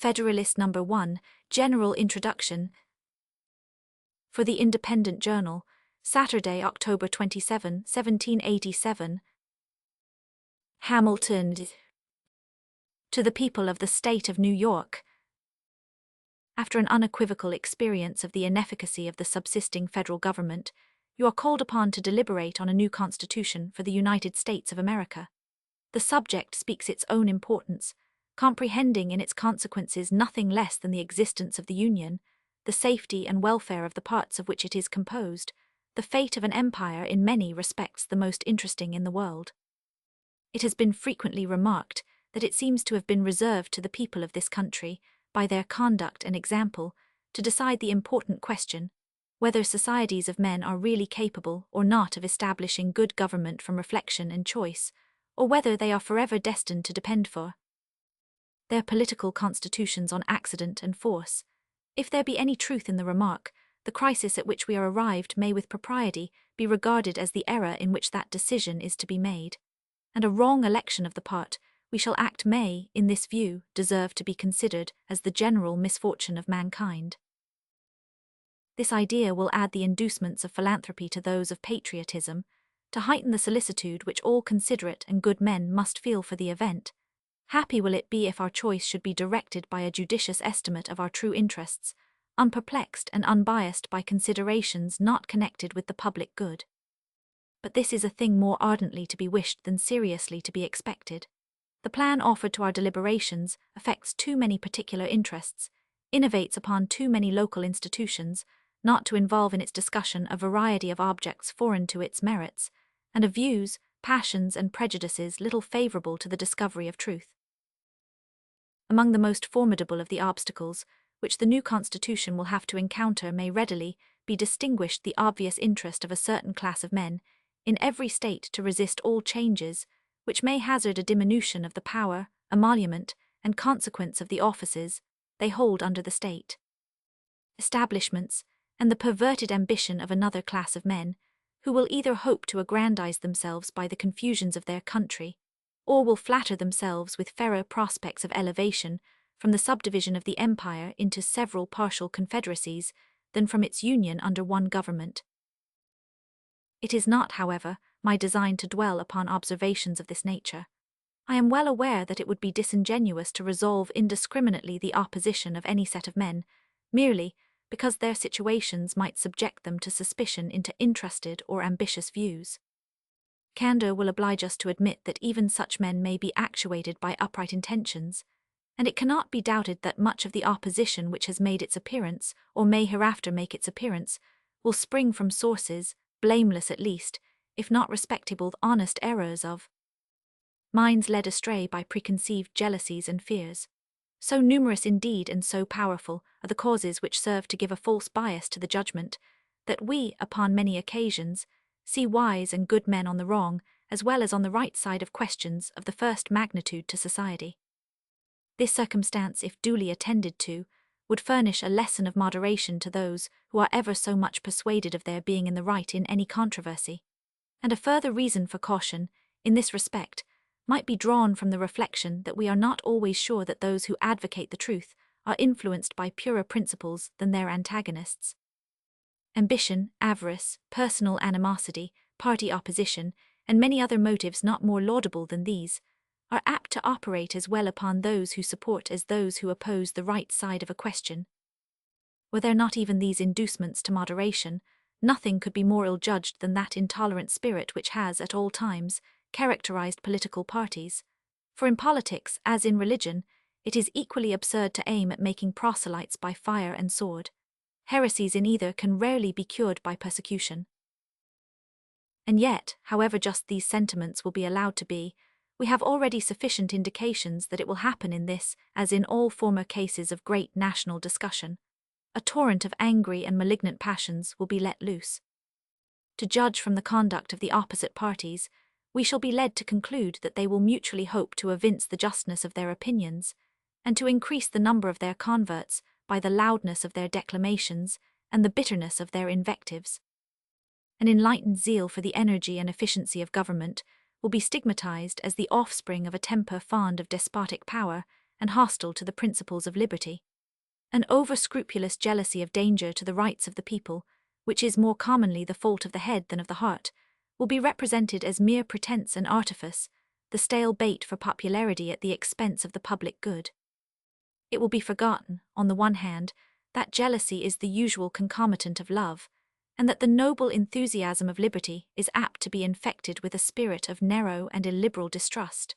Federalist No. 1, General Introduction. For the Independent Journal, Saturday, October 27, 1787. Hamilton. To the people of the State of New York. After an unequivocal experience of the inefficacy of the subsisting federal government, you are called upon to deliberate on a new constitution for the United States of America. The subject speaks its own importance, comprehending in its consequences nothing less than the existence of the Union, the safety and welfare of the parts of which it is composed, the fate of an empire in many respects the most interesting in the world. It has been frequently remarked that it seems to have been reserved to the people of this country, by their conduct and example, to decide the important question, whether societies of men are really capable or not of establishing good government from reflection and choice, or whether they are forever destined to depend for their political constitutions on accident and force. If there be any truth in the remark, the crisis at which we are arrived may with propriety be regarded as the era in which that decision is to be made, and a wrong election of the part we shall act may, in this view, deserve to be considered as the general misfortune of mankind. This idea will add the inducements of philanthropy to those of patriotism, to heighten the solicitude which all considerate and good men must feel for the event. Happy will it be if our choice should be directed by a judicious estimate of our true interests, unperplexed and unbiased by considerations not connected with the public good. But this is a thing more ardently to be wished than seriously to be expected. The plan offered to our deliberations affects too many particular interests, innovates upon too many local institutions, not to involve in its discussion a variety of objects foreign to its merits, and of views, passions, and prejudices little favorable to the discovery of truth. Among the most formidable of the obstacles which the new Constitution will have to encounter may readily be distinguished the obvious interest of a certain class of men in every state to resist all changes which may hazard a diminution of the power, emolument, and consequence of the offices they hold under the state. Establishments, and the perverted ambition of another class of men, who will either hope to aggrandize themselves by the confusions of their country, or will flatter themselves with fairer prospects of elevation from the subdivision of the empire into several partial confederacies than from its union under one government. It is not, however, my design to dwell upon observations of this nature. I am well aware that it would be disingenuous to resolve indiscriminately the opposition of any set of men, merely because their situations might subject them to suspicion into interested or ambitious views. Candor will oblige us to admit that even such men may be actuated by upright intentions, and it cannot be doubted that much of the opposition which has made its appearance, or may hereafter make its appearance, will spring from sources, blameless at least, if not respectable honest errors of minds led astray by preconceived jealousies and fears. So numerous indeed and so powerful are the causes which serve to give a false bias to the judgment, that we, upon many occasions, see wise and good men on the wrong as well as on the right side of questions of the first magnitude to society. This circumstance, if duly attended to, would furnish a lesson of moderation to those who are ever so much persuaded of their being in the right in any controversy. And a further reason for caution, in this respect, might be drawn from the reflection that we are not always sure that those who advocate the truth are influenced by purer principles than their antagonists. Ambition, avarice, personal animosity, party opposition, and many other motives not more laudable than these, are apt to operate as well upon those who support as those who oppose the right side of a question. Were there not even these inducements to moderation, nothing could be more ill-judged than that intolerant spirit which has, at all times, characterized political parties. For in politics, as in religion, it is equally absurd to aim at making proselytes by fire and sword. Heresies in either can rarely be cured by persecution. And yet, however just these sentiments will be allowed to be, we have already sufficient indications that it will happen in this, as in all former cases of great national discussion. A torrent of angry and malignant passions will be let loose. To judge from the conduct of the opposite parties, we shall be led to conclude that they will mutually hope to evince the justness of their opinions, and to increase the number of their converts by the loudness of their declamations and the bitterness of their invectives. An enlightened zeal for the energy and efficiency of government will be stigmatized as the offspring of a temper fond of despotic power and hostile to the principles of liberty. An over-scrupulous jealousy of danger to the rights of the people, which is more commonly the fault of the head than of the heart, will be represented as mere pretense and artifice, the stale bait for popularity at the expense of the public good. It will be forgotten, on the one hand, that jealousy is the usual concomitant of love, and that the noble enthusiasm of liberty is apt to be infected with a spirit of narrow and illiberal distrust.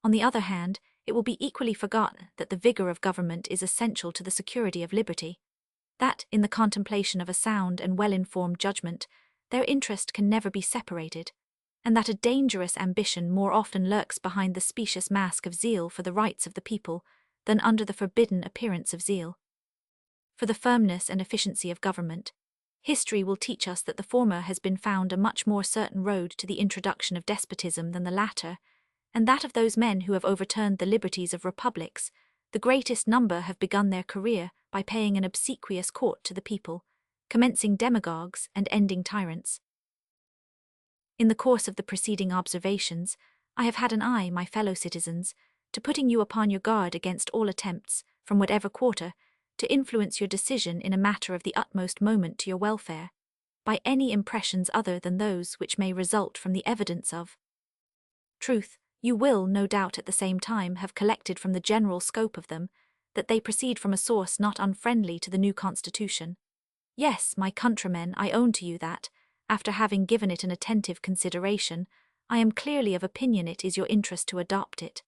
On the other hand, it will be equally forgotten that the vigor of government is essential to the security of liberty, that, in the contemplation of a sound and well-informed judgment, their interest can never be separated, and that a dangerous ambition more often lurks behind the specious mask of zeal for the rights of the people than under the forbidden appearance of zeal. For the firmness and efficiency of government, history will teach us that the former has been found a much more certain road to the introduction of despotism than the latter, and that of those men who have overturned the liberties of republics, the greatest number have begun their career by paying an obsequious court to the people, commencing demagogues and ending tyrants. In the course of the preceding observations, I have had an eye, my fellow citizens, to putting you upon your guard against all attempts, from whatever quarter, to influence your decision in a matter of the utmost moment to your welfare, by any impressions other than those which may result from the evidence of truth. You will, no doubt, at the same time have collected from the general scope of them that they proceed from a source not unfriendly to the new Constitution. Yes, my countrymen, I own to you that, after having given it an attentive consideration, I am clearly of opinion it is your interest to adopt it.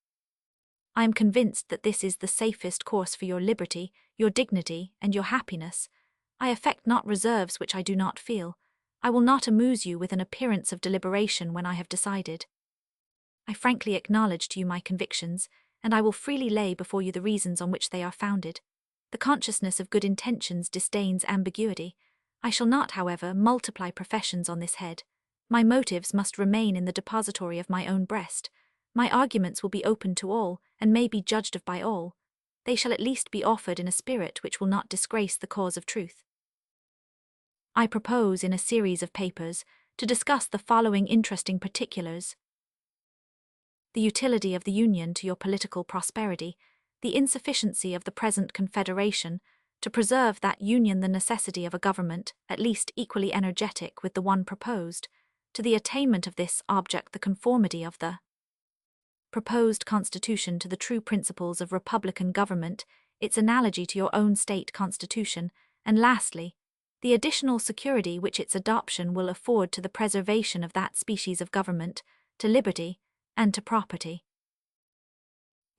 I am convinced that this is the safest course for your liberty, your dignity, and your happiness. I affect not reserves which I do not feel. I will not amuse you with an appearance of deliberation when I have decided. I frankly acknowledge to you my convictions, and I will freely lay before you the reasons on which they are founded. The consciousness of good intentions disdains ambiguity. I shall not, however, multiply professions on this head. My motives must remain in the depository of my own breast. My arguments will be open to all, and may be judged of by all. They shall at least be offered in a spirit which will not disgrace the cause of truth. I propose, in a series of papers, to discuss the following interesting particulars: the utility of the Union to your political prosperity, the insufficiency of the present Confederation to preserve that Union, the necessity of a government, at least equally energetic with the one proposed, to the attainment of this object the conformity of the proposed Constitution to the true principles of republican government, its analogy to your own state constitution, and lastly, the additional security which its adoption will afford to the preservation of that species of government, to liberty, and to property.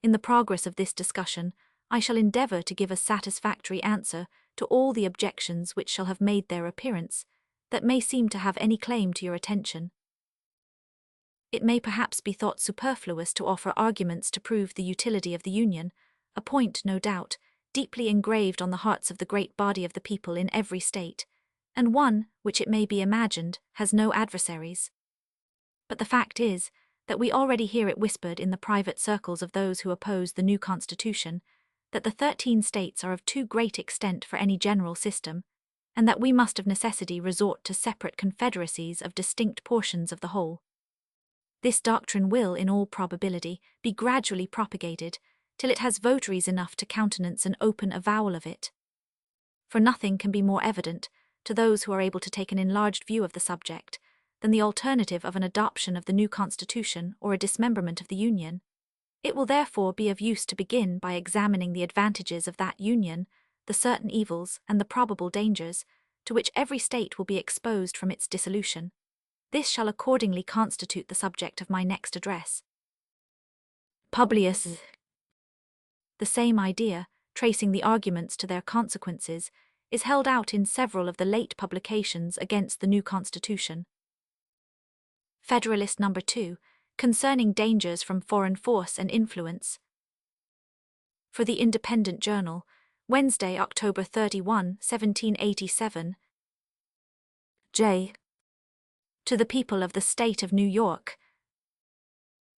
In the progress of this discussion, I shall endeavour to give a satisfactory answer to all the objections which shall have made their appearance, that may seem to have any claim to your attention. It may perhaps be thought superfluous to offer arguments to prove the utility of the Union, a point, no doubt, deeply engraved on the hearts of the great body of the people in every state, and one which, it may be imagined, has no adversaries. But the fact is, that we already hear it whispered in the private circles of those who oppose the new Constitution, that the 13 states are of too great extent for any general system, and that we must of necessity resort to separate confederacies of distinct portions of the whole. This doctrine will, in all probability, be gradually propagated, till it has votaries enough to countenance an open avowal of it. For nothing can be more evident, to those who are able to take an enlarged view of the subject, than the alternative of an adoption of the new Constitution or a dismemberment of the Union. It will therefore be of use to begin by examining the advantages of that Union, the certain evils and the probable dangers, to which every state will be exposed from its dissolution. This shall accordingly constitute the subject of my next address. Publius. The same idea, tracing the arguments to their consequences, is held out in several of the late publications against the new Constitution. Federalist No. 2, concerning dangers from foreign force and influence. For the Independent Journal, Wednesday, October 31, 1787. J. To the people of the state of New York.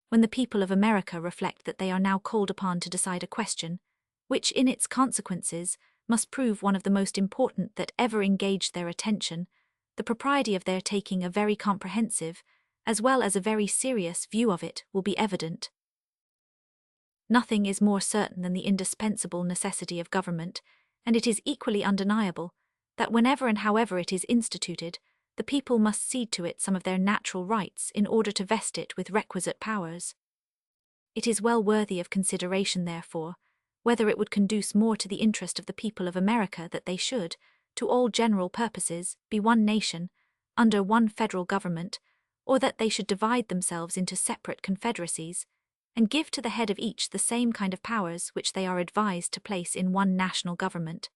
When the people of America reflect that they are now called upon to decide a question, which in its consequences must prove one of the most important that ever engaged their attention, the propriety of their taking a very comprehensive, as well as a very serious view of it will be evident. Nothing is more certain than the indispensable necessity of government, and it is equally undeniable that whenever and however it is instituted, the people must cede to it some of their natural rights in order to vest it with requisite powers. It is well worthy of consideration, therefore, whether it would conduce more to the interest of the people of America that they should, to all general purposes, be one nation, under one federal government, or that they should divide themselves into separate confederacies, and give to the head of each the same kind of powers which they are advised to place in one national government.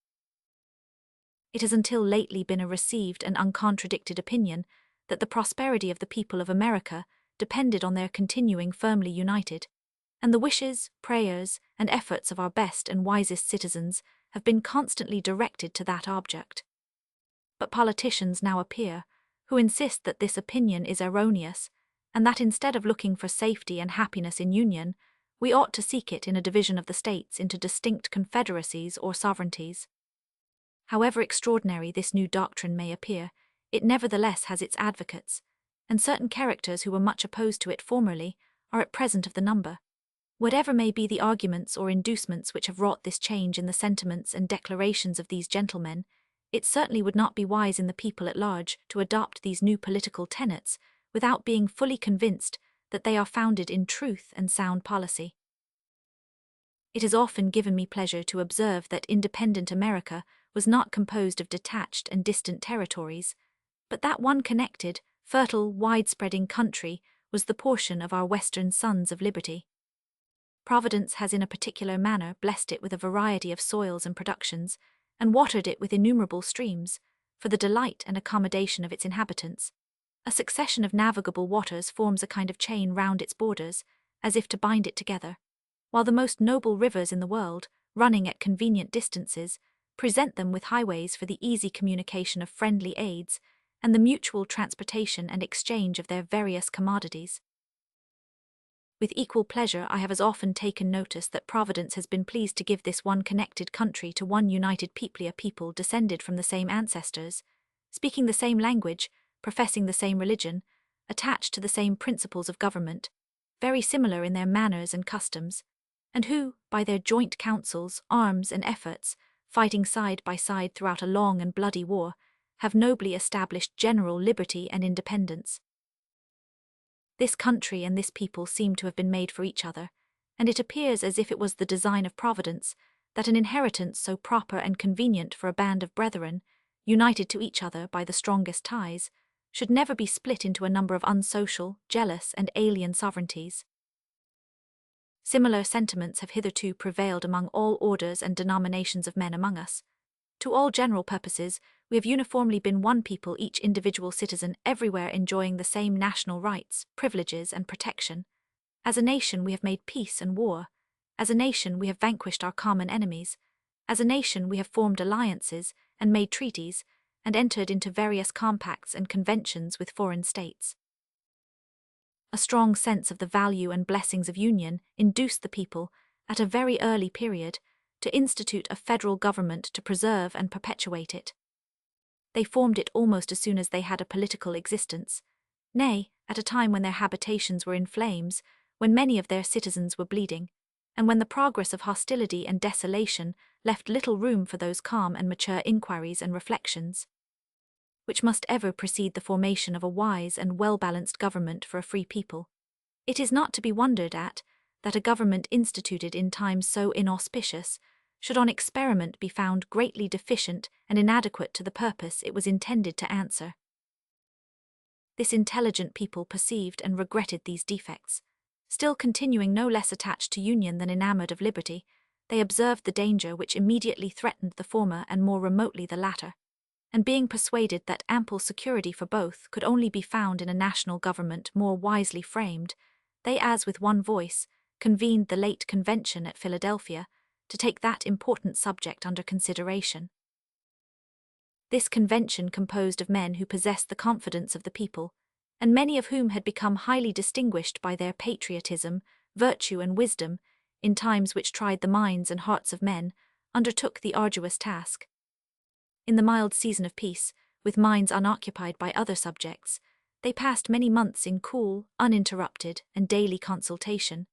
It has until lately been a received and uncontradicted opinion that the prosperity of the people of America depended on their continuing firmly united, and the wishes, prayers, and efforts of our best and wisest citizens have been constantly directed to that object. But politicians now appear, who insist that this opinion is erroneous, and that instead of looking for safety and happiness in union, we ought to seek it in a division of the states into distinct confederacies or sovereignties. However extraordinary this new doctrine may appear, it nevertheless has its advocates, and certain characters who were much opposed to it formerly are at present of the number. Whatever may be the arguments or inducements which have wrought this change in the sentiments and declarations of these gentlemen, it certainly would not be wise in the people at large to adopt these new political tenets without being fully convinced that they are founded in truth and sound policy. It has often given me pleasure to observe that independent America was not composed of detached and distant territories, but that one connected, fertile, wide-spreading country was the portion of our Western sons of liberty. Providence has in a particular manner blessed it with a variety of soils and productions, and watered it with innumerable streams, for the delight and accommodation of its inhabitants. A succession of navigable waters forms a kind of chain round its borders, as if to bind it together, while the most noble rivers in the world, running at convenient distances, present them with highways for the easy communication of friendly aids, and the mutual transportation and exchange of their various commodities. With equal pleasure I have as often taken notice that Providence has been pleased to give this one connected country to one united people, a people descended from the same ancestors, speaking the same language, professing the same religion, attached to the same principles of government, very similar in their manners and customs, and who, by their joint counsels, arms, and efforts, fighting side by side throughout a long and bloody war, have nobly established general liberty and independence. This country and this people seem to have been made for each other, and it appears as if it was the design of Providence that an inheritance so proper and convenient for a band of brethren, united to each other by the strongest ties, should never be split into a number of unsocial, jealous, and alien sovereignties. Similar sentiments have hitherto prevailed among all orders and denominations of men among us. To all general purposes, we have uniformly been one people, each individual citizen everywhere enjoying the same national rights, privileges, and protection. As a nation we have made peace and war. As a nation we have vanquished our common enemies. As a nation we have formed alliances and made treaties, and entered into various compacts and conventions with foreign states. A strong sense of the value and blessings of union induced the people, at a very early period, to institute a federal government to preserve and perpetuate it. They formed it almost as soon as they had a political existence, nay, at a time when their habitations were in flames, when many of their citizens were bleeding, and when the progress of hostility and desolation left little room for those calm and mature inquiries and reflections which must ever precede the formation of a wise and well-balanced government for a free people. It is not to be wondered at that a government instituted in times so inauspicious should on experiment be found greatly deficient and inadequate to the purpose it was intended to answer. This intelligent people perceived and regretted these defects. Still continuing no less attached to union than enamored of liberty, they observed the danger which immediately threatened the former and more remotely the latter, and being persuaded that ample security for both could only be found in a national government more wisely framed, they as with one voice convened the late convention at Philadelphia to take that important subject under consideration. This convention composed of men who possessed the confidence of the people, and many of whom had become highly distinguished by their patriotism, virtue, and wisdom, in times which tried the minds and hearts of men, undertook the arduous task. In the mild season of peace, with minds unoccupied by other subjects, they passed many months in cool, uninterrupted, and daily consultation,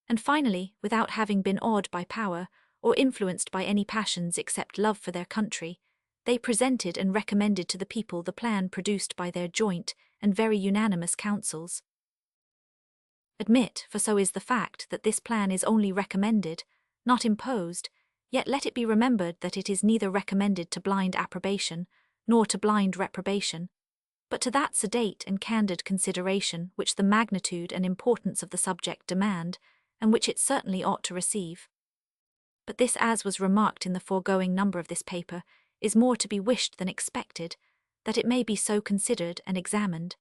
And finally, without having been awed by power, or influenced by any passions except love for their country, they presented and recommended to the people the plan produced by their joint and very unanimous councils. Admit, for so is the fact, that this plan is only recommended, not imposed, yet let it be remembered that it is neither recommended to blind approbation, nor to blind reprobation, but to that sedate and candid consideration which the magnitude and importance of the subject demand, and which it certainly ought to receive. But this, as was remarked in the foregoing number of this paper, is more to be wished than expected, that it may be so considered and examined.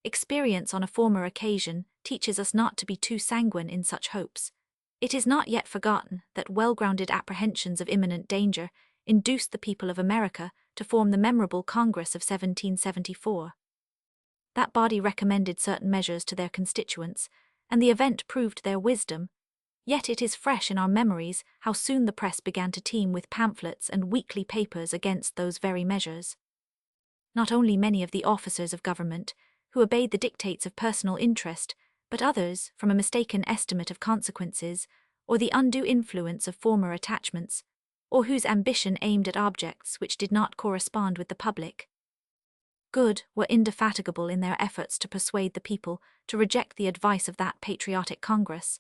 Experience on a former occasion teaches us not to be too sanguine in such hopes. It is not yet forgotten that well-grounded apprehensions of imminent danger induced the people of America to form the memorable Congress of 1774. That body recommended certain measures to their constituents, and the event proved their wisdom. Yet it is fresh in our memories how soon the press began to teem with pamphlets and weekly papers against those very measures. Not only many of the officers of government, who obeyed the dictates of personal interest, but others, from a mistaken estimate of consequences, or the undue influence of former attachments, or whose ambition aimed at objects which did not correspond with the public good, were indefatigable in their efforts to persuade the people to reject the advice of that patriotic Congress.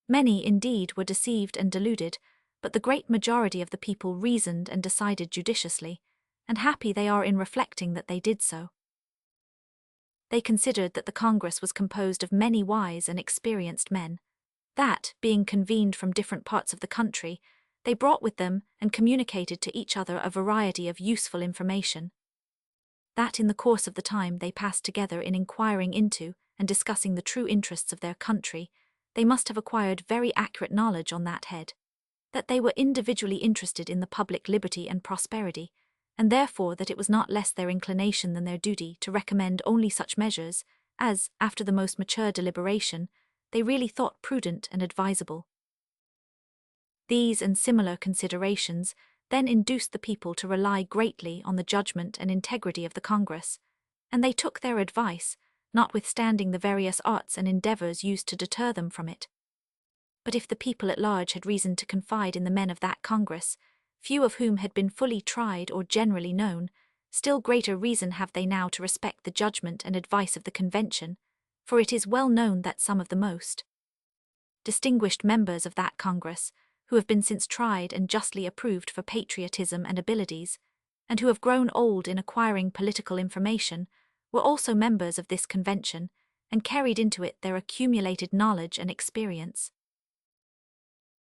Many, indeed, were deceived and deluded, but the great majority of the people reasoned and decided judiciously, and happy they are in reflecting that they did so. They considered that the Congress was composed of many wise and experienced men, that, being convened from different parts of the country, they brought with them and communicated to each other a variety of useful information, that in the course of the time they passed together in inquiring into and discussing the true interests of their country, they must have acquired very accurate knowledge on that head, that they were individually interested in the public liberty and prosperity, and therefore that it was not less their inclination than their duty to recommend only such measures as, after the most mature deliberation, they really thought prudent and advisable. These and similar considerations then induced the people to rely greatly on the judgment and integrity of the Congress, and they took their advice, notwithstanding the various arts and endeavors used to deter them from it. But if the people at large had reason to confide in the men of that Congress, few of whom had been fully tried or generally known, still greater reason have they now to respect the judgment and advice of the Convention, for it is well known that some of the most distinguished members of that Congress, who have been since tried and justly approved for patriotism and abilities, and who have grown old in acquiring political information, were also members of this Convention, and carried into it their accumulated knowledge and experience.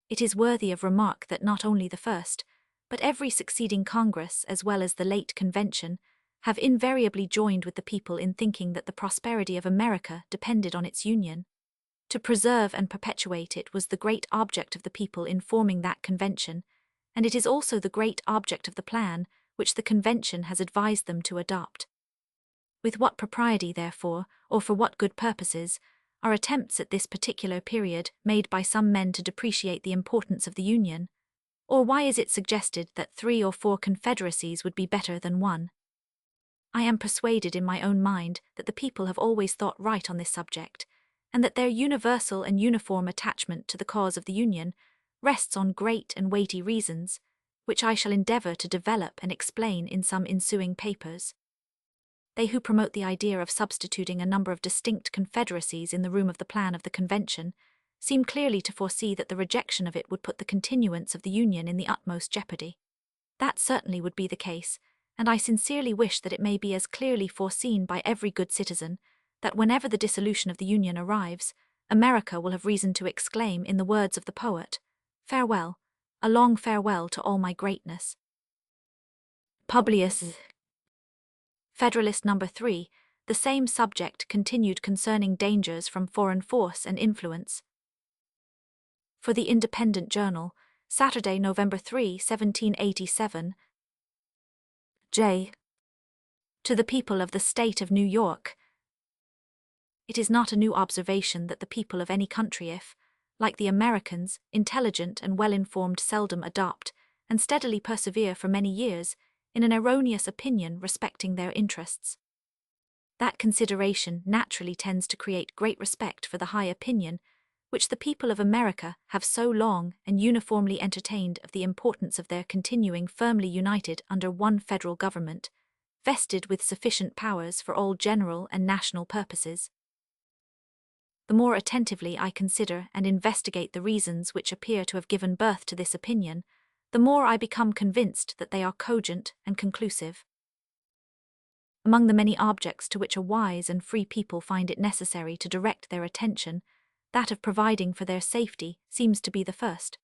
It is worthy of remark that not only the first, but every succeeding Congress, as well as the late Convention, have invariably joined with the people in thinking that the prosperity of America depended on its union. To preserve and perpetuate it was the great object of the people in forming that Convention, and it is also the great object of the plan which the Convention has advised them to adopt. With what propriety, therefore, or for what good purposes, are attempts at this particular period made by some men to depreciate the importance of the Union? Or why is it suggested that 3 or 4 confederacies would be better than one? I am persuaded in my own mind that the people have always thought right on this subject, and that their universal and uniform attachment to the cause of the Union rests on great and weighty reasons, which I shall endeavour to develop and explain in some ensuing papers. They who promote the idea of substituting a number of distinct confederacies in the room of the plan of the Convention seem clearly to foresee that the rejection of it would put the continuance of the Union in the utmost jeopardy. That certainly would be the case, and I sincerely wish that it may be as clearly foreseen by every good citizen that whenever the dissolution of the Union arrives, America will have reason to exclaim, in the words of the poet, "Farewell, a long farewell to all my greatness." Publius. Federalist No. 3, the same subject continued concerning dangers from foreign force and influence. For the Independent Journal, Saturday, November 3, 1787. J. To the people of the State of New York. It is not a new observation that the people of any country, if, like the Americans, intelligent and well-informed, seldom adopt, and steadily persevere for many years, in an erroneous opinion respecting their interests. That consideration naturally tends to create great respect for the high opinion which the people of America have so long and uniformly entertained of the importance of their continuing firmly united under one federal government, vested with sufficient powers for all general and national purposes. The more attentively I consider and investigate the reasons which appear to have given birth to this opinion, the more I become convinced that they are cogent and conclusive. Among the many objects to which a wise and free people find it necessary to direct their attention, that of providing for their safety seems to be the first.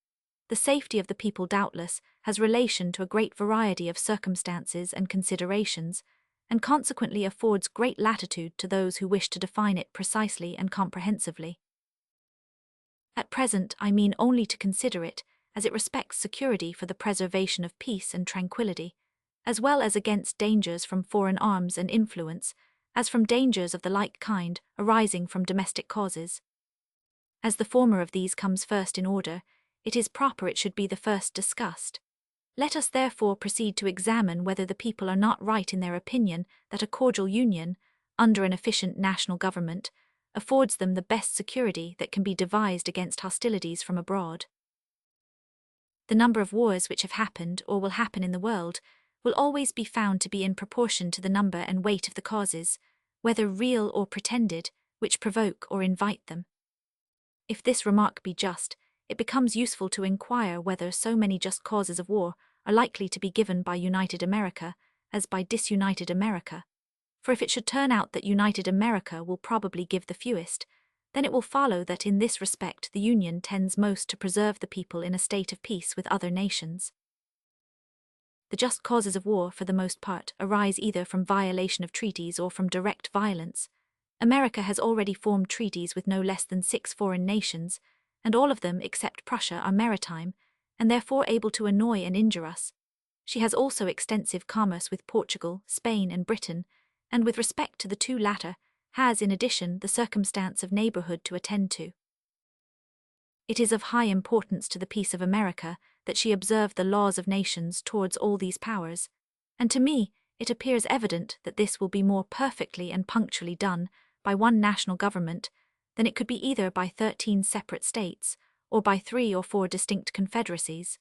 The safety of the people doubtless has relation to a great variety of circumstances and considerations, and consequently affords great latitude to those who wish to define it precisely and comprehensively. At present I mean only to consider it as it respects security for the preservation of peace and tranquillity, as well as against dangers from foreign arms and influence, as from dangers of the like kind arising from domestic causes. As the former of these comes first in order, it is proper it should be the first discussed. Let us therefore proceed to examine whether the people are not right in their opinion that a cordial union, under an efficient national government, affords them the best security that can be devised against hostilities from abroad. The number of wars which have happened or will happen in the world will always be found to be in proportion to the number and weight of the causes, whether real or pretended, which provoke or invite them. If this remark be just, it becomes useful to inquire whether so many just causes of war are likely to be given by united America as by disunited America. For if it should turn out that united America will probably give the fewest, then it will follow that in this respect the Union tends most to preserve the people in a state of peace with other nations. The just causes of war, for the most part, arise either from violation of treaties or from direct violence. America has already formed treaties with no less than 6 foreign nations, and all of them except Prussia are maritime, and therefore able to annoy and injure us. She has also extensive commerce with Portugal, Spain, and Britain, and with respect to the two latter, has in addition the circumstance of neighborhood to attend to. It is of high importance to the peace of America that she observe the laws of nations towards all these powers, and to me it appears evident that this will be more perfectly and punctually done by one national government than it could be either by 13 separate states or by 3 or 4 distinct confederacies.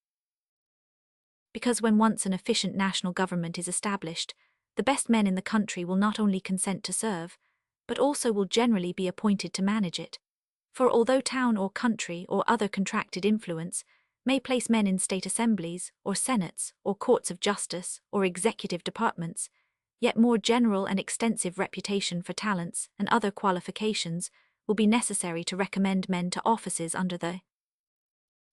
Because when once an efficient national government is established, the best men in the country will not only consent to serve, but also will generally be appointed to manage it. For although town or country or other contracted influence may place men in state assemblies or senates or courts of justice or executive departments, yet more general and extensive reputation for talents and other qualifications will be necessary to recommend men to offices under the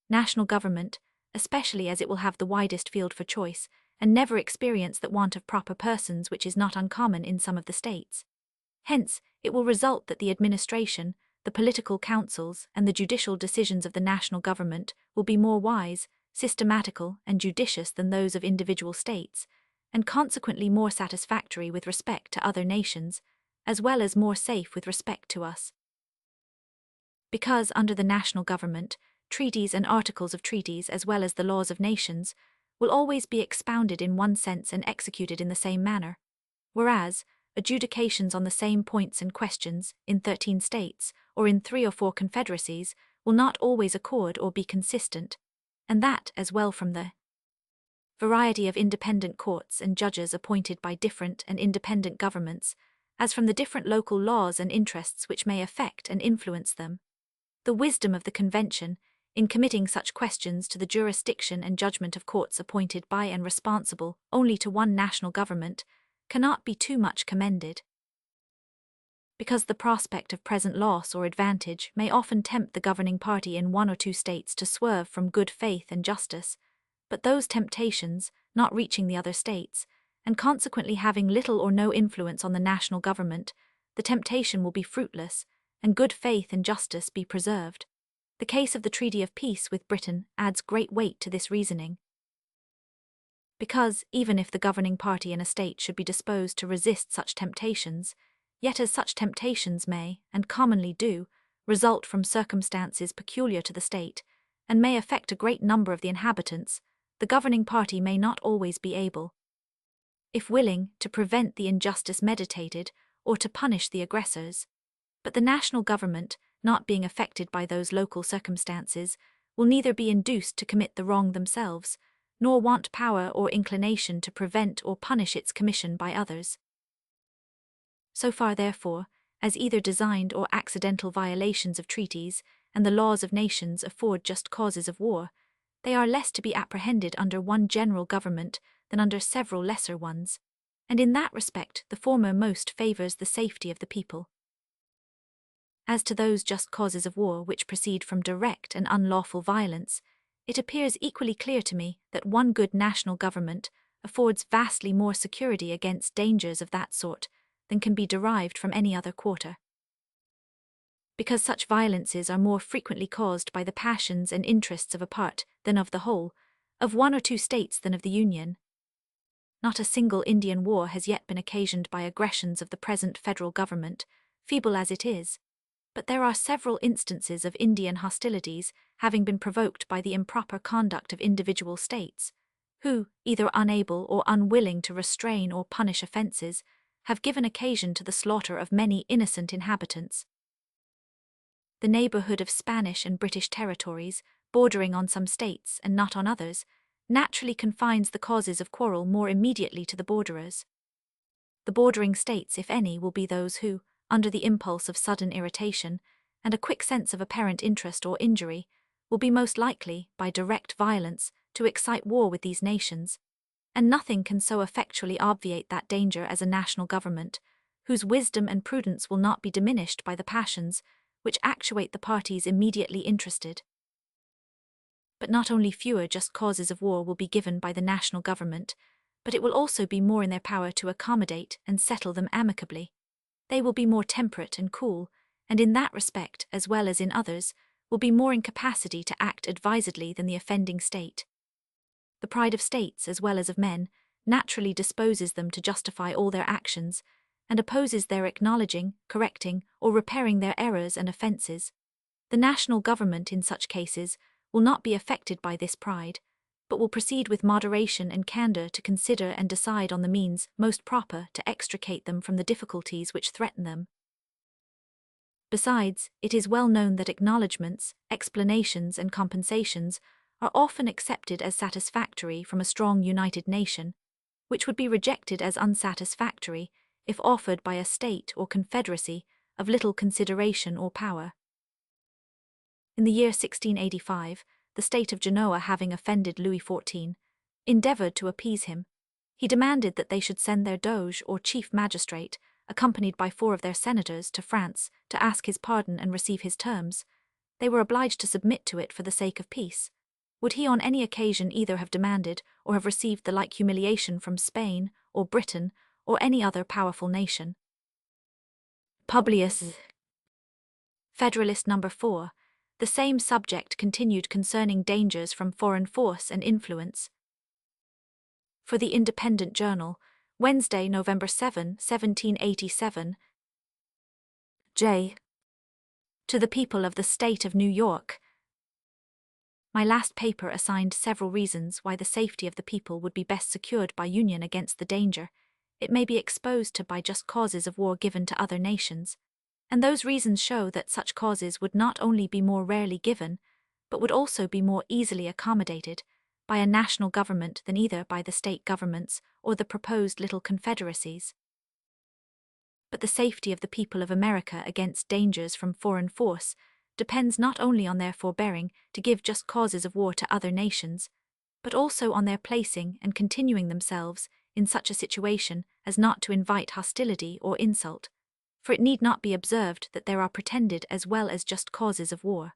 national government, especially as it will have the widest field for choice, and never experience that want of proper persons which is not uncommon in some of the states. Hence, it will result that the administration, the political councils, and the judicial decisions of the national government will be more wise, systematical, and judicious than those of individual states, and consequently more satisfactory with respect to other nations, as well as more safe with respect to us. Because under the national government, treaties and articles of treaties as well as the laws of nations will always be expounded in one sense and executed in the same manner, whereas adjudications on the same points and questions in 13 states or in 3 or 4 confederacies will not always accord or be consistent, and that as well from the variety of independent courts and judges appointed by different and independent governments, as from the different local laws and interests which may affect and influence them. The wisdom of the Convention, in committing such questions to the jurisdiction and judgment of courts appointed by and responsible only to one national government, cannot be too much commended. Because the prospect of present loss or advantage may often tempt the governing party in 1 or 2 states to swerve from good faith and justice, but those temptations, not reaching the other states, and consequently having little or no influence on the national government, the temptation will be fruitless, and good faith and justice be preserved. The case of the Treaty of Peace with Britain adds great weight to this reasoning. Because, even if the governing party in a state should be disposed to resist such temptations, yet as such temptations may, and commonly do, result from circumstances peculiar to the state, and may affect a great number of the inhabitants, the governing party may not always be able, if willing, to prevent the injustice meditated, or to punish the aggressors. But the national government, not being affected by those local circumstances, will neither be induced to commit the wrong themselves, nor want power or inclination to prevent or punish its commission by others. So far, therefore, as either designed or accidental violations of treaties and the laws of nations afford just causes of war, they are less to be apprehended under one general government than under several lesser ones, and in that respect the former most favours the safety of the people. As to those just causes of war which proceed from direct and unlawful violence, it appears equally clear to me that one good national government affords vastly more security against dangers of that sort than can be derived from any other quarter. Because such violences are more frequently caused by the passions and interests of a part than of the whole, of one or two states than of the Union. Not a single Indian war has yet been occasioned by aggressions of the present federal government, feeble as it is, but there are several instances of Indian hostilities having been provoked by the improper conduct of individual states, who, either unable or unwilling to restrain or punish offences, have given occasion to the slaughter of many innocent inhabitants. The neighbourhood of Spanish and British territories, bordering on some states and not on others, naturally confines the causes of quarrel more immediately to the borderers. The bordering states, if any, will be those who, under the impulse of sudden irritation, and a quick sense of apparent interest or injury, will be most likely, by direct violence, to excite war with these nations, and nothing can so effectually obviate that danger as a national government, whose wisdom and prudence will not be diminished by the passions which actuate the parties immediately interested. But not only fewer just causes of war will be given by the national government, but it will also be more in their power to accommodate and settle them amicably. They will be more temperate and cool, and in that respect, as well as in others, will be more in capacity to act advisedly than the offending state. The pride of states, as well as of men, naturally disposes them to justify all their actions, and opposes their acknowledging, correcting, or repairing their errors and offences. The national government in such cases will not be affected by this pride, but will proceed with moderation and candour to consider and decide on the means most proper to extricate them from the difficulties which threaten them. Besides, it is well known that acknowledgments, explanations, and compensations are often accepted as satisfactory from a strong united nation, which would be rejected as unsatisfactory if offered by a state or confederacy of little consideration or power. In the year 1685, the state of Genoa, having offended Louis XIV, endeavoured to appease him. He demanded that they should send their doge or chief magistrate, accompanied by 4 of their senators, to France to ask his pardon and receive his terms. They were obliged to submit to it for the sake of peace. Would he on any occasion either have demanded or have received the like humiliation from Spain or Britain or any other powerful nation? Publius. Federalist No. 4. The same subject continued concerning dangers from foreign force and influence. For the Independent Journal, Wednesday, November 7, 1787. J. To the people of the State of New York. My last paper assigned several reasons why the safety of the people would be best secured by union against the danger it may be exposed to by just causes of war given to other nations, and those reasons show that such causes would not only be more rarely given, but would also be more easily accommodated by a national government than either by the state governments or the proposed little confederacies. But the safety of the people of America against dangers from foreign force depends not only on their forbearing to give just causes of war to other nations, but also on their placing and continuing themselves in such a situation as not to invite hostility or insult, for it need not be observed that there are pretended as well as just causes of war.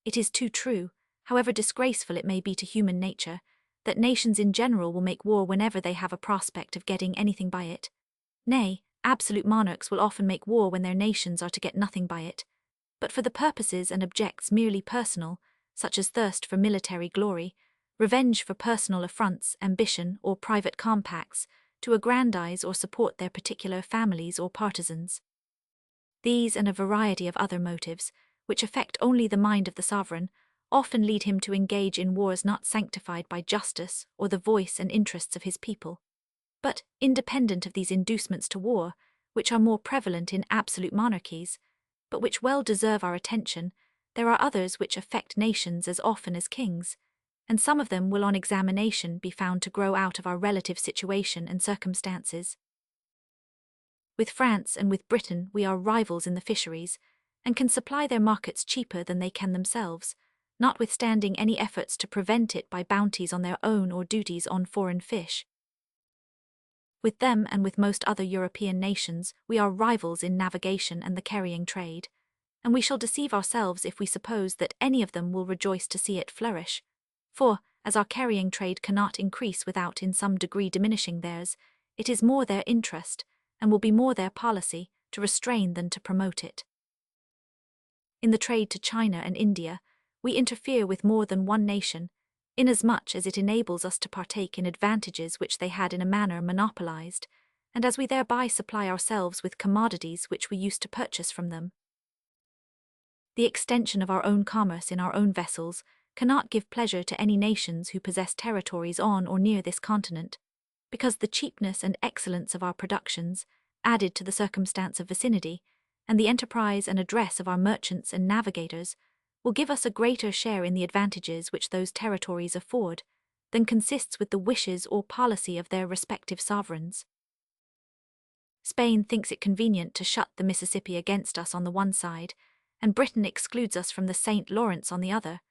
It is too true, however disgraceful it may be to human nature, that nations in general will make war whenever they have a prospect of getting anything by it. Nay, absolute monarchs will often make war when their nations are to get nothing by it, but for the purposes and objects merely personal, such as thirst for military glory, revenge for personal affronts, ambition, or private compacts, to aggrandize or support their particular families or partisans. These and a variety of other motives, which affect only the mind of the sovereign, often lead him to engage in wars not sanctified by justice or the voice and interests of his people. But, independent of these inducements to war, which are more prevalent in absolute monarchies, but which well deserve our attention, there are others which affect nations as often as kings, and some of them will on examination be found to grow out of our relative situation and circumstances. With France and with Britain we are rivals in the fisheries, and can supply their markets cheaper than they can themselves, notwithstanding any efforts to prevent it by bounties on their own or duties on foreign fish. With them and with most other European nations we are rivals in navigation and the carrying trade, and we shall deceive ourselves if we suppose that any of them will rejoice to see it flourish. For, as our carrying trade cannot increase without in some degree diminishing theirs, it is more their interest, and will be more their policy, to restrain than to promote it. In the trade to China and India, we interfere with more than one nation, inasmuch as it enables us to partake in advantages which they had in a manner monopolized, and as we thereby supply ourselves with commodities which we used to purchase from them. The extension of our own commerce in our own vessels cannot give pleasure to any nations who possess territories on or near this continent, because the cheapness and excellence of our productions, added to the circumstance of vicinity, and the enterprise and address of our merchants and navigators, will give us a greater share in the advantages which those territories afford, than consists with the wishes or policy of their respective sovereigns. Spain thinks it convenient to shut the Mississippi against us on the one side, and Britain excludes us from the St. Lawrence on the other,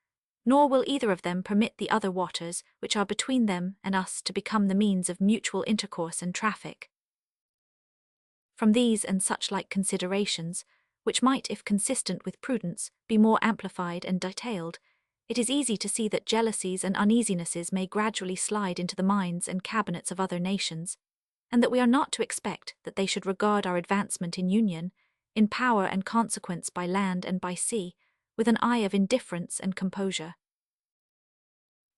nor will either of them permit the other waters which are between them and us to become the means of mutual intercourse and traffic. From these and such like considerations, which might, if consistent with prudence, be more amplified and detailed, it is easy to see that jealousies and uneasinesses may gradually slide into the minds and cabinets of other nations, and that we are not to expect that they should regard our advancement in union, in power and consequence by land and by sea, with an eye of indifference and composure.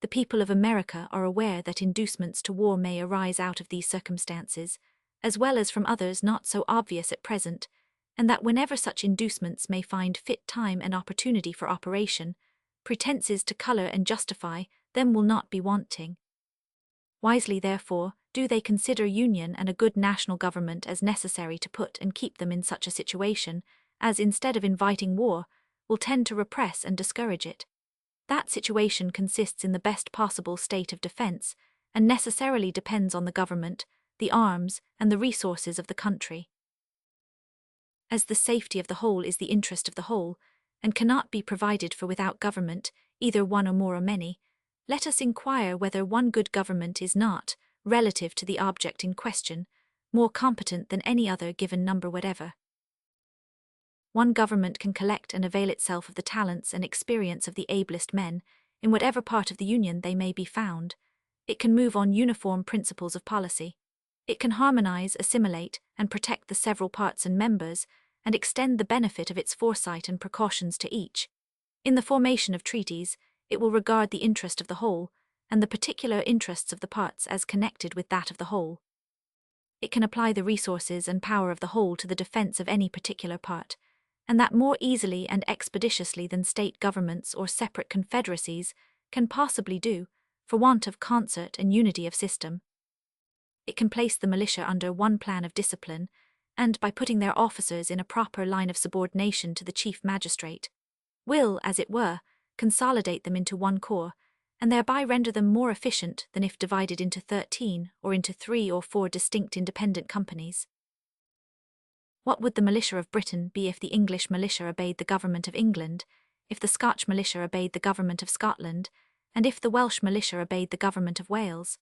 The people of America are aware that inducements to war may arise out of these circumstances, as well as from others not so obvious at present, and that whenever such inducements may find fit time and opportunity for operation, pretenses to colour and justify them will not be wanting. Wisely, therefore, do they consider union and a good national government as necessary to put and keep them in such a situation, as, instead of inviting war, will tend to repress and discourage it. That situation consists in the best possible state of defence, and necessarily depends on the government, the arms, and the resources of the country. As the safety of the whole is the interest of the whole, and cannot be provided for without government, either one or more or many, let us inquire whether one good government is not, relative to the object in question, more competent than any other given number whatever. One government can collect and avail itself of the talents and experience of the ablest men, in whatever part of the Union they may be found. It can move on uniform principles of policy. It can harmonize, assimilate, and protect the several parts and members, and extend the benefit of its foresight and precautions to each. In the formation of treaties, it will regard the interest of the whole, and the particular interests of the parts as connected with that of the whole. It can apply the resources and power of the whole to the defense of any particular part, and that more easily and expeditiously than state governments or separate confederacies can possibly do, for want of concert and unity of system. It can place the militia under one plan of discipline, and, by putting their officers in a proper line of subordination to the chief magistrate, will, as it were, consolidate them into one corps, and thereby render them more efficient than if divided into 13 or into 3 or 4 distinct independent companies. What would the militia of Britain be if the English militia obeyed the government of England, if the Scotch militia obeyed the government of Scotland, and if the Welsh militia obeyed the government of Wales?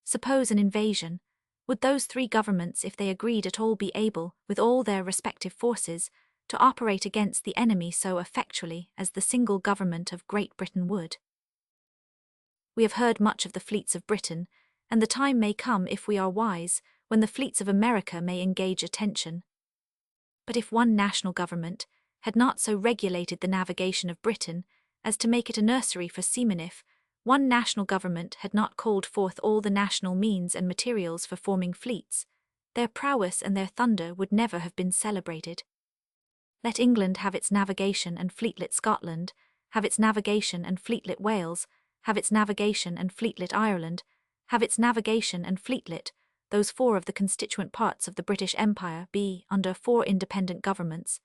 Suppose an invasion. Would those 3 governments, if they agreed at all, be able, with all their respective forces, to operate against the enemy so effectually as the single government of Great Britain would? We have heard much of the fleets of Britain, and the time may come, if we are wise, when the fleets of America may engage attention. But if one national government had not so regulated the navigation of Britain as to make it a nursery for seamen, if one national government had not called forth all the national means and materials for forming fleets, their prowess and their thunder would never have been celebrated. Let England have its navigation and fleetlet Scotland, have its navigation and fleetlet Wales, have its navigation and fleetlet Ireland, have its navigation and fleetlet, those 4 of the constituent parts of the British Empire be under 4 independent governments,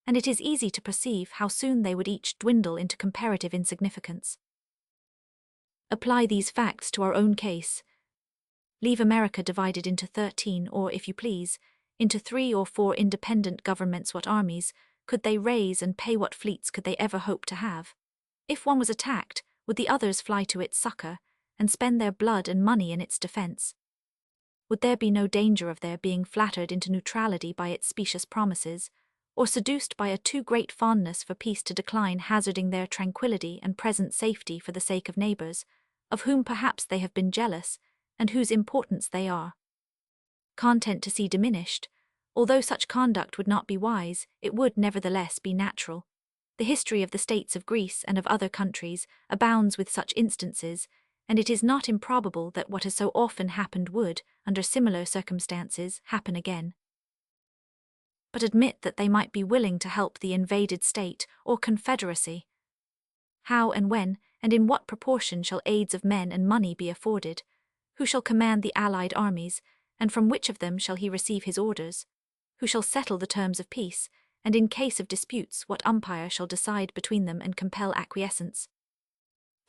and it is easy to perceive how soon they would each dwindle into comparative insignificance. Apply these facts to our own case. Leave America divided into 13, or, if you please, into 3 or 4 independent governments. What armies could they raise and pay? What fleets could they ever hope to have? If one was attacked, would the others fly to its succor and spend their blood and money in its defense? Would there be no danger of their being flattered into neutrality by its specious promises, or seduced by a too great fondness for peace to decline hazarding their tranquility and present safety for the sake of neighbors, of whom perhaps they have been jealous, and whose importance they are content to see diminished? Although such conduct would not be wise, it would nevertheless be natural. The history of the states of Greece and of other countries abounds with such instances, and it is not improbable that what has so often happened would, under similar circumstances, happen again. But admit that they might be willing to help the invaded state or confederacy. How and when, and in what proportion shall aids of men and money be afforded? Who shall command the allied armies, and from which of them shall he receive his orders? Who shall settle the terms of peace, and in case of disputes what umpire shall decide between them and compel acquiescence?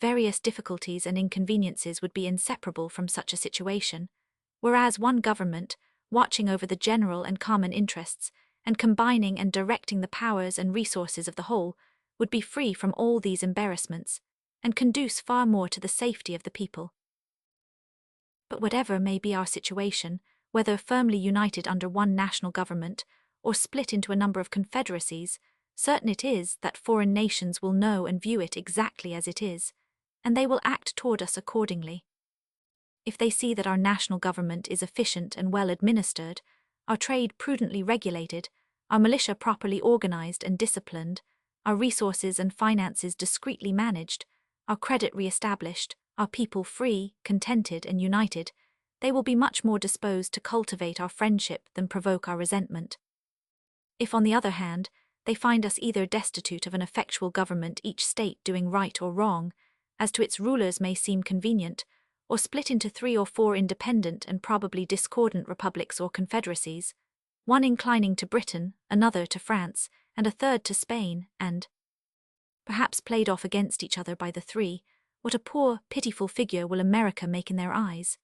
Various difficulties and inconveniences would be inseparable from such a situation, whereas one government, watching over the general and common interests, and combining and directing the powers and resources of the whole, would be free from all these embarrassments, and conduce far more to the safety of the people. But whatever may be our situation, whether firmly united under one national government, or split into a number of confederacies, certain it is that foreign nations will know and view it exactly as it is, and they will act toward us accordingly. If they see that our national government is efficient and well administered, our trade prudently regulated, our militia properly organized and disciplined, our resources and finances discreetly managed, our credit re-established, our people free, contented, and united, they will be much more disposed to cultivate our friendship than provoke our resentment. If, on the other hand, they find us either destitute of an effectual government, each state doing right or wrong, as to its rulers may seem convenient, or split into 3 or 4 independent and probably discordant republics or confederacies, one inclining to Britain, another to France, and a third to Spain, and perhaps played off against each other by the 3, what a poor, pitiful figure will America make in their eyes?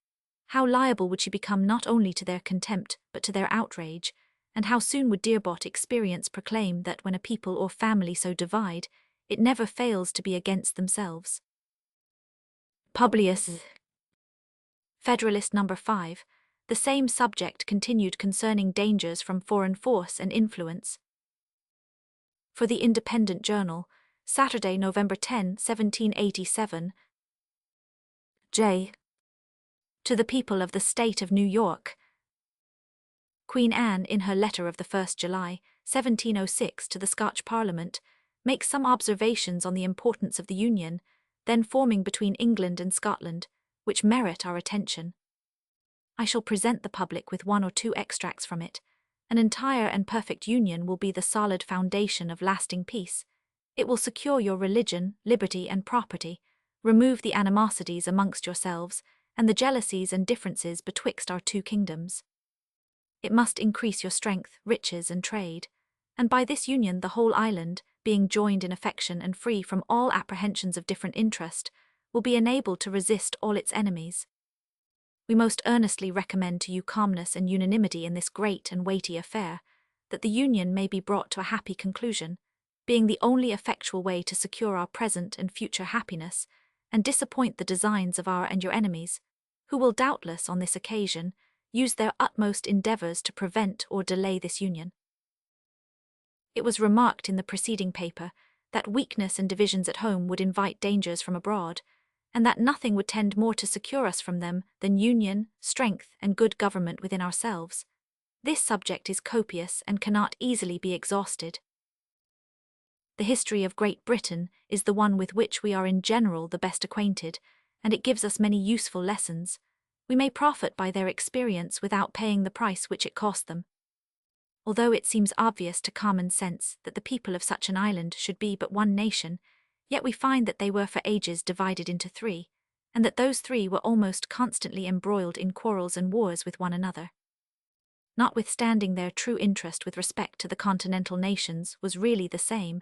How liable would she become not only to their contempt but to their outrage, and how soon would dear-bought experience proclaim that when a people or family so divide, it never fails to be against themselves. Publius. Federalist No. 5. The same subject continued concerning dangers from foreign force and influence. For the Independent Journal, Saturday, November 10, 1787. J. To the people of the State of New York. Queen Anne, in her letter of the 1st July, 1706 to the Scotch Parliament, makes some observations on the importance of the union, then forming between England and Scotland, which merit our attention. I shall present the public with 1 or 2 extracts from it. An entire and perfect union will be the solid foundation of lasting peace. It will secure your religion, liberty, and property, remove the animosities amongst yourselves, and the jealousies and differences betwixt our 2 kingdoms. It must increase your strength, riches, and trade, and by this union the whole island, being joined in affection and free from all apprehensions of different interest, will be enabled to resist all its enemies. We most earnestly recommend to you calmness and unanimity in this great and weighty affair, that the union may be brought to a happy conclusion, being the only effectual way to secure our present and future happiness, and disappoint the designs of our and your enemies, who will doubtless, on this occasion, use their utmost endeavours to prevent or delay this union. It was remarked in the preceding paper that weakness and divisions at home would invite dangers from abroad, and that nothing would tend more to secure us from them than union, strength, and good government within ourselves. This subject is copious and cannot easily be exhausted. The history of Great Britain is the one with which we are in general the best acquainted, and it gives us many useful lessons. We may profit by their experience without paying the price which it cost them. Although it seems obvious to common sense that the people of such an island should be but one nation, yet we find that they were for ages divided into 3, and that those 3 were almost constantly embroiled in quarrels and wars with one another. notwithstanding their true interest with respect to the continental nations was really the same,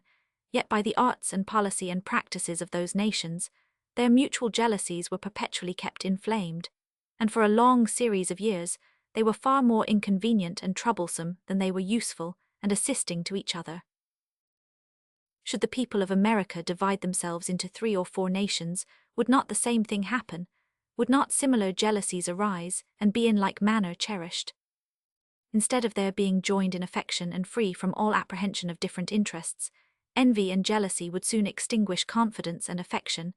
yet by the arts and policy and practices of those nations, their mutual jealousies were perpetually kept inflamed, and for a long series of years they were far more inconvenient and troublesome than they were useful and assisting to each other. Should the people of America divide themselves into 3 or 4 nations, would not the same thing happen? Would not similar jealousies arise and be in like manner cherished? Instead of their being joined in affection and free from all apprehension of different interests, envy and jealousy would soon extinguish confidence and affection,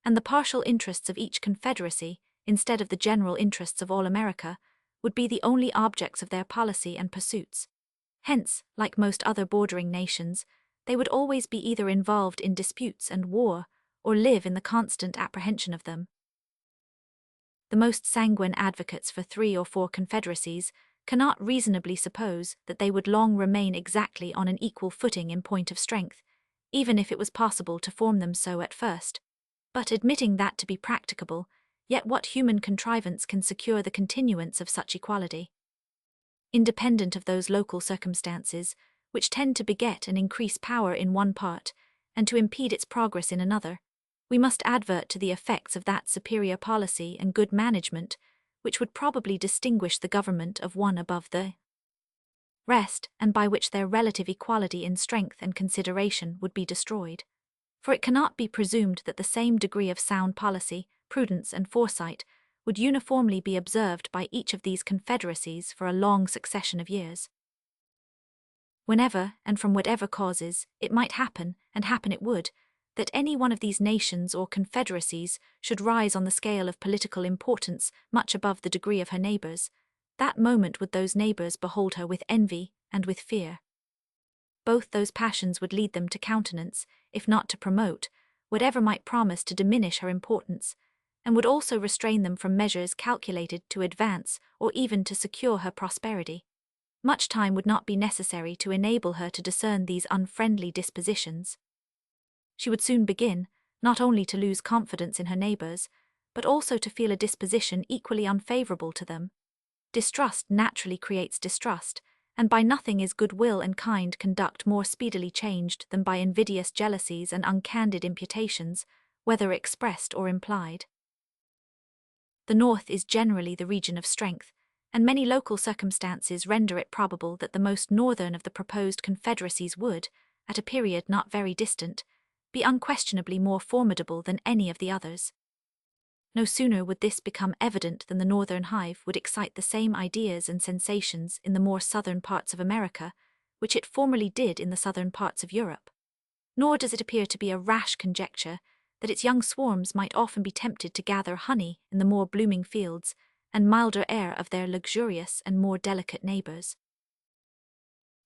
and the partial interests of each confederacy, instead of the general interests of all America, would be the only objects of their policy and pursuits. Hence, like most other bordering nations, they would always be either involved in disputes and war, or live in the constant apprehension of them. The most sanguine advocates for 3 or 4 confederacies cannot reasonably suppose that they would long remain exactly on an equal footing in point of strength, even if it was possible to form them so at first. But admitting that to be practicable, yet what human contrivance can secure the continuance of such equality? Independent of those local circumstances, which tend to beget and increase power in one part, and to impede its progress in another, we must advert to the effects of that superior policy and good management, which would probably distinguish the government of one above the rest, and by which their relative equality in strength and consideration would be destroyed. For it cannot be presumed that the same degree of sound policy, prudence, and foresight would uniformly be observed by each of these confederacies for a long succession of years. Whenever, and from whatever causes, it might happen, and happen it would, that any one of these nations or confederacies should rise on the scale of political importance much above the degree of her neighbours, that moment would those neighbours behold her with envy and with fear. Both those passions would lead them to countenance, if not to promote, whatever might promise to diminish her importance, and would also restrain them from measures calculated to advance or even to secure her prosperity. Much time would not be necessary to enable her to discern these unfriendly dispositions. She would soon begin, not only to lose confidence in her neighbours, but also to feel a disposition equally unfavourable to them. Distrust naturally creates distrust, and by nothing is goodwill and kind conduct more speedily changed than by invidious jealousies and uncandid imputations, whether expressed or implied. The North is generally the region of strength, and many local circumstances render it probable that the most northern of the proposed confederacies would, at a period not very distant, be unquestionably more formidable than any of the others. No sooner would this become evident than the northern hive would excite the same ideas and sensations in the more southern parts of America, which it formerly did in the southern parts of Europe. Nor does it appear to be a rash conjecture that its young swarms might often be tempted to gather honey in the more blooming fields and milder air of their luxurious and more delicate neighbours.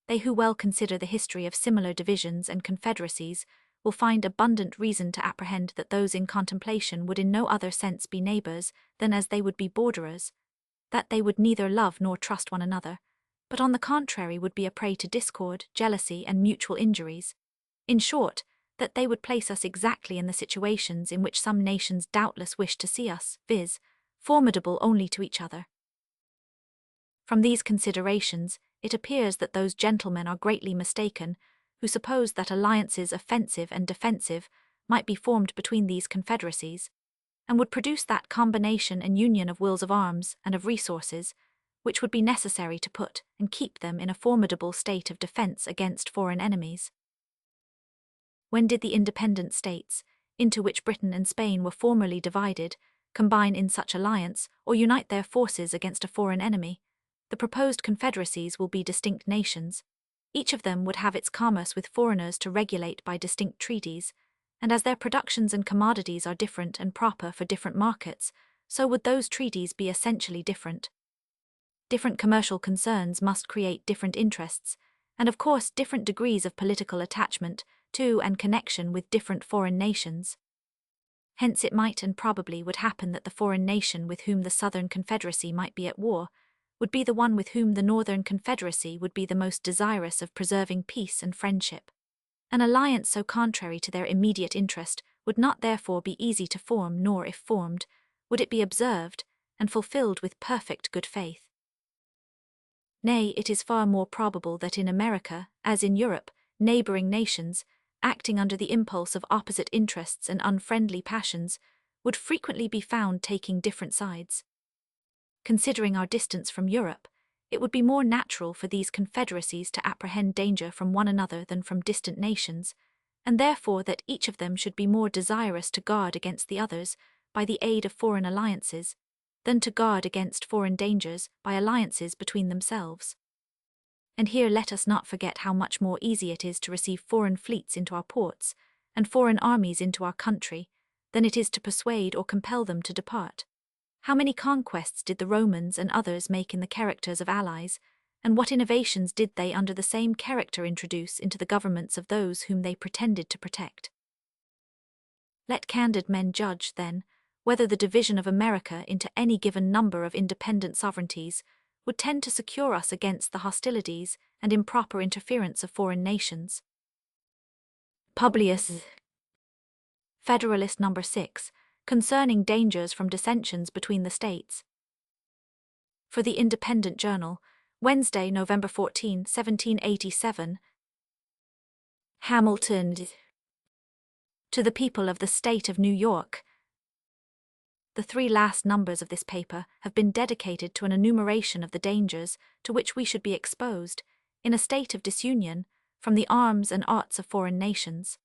They who well consider the history of similar divisions and confederacies will find abundant reason to apprehend that those in contemplation would in no other sense be neighbours than as they would be borderers, that they would neither love nor trust one another, but on the contrary would be a prey to discord, jealousy, and mutual injuries. In short, that they would place us exactly in the situations in which some nations doubtless wish to see us, viz., formidable only to each other. From these considerations, it appears that those gentlemen are greatly mistaken who suppose that alliances offensive and defensive might be formed between these confederacies, and would produce that combination and union of wills of arms and of resources which would be necessary to put and keep them in a formidable state of defence against foreign enemies. When did the independent states, into which Britain and Spain were formerly divided, combine in such alliance or unite their forces against a foreign enemy? The proposed confederacies will be distinct nations. Each of them would have its commerce with foreigners to regulate by distinct treaties, and as their productions and commodities are different and proper for different markets, so would those treaties be essentially different. Different commercial concerns must create different interests, and of course different degrees of political attachment to and connection with different foreign nations. Hence it might and probably would happen that the foreign nation with whom the Southern Confederacy might be at war would be the one with whom the Northern Confederacy would be the most desirous of preserving peace and friendship. An alliance so contrary to their immediate interest would not therefore be easy to form, nor, if formed, would it be observed and fulfilled with perfect good faith. Nay, it is far more probable that in America, as in Europe, neighboring nations, acting under the impulse of opposite interests and unfriendly passions, would frequently be found taking different sides. Considering our distance from Europe, it would be more natural for these confederacies to apprehend danger from one another than from distant nations, and therefore that each of them should be more desirous to guard against the others by the aid of foreign alliances, than to guard against foreign dangers by alliances between themselves. And here let us not forget how much more easy it is to receive foreign fleets into our ports, and foreign armies into our country, than it is to persuade or compel them to depart. How many conquests did the Romans and others make in the characters of allies, and what innovations did they under the same character introduce into the governments of those whom they pretended to protect? Let candid men judge, then, whether the division of America into any given number of independent sovereignties would tend to secure us against the hostilities and improper interference of foreign nations. Publius, Federalist No. 6, concerning dangers from dissensions between the states. For the Independent Journal, Wednesday, November 14, 1787. Hamilton. To the people of the state of New York. The 3 last numbers of this paper have been dedicated to an enumeration of the dangers to which we should be exposed, in a state of disunion, from the arms and arts of foreign nations.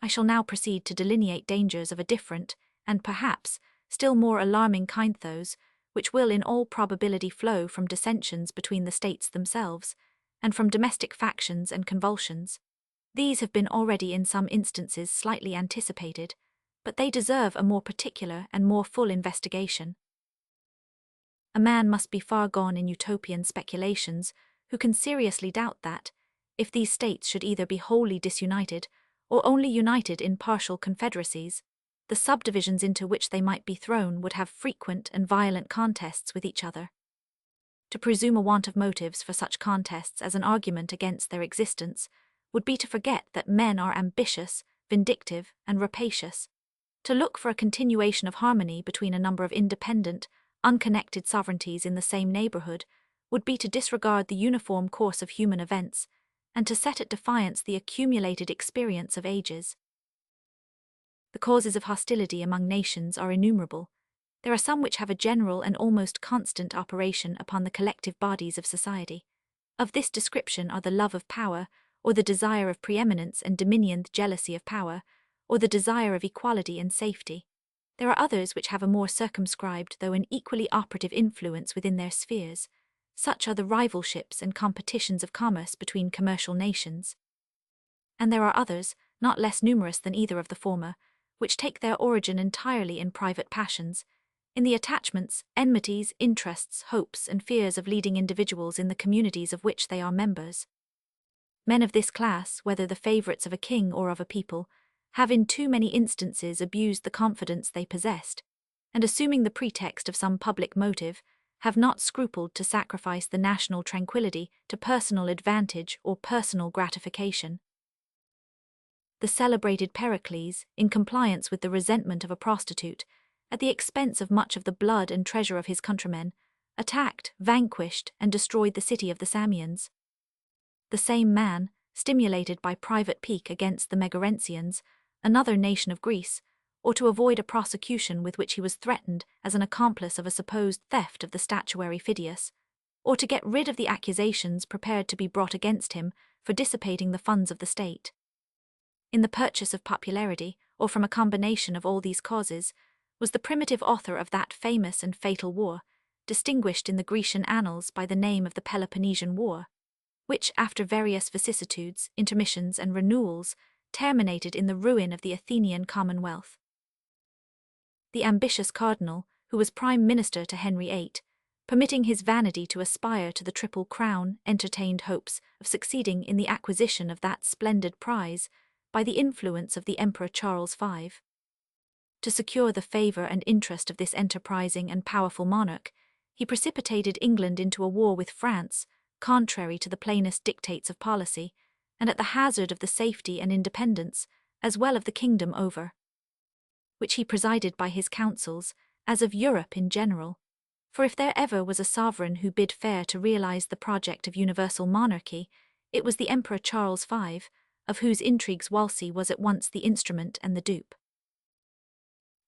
I shall now proceed to delineate dangers of a different, and perhaps, still more alarming kind, those which will in all probability flow from dissensions between the states themselves, and from domestic factions and convulsions. These have been already in some instances slightly anticipated, but they deserve a more particular and more full investigation. A man must be far gone in utopian speculations who can seriously doubt that, if these states should either be wholly disunited or only united in partial confederacies, the subdivisions into which they might be thrown would have frequent and violent contests with each other. To presume a want of motives for such contests as an argument against their existence would be to forget that men are ambitious, vindictive, and rapacious. To look for a continuation of harmony between a number of independent, unconnected sovereignties in the same neighborhood would be to disregard the uniform course of human events, and to set at defiance the accumulated experience of ages. The causes of hostility among nations are innumerable. There are some which have a general and almost constant operation upon the collective bodies of society. Of this description are the love of power, or the desire of preeminence and dominion, the jealousy of power, or the desire of equality and safety. There are others which have a more circumscribed though an equally operative influence within their spheres. Such are the rivalships and competitions of commerce between commercial nations. And there are others, not less numerous than either of the former, which take their origin entirely in private passions, in the attachments, enmities, interests, hopes, and fears of leading individuals in the communities of which they are members. Men of this class, whether the favourites of a king or of a people, have in too many instances abused the confidence they possessed, and assuming the pretext of some public motive, have not scrupled to sacrifice the national tranquillity to personal advantage or personal gratification. The celebrated Pericles, in compliance with the resentment of a prostitute, at the expense of much of the blood and treasure of his countrymen, attacked, vanquished, and destroyed the city of the Samians. The same man, stimulated by private pique against the Megarensians, another nation of Greece, or to avoid a prosecution with which he was threatened as an accomplice of a supposed theft of the statuary Phidias, or to get rid of the accusations prepared to be brought against him for dissipating the funds of the state. In the purchase of popularity, or from a combination of all these causes, was the primitive author of that famous and fatal war, distinguished in the Grecian annals by the name of the Peloponnesian War, which, after various vicissitudes, intermissions, and renewals, terminated in the ruin of the Athenian commonwealth. The ambitious cardinal, who was prime minister to Henry VIII, permitting his vanity to aspire to the triple crown, entertained hopes of succeeding in the acquisition of that splendid prize by the influence of the Emperor Charles V. To secure the favour and interest of this enterprising and powerful monarch, he precipitated England into a war with France, contrary to the plainest dictates of policy, and at the hazard of the safety and independence, as well of the kingdom over which he presided by his counsels, as of Europe in general. For if there ever was a sovereign who bid fair to realize the project of universal monarchy, it was the Emperor Charles V, of whose intrigues Wolsey was at once the instrument and the dupe.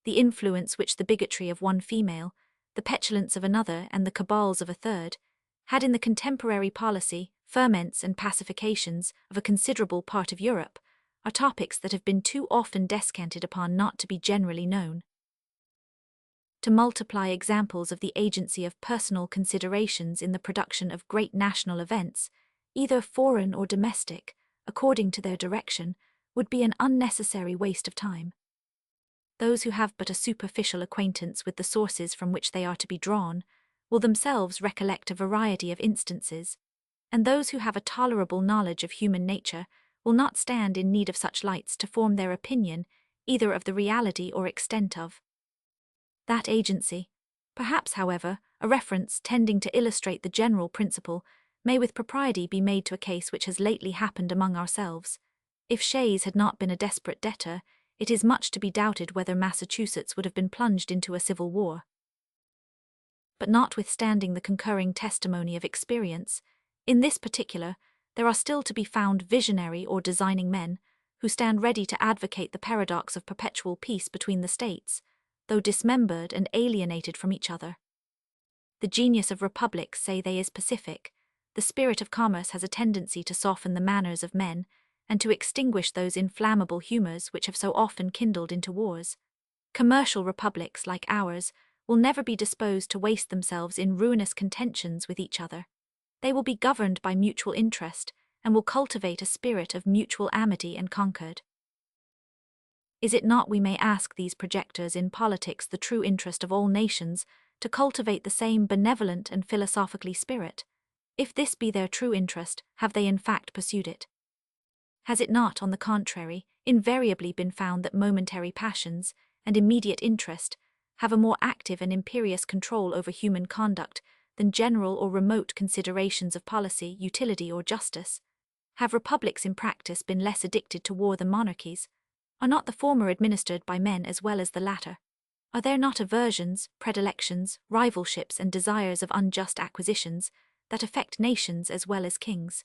The influence which the bigotry of one female, the petulance of another, and the cabals of a third, had in the contemporary policy, ferments and pacifications of a considerable part of Europe, are topics that have been too often descanted upon not to be generally known. To multiply examples of the agency of personal considerations in the production of great national events, either foreign or domestic, according to their direction, would be an unnecessary waste of time. Those who have but a superficial acquaintance with the sources from which they are to be drawn will themselves recollect a variety of instances, and those who have a tolerable knowledge of human nature will not stand in need of such lights to form their opinion either of the reality or extent of that agency. Perhaps, however, a reference tending to illustrate the general principle may with propriety be made to a case which has lately happened among ourselves. If Shays had not been a desperate debtor, it is much to be doubted whether Massachusetts would have been plunged into a civil war. But notwithstanding the concurring testimony of experience, in this particular, there are still to be found visionary or designing men who stand ready to advocate the paradox of perpetual peace between the states, though dismembered and alienated from each other. The genius of republics say they is pacific. The spirit of commerce has a tendency to soften the manners of men and to extinguish those inflammable humors which have so often kindled into wars. Commercial republics like ours will never be disposed to waste themselves in ruinous contentions with each other. They will be governed by mutual interest and will cultivate a spirit of mutual amity and concord. Is it not, we may ask these projectors in politics, the true interest of all nations to cultivate the same benevolent and philosophically spirit? If this be their true interest, have they in fact pursued it? Has it not, on the contrary, invariably been found that momentary passions and immediate interest have a more active and imperious control over human conduct than general or remote considerations of policy, utility, or justice? Have republics in practice been less addicted to war than monarchies? Are not the former administered by men as well as the latter? Are there not aversions, predilections, rivalships, and desires of unjust acquisitions that affect nations as well as kings?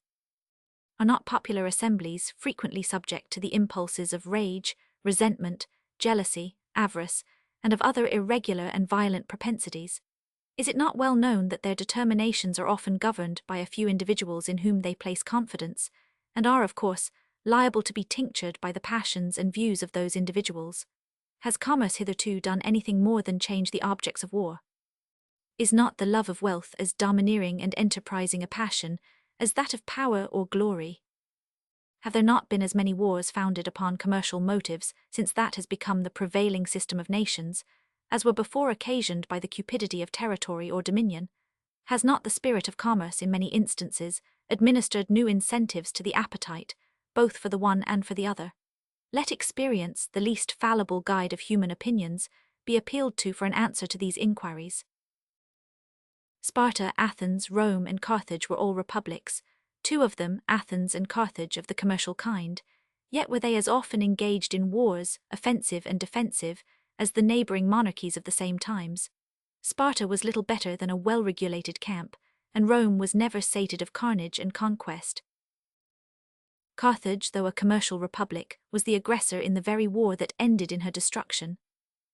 Are not popular assemblies frequently subject to the impulses of rage, resentment, jealousy, avarice, and of other irregular and violent propensities? Is it not well known that their determinations are often governed by a few individuals in whom they place confidence, and are, of course, liable to be tinctured by the passions and views of those individuals? Has commerce hitherto done anything more than change the objects of war? Is not the love of wealth as domineering and enterprising a passion as that of power or glory? Have there not been as many wars founded upon commercial motives, since that has become the prevailing system of nations, as were before occasioned by the cupidity of territory or dominion? Has not the spirit of commerce in many instances administered new incentives to the appetite, both for the one and for the other? Let experience, the least fallible guide of human opinions, be appealed to for an answer to these inquiries. Sparta, Athens, Rome, and Carthage were all republics, two of them, Athens and Carthage, of the commercial kind, yet were they as often engaged in wars, offensive and defensive, as the neighboring monarchies of the same times. Sparta was little better than a well-regulated camp, and Rome was never sated of carnage and conquest. Carthage, though a commercial republic, was the aggressor in the very war that ended in her destruction.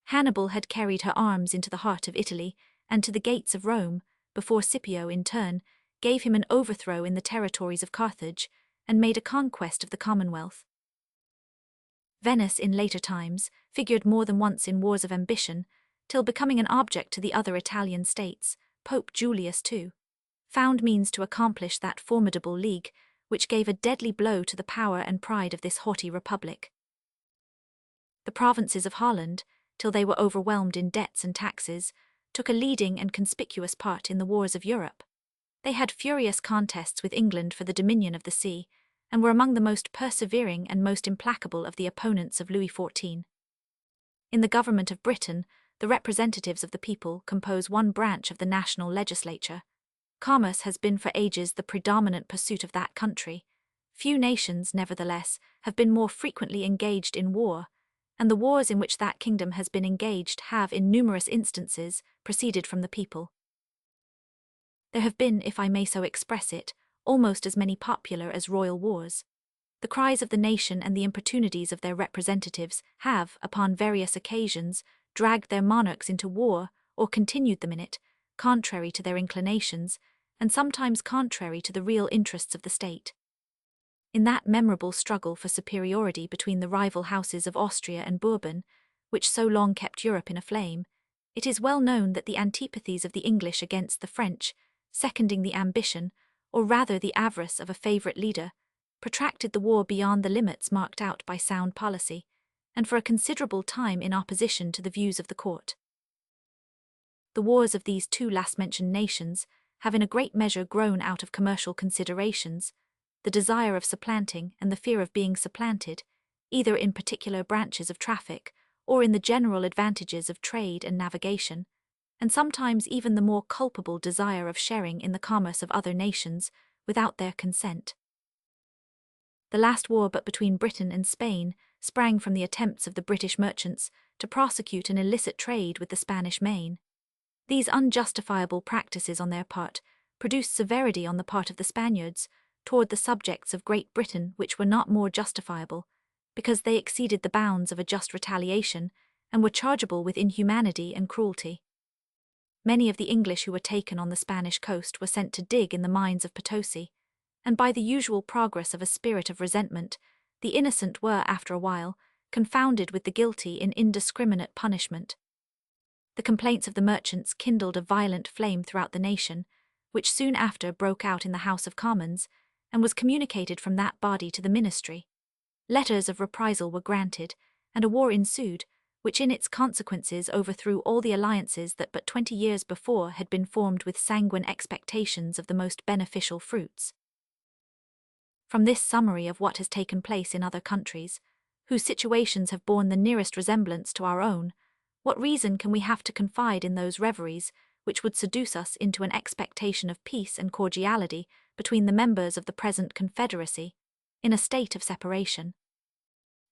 Hannibal had carried her arms into the heart of Italy and to the gates of Rome, before Scipio, in turn, gave him an overthrow in the territories of Carthage and made a conquest of the Commonwealth. Venice, in later times, figured more than once in wars of ambition, till becoming an object to the other Italian states, Pope Julius II found means to accomplish that formidable league which gave a deadly blow to the power and pride of this haughty republic. The provinces of Holland, till they were overwhelmed in debts and taxes, took a leading and conspicuous part in the wars of Europe. They had furious contests with England for the dominion of the sea, and were among the most persevering and most implacable of the opponents of Louis XIV. In the government of Britain, the representatives of the people compose one branch of the national legislature. Commerce has been for ages the predominant pursuit of that country. Few nations, nevertheless, have been more frequently engaged in war, and the wars in which that kingdom has been engaged have, in numerous instances, proceeded from the people. There have been, if I may so express it, almost as many popular as royal wars. The cries of the nation and the importunities of their representatives have, upon various occasions, dragged their monarchs into war or continued them in it, contrary to their inclinations, and sometimes contrary to the real interests of the state. In that memorable struggle for superiority between the rival houses of Austria and Bourbon, which so long kept Europe in a flame, it is well known that the antipathies of the English against the French, seconding the ambition, or rather the avarice of a favourite leader, protracted the war beyond the limits marked out by sound policy, and for a considerable time in opposition to the views of the court. The wars of these two last-mentioned nations have in a great measure grown out of commercial considerations, the desire of supplanting and the fear of being supplanted, either in particular branches of traffic or in the general advantages of trade and navigation, and sometimes even the more culpable desire of sharing in the commerce of other nations without their consent. The last war but between Britain and Spain sprang from the attempts of the British merchants to prosecute an illicit trade with the Spanish Main. These unjustifiable practices on their part produced severity on the part of the Spaniards toward the subjects of Great Britain which were not more justifiable, because they exceeded the bounds of a just retaliation and were chargeable with inhumanity and cruelty. Many of the English who were taken on the Spanish coast were sent to dig in the mines of Potosi, and by the usual progress of a spirit of resentment, the innocent were, after a while, confounded with the guilty in indiscriminate punishment. The complaints of the merchants kindled a violent flame throughout the nation, which soon after broke out in the House of Commons, and was communicated from that body to the ministry. Letters of reprisal were granted, and a war ensued, which in its consequences overthrew all the alliances that but 20 years before had been formed with sanguine expectations of the most beneficial fruits. From this summary of what has taken place in other countries, whose situations have borne the nearest resemblance to our own, what reason can we have to confide in those reveries which would seduce us into an expectation of peace and cordiality between the members of the present Confederacy, in a state of separation?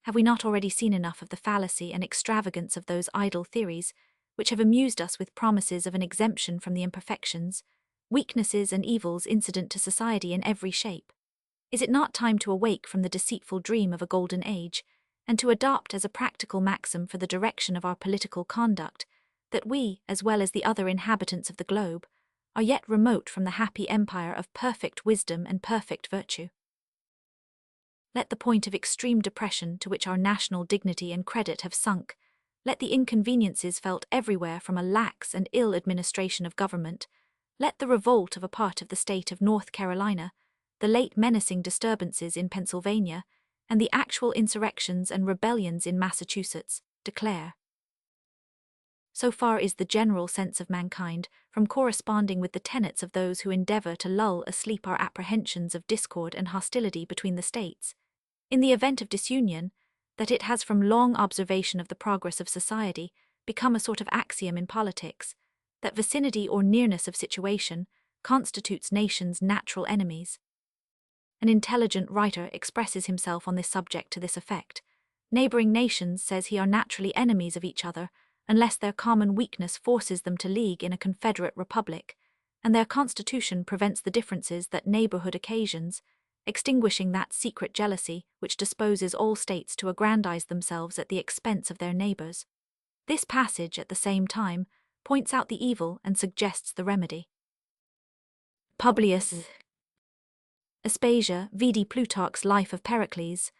Have we not already seen enough of the fallacy and extravagance of those idle theories, which have amused us with promises of an exemption from the imperfections, weaknesses and evils incident to society in every shape? Is it not time to awake from the deceitful dream of a golden age, and to adopt as a practical maxim for the direction of our political conduct, that we, as well as the other inhabitants of the globe, are yet remote from the happy empire of perfect wisdom and perfect virtue? Let the point of extreme depression to which our national dignity and credit have sunk, let the inconveniences felt everywhere from a lax and ill administration of government, let the revolt of a part of the state of North Carolina, the late menacing disturbances in Pennsylvania, and the actual insurrections and rebellions in Massachusetts, declare. So far is the general sense of mankind from corresponding with the tenets of those who endeavor to lull asleep our apprehensions of discord and hostility between the states, in the event of disunion, that it has from long observation of the progress of society become a sort of axiom in politics, that vicinity or nearness of situation constitutes nations' natural enemies. An intelligent writer expresses himself on this subject to this effect. Neighboring nations, says he, are naturally enemies of each other, unless their common weakness forces them to league in a confederate republic, and their constitution prevents the differences that neighborhood occasions, extinguishing that secret jealousy which disposes all states to aggrandize themselves at the expense of their neighbors. This passage, at the same time, points out the evil and suggests the remedy. Publius, Aspasia, vide Plutarch's Life of Pericles.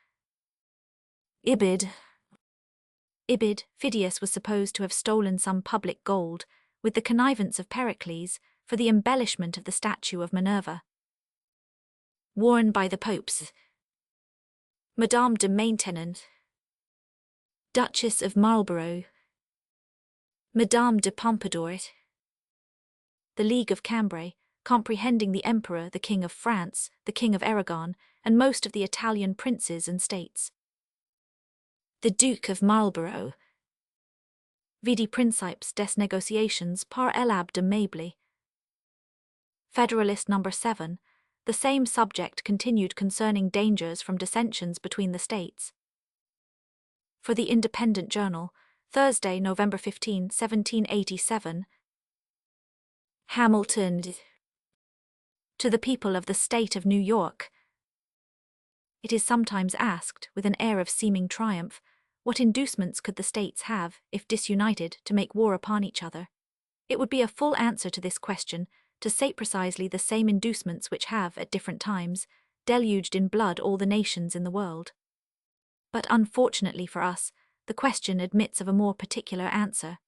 Ibid. Phidias was supposed to have stolen some public gold, with the connivance of Pericles, for the embellishment of the statue of Minerva. Worn by the popes. Madame de Maintenon, Duchess of Marlborough. Madame de Pompadour. The League of Cambrai, comprehending the Emperor, the King of France, the King of Aragon, and most of the Italian princes and states. The Duke of Marlborough. Vide Principes des Négociations par l'Abbé de Mably. Federalist No. 7, the same subject continued concerning dangers from dissensions between the states. For the Independent Journal, Thursday, November 15, 1787. Hamilton. To the people of the state of New York. It is sometimes asked, with an air of seeming triumph, what inducements could the states have, if disunited, to make war upon each other? It would be a full answer to this question to state precisely the same inducements which have, at different times, deluged in blood all the nations in the world. But unfortunately for us, the question admits of a more particular answer.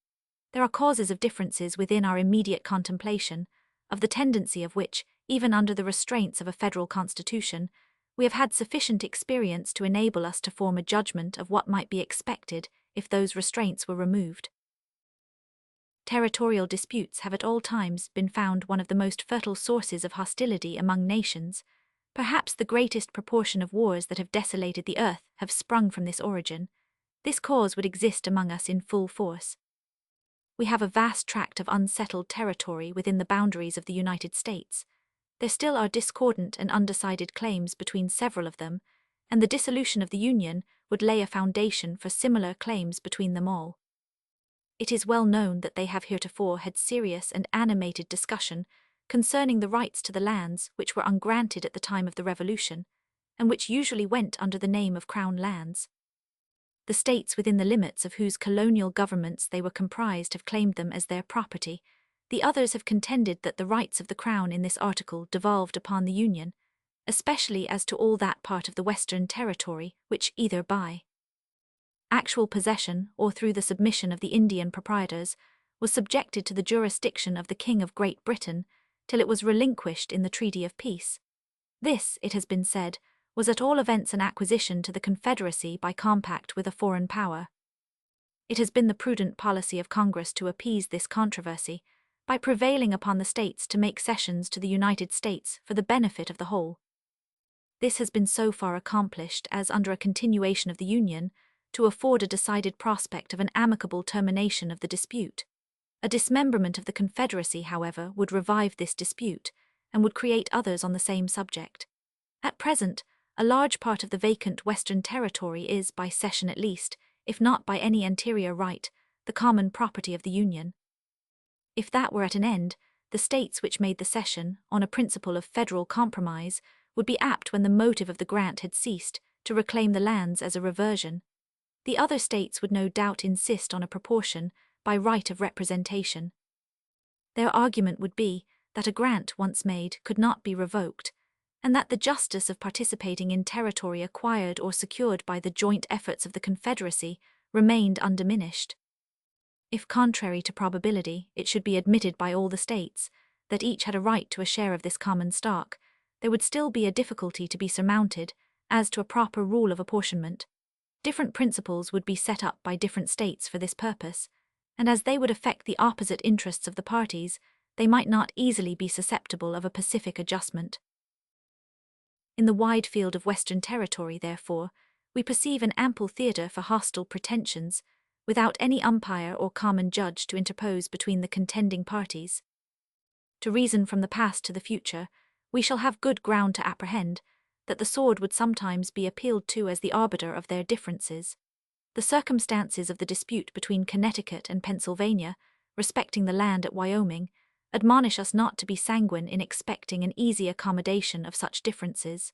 There are causes of differences within our immediate contemplation, of the tendency of which, even under the restraints of a federal constitution, we have had sufficient experience to enable us to form a judgment of what might be expected if those restraints were removed. Territorial disputes have at all times been found one of the most fertile sources of hostility among nations. Perhaps the greatest proportion of wars that have desolated the earth have sprung from this origin. This cause would exist among us in full force. We have a vast tract of unsettled territory within the boundaries of the United States. There still are discordant and undecided claims between several of them, and the dissolution of the Union would lay a foundation for similar claims between them all. It is well known that they have heretofore had serious and animated discussion concerning the rights to the lands which were ungranted at the time of the Revolution, and which usually went under the name of Crown lands. The states within the limits of whose colonial governments they were comprised have claimed them as their property. The others have contended that the rights of the Crown in this article devolved upon the Union, especially as to all that part of the Western Territory which, either by actual possession or through the submission of the Indian proprietors, was subjected to the jurisdiction of the King of Great Britain till it was relinquished in the Treaty of Peace. This, it has been said, was at all events an acquisition to the Confederacy by compact with a foreign power. It has been the prudent policy of Congress to appease this controversy by prevailing upon the states to make cessions to the United States for the benefit of the whole. This has been so far accomplished as, under a continuation of the Union, to afford a decided prospect of an amicable termination of the dispute. A dismemberment of the Confederacy, however, would revive this dispute, and would create others on the same subject. At present, a large part of the vacant Western Territory is, by cession at least, if not by any anterior right, the common property of the Union. If that were at an end, the states which made the cession, on a principle of federal compromise, would be apt, when the motive of the grant had ceased, to reclaim the lands as a reversion. The other states would no doubt insist on a proportion, by right of representation. Their argument would be that a grant once made could not be revoked, and that the justice of participating in territory acquired or secured by the joint efforts of the Confederacy remained undiminished. If, contrary to probability, it should be admitted by all the states that each had a right to a share of this common stock, there would still be a difficulty to be surmounted as to a proper rule of apportionment. Different principles would be set up by different states for this purpose, and as they would affect the opposite interests of the parties, they might not easily be susceptible of a pacific adjustment. In the wide field of Western Territory, therefore, we perceive an ample theatre for hostile pretensions, without any umpire or common judge to interpose between the contending parties. To reason from the past to the future, we shall have good ground to apprehend that the sword would sometimes be appealed to as the arbiter of their differences. The circumstances of the dispute between Connecticut and Pennsylvania, respecting the land at Wyoming, admonish us not to be sanguine in expecting an easy accommodation of such differences.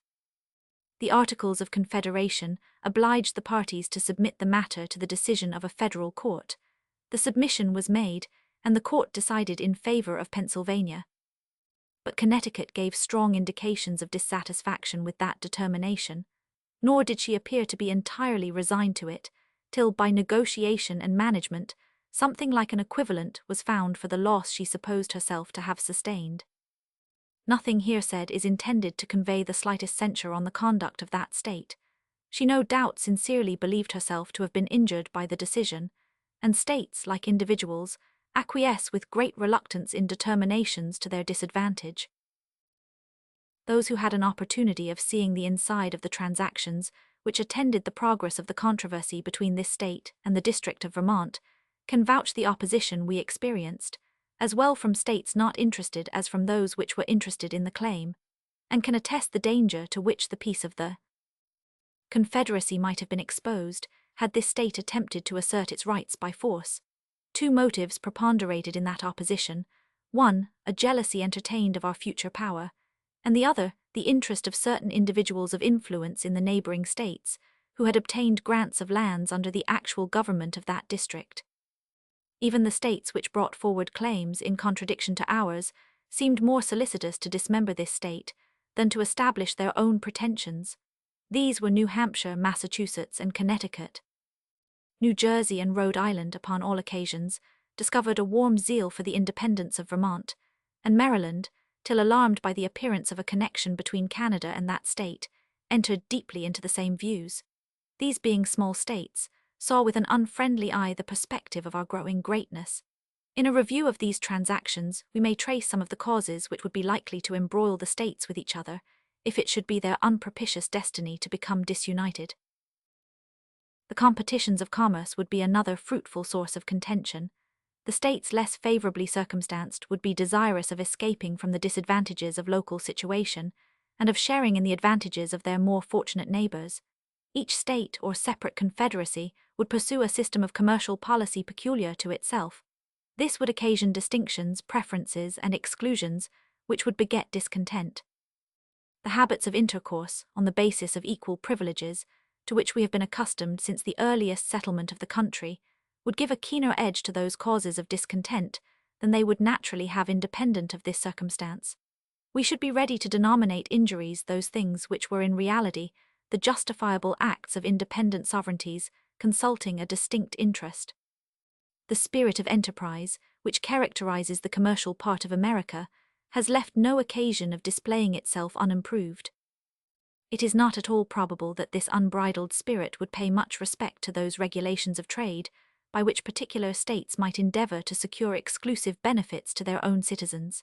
The Articles of Confederation obliged the parties to submit the matter to the decision of a federal court. The submission was made, and the court decided in favor of Pennsylvania. But Connecticut gave strong indications of dissatisfaction with that determination, nor did she appear to be entirely resigned to it, till by negotiation and management, something like an equivalent was found for the loss she supposed herself to have sustained. Nothing here said is intended to convey the slightest censure on the conduct of that state. She no doubt sincerely believed herself to have been injured by the decision, and states, like individuals, acquiesce with great reluctance in determinations to their disadvantage. Those who had an opportunity of seeing the inside of the transactions which attended the progress of the controversy between this state and the District of Vermont can vouch the opposition we experienced, as well from states not interested as from those which were interested in the claim, and can attest the danger to which the peace of the Confederacy might have been exposed had this state attempted to assert its rights by force. Two motives preponderated in that opposition: one, a jealousy entertained of our future power, and the other, the interest of certain individuals of influence in the neighboring states, who had obtained grants of lands under the actual government of that district. Even the states which brought forward claims in contradiction to ours seemed more solicitous to dismember this state than to establish their own pretensions. These were New Hampshire, Massachusetts, and Connecticut. New Jersey and Rhode Island, upon all occasions, discovered a warm zeal for the independence of Vermont, and Maryland, till alarmed by the appearance of a connection between Canada and that state, entered deeply into the same views. These, being small states, saw with an unfriendly eye the perspective of our growing greatness. In a review of these transactions, we may trace some of the causes which would be likely to embroil the states with each other, if it should be their unpropitious destiny to become disunited. The competitions of commerce would be another fruitful source of contention. The states less favorably circumstanced would be desirous of escaping from the disadvantages of local situation, and of sharing in the advantages of their more fortunate neighbors. Each state or separate confederacy would pursue a system of commercial policy peculiar to itself. This would occasion distinctions, preferences, and exclusions, which would beget discontent. The habits of intercourse, on the basis of equal privileges, to which we have been accustomed since the earliest settlement of the country, would give a keener edge to those causes of discontent than they would naturally have independent of this circumstance. We should be ready to denominate injuries those things which were in reality the justifiable acts of independent sovereignties consulting a distinct interest. The spirit of enterprise, which characterizes the commercial part of America, has left no occasion of displaying itself unimproved. It is not at all probable that this unbridled spirit would pay much respect to those regulations of trade by which particular states might endeavor to secure exclusive benefits to their own citizens.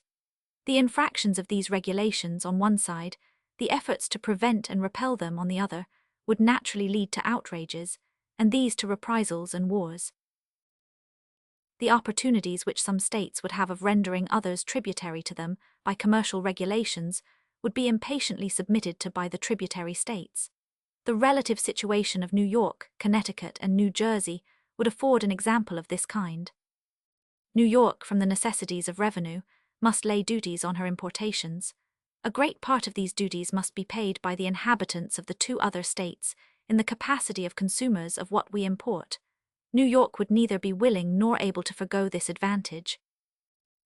The infractions of these regulations on one side, the efforts to prevent and repel them on the other, would naturally lead to outrages, and these to reprisals and wars. The opportunities which some states would have of rendering others tributary to them by commercial regulations would be impatiently submitted to by the tributary states. The relative situation of New York, Connecticut, and New Jersey would afford an example of this kind. New York, from the necessities of revenue, must lay duties on her importations. A great part of these duties must be paid by the inhabitants of the two other states in the capacity of consumers of what we import. New York would neither be willing nor able to forego this advantage.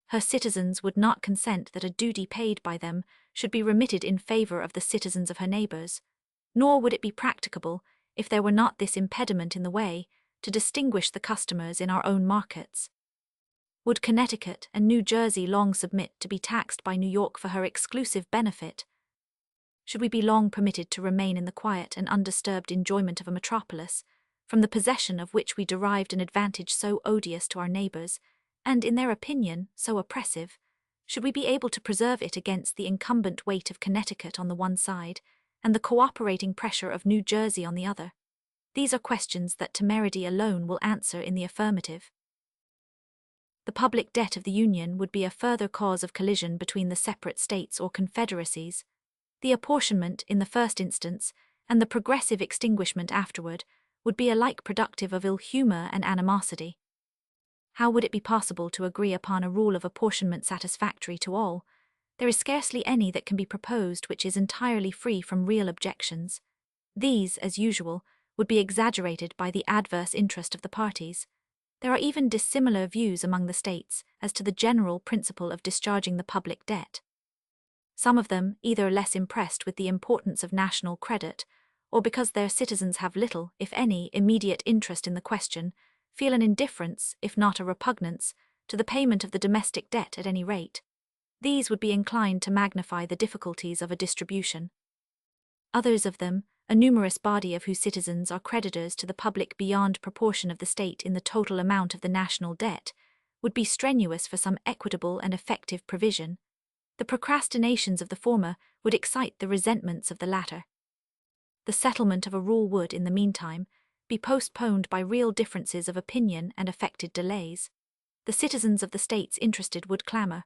Her citizens would not consent that a duty paid by them should be remitted in favor of the citizens of her neighbors, nor would it be practicable, if there were not this impediment in the way, to distinguish the customers in our own markets. Would Connecticut and New Jersey long submit to be taxed by New York for her exclusive benefit? Should we be long permitted to remain in the quiet and undisturbed enjoyment of a metropolis, from the possession of which we derived an advantage so odious to our neighbors, and, in their opinion, so oppressive? Should we be able to preserve it against the incumbent weight of Connecticut on the one side, and the cooperating pressure of New Jersey on the other? These are questions that temerity alone will answer in the affirmative. The public debt of the Union would be a further cause of collision between the separate states or confederacies. The apportionment, in the first instance, and the progressive extinguishment afterward, would be alike productive of ill humor and animosity. How would it be possible to agree upon a rule of apportionment satisfactory to all? There is scarcely any that can be proposed which is entirely free from real objections. These, as usual, would be exaggerated by the adverse interest of the parties. There are even dissimilar views among the states as to the general principle of discharging the public debt. Some of them, either less impressed with the importance of national credit, or because their citizens have little, if any, immediate interest in the question, feel an indifference, if not a repugnance, to the payment of the domestic debt at any rate. These would be inclined to magnify the difficulties of a distribution. Others of them, a numerous body of whose citizens are creditors to the public beyond proportion of the state in the total amount of the national debt, would be strenuous for some equitable and effective provision. The procrastinations of the former would excite the resentments of the latter. The settlement of a rule would, in the meantime, be postponed by real differences of opinion and affected delays. The citizens of the states interested would clamor,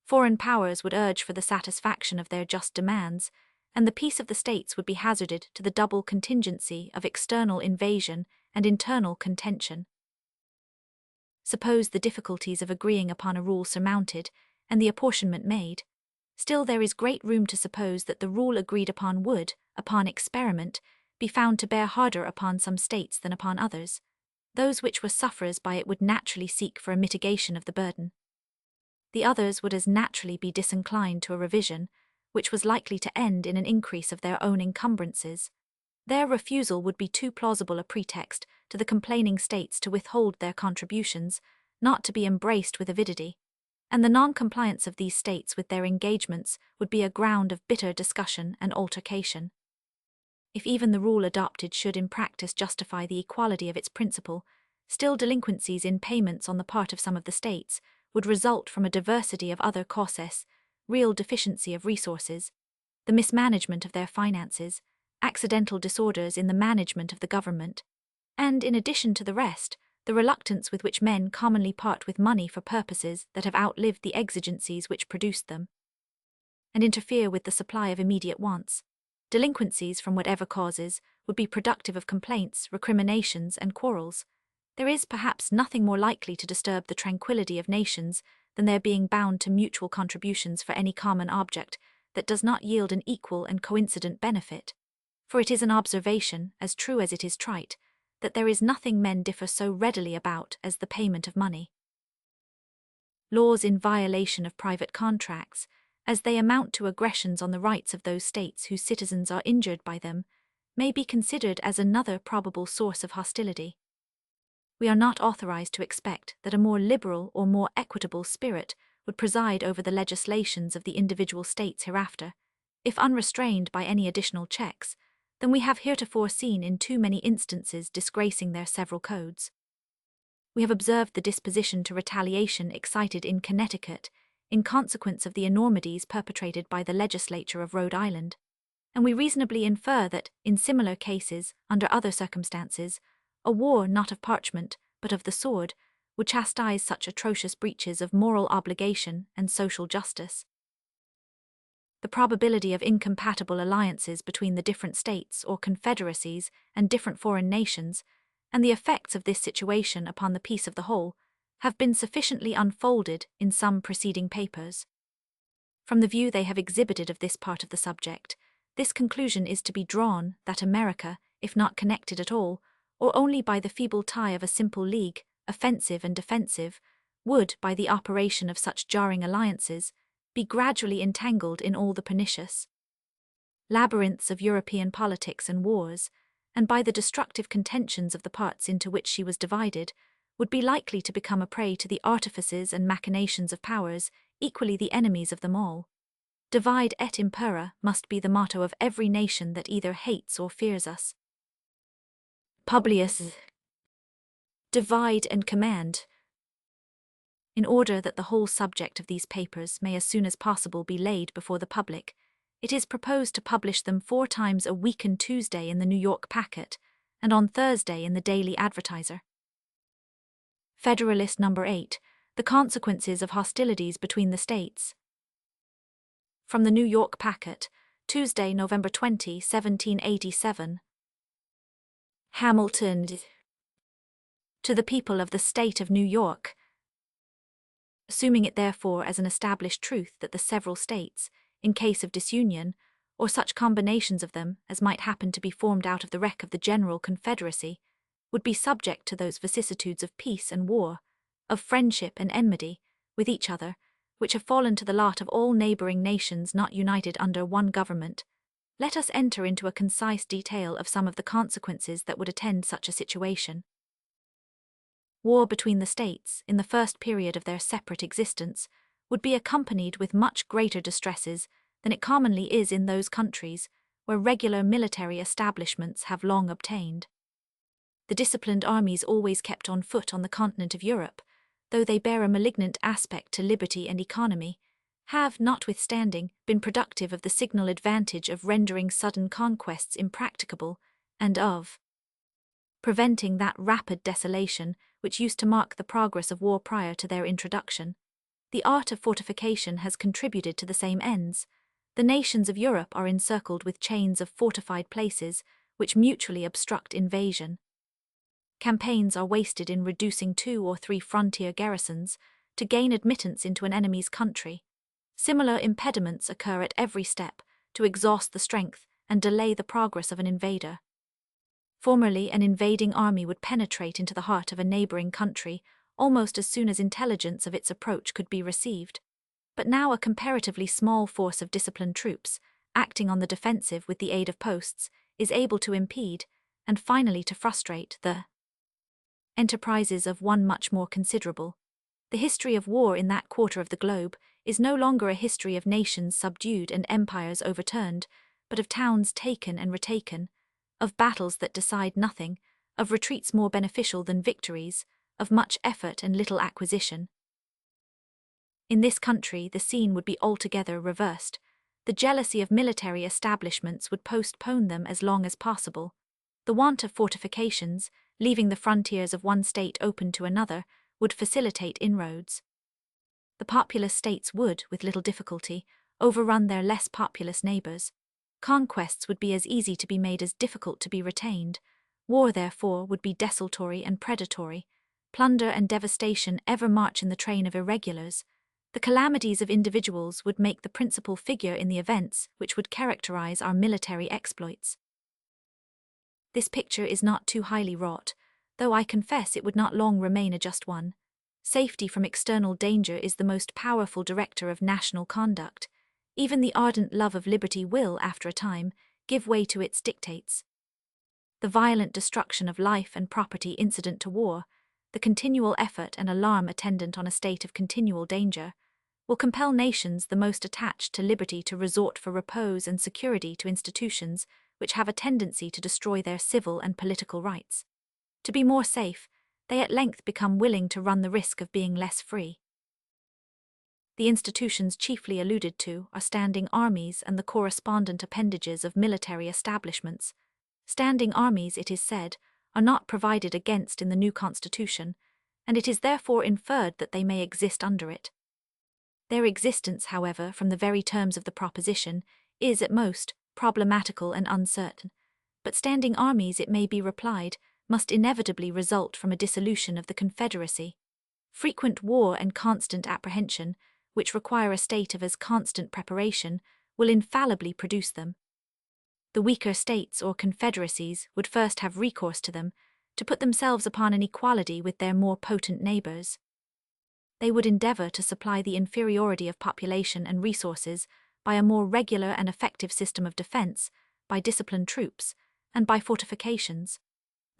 foreign powers would urge for the satisfaction of their just demands, and the peace of the states would be hazarded to the double contingency of external invasion and internal contention. Suppose the difficulties of agreeing upon a rule surmounted, and the apportionment made. Still there is great room to suppose that the rule agreed upon would, upon experiment, be found to bear harder upon some states than upon others. Those which were sufferers by it would naturally seek for a mitigation of the burden. The others would as naturally be disinclined to a revision, which was likely to end in an increase of their own encumbrances. Their refusal would be too plausible a pretext to the complaining states to withhold their contributions, not to be embraced with avidity, and the non-compliance of these states with their engagements would be a ground of bitter discussion and altercation. If even the rule adopted should in practice justify the equality of its principle, still delinquencies in payments on the part of some of the states would result from a diversity of other causes, real deficiency of resources, the mismanagement of their finances, accidental disorders in the management of the government, and, in addition to the rest, the reluctance with which men commonly part with money for purposes that have outlived the exigencies which produced them, and interfere with the supply of immediate wants. Delinquencies from whatever causes would be productive of complaints, recriminations, and quarrels. There is perhaps nothing more likely to disturb the tranquillity of nations than their being bound to mutual contributions for any common object that does not yield an equal and coincident benefit. For it is an observation, as true as it is trite, that there is nothing men differ so readily about as the payment of money. Laws in violation of private contracts, as they amount to aggressions on the rights of those states whose citizens are injured by them, may be considered as another probable source of hostility. We are not authorized to expect that a more liberal or more equitable spirit would preside over the legislations of the individual states hereafter, if unrestrained by any additional checks, than we have heretofore seen in too many instances disgracing their several codes. We have observed the disposition to retaliation excited in Connecticut in consequence of the enormities perpetrated by the legislature of Rhode Island, and we reasonably infer that, in similar cases, under other circumstances, a war not of parchment, but of the sword, would chastise such atrocious breaches of moral obligation and social justice. The probability of incompatible alliances between the different states or confederacies and different foreign nations, and the effects of this situation upon the peace of the whole, have been sufficiently unfolded in some preceding papers. From the view they have exhibited of this part of the subject, this conclusion is to be drawn that America, if not connected at all, or only by the feeble tie of a simple league, offensive and defensive, would, by the operation of such jarring alliances, be gradually entangled in all the pernicious labyrinths of European politics and wars, and by the destructive contentions of the parts into which she was divided, would be likely to become a prey to the artifices and machinations of powers, equally the enemies of them all. Divide et impera must be the motto of every nation that either hates or fears us. Publius. Divide and command. In order that the whole subject of these papers may as soon as possible be laid before the public, it is proposed to publish them 4 times a week, on Tuesday in the New York Packet, and on Thursday in the Daily Advertiser. Federalist No. 8, The Consequences of Hostilities Between the States. From the New York Packet, Tuesday, November 20, 1787. Hamilton. To the people of the State of New York. Assuming it therefore as an established truth that the several states, in case of disunion, or such combinations of them as might happen to be formed out of the wreck of the general confederacy, would be subject to those vicissitudes of peace and war, of friendship and enmity, with each other, which have fallen to the lot of all neighboring nations not united under one government, let us enter into a concise detail of some of the consequences that would attend such a situation. War between the states, in the first period of their separate existence, would be accompanied with much greater distresses than it commonly is in those countries where regular military establishments have long obtained. The disciplined armies always kept on foot on the continent of Europe, though they bear a malignant aspect to liberty and economy, have, notwithstanding, been productive of the signal advantage of rendering sudden conquests impracticable, and of preventing that rapid desolation which used to mark the progress of war prior to their introduction. The art of fortification has contributed to the same ends. The nations of Europe are encircled with chains of fortified places which mutually obstruct invasion. Campaigns are wasted in reducing 2 or 3 frontier garrisons to gain admittance into an enemy's country. Similar impediments occur at every step to exhaust the strength and delay the progress of an invader. Formerly, an invading army would penetrate into the heart of a neighboring country almost as soon as intelligence of its approach could be received. But now a comparatively small force of disciplined troops, acting on the defensive with the aid of posts, is able to impede, and finally to frustrate, the enterprises of one much more considerable. The history of war in that quarter of the globe is no longer a history of nations subdued and empires overturned, but of towns taken and retaken, of battles that decide nothing, of retreats more beneficial than victories, of much effort and little acquisition. In this country, the scene would be altogether reversed. The jealousy of military establishments would postpone them as long as possible. The want of fortifications, leaving the frontiers of one state open to another, would facilitate inroads. The populous states would, with little difficulty, overrun their less populous neighbors. Conquests would be as easy to be made as difficult to be retained. War, therefore, would be desultory and predatory. Plunder and devastation ever march in the train of irregulars. The calamities of individuals would make the principal figure in the events which would characterize our military exploits. This picture is not too highly wrought, though I confess it would not long remain a just one. Safety from external danger is the most powerful director of national conduct. Even the ardent love of liberty will, after a time, give way to its dictates. The violent destruction of life and property incident to war, the continual effort and alarm attendant on a state of continual danger, will compel nations the most attached to liberty to resort for repose and security to institutions which have a tendency to destroy their civil and political rights. To be more safe, they at length become willing to run the risk of being less free. The institutions chiefly alluded to are standing armies and the correspondent appendages of military establishments. Standing armies, it is said, are not provided against in the new constitution, and it is therefore inferred that they may exist under it. Their existence, however, from the very terms of the proposition, is at most problematical and uncertain. But standing armies, it may be replied, must inevitably result from a dissolution of the Confederacy. Frequent war and constant apprehension, which require a state of as constant preparation, will infallibly produce them. The weaker states or confederacies would first have recourse to them, to put themselves upon an equality with their more potent neighbors. They would endeavor to supply the inferiority of population and resources by a more regular and effective system of defense, by disciplined troops, and by fortifications.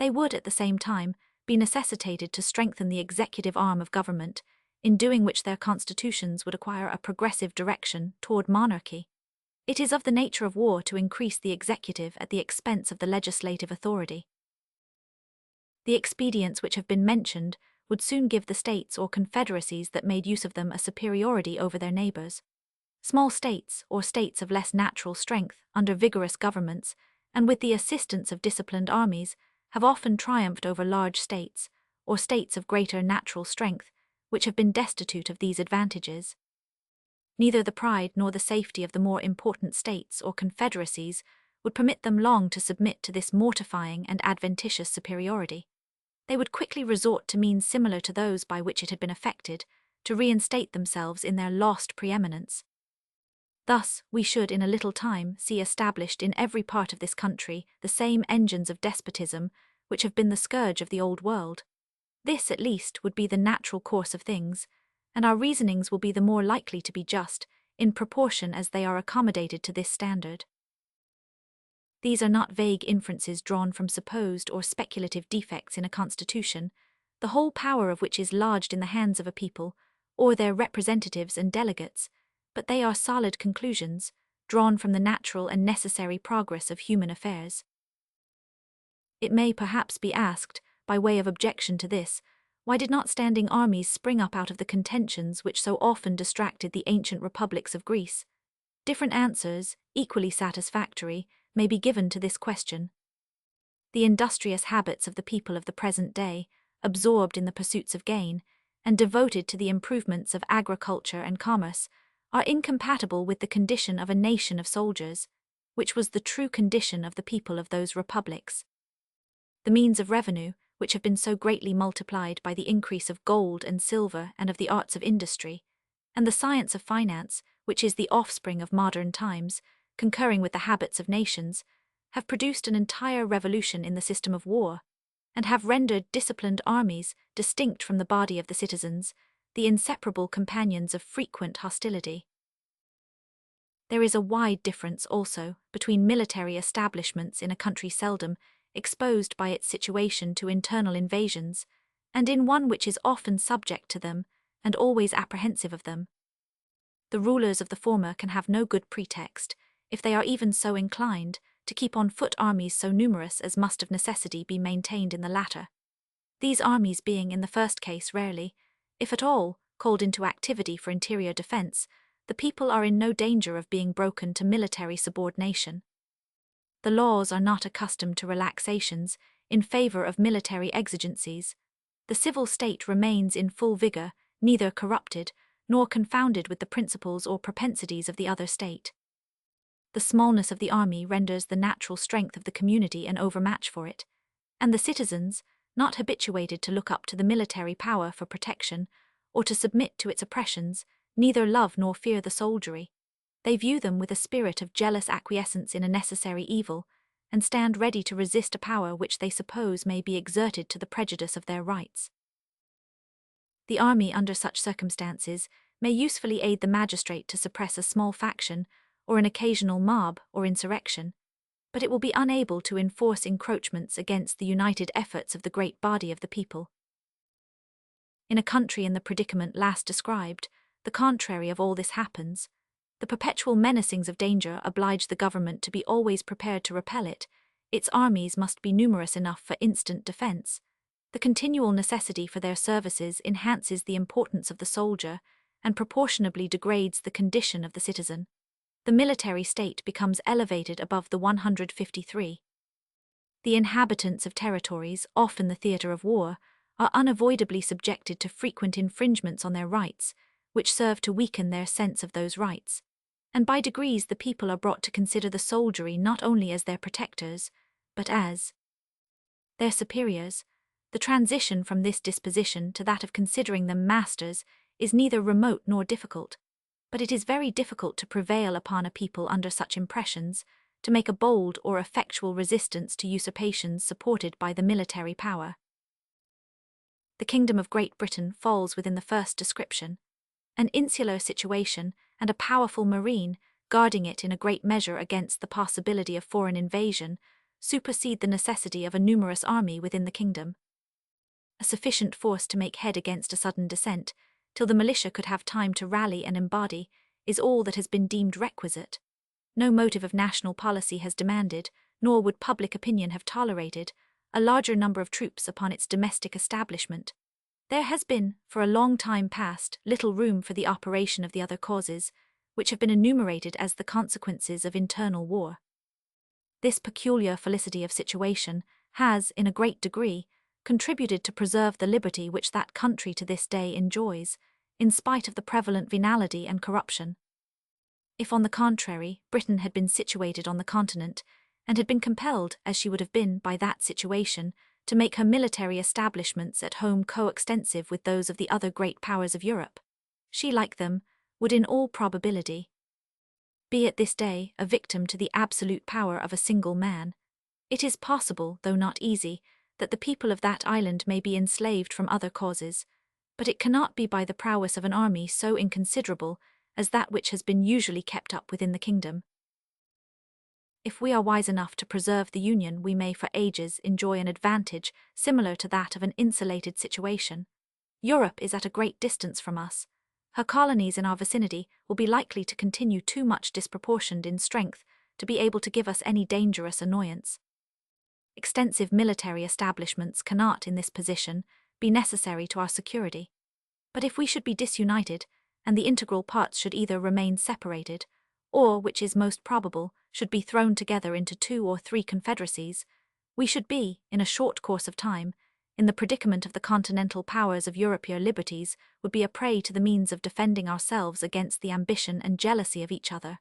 They would, at the same time, be necessitated to strengthen the executive arm of government, in doing which their constitutions would acquire a progressive direction toward monarchy. It is of the nature of war to increase the executive at the expense of the legislative authority. The expedients which have been mentioned would soon give the states or confederacies that made use of them a superiority over their neighbors. Small states, or states of less natural strength, under vigorous governments, and with the assistance of disciplined armies, have often triumphed over large states, or states of greater natural strength, which have been destitute of these advantages. Neither the pride nor the safety of the more important states or confederacies would permit them long to submit to this mortifying and adventitious superiority. They would quickly resort to means similar to those by which it had been effected, to reinstate themselves in their lost preeminence. Thus, we should in a little time see established in every part of this country the same engines of despotism which have been the scourge of the old world. This, at least, would be the natural course of things, and our reasonings will be the more likely to be just, in proportion as they are accommodated to this standard. These are not vague inferences drawn from supposed or speculative defects in a constitution, the whole power of which is lodged in the hands of a people, or their representatives and delegates, but they are solid conclusions, drawn from the natural and necessary progress of human affairs. It may perhaps be asked, by way of objection to this, why did not standing armies spring up out of the contentions which so often distracted the ancient republics of Greece? Different answers, equally satisfactory, may be given to this question. The industrious habits of the people of the present day, absorbed in the pursuits of gain, and devoted to the improvements of agriculture and commerce, are incompatible with the condition of a nation of soldiers, which was the true condition of the people of those republics. The means of revenue, which have been so greatly multiplied by the increase of gold and silver and of the arts of industry, and the science of finance, which is the offspring of modern times, concurring with the habits of nations, have produced an entire revolution in the system of war, and have rendered disciplined armies, distinct from the body of the citizens, the inseparable companions of frequent hostility. There is a wide difference also between military establishments in a country seldom exposed by its situation to internal invasions, and in one which is often subject to them and always apprehensive of them. The rulers of the former can have no good pretext, if they are even so inclined, to keep on foot armies so numerous as must of necessity be maintained in the latter. These armies being in the first case rarely, if at all, called into activity for interior defense, the people are in no danger of being broken to military subordination. The laws are not accustomed to relaxations in favor of military exigencies. The civil state remains in full vigor, neither corrupted nor confounded with the principles or propensities of the other state. The smallness of the army renders the natural strength of the community an overmatch for it, and the citizens, not habituated to look up to the military power for protection, or to submit to its oppressions, neither love nor fear the soldiery. They view them with a spirit of jealous acquiescence in a necessary evil, and stand ready to resist a power which they suppose may be exerted to the prejudice of their rights. The army under such circumstances may usefully aid the magistrate to suppress a small faction, or an occasional mob or insurrection, but it will be unable to enforce encroachments against the united efforts of the great body of the people. In a country in the predicament last described, the contrary of all this happens. The perpetual menacings of danger oblige the government to be always prepared to repel it. Its armies must be numerous enough for instant defense. The continual necessity for their services enhances the importance of the soldier and proportionably degrades the condition of the citizen. The military state becomes elevated above the 153. The inhabitants of territories, often the theatre of war, are unavoidably subjected to frequent infringements on their rights, which serve to weaken their sense of those rights. And by degrees the people are brought to consider the soldiery not only as their protectors, but as their superiors. The transition from this disposition to that of considering them masters is neither remote nor difficult, but it is very difficult to prevail upon a people under such impressions to make a bold or effectual resistance to usurpations supported by the military power. The kingdom of Great Britain falls within the first description. An insular situation and a powerful marine, guarding it in a great measure against the possibility of foreign invasion, supersede the necessity of a numerous army within the kingdom. A sufficient force to make head against a sudden descent, till the militia could have time to rally and embody, is all that has been deemed requisite. No motive of national policy has demanded, nor would public opinion have tolerated, a larger number of troops upon its domestic establishment. There has been, for a long time past, little room for the operation of the other causes, which have been enumerated as the consequences of internal war. This peculiar felicity of situation has, in a great degree, contributed to preserve the liberty which that country to this day enjoys, in spite of the prevalent venality and corruption. If, on the contrary, Britain had been situated on the continent, and had been compelled, as she would have been by that situation, to make her military establishments at home coextensive with those of the other great powers of Europe, she, like them, would in all probability be at this day a victim to the absolute power of a single man. It is possible, though not easy, that the people of that island may be enslaved from other causes, but it cannot be by the prowess of an army so inconsiderable as that which has been usually kept up within the kingdom. If we are wise enough to preserve the Union, we may for ages enjoy an advantage similar to that of an insulated situation. Europe is at a great distance from us. Her colonies in our vicinity will be likely to continue too much disproportioned in strength to be able to give us any dangerous annoyance. Extensive military establishments cannot, in this position, be necessary to our security. But if we should be disunited, and the integral parts should either remain separated, or, which is most probable, should be thrown together into 2 or 3 confederacies, we should be, in a short course of time, in the predicament of the continental powers of Europe. Your liberties would be a prey to the means of defending ourselves against the ambition and jealousy of each other.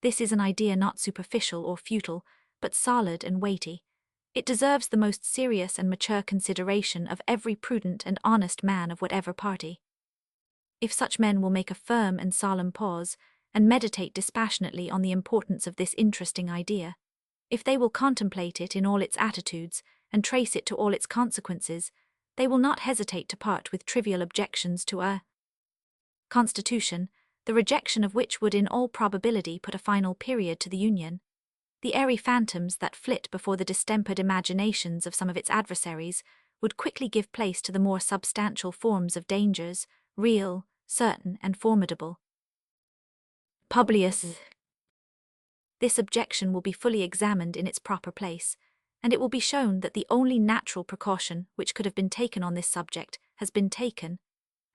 This is an idea not superficial or futile, but solid and weighty. It deserves the most serious and mature consideration of every prudent and honest man of whatever party. If such men will make a firm and solemn pause, and meditate dispassionately on the importance of this interesting idea, if they will contemplate it in all its attitudes, and trace it to all its consequences, they will not hesitate to part with trivial objections to a constitution, the rejection of which would in all probability put a final period to the Union. The airy phantoms that flit before the distempered imaginations of some of its adversaries would quickly give place to the more substantial forms of dangers, real, certain, and formidable. Publius. This objection will be fully examined in its proper place, and it will be shown that the only natural precaution which could have been taken on this subject has been taken,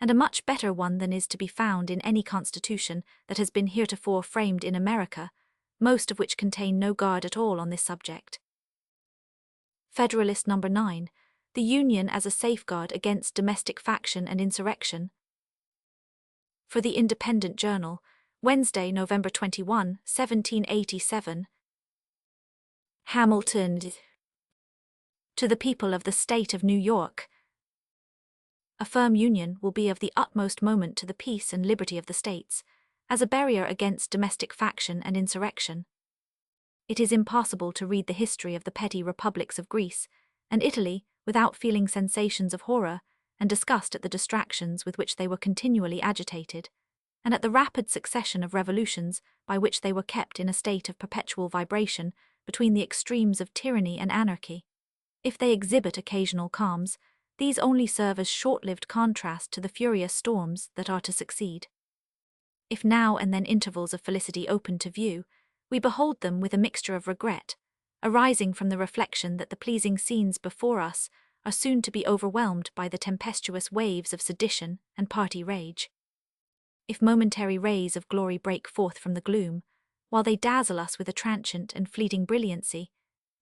and a much better one than is to be found in any constitution that has been heretofore framed in America, most of which contain no guard at all on this subject. Federalist No. 9, the Union as a safeguard against domestic faction and insurrection. For the Independent Journal, Wednesday, November 21, 1787. Hamilton. To the people of the state of New York. A firm union will be of the utmost moment to the peace and liberty of the states, as a barrier against domestic faction and insurrection. It is impossible to read the history of the petty republics of Greece and Italy without feeling sensations of horror and disgust at the distractions with which they were continually agitated, and at the rapid succession of revolutions by which they were kept in a state of perpetual vibration between the extremes of tyranny and anarchy. If they exhibit occasional calms, these only serve as short-lived contrast to the furious storms that are to succeed. If now and then intervals of felicity open to view, we behold them with a mixture of regret, arising from the reflection that the pleasing scenes before us are soon to be overwhelmed by the tempestuous waves of sedition and party rage. If momentary rays of glory break forth from the gloom, while they dazzle us with a transient and fleeting brilliancy,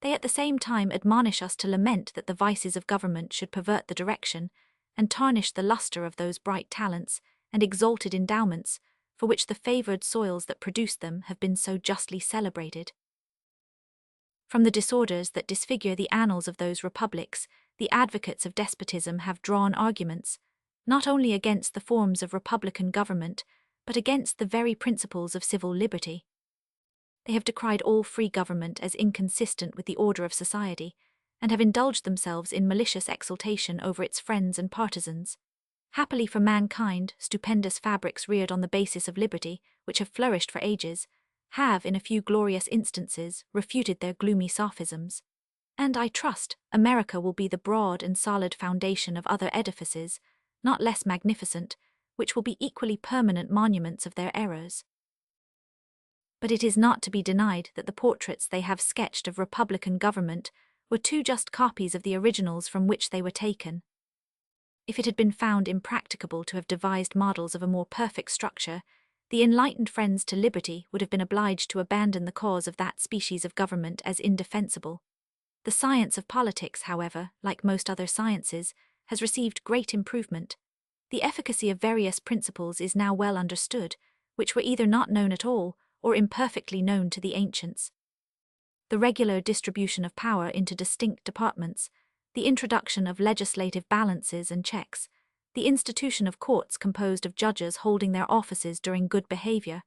they at the same time admonish us to lament that the vices of government should pervert the direction and tarnish the lustre of those bright talents and exalted endowments for which the favoured soils that produced them have been so justly celebrated. From the disorders that disfigure the annals of those republics, the advocates of despotism have drawn arguments, not only against the forms of republican government, but against the very principles of civil liberty. They have decried all free government as inconsistent with the order of society, and have indulged themselves in malicious exultation over its friends and partisans. Happily for mankind, stupendous fabrics reared on the basis of liberty, which have flourished for ages, have, in a few glorious instances, refuted their gloomy sophisms. And I trust America will be the broad and solid foundation of other edifices, not less magnificent, which will be equally permanent monuments of their errors. But it is not to be denied that the portraits they have sketched of republican government were too just copies of the originals from which they were taken. If it had been found impracticable to have devised models of a more perfect structure, the enlightened friends to liberty would have been obliged to abandon the cause of that species of government as indefensible. The science of politics, however, like most other sciences, has received great improvement. The efficacy of various principles is now well understood, which were either not known at all or imperfectly known to the ancients. The regular distribution of power into distinct departments, the introduction of legislative balances and checks, the institution of courts composed of judges holding their offices during good behavior,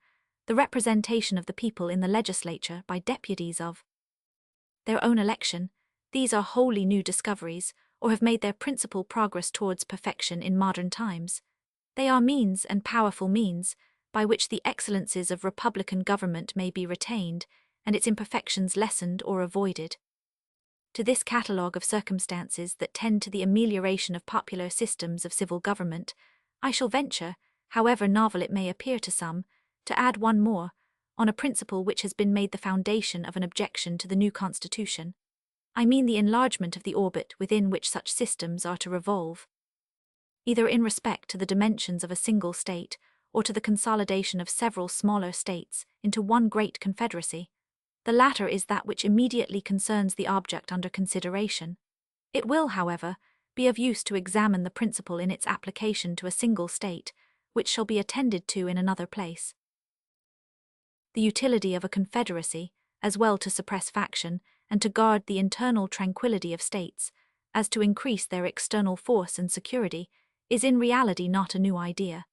the representation of the people in the legislature by deputies of their own election, these are wholly new discoveries, or have made their principal progress towards perfection in modern times. They are means and powerful means by which the excellences of republican government may be retained and its imperfections lessened or avoided. To this catalogue of circumstances that tend to the amelioration of popular systems of civil government, I shall venture, however novel it may appear to some, to add one more, on a principle which has been made the foundation of an objection to the new Constitution. I mean the enlargement of the orbit within which such systems are to revolve. Either in respect to the dimensions of a single state, or to the consolidation of several smaller states into one great confederacy. The latter is that which immediately concerns the object under consideration. It will, however, be of use to examine the principle in its application to a single state, which shall be attended to in another place. The utility of a confederacy, as well to suppress faction and to guard the internal tranquillity of states, as to increase their external force and security, is in reality not a new idea.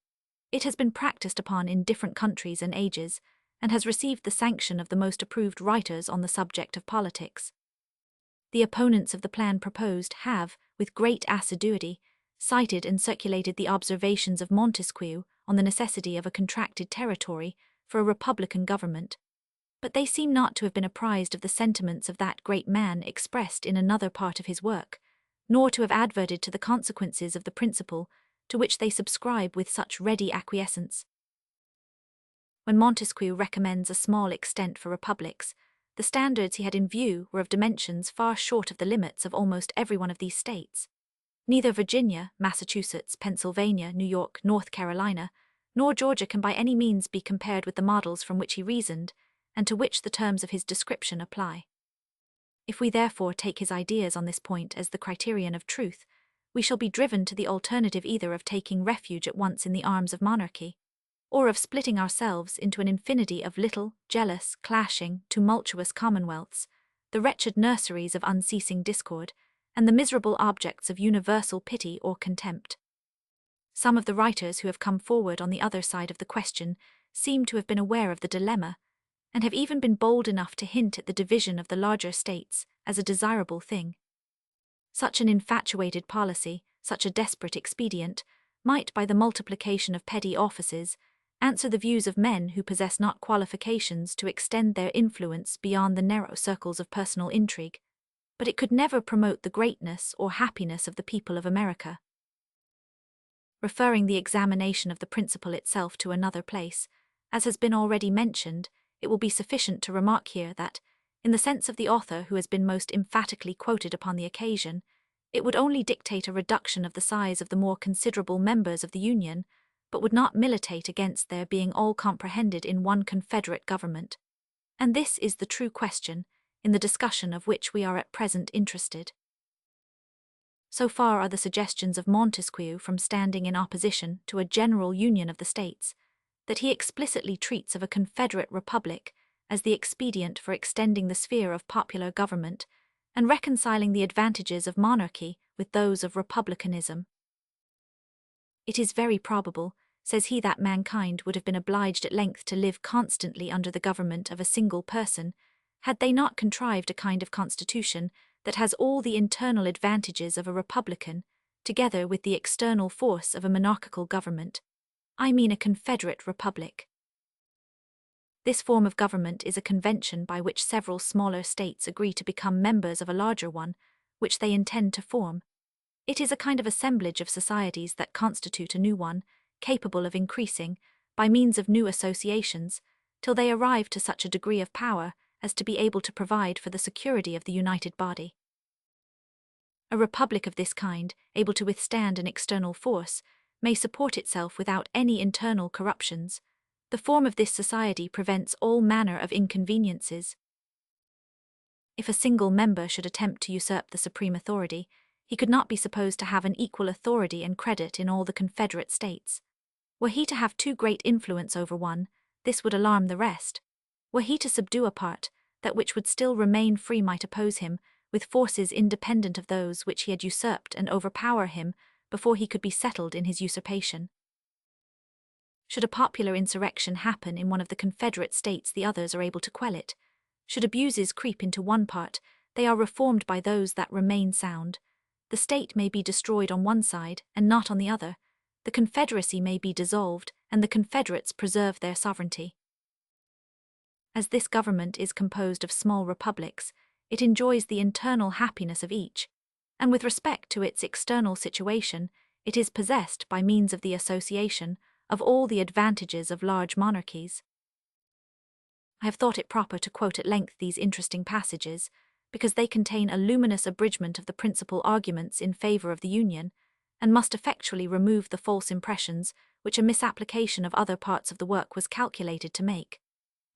It has been practiced upon in different countries and ages, and has received the sanction of the most approved writers on the subject of politics. The opponents of the plan proposed have, with great assiduity, cited and circulated the observations of Montesquieu on the necessity of a contracted territory for a republican government, but they seem not to have been apprised of the sentiments of that great man expressed in another part of his work, nor to have adverted to the consequences of the principle to which they subscribe with such ready acquiescence. When Montesquieu recommends a small extent for republics, the standards he had in view were of dimensions far short of the limits of almost every one of these states. Neither Virginia, Massachusetts, Pennsylvania, New York, North Carolina, nor Georgia can by any means be compared with the models from which he reasoned, and to which the terms of his description apply. If we therefore take his ideas on this point as the criterion of truth, we shall be driven to the alternative either of taking refuge at once in the arms of monarchy, or of splitting ourselves into an infinity of little, jealous, clashing, tumultuous commonwealths, the wretched nurseries of unceasing discord, and the miserable objects of universal pity or contempt. Some of the writers who have come forward on the other side of the question seem to have been aware of the dilemma, and have even been bold enough to hint at the division of the larger states as a desirable thing. Such an infatuated policy, such a desperate expedient, might, by the multiplication of petty offices, answer the views of men who possess not qualifications to extend their influence beyond the narrow circles of personal intrigue, but it could never promote the greatness or happiness of the people of America. Referring the examination of the principle itself to another place, as has been already mentioned, it will be sufficient to remark here that, in the sense of the author who has been most emphatically quoted upon the occasion, it would only dictate a reduction of the size of the more considerable members of the Union, but would not militate against their being all comprehended in one confederate government. And this is the true question, in the discussion of which we are at present interested. So far are the suggestions of Montesquieu from standing in opposition to a general union of the states, that he explicitly treats of a confederate republic as the expedient for extending the sphere of popular government and reconciling the advantages of monarchy with those of republicanism. It is very probable, says he, that mankind would have been obliged at length to live constantly under the government of a single person, had they not contrived a kind of constitution that has all the internal advantages of a republican, together with the external force of a monarchical government. I mean a confederate republic. This form of government is a convention by which several smaller states agree to become members of a larger one, which they intend to form. It is a kind of assemblage of societies that constitute a new one, capable of increasing, by means of new associations, till they arrive to such a degree of power as to be able to provide for the security of the united body. A republic of this kind, able to withstand an external force, may support itself without any internal corruptions. The form of this society prevents all manner of inconveniences. If a single member should attempt to usurp the supreme authority, he could not be supposed to have an equal authority and credit in all the confederate states. Were he to have too great influence over one, this would alarm the rest. Were he to subdue a part, that which would still remain free might oppose him, with forces independent of those which he had usurped, and overpower him before he could be settled in his usurpation. Should a popular insurrection happen in one of the confederate states, the others are able to quell it. Should abuses creep into one part, they are reformed by those that remain sound. The state may be destroyed on one side, and not on the other. The confederacy may be dissolved, and the confederates preserve their sovereignty. As this government is composed of small republics, it enjoys the internal happiness of each, and with respect to its external situation, it is possessed, by means of the association, of all the advantages of large monarchies. I have thought it proper to quote at length these interesting passages, because they contain a luminous abridgment of the principal arguments in favor of the Union, and must effectually remove the false impressions which a misapplication of other parts of the work was calculated to make.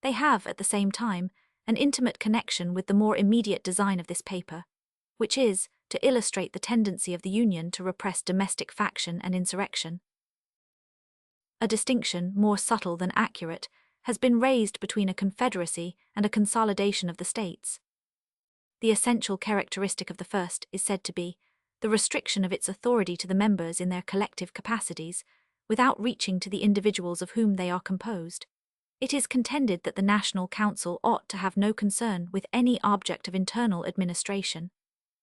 They have, at the same time, an intimate connection with the more immediate design of this paper, which is to illustrate the tendency of the Union to repress domestic faction and insurrection. A distinction, more subtle than accurate, has been raised between a confederacy and a consolidation of the states. The essential characteristic of the first is said to be the restriction of its authority to the members in their collective capacities, without reaching to the individuals of whom they are composed. It is contended that the National Council ought to have no concern with any object of internal administration.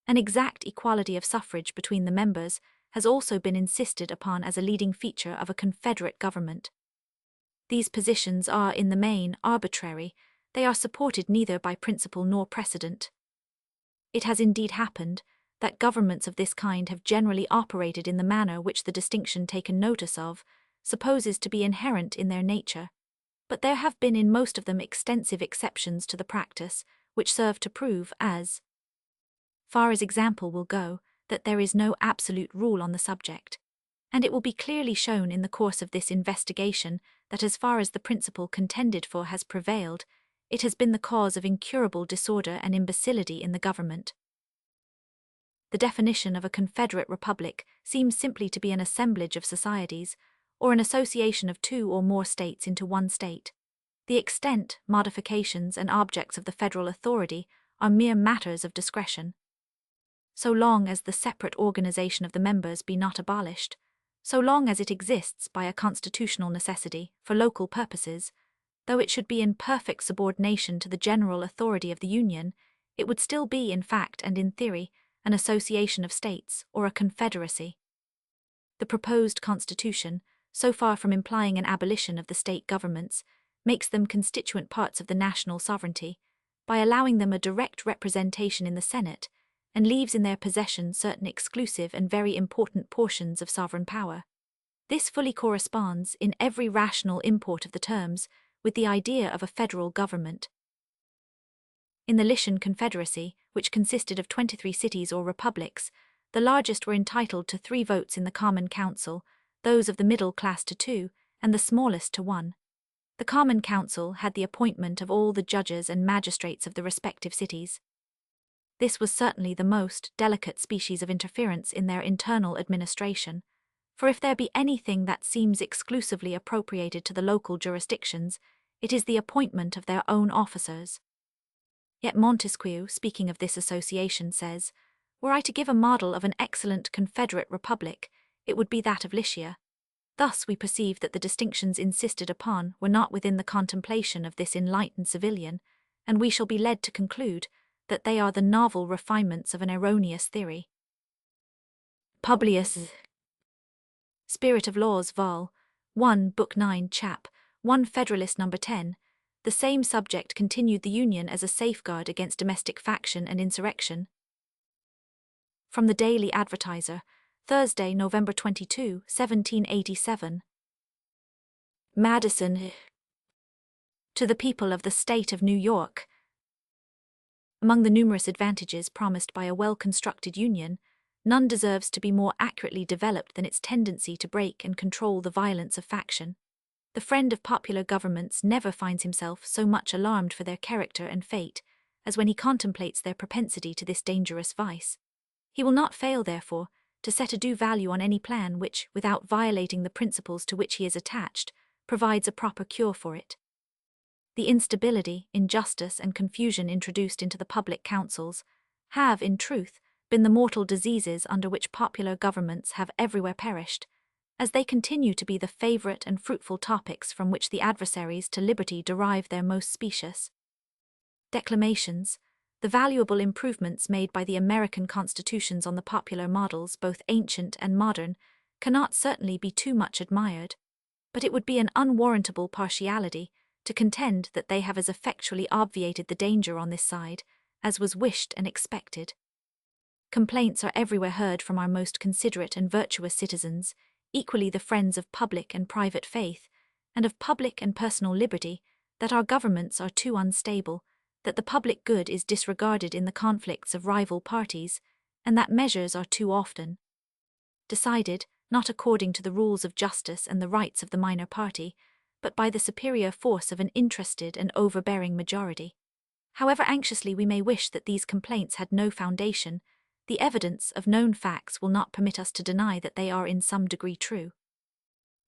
An exact equality of suffrage between the members has also been insisted upon as a leading feature of a confederate government. These positions are, in the main, arbitrary. They are supported neither by principle nor precedent. It has indeed happened that governments of this kind have generally operated in the manner which the distinction taken notice of supposes to be inherent in their nature, but there have been in most of them extensive exceptions to the practice, which serve to prove, as far as example will go, that there is no absolute rule on the subject, and it will be clearly shown in the course of this investigation that as far as the principle contended for has prevailed, it has been the cause of incurable disorder and imbecility in the government. The definition of a confederate republic seems simply to be an assemblage of societies, or an association of two or more states into one state. The extent, modifications, and objects of the federal authority are mere matters of discretion. So long as the separate organization of the members be not abolished, so long as it exists by a constitutional necessity for local purposes, though it should be in perfect subordination to the general authority of the Union, it would still be in fact and in theory an association of states or a confederacy. The proposed constitution, so far from implying an abolition of the state governments, makes them constituent parts of the national sovereignty by allowing them a direct representation in the Senate, and leaves in their possession certain exclusive and very important portions of sovereign power. This fully corresponds, in every rational import of the terms, with the idea of a federal government. In the Lycian Confederacy, which consisted of 23 cities or republics, the largest were entitled to 3 votes in the Common Council, those of the middle class to 2, and the smallest to 1. The Common Council had the appointment of all the judges and magistrates of the respective cities. This was certainly the most delicate species of interference in their internal administration, for if there be anything that seems exclusively appropriated to the local jurisdictions, it is the appointment of their own officers. Yet Montesquieu, speaking of this association, says, "Were I to give a model of an excellent confederate republic, it would be that of Lycia." Thus we perceive that the distinctions insisted upon were not within the contemplation of this enlightened civilian, and we shall be led to conclude that they are the novel refinements of an erroneous theory. Publius, Spirit of Laws, Vol. 1, Book 9, Chap. 1, Federalist No. 10. The same subject continued the Union as a safeguard against domestic faction and insurrection. From the Daily Advertiser, Thursday, November 22, 1787. Madison. To the people of the state of New York. Among the numerous advantages promised by a well-constructed union, none deserves to be more accurately developed than its tendency to break and control the violence of faction. The friend of popular governments never finds himself so much alarmed for their character and fate as when he contemplates their propensity to this dangerous vice. He will not fail, therefore, to set a due value on any plan which, without violating the principles to which he is attached, provides a proper cure for it. The instability, injustice, and confusion introduced into the public councils have, in truth, been the mortal diseases under which popular governments have everywhere perished, as they continue to be the favorite and fruitful topics from which the adversaries to liberty derive their most specious declamations. The valuable improvements made by the American constitutions on the popular models, both ancient and modern, cannot certainly be too much admired, but it would be an unwarrantable partiality to contend that they have as effectually obviated the danger on this side as was wished and expected. Complaints are everywhere heard from our most considerate and virtuous citizens, equally the friends of public and private faith, and of public and personal liberty, that our governments are too unstable, that the public good is disregarded in the conflicts of rival parties, and that measures are too often decided, not according to the rules of justice and the rights of the minor party, but by the superior force of an interested and overbearing majority. However anxiously we may wish that these complaints had no foundation, the evidence of known facts will not permit us to deny that they are in some degree true.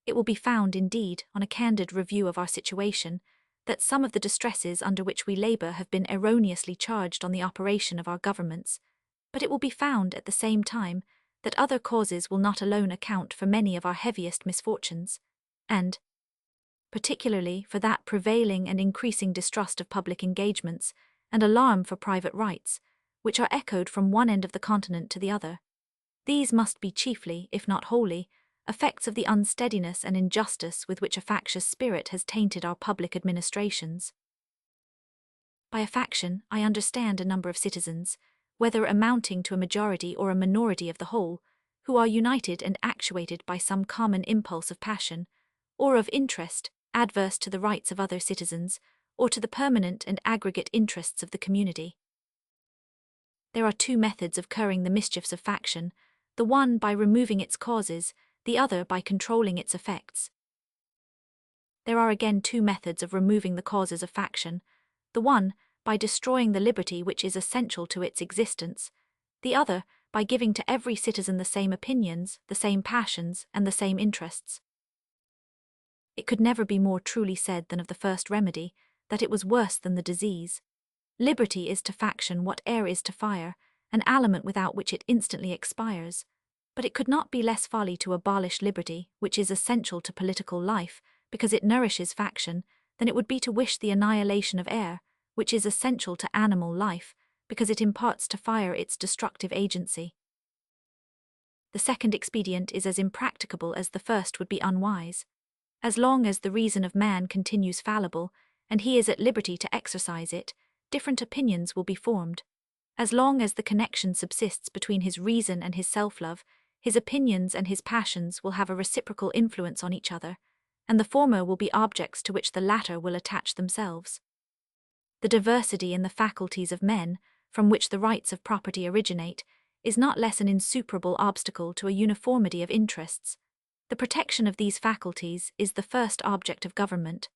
It will be found, indeed, on a candid review of our situation, that some of the distresses under which we labor have been erroneously charged on the operation of our governments, but it will be found, at the same time, that other causes will not alone account for many of our heaviest misfortunes, and, particularly for that prevailing and increasing distrust of public engagements and alarm for private rights, which are echoed from one end of the continent to the other. These must be chiefly, if not wholly, effects of the unsteadiness and injustice with which a factious spirit has tainted our public administrations. By a faction, I understand a number of citizens, whether amounting to a majority or a minority of the whole, who are united and actuated by some common impulse of passion, or of interest, adverse to the rights of other citizens, or to the permanent and aggregate interests of the community. There are two methods of curing the mischiefs of faction, the one by removing its causes, the other by controlling its effects. There are again two methods of removing the causes of faction, the one by destroying the liberty which is essential to its existence, the other by giving to every citizen the same opinions, the same passions, and the same interests. It could never be more truly said than of the first remedy, that it was worse than the disease. Liberty is to faction what air is to fire, an aliment without which it instantly expires. But it could not be less folly to abolish liberty, which is essential to political life, because it nourishes faction, than it would be to wish the annihilation of air, which is essential to animal life, because it imparts to fire its destructive agency. The second expedient is as impracticable as the first would be unwise. As long as the reason of man continues fallible, and he is at liberty to exercise it, different opinions will be formed. As long as the connection subsists between his reason and his self-love, his opinions and his passions will have a reciprocal influence on each other, and the former will be objects to which the latter will attach themselves. The diversity in the faculties of men, from which the rights of property originate, is not less an insuperable obstacle to a uniformity of interests. The protection of these faculties is the first object of government.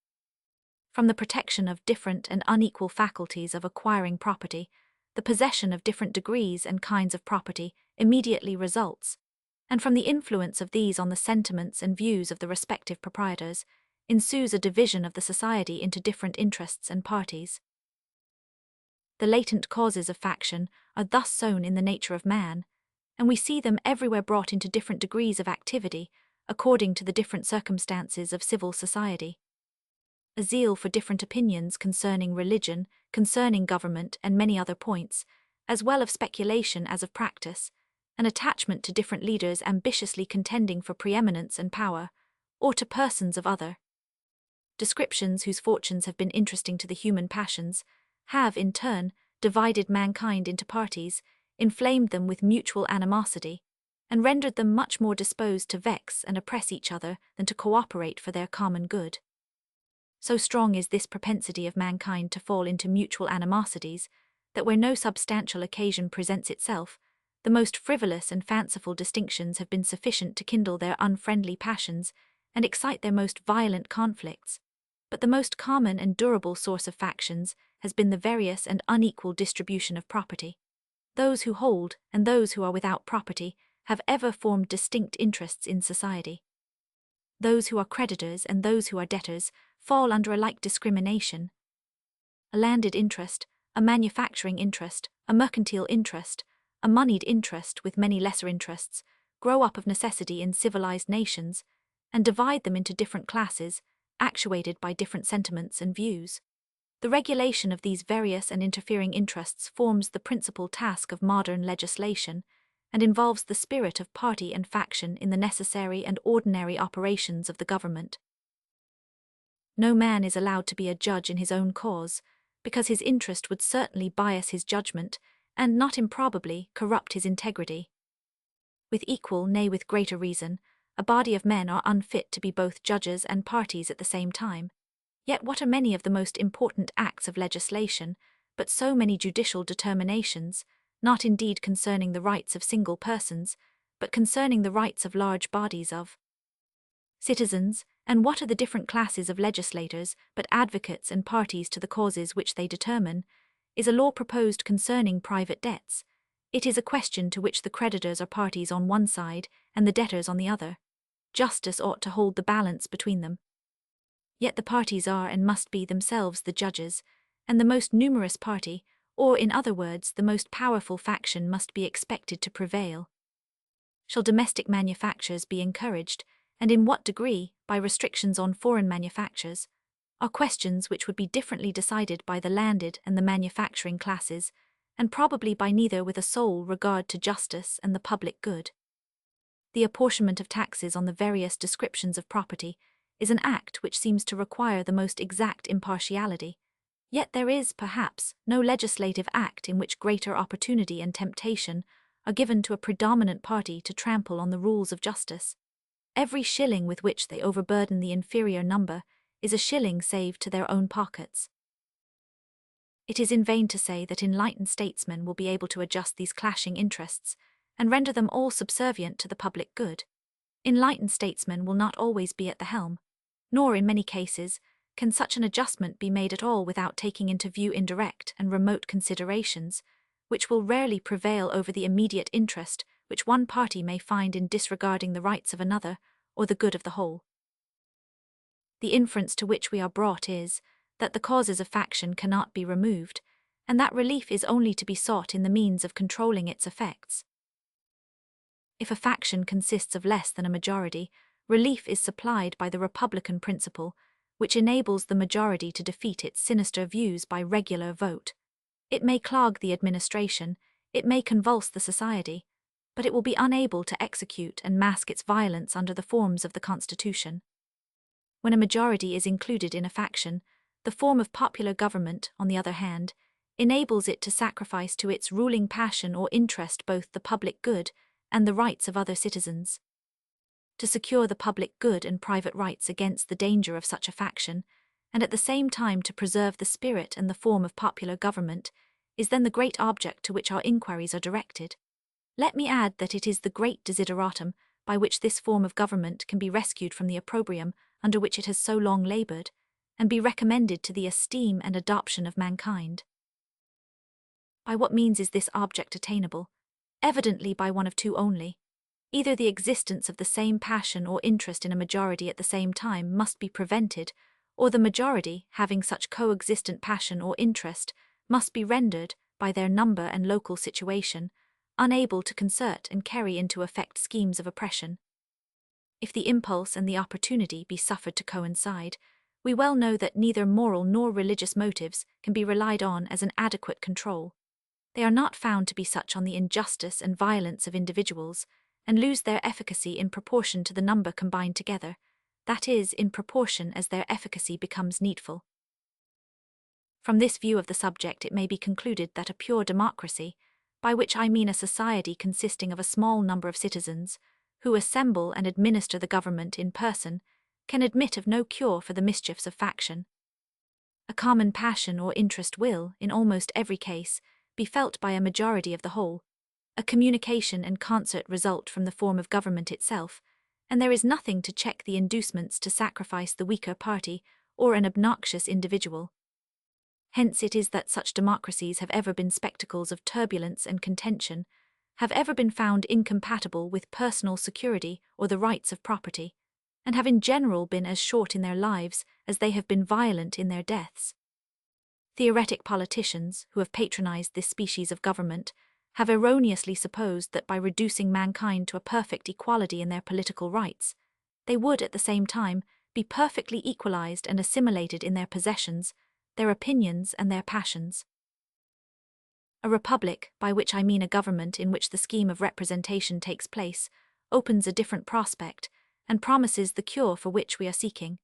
From the protection of different and unequal faculties of acquiring property, the possession of different degrees and kinds of property immediately results, and from the influence of these on the sentiments and views of the respective proprietors, ensues a division of the society into different interests and parties. The latent causes of faction are thus sown in the nature of man, and we see them everywhere brought into different degrees of activity, according to the different circumstances of civil society. A zeal for different opinions concerning religion, concerning government, and many other points, as well of speculation as of practice, an attachment to different leaders ambitiously contending for preeminence and power, or to persons of other descriptions whose fortunes have been interesting to the human passions, have, in turn, divided mankind into parties, inflamed them with mutual animosity, and rendered them much more disposed to vex and oppress each other than to cooperate for their common good. So strong is this propensity of mankind to fall into mutual animosities, that where no substantial occasion presents itself, the most frivolous and fanciful distinctions have been sufficient to kindle their unfriendly passions and excite their most violent conflicts. But the most common and durable source of factions has been the various and unequal distribution of property. Those who hold and those who are without property have ever formed distinct interests in society. Those who are creditors and those who are debtors fall under a like discrimination. A landed interest, a manufacturing interest, a mercantile interest, a moneyed interest with many lesser interests, grow up of necessity in civilized nations, and divide them into different classes, actuated by different sentiments and views. The regulation of these various and interfering interests forms the principal task of modern legislation, and involves the spirit of party and faction in the necessary and ordinary operations of the government. No man is allowed to be a judge in his own cause, because his interest would certainly bias his judgment, and not improbably corrupt his integrity. With equal, nay with greater reason, a body of men are unfit to be both judges and parties at the same time. Yet what are many of the most important acts of legislation, but so many judicial determinations, not indeed concerning the rights of single persons, but concerning the rights of large bodies of citizens, and what are the different classes of legislators, but advocates and parties to the causes which they determine, is a law proposed concerning private debts. It is a question to which the creditors are parties on one side, and the debtors on the other. Justice ought to hold the balance between them. Yet the parties are and must be themselves the judges, and the most numerous party, or in other words the most powerful faction, must be expected to prevail. Shall domestic manufactures be encouraged, and in what degree, by restrictions on foreign manufactures, are questions which would be differently decided by the landed and the manufacturing classes, and probably by neither with a sole regard to justice and the public good. The apportionment of taxes on the various descriptions of property is an act which seems to require the most exact impartiality, yet there is, perhaps, no legislative act in which greater opportunity and temptation are given to a predominant party to trample on the rules of justice. Every shilling with which they overburden the inferior number is a shilling saved to their own pockets. It is in vain to say that enlightened statesmen will be able to adjust these clashing interests and render them all subservient to the public good. Enlightened statesmen will not always be at the helm, nor in many cases can such an adjustment be made at all without taking into view indirect and remote considerations, which will rarely prevail over the immediate interest which one party may find in disregarding the rights of another or the good of the whole. The inference to which we are brought is that the causes of faction cannot be removed, and that relief is only to be sought in the means of controlling its effects. If a faction consists of less than a majority, relief is supplied by the republican principle, which enables the majority to defeat its sinister views by regular vote. It may clog the administration, it may convulse the society, but it will be unable to execute and mask its violence under the forms of the Constitution. When a majority is included in a faction, the form of popular government, on the other hand, enables it to sacrifice to its ruling passion or interest both the public good and the rights of other citizens. To secure the public good and private rights against the danger of such a faction, and at the same time to preserve the spirit and the form of popular government, is then the great object to which our inquiries are directed. Let me add that it is the great desideratum by which this form of government can be rescued from the opprobrium under which it has so long laboured, and be recommended to the esteem and adoption of mankind. By what means is this object attainable? Evidently by one of two only. Either the existence of the same passion or interest in a majority at the same time must be prevented, or the majority, having such coexistent passion or interest, must be rendered, by their number and local situation, unable to concert and carry into effect schemes of oppression. If the impulse and the opportunity be suffered to coincide, we well know that neither moral nor religious motives can be relied on as an adequate control. They are not found to be such on the injustice and violence of individuals, and lose their efficacy in proportion to the number combined together, that is, in proportion as their efficacy becomes needful. From this view of the subject it may be concluded that a pure democracy, by which I mean a society consisting of a small number of citizens, who assemble and administer the government in person, can admit of no cure for the mischiefs of faction. A common passion or interest will, in almost every case, be felt by a majority of the whole. A communication and concert result from the form of government itself, and there is nothing to check the inducements to sacrifice the weaker party or an obnoxious individual. Hence it is that such democracies have ever been spectacles of turbulence and contention, have ever been found incompatible with personal security or the rights of property, and have in general been as short in their lives as they have been violent in their deaths. Theoretic politicians, who have patronized this species of government, have erroneously supposed that by reducing mankind to a perfect equality in their political rights, they would at the same time be perfectly equalized and assimilated in their possessions, their opinions and their passions. A republic, by which I mean a government in which the scheme of representation takes place, opens a different prospect, and promises the cure for which we are seeking.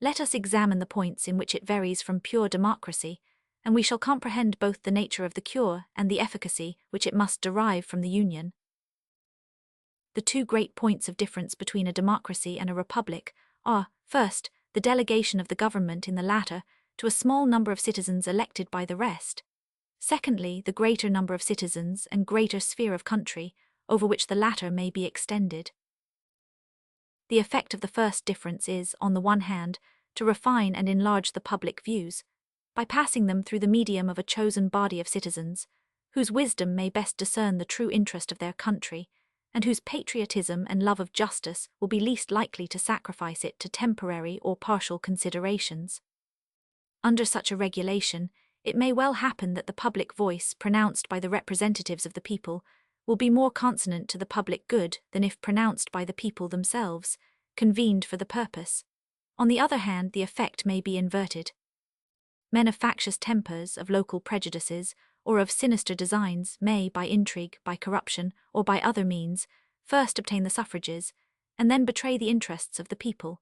Let us examine the points in which it varies from pure democracy, and we shall comprehend both the nature of the cure and the efficacy which it must derive from the union. The two great points of difference between a democracy and a republic are, first, the delegation of the government in the latter to a small number of citizens elected by the rest; secondly, the greater number of citizens and greater sphere of country over which the latter may be extended. The effect of the first difference is, on the one hand, to refine and enlarge the public views, by passing them through the medium of a chosen body of citizens, whose wisdom may best discern the true interest of their country, and whose patriotism and love of justice will be least likely to sacrifice it to temporary or partial considerations. Under such a regulation, it may well happen that the public voice pronounced by the representatives of the people will be more consonant to the public good than if pronounced by the people themselves, convened for the purpose. On the other hand, the effect may be inverted. Men of factious tempers, of local prejudices, or of sinister designs may, by intrigue, by corruption, or by other means, first obtain the suffrages, and then betray the interests of the people.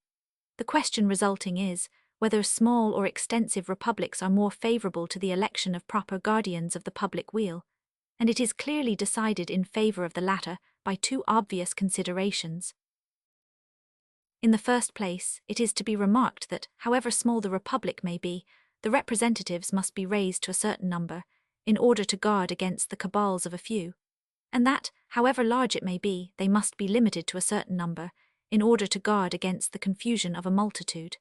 The question resulting is, whether small or extensive republics are more favorable to the election of proper guardians of the public weal, and it is clearly decided in favor of the latter by two obvious considerations. In the first place, it is to be remarked that, however small the republic may be, the representatives must be raised to a certain number, in order to guard against the cabals of a few, and that, however large it may be, they must be limited to a certain number, in order to guard against the confusion of a multitude.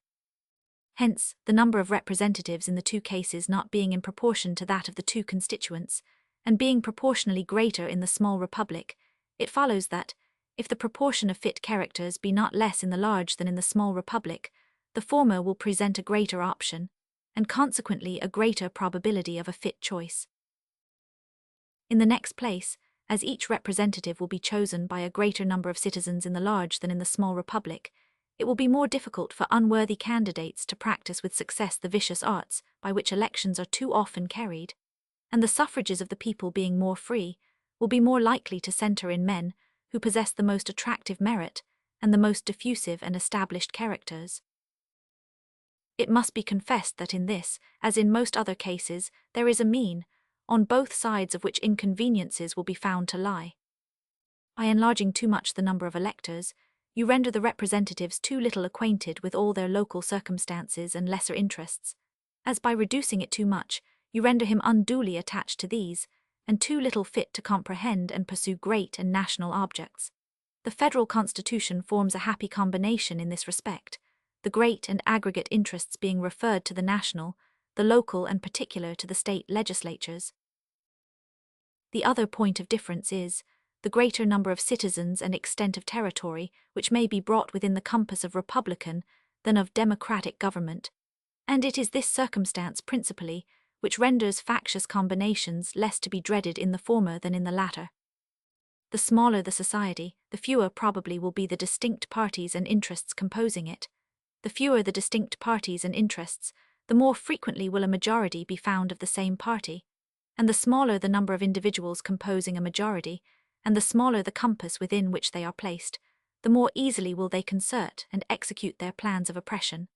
Hence, the number of representatives in the two cases not being in proportion to that of the two constituents, and being proportionally greater in the small republic, it follows that, if the proportion of fit characters be not less in the large than in the small republic, the former will present a greater option, and consequently a greater probability of a fit choice. In the next place, as each representative will be chosen by a greater number of citizens in the large than in the small republic, it will be more difficult for unworthy candidates to practice with success the vicious arts by which elections are too often carried, and the suffrages of the people being more free, will be more likely to centre in men who possess the most attractive merit and the most diffusive and established characters. It must be confessed that in this, as in most other cases, there is a mean, on both sides of which inconveniences will be found to lie. By enlarging too much the number of electors, you render the representatives too little acquainted with all their local circumstances and lesser interests, as by reducing it too much, you render him unduly attached to these, and too little fit to comprehend and pursue great and national objects. The federal constitution forms a happy combination in this respect, the great and aggregate interests being referred to the national, the local and particular to the state legislatures. The other point of difference is the greater number of citizens and extent of territory which may be brought within the compass of republican than of democratic government, and it is this circumstance principally which renders factious combinations less to be dreaded in the former than in the latter. The smaller the society, the fewer probably will be the distinct parties and interests composing it. The fewer the distinct parties and interests, the more frequently will a majority be found of the same party, and the smaller the number of individuals composing a majority, and the smaller the compass within which they are placed, the more easily will they concert and execute their plans of oppression.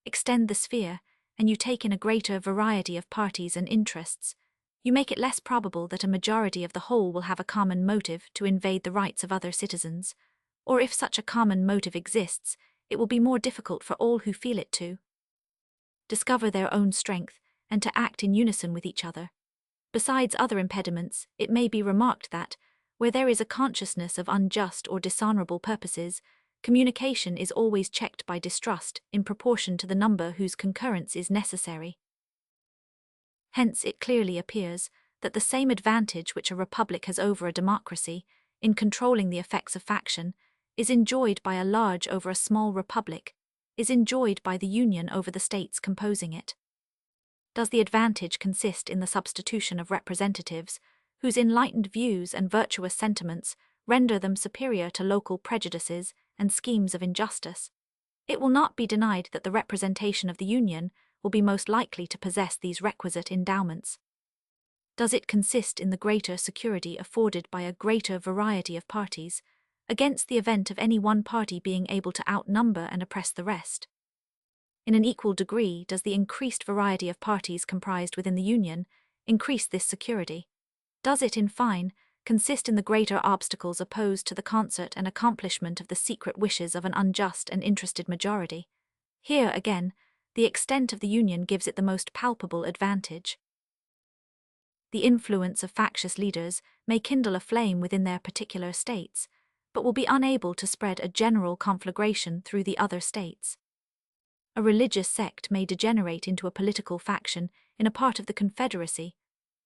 Extend the sphere, and you take in a greater variety of parties and interests. You make it less probable that a majority of the whole will have a common motive to invade the rights of other citizens, or if such a common motive exists, it will be more difficult for all who feel it to discover their own strength and to act in unison with each other. Besides other impediments, it may be remarked that, where there is a consciousness of unjust or dishonorable purposes, communication is always checked by distrust in proportion to the number whose concurrence is necessary. Hence it clearly appears that the same advantage which a republic has over a democracy, in controlling the effects of faction, is enjoyed by a large over a small republic, is enjoyed by the union over the states composing it. Does the advantage consist in the substitution of representatives, whose enlightened views and virtuous sentiments render them superior to local prejudices and schemes of injustice? It will not be denied that the representation of the union will be most likely to possess these requisite endowments. Does it consist in the greater security afforded by a greater variety of parties, against the event of any one party being able to outnumber and oppress the rest? In an equal degree does the increased variety of parties comprised within the union increase this security. Does it, in fine, consist in the greater obstacles opposed to the concert and accomplishment of the secret wishes of an unjust and interested majority? Here, again, the extent of the union gives it the most palpable advantage. The influence of factious leaders may kindle a flame within their particular states, but will be unable to spread a general conflagration through the other states. A religious sect may degenerate into a political faction in a part of the Confederacy,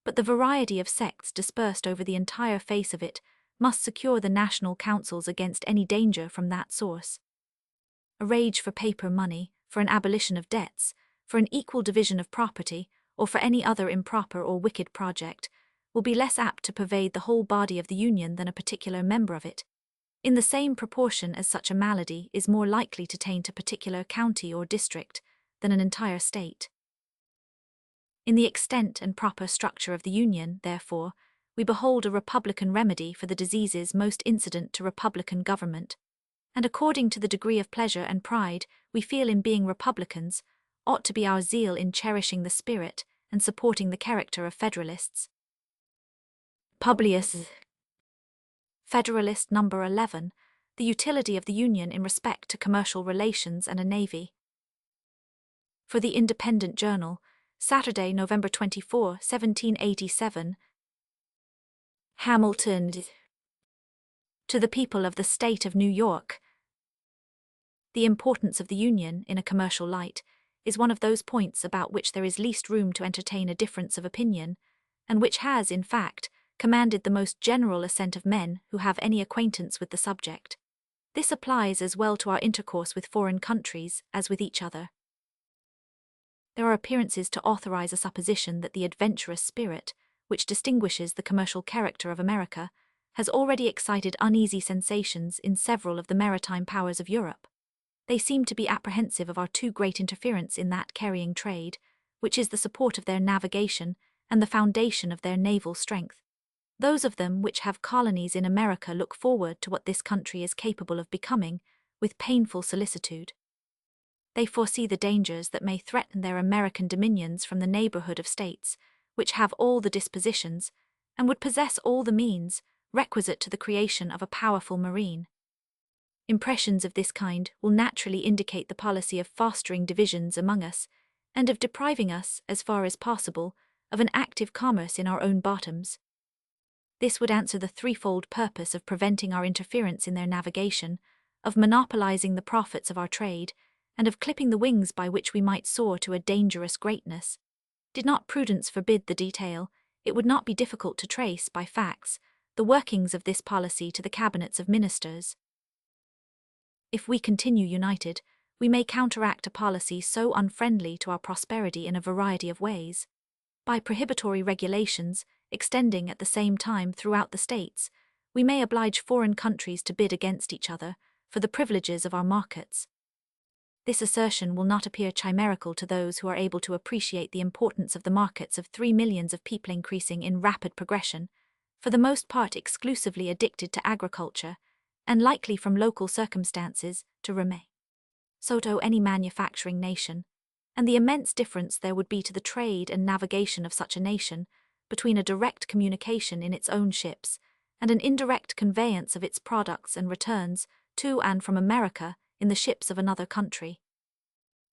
but the variety of sects dispersed over the entire face of it must secure the national councils against any danger from that source. A rage for paper money, for an abolition of debts, for an equal division of property, or for any other improper or wicked project, will be less apt to pervade the whole body of the Union than a particular member of it, in the same proportion as such a malady is more likely to taint a particular county or district than an entire state. In the extent and proper structure of the Union, therefore, we behold a republican remedy for the diseases most incident to republican government, and according to the degree of pleasure and pride we feel in being republicans, ought to be our zeal in cherishing the spirit and supporting the character of Federalists. Publius. Federalist No. 11, the utility of the Union in respect to commercial relations and a navy. For the Independent Journal, Saturday, November 24, 1787. Hamilton. To the people of the State of New York. The importance of the Union, in a commercial light, is one of those points about which there is least room to entertain a difference of opinion, and which has, in fact, commanded the most general assent of men who have any acquaintance with the subject. This applies as well to our intercourse with foreign countries as with each other. There are appearances to authorize a supposition that the adventurous spirit, which distinguishes the commercial character of America, has already excited uneasy sensations in several of the maritime powers of Europe. They seem to be apprehensive of our too great interference in that carrying trade, which is the support of their navigation and the foundation of their naval strength. Those of them which have colonies in America look forward to what this country is capable of becoming with painful solicitude. They foresee the dangers that may threaten their American dominions from the neighborhood of states, which have all the dispositions, and would possess all the means, requisite to the creation of a powerful marine. Impressions of this kind will naturally indicate the policy of fostering divisions among us, and of depriving us, as far as possible, of an active commerce in our own bottoms. This would answer the threefold purpose of preventing our interference in their navigation, of monopolizing the profits of our trade, and of clipping the wings by which we might soar to a dangerous greatness. Did not prudence forbid the detail, it would not be difficult to trace, by facts, the workings of this policy to the cabinets of ministers. If we continue united, we may counteract a policy so unfriendly to our prosperity in a variety of ways. By prohibitory regulations, extending at the same time throughout the states, we may oblige foreign countries to bid against each other for the privileges of our markets. This assertion will not appear chimerical to those who are able to appreciate the importance of the markets of 3 millions of people increasing in rapid progression, for the most part exclusively addicted to agriculture, and likely from local circumstances to remain so to any manufacturing nation, and the immense difference there would be to the trade and navigation of such a nation between a direct communication in its own ships and an indirect conveyance of its products and returns to and from America in the ships of another country.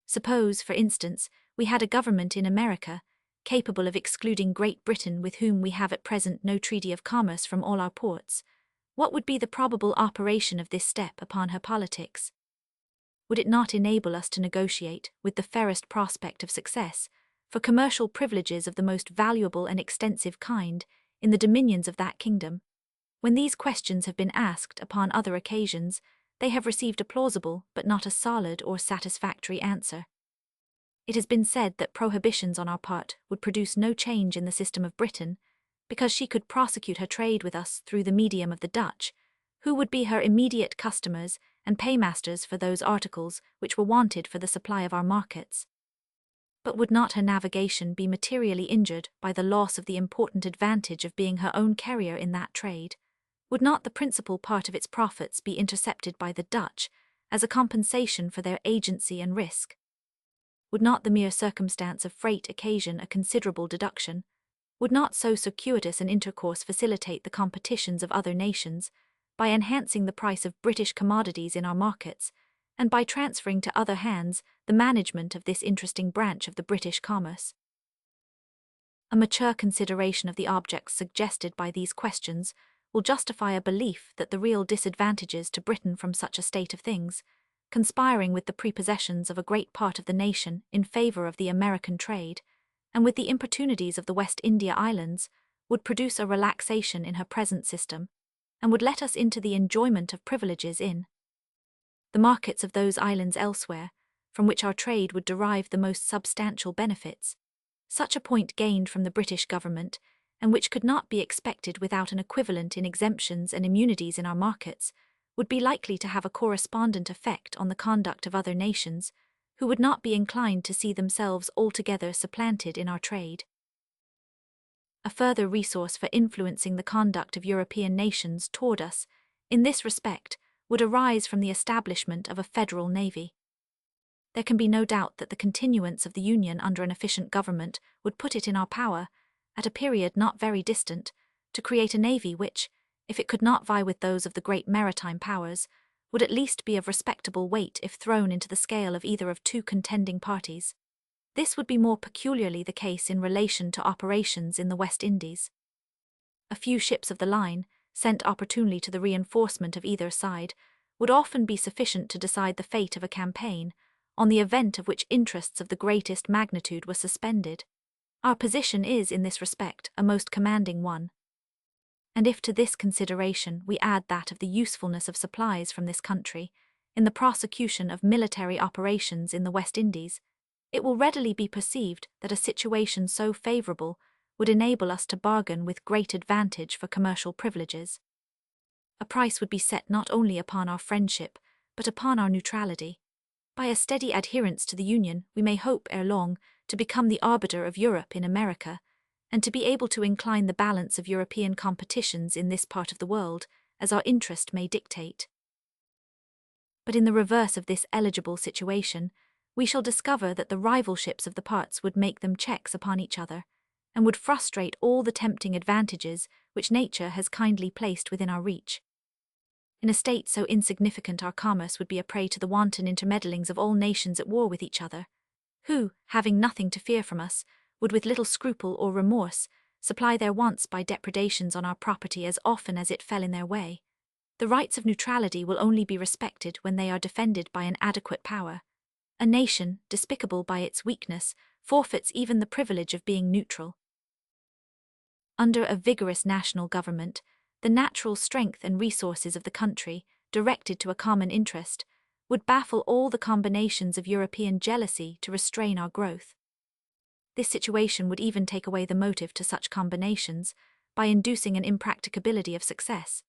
Suppose, for instance, we had a government in America capable of excluding Great Britain, with whom we have at present no treaty of commerce, from all our ports. What would be the probable operation of this step upon her politics? Would it not enable us to negotiate, with the fairest prospect of success, for commercial privileges of the most valuable and extensive kind in the dominions of that kingdom? When these questions have been asked upon other occasions, they have received a plausible but not a solid or satisfactory answer. It has been said that prohibitions on our part would produce no change in the system of Britain, because she could prosecute her trade with us through the medium of the Dutch, who would be her immediate customers and paymasters for those articles which were wanted for the supply of our markets. But would not her navigation be materially injured by the loss of the important advantage of being her own carrier in that trade? Would not the principal part of its profits be intercepted by the Dutch as a compensation for their agency and risk? Would not the mere circumstance of freight occasion a considerable deduction? Would not so circuitous an intercourse facilitate the competitions of other nations, by enhancing the price of British commodities in our markets, and by transferring to other hands the management of this interesting branch of the British commerce? A mature consideration of the objects suggested by these questions will justify a belief that the real disadvantages to Britain from such a state of things, conspiring with the prepossessions of a great part of the nation in favor of the American trade, and with the importunities of the West India Islands, would produce a relaxation in her present system, and would let us into the enjoyment of privileges in the markets of those islands elsewhere, from which our trade would derive the most substantial benefits. Such a point gained from the British government, and which could not be expected without an equivalent in exemptions and immunities in our markets, would be likely to have a correspondent effect on the conduct of other nations, who would not be inclined to see themselves altogether supplanted in our trade. A further resource for influencing the conduct of European nations toward us, in this respect, would arise from the establishment of a federal navy. There can be no doubt that the continuance of the Union under an efficient government would put it in our power, at a period not very distant, to create a navy which, if it could not vie with those of the great maritime powers, would at least be of respectable weight if thrown into the scale of either of two contending parties. This would be more peculiarly the case in relation to operations in the West Indies. A few ships of the line, sent opportunely to the reinforcement of either side, would often be sufficient to decide the fate of a campaign, on the event of which interests of the greatest magnitude were suspended. Our position is, in this respect, a most commanding one. And if to this consideration we add that of the usefulness of supplies from this country, in the prosecution of military operations in the West Indies, it will readily be perceived that a situation so favourable would enable us to bargain with great advantage for commercial privileges. A price would be set not only upon our friendship, but upon our neutrality. By a steady adherence to the Union, we may hope, ere long, to become the arbiter of Europe in America, and to be able to incline the balance of European competitions in this part of the world, as our interest may dictate. But in the reverse of this eligible situation, we shall discover that the rivalships of the parts would make them checks upon each other, and would frustrate all the tempting advantages which nature has kindly placed within our reach. In a state so insignificant, our commerce would be a prey to the wanton intermeddlings of all nations at war with each other, who, having nothing to fear from us, would with little scruple or remorse supply their wants by depredations on our property as often as it fell in their way. The rights of neutrality will only be respected when they are defended by an adequate power. A nation, despicable by its weakness, forfeits even the privilege of being neutral. Under a vigorous national government, the natural strength and resources of the country, directed to a common interest, would baffle all the combinations of European jealousy to restrain our growth. This situation would even take away the motive to such combinations, by inducing an impracticability of success.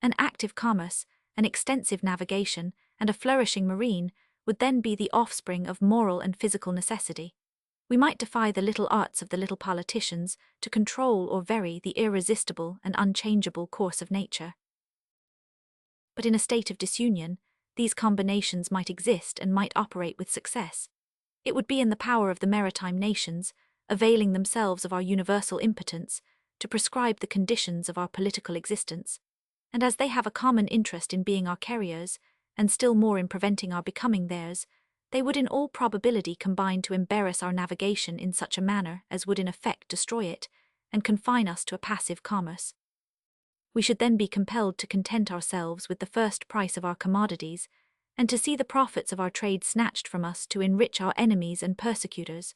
An active commerce, an extensive navigation, and a flourishing marine would then be the offspring of moral and physical necessity. We might defy the little arts of the little politicians to control or vary the irresistible and unchangeable course of nature. But in a state of disunion, these combinations might exist and might operate with success. It would be in the power of the maritime nations, availing themselves of our universal impotence, to prescribe the conditions of our political existence, and as they have a common interest in being our carriers, and still more in preventing our becoming theirs, they would in all probability combine to embarrass our navigation in such a manner as would in effect destroy it, and confine us to a passive commerce. We should then be compelled to content ourselves with the first price of our commodities, and to see the profits of our trade snatched from us to enrich our enemies and persecutors.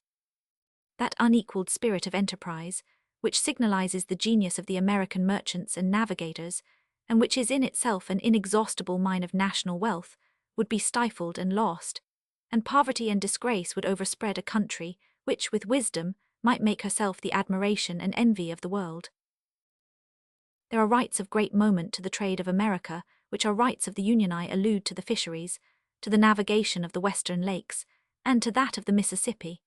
That unequalled spirit of enterprise, which signalizes the genius of the American merchants and navigators, and which is in itself an inexhaustible mine of national wealth, would be stifled and lost, and poverty and disgrace would overspread a country which, with wisdom, might make herself the admiration and envy of the world. There are rights of great moment to the trade of America, which are rights of the Union. I allude to the fisheries, to the navigation of the western lakes, and to that of the Mississippi.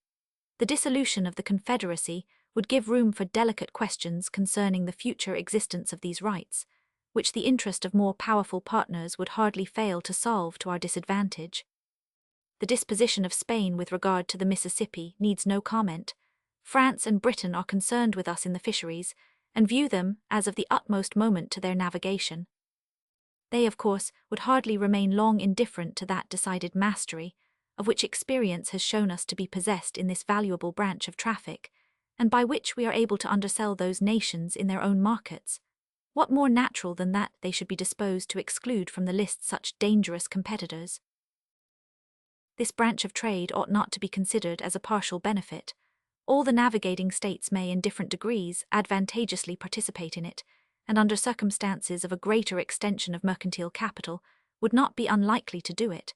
The dissolution of the Confederacy would give room for delicate questions concerning the future existence of these rights, which the interest of more powerful partners would hardly fail to solve to our disadvantage. The disposition of Spain with regard to the Mississippi needs no comment. France and Britain are concerned with us in the fisheries, and view them as of the utmost moment to their navigation. They, of course, would hardly remain long indifferent to that decided mastery, of which experience has shown us to be possessed in this valuable branch of traffic, and by which we are able to undersell those nations in their own markets. What more natural than that they should be disposed to exclude from the list such dangerous competitors? This branch of trade ought not to be considered as a partial benefit. All the navigating states may in different degrees advantageously participate in it, and under circumstances of a greater extension of mercantile capital would not be unlikely to do it.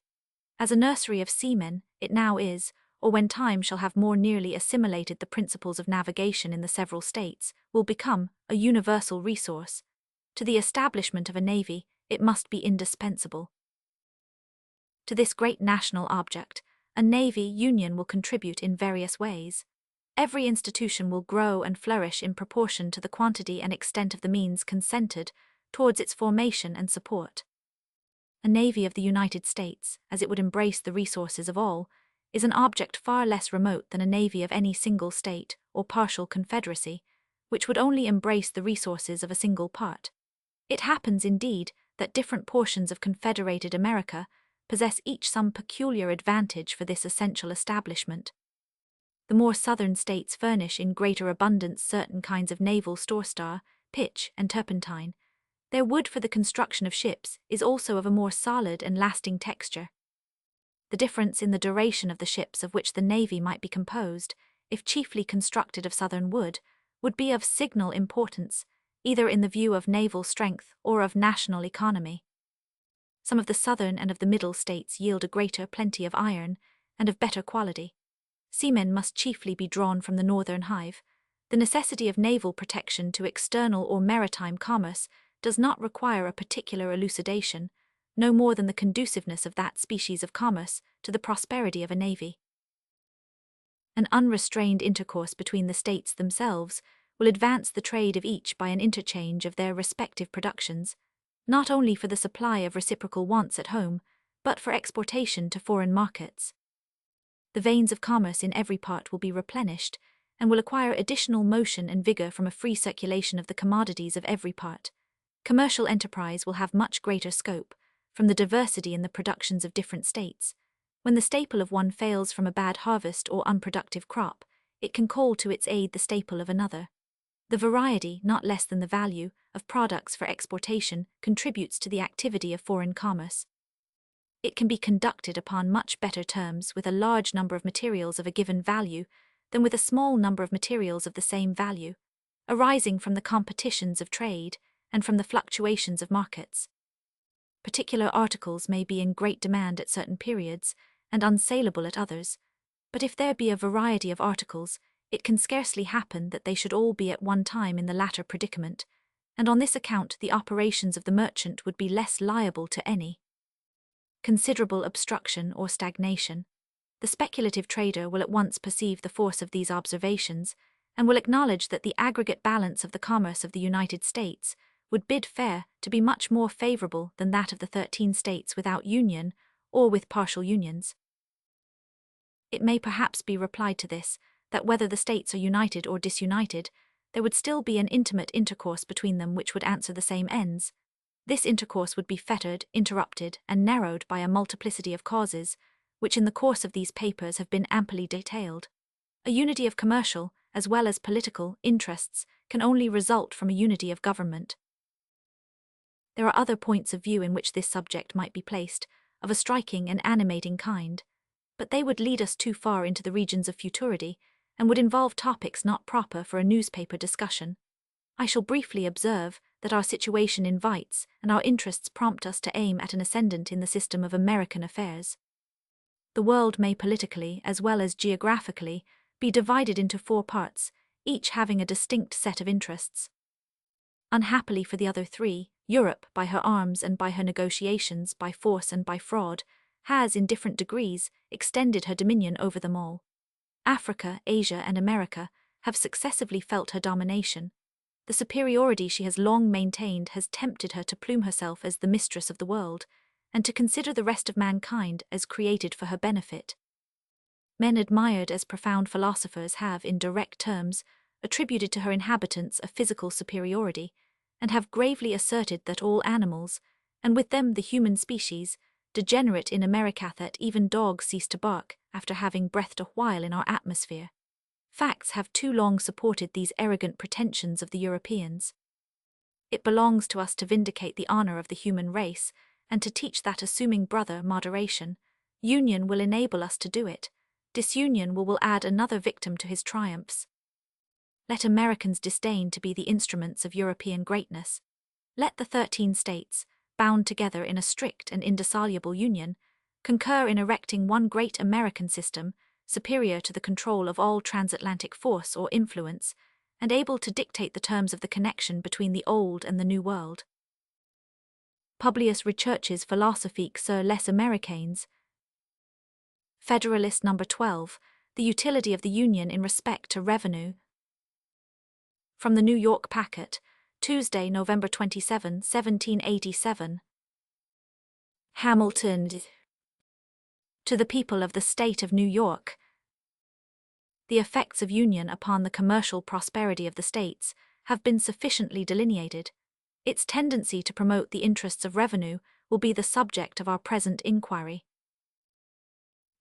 As a nursery of seamen, it now is, or when time shall have more nearly assimilated the principles of navigation in the several states, will become a universal resource. To the establishment of a navy, it must be indispensable. To this great national object, a navy union will contribute in various ways. Every institution will grow and flourish in proportion to the quantity and extent of the means consented towards its formation and support. A navy of the United States, as it would embrace the resources of all, is an object far less remote than a navy of any single state or partial confederacy, which would only embrace the resources of a single part. It happens, indeed, that different portions of confederated America possess each some peculiar advantage for this essential establishment. The more southern states furnish in greater abundance certain kinds of naval store, pitch, and turpentine. Their wood for the construction of ships is also of a more solid and lasting texture. The difference in the duration of the ships of which the navy might be composed, if chiefly constructed of southern wood, would be of signal importance, either in the view of naval strength or of national economy. Some of the southern and of the middle states yield a greater plenty of iron, and of better quality. Seamen must chiefly be drawn from the northern hive. The necessity of naval protection to external or maritime commerce does not require a particular elucidation, no more than the conduciveness of that species of commerce to the prosperity of a navy. An unrestrained intercourse between the states themselves will advance the trade of each by an interchange of their respective productions, not only for the supply of reciprocal wants at home, but for exportation to foreign markets. The veins of commerce in every part will be replenished, and will acquire additional motion and vigor from a free circulation of the commodities of every part. Commercial enterprise will have much greater scope, from the diversity in the productions of different states. When the staple of one fails from a bad harvest or unproductive crop, it can call to its aid the staple of another. The variety, not less than the value, of products for exportation contributes to the activity of foreign commerce. It can be conducted upon much better terms with a large number of materials of a given value than with a small number of materials of the same value, arising from the competitions of trade and from the fluctuations of markets. Particular articles may be in great demand at certain periods and unsaleable at others, but if there be a variety of articles, it can scarcely happen that they should all be at one time in the latter predicament, and on this account the operations of the merchant would be less liable to any considerable obstruction or stagnation. The speculative trader will at once perceive the force of these observations, and will acknowledge that the aggregate balance of the commerce of the United States would bid fair to be much more favorable than that of the 13 states without union or with partial unions. It may perhaps be replied to this, that whether the states are united or disunited, there would still be an intimate intercourse between them which would answer the same ends. This intercourse would be fettered, interrupted, and narrowed by a multiplicity of causes, which in the course of these papers have been amply detailed. A unity of commercial, as well as political, interests can only result from a unity of government. There are other points of view in which this subject might be placed, of a striking and animating kind, but they would lead us too far into the regions of futurity, and would involve topics not proper for a newspaper discussion. I shall briefly observe that our situation invites and our interests prompt us to aim at an ascendant in the system of American affairs. The world may politically, as well as geographically, be divided into 4 parts, each having a distinct set of interests. Unhappily for the other 3, Europe, by her arms and by her negotiations, by force and by fraud, has, in different degrees, extended her dominion over them all. Africa, Asia, and America have successively felt her domination. The superiority she has long maintained has tempted her to plume herself as the mistress of the world, and to consider the rest of mankind as created for her benefit. Men admired as profound philosophers have, in direct terms, attributed to her inhabitants a physical superiority, and have gravely asserted that all animals, and with them the human species, degenerate in America, that even dogs cease to bark after having breathed a while in our atmosphere. Facts have too long supported these arrogant pretensions of the Europeans. It belongs to us to vindicate the honor of the human race, and to teach that assuming brother moderation. Union will enable us to do it. Disunion will add another victim to his triumphs. Let Americans disdain to be the instruments of European greatness. Let the 13 states, bound together in a strict and indissoluble union, concur in erecting one great American system, superior to the control of all transatlantic force or influence, and able to dictate the terms of the connection between the Old and the New World. Publius researches philosophique sur les Américains. Federalist No. 12, The Utility of the Union in Respect to Revenue. From the New York Packet, Tuesday, November 27, 1787. Hamilton. To the people of the state of New York. The effects of union upon the commercial prosperity of the states have been sufficiently delineated. Its tendency to promote the interests of revenue will be the subject of our present inquiry.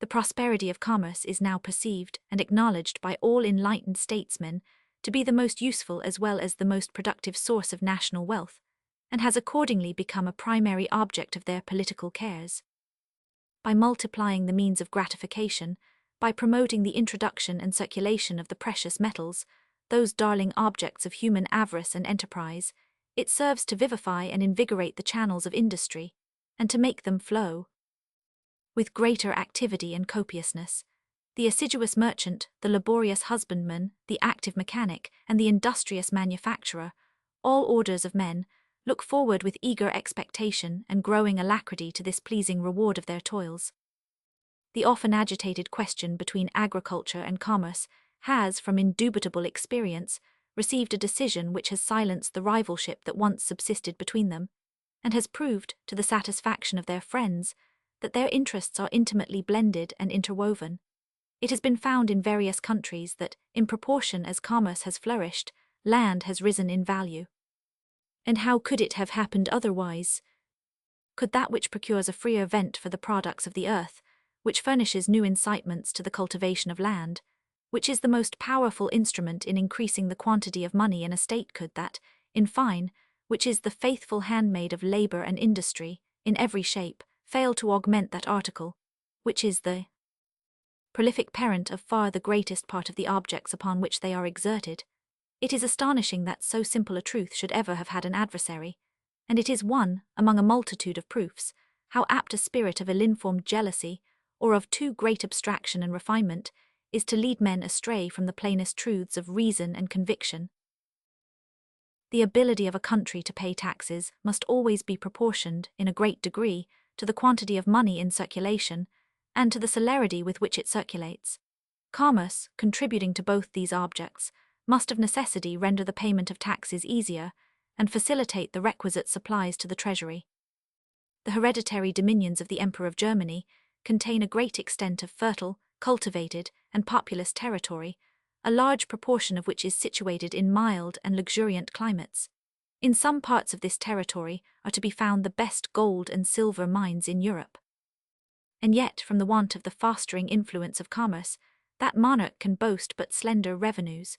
The prosperity of commerce is now perceived and acknowledged by all enlightened statesmen to be the most useful as well as the most productive source of national wealth, and has accordingly become a primary object of their political cares. By multiplying the means of gratification, by promoting the introduction and circulation of the precious metals, those darling objects of human avarice and enterprise, it serves to vivify and invigorate the channels of industry, and to make them flow with greater activity and copiousness. The assiduous merchant, the laborious husbandman, the active mechanic, and the industrious manufacturer, all orders of men, look forward with eager expectation and growing alacrity to this pleasing reward of their toils. The often agitated question between agriculture and commerce has, from indubitable experience, received a decision which has silenced the rivalship that once subsisted between them, and has proved, to the satisfaction of their friends, that their interests are intimately blended and interwoven. It has been found in various countries that, in proportion as commerce has flourished, land has risen in value. And how could it have happened otherwise? Could that which procures a freer vent for the products of the earth, which furnishes new incitements to the cultivation of land, which is the most powerful instrument in increasing the quantity of money in a state, could that, in fine, which is the faithful handmaid of labour and industry, in every shape, fail to augment that article, which is the prolific parent of far the greatest part of the objects upon which they are exerted? It is astonishing that so simple a truth should ever have had an adversary, and it is one, among a multitude of proofs, how apt a spirit of ill-informed jealousy, or of too great abstraction and refinement, is to lead men astray from the plainest truths of reason and conviction. The ability of a country to pay taxes must always be proportioned, in a great degree, to the quantity of money in circulation, and to the celerity with which it circulates. Commerce, contributing to both these objects, must of necessity render the payment of taxes easier, and facilitate the requisite supplies to the treasury. The hereditary dominions of the Emperor of Germany contain a great extent of fertile, cultivated, and populous territory, a large proportion of which is situated in mild and luxuriant climates. In some parts of this territory are to be found the best gold and silver mines in Europe. And yet, from the want of the fostering influence of commerce, that monarch can boast but slender revenues.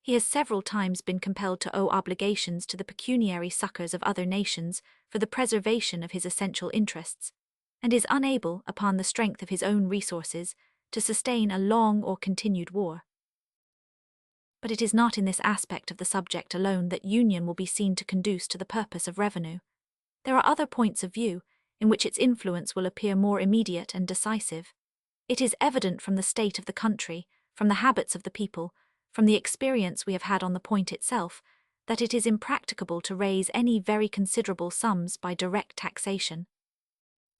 He has several times been compelled to owe obligations to the pecuniary succors of other nations for the preservation of his essential interests, and is unable, upon the strength of his own resources, to sustain a long or continued war. But it is not in this aspect of the subject alone that union will be seen to conduce to the purpose of revenue. There are other points of view, in which its influence will appear more immediate and decisive. It is evident from the state of the country, from the habits of the people, from the experience we have had on the point itself, that it is impracticable to raise any very considerable sums by direct taxation.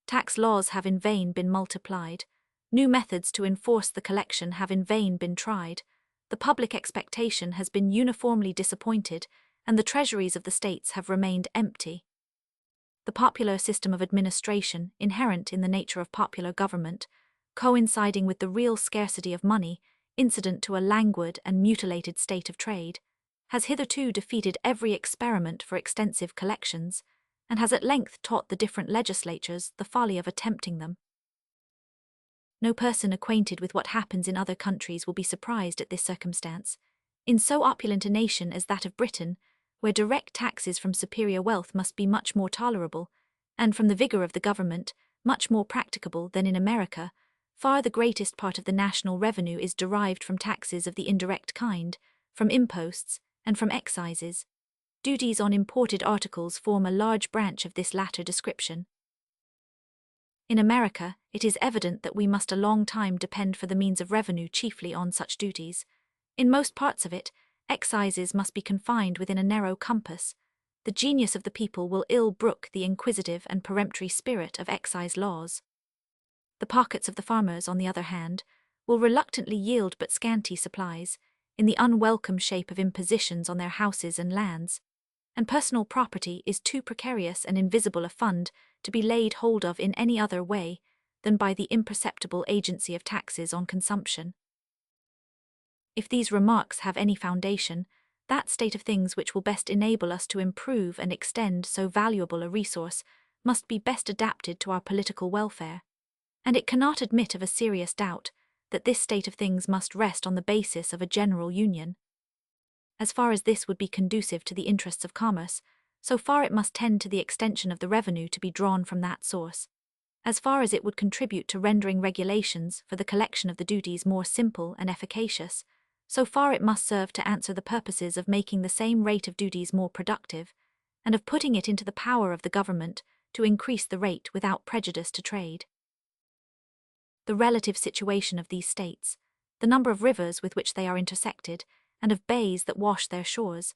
Tax laws have in vain been multiplied. New methods to enforce the collection have in vain been tried. The public expectation has been uniformly disappointed, and the treasuries of the states have remained empty. The popular system of administration, inherent in the nature of popular government, coinciding with the real scarcity of money, incident to a languid and mutilated state of trade, has hitherto defeated every experiment for extensive collections, and has at length taught the different legislatures the folly of attempting them. No person acquainted with what happens in other countries will be surprised at this circumstance. In so opulent a nation as that of Britain, where direct taxes from superior wealth must be much more tolerable, and from the vigor of the government much more practicable than in America, far the greatest part of the national revenue is derived from taxes of the indirect kind, from imposts, and from excises. Duties on imported articles form a large branch of this latter description. In America, it is evident that we must a long time depend for the means of revenue chiefly on such duties. In most parts of it, excises must be confined within a narrow compass. The genius of the people will ill brook the inquisitive and peremptory spirit of excise laws. The pockets of the farmers, on the other hand, will reluctantly yield but scanty supplies, in the unwelcome shape of impositions on their houses and lands, and personal property is too precarious and invisible a fund to be laid hold of in any other way than by the imperceptible agency of taxes on consumption. If these remarks have any foundation, that state of things which will best enable us to improve and extend so valuable a resource must be best adapted to our political welfare, and it cannot admit of a serious doubt that this state of things must rest on the basis of a general union. As far as this would be conducive to the interests of commerce, so far it must tend to the extension of the revenue to be drawn from that source. As far as it would contribute to rendering regulations for the collection of the duties more simple and efficacious, so far it must serve to answer the purposes of making the same rate of duties more productive, and of putting it into the power of the government to increase the rate without prejudice to trade. The relative situation of these states, the number of rivers with which they are intersected, and of bays that wash their shores,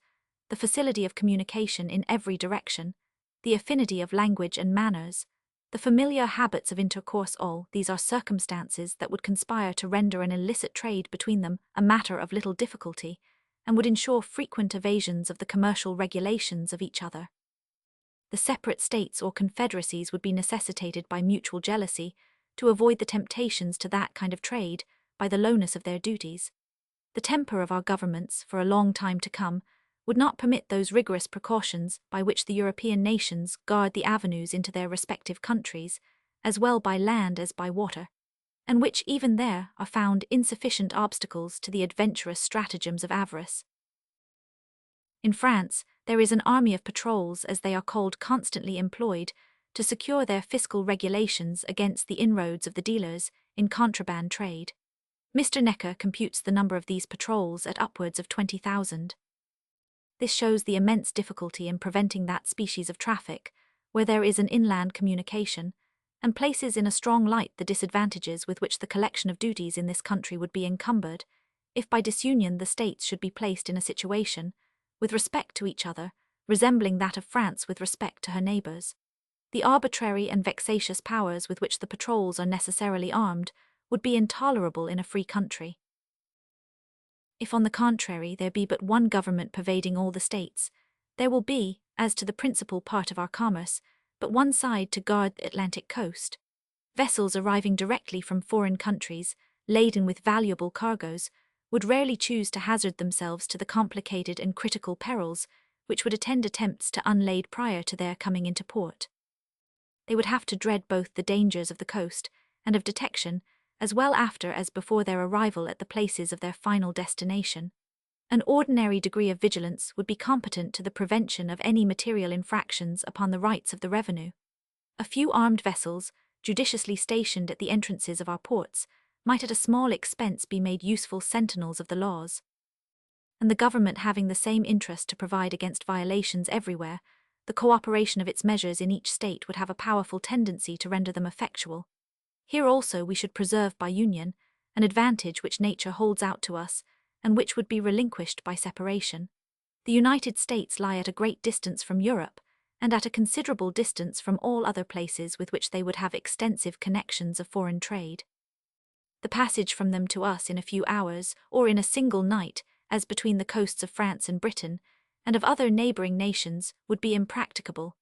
the facility of communication in every direction, the affinity of language and manners, the familiar habits of intercourse, all these are circumstances that would conspire to render an illicit trade between them a matter of little difficulty, and would ensure frequent evasions of the commercial regulations of each other. The separate states or confederacies would be necessitated by mutual jealousy to avoid the temptations to that kind of trade by the lowness of their duties. The temper of our governments, for a long time to come, would not permit those rigorous precautions by which the European nations guard the avenues into their respective countries, as well by land as by water, and which even there are found insufficient obstacles to the adventurous stratagems of avarice. In France, there is an army of patrols, as they are called, constantly employed to secure their fiscal regulations against the inroads of the dealers in contraband trade. Mr. Necker computes the number of these patrols at upwards of 20,000. This shows the immense difficulty in preventing that species of traffic where there is an inland communication, and places in a strong light the disadvantages with which the collection of duties in this country would be encumbered, if by disunion the states should be placed in a situation, with respect to each other, resembling that of France with respect to her neighbours. The arbitrary and vexatious powers with which the patrols are necessarily armed would be intolerable in a free country. If, on the contrary, there be but one government pervading all the states, there will be, as to the principal part of our commerce, but one side to guard the Atlantic coast. Vessels arriving directly from foreign countries, laden with valuable cargoes, would rarely choose to hazard themselves to the complicated and critical perils which would attend attempts to unlade prior to their coming into port. They would have to dread both the dangers of the coast and of detection, as well after as before their arrival at the places of their final destination. An ordinary degree of vigilance would be competent to the prevention of any material infractions upon the rights of the revenue. A few armed vessels, judiciously stationed at the entrances of our ports, might at a small expense be made useful sentinels of the laws. And the government having the same interest to provide against violations everywhere, the cooperation of its measures in each state would have a powerful tendency to render them effectual. Here also we should preserve by union an advantage which nature holds out to us, and which would be relinquished by separation. The United States lie at a great distance from Europe, and at a considerable distance from all other places with which they would have extensive connections of foreign trade. The passage from them to us in a few hours, or in a single night, as between the coasts of France and Britain, and of other neighbouring nations, would be impracticable.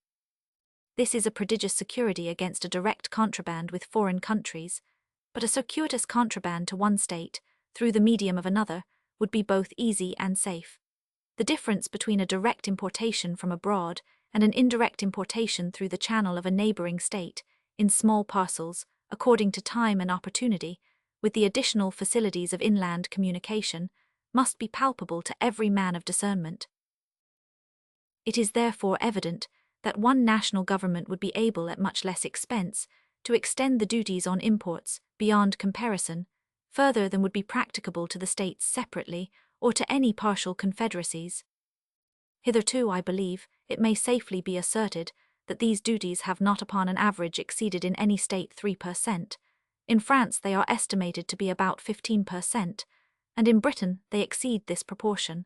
This is a prodigious security against a direct contraband with foreign countries, but a circuitous contraband to one state, through the medium of another, would be both easy and safe. The difference between a direct importation from abroad and an indirect importation through the channel of a neighbouring state, in small parcels, according to time and opportunity, with the additional facilities of inland communication, must be palpable to every man of discernment. It is therefore evident that one national government would be able at much less expense to extend the duties on imports beyond comparison, further than would be practicable to the states separately or to any partial confederacies. Hitherto, I believe, it may safely be asserted that these duties have not upon an average exceeded in any state 3%. In France they are estimated to be about 15%, and in Britain they exceed this proportion.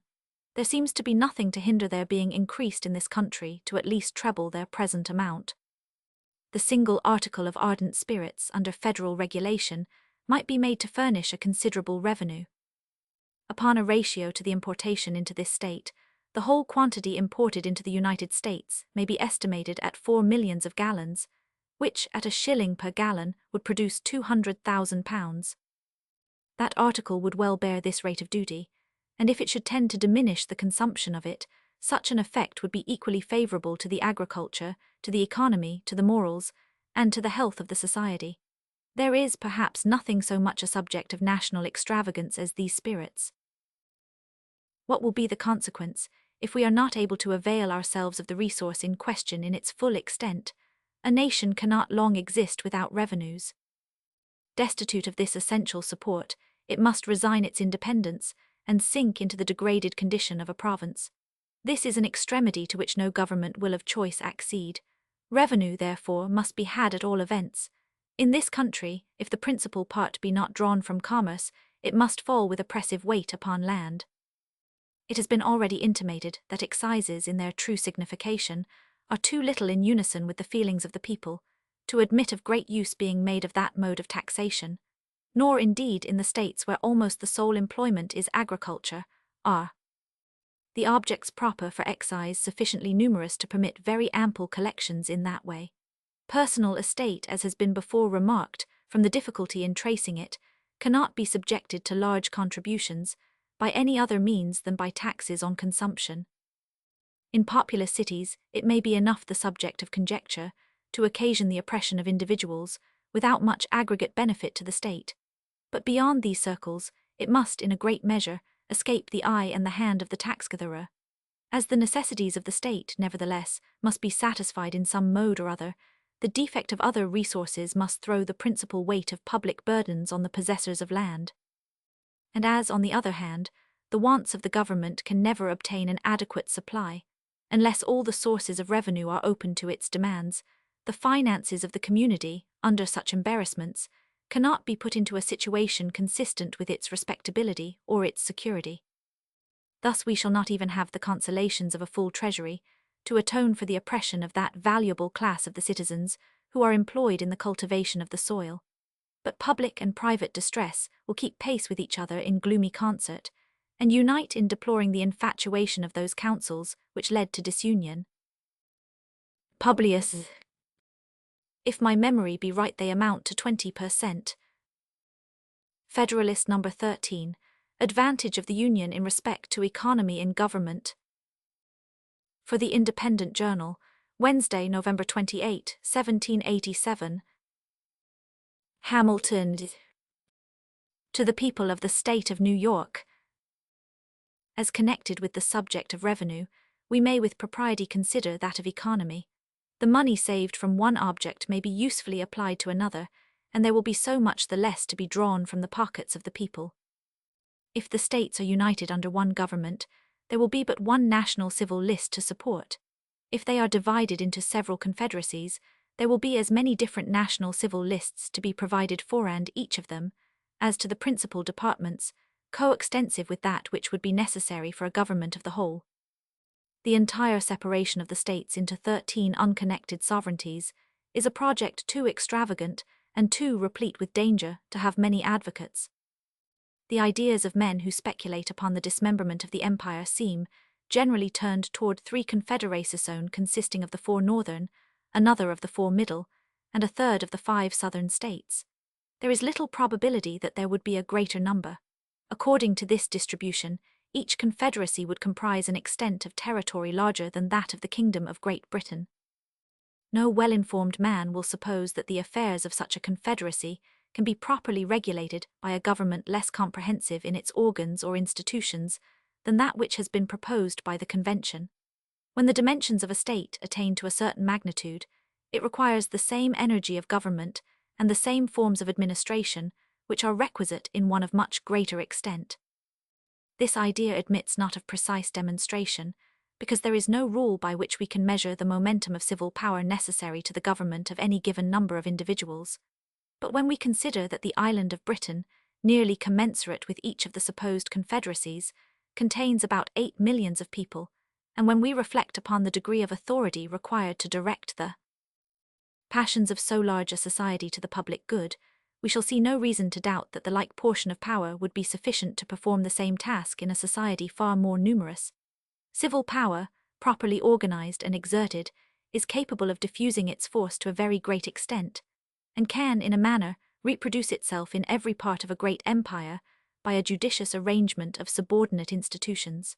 There seems to be nothing to hinder their being increased in this country to at least treble their present amount. The single article of ardent spirits under federal regulation might be made to furnish a considerable revenue. Upon a ratio to the importation into this state, the whole quantity imported into the United States may be estimated at 4 millions of gallons, which at $1 per gallon would produce £200,000. That article would well bear this rate of duty, and if it should tend to diminish the consumption of it, such an effect would be equally favourable to the agriculture, to the economy, to the morals, and to the health of the society. There is, perhaps, nothing so much a subject of national extravagance as these spirits. What will be the consequence, if we are not able to avail ourselves of the resource in question in its full extent? A nation cannot long exist without revenues. Destitute of this essential support, it must resign its independence, and sink into the degraded condition of a province. This is an extremity to which no government will of choice accede. Revenue, therefore, must be had at all events. In this country, if the principal part be not drawn from commerce, it must fall with oppressive weight upon land. It has been already intimated that excises, in their true signification, are too little in unison with the feelings of the people, to admit of great use being made of that mode of taxation, nor indeed in the states where almost the sole employment is agriculture, are the objects proper for excise sufficiently numerous to permit very ample collections in that way. Personal estate, as has been before remarked, from the difficulty in tracing it, cannot be subjected to large contributions by any other means than by taxes on consumption. In populous cities, it may be enough the subject of conjecture to occasion the oppression of individuals without much aggregate benefit to the state. But beyond these circles, it must, in a great measure, escape the eye and the hand of the tax-gatherer. As the necessities of the state, nevertheless, must be satisfied in some mode or other, the defect of other resources must throw the principal weight of public burdens on the possessors of land. And as, on the other hand, the wants of the government can never obtain an adequate supply, unless all the sources of revenue are open to its demands, the finances of the community, under such embarrassments, cannot be put into a situation consistent with its respectability or its security. Thus we shall not even have the consolations of a full treasury to atone for the oppression of that valuable class of the citizens who are employed in the cultivation of the soil. But public and private distress will keep pace with each other in gloomy concert, and unite in deploring the infatuation of those councils which led to disunion. Publius. If my memory be right, they amount to 20%. Federalist No. 13. Advantage of the Union in respect to economy in government. For the Independent Journal, Wednesday, November 28, 1787. Hamilton. To the people of the State of New York. As connected with the subject of revenue, we may with propriety consider that of economy. The money saved from one object may be usefully applied to another, and there will be so much the less to be drawn from the pockets of the people. If the states are united under one government, there will be but one national civil list to support. If they are divided into several confederacies, there will be as many different national civil lists to be provided for, and each of them, as to the principal departments, coextensive with that which would be necessary for a government of the whole. The entire separation of the states into 13 unconnected sovereignties is a project too extravagant and too replete with danger to have many advocates. The ideas of men who speculate upon the dismemberment of the empire seem generally turned toward 3 confederations consisting of the 4 northern, another of the 4 middle, and a third of the 5 southern states. There is little probability that there would be a greater number. According to this distribution, each confederacy would comprise an extent of territory larger than that of the Kingdom of Great Britain. No well-informed man will suppose that the affairs of such a confederacy can be properly regulated by a government less comprehensive in its organs or institutions than that which has been proposed by the Convention. When the dimensions of a state attain to a certain magnitude, it requires the same energy of government and the same forms of administration which are requisite in one of much greater extent. This idea admits not of precise demonstration, because there is no rule by which we can measure the momentum of civil power necessary to the government of any given number of individuals. But when we consider that the island of Britain, nearly commensurate with each of the supposed confederacies, contains about 8 millions of people, and when we reflect upon the degree of authority required to direct the passions of so large a society to the public good, we shall see no reason to doubt that the like portion of power would be sufficient to perform the same task in a society far more numerous. Civil power, properly organized and exerted, is capable of diffusing its force to a very great extent, and can, in a manner, reproduce itself in every part of a great empire by a judicious arrangement of subordinate institutions.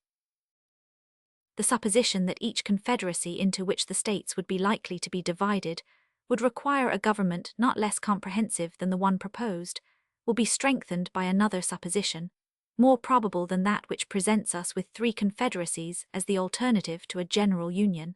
The supposition that each confederacy into which the states would be likely to be divided would require a government not less comprehensive than the one proposed, will be strengthened by another supposition, more probable than that which presents us with 3 confederacies as the alternative to a general union.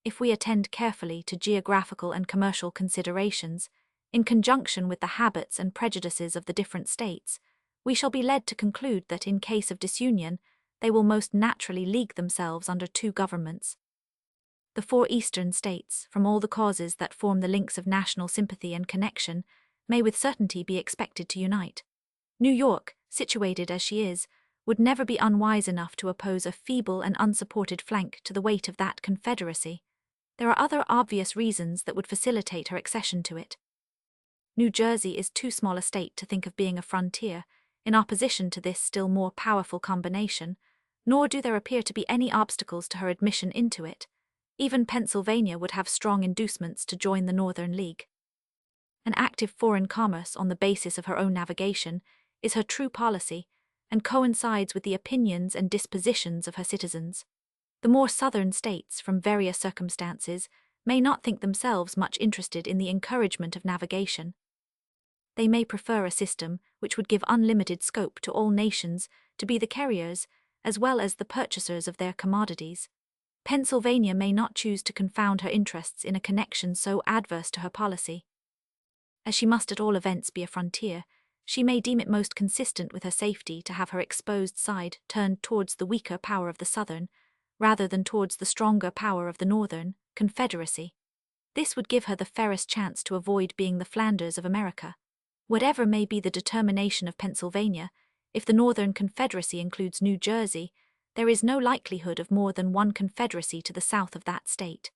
If we attend carefully to geographical and commercial considerations, in conjunction with the habits and prejudices of the different states, we shall be led to conclude that in case of disunion, they will most naturally league themselves under 2 governments. The 4 eastern states, from all the causes that form the links of national sympathy and connection, may with certainty be expected to unite. New York, situated as she is, would never be unwise enough to oppose a feeble and unsupported flank to the weight of that confederacy. There are other obvious reasons that would facilitate her accession to it. New Jersey is too small a state to think of being a frontier, in opposition to this still more powerful combination, nor do there appear to be any obstacles to her admission into it. Even Pennsylvania would have strong inducements to join the Northern League. An active foreign commerce on the basis of her own navigation is her true policy, and coincides with the opinions and dispositions of her citizens. The more southern states, from various circumstances, may not think themselves much interested in the encouragement of navigation. They may prefer a system which would give unlimited scope to all nations to be the carriers as well as the purchasers of their commodities. Pennsylvania may not choose to confound her interests in a connection so adverse to her policy. As she must at all events be a frontier, she may deem it most consistent with her safety to have her exposed side turned towards the weaker power of the southern, rather than towards the stronger power of the northern, confederacy. This would give her the fairest chance to avoid being the Flanders of America. Whatever may be the determination of Pennsylvania, if the Northern Confederacy includes New Jersey, there is no likelihood of more than one confederacy to the south of that state.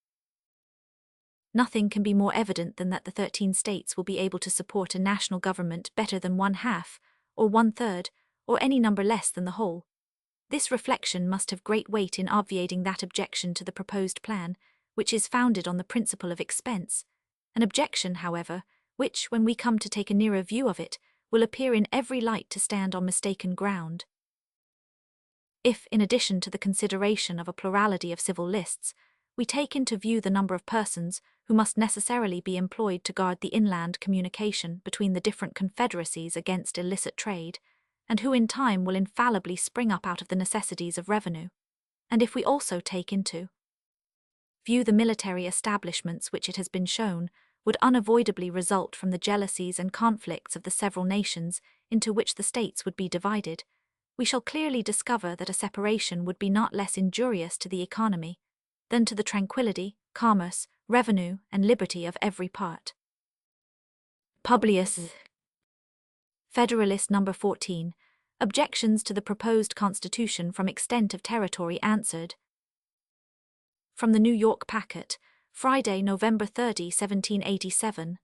Nothing can be more evident than that the 13 states will be able to support a national government better than 1/2, or 1/3, or any number less than the whole. This reflection must have great weight in obviating that objection to the proposed plan, which is founded on the principle of expense, an objection, however, which, when we come to take a nearer view of it, will appear in every light to stand on mistaken ground. If, in addition to the consideration of a plurality of civil lists, we take into view the number of persons who must necessarily be employed to guard the inland communication between the different confederacies against illicit trade, and who in time will infallibly spring up out of the necessities of revenue, and if we also take into view the military establishments which it has been shown would unavoidably result from the jealousies and conflicts of the several nations into which the states would be divided, we shall clearly discover that a separation would be not less injurious to the economy than to the tranquillity, commerce, revenue, and liberty of every part. Publius. Federalist No. 14. Objections to the proposed Constitution from extent of territory answered. From the New York Packet, Friday, November 30, 1787.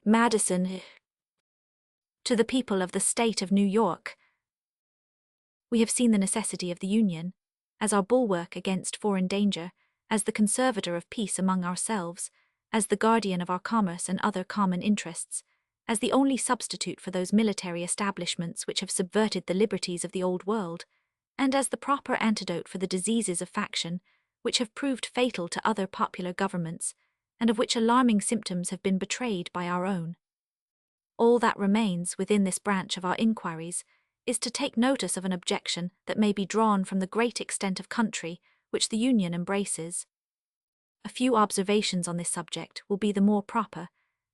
Madison. To the people of the State of New York. We have seen the necessity of the Union, as our bulwark against foreign danger, as the conservator of peace among ourselves, as the guardian of our commerce and other common interests, as the only substitute for those military establishments which have subverted the liberties of the old world, and as the proper antidote for the diseases of faction, which have proved fatal to other popular governments, and of which alarming symptoms have been betrayed by our own. All that remains within this branch of our inquiries is to take notice of an objection that may be drawn from the great extent of country which the Union embraces. A few observations on this subject will be the more proper,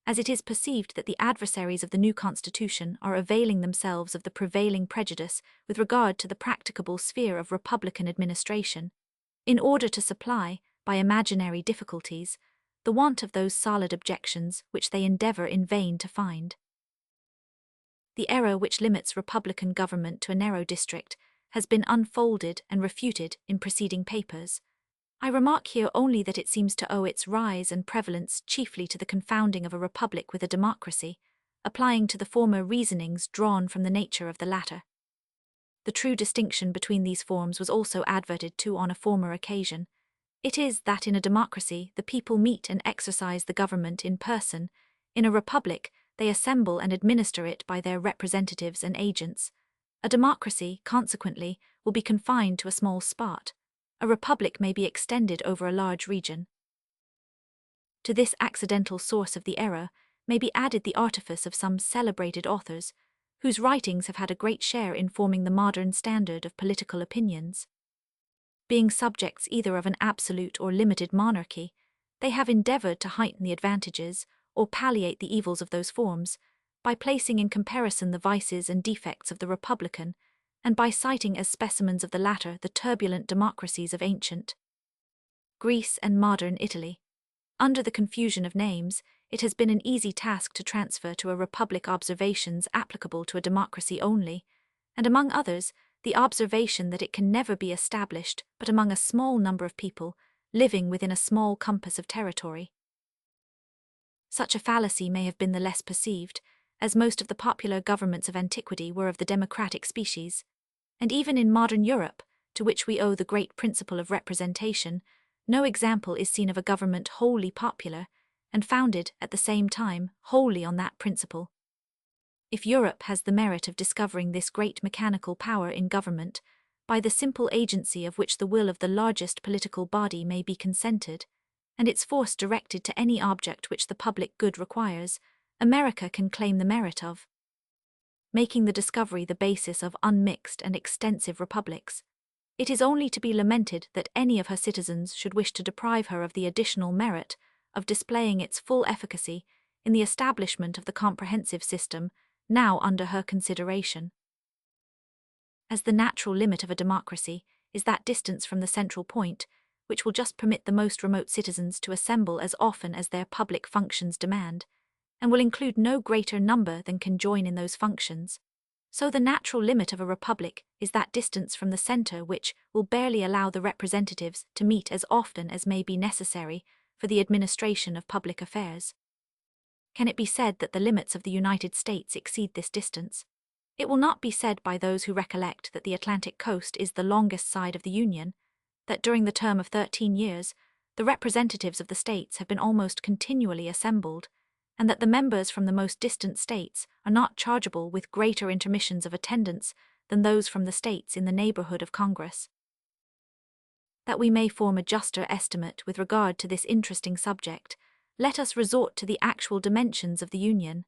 as it is perceived that the adversaries of the new constitution are availing themselves of the prevailing prejudice with regard to the practicable sphere of republican administration, in order to supply, by imaginary difficulties, the want of those solid objections which they endeavor in vain to find. The error which limits republican government to a narrow district has been unfolded and refuted in preceding papers. I remark here only that it seems to owe its rise and prevalence chiefly to the confounding of a republic with a democracy, applying to the former reasonings drawn from the nature of the latter. The true distinction between these forms was also adverted to on a former occasion. It is that in a democracy the people meet and exercise the government in person. In a republic they assemble and administer it by their representatives and agents. A democracy, consequently, will be confined to a small spot. A republic may be extended over a large region. To this accidental source of the error may be added the artifice of some celebrated authors, whose writings have had a great share in forming the modern standard of political opinions. Being subjects either of an absolute or limited monarchy, they have endeavored to heighten the advantages or palliate the evils of those forms by placing in comparison the vices and defects of the republican, and by citing as specimens of the latter the turbulent democracies of ancient Greece and modern Italy. Under the confusion of names, it has been an easy task to transfer to a republic observations applicable to a democracy only, and among others, the observation that it can never be established but among a small number of people living within a small compass of territory. Such a fallacy may have been the less perceived, as most of the popular governments of antiquity were of the democratic species, and even in modern Europe, to which we owe the great principle of representation, no example is seen of a government wholly popular, and founded, at the same time, wholly on that principle. If Europe has the merit of discovering this great mechanical power in government, by the simple agency of which the will of the largest political body may be consented, and its force directed to any object which the public good requires, America can claim the merit of making the discovery the basis of unmixed and extensive republics. It is only to be lamented that any of her citizens should wish to deprive her of the additional merit of displaying its full efficacy in the establishment of the comprehensive system now under her consideration. As the natural limit of a democracy is that distance from the central point, which will just permit the most remote citizens to assemble as often as their public functions demand, and will include no greater number than can join in those functions, so the natural limit of a republic is that distance from the center which will barely allow the representatives to meet as often as may be necessary for the administration of public affairs. Can it be said that the limits of the United States exceed this distance? It will not be said by those who recollect that the Atlantic coast is the longest side of the Union, that during the term of 13 years, the representatives of the states have been almost continually assembled, and that the members from the most distant states are not chargeable with greater intermissions of attendance than those from the states in the neighborhood of Congress. That we may form a juster estimate with regard to this interesting subject, let us resort to the actual dimensions of the Union.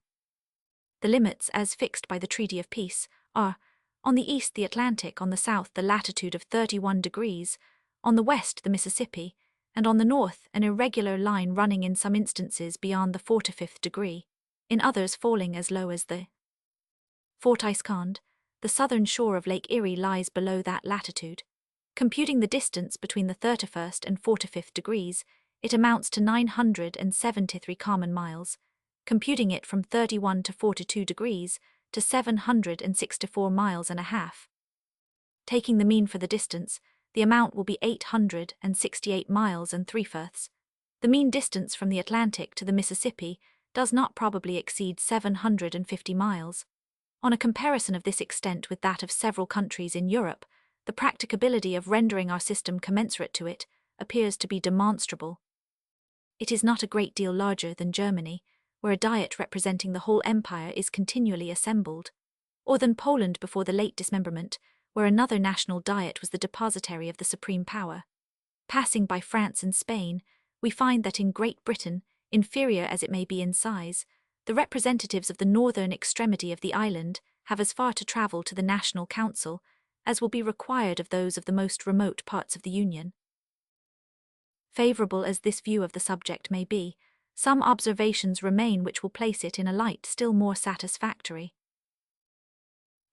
The limits, as fixed by the Treaty of Peace, are, on the east the Atlantic, on the south the latitude of 31 degrees, on the west the Mississippi, and on the north an irregular line running in some instances beyond the 45th degree, in others falling as low as the Fort Iscond. The southern shore of Lake Erie lies below that latitude. Computing the distance between the 31st and 45th degrees, it amounts to 973 common miles, computing it from 31 to 42 degrees to 764 miles and a half. Taking the mean for the distance, the amount will be 868 miles and 3/4. The mean distance from the Atlantic to the Mississippi does not probably exceed 750 miles. On a comparison of this extent with that of several countries in Europe, the practicability of rendering our system commensurate to it appears to be demonstrable. It is not a great deal larger than Germany, where a diet representing the whole empire is continually assembled, or than Poland before the late dismemberment, where another national diet was the depositary of the supreme power. Passing by France and Spain, we find that in Great Britain, inferior as it may be in size, the representatives of the northern extremity of the island have as far to travel to the National Council as will be required of those of the most remote parts of the Union. Favorable as this view of the subject may be, some observations remain which will place it in a light still more satisfactory.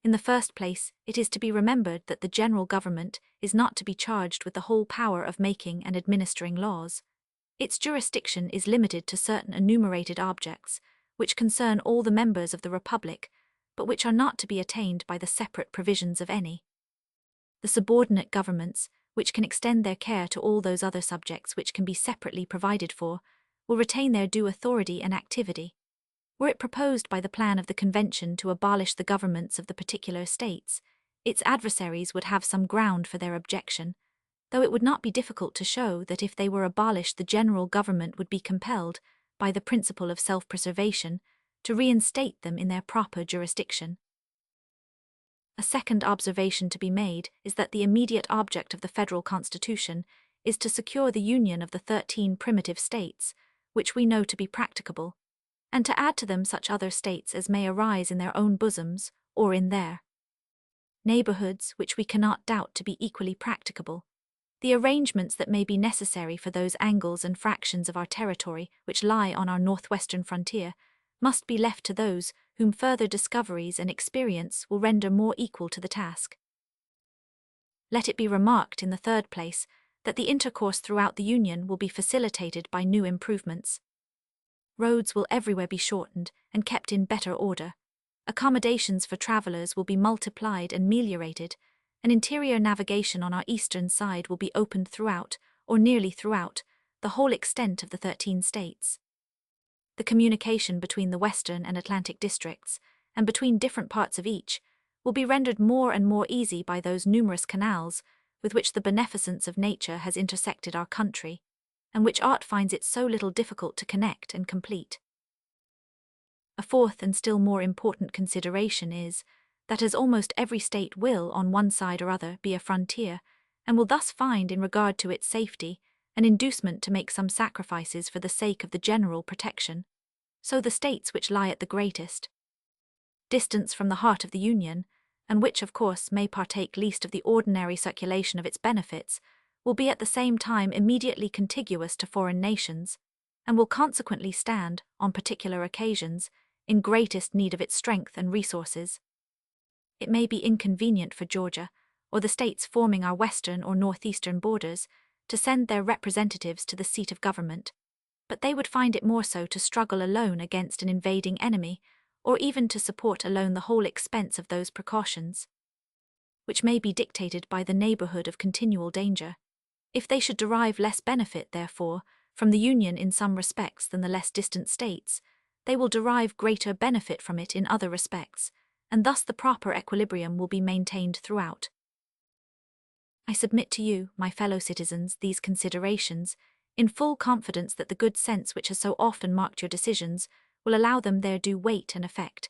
In the first place, it is to be remembered that the general government is not to be charged with the whole power of making and administering laws. Its jurisdiction is limited to certain enumerated objects, which concern all the members of the Republic, but which are not to be attained by the separate provisions of any. The subordinate governments, which can extend their care to all those other subjects which can be separately provided for, will retain their due authority and activity. Were it proposed by the plan of the Convention to abolish the governments of the particular states, its adversaries would have some ground for their objection, though it would not be difficult to show that if they were abolished the general government would be compelled, by the principle of self-preservation, to reinstate them in their proper jurisdiction. A second observation to be made is that the immediate object of the federal constitution is to secure the union of the 13 primitive states, which we know to be practicable, and to add to them such other states as may arise in their own bosoms or in their neighborhoods which we cannot doubt to be equally practicable. The arrangements that may be necessary for those angles and fractions of our territory which lie on our northwestern frontier must be left to those whom further discoveries and experience will render more equal to the task. Let it be remarked in the third place that the intercourse throughout the Union will be facilitated by new improvements. Roads will everywhere be shortened and kept in better order. Accommodations for travelers will be multiplied and meliorated, and interior navigation on our eastern side will be opened throughout, or nearly throughout, the whole extent of the 13 states. The communication between the western and Atlantic districts, and between different parts of each, will be rendered more and more easy by those numerous canals with which the beneficence of nature has intersected our country, and which art finds it so little difficult to connect and complete. A fourth and still more important consideration is, that as almost every state will, on one side or other, be a frontier, and will thus find, in regard to its safety, an inducement to make some sacrifices for the sake of the general protection, so the states which lie at the greatest distance from the heart of the Union, and which of course may partake least of the ordinary circulation of its benefits, will be at the same time immediately contiguous to foreign nations, and will consequently stand, on particular occasions, in greatest need of its strength and resources. It may be inconvenient for Georgia, or the states forming our western or northeastern borders, to send their representatives to the seat of government, but they would find it more so to struggle alone against an invading enemy, or even to support alone the whole expense of those precautions, which may be dictated by the neighborhood of continual danger. If they should derive less benefit, therefore, from the Union in some respects than the less distant states, they will derive greater benefit from it in other respects, and thus the proper equilibrium will be maintained throughout. I submit to you, my fellow citizens, these considerations, in full confidence that the good sense which has so often marked your decisions will allow them their due weight and effect,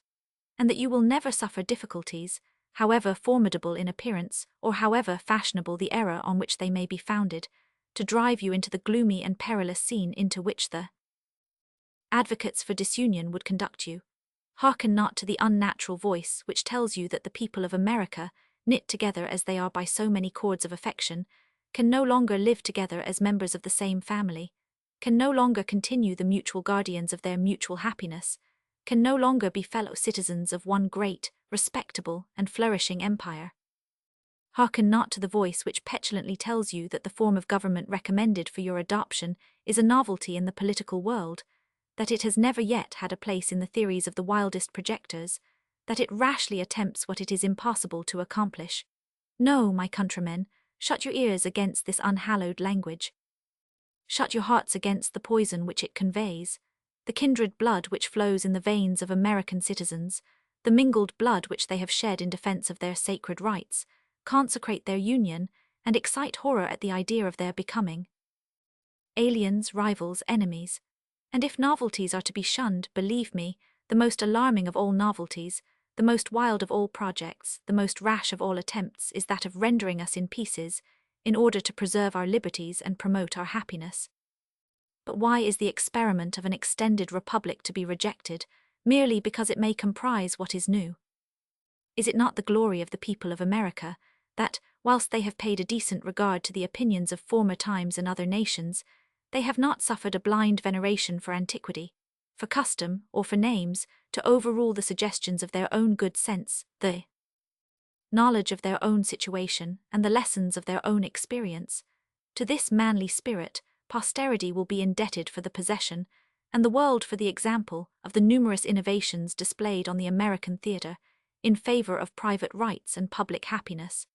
and that you will never suffer difficulties, however formidable in appearance, or however fashionable the error on which they may be founded, to drive you into the gloomy and perilous scene into which the advocates for disunion would conduct you. Hearken not to the unnatural voice which tells you that the people of America, knit together as they are by so many cords of affection, can no longer live together as members of the same family, can no longer continue the mutual guardians of their mutual happiness, can no longer be fellow citizens of one great, respectable, and flourishing empire. Hearken not to the voice which petulantly tells you that the form of government recommended for your adoption is a novelty in the political world, that it has never yet had a place in the theories of the wildest projectors, that it rashly attempts what it is impossible to accomplish. No, my countrymen, shut your ears against this unhallowed language. Shut your hearts against the poison which it conveys, the kindred blood which flows in the veins of American citizens, the mingled blood which they have shed in defense of their sacred rights, consecrate their union, and excite horror at the idea of their becoming aliens, rivals, enemies. And if novelties are to be shunned, believe me, the most alarming of all novelties, the most wild of all projects, the most rash of all attempts is that of rendering us in pieces, in order to preserve our liberties and promote our happiness. But why is the experiment of an extended republic to be rejected, merely because it may comprise what is new? Is it not the glory of the people of America, that, whilst they have paid a decent regard to the opinions of former times and other nations, They have not suffered a blind veneration for antiquity, for custom, or for names, to overrule the suggestions of their own good sense, the knowledge of their own situation, and the lessons of their own experience. To this manly spirit, posterity will be indebted for the possession, and the world for the example, of the numerous innovations displayed on the American theatre in favor of private rights and public happiness.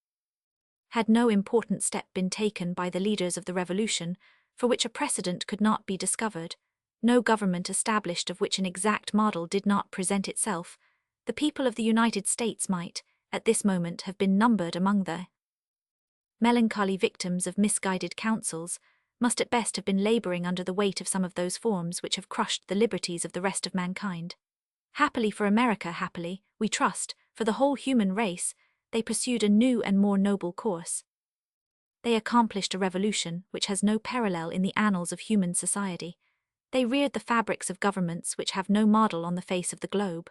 Had no important step been taken by the leaders of the Revolution, for which a precedent could not be discovered, no government established of which an exact model did not present itself, the people of the United States might, at this moment, have been numbered among the melancholy victims of misguided counsels, must at best have been laboring under the weight of some of those forms which have crushed the liberties of the rest of mankind. Happily for America, happily, we trust, for the whole human race, they pursued a new and more noble course. They accomplished a revolution which has no parallel in the annals of human society. They reared the fabrics of governments which have no model on the face of the globe.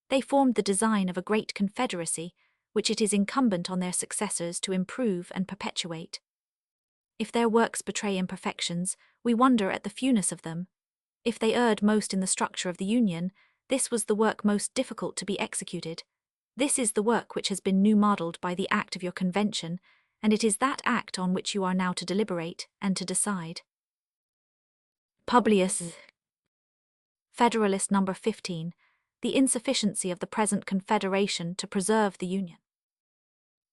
They formed the design of a great confederacy, which it is incumbent on their successors to improve and perpetuate. If their works betray imperfections, we wonder at the fewness of them. If they erred most in the structure of the Union, this was the work most difficult to be executed. This is the work which has been new modelled by the act of your convention, and it is that act on which you are now to deliberate and to decide. Publius, Federalist No. 15, the insufficiency of the present Confederation to preserve the Union.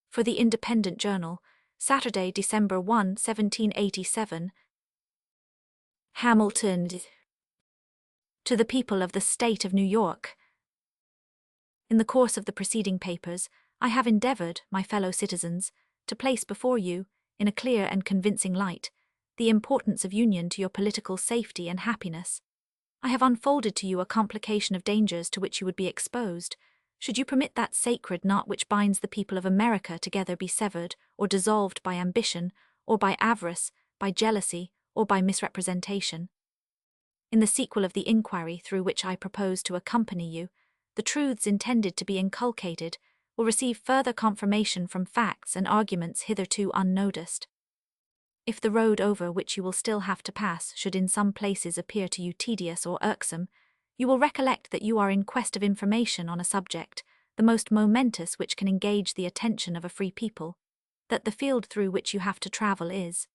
For the Independent Journal, Saturday, December 1, 1787. Hamilton. To the people of the State of New York. In the course of the preceding papers, I have endeavored, my fellow citizens, to place before you, in a clear and convincing light, the importance of union to your political safety and happiness. I have unfolded to you a complication of dangers to which you would be exposed, should you permit that sacred knot which binds the people of America together be severed or dissolved by ambition, or by avarice, by jealousy, or by misrepresentation. In the sequel of the inquiry through which I propose to accompany you, the truths intended to be inculcated will receive further confirmation from facts and arguments hitherto unnoticed. If the road over which you will still have to pass should in some places appear to you tedious or irksome, you will recollect that you are in quest of information on a subject, the most momentous which can engage the attention of a free people, that the field through which you have to travel is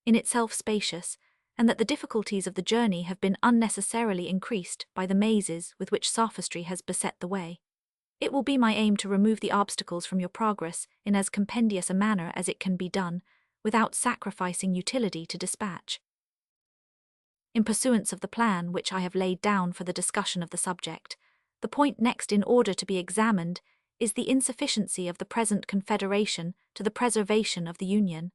in itself spacious, and that the difficulties of the journey have been unnecessarily increased by the mazes with which sophistry has beset the way. It will be my aim to remove the obstacles from your progress in as compendious a manner as it can be done, without sacrificing utility to dispatch. In pursuance of the plan which I have laid down for the discussion of the subject, the point next in order to be examined is the insufficiency of the present Confederation to the preservation of the Union.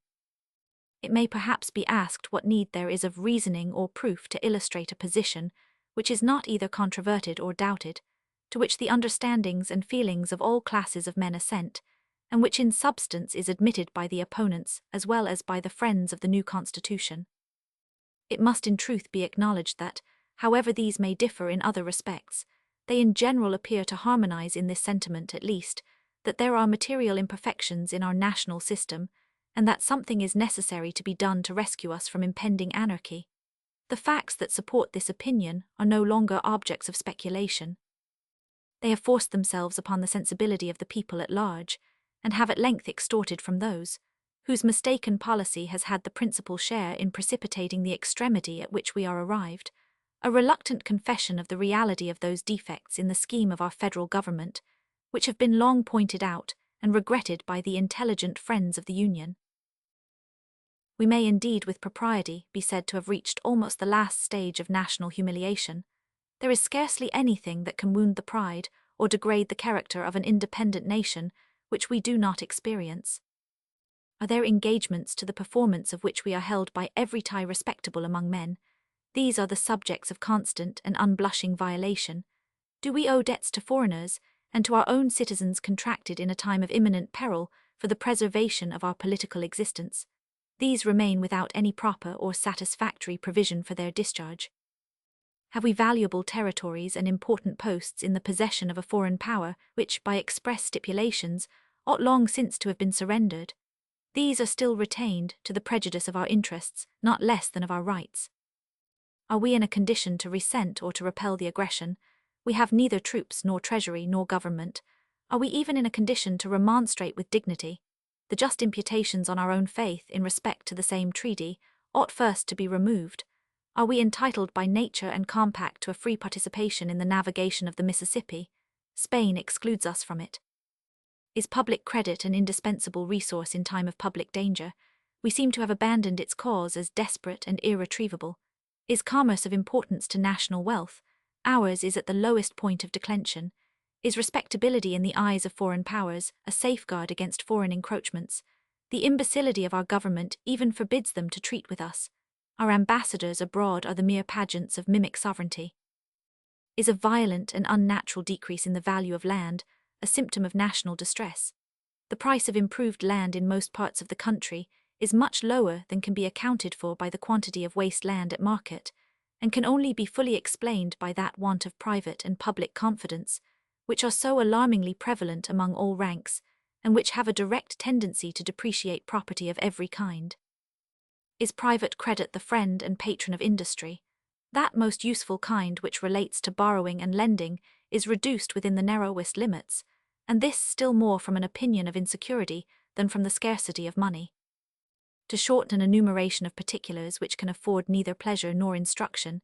It may perhaps be asked what need there is of reasoning or proof to illustrate a position which is not either controverted or doubted, to which the understandings and feelings of all classes of men assent, and which in substance is admitted by the opponents as well as by the friends of the new Constitution. It must in truth be acknowledged that, however these may differ in other respects, they in general appear to harmonize in this sentiment at least, that there are material imperfections in our national system, and that something is necessary to be done to rescue us from impending anarchy. The facts that support this opinion are no longer objects of speculation. They have forced themselves upon the sensibility of the people at large, and have at length extorted from those, whose mistaken policy has had the principal share in precipitating the extremity at which we are arrived, a reluctant confession of the reality of those defects in the scheme of our federal government, which have been long pointed out and regretted by the intelligent friends of the Union. We may indeed with propriety be said to have reached almost the last stage of national humiliation. There is scarcely anything that can wound the pride or degrade the character of an independent nation which we do not experience. Are there engagements to the performance of which we are held by every tie respectable among men? These are the subjects of constant and unblushing violation. Do we owe debts to foreigners, and to our own citizens contracted in a time of imminent peril for the preservation of our political existence? These remain without any proper or satisfactory provision for their discharge. Have we valuable territories and important posts in the possession of a foreign power, which, by express stipulations, ought long since to have been surrendered? these are still retained to the prejudice of our interests, not less than of our rights. Are we in a condition to resent or to repel the aggression? We have neither troops nor treasury nor government. Are we even in a condition to remonstrate with dignity? The just imputations on our own faith in respect to the same treaty ought first to be removed. Are we entitled by nature and compact to a free participation in the navigation of the Mississippi? Spain excludes us from it. Is public credit an indispensable resource in time of public danger? We seem to have abandoned its cause as desperate and irretrievable. Is commerce of importance to national wealth? Ours is at the lowest point of declension. Is respectability in the eyes of foreign powers a safeguard against foreign encroachments? The imbecility of our government even forbids them to treat with us. Our ambassadors abroad are the mere pageants of mimic sovereignty. Is a violent and unnatural decrease in the value of land a symptom of national distress? The price of improved land in most parts of the country is much lower than can be accounted for by the quantity of waste land at market, and can only be fully explained by that want of private and public confidence, which are so alarmingly prevalent among all ranks, and which have a direct tendency to depreciate property of every kind. Is private credit the friend and patron of industry? That most useful kind which relates to borrowing and lending is reduced within the narrowest limits, and this still more from an opinion of insecurity than from the scarcity of money. To shorten an enumeration of particulars which can afford neither pleasure nor instruction,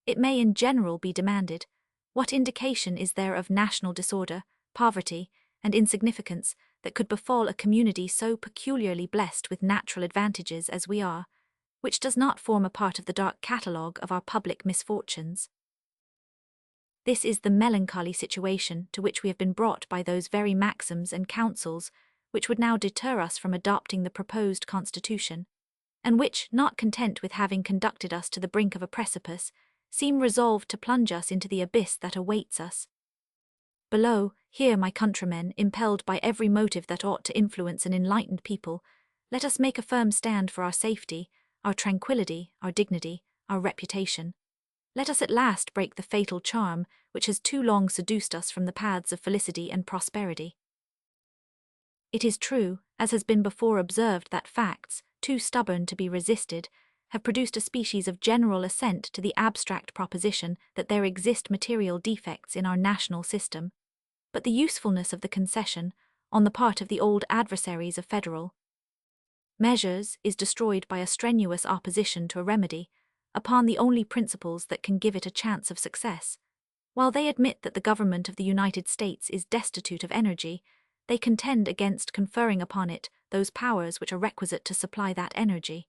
it may in general be demanded, what indication is there of national disorder, poverty, and insignificance that could befall a community so peculiarly blessed with natural advantages as we are, which does not form a part of the dark catalogue of our public misfortunes? This is the melancholy situation to which we have been brought by those very maxims and counsels which would now deter us from adopting the proposed constitution, and which, not content with having conducted us to the brink of a precipice, seem resolved to plunge us into the abyss that awaits us. Below, here, my countrymen, impelled by every motive that ought to influence an enlightened people, let us make a firm stand for our safety, our tranquillity, our dignity, our reputation. Let us at last break the fatal charm which has too long seduced us from the paths of felicity and prosperity. It is true, as has been before observed, that facts, too stubborn to be resisted, have produced a species of general assent to the abstract proposition that there exist material defects in our national system, but the usefulness of the concession, on the part of the old adversaries of federal measures, is destroyed by a strenuous opposition to a remedy, upon the only principles that can give it a chance of success. While they admit that the government of the United States is destitute of energy, they contend against conferring upon it those powers which are requisite to supply that energy.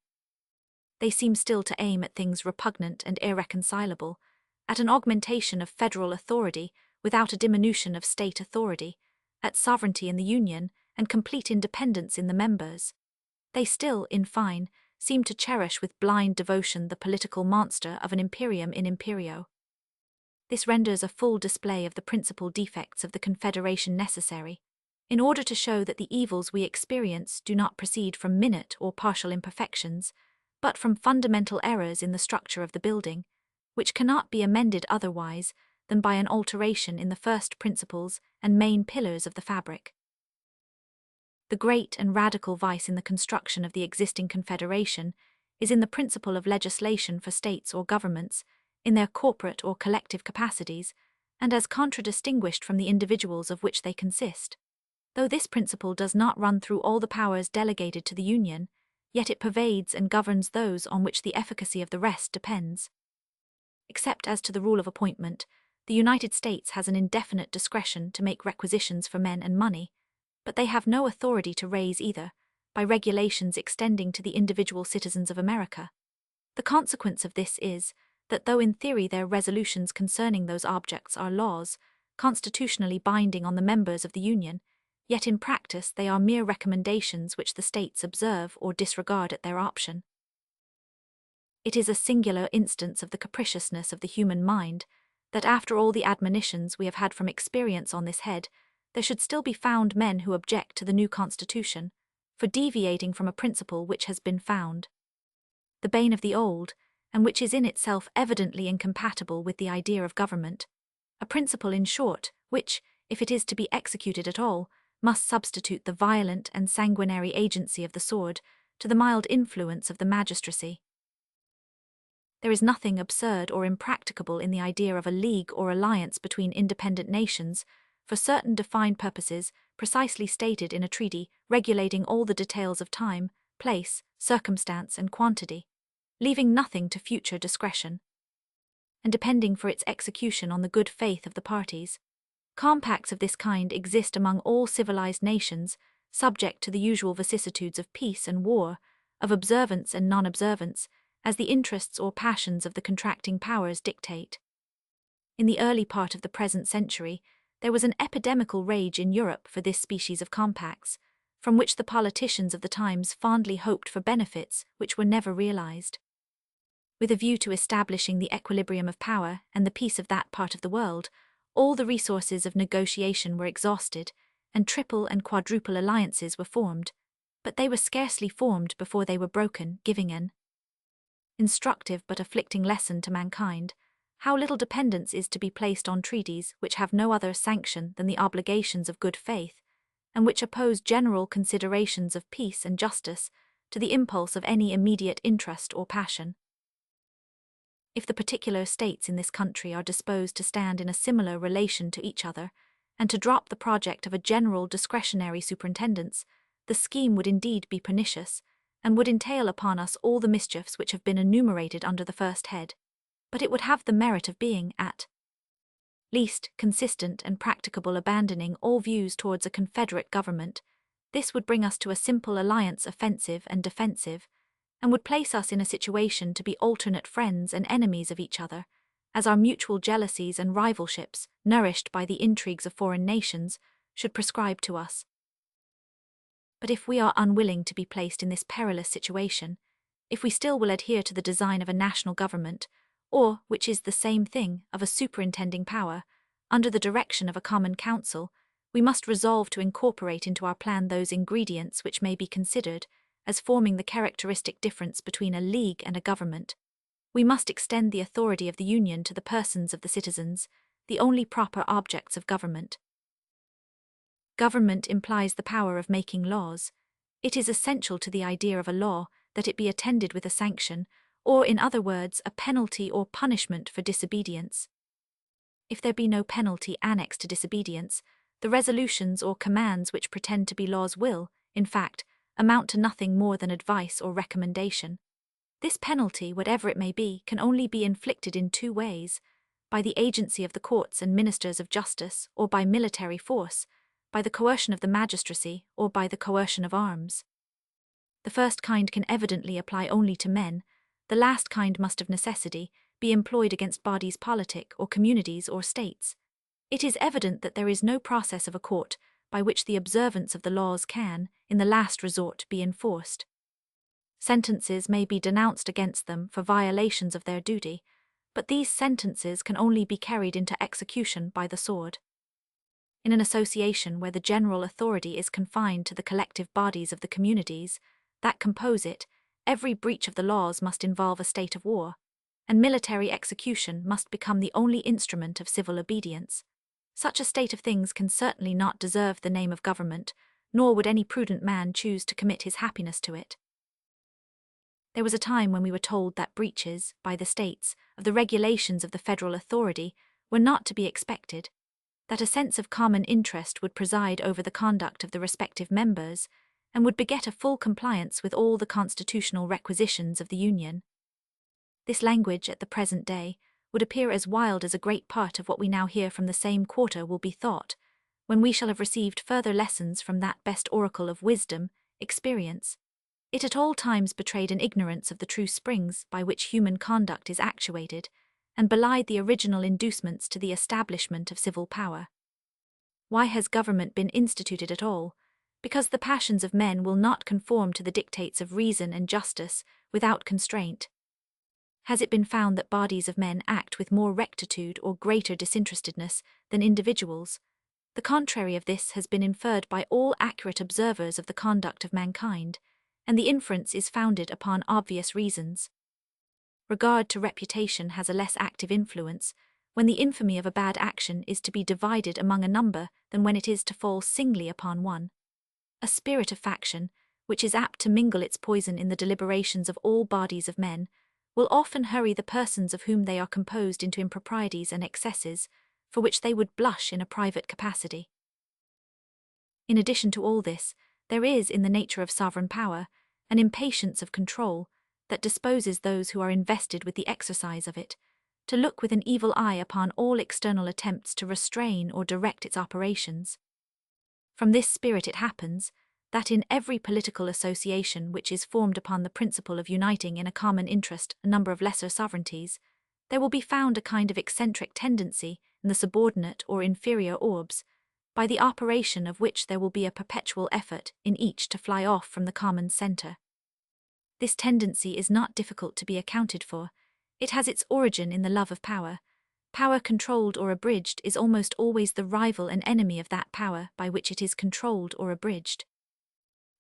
They seem still to aim at things repugnant and irreconcilable, at an augmentation of federal authority without a diminution of state authority, at sovereignty in the Union and complete independence in the members. They still, in fine, seem to cherish with blind devotion the political monster of an imperium in imperio. This renders a full display of the principal defects of the Confederation necessary, in order to show that the evils we experience do not proceed from minute or partial imperfections, but from fundamental errors in the structure of the building, which cannot be amended otherwise than by an alteration in the first principles and main pillars of the fabric. The great and radical vice in the construction of the existing Confederation is in the principle of legislation for states or governments, in their corporate or collective capacities, and as contradistinguished from the individuals of which they consist. Though this principle does not run through all the powers delegated to the Union, yet it pervades and governs those on which the efficacy of the rest depends. Except as to the rule of appointment, the United States has an indefinite discretion to make requisitions for men and money, but they have no authority to raise either, by regulations extending to the individual citizens of America. The consequence of this is, that though in theory their resolutions concerning those objects are laws, constitutionally binding on the members of the Union, yet in practice they are mere recommendations which the states observe or disregard at their option. It is a singular instance of the capriciousness of the human mind, that after all the admonitions we have had from experience on this head, there should still be found men who object to the new Constitution, for deviating from a principle which has been found the bane of the old, and which is in itself evidently incompatible with the idea of government, a principle, in short, which, if it is to be executed at all, must substitute the violent and sanguinary agency of the sword to the mild influence of the magistracy. There is nothing absurd or impracticable in the idea of a league or alliance between independent nations for certain defined purposes precisely stated in a treaty regulating all the details of time, place, circumstance, and quantity, leaving nothing to future discretion, and depending for its execution on the good faith of the parties. Compacts of this kind exist among all civilized nations, subject to the usual vicissitudes of peace and war, of observance and non-observance, as the interests or passions of the contracting powers dictate. In the early part of the present century, there was an epidemical rage in Europe for this species of compacts, from which the politicians of the times fondly hoped for benefits which were never realized. With a view to establishing the equilibrium of power and the peace of that part of the world, all the resources of negotiation were exhausted, and triple and quadruple alliances were formed, but they were scarcely formed before they were broken, giving an instructive but afflicting lesson to mankind, how little dependence is to be placed on treaties which have no other sanction than the obligations of good faith, and which oppose general considerations of peace and justice to the impulse of any immediate interest or passion. If the particular states in this country are disposed to stand in a similar relation to each other, and to drop the project of a general discretionary superintendence, the scheme would indeed be pernicious, and would entail upon us all the mischiefs which have been enumerated under the first head, but it would have the merit of being, at least, consistent and practicable. Abandoning all views towards a confederate government, this would bring us to a simple alliance offensive and defensive, and would place us in a situation to be alternate friends and enemies of each other, as our mutual jealousies and rivalships, nourished by the intrigues of foreign nations, should prescribe to us. But if we are unwilling to be placed in this perilous situation, if we still will adhere to the design of a national government, or, which is the same thing, of a superintending power, under the direction of a common council, we must resolve to incorporate into our plan those ingredients which may be considered as forming the characteristic difference between a league and a government. We must extend the authority of the Union to the persons of the citizens, the only proper objects of government. Government implies the power of making laws. It is essential to the idea of a law that it be attended with a sanction, or in other words, a penalty or punishment for disobedience. If there be no penalty annexed to disobedience, the resolutions or commands which pretend to be laws will, in fact, amount to nothing more than advice or recommendation. This penalty, whatever it may be, can only be inflicted in two ways: by the agency of the courts and ministers of justice, or by military force, by the coercion of the magistracy, or by the coercion of arms. The first kind can evidently apply only to men, the last kind must of necessity be employed against bodies politic or communities or states. It is evident that there is no process of a court by which the observance of the laws can, in the last resort, be enforced. Sentences may be denounced against them for violations of their duty, but these sentences can only be carried into execution by the sword. In an association where the general authority is confined to the collective bodies of the communities that compose it, every breach of the laws must involve a state of war, and military execution must become the only instrument of civil obedience. Such a state of things can certainly not deserve the name of government, nor would any prudent man choose to commit his happiness to it. There was a time when we were told that breaches, by the states, of the regulations of the federal authority were not to be expected, that a sense of common interest would preside over the conduct of the respective members, and would beget a full compliance with all the constitutional requisitions of the Union. This language at the present day would appear as wild as a great part of what we now hear from the same quarter will be thought, when we shall have received further lessons from that best oracle of wisdom, experience. It at all times betrayed an ignorance of the true springs by which human conduct is actuated, and belied the original inducements to the establishment of civil power. Why has government been instituted at all? Because the passions of men will not conform to the dictates of reason and justice without constraint. Has it been found that bodies of men act with more rectitude or greater disinterestedness than individuals? The contrary of this has been inferred by all accurate observers of the conduct of mankind, and the inference is founded upon obvious reasons. Regard to reputation has a less active influence, when the infamy of a bad action is to be divided among a number than when it is to fall singly upon one. A spirit of faction, which is apt to mingle its poison in the deliberations of all bodies of men, will often hurry the persons of whom they are composed into improprieties and excesses, for which they would blush in a private capacity. In addition to all this, there is in the nature of sovereign power an impatience of control that disposes those who are invested with the exercise of it to look with an evil eye upon all external attempts to restrain or direct its operations. From this spirit it happens that in every political association which is formed upon the principle of uniting in a common interest a number of lesser sovereignties, there will be found a kind of eccentric tendency in the subordinate or inferior orbs, by the operation of which there will be a perpetual effort in each to fly off from the common centre. This tendency is not difficult to be accounted for. It has its origin in the love of power. Power controlled or abridged is almost always the rival and enemy of that power by which it is controlled or abridged.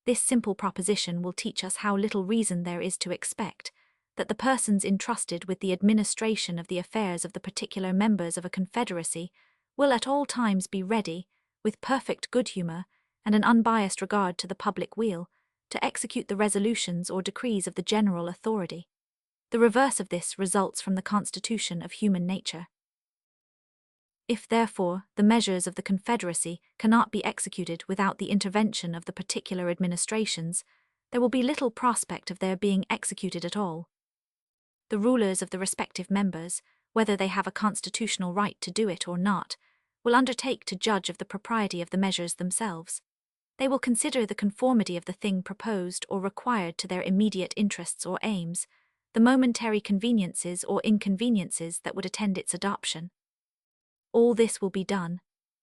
This simple proposition will teach us how little reason there is to expect that the persons entrusted with the administration of the affairs of the particular members of a confederacy will at all times be ready, with perfect good humour and an unbiased regard to the public weal, to execute the resolutions or decrees of the general authority. The reverse of this results from the constitution of human nature. If, therefore, the measures of the confederacy cannot be executed without the intervention of the particular administrations, there will be little prospect of their being executed at all. The rulers of the respective members, whether they have a constitutional right to do it or not, will undertake to judge of the propriety of the measures themselves. They will consider the conformity of the thing proposed or required to their immediate interests or aims, the momentary conveniences or inconveniences that would attend its adoption. All this will be done,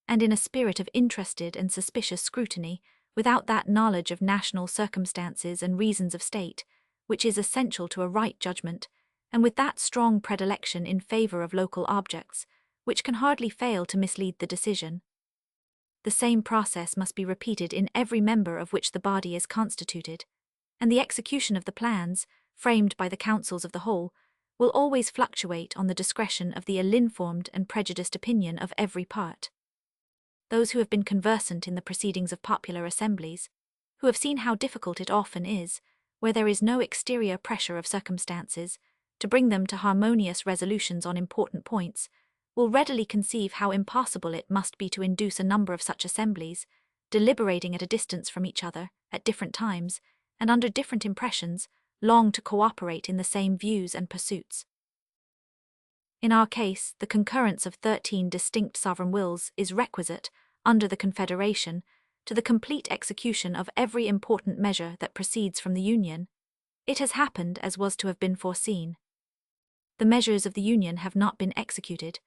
and in a spirit of interested and suspicious scrutiny, without that knowledge of national circumstances and reasons of state, which is essential to a right judgment, and with that strong predilection in favour of local objects, which can hardly fail to mislead the decision. The same process must be repeated in every member of which the body is constituted, and the execution of the plans, framed by the councils of the whole, will always fluctuate on the discretion of the ill-informed and prejudiced opinion of every part. Those who have been conversant in the proceedings of popular assemblies, who have seen how difficult it often is, where there is no exterior pressure of circumstances, to bring them to harmonious resolutions on important points, will readily conceive how impossible it must be to induce a number of such assemblies, deliberating at a distance from each other, at different times, and under different impressions, long to cooperate in the same views and pursuits. In our case, the concurrence of 13 distinct sovereign wills is requisite, under the Confederation, to the complete execution of every important measure that proceeds from the Union. It has happened as was to have been foreseen. The measures of the Union have not been executed.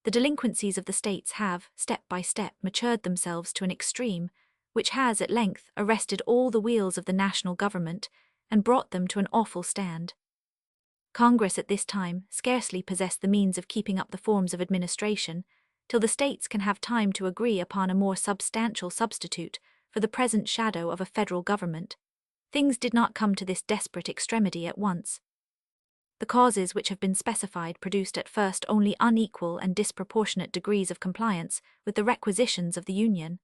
The delinquencies of the states have, step by step, matured themselves to an extreme, which has at length arrested all the wheels of the national government and brought them to an awful stand. Congress at this time scarcely possess the means of keeping up the forms of administration, till the states can have time to agree upon a more substantial substitute for the present shadow of a federal government. Things did not come to this desperate extremity at once. The causes which have been specified produced at first only unequal and disproportionate degrees of compliance with the requisitions of the Union.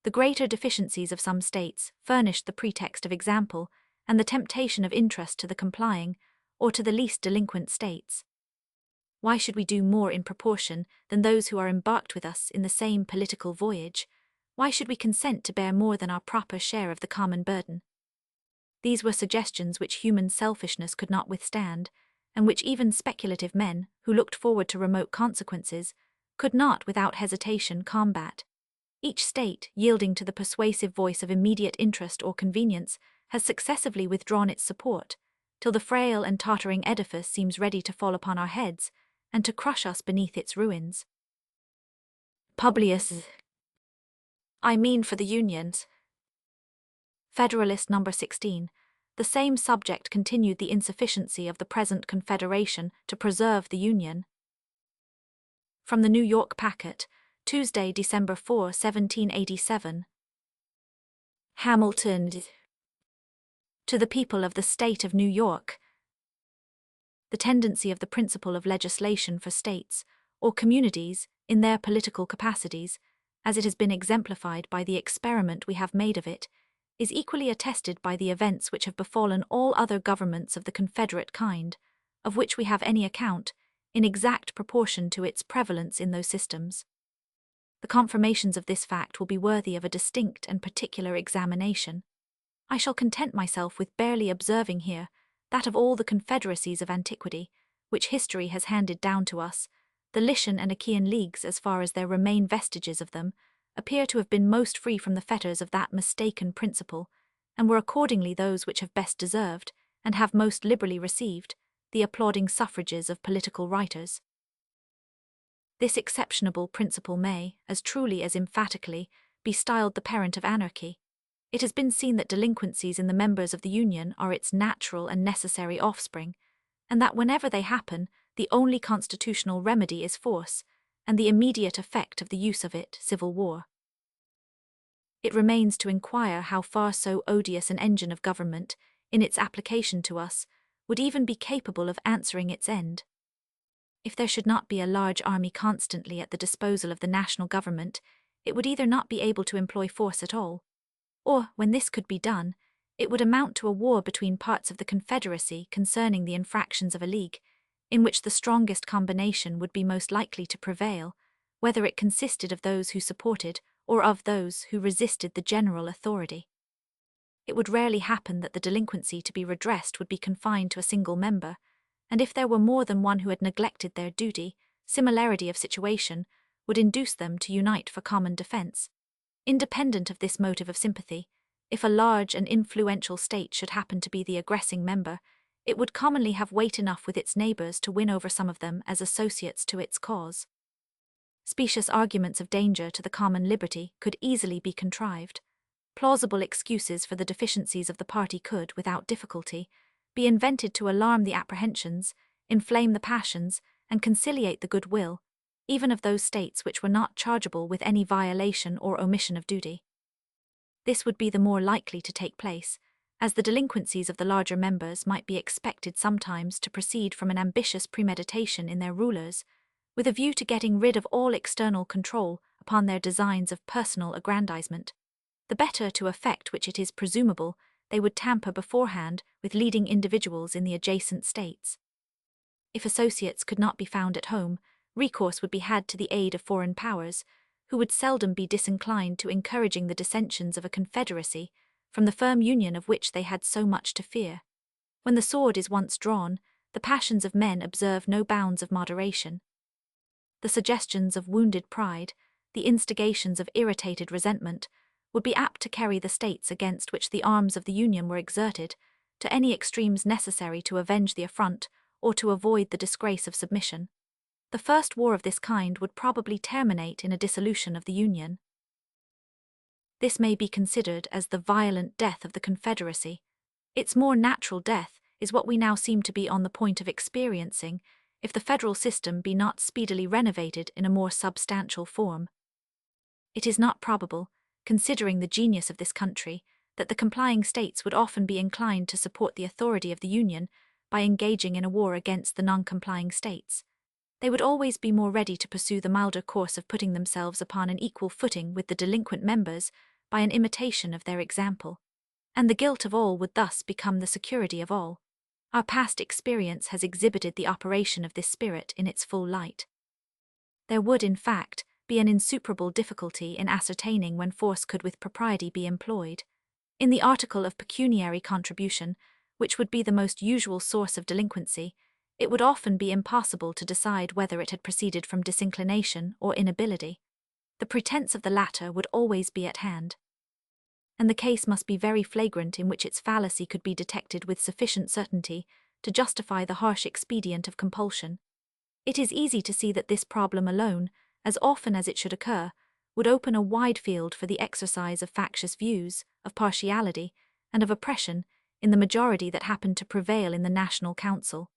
The greater deficiencies of some states furnished the pretext of example and the temptation of interest to the complying, or to the least delinquent states. Why should we do more in proportion than those who are embarked with us in the same political voyage? Why should we consent to bear more than our proper share of the common burden? These were suggestions which human selfishness could not withstand, and which even speculative men, who looked forward to remote consequences, could not without hesitation combat. Each state, yielding to the persuasive voice of immediate interest or convenience, has successively withdrawn its support, till the frail and tottering edifice seems ready to fall upon our heads, and to crush us beneath its ruins. Publius. I mean for the Unions. Federalist No. 16. The same subject continued the insufficiency of the present Confederation to preserve the Union. From the New York Packet, Tuesday, December 4, 1787. Hamilton. To the people of the State of New York. The tendency of the principle of legislation for states, or communities in their political capacities, as it has been exemplified by the experiment we have made of it, is equally attested by the events which have befallen all other governments of the Confederate kind, of which we have any account, in exact proportion to its prevalence in those systems. The confirmations of this fact will be worthy of a distinct and particular examination. I shall content myself with barely observing here that of all the confederacies of antiquity, which history has handed down to us, the Lycian and Achaean leagues, as far as there remain vestiges of them, appear to have been most free from the fetters of that mistaken principle, and were accordingly those which have best deserved, and have most liberally received, the applauding suffrages of political writers. This exceptionable principle may, as truly as emphatically, be styled the parent of anarchy. It has been seen that delinquencies in the members of the Union are its natural and necessary offspring, and that whenever they happen, the only constitutional remedy is force, and the immediate effect of the use of it, civil war. It remains to inquire how far so odious an engine of government, in its application to us, would even be capable of answering its end. If there should not be a large army constantly at the disposal of the national government, it would either not be able to employ force at all, or, when this could be done, it would amount to a war between parts of the Confederacy concerning the infractions of a league, in which the strongest combination would be most likely to prevail, whether it consisted of those who supported or of those who resisted the general authority. It would rarely happen that the delinquency to be redressed would be confined to a single member, and if there were more than one who had neglected their duty, similarity of situation would induce them to unite for common defense. Independent of this motive of sympathy, if a large and influential state should happen to be the aggressing member, it would commonly have weight enough with its neighbors to win over some of them as associates to its cause. Specious arguments of danger to the common liberty could easily be contrived. Plausible excuses for the deficiencies of the party could, without difficulty, be invented to alarm the apprehensions, inflame the passions, and conciliate the good will, even of those states which were not chargeable with any violation or omission of duty. This would be the more likely to take place, as the delinquencies of the larger members might be expected sometimes to proceed from an ambitious premeditation in their rulers, with a view to getting rid of all external control upon their designs of personal aggrandizement, the better to effect which it is presumable they would tamper beforehand with leading individuals in the adjacent states. If associates could not be found at home, recourse would be had to the aid of foreign powers, who would seldom be disinclined to encouraging the dissensions of a confederacy, from the firm union of which they had so much to fear. When the sword is once drawn, the passions of men observe no bounds of moderation. The suggestions of wounded pride, the instigations of irritated resentment, would be apt to carry the states against which the arms of the Union were exerted to any extremes necessary to avenge the affront or to avoid the disgrace of submission. The first war of this kind would probably terminate in a dissolution of the Union. This may be considered as the violent death of the Confederacy. Its more natural death is what we now seem to be on the point of experiencing, if the federal system be not speedily renovated in a more substantial form. It is not probable, considering the genius of this country, that the complying states would often be inclined to support the authority of the Union by engaging in a war against the non-complying states. They would always be more ready to pursue the milder course of putting themselves upon an equal footing with the delinquent members by an imitation of their example, and the guilt of all would thus become the security of all. Our past experience has exhibited the operation of this spirit in its full light. There would, in fact, be an insuperable difficulty in ascertaining when force could with propriety be employed. In the article of pecuniary contribution, which would be the most usual source of delinquency, it would often be impossible to decide whether it had proceeded from disinclination or inability. The pretense of the latter would always be at hand, and the case must be very flagrant in which its fallacy could be detected with sufficient certainty to justify the harsh expedient of compulsion. It is easy to see that this problem alone, as often as it should occur, would open a wide field for the exercise of factious views, of partiality, and of oppression in the majority that happened to prevail in the National Council.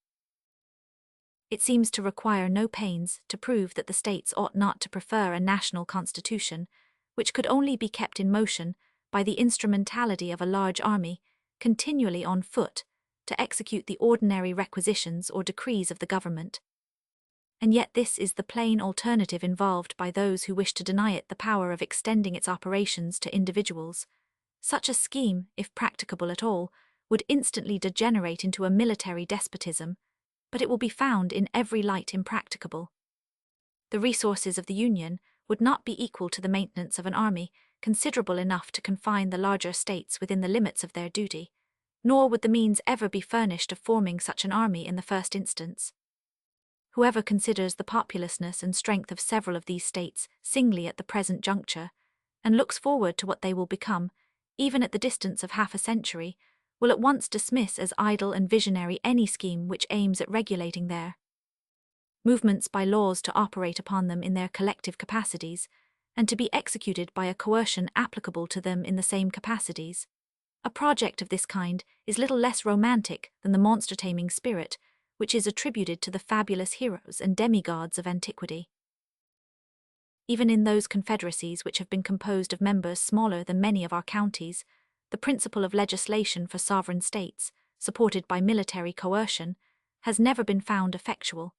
It seems to require no pains to prove that the states ought not to prefer a national constitution, which could only be kept in motion by the instrumentality of a large army, continually on foot, to execute the ordinary requisitions or decrees of the government. and yet this is the plain alternative involved by those who wish to deny it the power of extending its operations to individuals. Such a scheme, if practicable at all, would instantly degenerate into a military despotism, but it will be found in every light impracticable. The resources of the Union would not be equal to the maintenance of an army considerable enough to confine the larger states within the limits of their duty, nor would the means ever be furnished of forming such an army in the first instance. Whoever considers the populousness and strength of several of these states singly at the present juncture, and looks forward to what they will become, even at the distance of half a century, will at once dismiss as idle and visionary any scheme which aims at regulating their movements by laws to operate upon them in their collective capacities, and to be executed by a coercion applicable to them in the same capacities. A project of this kind is little less romantic than the monster-taming spirit, which is attributed to the fabulous heroes and demigods of antiquity. Even in those confederacies which have been composed of members smaller than many of our counties, the principle of legislation for sovereign states, supported by military coercion, has never been found effectual.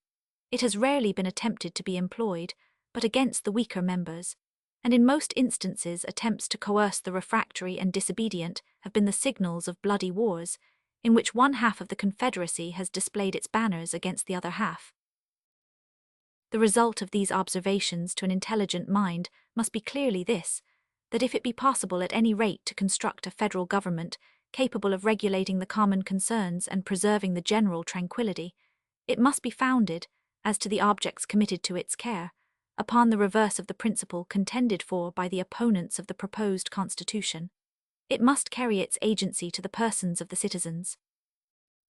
It has rarely been attempted to be employed, but against the weaker members, and in most instances attempts to coerce the refractory and disobedient have been the signals of bloody wars, in which one half of the confederacy has displayed its banners against the other half. The result of these observations to an intelligent mind must be clearly this, that if it be possible at any rate to construct a federal government capable of regulating the common concerns and preserving the general tranquillity, it must be founded, as to the objects committed to its care, upon the reverse of the principle contended for by the opponents of the proposed constitution. It must carry its agency to the persons of the citizens.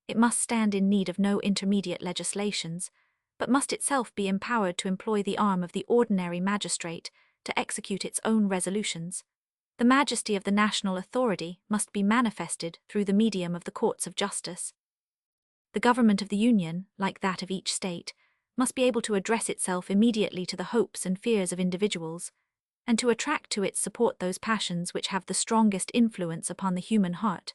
It must stand in need of no intermediate legislations, but must itself be empowered to employ the arm of the ordinary magistrate to execute its own resolutions. The majesty of the national authority must be manifested through the medium of the courts of justice. The government of the Union, like that of each state, must be able to address itself immediately to the hopes and fears of individuals, and to attract to its support those passions which have the strongest influence upon the human heart.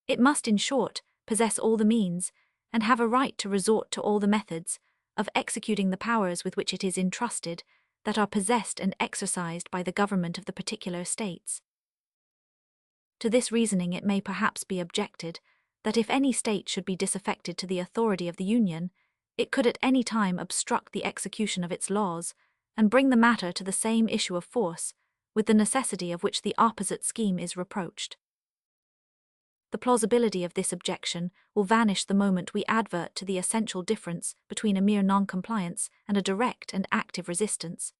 It must, in short, possess all the means, and have a right to resort to all the methods, of executing the powers with which it is entrusted, that are possessed and exercised by the government of the particular states. To this reasoning it may perhaps be objected, that if any state should be disaffected to the authority of the Union, it could at any time obstruct the execution of its laws, and bring the matter to the same issue of force, with the necessity of which the opposite scheme is reproached. The plausibility of this objection will vanish the moment we advert to the essential difference between a mere non-compliance and a direct and active resistance.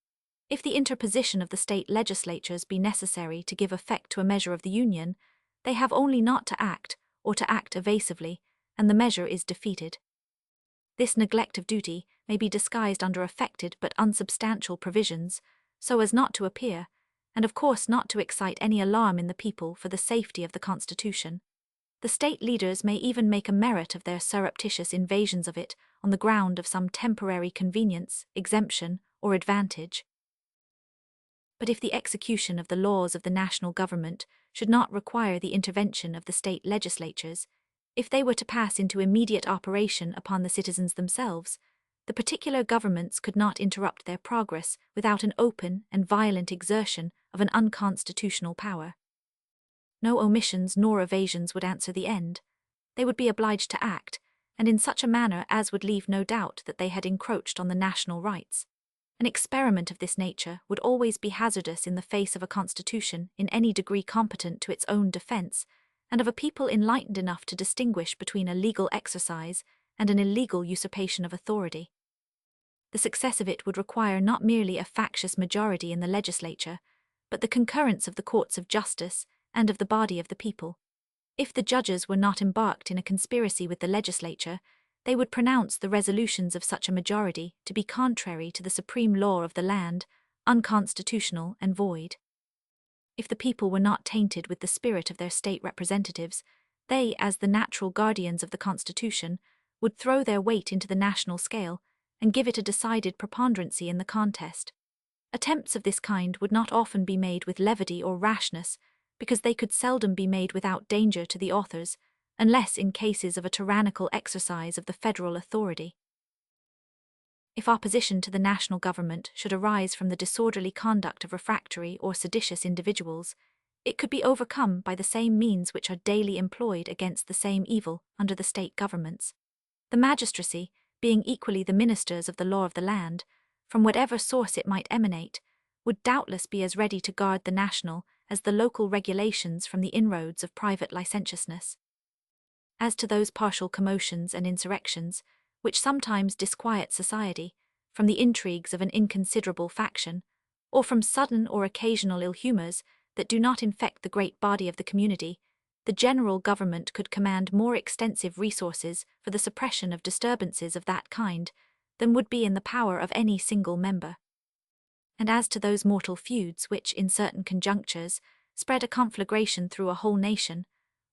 If the interposition of the state legislatures be necessary to give effect to a measure of the Union, they have only not to act, or to act evasively, and the measure is defeated. This neglect of duty may be disguised under affected but unsubstantial provisions, so as not to appear, and of course not to excite any alarm in the people for the safety of the Constitution. The state leaders may even make a merit of their surreptitious invasions of it on the ground of some temporary convenience, exemption, or advantage. But if the execution of the laws of the national government should not require the intervention of the state legislatures, if they were to pass into immediate operation upon the citizens themselves, the particular governments could not interrupt their progress without an open and violent exertion of an unconstitutional power. No omissions nor evasions would answer the end. They would be obliged to act, and in such a manner as would leave no doubt that they had encroached on the national rights. An experiment of this nature would always be hazardous in the face of a constitution in any degree competent to its own defense, and of a people enlightened enough to distinguish between a legal exercise and an illegal usurpation of authority. The success of it would require not merely a factious majority in the legislature, but the concurrence of the courts of justice and of the body of the people. If the judges were not embarked in a conspiracy with the legislature, they would pronounce the resolutions of such a majority to be contrary to the supreme law of the land, unconstitutional and void. If the people were not tainted with the spirit of their state representatives, they, as the natural guardians of the Constitution, would throw their weight into the national scale and give it a decided preponderancy in the contest. Attempts of this kind would not often be made with levity or rashness, because they could seldom be made without danger to the authors, unless in cases of a tyrannical exercise of the federal authority. If opposition to the national government should arise from the disorderly conduct of refractory or seditious individuals, it could be overcome by the same means which are daily employed against the same evil under the state governments. The magistracy, being equally the ministers of the law of the land, from whatever source it might emanate, would doubtless be as ready to guard the national as the local regulations from the inroads of private licentiousness. As to those partial commotions and insurrections, which sometimes disquiet society, from the intrigues of an inconsiderable faction, or from sudden or occasional ill humours that do not infect the great body of the community, the general government could command more extensive resources for the suppression of disturbances of that kind than would be in the power of any single member. And as to those mortal feuds which, in certain conjunctures, spread a conflagration through a whole nation,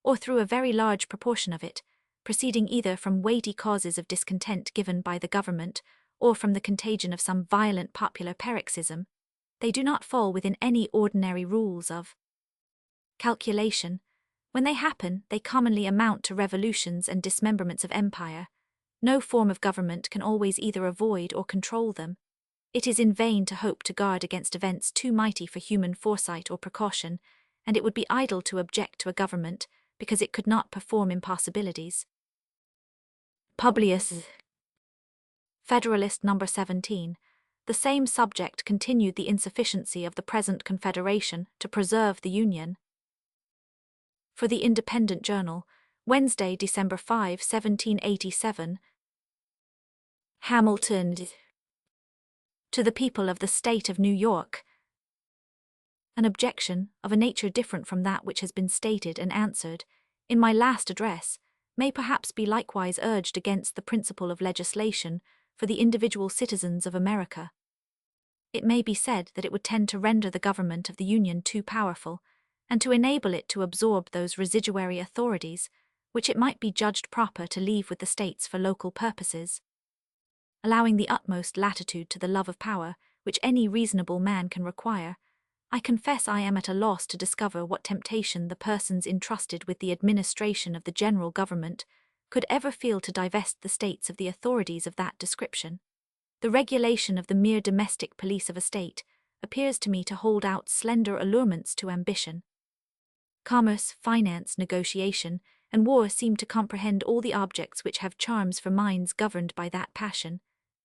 or through a very large proportion of it, proceeding either from weighty causes of discontent given by the government, or from the contagion of some violent popular paroxysm, they do not fall within any ordinary rules of calculation. When they happen, they commonly amount to revolutions and dismemberments of empire. No form of government can always either avoid or control them. It is in vain to hope to guard against events too mighty for human foresight or precaution, and it would be idle to object to a government because it could not perform impossibilities. Publius. Federalist No. 17. The same subject continued the insufficiency of the present Confederation to preserve the Union. For the Independent Journal, Wednesday, December 5, 1787. Hamilton. To the people of the State of New York. An objection, of a nature different from that which has been stated and answered in my last address, may perhaps be likewise urged against the principle of legislation for the individual citizens of America. It may be said that it would tend to render the government of the Union too powerful, and to enable it to absorb those residuary authorities which it might be judged proper to leave with the states for local purposes. Allowing the utmost latitude to the love of power which any reasonable man can require, I confess I am at a loss to discover what temptation the persons entrusted with the administration of the general government could ever feel to divest the states of the authorities of that description. The regulation of the mere domestic police of a state appears to me to hold out slender allurements to ambition. Commerce, finance, negotiation, and war seem to comprehend all the objects which have charms for minds governed by that passion,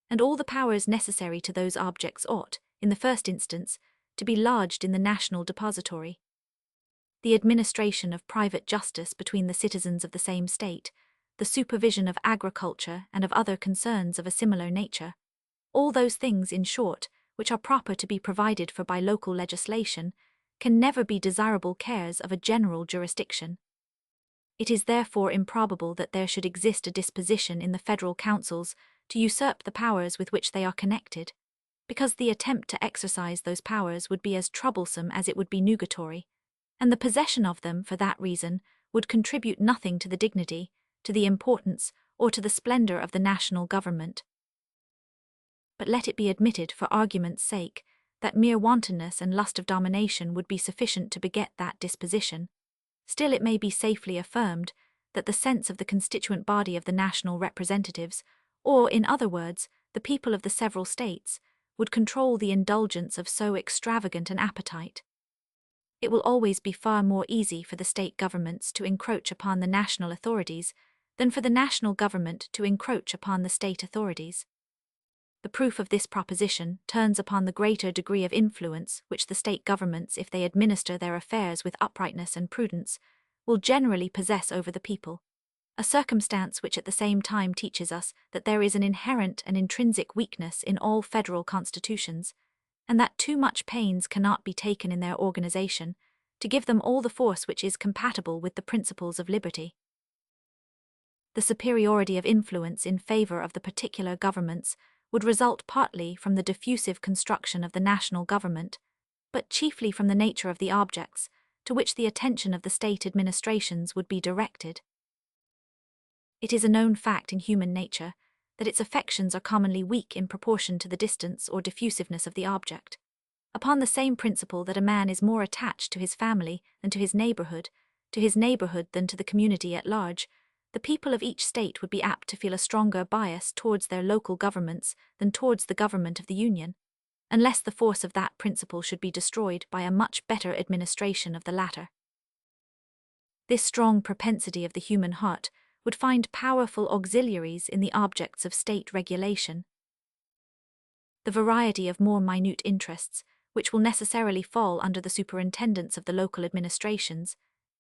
and all the powers necessary to those objects ought, in the first instance, to be lodged in the national depository. The administration of private justice between the citizens of the same state, the supervision of agriculture and of other concerns of a similar nature, all those things, in short, which are proper to be provided for by local legislation, can never be desirable cares of a general jurisdiction. It is therefore improbable that there should exist a disposition in the federal councils to usurp the powers with which they are connected, because the attempt to exercise those powers would be as troublesome as it would be nugatory, and the possession of them, for that reason, would contribute nothing to the dignity, to the importance, or to the splendor of the national government. But let it be admitted, for argument's sake, that mere wantonness and lust of domination would be sufficient to beget that disposition. Still it may be safely affirmed that the sense of the constituent body of the national representatives, or, in other words, the people of the several states, would control the indulgence of so extravagant an appetite. It will always be far more easy for the state governments to encroach upon the national authorities than for the national government to encroach upon the state authorities. The proof of this proposition turns upon the greater degree of influence which the state governments, if they administer their affairs with uprightness and prudence, will generally possess over the people, a circumstance which at the same time teaches us that there is an inherent and intrinsic weakness in all federal constitutions, and that too much pains cannot be taken in their organization to give them all the force which is compatible with the principles of liberty. The superiority of influence in favor of the particular governments would result partly from the diffusive construction of the national government, but chiefly from the nature of the objects to which the attention of the state administrations would be directed. It is a known fact in human nature that its affections are commonly weak in proportion to the distance or diffusiveness of the object. Upon the same principle that a man is more attached to his family than to his neighborhood than to the community at large, the the people of each state would be apt to feel a stronger bias towards their local governments than towards the government of the Union, unless the force of that principle should be destroyed by a much better administration of the latter. This strong propensity of the human heart would find powerful auxiliaries in the objects of state regulation. The variety of more minute interests, which will necessarily fall under the superintendence of the local administrations,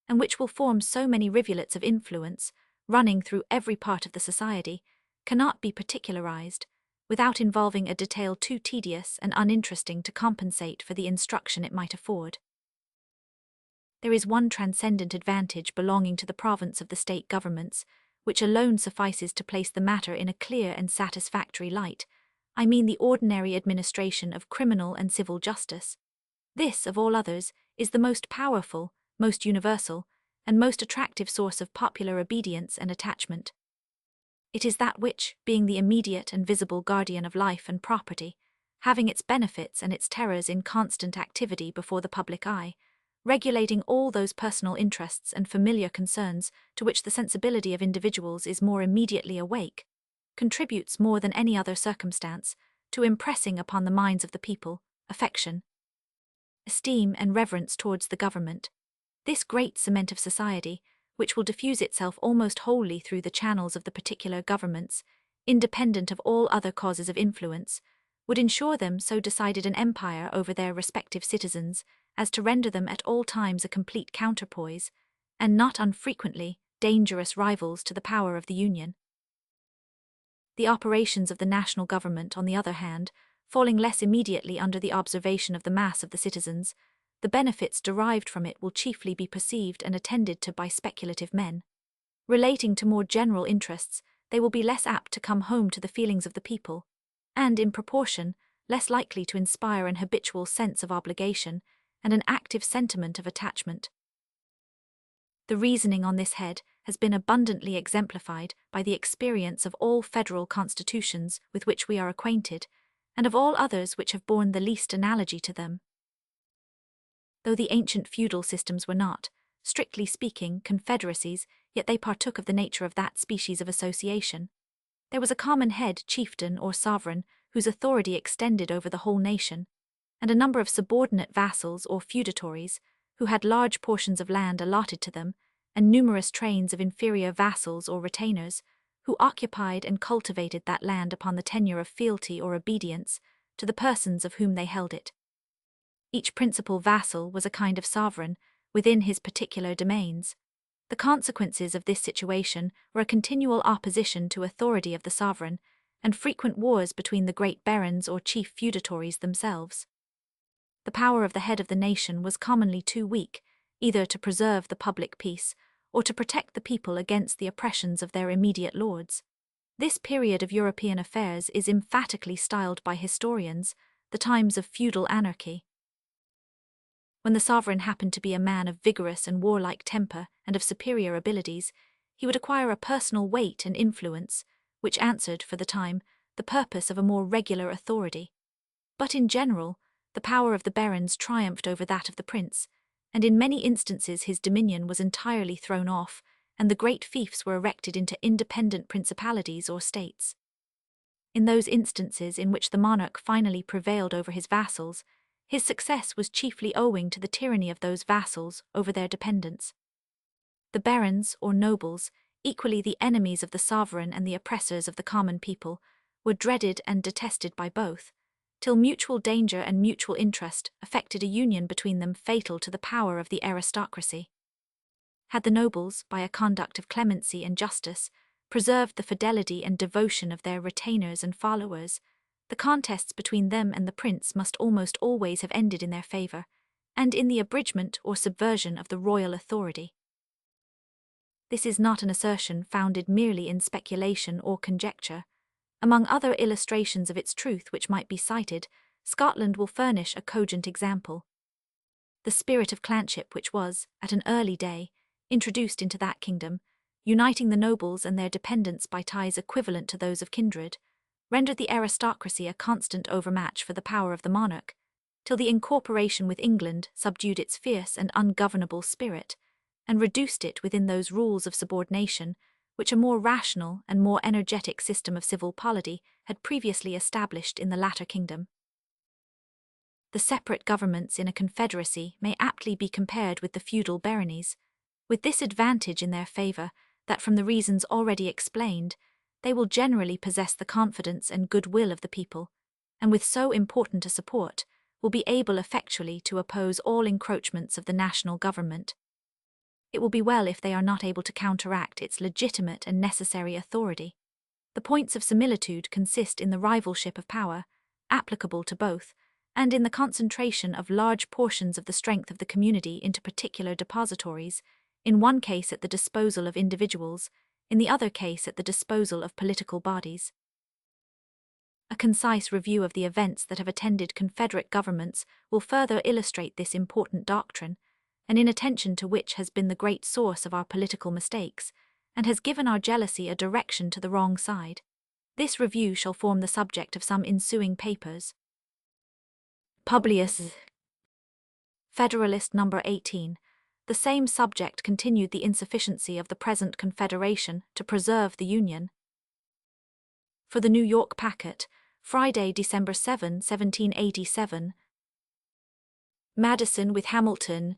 and which will form so many rivulets of influence, running through every part of the society, cannot be particularized, without involving a detail too tedious and uninteresting to compensate for the instruction it might afford. There is one transcendent advantage belonging to the province of the state governments, which alone suffices to place the matter in a clear and satisfactory light. I mean the ordinary administration of criminal and civil justice. This, of all others, is the most powerful, most universal, and most attractive source of popular obedience and attachment. It is that which, being the immediate and visible guardian of life and property, having its benefits and its terrors in constant activity before the public eye, regulating all those personal interests and familiar concerns to which the sensibility of individuals is more immediately awake, contributes more than any other circumstance to impressing upon the minds of the people affection, esteem, and reverence towards the government. This great cement of society, which will diffuse itself almost wholly through the channels of the particular governments, independent of all other causes of influence, would ensure them so decided an empire over their respective citizens as to render them at all times a complete counterpoise, and not unfrequently dangerous rivals to the power of the Union. The operations of the national government, on the other hand, falling less immediately under the observation of the mass of the citizens, the benefits derived from it will chiefly be perceived and attended to by speculative men. Relating to more general interests, they will be less apt to come home to the feelings of the people, and, in proportion, less likely to inspire an habitual sense of obligation and an active sentiment of attachment. The reasoning on this head has been abundantly exemplified by the experience of all federal constitutions with which we are acquainted, and of all others which have borne the least analogy to them. Though the ancient feudal systems were not, strictly speaking, confederacies, yet they partook of the nature of that species of association. There was a common head, chieftain, or sovereign, whose authority extended over the whole nation, and a number of subordinate vassals or feudatories, who had large portions of land allotted to them, and numerous trains of inferior vassals or retainers, who occupied and cultivated that land upon the tenure of fealty or obedience to the persons of whom they held it. Each principal vassal was a kind of sovereign within his particular domains. The consequences of this situation were a continual opposition to authority of the sovereign, and frequent wars between the great barons or chief feudatories themselves. The power of the head of the nation was commonly too weak, either to preserve the public peace, or to protect the people against the oppressions of their immediate lords. This period of European affairs is emphatically styled by historians the times of feudal anarchy. When the sovereign happened to be a man of vigorous and warlike temper and of superior abilities, he would acquire a personal weight and influence, which answered, for the time, the purpose of a more regular authority. But in general, the power of the barons triumphed over that of the prince, and in many instances his dominion was entirely thrown off, and the great fiefs were erected into independent principalities or states. In those instances in which the monarch finally prevailed over his vassals, his success was chiefly owing to the tyranny of those vassals over their dependents. The barons, or nobles, equally the enemies of the sovereign and the oppressors of the common people, were dreaded and detested by both, till mutual danger and mutual interest effected a union between them fatal to the power of the aristocracy. Had the nobles, by a conduct of clemency and justice, preserved the fidelity and devotion of their retainers and followers, the contests between them and the prince must almost always have ended in their favor, and in the abridgment or subversion of the royal authority. This is not an assertion founded merely in speculation or conjecture. Among other illustrations of its truth which might be cited, Scotland will furnish a cogent example. The spirit of clanship which was, at an early day, introduced into that kingdom, uniting the nobles and their dependents by ties equivalent to those of kindred, rendered the aristocracy a constant overmatch for the power of the monarch, till the incorporation with England subdued its fierce and ungovernable spirit, and reduced it within those rules of subordination which a more rational and more energetic system of civil polity had previously established in the latter kingdom. The separate governments in a confederacy may aptly be compared with the feudal baronies, with this advantage in their favour that from the reasons already explained, they will generally possess the confidence and goodwill of the people, and with so important a support, will be able effectually to oppose all encroachments of the national government. It will be well if they are not able to counteract its legitimate and necessary authority. The points of similitude consist in the rivalship of power, applicable to both, and in the concentration of large portions of the strength of the community into particular depositories, in one case at the disposal of individuals, in the other case at the disposal of political bodies. A concise review of the events that have attended Confederate governments will further illustrate this important doctrine, an inattention to which has been the great source of our political mistakes, and has given our jealousy a direction to the wrong side. This review shall form the subject of some ensuing papers. Publius, Federalist No. 18. The same subject continued the insufficiency of the present Confederation to preserve the Union. For the New York Packet, Friday, December 7, 1787. Madison with Hamilton.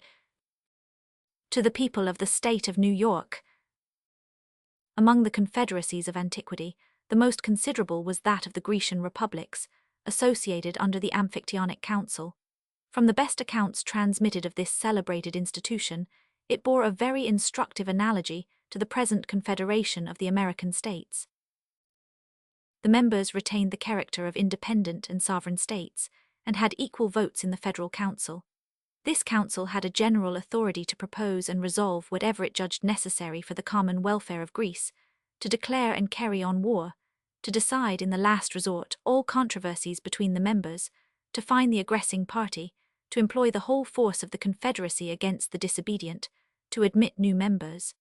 To the people of the state of New York. Among the confederacies of antiquity, the most considerable was that of the Grecian republics, associated under the Amphictyonic Council. From the best accounts transmitted of this celebrated institution, it bore a very instructive analogy to the present Confederation of the American States. The members retained the character of independent and sovereign states, and had equal votes in the Federal Council. This council had a general authority to propose and resolve whatever it judged necessary for the common welfare of Greece, to declare and carry on war, to decide in the last resort all controversies between the members, to fine the aggressing party, to employ the whole force of the confederacy against the disobedient, to admit new members.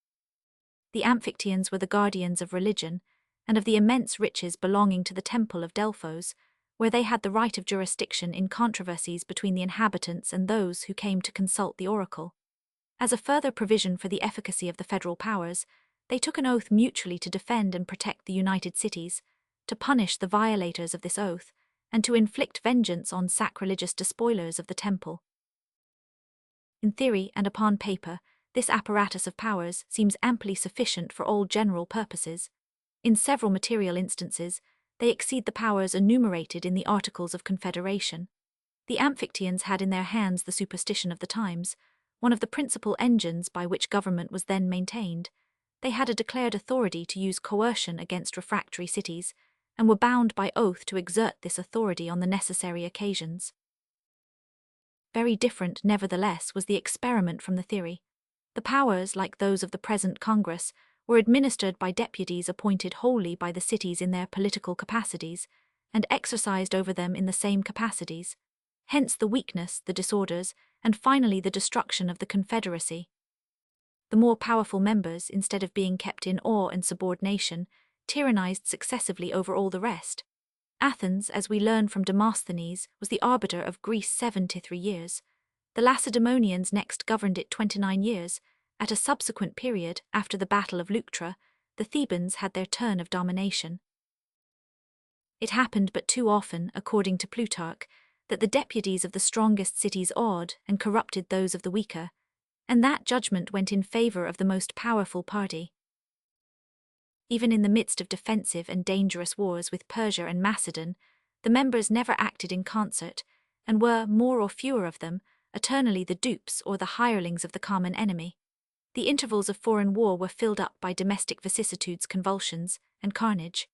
The Amphictyons were the guardians of religion, and of the immense riches belonging to the temple of Delphos, where they had the right of jurisdiction in controversies between the inhabitants and those who came to consult the oracle. As a further provision for the efficacy of the federal powers, they took an oath mutually to defend and protect the united cities, to punish the violators of this oath, and to inflict vengeance on sacrilegious despoilers of the temple. In theory and upon paper, this apparatus of powers seems amply sufficient for all general purposes. In several material instances, they exceed the powers enumerated in the Articles of Confederation. The Amphictyons had in their hands the superstition of the times, one of the principal engines by which government was then maintained. They had a declared authority to use coercion against refractory cities, and were bound by oath to exert this authority on the necessary occasions. Very different, nevertheless, was the experiment from the theory. The powers, like those of the present Congress, were administered by deputies appointed wholly by the cities in their political capacities, and exercised over them in the same capacities. Hence the weakness, the disorders, and finally the destruction of the Confederacy. The more powerful members, instead of being kept in awe and subordination, tyrannized successively over all the rest. Athens, as we learn from Demosthenes, was the arbiter of Greece 73 years. The Lacedaemonians next governed it 29 years. At a subsequent period, after the Battle of Leuctra, the Thebans had their turn of domination. It happened but too often, according to Plutarch, that the deputies of the strongest cities awed and corrupted those of the weaker, and that judgment went in favor of the most powerful party. Even in the midst of defensive and dangerous wars with Persia and Macedon, the members never acted in concert, and were, more or fewer of them, eternally the dupes or the hirelings of the common enemy. The intervals of foreign war were filled up by domestic vicissitudes, convulsions, and carnage.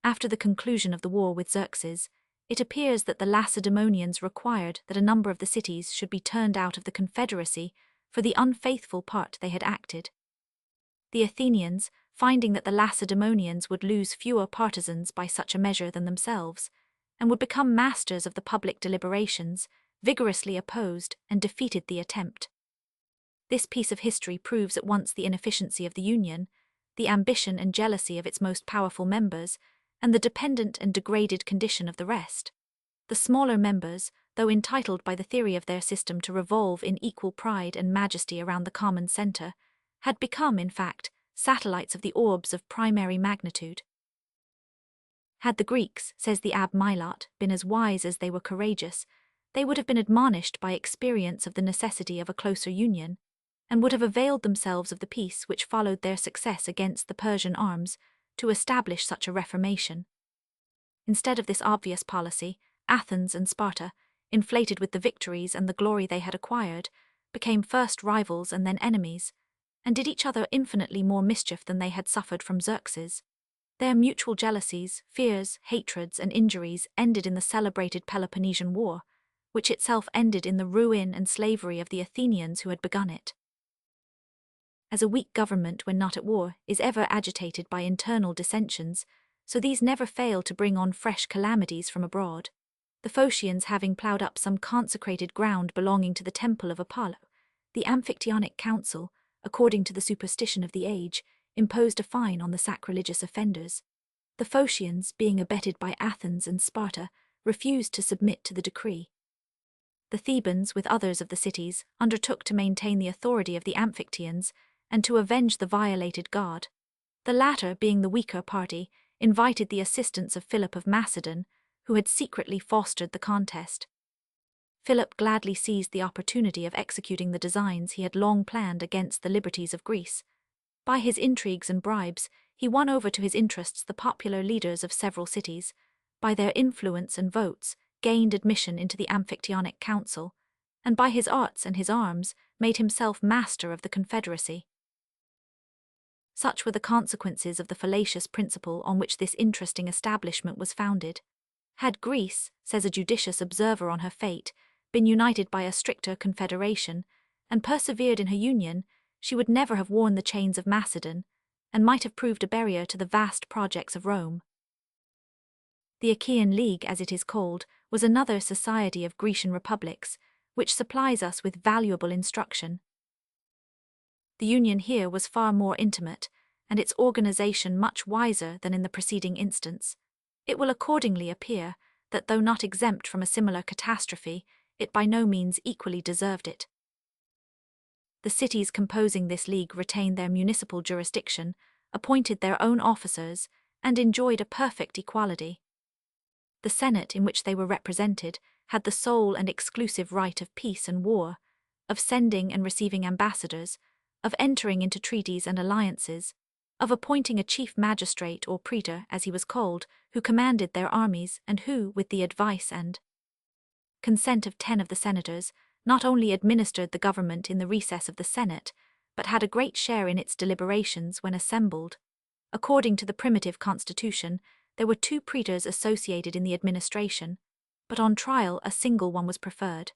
After the conclusion of the war with Xerxes, it appears that the Lacedaemonians required that a number of the cities should be turned out of the confederacy for the unfaithful part they had acted. The Athenians, finding that the Lacedaemonians would lose fewer partisans by such a measure than themselves, and would become masters of the public deliberations, vigorously opposed and defeated the attempt. This piece of history proves at once the inefficiency of the Union, the ambition and jealousy of its most powerful members, and the dependent and degraded condition of the rest. The smaller members, though entitled by the theory of their system to revolve in equal pride and majesty around the common centre, had become, in fact, satellites of the orbs of primary magnitude. Had the Greeks, says the Abb Milot, been as wise as they were courageous, they would have been admonished by experience of the necessity of a closer union, and would have availed themselves of the peace which followed their success against the Persian arms to establish such a reformation. Instead of this obvious policy, Athens and Sparta, inflated with the victories and the glory they had acquired, became first rivals and then enemies, and did each other infinitely more mischief than they had suffered from Xerxes. Their mutual jealousies, fears, hatreds, and injuries ended in the celebrated Peloponnesian War, which itself ended in the ruin and slavery of the Athenians who had begun it. As a weak government, when not at war, is ever agitated by internal dissensions, so these never fail to bring on fresh calamities from abroad. The Phocians having ploughed up some consecrated ground belonging to the temple of Apollo, the Amphictyonic Council, according to the superstition of the age, imposed a fine on the sacrilegious offenders. The Phocians, being abetted by Athens and Sparta, refused to submit to the decree. The Thebans, with others of the cities, undertook to maintain the authority of the Amphictyons and to avenge the violated god. The latter, being the weaker party, invited the assistance of Philip of Macedon, who had secretly fostered the contest. Philip gladly seized the opportunity of executing the designs he had long planned against the liberties of Greece. By his intrigues and bribes, he won over to his interests the popular leaders of several cities, by their influence and votes, gained admission into the Amphictyonic Council, and by his arts and his arms, made himself master of the confederacy. Such were the consequences of the fallacious principle on which this interesting establishment was founded. Had Greece, says a judicious observer on her fate, been united by a stricter confederation, and persevered in her union, she would never have worn the chains of Macedon, and might have proved a barrier to the vast projects of Rome. The Achaean League, as it is called, was another society of Grecian republics, which supplies us with valuable instruction. The union here was far more intimate, and its organization much wiser than in the preceding instance. It will accordingly appear that though not exempt from a similar catastrophe, it by no means equally deserved it. The cities composing this league retained their municipal jurisdiction, appointed their own officers, and enjoyed a perfect equality. The Senate in which they were represented had the sole and exclusive right of peace and war, of sending and receiving ambassadors, of entering into treaties and alliances, of appointing a chief magistrate or praetor, as he was called, who commanded their armies and who, with the advice and consent of 10 of the senators, not only administered the government in the recess of the Senate, but had a great share in its deliberations when assembled. According to the primitive constitution, there were 2 praetors associated in the administration, but on trial a single one was preferred.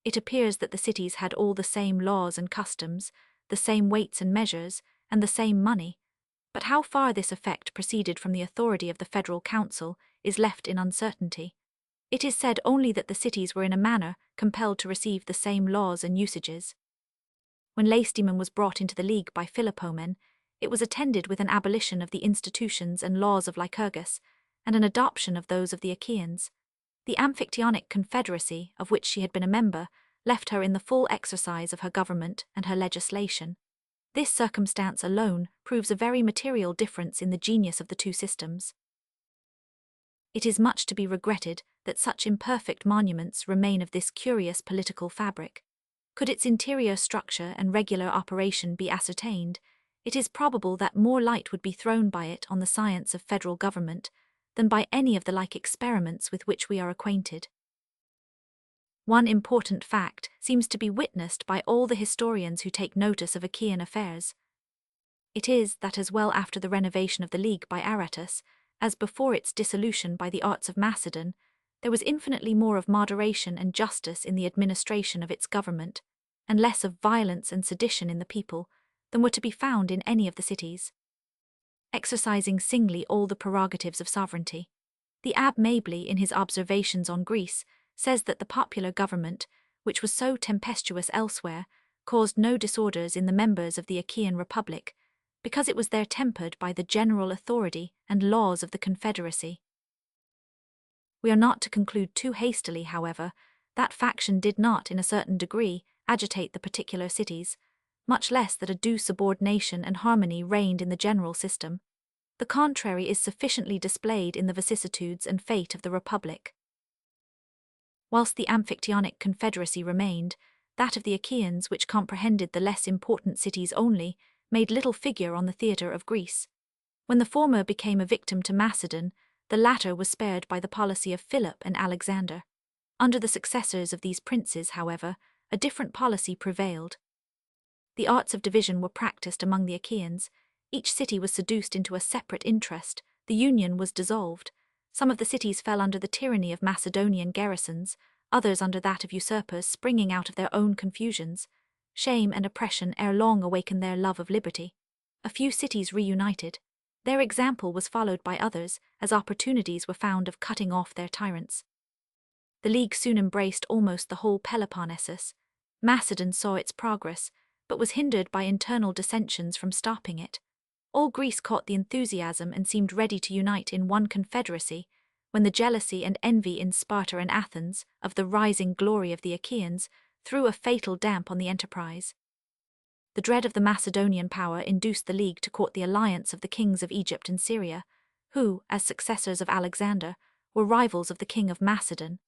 It appears that the cities had all the same laws and customs, the same weights and measures, and the same money, but how far this effect proceeded from the authority of the Federal Council is left in uncertainty. It is said only that the cities were in a manner compelled to receive the same laws and usages. When Lacedaemon was brought into the league by Philopomen, it was attended with an abolition of the institutions and laws of Lycurgus, and an adoption of those of the Achaeans. The Amphictyonic Confederacy, of which she had been a member, left her in the full exercise of her government and her legislation. This circumstance alone proves a very material difference in the genius of the 2 systems. It is much to be regretted that such imperfect monuments remain of this curious political fabric. Could its interior structure and regular operation be ascertained, it is probable that more light would be thrown by it on the science of federal government than by any of the like experiments with which we are acquainted. One important fact seems to be witnessed by all the historians who take notice of Achaean affairs. It is that as well after the renovation of the League by Aratus, as before its dissolution by the arts of Macedon, there was infinitely more of moderation and justice in the administration of its government, and less of violence and sedition in the people, than were to be found in any of the cities. Exercising singly all the prerogatives of sovereignty, the Abb Mabley, in his Observations on Greece, says that the popular government, which was so tempestuous elsewhere, caused no disorders in the members of the Achaean Republic, because it was there tempered by the general authority and laws of the confederacy. We are not to conclude too hastily, however, that faction did not, in a certain degree, agitate the particular cities, much less that a due subordination and harmony reigned in the general system. The contrary is sufficiently displayed in the vicissitudes and fate of the Republic. Whilst the Amphictyonic Confederacy remained, that of the Achaeans, which comprehended the less important cities only, made little figure on the theatre of Greece. When the former became a victim to Macedon, the latter was spared by the policy of Philip and Alexander. Under the successors of these princes, however, a different policy prevailed. The arts of division were practiced among the Achaeans. Each city was seduced into a separate interest. The union was dissolved. Some of the cities fell under the tyranny of Macedonian garrisons, others under that of usurpers springing out of their own confusions. Shame and oppression ere long awakened their love of liberty. A few cities reunited. Their example was followed by others, as opportunities were found of cutting off their tyrants. The League soon embraced almost the whole Peloponnesus. Macedon saw its progress, but was hindered by internal dissensions from stopping it. All Greece caught the enthusiasm and seemed ready to unite in one confederacy, when the jealousy and envy in Sparta and Athens of the rising glory of the Achaeans threw a fatal damp on the enterprise. The dread of the Macedonian power induced the League to court the alliance of the kings of Egypt and Syria, who, as successors of Alexander, were rivals of the king of Macedon.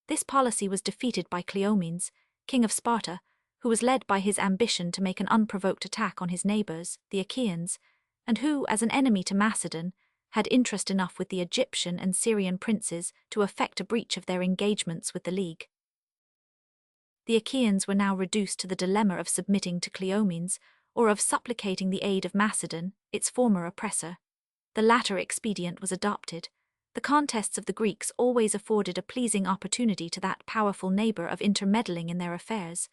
This policy was defeated by Cleomenes, king of Sparta, who was led by his ambition to make an unprovoked attack on his neighbours, the Achaeans, and who, as an enemy to Macedon, had interest enough with the Egyptian and Syrian princes to effect a breach of their engagements with the League. The Achaeans were now reduced to the dilemma of submitting to Cleomenes, or of supplicating the aid of Macedon, its former oppressor. The latter expedient was adopted. The contests of the Greeks always afforded a pleasing opportunity to that powerful neighbour of intermeddling in their affairs.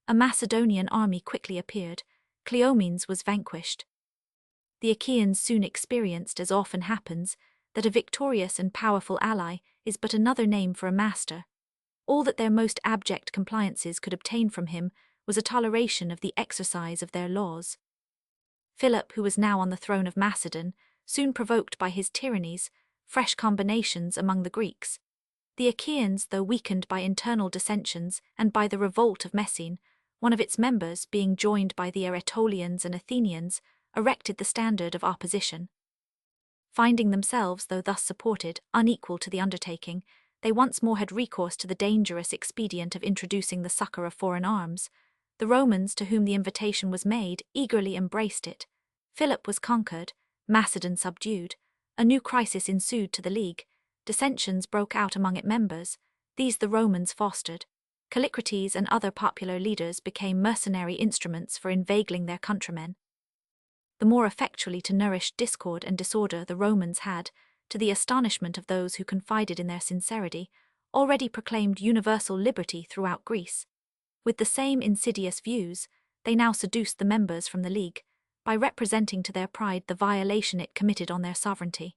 A Macedonian army quickly appeared. Cleomenes was vanquished. The Achaeans soon experienced, as often happens, that a victorious and powerful ally is but another name for a master. All that their most abject compliances could obtain from him was a toleration of the exercise of their laws. Philip, who was now on the throne of Macedon, soon provoked by his tyrannies fresh combinations among the Greeks. The Achaeans, though weakened by internal dissensions and by the revolt of Messene, one of its members being joined by the Aetolians and Athenians, erected the standard of opposition. Finding themselves, though thus supported, unequal to the undertaking, they once more had recourse to the dangerous expedient of introducing the succour of foreign arms. The Romans, to whom the invitation was made, eagerly embraced it. Philip was conquered, Macedon subdued. A new crisis ensued to the League. Dissensions broke out among its members. These the Romans fostered. Callicrates and other popular leaders became mercenary instruments for inveigling their countrymen. The more effectually to nourish discord and disorder the Romans had, to the astonishment of those who confided in their sincerity, already proclaimed universal liberty throughout Greece. With the same insidious views, they now seduced the members from the League, by representing to their pride the violation it committed on their sovereignty.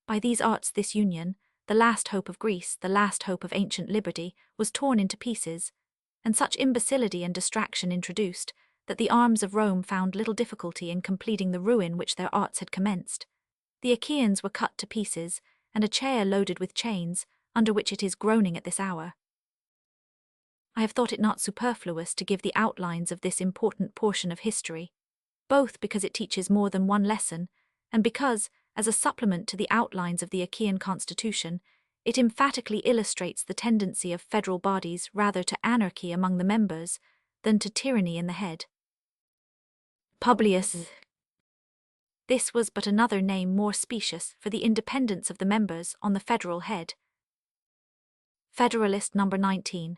By these arts this union, the last hope of Greece, the last hope of ancient liberty, was torn into pieces, and such imbecility and distraction introduced, that the arms of Rome found little difficulty in completing the ruin which their arts had commenced. The Achaeans were cut to pieces, and a chair loaded with chains, under which it is groaning at this hour. I have thought it not superfluous to give the outlines of this important portion of history, both because it teaches more than one lesson, and because, as a supplement to the outlines of the Achaean constitution, it emphatically illustrates the tendency of federal bodies rather to anarchy among the members than to tyranny in the head. Publius. This was but another name more specious for the independence of the members on the federal head. Federalist No. 19.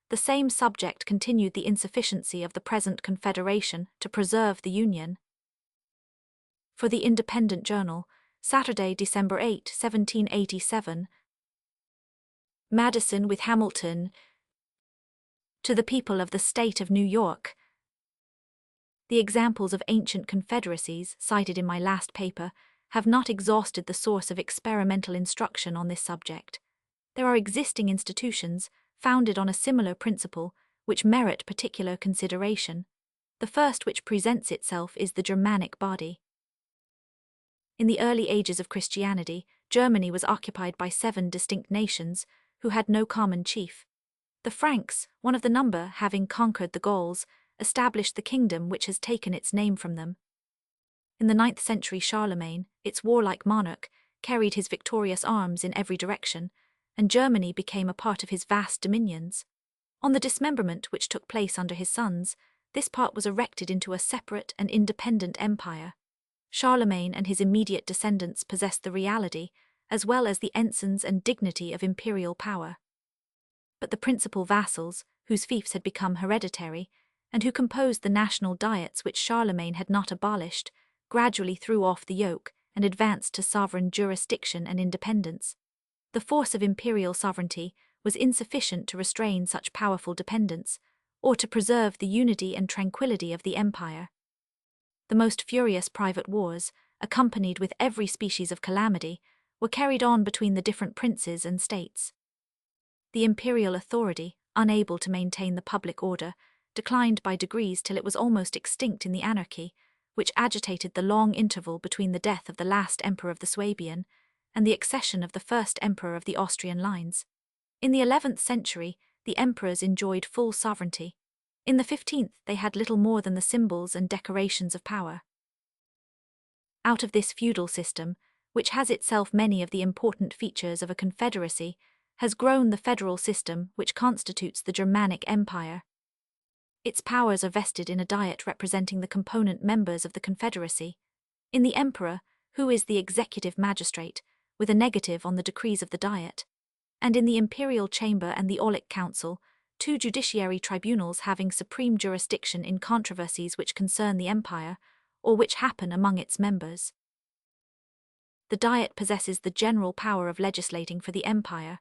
The same subject continued the insufficiency of the present confederation to preserve the Union. For the Independent Journal, Saturday, December 8, 1787. Madison with Hamilton. To the people of the state of New York. The examples of ancient confederacies, cited in my last paper, have not exhausted the source of experimental instruction on this subject. There are existing institutions, founded on a similar principle, which merit particular consideration. The first which presents itself is the Germanic body. In the early ages of Christianity, Germany was occupied by 7 distinct nations, who had no common chief. The Franks, one of the number, having conquered the Gauls, established the kingdom which has taken its name from them. In the 9th century, Charlemagne, its warlike monarch, carried his victorious arms in every direction, and Germany became a part of his vast dominions. On the dismemberment which took place under his sons, this part was erected into a separate and independent empire. Charlemagne and his immediate descendants possessed the reality, as well as the ensigns and dignity of imperial power. But the principal vassals, whose fiefs had become hereditary, and who composed the national diets which Charlemagne had not abolished, gradually threw off the yoke and advanced to sovereign jurisdiction and independence. The force of imperial sovereignty was insufficient to restrain such powerful dependence, or to preserve the unity and tranquility of the empire. The most furious private wars, accompanied with every species of calamity, were carried on between the different princes and states. The imperial authority, unable to maintain the public order, declined by degrees till it was almost extinct in the anarchy, which agitated the long interval between the death of the last emperor of the Swabian and the accession of the first emperor of the Austrian lines. In the 11th century, the emperors enjoyed full sovereignty. In the 15th, they had little more than the symbols and decorations of power. Out of this feudal system, which has itself many of the important features of a confederacy, has grown the federal system which constitutes the Germanic Empire. Its powers are vested in a diet representing the component members of the confederacy, in the emperor, who is the executive magistrate, with a negative on the decrees of the diet, and in the imperial chamber and the Aulic Council, two judiciary tribunals having supreme jurisdiction in controversies which concern the empire, or which happen among its members. The Diet possesses the general power of legislating for the empire,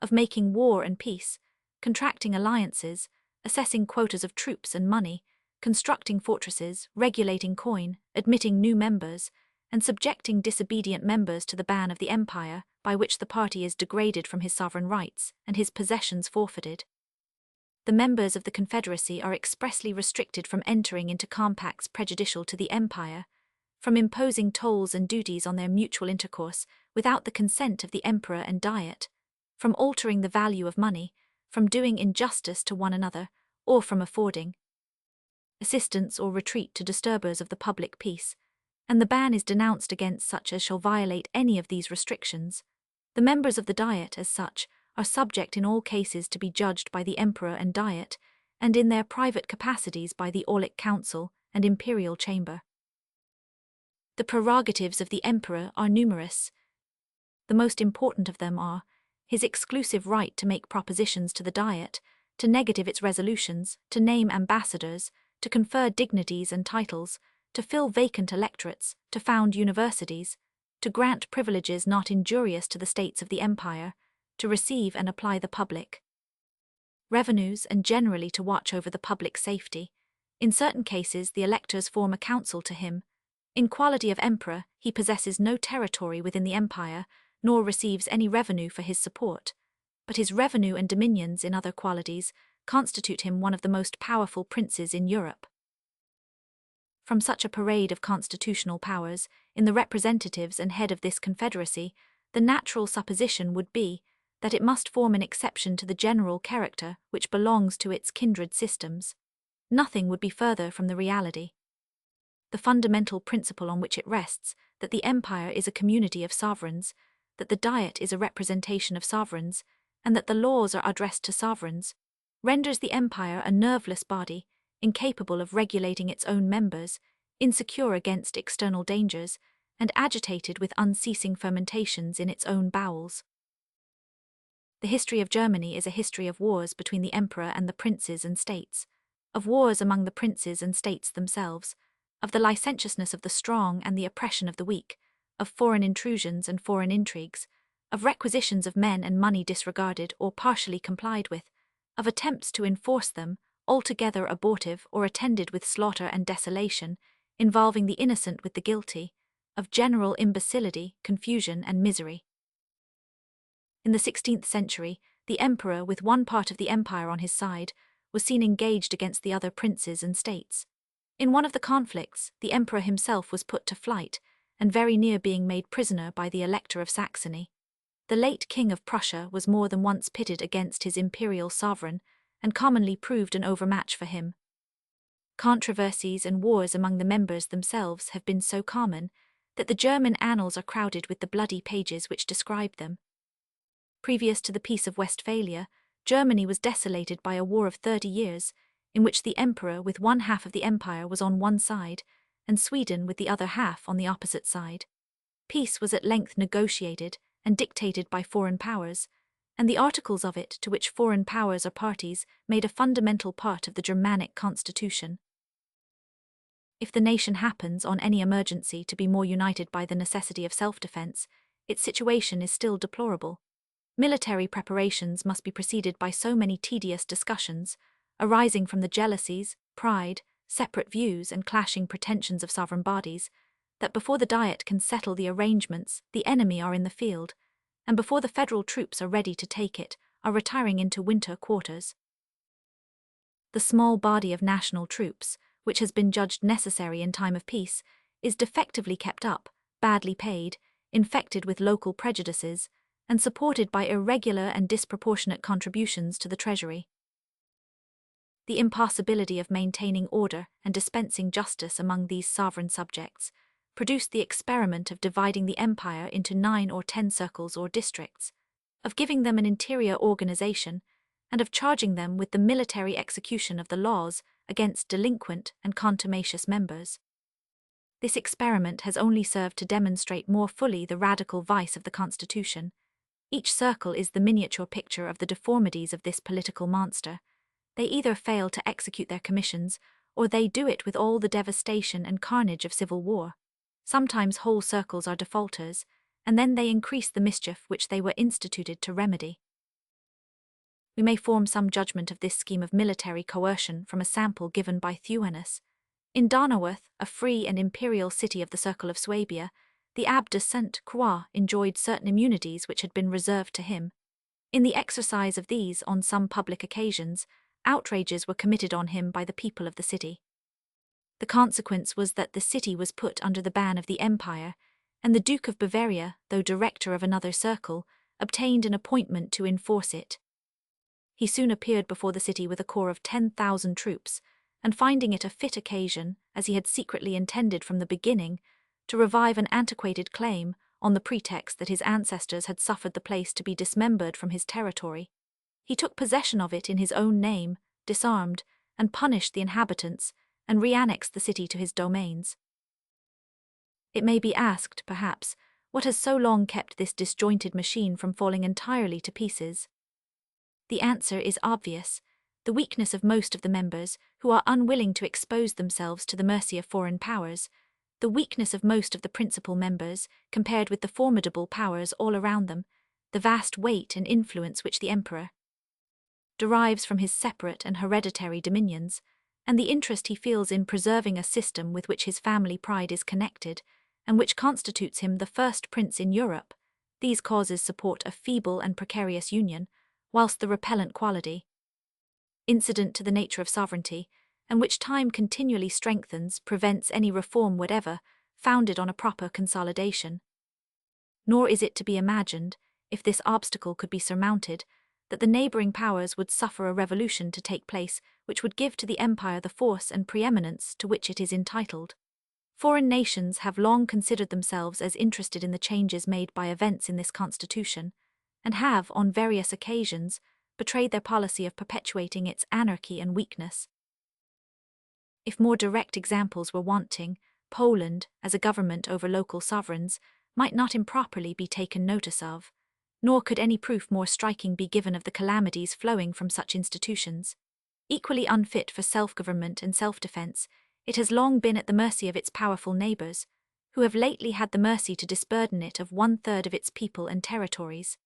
of making war and peace, contracting alliances, assessing quotas of troops and money, constructing fortresses, regulating coin, admitting new members, and subjecting disobedient members to the ban of the empire, by which the party is degraded from his sovereign rights and his possessions forfeited. The members of the Confederacy are expressly restricted from entering into compacts prejudicial to the empire, from imposing tolls and duties on their mutual intercourse without the consent of the emperor and diet, from altering the value of money, from doing injustice to one another, or from affording assistance or retreat to disturbers of the public peace, and the ban is denounced against such as shall violate any of these restrictions. The members of the Diet, as such, are subject in all cases to be judged by the Emperor and Diet, and in their private capacities by the Aulic Council and Imperial Chamber. The prerogatives of the Emperor are numerous. The most important of them are his exclusive right to make propositions to the Diet, to negative its resolutions, to name ambassadors, to confer dignities and titles, to fill vacant electorates, to found universities, to grant privileges not injurious to the states of the empire, to receive and apply the public revenues, and generally to watch over the public safety. In certain cases the electors form a council to him. In quality of emperor, he possesses no territory within the empire, nor receives any revenue for his support, but his revenue and dominions in other qualities constitute him one of the most powerful princes in Europe. From such a parade of constitutional powers, in the representatives and head of this confederacy, the natural supposition would be that it must form an exception to the general character which belongs to its kindred systems. Nothing would be further from the reality. The fundamental principle on which it rests, that the empire is a community of sovereigns, that the Diet is a representation of sovereigns, and that the laws are addressed to sovereigns, renders the empire a nerveless body, incapable of regulating its own members, insecure against external dangers, and agitated with unceasing fermentations in its own bowels. The history of Germany is a history of wars between the emperor and the princes and states, of wars among the princes and states themselves, of the licentiousness of the strong and the oppression of the weak, of foreign intrusions and foreign intrigues, of requisitions of men and money disregarded or partially complied with, of attempts to enforce them, altogether abortive or attended with slaughter and desolation, involving the innocent with the guilty, of general imbecility, confusion, and misery. In the 16th century, the emperor, with one part of the empire on his side, was seen engaged against the other princes and states. In one of the conflicts, the emperor himself was put to flight, and very near being made prisoner by the Elector of Saxony. The late King of Prussia was more than once pitted against his imperial sovereign, and commonly proved an overmatch for him. Controversies and wars among the members themselves have been so common that the German annals are crowded with the bloody pages which describe them. Previous to the Peace of Westphalia, Germany was desolated by a war of 30 years, in which the emperor with one half of the empire was on one side, and Sweden with the other half on the opposite side. Peace was at length negotiated and dictated by foreign powers, and the articles of it to which foreign powers are parties made a fundamental part of the Germanic constitution. If the nation happens on any emergency to be more united by the necessity of self-defense, its situation is still deplorable. Military preparations must be preceded by so many tedious discussions, arising from the jealousies, pride, separate views and clashing pretensions of sovereign bodies, that before the Diet can settle the arrangements, the enemy are in the field, and before the federal troops are ready to take it, are retiring into winter quarters. The small body of national troops, which has been judged necessary in time of peace, is defectively kept up, badly paid, infected with local prejudices, and supported by irregular and disproportionate contributions to the treasury. The impossibility of maintaining order and dispensing justice among these sovereign subjects produced the experiment of dividing the empire into 9 or 10 circles or districts, of giving them an interior organization, and of charging them with the military execution of the laws against delinquent and contumacious members. This experiment has only served to demonstrate more fully the radical vice of the Constitution. Each circle is the miniature picture of the deformities of this political monster. They either fail to execute their commissions, or they do it with all the devastation and carnage of civil war. Sometimes whole circles are defaulters, and then they increase the mischief which they were instituted to remedy. We may form some judgment of this scheme of military coercion from a sample given by Thuanus. In Donauworth, a free and imperial city of the Circle of Swabia, the Abbé de Sainte-Croix enjoyed certain immunities which had been reserved to him. In the exercise of these on some public occasions, outrages were committed on him by the people of the city. The consequence was that the city was put under the ban of the empire, and the Duke of Bavaria, though director of another circle, obtained an appointment to enforce it. He soon appeared before the city with a corps of 10,000 troops, and finding it a fit occasion, as he had secretly intended from the beginning, to revive an antiquated claim on the pretext that his ancestors had suffered the place to be dismembered from his territory, he took possession of it in his own name, disarmed, and punished the inhabitants, and reannexed the city to his domains. It may be asked, perhaps, what has so long kept this disjointed machine from falling entirely to pieces? The answer is obvious: the weakness of most of the members, who are unwilling to expose themselves to the mercy of foreign powers, the weakness of most of the principal members, compared with the formidable powers all around them, the vast weight and influence which the emperor derives from his separate and hereditary dominions, and the interest he feels in preserving a system with which his family pride is connected, and which constitutes him the first prince in Europe. These causes support a feeble and precarious union, whilst the repellent quality, incident to the nature of sovereignty, and which time continually strengthens, prevents any reform whatever, founded on a proper consolidation. Nor is it to be imagined, if this obstacle could be surmounted, that the neighbouring powers would suffer a revolution to take place which would give to the empire the force and preeminence to which it is entitled. Foreign nations have long considered themselves as interested in the changes made by events in this constitution, and have, on various occasions, betrayed their policy of perpetuating its anarchy and weakness. If more direct examples were wanting, Poland, as a government over local sovereigns, might not improperly be taken notice of, nor could any proof more striking be given of the calamities flowing from such institutions. Equally unfit for self-government and self-defense, it has long been at the mercy of its powerful neighbors, who have lately had the mercy to disburden it of 1/3 of its people and territories.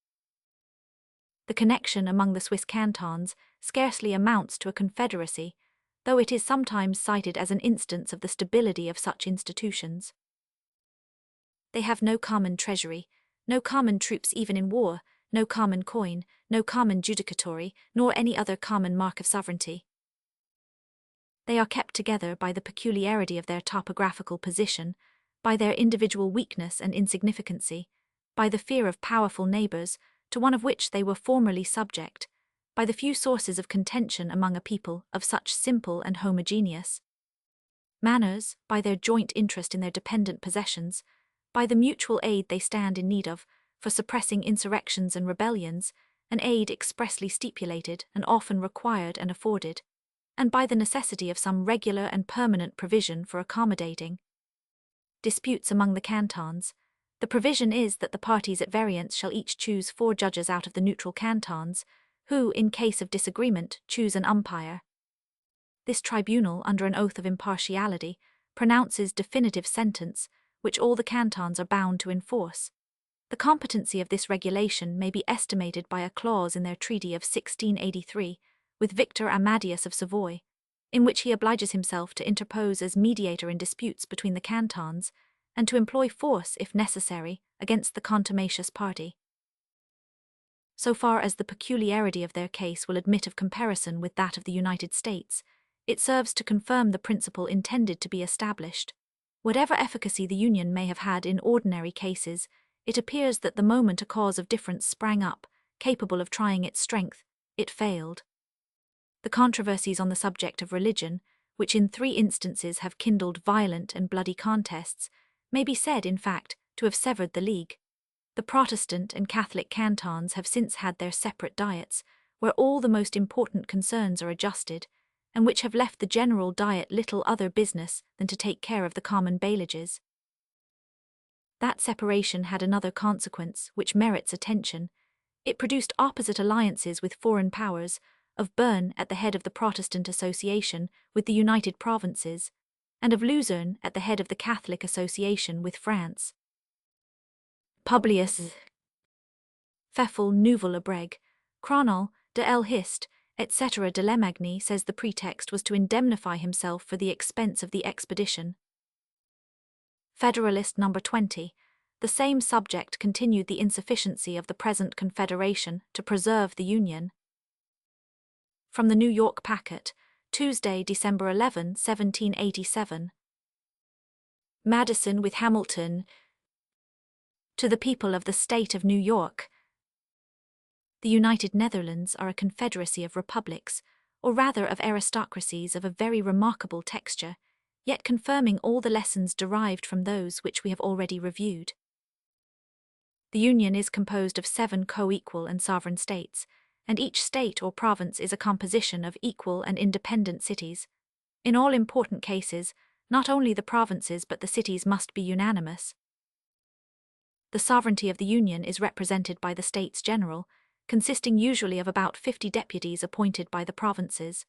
The connection among the Swiss cantons scarcely amounts to a confederacy, though it is sometimes cited as an instance of the stability of such institutions. They have no common treasury, no common troops even in war, no common coin, no common judicatory, nor any other common mark of sovereignty. They are kept together by the peculiarity of their topographical position, by their individual weakness and insignificancy, by the fear of powerful neighbors, to one of which they were formerly subject, by the few sources of contention among a people of such simple and homogeneous Manners, by their joint interest in their dependent possessions, by the mutual aid they stand in need of, for suppressing insurrections and rebellions, an aid expressly stipulated and often required and afforded, and by the necessity of some regular and permanent provision for accommodating disputes among the cantons. The provision is that the parties at variance shall each choose 4 judges out of the neutral cantons, who, in case of disagreement, choose an umpire. This tribunal, under an oath of impartiality, pronounces definitive sentence, which all the cantons are bound to enforce. The competency of this regulation may be estimated by a clause in their treaty of 1683 with Victor Amadeus of Savoy, in which he obliges himself to interpose as mediator in disputes between the cantons, and to employ force, if necessary, against the contumacious party. So far as the peculiarity of their case will admit of comparison with that of the United States, it serves to confirm the principle intended to be established. Whatever efficacy the Union may have had in ordinary cases, it appears that the moment a cause of difference sprang up, capable of trying its strength, it failed. The controversies on the subject of religion, which in 3 instances have kindled violent and bloody contests, may be said, in fact, to have severed the league. The Protestant and Catholic cantons have since had their separate diets, where all the most important concerns are adjusted, and which have left the general diet little other business than to take care of the common bailages. That separation had another consequence which merits attention. It produced opposite alliances with foreign powers, of Bern at the head of the Protestant Association with the United Provinces, and of Luzerne at the head of the Catholic Association with France. Publius, Pfeffel Nouvel Abreg, Cronol, de El Hist, etc. de Lemagny says the pretext was to indemnify himself for the expense of the expedition. Federalist No. 20. The same subject continued the insufficiency of the present Confederation to preserve the Union. From the New York Packet, Tuesday, December 11, 1787. Madison with Hamilton. To the people of the State of New York. The United Netherlands are a confederacy of republics, or rather of aristocracies of a very remarkable texture, yet confirming all the lessons derived from those which we have already reviewed. The Union is composed of 7 co-equal and sovereign states, and each state or province is a composition of equal and independent cities. In all important cases, not only the provinces but the cities must be unanimous. The sovereignty of the Union is represented by the States General, consisting usually of about 50 deputies appointed by the provinces.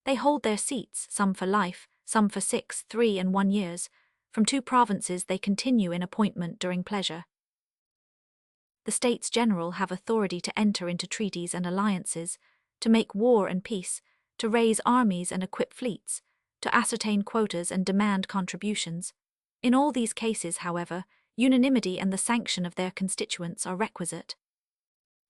They hold their seats, some for life, some for 6, 3, and 1 years. From 2 provinces they continue in appointment during pleasure. The States General have authority to enter into treaties and alliances, to make war and peace, to raise armies and equip fleets, to ascertain quotas and demand contributions. In all these cases, however, unanimity and the sanction of their constituents are requisite.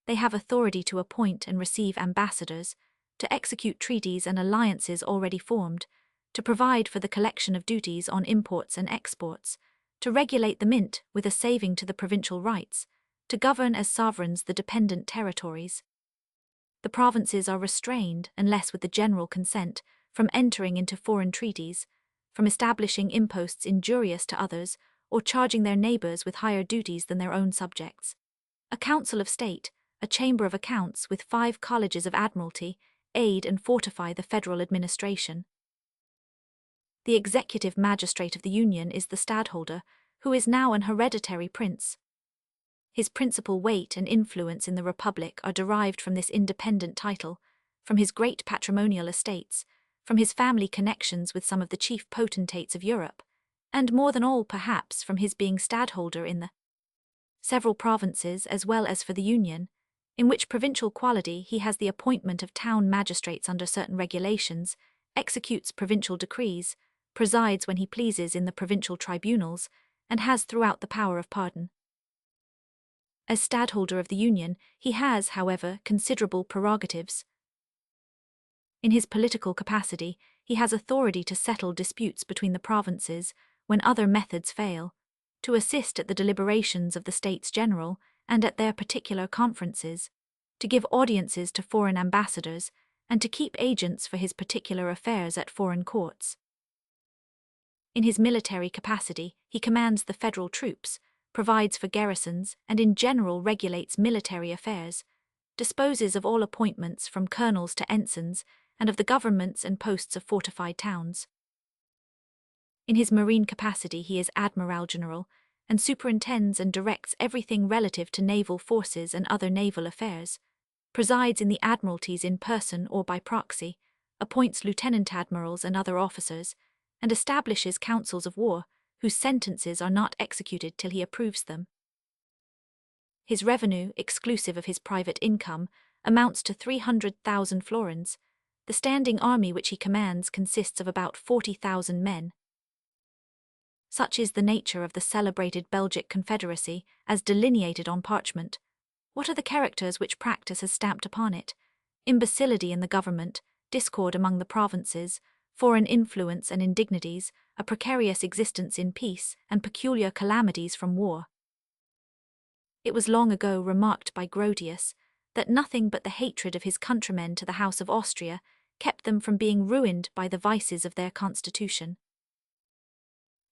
They have authority to appoint and receive ambassadors, to execute treaties and alliances already formed, to provide for the collection of duties on imports and exports, to regulate the mint with a saving to the provincial rights, to govern as sovereigns the dependent territories. The provinces are restrained, unless with the general consent, from entering into foreign treaties, from establishing imposts injurious to others, or charging their neighbours with higher duties than their own subjects. A Council of State, a Chamber of Accounts with 5 colleges of admiralty, aid and fortify the federal administration. The executive magistrate of the Union is the stadtholder, who is now an hereditary prince. His principal weight and influence in the Republic are derived from this independent title, from his great patrimonial estates, from his family connections with some of the chief potentates of Europe, and more than all, perhaps, from his being stadtholder in the several provinces as well as for the Union, in which provincial quality he has the appointment of town magistrates under certain regulations, executes provincial decrees, presides when he pleases in the provincial tribunals, and has throughout the power of pardon. As stadtholder of the Union, he has, however, considerable prerogatives. In his political capacity, he has authority to settle disputes between the provinces when other methods fail, to assist at the deliberations of the States General and at their particular conferences, to give audiences to foreign ambassadors, and to keep agents for his particular affairs at foreign courts. In his military capacity, he commands the federal troops, provides for garrisons, and in general regulates military affairs, disposes of all appointments from colonels to ensigns, and of the governments and posts of fortified towns. In his marine capacity, he is Admiral General, and superintends and directs everything relative to naval forces and other naval affairs, presides in the admiralties in person or by proxy, appoints lieutenant admirals and other officers, and establishes councils of war, whose sentences are not executed till he approves them. His revenue, exclusive of his private income, amounts to 300,000 florins. The standing army which he commands consists of about 40,000 men. Such is the nature of the celebrated Belgic Confederacy, as delineated on parchment. What are the characters which practice has stamped upon it? Imbecility in the government, discord among the provinces, foreign influence and indignities, a precarious existence in peace, and peculiar calamities from war. It was long ago remarked by Grotius that nothing but the hatred of his countrymen to the House of Austria kept them from being ruined by the vices of their constitution.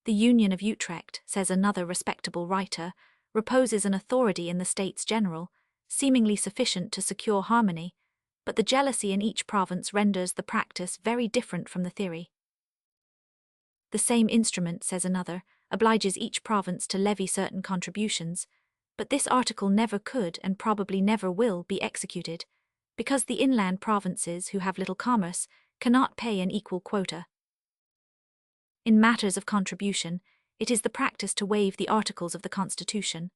The Union of Utrecht, says another respectable writer, reposes an authority in the States General, seemingly sufficient to secure harmony, but the jealousy in each province renders the practice very different from the theory. The same instrument, says another, obliges each province to levy certain contributions, but this article never could and probably never will be executed, because the inland provinces who have little commerce cannot pay an equal quota. In matters of contribution, it is the practice to waive the articles of the Constitution.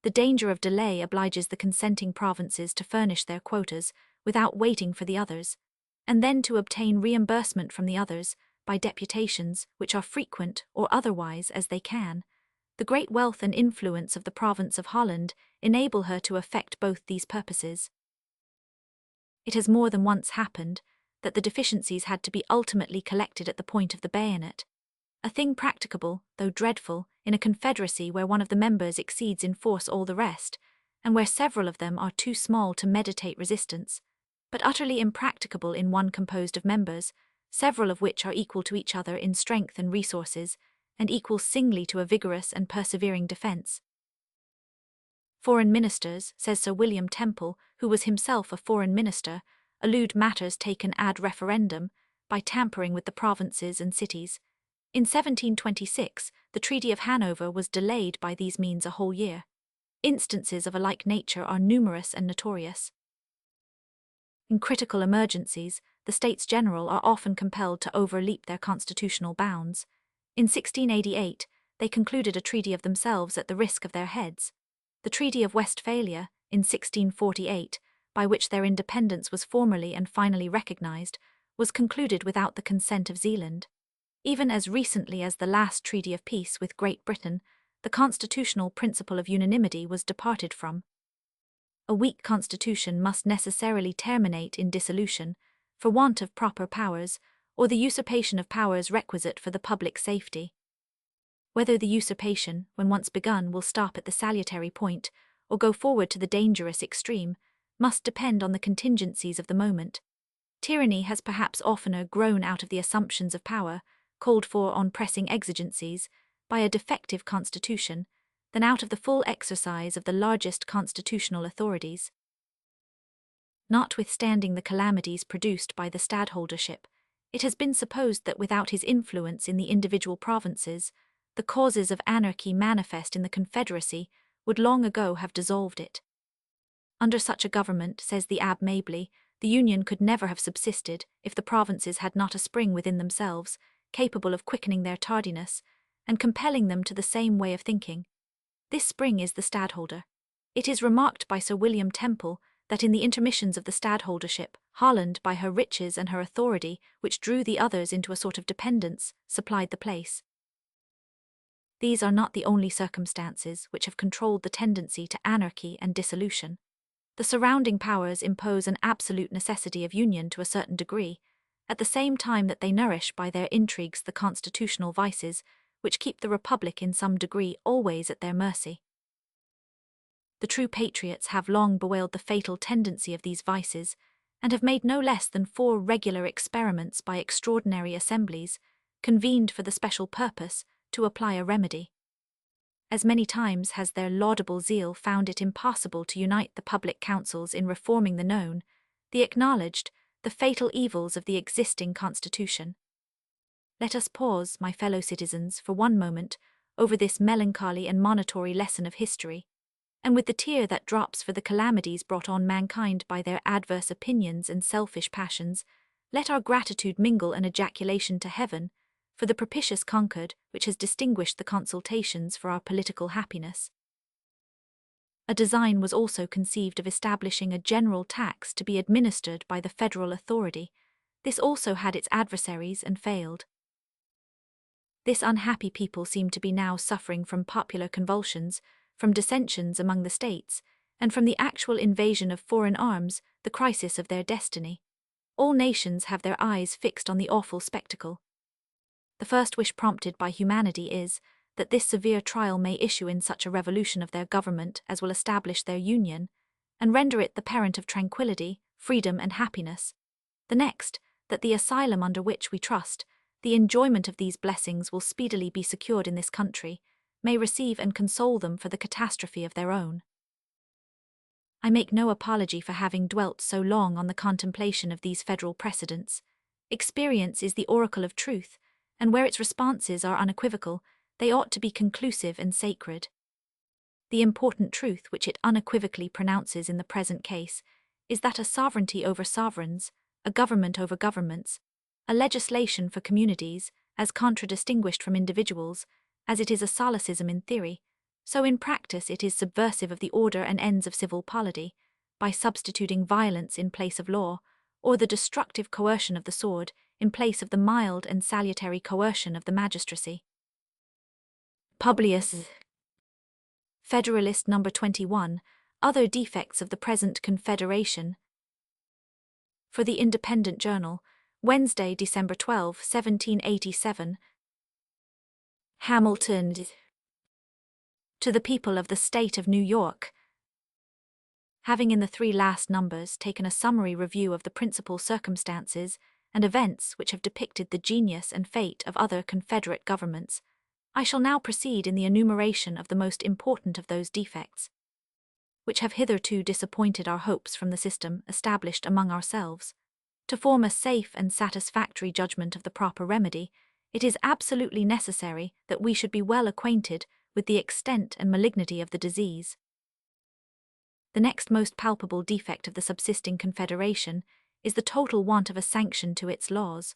The danger of delay obliges the consenting provinces to furnish their quotas without waiting for the others, and then to obtain reimbursement from the others by deputations which are frequent or otherwise as they can. The great wealth and influence of the province of Holland enable her to effect both these purposes. It has more than once happened that the deficiencies had to be ultimately collected at the point of the bayonet, a thing practicable, though dreadful, in a confederacy where one of the members exceeds in force all the rest, and where several of them are too small to meditate resistance, but utterly impracticable in one composed of members, several of which are equal to each other in strength and resources, and equal singly to a vigorous and persevering defence. Foreign ministers, says Sir William Temple, who was himself a foreign minister, elude matters taken ad referendum by tampering with the provinces and cities. In 1726, the Treaty of Hanover was delayed by these means a whole year. Instances of a like nature are numerous and notorious. In critical emergencies, the States General are often compelled to overleap their constitutional bounds. In 1688, they concluded a treaty of themselves at the risk of their heads. The Treaty of Westphalia, in 1648, by which their independence was formally and finally recognized, was concluded without the consent of Zealand. Even as recently as the last treaty of peace with Great Britain, the constitutional principle of unanimity was departed from. A weak constitution must necessarily terminate in dissolution, for want of proper powers, or the usurpation of powers requisite for the public safety. Whether the usurpation, when once begun, will stop at the salutary point, or go forward to the dangerous extreme, must depend on the contingencies of the moment. Tyranny has perhaps oftener grown out of the assumptions of power, called for on pressing exigencies, by a defective constitution, than out of the full exercise of the largest constitutional authorities. Notwithstanding the calamities produced by the stadtholdership, it has been supposed that without his influence in the individual provinces, the causes of anarchy manifest in the Confederacy would long ago have dissolved it. Under such a government, says the Abbé Mabley, the Union could never have subsisted if the provinces had not a spring within themselves, capable of quickening their tardiness, and compelling them to the same way of thinking. This spring is the stadtholder. It is remarked by Sir William Temple that in the intermissions of the stadtholdership, Holland, by her riches and her authority, which drew the others into a sort of dependence, supplied the place. These are not the only circumstances which have controlled the tendency to anarchy and dissolution. The surrounding powers impose an absolute necessity of union to a certain degree, at the same time that they nourish by their intrigues the constitutional vices which keep the Republic in some degree always at their mercy. The true patriots have long bewailed the fatal tendency of these vices, and have made no less than 4 regular experiments by extraordinary assemblies, convened for the special purpose to apply a remedy. As many times has their laudable zeal found it impossible to unite the public councils in reforming the known, the acknowledged, the fatal evils of the existing constitution. Let us pause, my fellow citizens, for one moment over this melancholy and monitory lesson of history, and with the tear that drops for the calamities brought on mankind by their adverse opinions and selfish passions, let our gratitude mingle an ejaculation to heaven for the propitious concord which has distinguished the consultations for our political happiness. A design was also conceived of establishing a general tax to be administered by the federal authority. This also had its adversaries and failed. This unhappy people seem to be now suffering from popular convulsions, from dissensions among the states, and from the actual invasion of foreign arms, the crisis of their destiny. All nations have their eyes fixed on the awful spectacle. The first wish prompted by humanity is that this severe trial may issue in such a revolution of their government as will establish their union, and render it the parent of tranquility, freedom, and happiness. The next, that the asylum under which we trust, the enjoyment of these blessings will speedily be secured in this country, may receive and console them for the catastrophe of their own. I make no apology for having dwelt so long on the contemplation of these federal precedents. Experience is the oracle of truth, and where its responses are unequivocal, they ought to be conclusive and sacred. The important truth which it unequivocally pronounces in the present case is that a sovereignty over sovereigns, a government over governments, a legislation for communities, as contradistinguished from individuals, as it is a solecism in theory, so in practice it is subversive of the order and ends of civil polity, by substituting violence in place of law, or the destructive coercion of the sword in place of the mild and salutary coercion of the magistracy. Publius. Federalist No. 21, Other Defects of the Present Confederation. For the Independent Journal, Wednesday, December 12, 1787. Hamilton. To the people of the State of New York. Having in the 3 last numbers taken a summary review of the principal circumstances and events which have depicted the genius and fate of other Confederate governments, I shall now proceed in the enumeration of the most important of those defects, which have hitherto disappointed our hopes from the system established among ourselves. To form a safe and satisfactory judgment of the proper remedy, it is absolutely necessary that we should be well acquainted with the extent and malignity of the disease. The next most palpable defect of the subsisting Confederation is the total want of a sanction to its laws.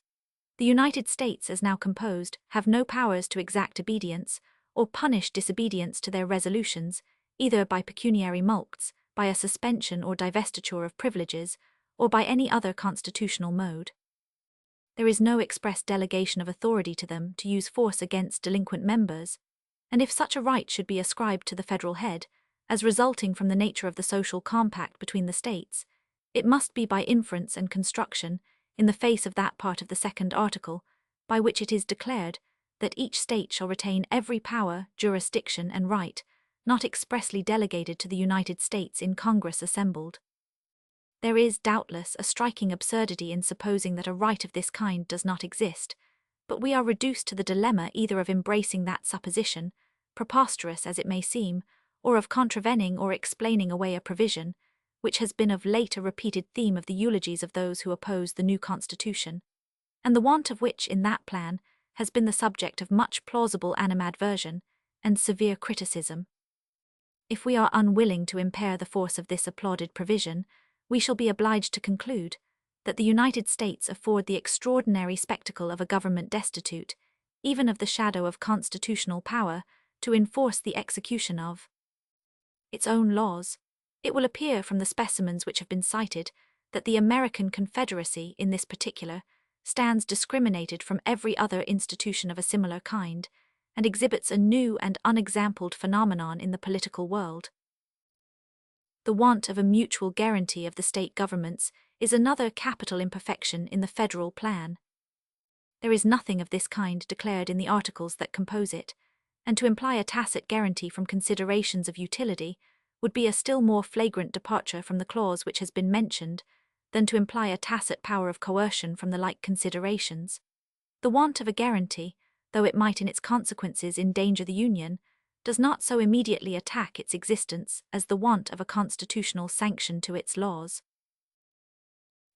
The United States, as now composed, have no powers to exact obedience or punish disobedience to their resolutions, either by pecuniary mulcts, by a suspension or divestiture of privileges, or by any other constitutional mode. There is no express delegation of authority to them to use force against delinquent members, and if such a right should be ascribed to the federal head, as resulting from the nature of the social compact between the states, it must be by inference and construction, in the face of that part of the second article, by which it is declared that each state shall retain every power, jurisdiction, and right, not expressly delegated to the United States in Congress assembled. There is, doubtless, a striking absurdity in supposing that a right of this kind does not exist, but we are reduced to the dilemma either of embracing that supposition, preposterous as it may seem, or of contravening or explaining away a provision, which has been of late a repeated theme of the eulogies of those who oppose the new Constitution, and the want of which in that plan has been the subject of much plausible animadversion and severe criticism. If we are unwilling to impair the force of this applauded provision, we shall be obliged to conclude that the United States afford the extraordinary spectacle of a government destitute, even of the shadow of constitutional power, to enforce the execution of its own laws. It will appear from the specimens which have been cited that the American Confederacy, in this particular, stands discriminated from every other institution of a similar kind, and exhibits a new and unexampled phenomenon in the political world. The want of a mutual guarantee of the state governments is another capital imperfection in the federal plan. There is nothing of this kind declared in the articles that compose it, and to imply a tacit guarantee from considerations of utility would be a still more flagrant departure from the clause which has been mentioned than to imply a tacit power of coercion from the like considerations. The want of a guarantee, though it might in its consequences endanger the Union, does not so immediately attack its existence as the want of a constitutional sanction to its laws.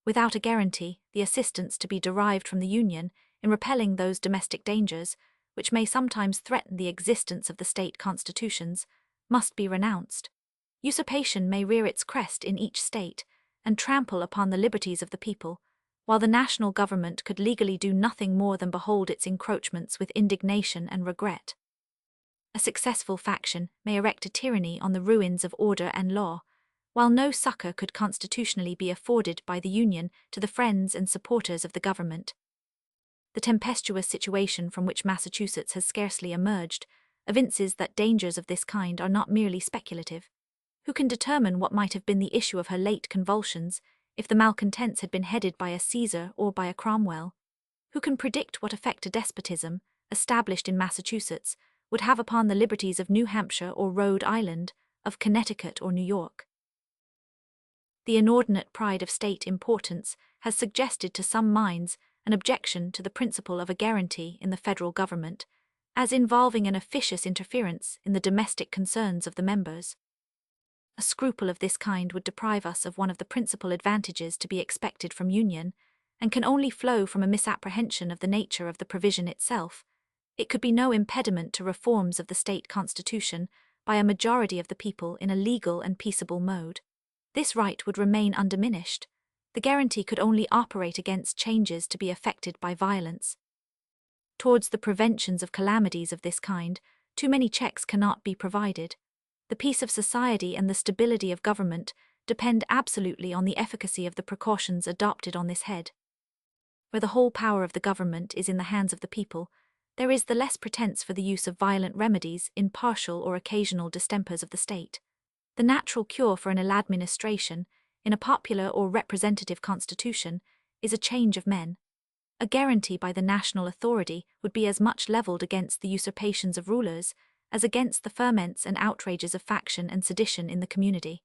Without a guarantee, the assistance to be derived from the Union in repelling those domestic dangers, which may sometimes threaten the existence of the state constitutions, must be renounced. Usurpation may rear its crest in each state and trample upon the liberties of the people, while the national government could legally do nothing more than behold its encroachments with indignation and regret. A successful faction may erect a tyranny on the ruins of order and law, while no succor could constitutionally be afforded by the Union to the friends and supporters of the government. The tempestuous situation from which Massachusetts has scarcely emerged evinces that dangers of this kind are not merely speculative. Who can determine what might have been the issue of her late convulsions if the malcontents had been headed by a Caesar or by a Cromwell? Who can predict what effect a despotism, established in Massachusetts, would have upon the liberties of New Hampshire or Rhode Island, of Connecticut or New York? The inordinate pride of state importance has suggested to some minds an objection to the principle of a guarantee in the federal government, as involving an officious interference in the domestic concerns of the members. A scruple of this kind would deprive us of one of the principal advantages to be expected from union, and can only flow from a misapprehension of the nature of the provision itself. It could be no impediment to reforms of the state constitution by a majority of the people in a legal and peaceable mode. This right would remain undiminished. The guarantee could only operate against changes to be effected by violence. Towards the preventions of calamities of this kind, too many checks cannot be provided. The peace of society and the stability of government depend absolutely on the efficacy of the precautions adopted on this head. Where the whole power of the government is in the hands of the people, there is the less pretence for the use of violent remedies in partial or occasional distempers of the state. The natural cure for an ill administration, in a popular or representative constitution, is a change of men. A guarantee by the national authority would be as much levelled against the usurpations of rulers as against the ferments and outrages of faction and sedition in the community.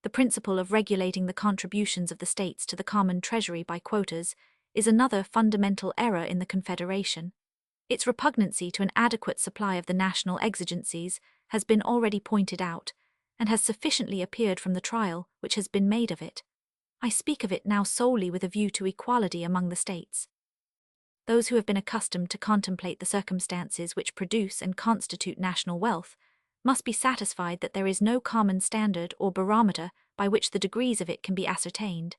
The principle of regulating the contributions of the states to the common treasury by quotas is another fundamental error in the Confederation. Its repugnancy to an adequate supply of the national exigencies has been already pointed out, and has sufficiently appeared from the trial which has been made of it. I speak of it now solely with a view to equality among the states. Those who have been accustomed to contemplate the circumstances which produce and constitute national wealth must be satisfied that there is no common standard or barometer by which the degrees of it can be ascertained.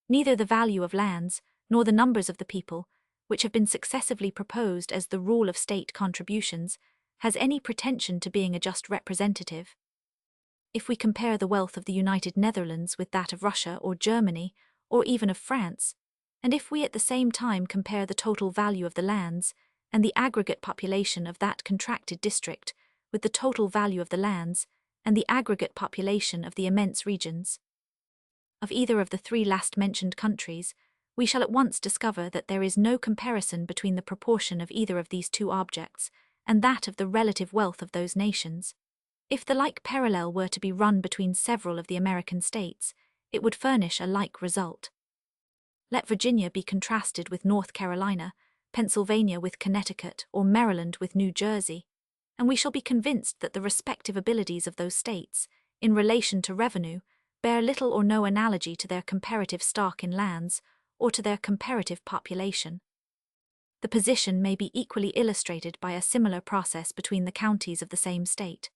Neither the value of lands, nor the numbers of the people, which have been successively proposed as the rule of state contributions, has any pretension to being a just representative. If we compare the wealth of the United Netherlands with that of Russia or Germany, or even of France, and if we at the same time compare the total value of the lands and the aggregate population of that contracted district with the total value of the lands and the aggregate population of the immense regions of either of the three last-mentioned countries, we shall at once discover that there is no comparison between the proportion of either of these two objects and that of the relative wealth of those nations. If the like parallel were to be run between several of the American states, it would furnish a like result. Let Virginia be contrasted with North Carolina, Pennsylvania with Connecticut, or Maryland with New Jersey, and we shall be convinced that the respective abilities of those states, in relation to revenue, bear little or no analogy to their comparative stock in lands, or to their comparative population. The position may be equally illustrated by a similar process between the counties of the same state.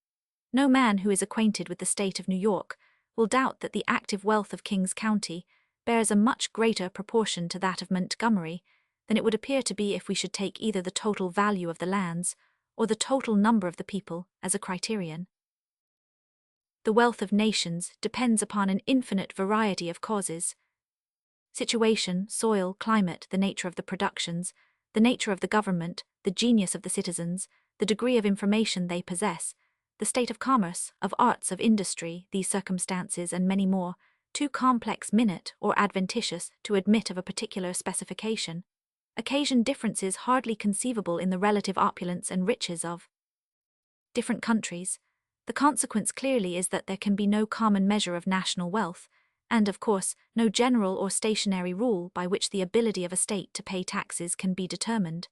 No man who is acquainted with the state of New York will doubt that the active wealth of Kings County bears a much greater proportion to that of Montgomery than it would appear to be if we should take either the total value of the lands or the total number of the people as a criterion. The wealth of nations depends upon an infinite variety of causes. Situation, soil, climate, the nature of the productions, the nature of the government, the genius of the citizens, the degree of information they possess, the state of commerce, of arts, of industry, these circumstances and many more, too complex, minute, or adventitious to admit of a particular specification, occasion differences hardly conceivable in the relative opulence and riches of different countries. The consequence clearly is that there can be no common measure of national wealth, and, of course, no general or stationary rule by which the ability of a state to pay taxes can be determined.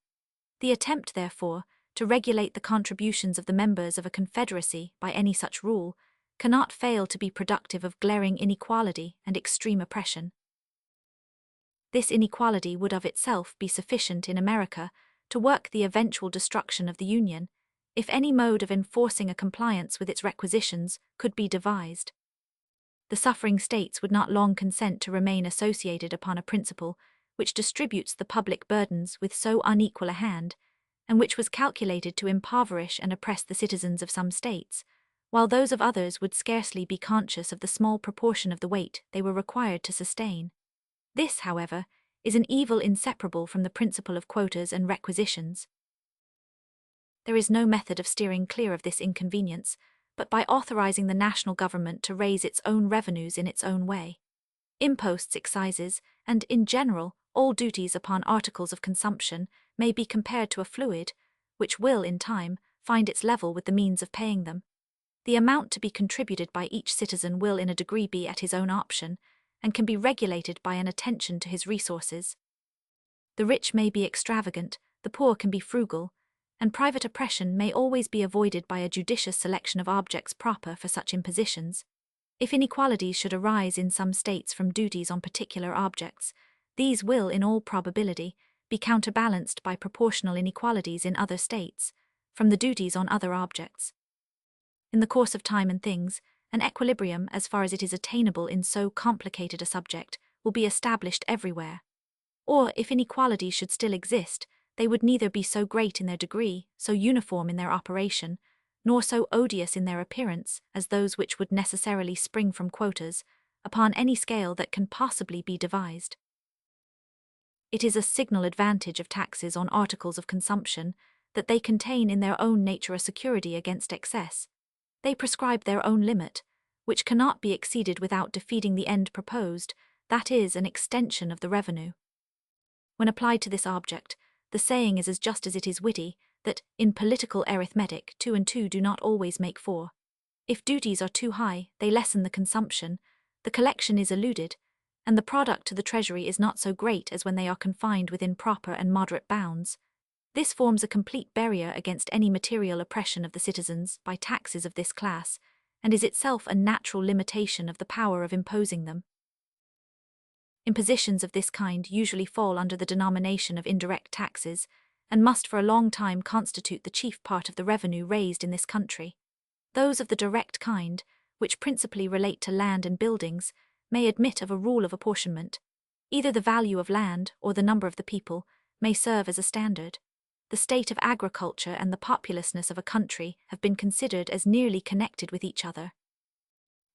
The attempt, therefore, to regulate the contributions of the members of a confederacy by any such rule cannot fail to be productive of glaring inequality and extreme oppression. This inequality would of itself be sufficient in America to work the eventual destruction of the Union, if any mode of enforcing a compliance with its requisitions could be devised. The suffering states would not long consent to remain associated upon a principle which distributes the public burdens with so unequal a hand, and which was calculated to impoverish and oppress the citizens of some states, while those of others would scarcely be conscious of the small proportion of the weight they were required to sustain. This, however, is an evil inseparable from the principle of quotas and requisitions. There is no method of steering clear of this inconvenience, but by authorizing the national government to raise its own revenues in its own way. Imposts, excises, and, in general, all duties upon articles of consumption may be compared to a fluid, which will, in time, find its level with the means of paying them. The amount to be contributed by each citizen will in a degree be at his own option, and can be regulated by an attention to his resources. The rich may be extravagant, the poor can be frugal, and private oppression may always be avoided by a judicious selection of objects proper for such impositions. If inequalities should arise in some states from duties on particular objects, these will, in all probability, be counterbalanced by proportional inequalities in other states, from the duties on other objects. In the course of time and things, an equilibrium, as far as it is attainable in so complicated a subject, will be established everywhere. Or, if inequalities should still exist, they would neither be so great in their degree, so uniform in their operation, nor so odious in their appearance as those which would necessarily spring from quotas, upon any scale that can possibly be devised. It is a signal advantage of taxes on articles of consumption that they contain in their own nature a security against excess. They prescribe their own limit, which cannot be exceeded without defeating the end proposed, that is, an extension of the revenue. When applied to this object, the saying is as just as it is witty, that, in political arithmetic, 2 and 2 do not always make 4. If duties are too high, they lessen the consumption, the collection is eluded, and the product to the treasury is not so great as when they are confined within proper and moderate bounds. This forms a complete barrier against any material oppression of the citizens by taxes of this class, and is itself a natural limitation of the power of imposing them. Impositions of this kind usually fall under the denomination of indirect taxes, and must for a long time constitute the chief part of the revenue raised in this country. Those of the direct kind, which principally relate to land and buildings, may admit of a rule of apportionment. Either the value of land or the number of the people may serve as a standard. The state of agriculture and the populousness of a country have been considered as nearly connected with each other.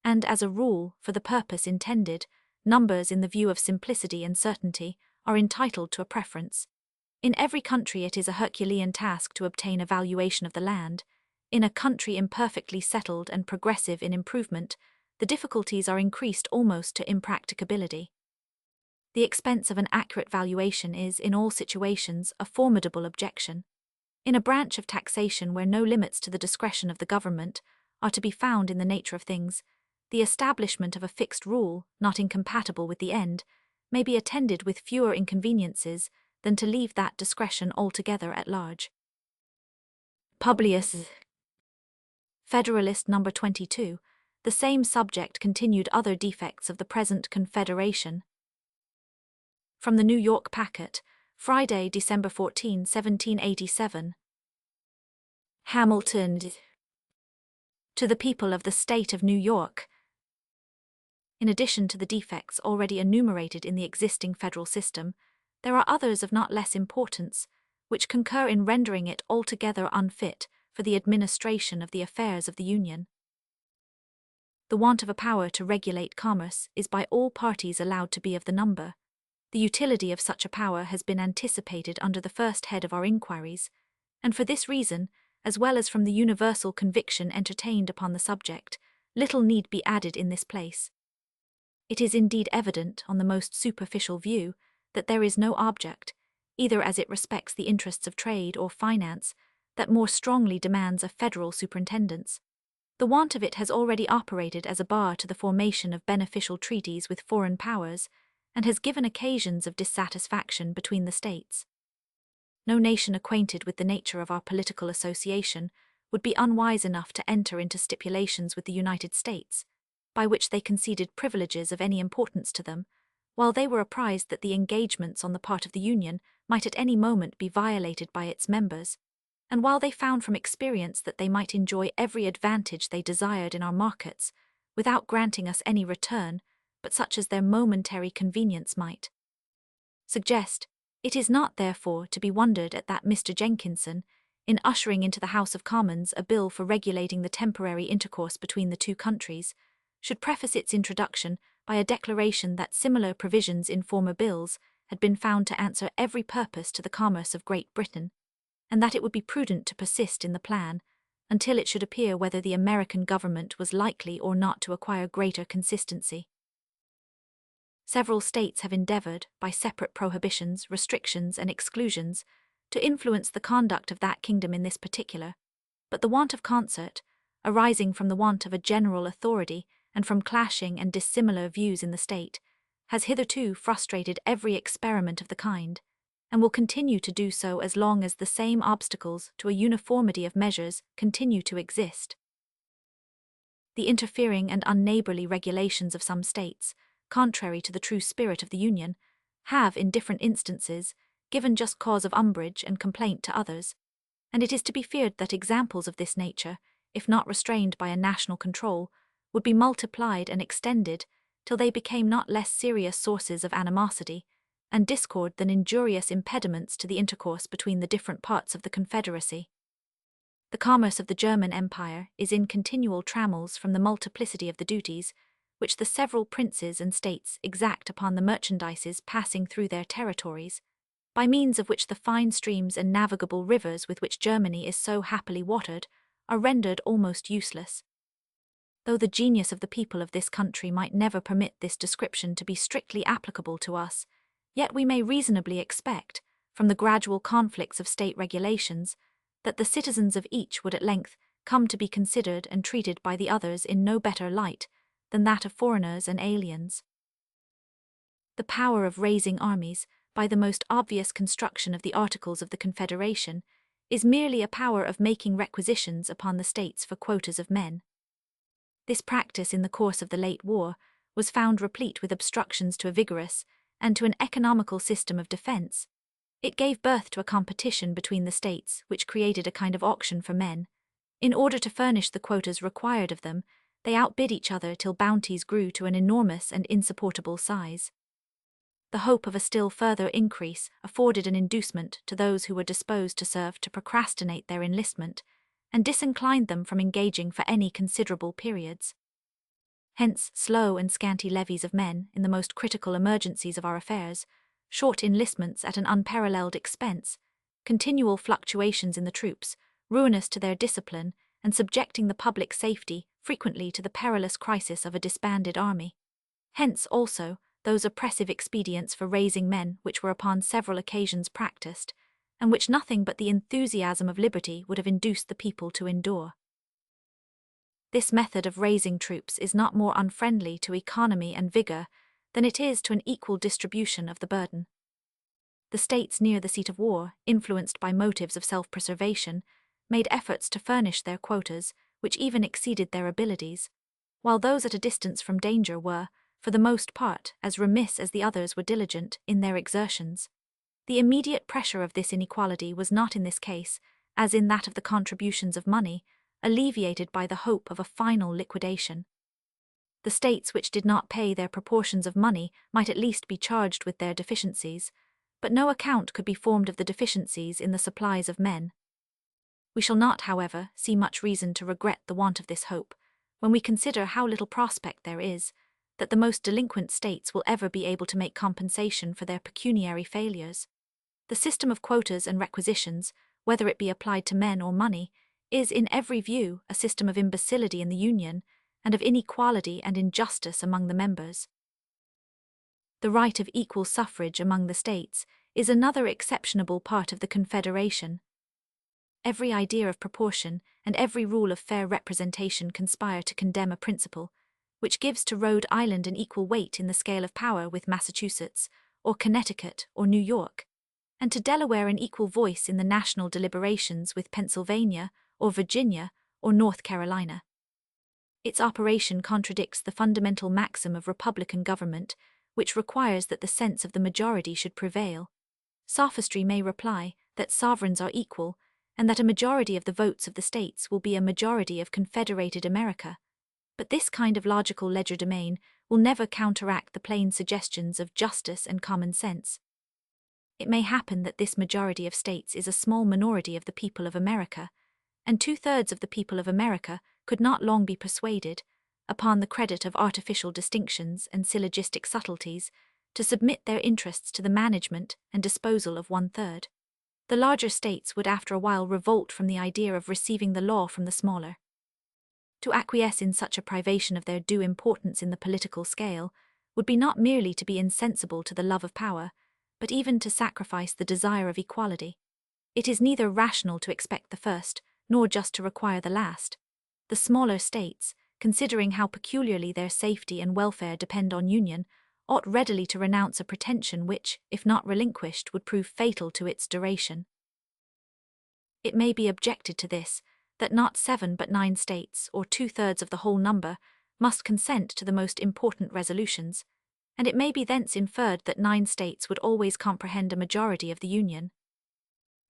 And as a rule, for the purpose intended, numbers in the view of simplicity and certainty are entitled to a preference. In every country it is a Herculean task to obtain a valuation of the land. In a country imperfectly settled and progressive in improvement, the difficulties are increased almost to impracticability. The expense of an accurate valuation is, in all situations, a formidable objection. In a branch of taxation where no limits to the discretion of the government are to be found in the nature of things, the establishment of a fixed rule, not incompatible with the end, may be attended with fewer inconveniences than to leave that discretion altogether at large. Publius, Federalist No. 22, the same subject continued other defects of the present Confederation. From the New York Packet, Friday, December 14, 1787. Hamilton. To the people of the State of New York. In addition to the defects already enumerated in the existing federal system, there are others of not less importance, which concur in rendering it altogether unfit for the administration of the affairs of the Union. The want of a power to regulate commerce is by all parties allowed to be of the number. The utility of such a power has been anticipated under the first head of our inquiries, and for this reason, as well as from the universal conviction entertained upon the subject, little need be added in this place. It is indeed evident, on the most superficial view, that there is no object, either as it respects the interests of trade or finance, that more strongly demands a federal superintendence. The want of it has already operated as a bar to the formation of beneficial treaties with foreign powers, and has given occasions of dissatisfaction between the states. No nation acquainted with the nature of our political association would be unwise enough to enter into stipulations with the United States, by which they conceded privileges of any importance to them, while they were apprised that the engagements on the part of the Union might at any moment be violated by its members, and while they found from experience that they might enjoy every advantage they desired in our markets, without granting us any return, but such as their momentary convenience might suggest. It is not, therefore, to be wondered at that Mr. Jenkinson, in ushering into the House of Commons a bill for regulating the temporary intercourse between the two countries, should preface its introduction by a declaration that similar provisions in former bills had been found to answer every purpose to the commerce of Great Britain, and that it would be prudent to persist in the plan until it should appear whether the American government was likely or not to acquire greater consistency. Several states have endeavored, by separate prohibitions, restrictions, and exclusions, to influence the conduct of that kingdom in this particular, but the want of concert, arising from the want of a general authority and from clashing and dissimilar views in the state, has hitherto frustrated every experiment of the kind, and will continue to do so as long as the same obstacles to a uniformity of measures continue to exist. The interfering and unneighborly regulations of some states, contrary to the true spirit of the Union, have, in different instances, given just cause of umbrage and complaint to others, and it is to be feared that examples of this nature, if not restrained by a national control, would be multiplied and extended till they became not less serious sources of animosity and discord than injurious impediments to the intercourse between the different parts of the Confederacy. The commerce of the German Empire is in continual trammels from the multiplicity of the duties which the several princes and states exact upon the merchandises passing through their territories, by means of which the fine streams and navigable rivers with which Germany is so happily watered are rendered almost useless. Though the genius of the people of this country might never permit this description to be strictly applicable to us, yet we may reasonably expect, from the gradual conflicts of state regulations, that the citizens of each would at length come to be considered and treated by the others in no better light than that of foreigners and aliens. The power of raising armies, by the most obvious construction of the Articles of the Confederation, is merely a power of making requisitions upon the states for quotas of men. This practice in the course of the late war was found replete with obstructions to a vigorous and to an economical system of defense. It gave birth to a competition between the states which created a kind of auction for men. In order to furnish the quotas required of them, they outbid each other till bounties grew to an enormous and insupportable size. The hope of a still further increase afforded an inducement to those who were disposed to serve to procrastinate their enlistment, and disinclined them from engaging for any considerable periods. Hence slow and scanty levies of men in the most critical emergencies of our affairs, short enlistments at an unparalleled expense, continual fluctuations in the troops, ruinous to their discipline, and subjecting the public safety frequently to the perilous crisis of a disbanded army. Hence, also, those oppressive expedients for raising men which were upon several occasions practiced, and which nothing but the enthusiasm of liberty would have induced the people to endure. This method of raising troops is not more unfriendly to economy and vigor than it is to an equal distribution of the burden. The states near the seat of war, influenced by motives of self-preservation, made efforts to furnish their quotas, which even exceeded their abilities, while those at a distance from danger were, for the most part, as remiss as the others were diligent in their exertions. The immediate pressure of this inequality was not in this case, as in that of the contributions of money, alleviated by the hope of a final liquidation. The states which did not pay their proportions of money might at least be charged with their deficiencies, but no account could be formed of the deficiencies in the supplies of men. We shall not, however, see much reason to regret the want of this hope, when we consider how little prospect there is that the most delinquent states will ever be able to make compensation for their pecuniary failures. The system of quotas and requisitions, whether it be applied to men or money, is in every view a system of imbecility in the Union and of inequality and injustice among the members. The right of equal suffrage among the states is another exceptionable part of the Confederation. Every idea of proportion and every rule of fair representation conspire to condemn a principle, which gives to Rhode Island an equal weight in the scale of power with Massachusetts, or Connecticut, or New York, and to Delaware an equal voice in the national deliberations with Pennsylvania, or Virginia, or North Carolina. Its operation contradicts the fundamental maxim of republican government, which requires that the sense of the majority should prevail. Sophistry may reply that sovereigns are equal, and that a majority of the votes of the states will be a majority of Confederated America. But this kind of logical legerdemain will never counteract the plain suggestions of justice and common sense. It may happen that this majority of states is a small minority of the people of America, and 2/3 of the people of America could not long be persuaded, upon the credit of artificial distinctions and syllogistic subtleties, to submit their interests to the management and disposal of 1/3. The larger states would after a while revolt from the idea of receiving the law from the smaller. To acquiesce in such a privation of their due importance in the political scale would be not merely to be insensible to the love of power, but even to sacrifice the desire of equality. It is neither rational to expect the first, nor just to require the last. The smaller states, considering how peculiarly their safety and welfare depend on union, ought readily to renounce a pretension which, if not relinquished, would prove fatal to its duration. It may be objected to this, that not 7 but 9 states, or 2/3 of the whole number, must consent to the most important resolutions, and it may be thence inferred that 9 states would always comprehend a majority of the Union.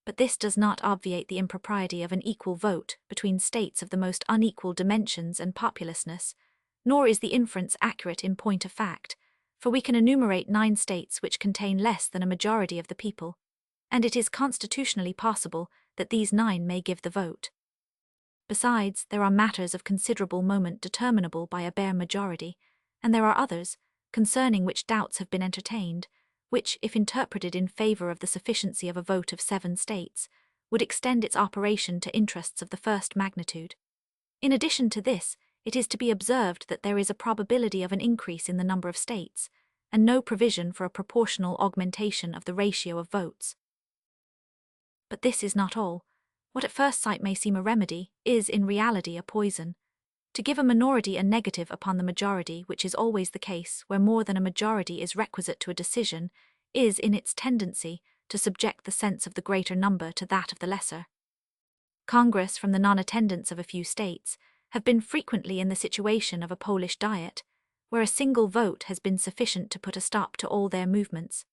But this does not obviate the impropriety of an equal vote between states of the most unequal dimensions and populousness, nor is the inference accurate in point of fact, for we can enumerate 9 states which contain less than a majority of the people, and it is constitutionally possible that these 9 may give the vote. Besides, there are matters of considerable moment determinable by a bare majority, and there are others, concerning which doubts have been entertained, which, if interpreted in favor of the sufficiency of a vote of 7 states, would extend its operation to interests of the first magnitude. In addition to this, it is to be observed that there is a probability of an increase in the number of states, and no provision for a proportional augmentation of the ratio of votes. But this is not all. What at first sight may seem a remedy, is in reality a poison. To give a minority a negative upon the majority, which is always the case where more than a majority is requisite to a decision, is in its tendency to subject the sense of the greater number to that of the lesser. Congress, from the non-attendance of a few states, have been frequently in the situation of a Polish Diet, where a single vote has been sufficient to put a stop to all their movements.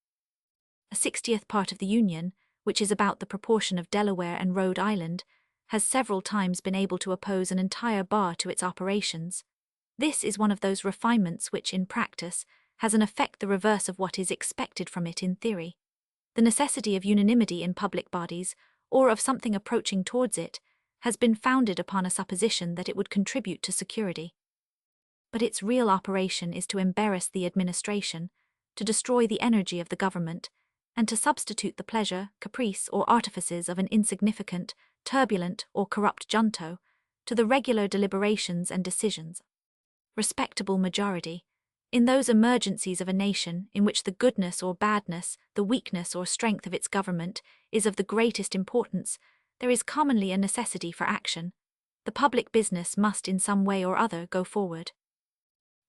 A 60th part of the Union, which is about the proportion of Delaware and Rhode Island, has several times been able to oppose an entire bar to its operations. This is one of those refinements which, in practice, has an effect the reverse of what is expected from it in theory. The necessity of unanimity in public bodies, or of something approaching towards it, has been founded upon a supposition that it would contribute to security. But its real operation is to embarrass the administration, to destroy the energy of the government, and to substitute the pleasure, caprice, or artifices of an insignificant, turbulent, or corrupt junto to the regular deliberations and decisions. Respectable majority. In those emergencies of a nation in which the goodness or badness, the weakness or strength of its government is of the greatest importance, there is commonly a necessity for action. The public business must in some way or other go forward.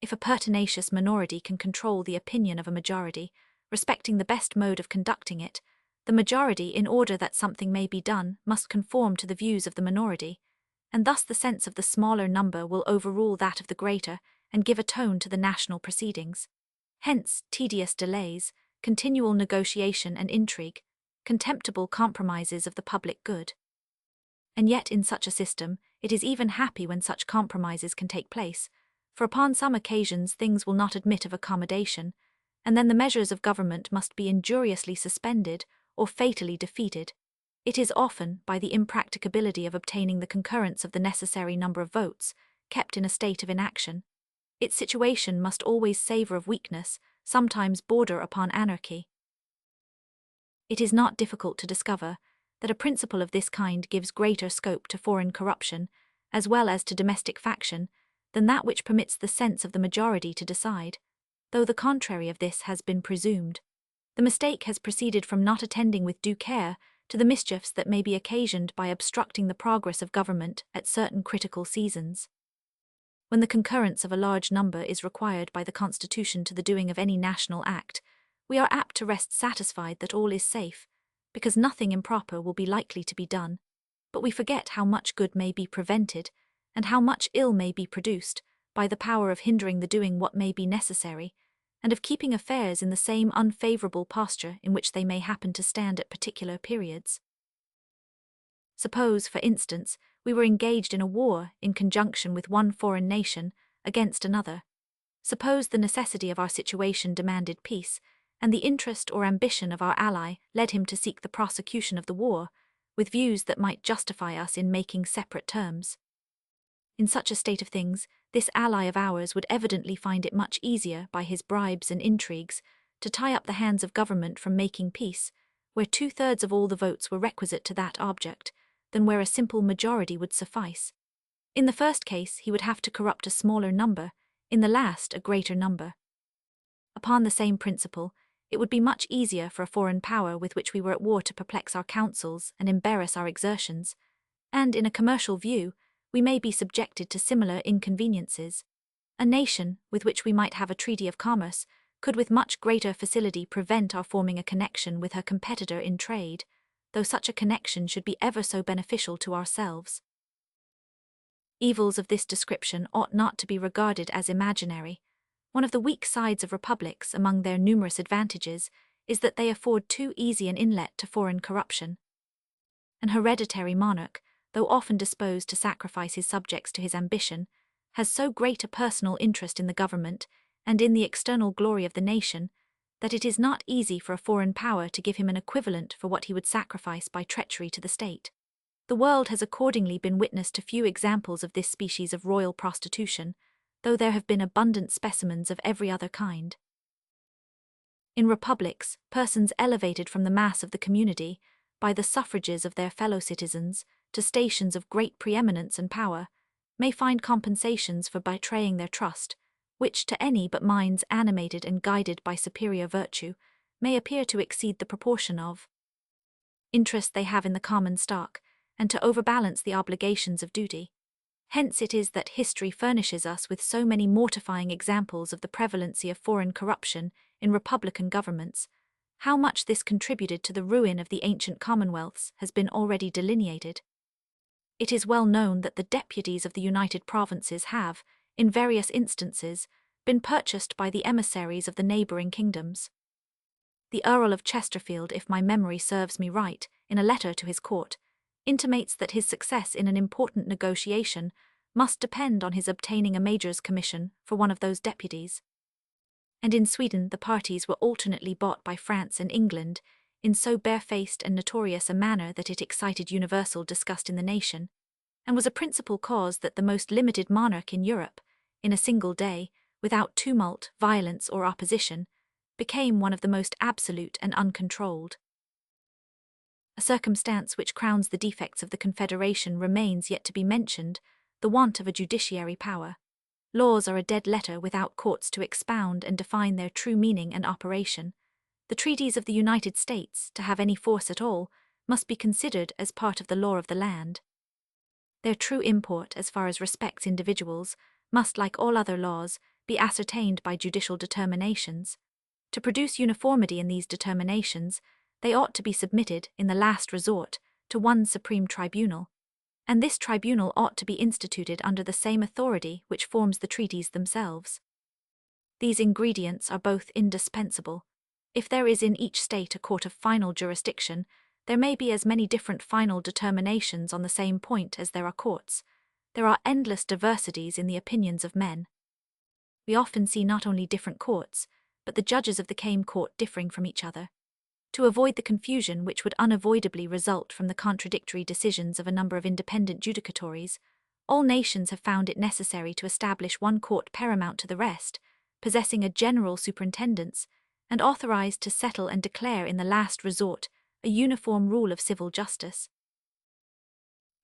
If a pertinacious minority can control the opinion of a majority, respecting the best mode of conducting it, the majority, in order that something may be done, must conform to the views of the minority, and thus the sense of the smaller number will overrule that of the greater and give a tone to the national proceedings. Hence, tedious delays, continual negotiation and intrigue, contemptible compromises of the public good. And yet in such a system, it is even happy when such compromises can take place, for upon some occasions things will not admit of accommodation, and then the measures of government must be injuriously suspended or fatally defeated. It is often, by the impracticability of obtaining the concurrence of the necessary number of votes, kept in a state of inaction. Its situation must always savour of weakness, sometimes border upon anarchy. It is not difficult to discover that a principle of this kind gives greater scope to foreign corruption, as well as to domestic faction, than that which permits the sense of the majority to decide, though the contrary of this has been presumed. The mistake has proceeded from not attending with due care to the mischiefs that may be occasioned by obstructing the progress of government at certain critical seasons. When the concurrence of a large number is required by the Constitution to the doing of any national act, we are apt to rest satisfied that all is safe, because nothing improper will be likely to be done, but we forget how much good may be prevented, and how much ill may be produced, by the power of hindering the doing what may be necessary, and of keeping affairs in the same unfavourable posture in which they may happen to stand at particular periods. Suppose, for instance, we were engaged in a war in conjunction with one foreign nation against another. Suppose the necessity of our situation demanded peace, and the interest or ambition of our ally led him to seek the prosecution of the war, with views that might justify us in making separate terms. In such a state of things, this ally of ours would evidently find it much easier, by his bribes and intrigues, to tie up the hands of government from making peace, where 2/3 of all the votes were requisite to that object, than where a simple majority would suffice. In the first case he would have to corrupt a smaller number, in the last a greater number. Upon the same principle, it would be much easier for a foreign power with which we were at war to perplex our counsels and embarrass our exertions, and in a commercial view, we may be subjected to similar inconveniences. A nation, with which we might have a treaty of commerce, could with much greater facility prevent our forming a connection with her competitor in trade, though such a connection should be ever so beneficial to ourselves. Evils of this description ought not to be regarded as imaginary. One of the weak sides of republics, among their numerous advantages, is that they afford too easy an inlet to foreign corruption. An hereditary monarch, though often disposed to sacrifice his subjects to his ambition, has so great a personal interest in the government and in the external glory of the nation, that it is not easy for a foreign power to give him an equivalent for what he would sacrifice by treachery to the state. The world has accordingly been witness to few examples of this species of royal prostitution, though there have been abundant specimens of every other kind. In republics, persons elevated from the mass of the community, by the suffrages of their fellow citizens, to stations of great preeminence and power, may find compensations for betraying their trust, which to any but minds animated and guided by superior virtue, may appear to exceed the proportion of interest they have in the common stock, and to overbalance the obligations of duty. Hence it is that history furnishes us with so many mortifying examples of the prevalency of foreign corruption in republican governments. How much this contributed to the ruin of the ancient commonwealths has been already delineated. It is well known that the deputies of the United Provinces have, in various instances, been purchased by the emissaries of the neighbouring kingdoms. The Earl of Chesterfield, if my memory serves me right, in a letter to his court, intimates that his success in an important negotiation must depend on his obtaining a major's commission for one of those deputies. And in Sweden the parties were alternately bought by France and England, in so barefaced and notorious a manner that it excited universal disgust in the nation, and was a principal cause that the most limited monarch in Europe, in a single day, without tumult, violence, or opposition, became one of the most absolute and uncontrolled. A circumstance which crowns the defects of the Confederation remains yet to be mentioned, the want of a judiciary power. Laws are a dead letter without courts to expound and define their true meaning and operation. The treaties of the United States, to have any force at all, must be considered as part of the law of the land. Their true import, as far as respects individuals, must, like all other laws, be ascertained by judicial determinations. To produce uniformity in these determinations, they ought to be submitted, in the last resort, to one supreme tribunal, and this tribunal ought to be instituted under the same authority which forms the treaties themselves. These ingredients are both indispensable. If there is in each state a court of final jurisdiction, there may be as many different final determinations on the same point as there are courts. There are endless diversities in the opinions of men. We often see not only different courts, but the judges of the same court differing from each other. To avoid the confusion which would unavoidably result from the contradictory decisions of a number of independent judicatories, all nations have found it necessary to establish one court paramount to the rest, possessing a general superintendence, and authorized to settle and declare in the last resort a uniform rule of civil justice.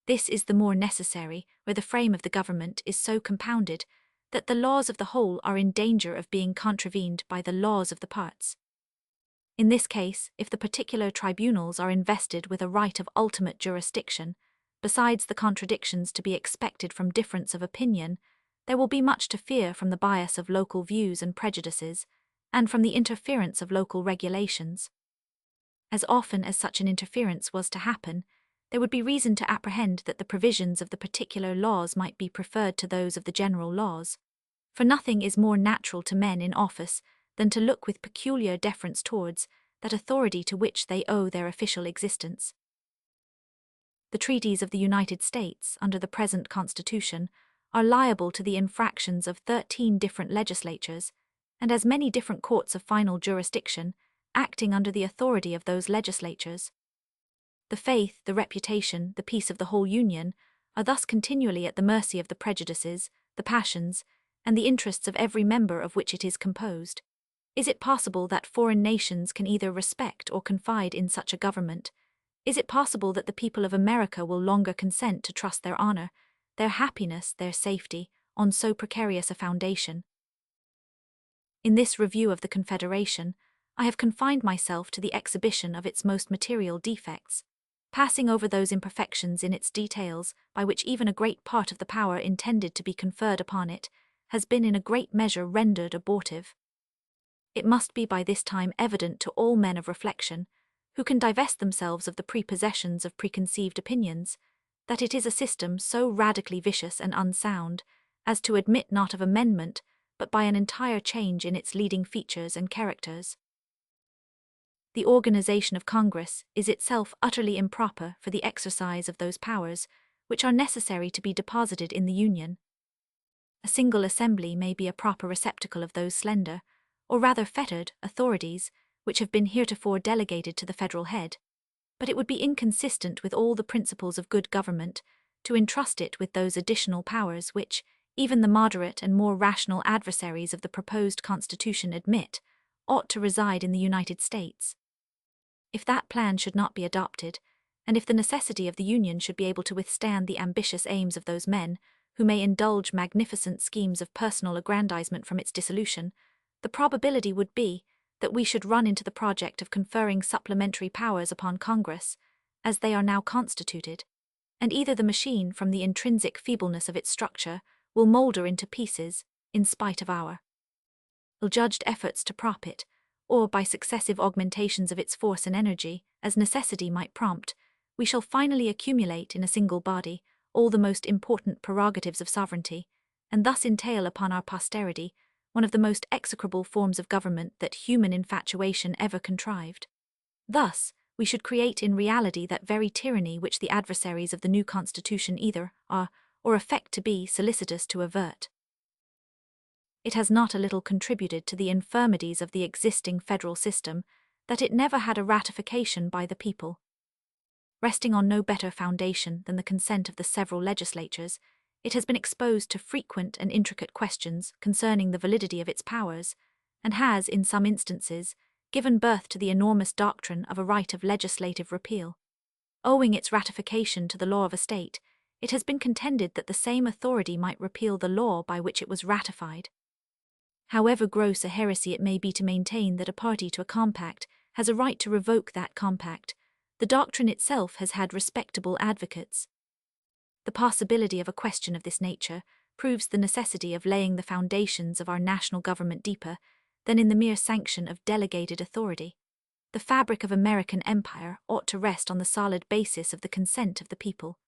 This is the more necessary where the frame of the government is so compounded that the laws of the whole are in danger of being contravened by the laws of the parts. In this case, if the particular tribunals are invested with a right of ultimate jurisdiction, besides the contradictions to be expected from difference of opinion, there will be much to fear from the bias of local views and prejudices, and from the interference of local regulations. As often as such an interference was to happen, there would be reason to apprehend that the provisions of the particular laws might be preferred to those of the general laws. For nothing is more natural to men in office than to look with peculiar deference towards that authority to which they owe their official existence. The treaties of the United States, under the present Constitution, are liable to the infractions of 13 different legislatures, and as many different courts of final jurisdiction, acting under the authority of those legislatures. The faith, the reputation, the peace of the whole Union are thus continually at the mercy of the prejudices, the passions, and the interests of every member of which it is composed. Is it possible that foreign nations can either respect or confide in such a government? Is it possible that the people of America will longer consent to trust their honor, their happiness, their safety, on so precarious a foundation? In this review of the Confederation, I have confined myself to the exhibition of its most material defects, passing over those imperfections in its details by which even a great part of the power intended to be conferred upon it has been in a great measure rendered abortive. It must be by this time evident to all men of reflection, who can divest themselves of the prepossessions of preconceived opinions, that it is a system so radically vicious and unsound as to admit not of amendment, but by an entire change in its leading features and characters. The organization of Congress is itself utterly improper for the exercise of those powers which are necessary to be deposited in the Union. A single assembly may be a proper receptacle of those slender, or rather fettered, authorities which have been heretofore delegated to the federal head, but it would be inconsistent with all the principles of good government to entrust it with those additional powers which even the moderate and more rational adversaries of the proposed Constitution admit ought to reside in the United States. If that plan should not be adopted, and if the necessity of the Union should be able to withstand the ambitious aims of those men who may indulge magnificent schemes of personal aggrandizement from its dissolution, the probability would be that we should run into the project of conferring supplementary powers upon Congress, as they are now constituted, and either the machine, from the intrinsic feebleness of its structure, will moulder into pieces, in spite of our ill-judged efforts to prop it, or by successive augmentations of its force and energy, as necessity might prompt, we shall finally accumulate in a single body all the most important prerogatives of sovereignty, and thus entail upon our posterity one of the most execrable forms of government that human infatuation ever contrived. Thus, we should create in reality that very tyranny which the adversaries of the new Constitution either are, or affect to be, solicitous to avert. It has not a little contributed to the infirmities of the existing federal system that it never had a ratification by the people. Resting on no better foundation than the consent of the several legislatures, it has been exposed to frequent and intricate questions concerning the validity of its powers, and has, in some instances, given birth to the enormous doctrine of a right of legislative repeal. Owing its ratification to the law of a state, it has been contended that the same authority might repeal the law by which it was ratified. However gross a heresy it may be to maintain that a party to a compact has a right to revoke that compact, the doctrine itself has had respectable advocates. The possibility of a question of this nature proves the necessity of laying the foundations of our national government deeper than in the mere sanction of delegated authority. The fabric of American empire ought to rest on the solid basis of the consent of the people.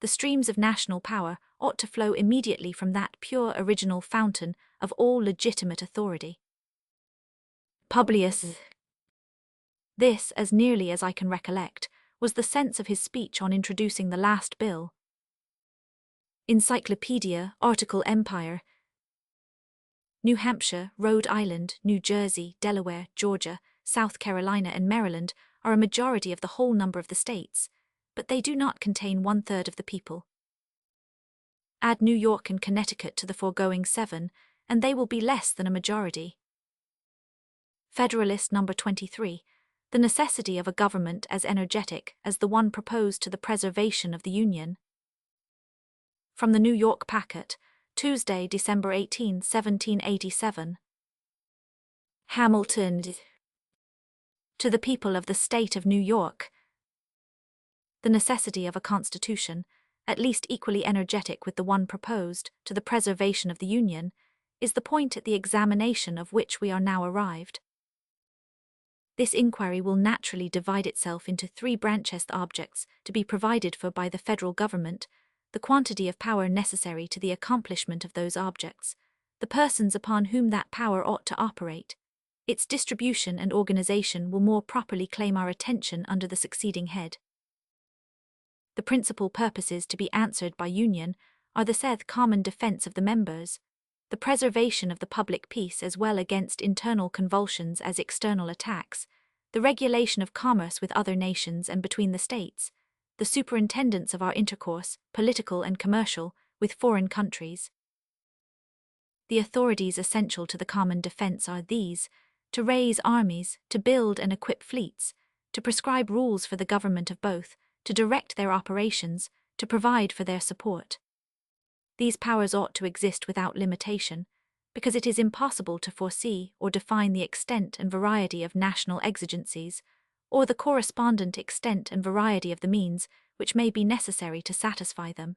The streams of national power ought to flow immediately from that pure original fountain of all legitimate authority. Publius. This, as nearly as I can recollect, was the sense of his speech on introducing the last bill. Encyclopedia, article Empire. New Hampshire, Rhode Island, New Jersey, Delaware, Georgia, South Carolina, and Maryland are a majority of the whole number of the states, but they do not contain 1/3 of the people. Add New York and Connecticut to the foregoing 7, and they will be less than a majority. Federalist No. 23. The necessity of a government as energetic as the one proposed to the preservation of the Union. From the New York Packet, Tuesday, December 18, 1787. Hamilton. To the people of the state of New York. The necessity of a constitution, at least equally energetic with the one proposed to the preservation of the Union, is the point at the examination of which we are now arrived. This inquiry will naturally divide itself into three branches: the objects to be provided for by the federal government, the quantity of power necessary to the accomplishment of those objects, the persons upon whom that power ought to operate. Its distribution and organization will more properly claim our attention under the succeeding head. The principal purposes to be answered by union are the said common defense of the members, the preservation of the public peace as well against internal convulsions as external attacks, the regulation of commerce with other nations and between the states, the superintendence of our intercourse, political and commercial, with foreign countries. The authorities essential to the common defense are these: to raise armies, to build and equip fleets, to prescribe rules for the government of both, to direct their operations, to provide for their support. These powers ought to exist without limitation, because it is impossible to foresee or define the extent and variety of national exigencies, or the correspondent extent and variety of the means which may be necessary to satisfy them.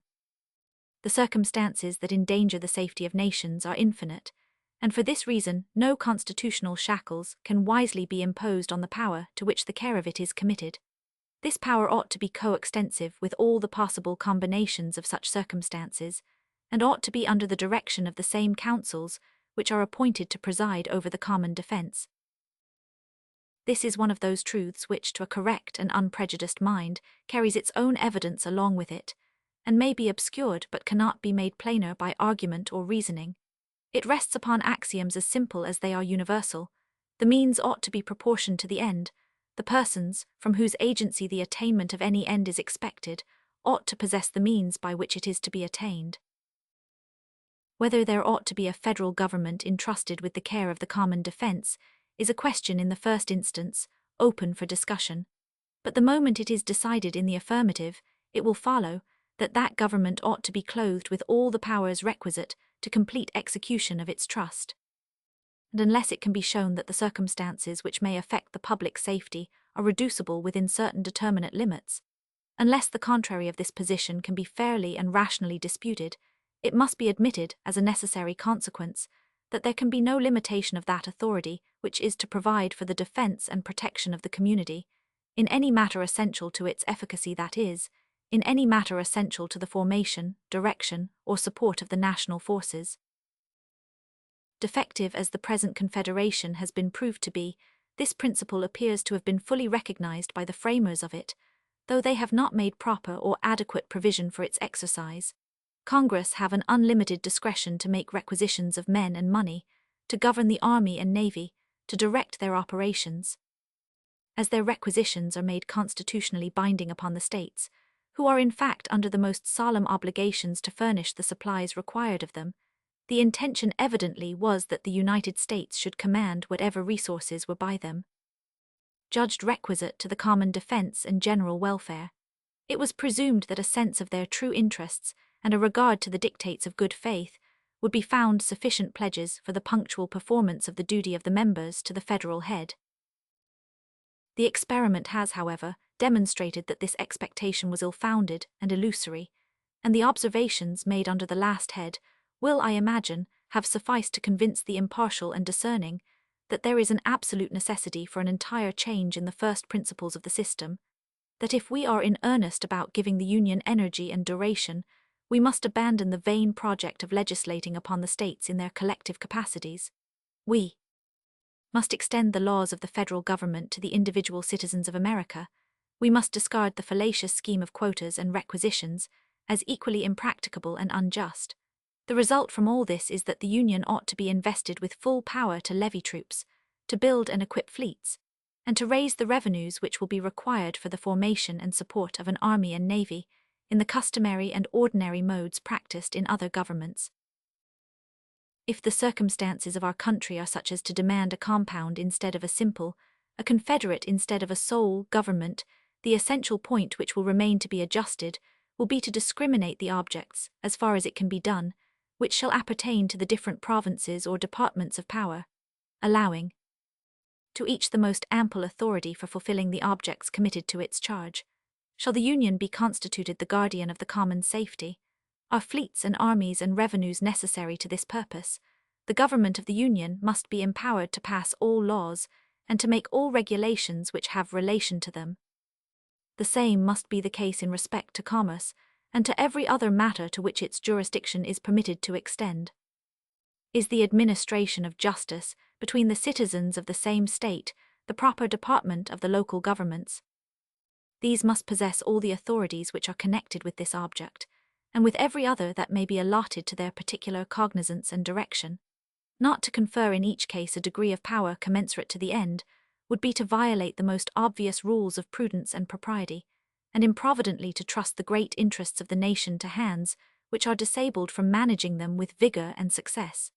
The circumstances that endanger the safety of nations are infinite, and for this reason no constitutional shackles can wisely be imposed on the power to which the care of it is committed. This power ought to be coextensive with all the possible combinations of such circumstances, and ought to be under the direction of the same councils which are appointed to preside over the common defense. This is one of those truths which, to a correct and unprejudiced mind, carries its own evidence along with it, and may be obscured but cannot be made plainer by argument or reasoning. It rests upon axioms as simple as they are universal. The means ought to be proportioned to the end. The persons, from whose agency the attainment of any end is expected, ought to possess the means by which it is to be attained. Whether there ought to be a federal government entrusted with the care of the common defense is a question in the first instance, open for discussion. But the moment it is decided in the affirmative, it will follow that that government ought to be clothed with all the powers requisite to complete execution of its trust. And unless it can be shown that the circumstances which may affect the public safety are reducible within certain determinate limits, unless the contrary of this position can be fairly and rationally disputed, it must be admitted as a necessary consequence that there can be no limitation of that authority which is to provide for the defense and protection of the community, in any matter essential to its efficacy, that is, in any matter essential to the formation, direction, or support of the national forces. Defective as the present Confederation has been proved to be, this principle appears to have been fully recognized by the framers of it, though they have not made proper or adequate provision for its exercise. Congress have an unlimited discretion to make requisitions of men and money, to govern the army and navy, to direct their operations. As their requisitions are made constitutionally binding upon the states, who are in fact under the most solemn obligations to furnish the supplies required of them, the intention evidently was that the United States should command whatever resources were by them judged requisite to the common defense and general welfare. It was presumed that a sense of their true interests and a regard to the dictates of good faith would be found sufficient pledges for the punctual performance of the duty of the members to the federal head. The experiment has, however, demonstrated that this expectation was ill-founded and illusory, and the observations made under the last head will, I imagine, have sufficed to convince the impartial and discerning that there is an absolute necessity for an entire change in the first principles of the system, that if we are in earnest about giving the Union energy and duration, we must abandon the vain project of legislating upon the states in their collective capacities. We must extend the laws of the federal government to the individual citizens of America. We must discard the fallacious scheme of quotas and requisitions as equally impracticable and unjust. The result from all this is that the Union ought to be invested with full power to levy troops, to build and equip fleets, and to raise the revenues which will be required for the formation and support of an army and navy in the customary and ordinary modes practiced in other governments. If the circumstances of our country are such as to demand a compound instead of a simple, a confederate instead of a sole government, the essential point which will remain to be adjusted will be to discriminate the objects, as far as it can be done, which shall appertain to the different provinces or departments of power, allowing to each the most ample authority for fulfilling the objects committed to its charge. Shall the Union be constituted the guardian of the common safety? Are fleets and armies and revenues necessary to this purpose? The government of the Union must be empowered to pass all laws and to make all regulations which have relation to them. The same must be the case in respect to commerce, and to every other matter to which its jurisdiction is permitted to extend. Is the administration of justice between the citizens of the same state the proper department of the local governments? These must possess all the authorities which are connected with this object, and with every other that may be allotted to their particular cognizance and direction. Not to confer in each case a degree of power commensurate to the end would be to violate the most obvious rules of prudence and propriety, and improvidently to trust the great interests of the nation to hands which are disabled from managing them with vigor and success.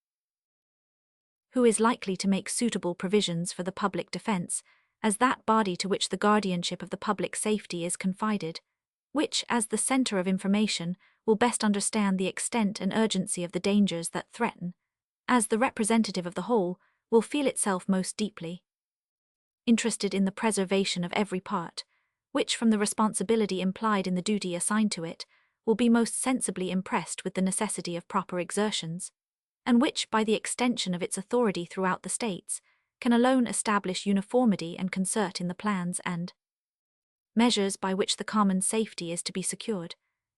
Who is likely to make suitable provisions for the public defense, as that body to which the guardianship of the public safety is confided, which, as the center of information, will best understand the extent and urgency of the dangers that threaten, as the representative of the whole, will feel itself most deeply interested in the preservation of every part, which, from the responsibility implied in the duty assigned to it, will be most sensibly impressed with the necessity of proper exertions, and which, by the extension of its authority throughout the states, can alone establish uniformity and concert in the plans and measures by which the common safety is to be secured.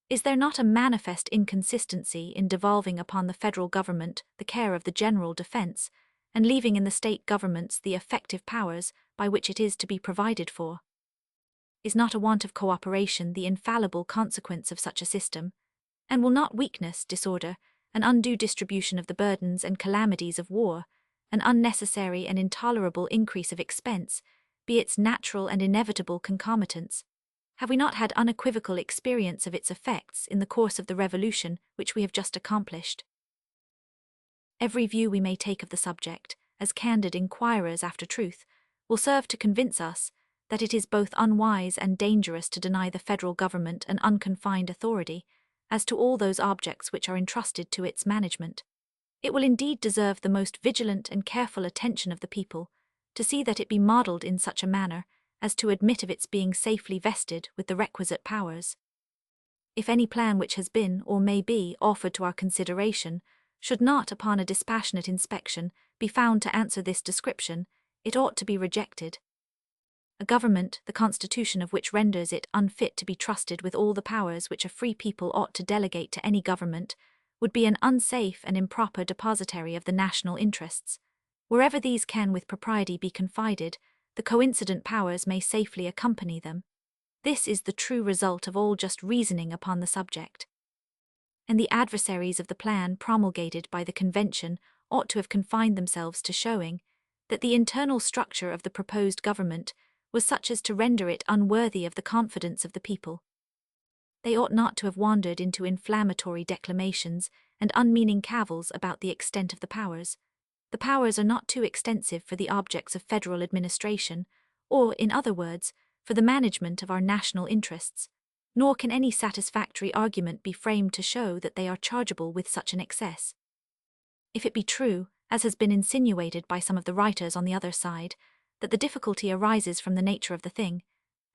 Is there not a manifest inconsistency in devolving upon the federal government the care of the general defense, and leaving in the state governments the effective powers by which it is to be provided for? Is not a want of cooperation the infallible consequence of such a system? And will not weakness, disorder, an undue distribution of the burdens and calamities of war, an unnecessary and intolerable increase of expense, be its natural and inevitable concomitants? Have we not had unequivocal experience of its effects in the course of the revolution which we have just accomplished? Every view we may take of the subject, as candid inquirers after truth, will serve to convince us that it is both unwise and dangerous to deny the federal government an unconfined authority as to all those objects which are entrusted to its management. It will indeed deserve the most vigilant and careful attention of the people to see that it be modelled in such a manner as to admit of its being safely vested with the requisite powers. If any plan which has been, or may be, offered to our consideration should not, upon a dispassionate inspection, be found to answer this description, it ought to be rejected. A government, the constitution of which renders it unfit to be trusted with all the powers which a free people ought to delegate to any government, would be an unsafe and improper depositary of the national interests. Wherever these can with propriety be confided, the coincident powers may safely accompany them. This is the true result of all just reasoning upon the subject. And the adversaries of the plan promulgated by the Convention ought to have confined themselves to showing that the internal structure of the proposed government was such as to render it unworthy of the confidence of the people. They ought not to have wandered into inflammatory declamations and unmeaning cavils about the extent of the powers. The powers are not too extensive for the objects of federal administration, or, in other words, for the management of our national interests, nor can any satisfactory argument be framed to show that they are chargeable with such an excess. If it be true, as has been insinuated by some of the writers on the other side, that the difficulty arises from the nature of the thing,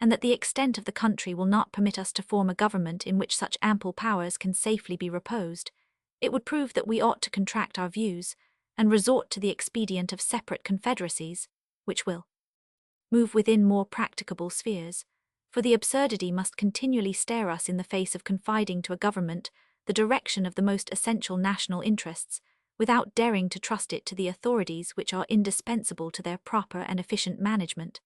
and that the extent of the country will not permit us to form a government in which such ample powers can safely be reposed, it would prove that we ought to contract our views, and resort to the expedient of separate confederacies, which will move within more practicable spheres, for the absurdity must continually stare us in the face of confiding to a government the direction of the most essential national interests, without daring to trust it to the authorities which are indispensable to their proper and efficient management.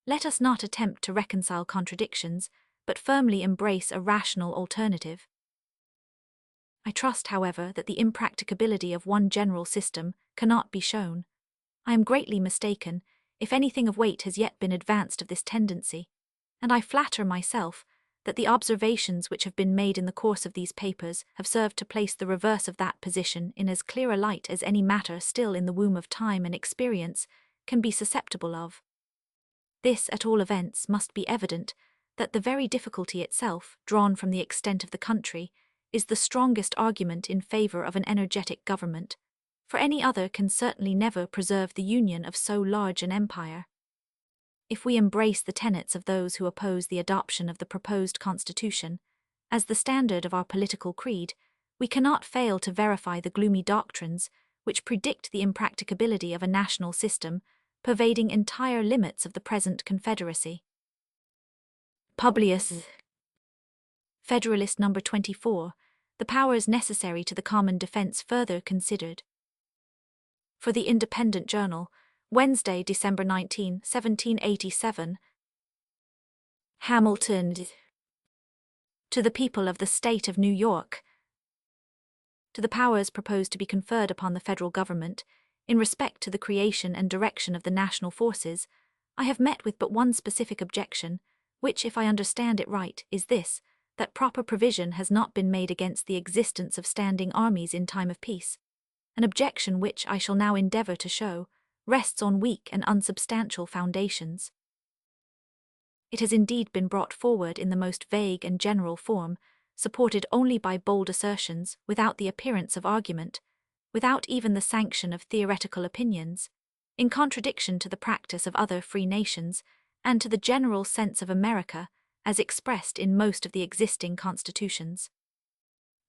Let us not attempt to reconcile contradictions, but firmly embrace a rational alternative. I trust, however, that the impracticability of one general system cannot be shown. I am greatly mistaken if anything of weight has yet been advanced of this tendency, and I flatter myself that the observations which have been made in the course of these papers have served to place the reverse of that position in as clear a light as any matter still in the womb of time and experience can be susceptible of. This, at all events, must be evident, that the very difficulty itself, drawn from the extent of the country, is the strongest argument in favour of an energetic government, for any other can certainly never preserve the union of so large an empire. If we embrace the tenets of those who oppose the adoption of the proposed constitution as the standard of our political creed, we cannot fail to verify the gloomy doctrines which predict the impracticability of a national system pervading entire limits of the present confederacy. Publius, Federalist No. 24, the powers necessary to the common defense further considered. For the Independent Journal, Wednesday, December 19, 1787. Hamilton. To the people of the state of New York. To the powers proposed to be conferred upon the federal government, in respect to the creation and direction of the national forces, I have met with but one specific objection, which, if I understand it right, is this, that proper provision has not been made against the existence of standing armies in time of peace. An objection which, I shall now endeavour to show, rests on weak and unsubstantial foundations. It has indeed been brought forward in the most vague and general form, supported only by bold assertions, without the appearance of argument, without even the sanction of theoretical opinions, in contradiction to the practice of other free nations, and to the general sense of America, as expressed in most of the existing constitutions.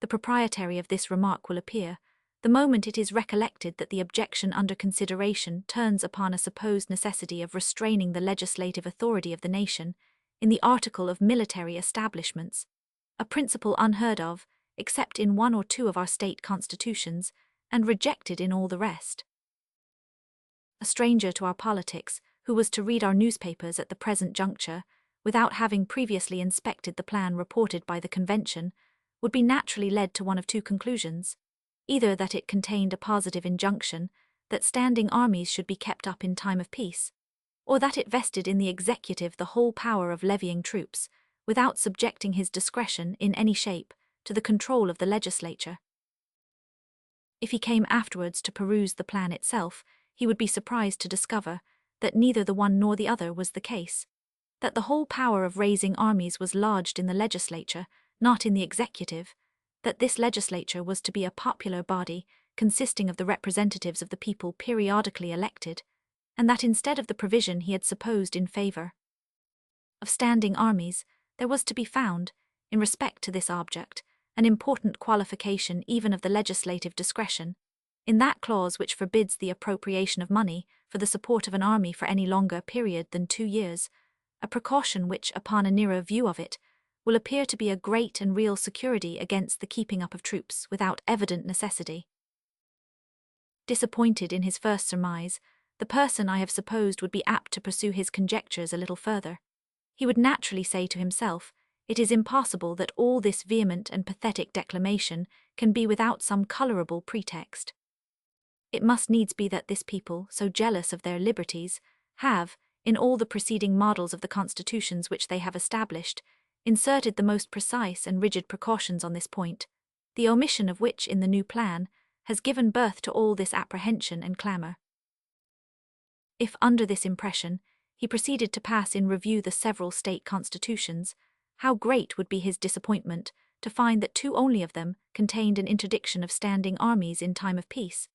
The propriety of this remark will appear, the moment it is recollected that the objection under consideration turns upon a supposed necessity of restraining the legislative authority of the nation in the article of military establishments, a principle unheard of, except in one or two of our state constitutions, and rejected in all the rest. A stranger to our politics, who was to read our newspapers at the present juncture, without having previously inspected the plan reported by the convention, would be naturally led to one of two conclusions: either that it contained a positive injunction that standing armies should be kept up in time of peace, or that it vested in the executive the whole power of levying troops, without subjecting his discretion in any shape to the control of the legislature. If he came afterwards to peruse the plan itself, he would be surprised to discover that neither the one nor the other was the case, that the whole power of raising armies was lodged in the legislature, not in the executive, that this legislature was to be a popular body consisting of the representatives of the people periodically elected, and that instead of the provision he had supposed in favor of standing armies, there was to be found, in respect to this object, an important qualification even of the legislative discretion, in that clause which forbids the appropriation of money for the support of an army for any longer period than 2 years, a precaution which, upon a nearer view of it, will appear to be a great and real security against the keeping up of troops without evident necessity. Disappointed in his first surmise, the person I have supposed would be apt to pursue his conjectures a little further. He would naturally say to himself, it is impossible that all this vehement and pathetic declamation can be without some colourable pretext. It must needs be that this people, so jealous of their liberties, have, in all the preceding models of the constitutions which they have established, inserted the most precise and rigid precautions on this point, the omission of which in the new plan has given birth to all this apprehension and clamour. If under this impression he proceeded to pass in review the several state constitutions, how great would be his disappointment to find that 2 only of them contained an interdiction of standing armies in time of peace,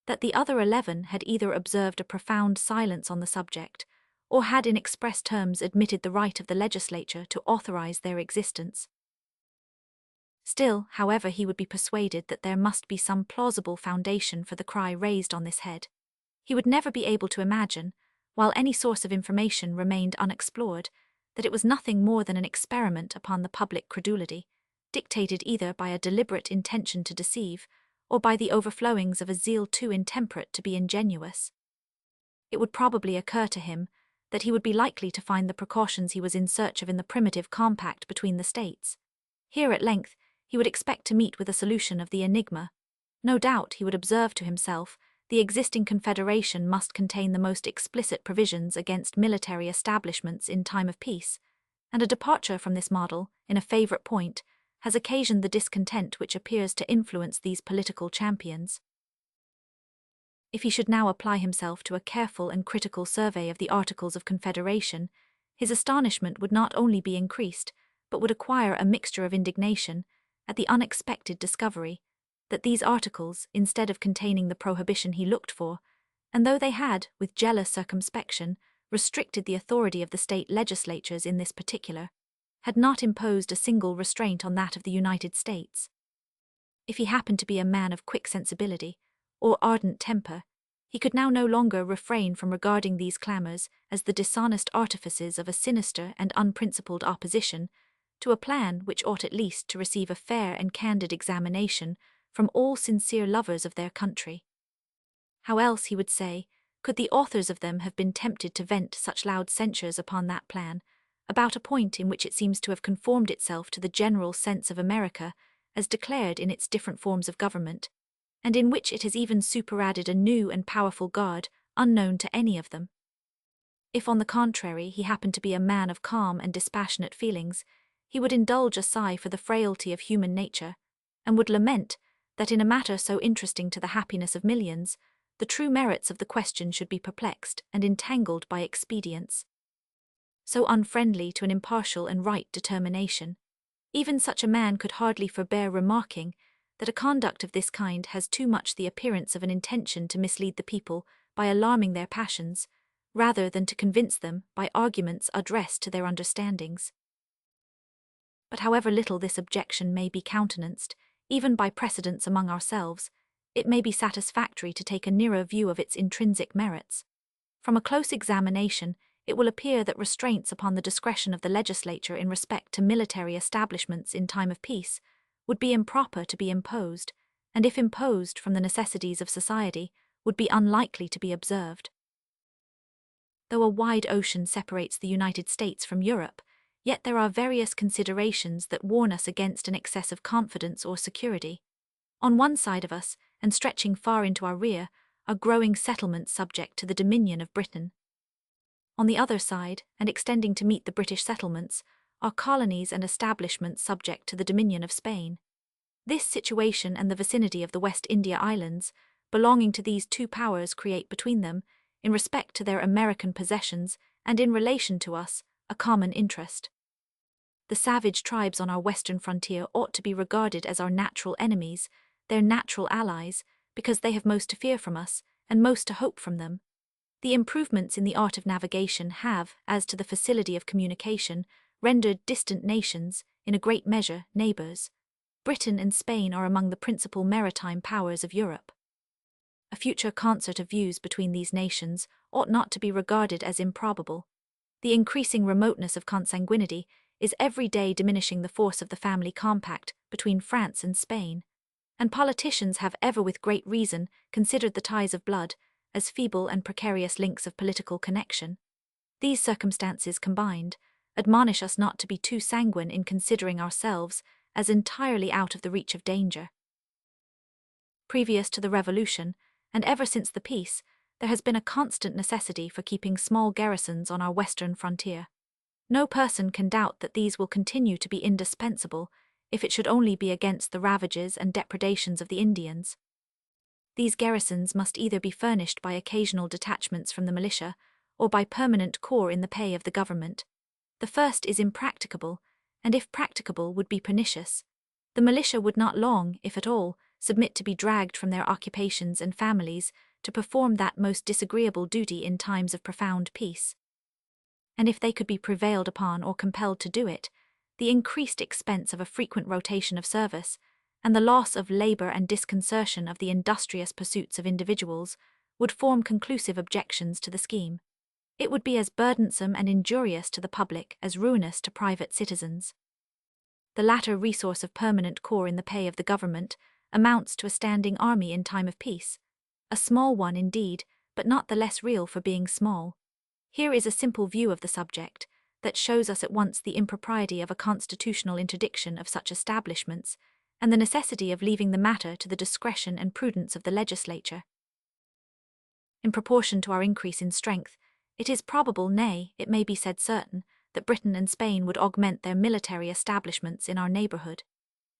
that the other 11 had either observed a profound silence on the subject, or had in express terms admitted the right of the legislature to authorize their existence. Still, however, he would be persuaded that there must be some plausible foundation for the cry raised on this head. He would never be able to imagine, while any source of information remained unexplored, that it was nothing more than an experiment upon the public credulity, dictated either by a deliberate intention to deceive, or by the overflowings of a zeal too intemperate to be ingenuous. It would probably occur to him that he would be likely to find the precautions he was in search of in the primitive compact between the states. Here, at length, he would expect to meet with a solution of the enigma. No doubt, he would observe to himself, the existing confederation must contain the most explicit provisions against military establishments in time of peace, and a departure from this model, in a favourite point, has occasioned the discontent which appears to influence these political champions. If he should now apply himself to a careful and critical survey of the Articles of Confederation, his astonishment would not only be increased, but would acquire a mixture of indignation at the unexpected discovery that these articles, instead of containing the prohibition he looked for, and though they had, with jealous circumspection, restricted the authority of the state legislatures in this particular, had not imposed a single restraint on that of the United States. If he happened to be a man of quick sensibility, or ardent temper, he could now no longer refrain from regarding these clamours as the dishonest artifices of a sinister and unprincipled opposition to a plan which ought at least to receive a fair and candid examination from all sincere lovers of their country. How else, he would say, could the authors of them have been tempted to vent such loud censures upon that plan, about a point in which it seems to have conformed itself to the general sense of America as declared in its different forms of government, and in which it has even superadded a new and powerful guard unknown to any of them? If, on the contrary, he happened to be a man of calm and dispassionate feelings, he would indulge a sigh for the frailty of human nature, and would lament that in a matter so interesting to the happiness of millions, the true merits of the question should be perplexed and entangled by expedients so unfriendly to an impartial and right determination. Even such a man could hardly forbear remarking that a conduct of this kind has too much the appearance of an intention to mislead the people by alarming their passions, rather than to convince them by arguments addressed to their understandings. But however little this objection may be countenanced, even by precedents among ourselves, it may be satisfactory to take a nearer view of its intrinsic merits. From a close examination, it will appear that restraints upon the discretion of the legislature in respect to military establishments in time of peace would be improper to be imposed, and if imposed from the necessities of society, would be unlikely to be observed. Though a wide ocean separates the United States from Europe, yet there are various considerations that warn us against an excess of confidence or security. On one side of us, and stretching far into our rear, are growing settlements subject to the dominion of Britain. On the other side, and extending to meet the British settlements, are colonies and establishments subject to the dominion of Spain. This situation and the vicinity of the West India Islands, belonging to these two powers, create between them, in respect to their American possessions and in relation to us, a common interest. The savage tribes on our western frontier ought to be regarded as our natural enemies, their natural allies, because they have most to fear from us, and most to hope from them. The improvements in the art of navigation have, as to the facility of communication, rendered distant nations, in a great measure, neighbours. Britain and Spain are among the principal maritime powers of Europe. A future concert of views between these nations ought not to be regarded as improbable. The increasing remoteness of consanguinity is every day diminishing the force of the family compact between France and Spain, and politicians have ever with great reason considered the ties of blood as feeble and precarious links of political connection. These circumstances combined admonish us not to be too sanguine in considering ourselves as entirely out of the reach of danger. Previous to the Revolution, and ever since the peace, there has been a constant necessity for keeping small garrisons on our western frontier. No person can doubt that these will continue to be indispensable, if it should only be against the ravages and depredations of the Indians. These garrisons must either be furnished by occasional detachments from the militia, or by permanent corps in the pay of the government. The first is impracticable, and if practicable would be pernicious. The militia would not long, if at all, submit to be dragged from their occupations and families to perform that most disagreeable duty in times of profound peace. And if they could be prevailed upon or compelled to do it, the increased expense of a frequent rotation of service, and the loss of labour and disconcertion of the industrious pursuits of individuals, would form conclusive objections to the scheme. It would be as burdensome and injurious to the public as ruinous to private citizens. The latter resource of permanent corps in the pay of the government amounts to a standing army in time of peace, a small one indeed, but not the less real for being small. Here is a simple view of the subject that shows us at once the impropriety of a constitutional interdiction of such establishments, and the necessity of leaving the matter to the discretion and prudence of the legislature. In proportion to our increase in strength, it is probable, nay, it may be said certain, that Britain and Spain would augment their military establishments in our neighbourhood.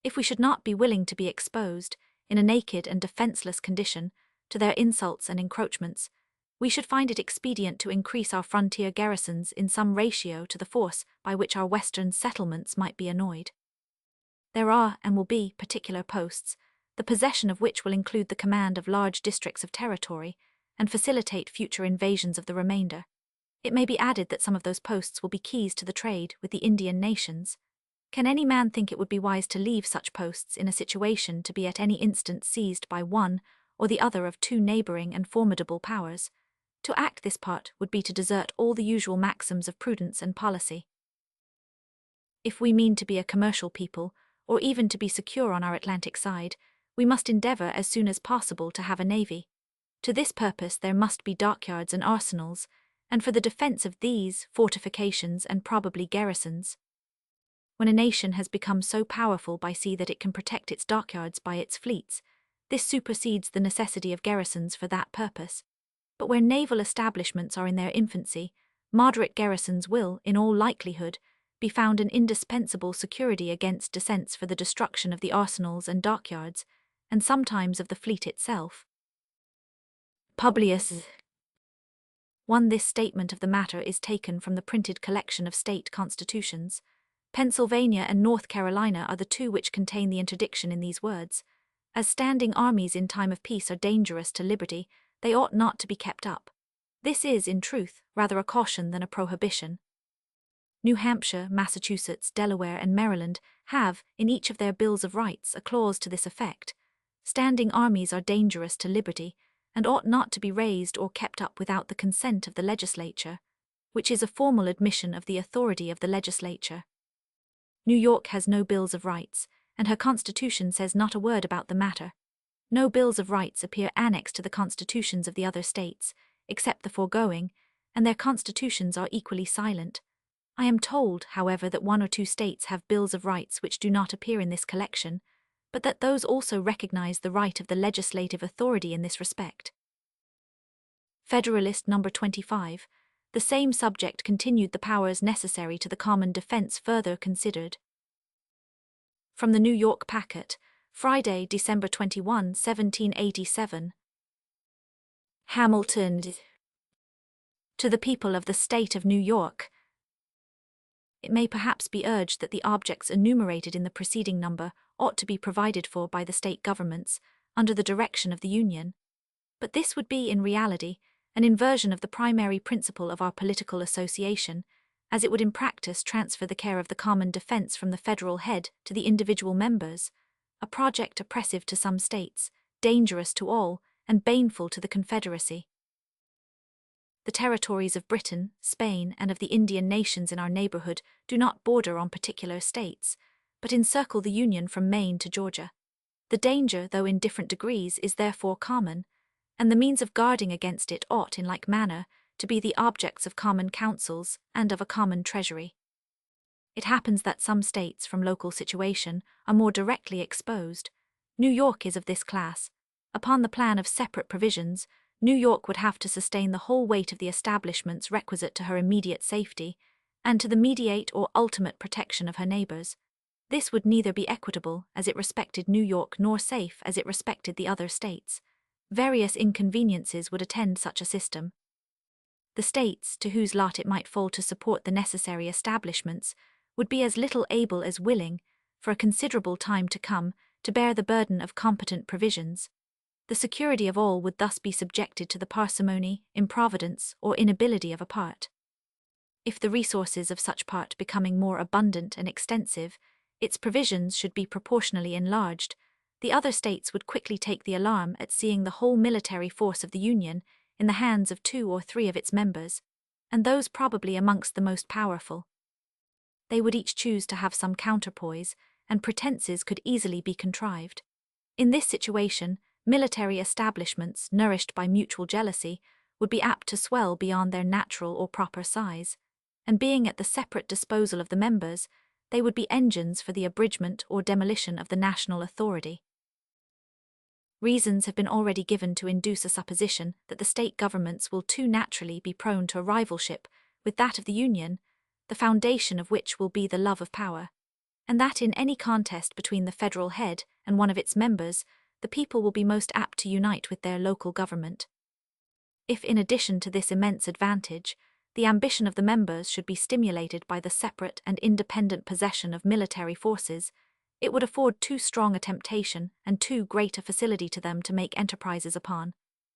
If we should not be willing to be exposed, in a naked and defenceless condition, to their insults and encroachments, we should find it expedient to increase our frontier garrisons in some ratio to the force by which our western settlements might be annoyed. There are, and will be, particular posts, the possession of which will include the command of large districts of territory and facilitate future invasions of the remainder. It may be added that some of those posts will be keys to the trade with the Indian nations. Can any man think it would be wise to leave such posts in a situation to be at any instant seized by one or the other of two neighboring and formidable powers? To act this part would be to desert all the usual maxims of prudence and policy. If we mean to be a commercial people, or even to be secure on our Atlantic side, we must endeavor as soon as possible to have a navy. To this purpose there must be dockyards and arsenals, and for the defense of these, fortifications and probably garrisons. When a nation has become so powerful by sea that it can protect its dockyards by its fleets, this supersedes the necessity of garrisons for that purpose. But where naval establishments are in their infancy, moderate garrisons will, in all likelihood, be found an indispensable security against descents for the destruction of the arsenals and dockyards, and sometimes of the fleet itself. Publius 1. This statement of the matter is taken from the printed collection of state constitutions. Pennsylvania and North Carolina are the two which contain the interdiction in these words. As standing armies in time of peace are dangerous to liberty, they ought not to be kept up. This is, in truth, rather a caution than a prohibition. New Hampshire, Massachusetts, Delaware, and Maryland have, in each of their Bills of Rights, a clause to this effect. Standing armies are dangerous to liberty, and ought not to be raised or kept up without the consent of the legislature, which is a formal admission of the authority of the legislature. New York has no Bills of Rights, and her constitution says not a word about the matter. No Bills of Rights appear annexed to the constitutions of the other states, except the foregoing, and their constitutions are equally silent. I am told, however, that one or two states have Bills of Rights which do not appear in this collection, but that those also recognize the right of the legislative authority in this respect. Federalist No. 25. The same subject continued the powers necessary to the common defense further considered. From the New York Packet, Friday, December 21, 1787. Hamilton. To the people of the state of New York. It may perhaps be urged that the objects enumerated in the preceding number ought to be provided for by the state governments, under the direction of the Union. But this would be, in reality, an inversion of the primary principle of our political association, as it would in practice transfer the care of the common defense from the federal head to the individual members, a project oppressive to some states, dangerous to all, and baneful to the Confederacy. The territories of Britain, Spain, and of the Indian nations in our neighborhood do not border on particular states, but encircle the Union from Maine to Georgia. The danger, though in different degrees, is therefore common, and the means of guarding against it ought, in like manner, to be the objects of common councils and of a common treasury. It happens that some states, from local situation, are more directly exposed. New York is of this class. Upon the plan of separate provisions, New York would have to sustain the whole weight of the establishments requisite to her immediate safety, and to the mediate or ultimate protection of her neighbors. This would neither be equitable, as it respected New York, nor safe, as it respected the other states. Various inconveniences would attend such a system. The states, to whose lot it might fall to support the necessary establishments, would be as little able as willing, for a considerable time to come, to bear the burden of competent provisions. The security of all would thus be subjected to the parsimony, improvidence, or inability of a part. If the resources of such part becoming more abundant and extensive, its provisions should be proportionally enlarged, the other states would quickly take the alarm at seeing the whole military force of the Union in the hands of 2 or 3 of its members, and those probably amongst the most powerful. They would each choose to have some counterpoise, and pretenses could easily be contrived. In this situation, military establishments, nourished by mutual jealousy, would be apt to swell beyond their natural or proper size, and being at the separate disposal of the members, they would be engines for the abridgment or demolition of the national authority. Reasons have been already given to induce a supposition that the state governments will too naturally be prone to a rivalship with that of the Union, the foundation of which will be the love of power, and that in any contest between the federal head and one of its members, the people will be most apt to unite with their local government. If in addition to this immense advantage, the ambition of the members should be stimulated by the separate and independent possession of military forces, It would afford too strong a temptation and too great a facility to them to make enterprises upon,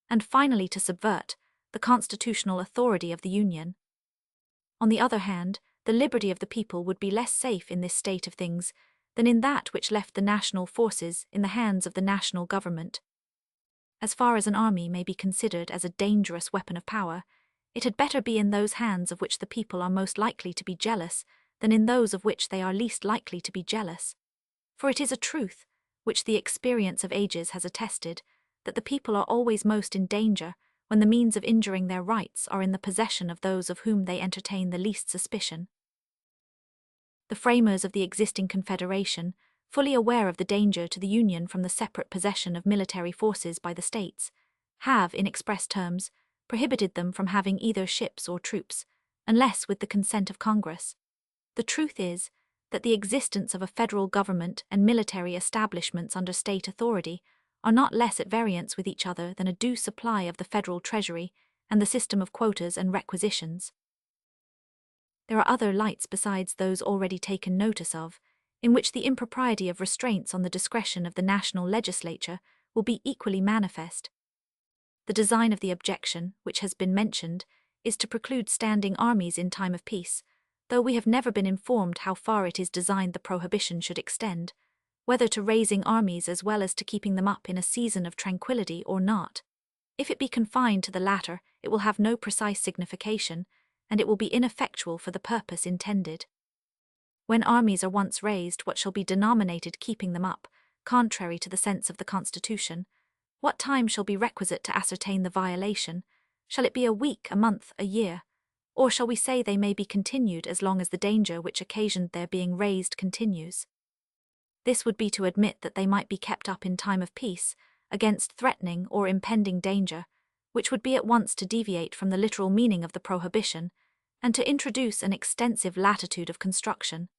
and finally to subvert, the constitutional authority of the Union. On the other hand, the liberty of the people would be less safe in this state of things than in that which left the national forces in the hands of the national government. As far as an army may be considered as a dangerous weapon of power, it had better be in those hands of which the people are most likely to be jealous than in those of which they are least likely to be jealous. For it is a truth, which the experience of ages has attested, that the people are always most in danger when the means of injuring their rights are in the possession of those of whom they entertain the least suspicion. The framers of the existing confederation, fully aware of the danger to the Union from the separate possession of military forces by the states, have, in express terms, prohibited them from having either ships or troops, unless with the consent of Congress. The truth is that the existence of a federal government and military establishments under state authority are not less at variance with each other than a due supply of the federal treasury and the system of quotas and requisitions. There are other lights besides those already taken notice of, in which the impropriety of restraints on the discretion of the national legislature will be equally manifest. The design of the objection, which has been mentioned, is to preclude standing armies in time of peace, though we have never been informed how far it is designed the prohibition should extend, whether to raising armies as well as to keeping them up in a season of tranquillity or not. If it be confined to the latter, it will have no precise signification, and it will be ineffectual for the purpose intended. When armies are once raised, what shall be denominated keeping them up, contrary to the sense of the Constitution? What time shall be requisite to ascertain the violation? Shall it be a week, a month, a year? Or shall we say they may be continued as long as the danger which occasioned their being raised continues? This would be to admit that they might be kept up in time of peace, against threatening or impending danger, which would be at once to deviate from the literal meaning of the prohibition, and to introduce an extensive latitude of construction.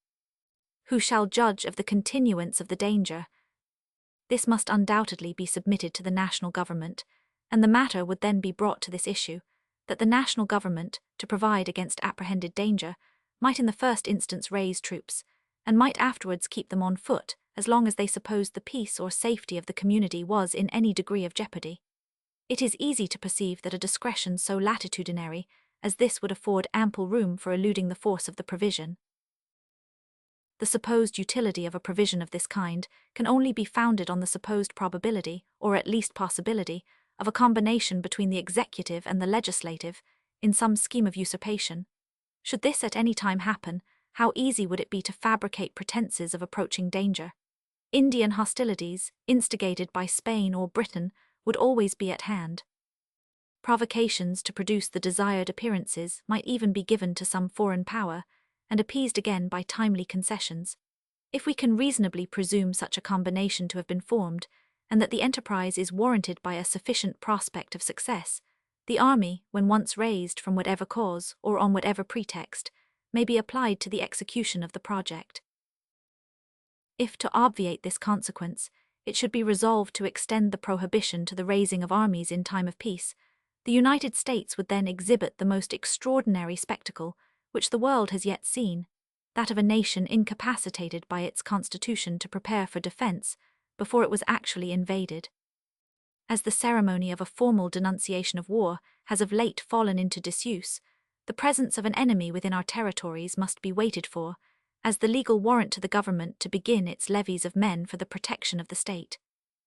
Who shall judge of the continuance of the danger? This must undoubtedly be submitted to the national government, and the matter would then be brought to this issue, that the national government, to provide against apprehended danger, might in the first instance raise troops, and might afterwards keep them on foot as long as they supposed the peace or safety of the community was in any degree of jeopardy. It is easy to perceive that a discretion so latitudinary as this would afford ample room for eluding the force of the provision. The supposed utility of a provision of this kind can only be founded on the supposed probability, or at least possibility, of a combination between the executive and the legislative in some scheme of usurpation. Should this at any time happen, how easy would it be to fabricate pretenses of approaching danger? Indian hostilities, instigated by Spain or Britain, would always be at hand. Provocations to produce the desired appearances might even be given to some foreign power, and appeased again by timely concessions. If we can reasonably presume such a combination to have been formed, and that the enterprise is warranted by a sufficient prospect of success, the army, when once raised from whatever cause or on whatever pretext, may be applied to the execution of the project. If, to obviate this consequence, it should be resolved to extend the prohibition to the raising of armies in time of peace, the United States would then exhibit the most extraordinary spectacle which the world has yet seen, that of a nation incapacitated by its constitution to prepare for defense before it was actually invaded. As the ceremony of a formal denunciation of war has of late fallen into disuse, the presence of an enemy within our territories must be waited for, as the legal warrant to the government to begin its levies of men for the protection of the state.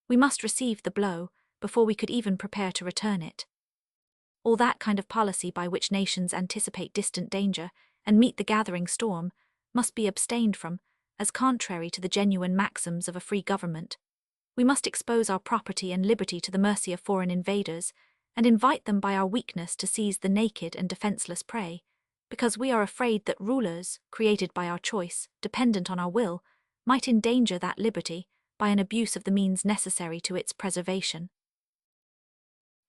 We must receive the blow before we could even prepare to return it. All that kind of policy by which nations anticipate distant danger and meet the gathering storm must be abstained from, as contrary to the genuine maxims of a free government. We must expose our property and liberty to the mercy of foreign invaders, and invite them by our weakness to seize the naked and defenseless prey, because we are afraid that rulers, created by our choice, dependent on our will, might endanger that liberty by an abuse of the means necessary to its preservation.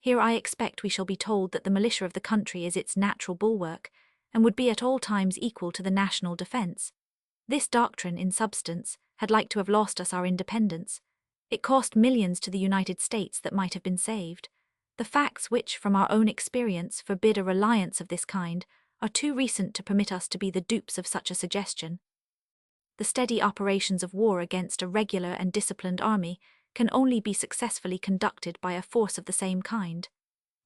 Here I expect we shall be told that the militia of the country is its natural bulwark, and would be at all times equal to the national defence. This doctrine, in substance, had like to have lost us our independence. It cost millions to the United States that might have been saved. The facts which, from our own experience, forbid a reliance of this kind are too recent to permit us to be the dupes of such a suggestion. the steady operations of war against a regular and disciplined army can only be successfully conducted by a force of the same kind.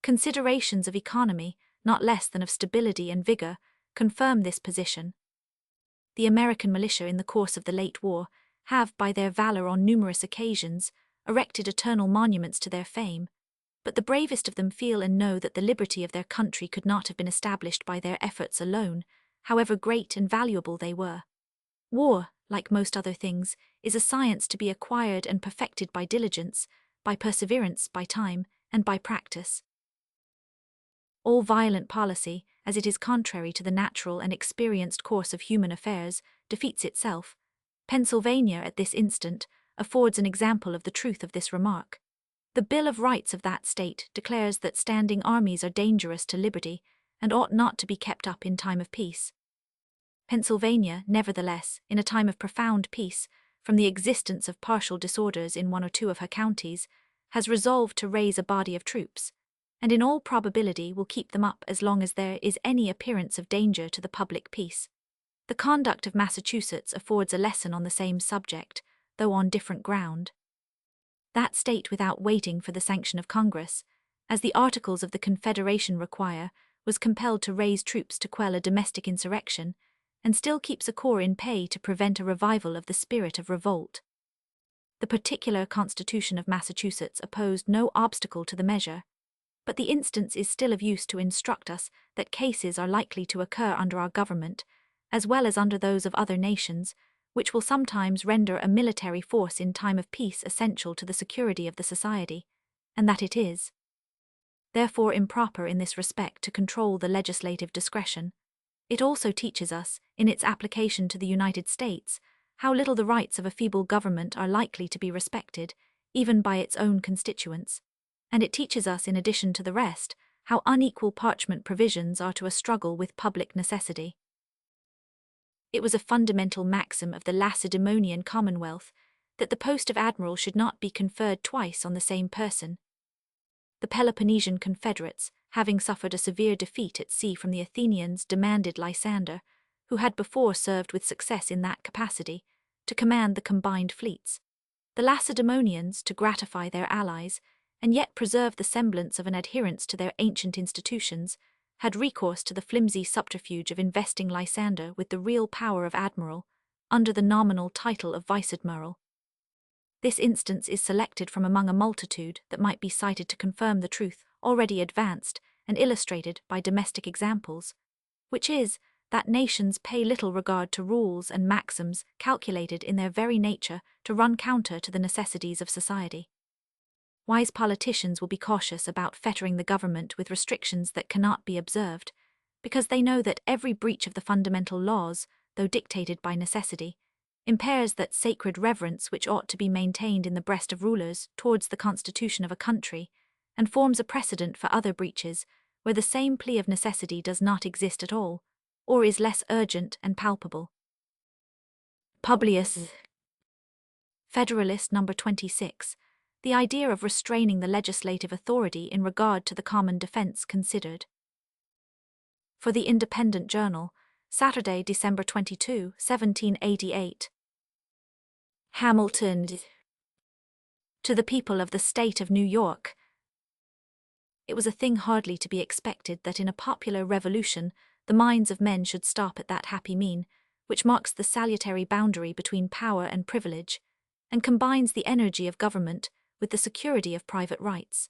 Considerations of economy, not less than of stability and vigor, confirm this position. The American militia in the course of the late war have, by their valor on numerous occasions, erected eternal monuments to their fame, but the bravest of them feel and know that the liberty of their country could not have been established by their efforts alone, however great and valuable they were. War, like most other things, is a science to be acquired and perfected by diligence, by perseverance, by time, and by practice. All violent policy, as it is contrary to the natural and experienced course of human affairs, defeats itself. Pennsylvania, at this instant, affords an example of the truth of this remark. The Bill of Rights of that state declares that standing armies are dangerous to liberty, and ought not to be kept up in time of peace. Pennsylvania, nevertheless, in a time of profound peace, from the existence of partial disorders in one or two of her counties, has resolved to raise a body of troops, and in all probability will keep them up as long as there is any appearance of danger to the public peace. The conduct of Massachusetts affords a lesson on the same subject, though on different ground. That state, without waiting for the sanction of Congress, as the Articles of the Confederation require, was compelled to raise troops to quell a domestic insurrection, and still keeps a corps in pay to prevent a revival of the spirit of revolt. The particular constitution of Massachusetts opposed no obstacle to the measure, but the instance is still of use to instruct us that cases are likely to occur under our government, as well as under those of other nations, which will sometimes render a military force in time of peace essential to the security of the society, and that it is therefore improper in this respect to control the legislative discretion. It also teaches us, in its application to the United States, how little the rights of a feeble government are likely to be respected, even by its own constituents, and it teaches us, in addition to the rest, how unequal parchment provisions are to a struggle with public necessity. It was a fundamental maxim of the Lacedaemonian Commonwealth that the post of admiral should not be conferred twice on the same person. The Peloponnesian confederates, having suffered a severe defeat at sea from the Athenians, demanded Lysander, who had before served with success in that capacity, to command the combined fleets. The Lacedaemonians, to gratify their allies, and yet preserve the semblance of an adherence to their ancient institutions, had recourse to the flimsy subterfuge of investing Lysander with the real power of admiral, under the nominal title of vice-admiral. This instance is selected from among a multitude that might be cited to confirm the truth already advanced and illustrated by domestic examples, which is, that nations pay little regard to rules and maxims calculated in their very nature to run counter to the necessities of society. Wise politicians will be cautious about fettering the government with restrictions that cannot be observed, because they know that every breach of the fundamental laws, though dictated by necessity, impairs that sacred reverence which ought to be maintained in the breast of rulers towards the constitution of a country, and forms a precedent for other breaches where the same plea of necessity does not exist at all, or is less urgent and palpable. Publius. Federalist No. 26. The idea of restraining the legislative authority in regard to the common defense considered. For the Independent Journal, Saturday, December 22, 1788. Hamilton. To the people of the state of New York. It was a thing hardly to be expected that in a popular revolution the minds of men should stop at that happy mean, which marks the salutary boundary between power and privilege, and combines the energy of government with the security of private rights.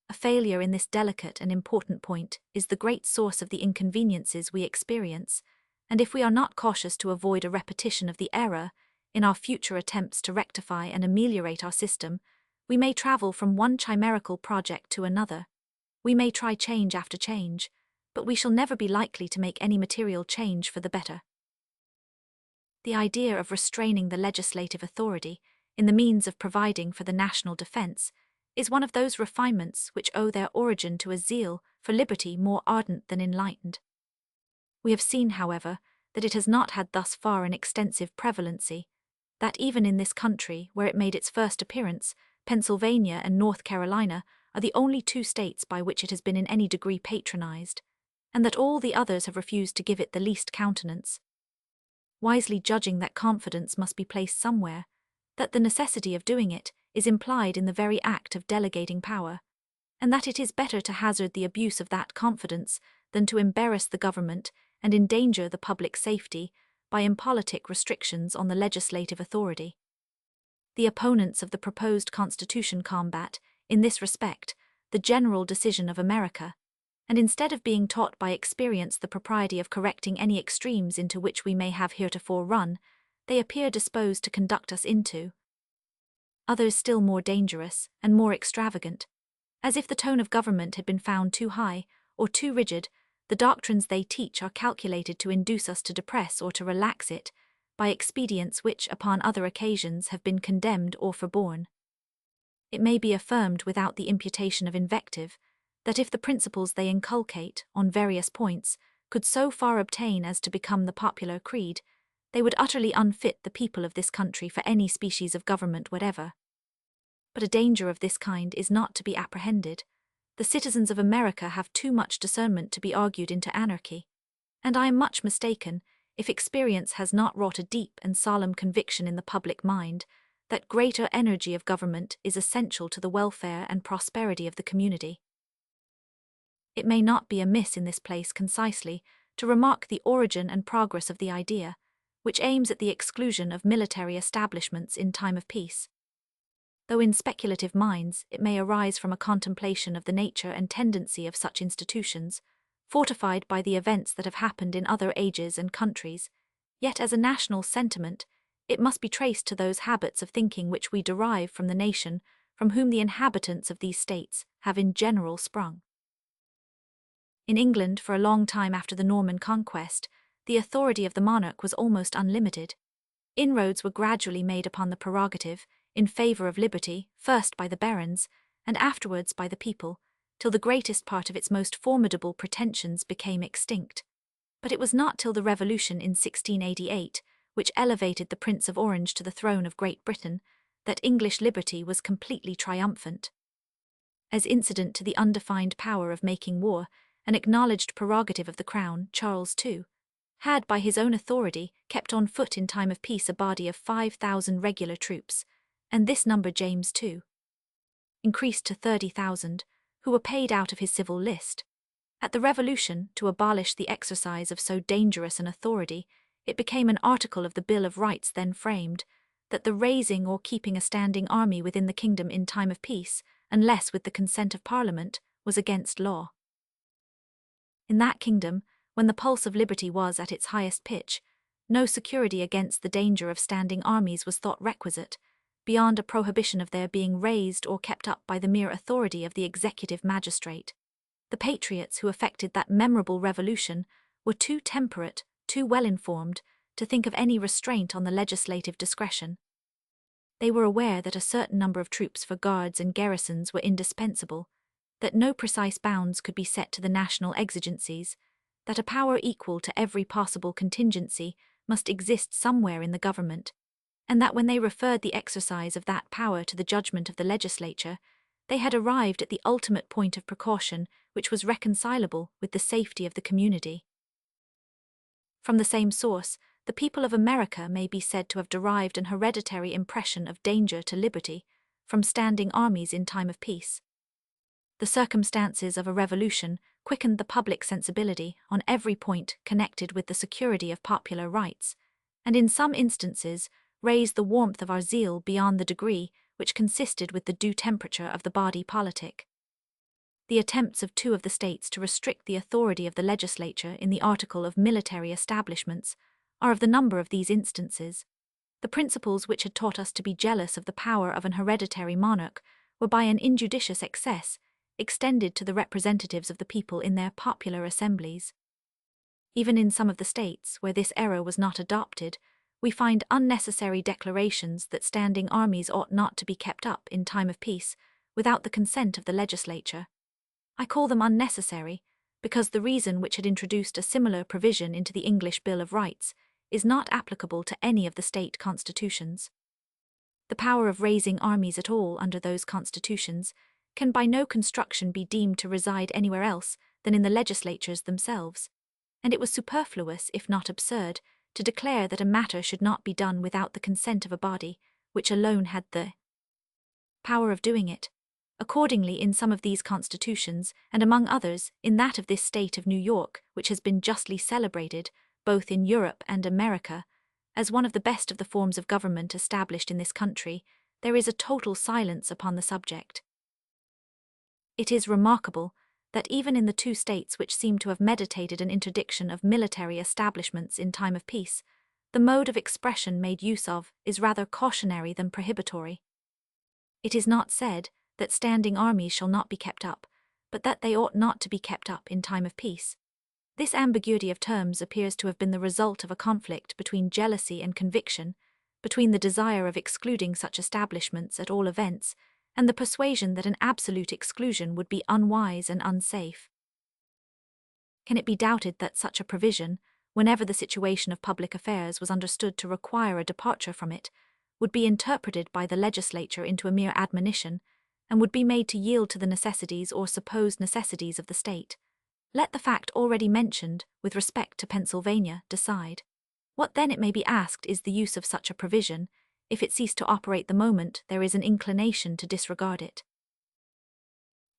A failure in this delicate and important point is the great source of the inconveniences we experience, and if we are not cautious to avoid a repetition of the error, in our future attempts to rectify and ameliorate our system, we may travel from one chimerical project to another. We may try change after change, but we shall never be likely to make any material change for the better. The idea of restraining the legislative authority in the means of providing for the national defense is one of those refinements which owe their origin to a zeal for liberty more ardent than enlightened. We have seen, however, that it has not had thus far an extensive prevalency, that even in this country where it made its first appearance, Pennsylvania and North Carolina are the only two states by which it has been in any degree patronized, and that all the others have refused to give it the least countenance. wisely judging that confidence must be placed somewhere, that the necessity of doing it is implied in the very act of delegating power, and that it is better to hazard the abuse of that confidence than to embarrass the government and endanger the public safety by impolitic restrictions on the legislative authority. The opponents of the proposed constitution combat, in this respect, the general decision of America, and instead of being taught by experience the propriety of correcting any extremes into which we may have heretofore run, they appear disposed to conduct us into others still more dangerous and more extravagant. As if the tone of government had been found too high or too rigid, the doctrines they teach are calculated to induce us to depress or to relax it by expedients which, upon other occasions, have been condemned or forborne. It may be affirmed without the imputation of invective that if the principles they inculcate, on various points, could so far obtain as to become the popular creed, they would utterly unfit the people of this country for any species of government whatever. But a danger of this kind is not to be apprehended. The citizens of America have too much discernment to be argued into anarchy, and I am much mistaken if experience has not wrought a deep and solemn conviction in the public mind that greater energy of government is essential to the welfare and prosperity of the community. It may not be amiss in this place concisely to remark the origin and progress of the idea, which aims at the exclusion of military establishments in time of peace. Though in speculative minds it may arise from a contemplation of the nature and tendency of such institutions, fortified by the events that have happened in other ages and countries, yet as a national sentiment, it must be traced to those habits of thinking which we derive from the nation from whom the inhabitants of these states have in general sprung. In England, for a long time after the Norman conquest, the authority of the monarch was almost unlimited. Inroads were gradually made upon the prerogative, in favour of liberty, first by the barons, and afterwards by the people, till the greatest part of its most formidable pretensions became extinct. But it was not till the Revolution in 1688, which elevated the Prince of Orange to the throne of Great Britain, that English liberty was completely triumphant. As incident to the undefined power of making war, an acknowledged prerogative of the Crown, Charles II had, by his own authority, kept on foot in time of peace a body of 5,000 regular troops, and this number James II increased to 30,000, who were paid out of his civil list. At the Revolution, to abolish the exercise of so dangerous an authority, it became an article of the Bill of Rights then framed, that the raising or keeping a standing army within the kingdom in time of peace, unless with the consent of Parliament, was against law. In that kingdom, when the pulse of liberty was at its highest pitch, no security against the danger of standing armies was thought requisite, beyond a prohibition of their being raised or kept up by the mere authority of the executive magistrate. The patriots who effected that memorable revolution were too temperate, too well informed, to think of any restraint on the legislative discretion. They were aware that a certain number of troops for guards and garrisons were indispensable, that no precise bounds could be set to the national exigencies, that a power equal to every possible contingency must exist somewhere in the government, and that when they referred the exercise of that power to the judgment of the legislature, they had arrived at the ultimate point of precaution which was reconcilable with the safety of the community. From the same source, the people of America may be said to have derived an hereditary impression of danger to liberty from standing armies in time of peace. The circumstances of a revolution quickened the public sensibility on every point connected with the security of popular rights, and in some instances raised the warmth of our zeal beyond the degree which consisted with the due temperature of the body politic. The attempts of two of the states to restrict the authority of the legislature in the article of military establishments are of the number of these instances. The principles which had taught us to be jealous of the power of an hereditary monarch were by an injudicious excess extended to the representatives of the people in their popular assemblies. Even in some of the states where this error was not adopted, we find unnecessary declarations that standing armies ought not to be kept up in time of peace without the consent of the legislature. I call them unnecessary because the reason which had introduced a similar provision into the English Bill of Rights is not applicable to any of the state constitutions. The power of raising armies at all under those constitutions can by no construction be deemed to reside anywhere else than in the legislatures themselves, and it was superfluous, if not absurd, to declare that a matter should not be done without the consent of a body, which alone had the power of doing it. Accordingly, in some of these constitutions, and among others, in that of this state of New York, which has been justly celebrated, both in Europe and America, as one of the best of the forms of government established in this country, there is a total silence upon the subject. It is remarkable that even in the two states which seem to have meditated an interdiction of military establishments in time of peace, the mode of expression made use of is rather cautionary than prohibitory. It is not said that standing armies shall not be kept up, but that they ought not to be kept up in time of peace. This ambiguity of terms appears to have been the result of a conflict between jealousy and conviction, between the desire of excluding such establishments at all events, and the persuasion that an absolute exclusion would be unwise and unsafe. Can it be doubted that such a provision, whenever the situation of public affairs was understood to require a departure from it, would be interpreted by the legislature into a mere admonition, and would be made to yield to the necessities or supposed necessities of the state? Let the fact already mentioned, with respect to Pennsylvania, decide. What then, it may be asked, is the use of such a provision, if it cease to operate the moment there is an inclination to disregard it?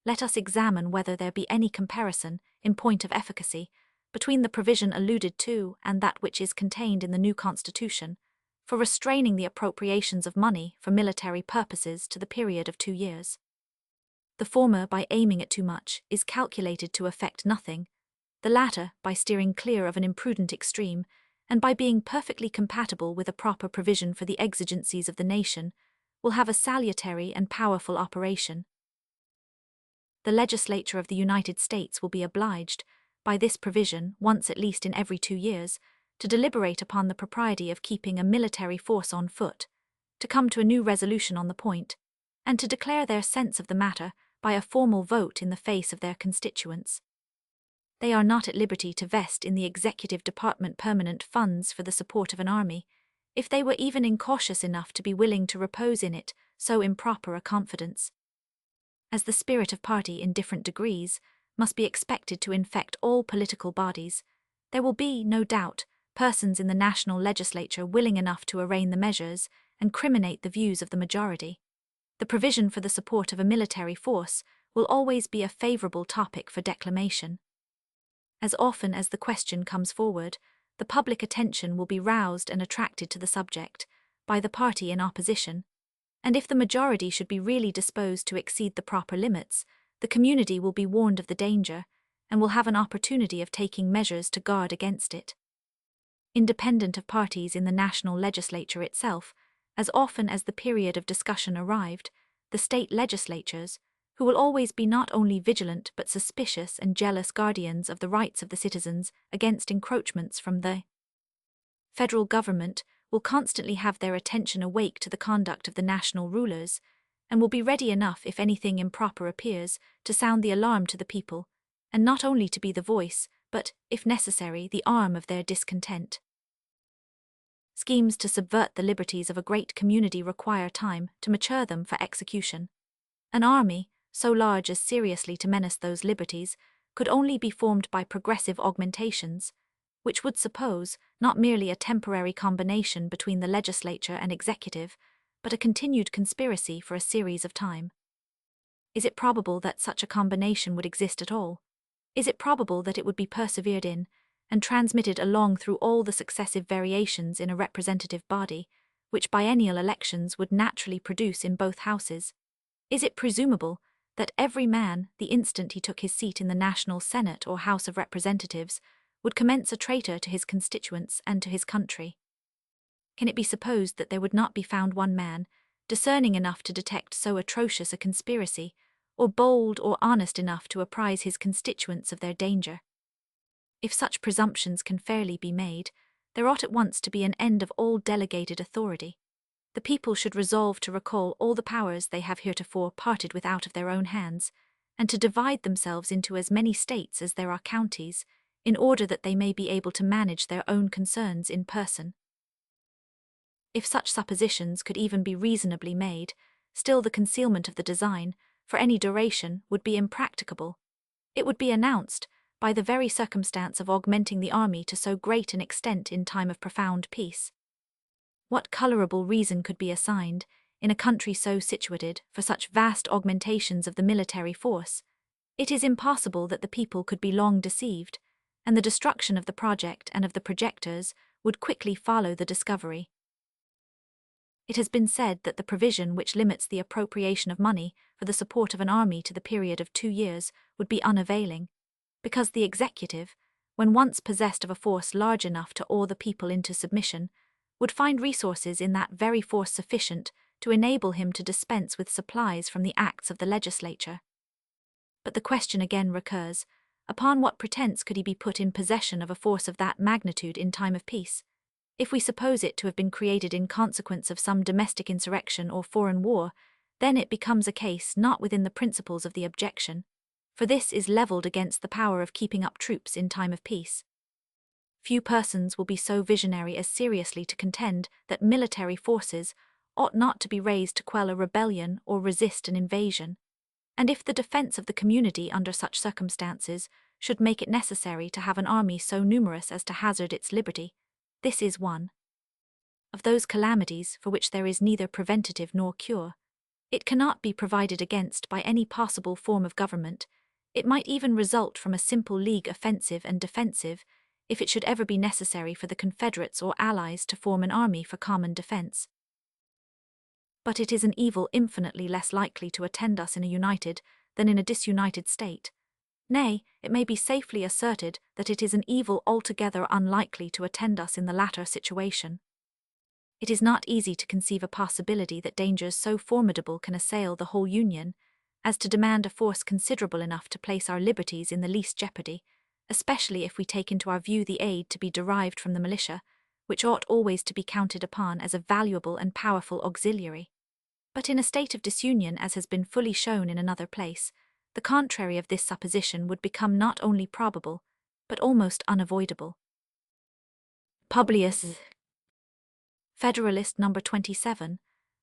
Let us examine whether there be any comparison, in point of efficacy, between the provision alluded to and that which is contained in the new Constitution, for restraining the appropriations of money for military purposes to the period of 2 years. The former, by aiming at too much, is calculated to effect nothing; the latter, by steering clear of an imprudent extreme, and by being perfectly compatible with a proper provision for the exigencies of the nation, will have a salutary and powerful operation. The legislature of the United States will be obliged, by this provision, once at least in every 2 years, to deliberate upon the propriety of keeping a military force on foot, to come to a new resolution on the point, and to declare their sense of the matter by a formal vote in the face of their constituents. They are not at liberty to vest in the executive department permanent funds for the support of an army, if they were even incautious enough to be willing to repose in it so improper a confidence. As the spirit of party in different degrees must be expected to infect all political bodies, there will be, no doubt, persons in the national legislature willing enough to arraign the measures and criminate the views of the majority. The provision for the support of a military force will always be a favorable topic for declamation. As often as the question comes forward, the public attention will be roused and attracted to the subject by the party in opposition, and if the majority should be really disposed to exceed the proper limits, the community will be warned of the danger, and will have an opportunity of taking measures to guard against it. Independent of parties in the national legislature itself, as often as the period of discussion arrived, the state legislatures, who will always be not only vigilant but suspicious and jealous guardians of the rights of the citizens against encroachments from the federal government, will constantly have their attention awake to the conduct of the national rulers, and will be ready enough, if anything improper appears, to sound the alarm to the people, and not only to be the voice, but, if necessary, the arm of their discontent. Schemes to subvert the liberties of a great community require time to mature them for execution. An army, so large as seriously to menace those liberties, could only be formed by progressive augmentations, which would suppose not merely a temporary combination between the legislature and executive, but a continued conspiracy for a series of time. Is it probable that such a combination would exist at all? Is it probable that it would be persevered in, and transmitted along through all the successive variations in a representative body, which biennial elections would naturally produce in both houses? Is it presumable that every man, the instant he took his seat in the National Senate or House of Representatives, would commence a traitor to his constituents and to his country? Can it be supposed that there would not be found one man, discerning enough to detect so atrocious a conspiracy, or bold or honest enough to apprise his constituents of their danger? If such presumptions can fairly be made, there ought at once to be an end of all delegated authority. The people should resolve to recall all the powers they have heretofore parted with out of their own hands, and to divide themselves into as many states as there are counties, in order that they may be able to manage their own concerns in person. If such suppositions could even be reasonably made, still the concealment of the design, for any duration, would be impracticable. It would be announced, by the very circumstance of augmenting the army to so great an extent in time of profound peace. What colourable reason could be assigned, in a country so situated, for such vast augmentations of the military force? It is impossible that the people could be long deceived, and the destruction of the project and of the projectors would quickly follow the discovery. It has been said that the provision which limits the appropriation of money for the support of an army to the period of 2 years would be unavailing, because the executive, when once possessed of a force large enough to awe the people into submission, would find resources in that very force sufficient to enable him to dispense with supplies from the acts of the legislature. But the question again recurs, upon what pretence could he be put in possession of a force of that magnitude in time of peace? If we suppose it to have been created in consequence of some domestic insurrection or foreign war, then it becomes a case not within the principles of the objection, for this is levelled against the power of keeping up troops in time of peace. Few persons will be so visionary as seriously to contend that military forces ought not to be raised to quell a rebellion or resist an invasion, and if the defence of the community under such circumstances should make it necessary to have an army so numerous as to hazard its liberty, this is one of those calamities for which there is neither preventative nor cure. It cannot be provided against by any possible form of government. It might even result from a simple league offensive and defensive, if it should ever be necessary for the Confederates or Allies to form an army for common defence. But it is an evil infinitely less likely to attend us in a united than in a disunited state. Nay, it may be safely asserted that it is an evil altogether unlikely to attend us in the latter situation. It is not easy to conceive a possibility that dangers so formidable can assail the whole Union, as to demand a force considerable enough to place our liberties in the least jeopardy, especially if we take into our view the aid to be derived from the militia, which ought always to be counted upon as a valuable and powerful auxiliary. But in a state of disunion, as has been fully shown in another place, the contrary of this supposition would become not only probable, but almost unavoidable. Publius, Federalist No. 27,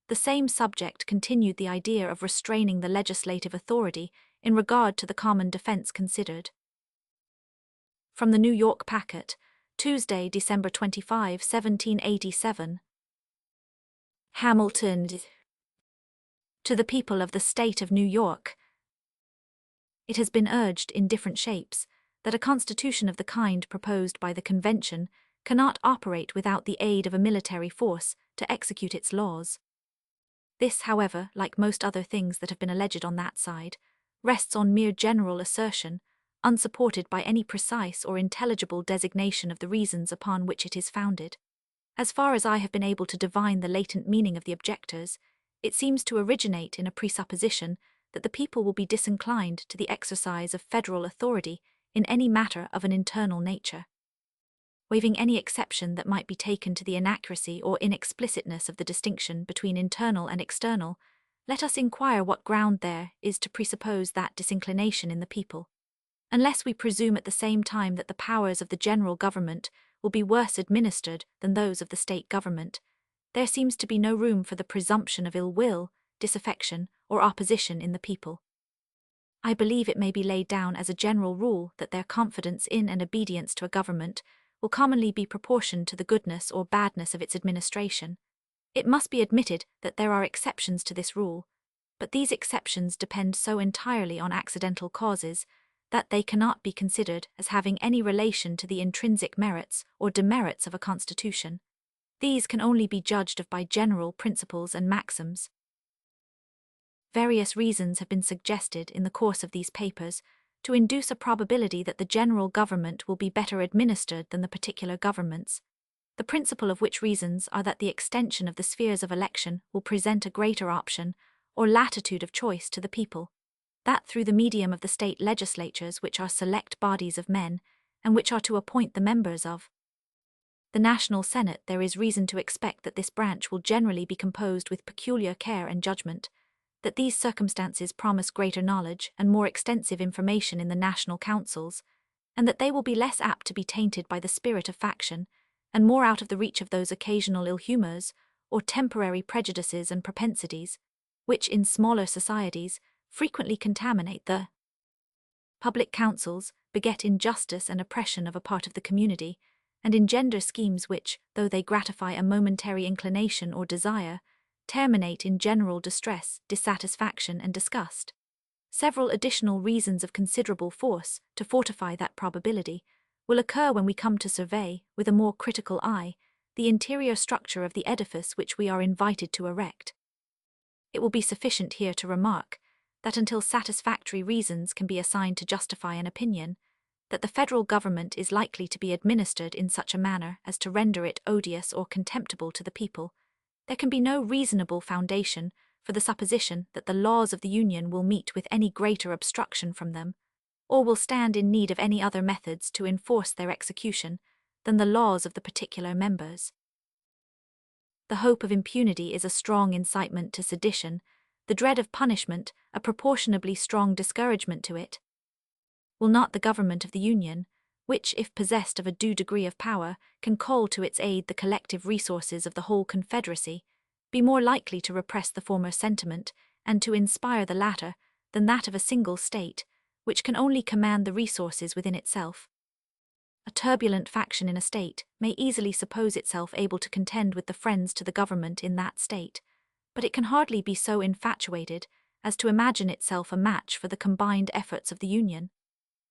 the same subject continued the idea of restraining the legislative authority in regard to the common defence considered. From the New York Packet, Tuesday, December 25, 1787. Hamilton. To the people of the state of New York. It has been urged in different shapes that a constitution of the kind proposed by the Convention cannot operate without the aid of a military force to execute its laws. This, however, like most other things that have been alleged on that side, rests on mere general assertion, unsupported by any precise or intelligible designation of the reasons upon which it is founded. As far as I have been able to divine the latent meaning of the objectors, it seems to originate in a presupposition that the people will be disinclined to the exercise of federal authority in any matter of an internal nature. Waiving any exception that might be taken to the inaccuracy or inexplicitness of the distinction between internal and external, let us inquire what ground there is to presuppose that disinclination in the people. Unless we presume at the same time that the powers of the general government will be worse administered than those of the state government, there seems to be no room for the presumption of ill will, disaffection, or opposition in the people. I believe it may be laid down as a general rule that their confidence in and obedience to a government will commonly be proportioned to the goodness or badness of its administration. It must be admitted that there are exceptions to this rule, but these exceptions depend so entirely on accidental causes that they cannot be considered as having any relation to the intrinsic merits or demerits of a constitution. These can only be judged of by general principles and maxims. Various reasons have been suggested in the course of these papers to induce a probability that the general government will be better administered than the particular governments, the principal of which reasons are that the extension of the spheres of election will present a greater option or latitude of choice to the people, that through the medium of the state legislatures, which are select bodies of men, and which are to appoint the members of the National Senate, there is reason to expect that this branch will generally be composed with peculiar care and judgment, that these circumstances promise greater knowledge and more extensive information in the national councils, and that they will be less apt to be tainted by the spirit of faction, and more out of the reach of those occasional ill humours, or temporary prejudices and propensities, which in smaller societies frequently contaminate the Public councils beget injustice and oppression of a part of the community, and engender schemes which, though they gratify a momentary inclination or desire, terminate in general distress, dissatisfaction, and disgust. Several additional reasons of considerable force to fortify that probability will occur when we come to survey, with a more critical eye, the interior structure of the edifice which we are invited to erect. It will be sufficient here to remark that until satisfactory reasons can be assigned to justify an opinion, that the federal government is likely to be administered in such a manner as to render it odious or contemptible to the people, there can be no reasonable foundation for the supposition that the laws of the Union will meet with any greater obstruction from them, or will stand in need of any other methods to enforce their execution than the laws of the particular members. The hope of impunity is a strong incitement to sedition, the dread of punishment a proportionably strong discouragement to it. Will not the government of the Union, which, if possessed of a due degree of power, can call to its aid the collective resources of the whole Confederacy, be more likely to repress the former sentiment and to inspire the latter than that of a single state, which can only command the resources within itself? A turbulent faction in a state may easily suppose itself able to contend with the friends to the government in that state, but it can hardly be so infatuated as to imagine itself a match for the combined efforts of the Union.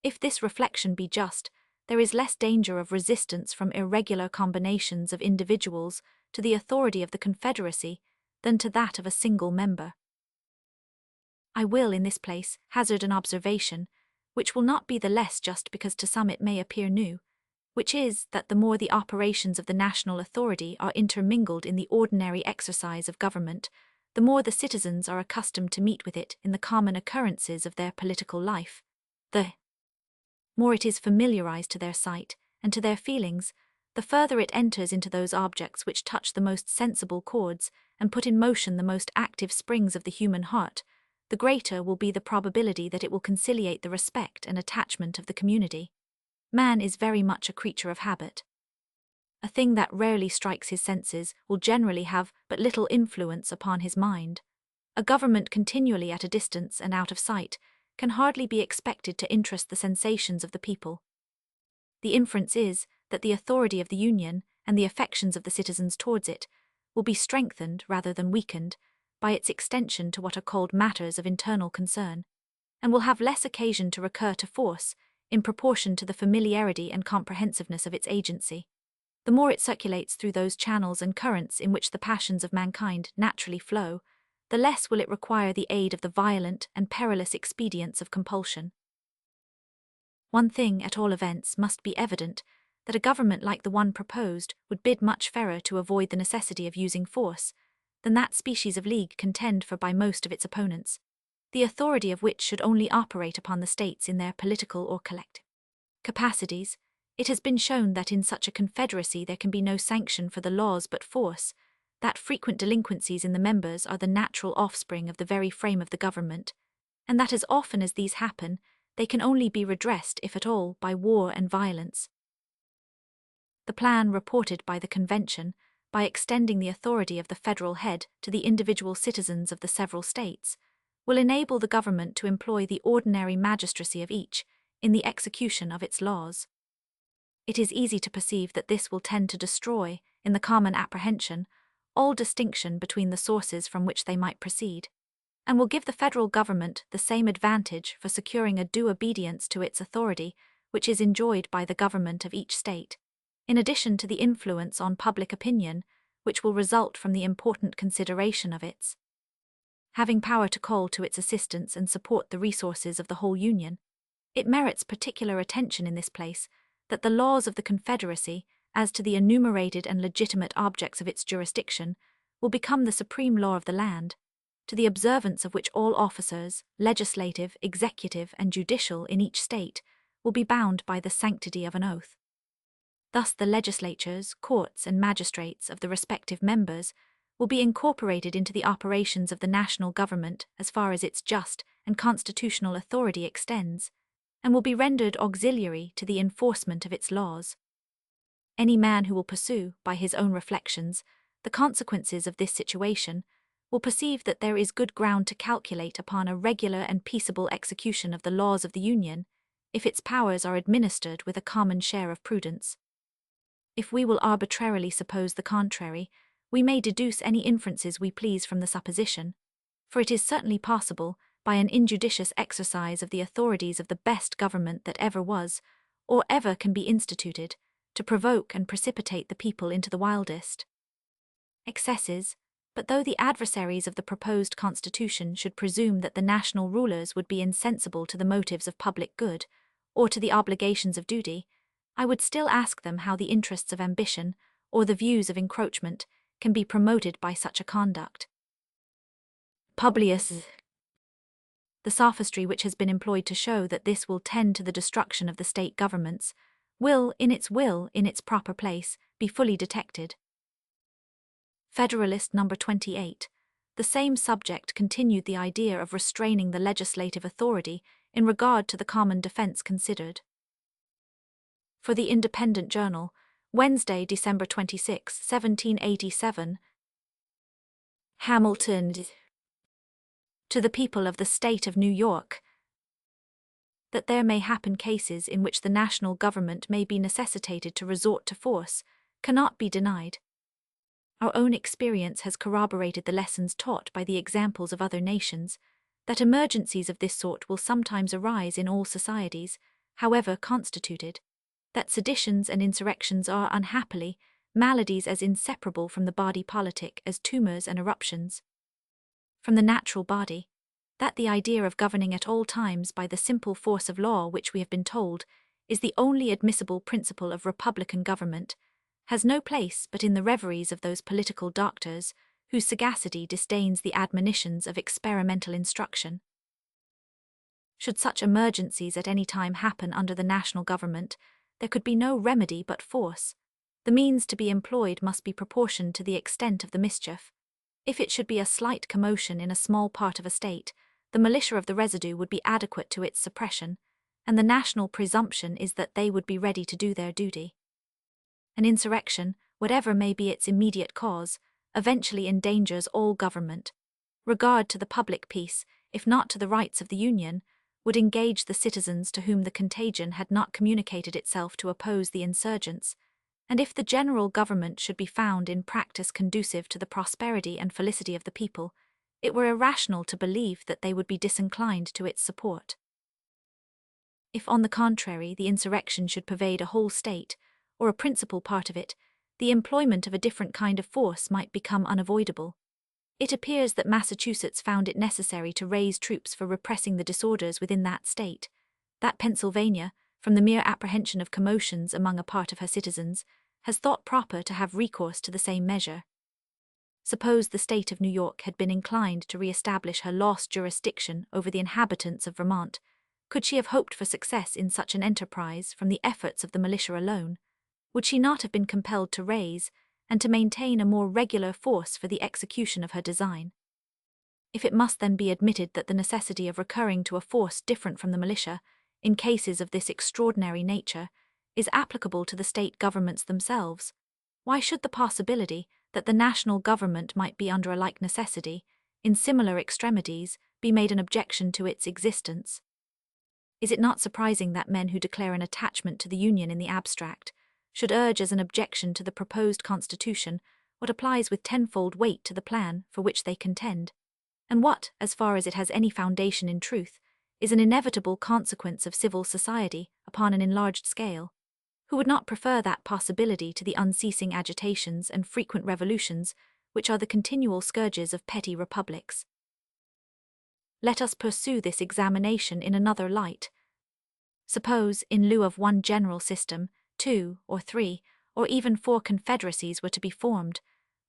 If this reflection be just, there is less danger of resistance from irregular combinations of individuals to the authority of the Confederacy than to that of a single member. I will, in this place, hazard an observation, which will not be the less just because to some it may appear new, which is that the more the operations of the national authority are intermingled in the ordinary exercise of government, the more the citizens are accustomed to meet with it in the common occurrences of their political life, the more it is familiarized to their sight and to their feelings, the further it enters into those objects which touch the most sensible chords and put in motion the most active springs of the human heart, the greater will be the probability that it will conciliate the respect and attachment of the community. Man is very much a creature of habit. A thing that rarely strikes his senses will generally have but little influence upon his mind. A government continually at a distance and out of sight can hardly be expected to interest the sensations of the people. The inference is that the authority of the Union and the affections of the citizens towards it will be strengthened rather than weakened by its extension to what are called matters of internal concern, and will have less occasion to recur to force in proportion to the familiarity and comprehensiveness of its agency. The more it circulates through those channels and currents in which the passions of mankind naturally flow, the less will it require the aid of the violent and perilous expedients of compulsion. One thing, at all events, must be evident, that a government like the one proposed would bid much fairer to avoid the necessity of using force than that species of league contend for by most of its opponents, the authority of which should only operate upon the states in their political or collective capacities. It has been shown that in such a confederacy there can be no sanction for the laws but force, that frequent delinquencies in the members are the natural offspring of the very frame of the government, and that as often as these happen, they can only be redressed, if at all, by war and violence. The plan reported by the Convention, by extending the authority of the federal head to the individual citizens of the several states, will enable the government to employ the ordinary magistracy of each in the execution of its laws. It is easy to perceive that this will tend to destroy, in the common apprehension, all distinction between the sources from which they might proceed, and will give the federal government the same advantage for securing a due obedience to its authority which is enjoyed by the government of each state, in addition to the influence on public opinion which will result from the important consideration of its having power to call to its assistance and support the resources of the whole Union. It merits particular attention in this place that the laws of the Confederacy, as to the enumerated and legitimate objects of its jurisdiction, will become the supreme law of the land, to the observance of which all officers, legislative, executive, and judicial in each state, will be bound by the sanctity of an oath. Thus the legislatures, courts, and magistrates of the respective members will be incorporated into the operations of the national government as far as its just and constitutional authority extends, and will be rendered auxiliary to the enforcement of its laws. Any man who will pursue, by his own reflections, the consequences of this situation, will perceive that there is good ground to calculate upon a regular and peaceable execution of the laws of the Union if its powers are administered with a common share of prudence. If we will arbitrarily suppose the contrary, we may deduce any inferences we please from the supposition, for it is certainly possible, by an injudicious exercise of the authorities of the best government that ever was, or ever can be instituted, to provoke and precipitate the people into the wildest excesses. But though the adversaries of the proposed constitution should presume that the national rulers would be insensible to the motives of public good, or to the obligations of duty, I would still ask them how the interests of ambition, or the views of encroachment, can be promoted by such a conduct. Publius. The sophistry which has been employed to show that this will tend to the destruction of the state governments will, in its proper place, be fully detected. Federalist No. 28. The same subject continued the idea of restraining the legislative authority in regard to the common defense considered. For the Independent Journal, Wednesday, December 26, 1787. Hamilton. To the people of the state of New York, that there may happen cases in which the national government may be necessitated to resort to force, cannot be denied. Our own experience has corroborated the lessons taught by the examples of other nations, that emergencies of this sort will sometimes arise in all societies, however constituted, that seditions and insurrections are, unhappily, maladies as inseparable from the body politic as tumors and eruptions. From the natural body, that the idea of governing at all times by the simple force of law which we have been told is the only admissible principle of republican government, has no place but in the reveries of those political doctors whose sagacity disdains the admonitions of experimental instruction. Should such emergencies at any time happen under the national government, there could be no remedy but force. The means to be employed must be proportioned to the extent of the mischief. If it should be a slight commotion in a small part of a state, the militia of the residue would be adequate to its suppression, and the national presumption is that they would be ready to do their duty. An insurrection, whatever may be its immediate cause, eventually endangers all government. Regard to the public peace, if not to the rights of the Union, would engage the citizens to whom the contagion had not communicated itself to oppose the insurgents, and if the general government should be found in practice conducive to the prosperity and felicity of the people, it were irrational to believe that they would be disinclined to its support. If, on the contrary, the insurrection should pervade a whole state, or a principal part of it, the employment of a different kind of force might become unavoidable. It appears that Massachusetts found it necessary to raise troops for repressing the disorders within that state, that Pennsylvania, from the mere apprehension of commotions among a part of her citizens, has thought proper to have recourse to the same measure. Suppose the state of New York had been inclined to re-establish her lost jurisdiction over the inhabitants of Vermont, could she have hoped for success in such an enterprise from the efforts of the militia alone? Would she not have been compelled to raise, and to maintain a more regular force for the execution of her design? If it must then be admitted that the necessity of recurring to a force different from the militia, in cases of this extraordinary nature, is applicable to the state governments themselves, why should the possibility that the national government might be under a like necessity, in similar extremities, be made an objection to its existence? Is it not surprising that men who declare an attachment to the Union in the abstract should urge as an objection to the proposed Constitution what applies with tenfold weight to the plan for which they contend, and what, as far as it has any foundation in truth, is an inevitable consequence of civil society upon an enlarged scale? Who would not prefer that possibility to the unceasing agitations and frequent revolutions which are the continual scourges of petty republics? Let us pursue this examination in another light. Suppose, in lieu of one general system, 2 or 3, or even 4 confederacies were to be formed,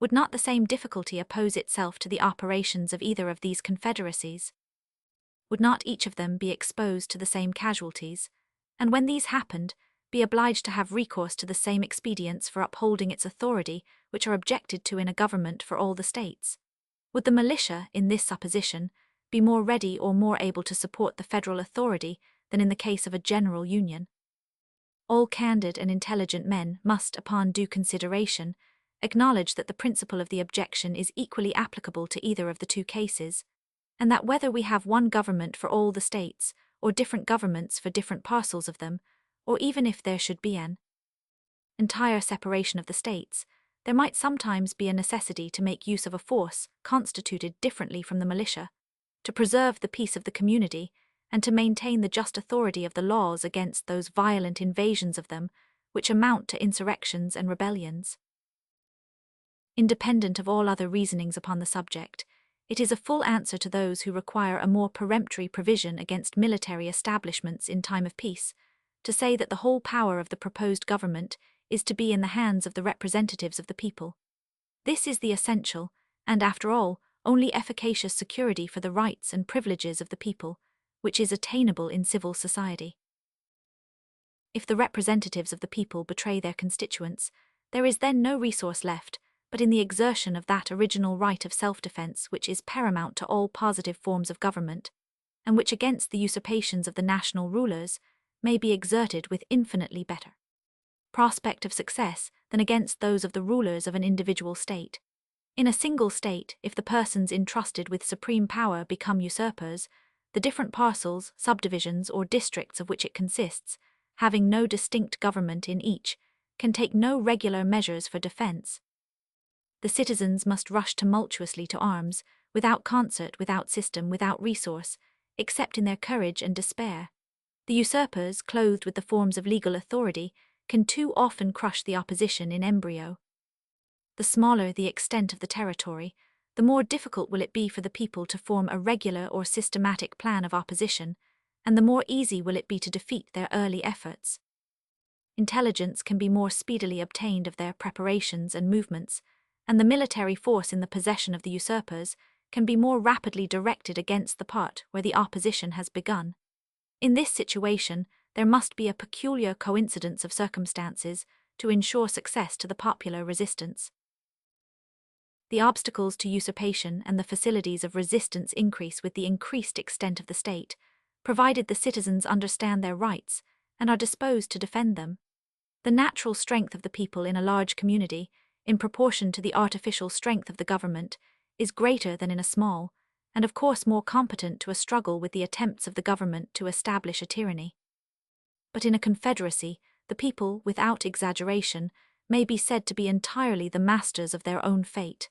would not the same difficulty oppose itself to the operations of either of these confederacies? Would not each of them be exposed to the same casualties, and when these happened, be obliged to have recourse to the same expedients for upholding its authority which are objected to in a government for all the states? Would the militia, in this supposition, be more ready or more able to support the federal authority than in the case of a general union? All candid and intelligent men must, upon due consideration, acknowledge that the principle of the objection is equally applicable to either of the two cases, and that whether we have one government for all the states, or different governments for different parcels of them, or even if there should be an entire separation of the states, there might sometimes be a necessity to make use of a force constituted differently from the militia, to preserve the peace of the community and to maintain the just authority of the laws against those violent invasions of them which amount to insurrections and rebellions. Independent of all other reasonings upon the subject, it is a full answer to those who require a more peremptory provision against military establishments in time of peace, to say that the whole power of the proposed government is to be in the hands of the representatives of the people. This is the essential, and after all, only efficacious security for the rights and privileges of the people, which is attainable in civil society. If the representatives of the people betray their constituents, there is then no resource left but in the exertion of that original right of self-defense which is paramount to all positive forms of government, and which against the usurpations of the national rulers may be exerted with infinitely better prospect of success than against those of the rulers of an individual state. In a single state, if the persons entrusted with supreme power become usurpers, the different parcels, subdivisions, or districts of which it consists, having no distinct government in each, can take no regular measures for defense. The citizens must rush tumultuously to arms, without concert, without system, without resource, except in their courage and despair. The usurpers, clothed with the forms of legal authority, can too often crush the opposition in embryo. The smaller the extent of the territory, the more difficult will it be for the people to form a regular or systematic plan of opposition, and the more easy will it be to defeat their early efforts. Intelligence can be more speedily obtained of their preparations and movements, and the military force in the possession of the usurpers can be more rapidly directed against the part where the opposition has begun. In this situation, there must be a peculiar coincidence of circumstances to ensure success to the popular resistance. The obstacles to usurpation and the facilities of resistance increase with the increased extent of the state, provided the citizens understand their rights and are disposed to defend them. The natural strength of the people in a large community, in proportion to the artificial strength of the government, is greater than in a small, and of course more competent to a struggle with the attempts of the government to establish a tyranny. But in a confederacy, the people, without exaggeration, may be said to be entirely the masters of their own fate.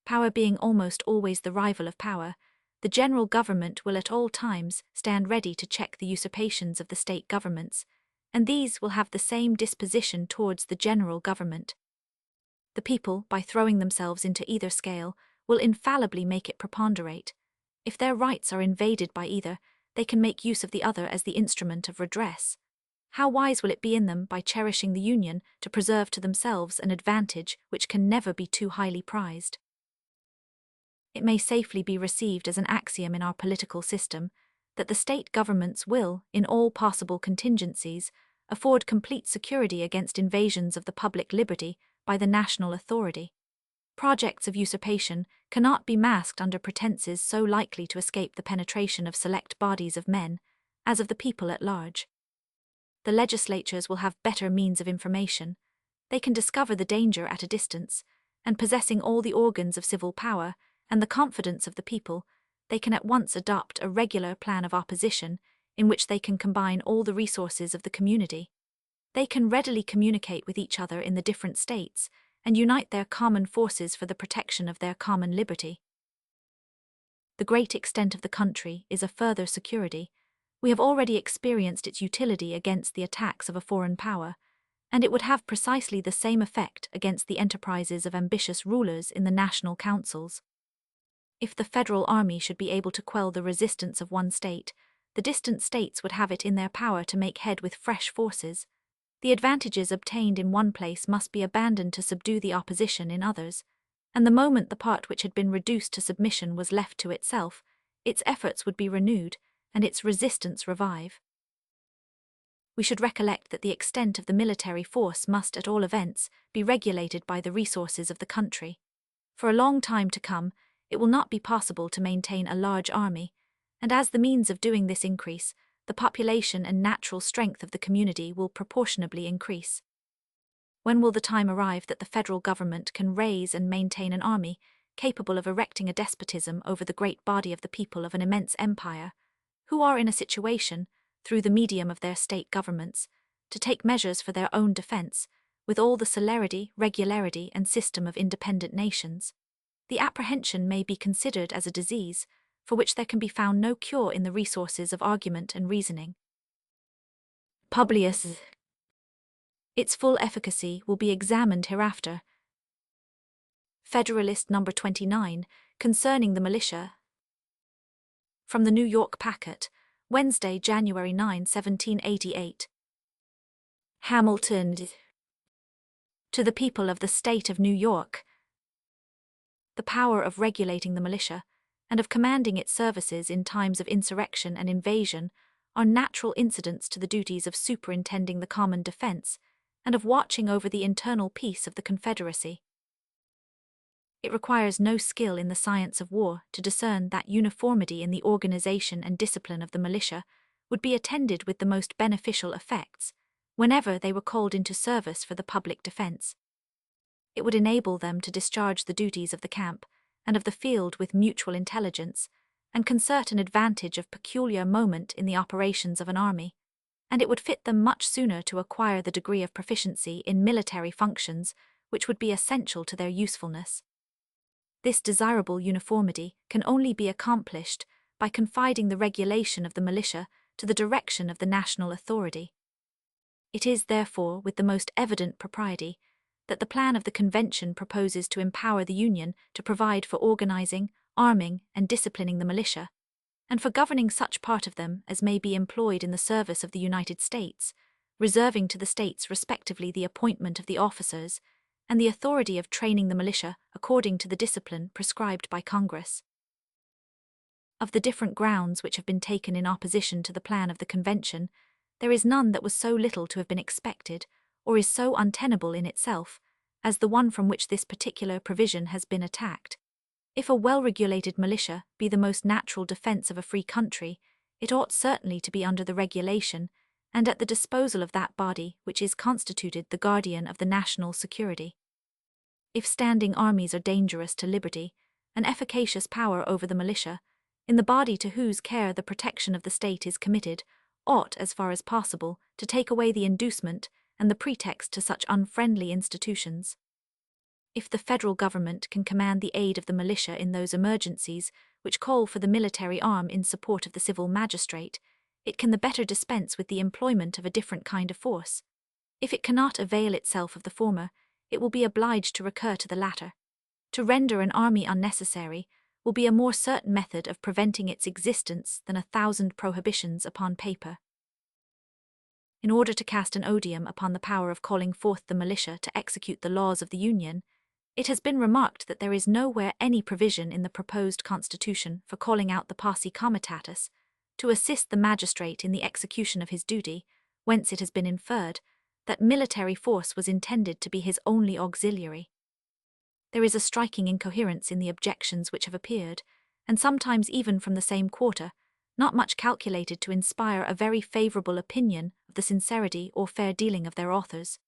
Power being almost always the rival of power, the general government will at all times stand ready to check the usurpations of the state governments, and these will have the same disposition towards the general government. The people, by throwing themselves into either scale, will infallibly make it preponderate. If their rights are invaded by either, they can make use of the other as the instrument of redress. How wise will it be in them, by cherishing the union, to preserve to themselves an advantage which can never be too highly prized. It may safely be received as an axiom in our political system that the state governments will, in all possible contingencies, afford complete security against invasions of the public liberty by the national authority. Projects of usurpation cannot be masked under pretenses so likely to escape the penetration of select bodies of men as of the people at large. The legislatures will have better means of information. They can discover the danger at a distance, and possessing all the organs of civil power and the confidence of the people, they can at once adopt a regular plan of opposition in which they can combine all the resources of the community. They can readily communicate with each other in the different states and unite their common forces for the protection of their common liberty. The great extent of the country is a further security. We have already experienced its utility against the attacks of a foreign power, and it would have precisely the same effect against the enterprises of ambitious rulers in the national councils. If the federal army should be able to quell the resistance of one state, the distant states would have it in their power to make head with fresh forces. The advantages obtained in one place must be abandoned to subdue the opposition in others, and the moment the part which had been reduced to submission was left to itself, its efforts would be renewed, and its resistance revive. We should recollect that the extent of the military force must at all events be regulated by the resources of the country. For a long time to come, it will not be possible to maintain a large army, and as the means of doing this increase, the population and natural strength of the community will proportionably increase. When will the time arrive that the federal government can raise and maintain an army capable of erecting a despotism over the great body of the people of an immense empire, who are in a situation, through the medium of their state governments, to take measures for their own defense, with all the celerity, regularity, and system of independent nations. The apprehension may be considered as a disease, for which there can be found no cure in the resources of argument and reasoning. Publius. Its full efficacy will be examined hereafter. Federalist No. 29, concerning the militia. From the New York Packet, Wednesday, January 9, 1788. Hamilton. To the people of the state of New York. The power of regulating the militia, and of commanding its services in times of insurrection and invasion, are natural incidents to the duties of superintending the common defense, and of watching over the internal peace of the Confederacy. It requires no skill in the science of war to discern that uniformity in the organization and discipline of the militia would be attended with the most beneficial effects whenever they were called into service for the public defense. It would enable them to discharge the duties of the camp and of the field with mutual intelligence, and concert an advantage of peculiar moment in the operations of an army, and it would fit them much sooner to acquire the degree of proficiency in military functions which would be essential to their usefulness. This desirable uniformity can only be accomplished by confiding the regulation of the militia to the direction of the national authority. It is, therefore, with the most evident propriety that the plan of the Convention proposes to empower the Union to provide for organizing, arming, and disciplining the militia, and for governing such part of them as may be employed in the service of the United States, reserving to the states respectively the appointment of the officers, and the authority of training the militia according to the discipline prescribed by Congress. Of the different grounds which have been taken in opposition to the plan of the Convention, there is none that was so little to have been expected, or is so untenable in itself, as the one from which this particular provision has been attacked. If a well-regulated militia be the most natural defense of a free country, it ought certainly to be under the regulation and at the disposal of that body which is constituted the guardian of the national security. If standing armies are dangerous to liberty, an efficacious power over the militia, in the body to whose care the protection of the state is committed, ought, as far as possible, to take away the inducement and the pretext to such unfriendly institutions. If the federal government can command the aid of the militia in those emergencies which call for the military arm in support of the civil magistrate, it can the better dispense with the employment of a different kind of force. If it cannot avail itself of the former, it will be obliged to recur to the latter. To render an army unnecessary will be a more certain method of preventing its existence than 1,000 prohibitions upon paper. In order to cast an odium upon the power of calling forth the militia to execute the laws of the Union, it has been remarked that there is nowhere any provision in the proposed Constitution for calling out the posse comitatus to assist the magistrate in the execution of his duty, whence it has been inferred that military force was intended to be his only auxiliary. There is a striking incoherence in the objections which have appeared, and sometimes even from the same quarter, not much calculated to inspire a very favourable opinion of the sincerity or fair dealing of their authors.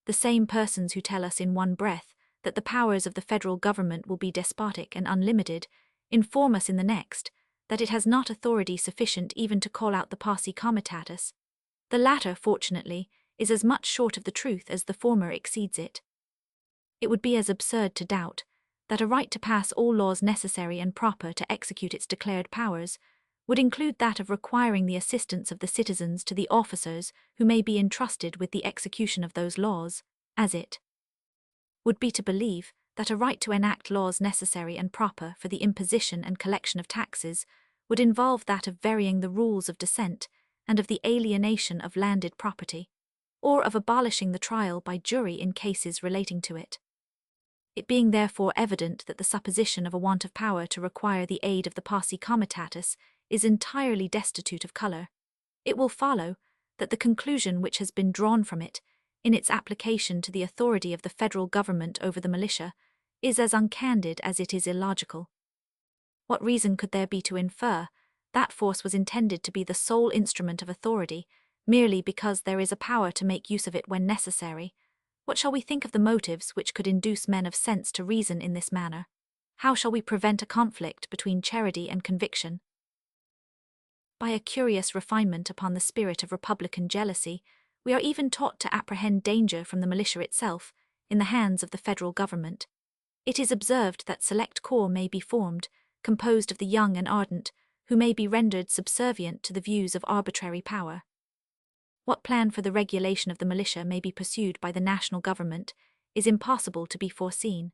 The same persons who tell us in one breath that the powers of the federal government will be despotic and unlimited, inform us in the next that it has not authority sufficient even to call out the posse comitatus. The latter, fortunately, is as much short of the truth as the former exceeds it. It would be as absurd to doubt that a right to pass all laws necessary and proper to execute its declared powers would include that of requiring the assistance of the citizens to the officers who may be entrusted with the execution of those laws, as it would be to believe that a right to enact laws necessary and proper for the imposition and collection of taxes would involve that of varying the rules of descent and of the alienation of landed property, or of abolishing the trial by jury in cases relating to it. It being therefore evident that the supposition of a want of power to require the aid of the posse comitatus is entirely destitute of colour, it will follow that the conclusion which has been drawn from it, in its application to the authority of the federal government over the militia, is as uncandid as it is illogical. What reason could there be to infer that force was intended to be the sole instrument of authority, merely because there is a power to make use of it when necessary? What shall we think of the motives which could induce men of sense to reason in this manner? How shall we prevent a conflict between charity and conviction? By a curious refinement upon the spirit of republican jealousy, we are even taught to apprehend danger from the militia itself, in the hands of the federal government. It is observed that select corps may be formed, composed of the young and ardent, who may be rendered subservient to the views of arbitrary power. What plan for the regulation of the militia may be pursued by the national government is impossible to be foreseen.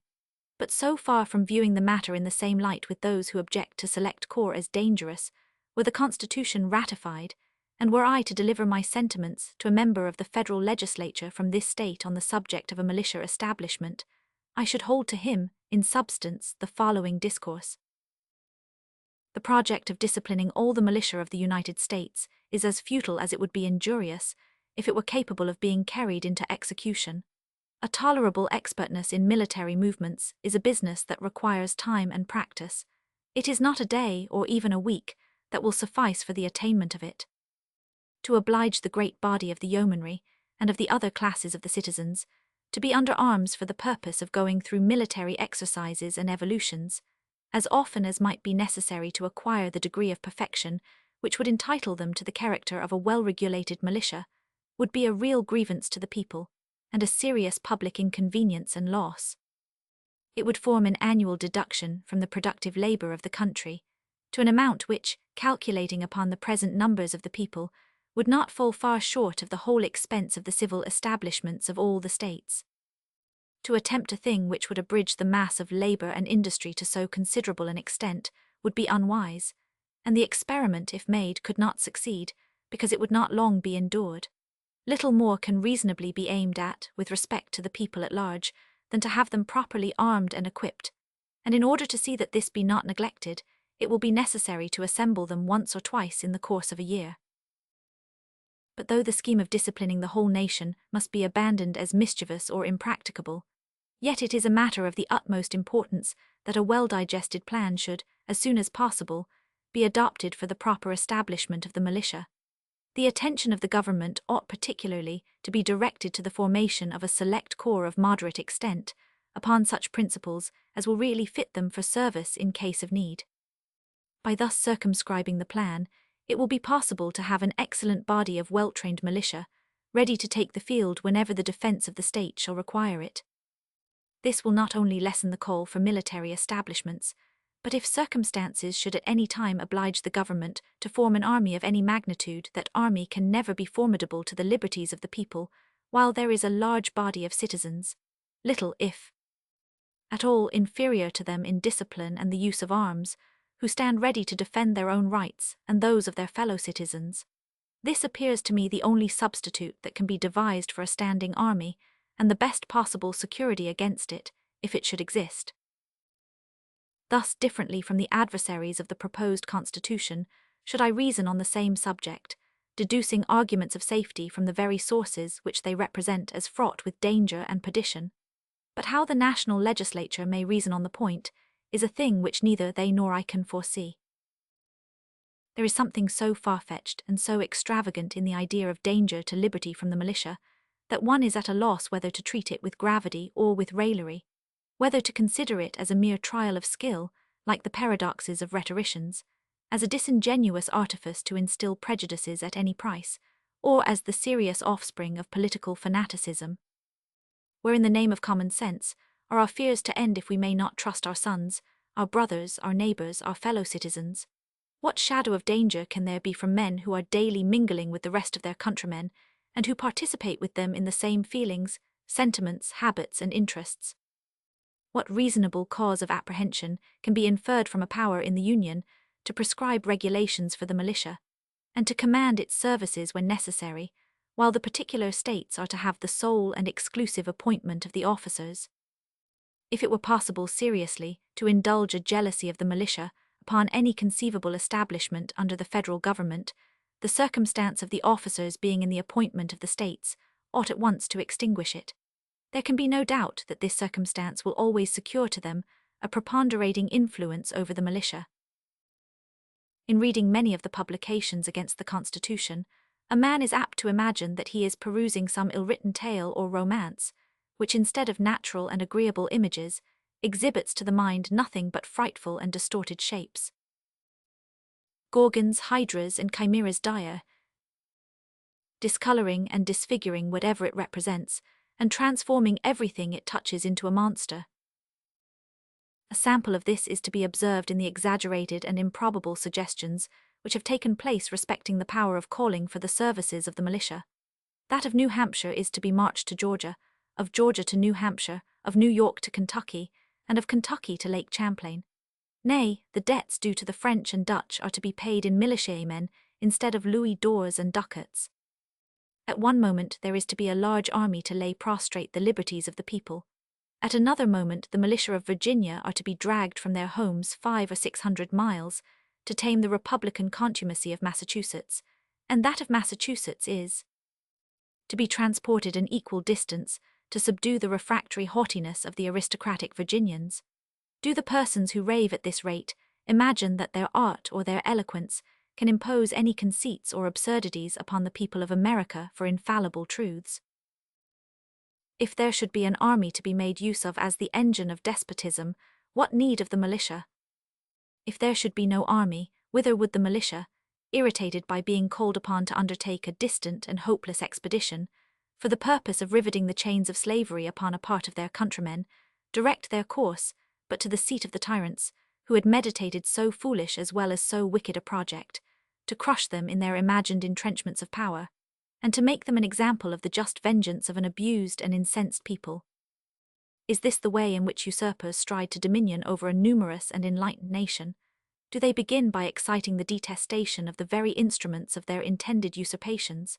But so far from viewing the matter in the same light with those who object to select corps as dangerous, were the Constitution ratified, and were I to deliver my sentiments to a member of the federal legislature from this state on the subject of a militia establishment, I should hold to him, in substance, the following discourse. The project of disciplining all the militia of the United States is as futile as it would be injurious if it were capable of being carried into execution. A tolerable expertness in military movements is a business that requires time and practice. It is not a day or even a week that will suffice for the attainment of it. To oblige the great body of the yeomanry and of the other classes of the citizens to be under arms for the purpose of going through military exercises and evolutions, as often as might be necessary to acquire the degree of perfection which would entitle them to the character of a well-regulated militia, would be a real grievance to the people, and a serious public inconvenience and loss. It would form an annual deduction from the productive labor of the country, to an amount which, calculating upon the present numbers of the people, would not fall far short of the whole expense of the civil establishments of all the states. To attempt a thing which would abridge the mass of labor and industry to so considerable an extent would be unwise, and the experiment, if made, could not succeed, because it would not long be endured. Little more can reasonably be aimed at, with respect to the people at large, than to have them properly armed and equipped, and in order to see that this be not neglected, it will be necessary to assemble them once or twice in the course of a year. But though the scheme of disciplining the whole nation must be abandoned as mischievous or impracticable, yet it is a matter of the utmost importance that a well-digested plan should, as soon as possible, be adopted for the proper establishment of the militia. The attention of the government ought particularly to be directed to the formation of a select corps of moderate extent, upon such principles as will really fit them for service in case of need. By thus circumscribing the plan, it will be possible to have an excellent body of well-trained militia, ready to take the field whenever the defense of the state shall require it. This will not only lessen the call for military establishments, but if circumstances should at any time oblige the government to form an army of any magnitude, that army can never be formidable to the liberties of the people, while there is a large body of citizens, little if at all inferior to them in discipline and the use of arms, who stand ready to defend their own rights and those of their fellow citizens. This appears to me the only substitute that can be devised for a standing army, and the best possible security against it, if it should exist. Thus, differently from the adversaries of the proposed Constitution, should I reason on the same subject, deducing arguments of safety from the very sources which they represent as fraught with danger and perdition. But how the national legislature may reason on the point is a thing which neither they nor I can foresee. There is something so far-fetched and so extravagant in the idea of danger to liberty from the militia, that one is at a loss whether to treat it with gravity or with raillery, whether to consider it as a mere trial of skill, like the paradoxes of rhetoricians, as a disingenuous artifice to instill prejudices at any price, or as the serious offspring of political fanaticism. Where in the name of common sense are our fears to end if we may not trust our sons, our brothers, our neighbours, our fellow citizens? What shadow of danger can there be from men who are daily mingling with the rest of their countrymen, and who participate with them in the same feelings, sentiments, habits, and interests? What reasonable cause of apprehension can be inferred from a power in the Union to prescribe regulations for the militia, and to command its services when necessary, while the particular states are to have the sole and exclusive appointment of the officers? If it were possible seriously to indulge a jealousy of the militia upon any conceivable establishment under the federal government, the circumstance of the officers being in the appointment of the states ought at once to extinguish it. There can be no doubt that this circumstance will always secure to them a preponderating influence over the militia. In reading many of the publications against the Constitution, a man is apt to imagine that he is perusing some ill-written tale or romance, which instead of natural and agreeable images, exhibits to the mind nothing but frightful and distorted shapes. gorgons, hydras, and chimeras dire, discoloring and disfiguring whatever it represents, and transforming everything it touches into a monster. A sample of this is to be observed in the exaggerated and improbable suggestions which have taken place respecting the power of calling for the services of the militia. That of New Hampshire is to be marched to Georgia, of Georgia to New Hampshire, of New York to Kentucky, and of Kentucky to Lake Champlain. Nay, the debts due to the French and Dutch are to be paid in militiamen instead of louis d'ors and ducats. At one moment there is to be a large army to lay prostrate the liberties of the people. At another moment the militia of Virginia are to be dragged from their homes 500 or 600 miles to tame the Republican contumacy of Massachusetts, and that of Massachusetts is to be transported an equal distance to subdue the refractory haughtiness of the aristocratic Virginians. Do the persons who rave at this rate imagine that their art or their eloquence can impose any conceits or absurdities upon the people of America for infallible truths? If there should be an army to be made use of as the engine of despotism, what need of the militia? If there should be no army, whither would the militia, irritated by being called upon to undertake a distant and hopeless expedition, for the purpose of riveting the chains of slavery upon a part of their countrymen, direct their course, but to the seat of the tyrants, who had meditated so foolish as well as so wicked a project, to crush them in their imagined entrenchments of power, and to make them an example of the just vengeance of an abused and incensed people? Is this the way in which usurpers stride to dominion over a numerous and enlightened nation? Do they begin by exciting the detestation of the very instruments of their intended usurpations?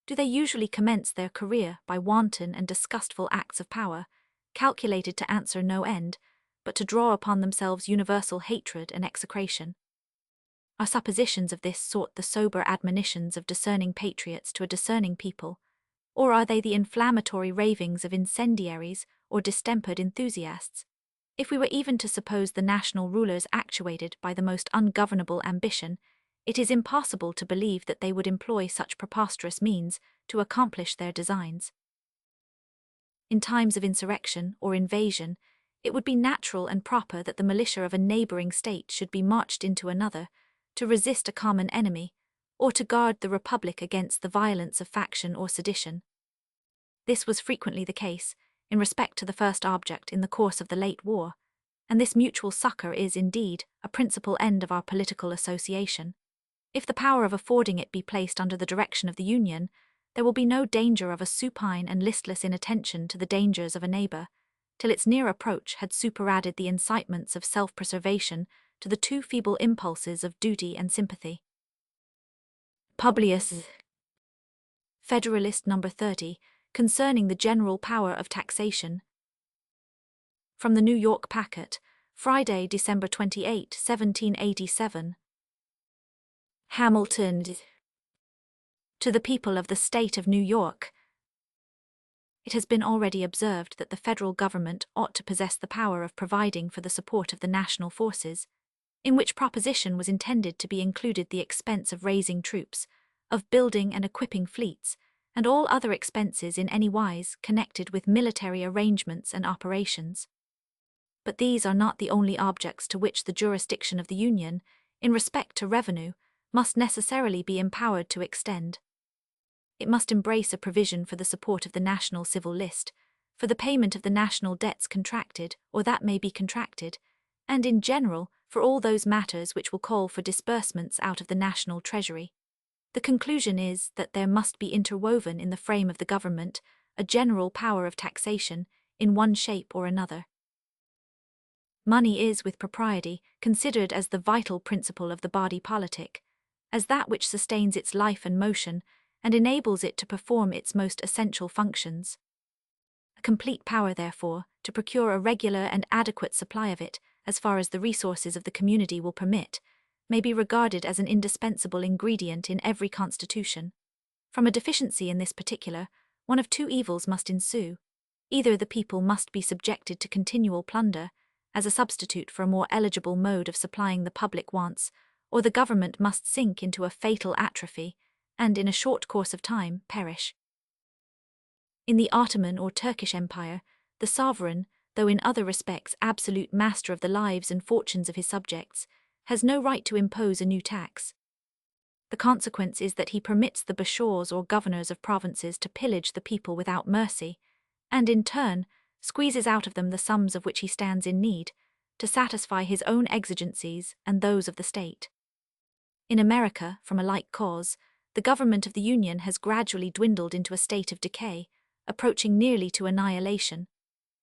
Do they usually commence their career by wanton and disgustful acts of power, calculated to answer no end, but to draw upon themselves universal hatred and execration? Are suppositions of this sort the sober admonitions of discerning patriots to a discerning people, or are they the inflammatory ravings of incendiaries or distempered enthusiasts? If we were even to suppose the national rulers actuated by the most ungovernable ambition, it is impossible to believe that they would employ such preposterous means to accomplish their designs. In times of insurrection or invasion, it would be natural and proper that the militia of a neighboring state should be marched into another, to resist a common enemy, or to guard the republic against the violence of faction or sedition. This was frequently the case, in respect to the first object in the course of the late war, and this mutual succor is, indeed, a principal end of our political association. If the power of affording it be placed under the direction of the Union, there will be no danger of a supine and listless inattention to the dangers of a neighbor, till its near approach had superadded the incitements of self-preservation to the too feeble impulses of duty and sympathy. Publius, Federalist No. 30, concerning the general power of taxation. From the New York Packet, Friday, December 28, 1787. Hamilton. To the people of the state of New York. It has been already observed that the federal government ought to possess the power of providing for the support of the national forces, in which proposition was intended to be included the expense of raising troops, of building and equipping fleets, and all other expenses in any wise connected with military arrangements and operations. But these are not the only objects to which the jurisdiction of the Union, in respect to revenue, must necessarily be empowered to extend. It must embrace a provision for the support of the national civil list, for the payment of the national debts contracted or that may be contracted, and in general for all those matters which will call for disbursements out of the national treasury. The conclusion is that there must be interwoven in the frame of the government a general power of taxation in one shape or another. Money is, with propriety, considered as the vital principle of the body politic, as that which sustains its life and motion and enables it to perform its most essential functions. A complete power, therefore, to procure a regular and adequate supply of it, as far as the resources of the community will permit, may be regarded as an indispensable ingredient in every constitution. From a deficiency in this particular, one of two evils must ensue. Either the people must be subjected to continual plunder, as a substitute for a more eligible mode of supplying the public wants, or the government must sink into a fatal atrophy, and in a short course of time perish. In the Ottoman or Turkish Empire, the sovereign, though in other respects absolute master of the lives and fortunes of his subjects, has no right to impose a new tax. The consequence is that he permits the bashaws or governors of provinces to pillage the people without mercy, and in turn squeezes out of them the sums of which he stands in need, to satisfy his own exigencies and those of the state. In America, from a like cause, the government of the Union has gradually dwindled into a state of decay, approaching nearly to annihilation.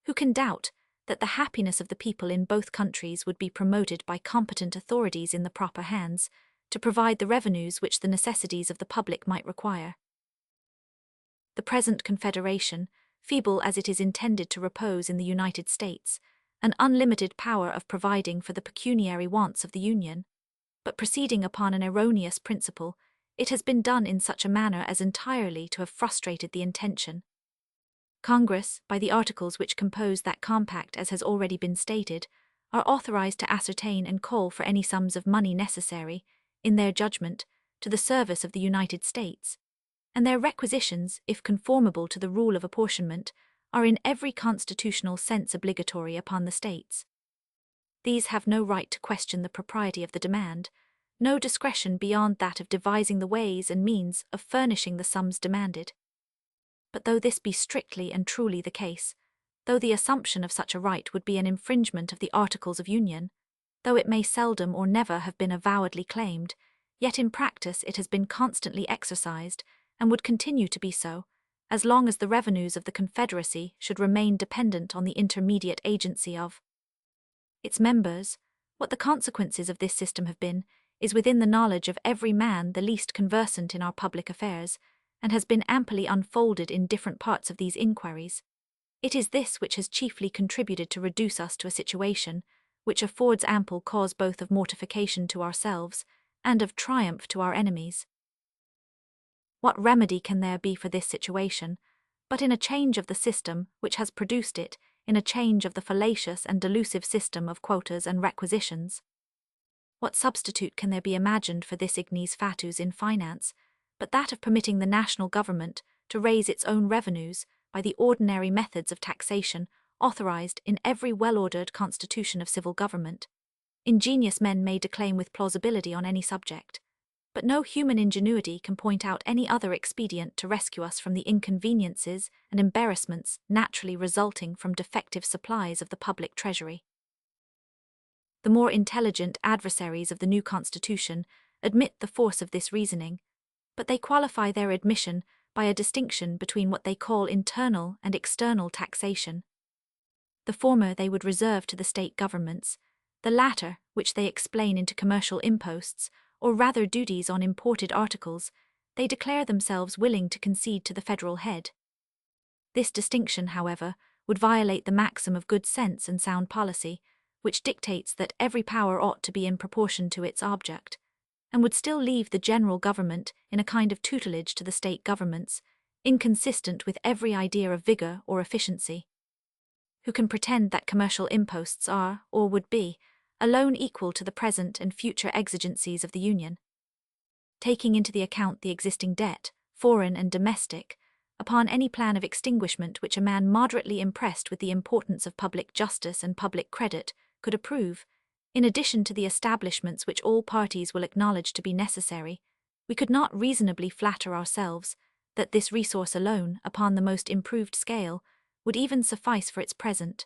Who can doubt that the happiness of the people in both countries would be promoted by competent authorities in the proper hands, to provide the revenues which the necessities of the public might require? The present Confederation, feeble as it is intended to repose in the United States, an unlimited power of providing for the pecuniary wants of the Union, but proceeding upon an erroneous principle, it has been done in such a manner as entirely to have frustrated the intention. Congress, by the articles which compose that compact as has already been stated, are authorized to ascertain and call for any sums of money necessary, in their judgment, to the service of the United States, and their requisitions, if conformable to the rule of apportionment, are in every constitutional sense obligatory upon the states. These have no right to question the propriety of the demand, no discretion beyond that of devising the ways and means of furnishing the sums demanded. But though this be strictly and truly the case, though the assumption of such a right would be an infringement of the Articles of Union, though it may seldom or never have been avowedly claimed, yet in practice it has been constantly exercised, and would continue to be so, as long as the revenues of the Confederacy should remain dependent on the intermediate agency of its members. What the consequences of this system have been, is within the knowledge of every man the least conversant in our public affairs, and has been amply unfolded in different parts of these inquiries. It is this which has chiefly contributed to reduce us to a situation which affords ample cause both of mortification to ourselves and of triumph to our enemies. What remedy can there be for this situation, but in a change of the system which has produced it, in a change of the fallacious and delusive system of quotas and requisitions? What substitute can there be imagined for this ignis fatuus in finance, but that of permitting the national government to raise its own revenues by the ordinary methods of taxation authorized in every well-ordered constitution of civil government? Ingenious men may declaim with plausibility on any subject, but no human ingenuity can point out any other expedient to rescue us from the inconveniences and embarrassments naturally resulting from defective supplies of the public treasury. The more intelligent adversaries of the new Constitution admit the force of this reasoning, but they qualify their admission by a distinction between what they call internal and external taxation. The former they would reserve to the state governments, the latter, which they explain into commercial imposts, or rather duties on imported articles, they declare themselves willing to concede to the federal head. This distinction, however, would violate the maxim of good sense and sound policy, which dictates that every power ought to be in proportion to its object, and would still leave the general government in a kind of tutelage to the state governments, inconsistent with every idea of vigor or efficiency. Who can pretend that commercial imposts are, or would be, alone equal to the present and future exigencies of the Union? Taking into the account the existing debt, foreign and domestic, upon any plan of extinguishment which a man moderately impressed with the importance of public justice and public credit could approve, in addition to the establishments which all parties will acknowledge to be necessary, we could not reasonably flatter ourselves that this resource alone, upon the most improved scale, would even suffice for its present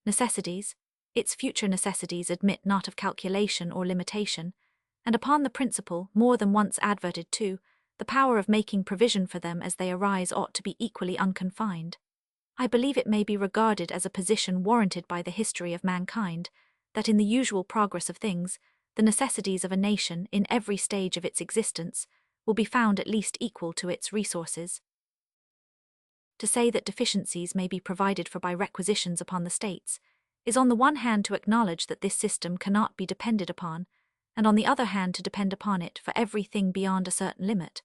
necessities. Its future necessities admit not of calculation or limitation, and upon the principle, more than once adverted to, the power of making provision for them as they arise ought to be equally unconfined. I believe it may be regarded as a position warranted by the history of mankind, that in the usual progress of things, the necessities of a nation in every stage of its existence will be found at least equal to its resources. To say that deficiencies may be provided for by requisitions upon the states is on the one hand to acknowledge that this system cannot be depended upon, and on the other hand to depend upon it for everything beyond a certain limit.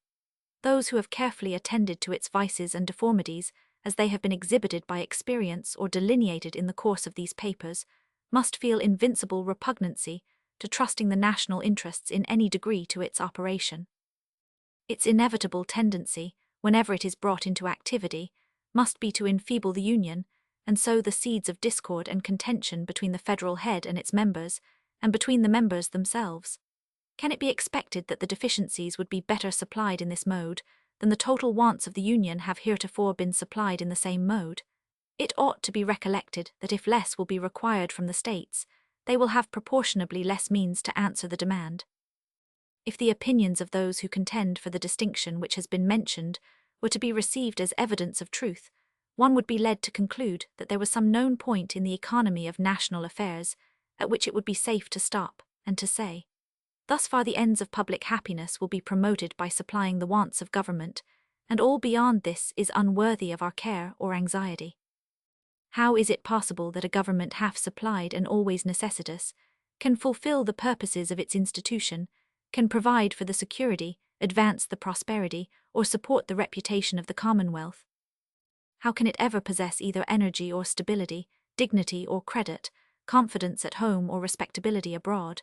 Those who have carefully attended to its vices and deformities, as they have been exhibited by experience or delineated in the course of these papers, must feel invincible repugnancy to trusting the national interests in any degree to its operation. Its inevitable tendency, whenever it is brought into activity, must be to enfeeble the Union, and sow the seeds of discord and contention between the federal head and its members, and between the members themselves. Can it be expected that the deficiencies would be better supplied in this mode than the total wants of the Union have heretofore been supplied in the same mode? It ought to be recollected that if less will be required from the states, they will have proportionably less means to answer the demand. If the opinions of those who contend for the distinction which has been mentioned were to be received as evidence of truth, one would be led to conclude that there was some known point in the economy of national affairs at which it would be safe to stop and to say, thus far the ends of public happiness will be promoted by supplying the wants of government, and all beyond this is unworthy of our care or anxiety. How is it possible that a government half supplied and always necessitous can fulfill the purposes of its institution, can provide for the security, advance the prosperity, or support the reputation of the Commonwealth? How can it ever possess either energy or stability, dignity or credit, confidence at home or respectability abroad?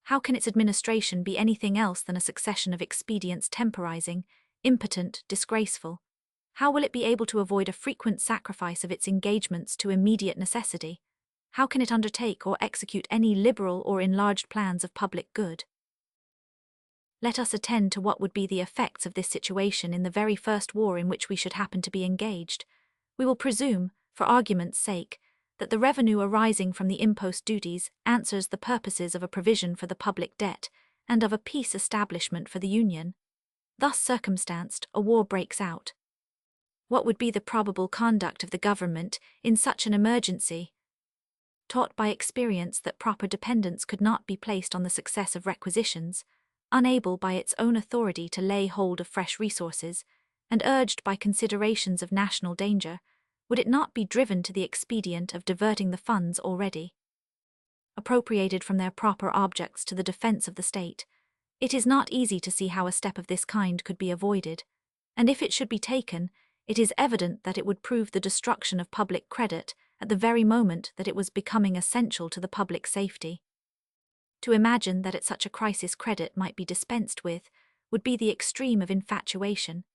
How can its administration be anything else than a succession of expedients temporizing, impotent, disgraceful? How will it be able to avoid a frequent sacrifice of its engagements to immediate necessity? How can it undertake or execute any liberal or enlarged plans of public good? Let us attend to what would be the effects of this situation in the very first war in which we should happen to be engaged. We will presume, for argument's sake, that the revenue arising from the impost duties answers the purposes of a provision for the public debt and of a peace establishment for the Union. Thus circumstanced, a war breaks out. What would be the probable conduct of the government in such an emergency? Taught by experience that proper dependence could not be placed on the success of requisitions, unable by its own authority to lay hold of fresh resources, and urged by considerations of national danger, would it not be driven to the expedient of diverting the funds already appropriated from their proper objects to the defense of the state? It is not easy to see how a step of this kind could be avoided, and if it should be taken, it is evident that it would prove the destruction of public credit at the very moment that it was becoming essential to the public safety. To imagine that at such a crisis credit might be dispensed with would be the extreme of infatuation.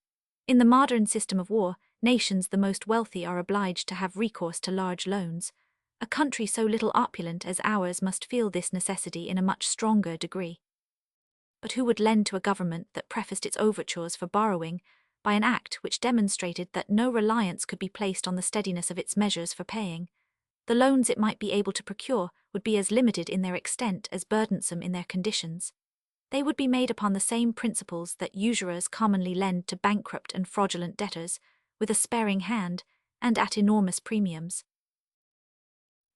In the modern system of war, nations the most wealthy are obliged to have recourse to large loans. A country so little opulent as ours must feel this necessity in a much stronger degree. But who would lend to a government that prefaced its overtures for borrowing by an act which demonstrated that no reliance could be placed on the steadiness of its measures for paying? The loans it might be able to procure would be as limited in their extent as burdensome in their conditions. They would be made upon the same principles that usurers commonly lend to bankrupt and fraudulent debtors, with a sparing hand, and at enormous premiums.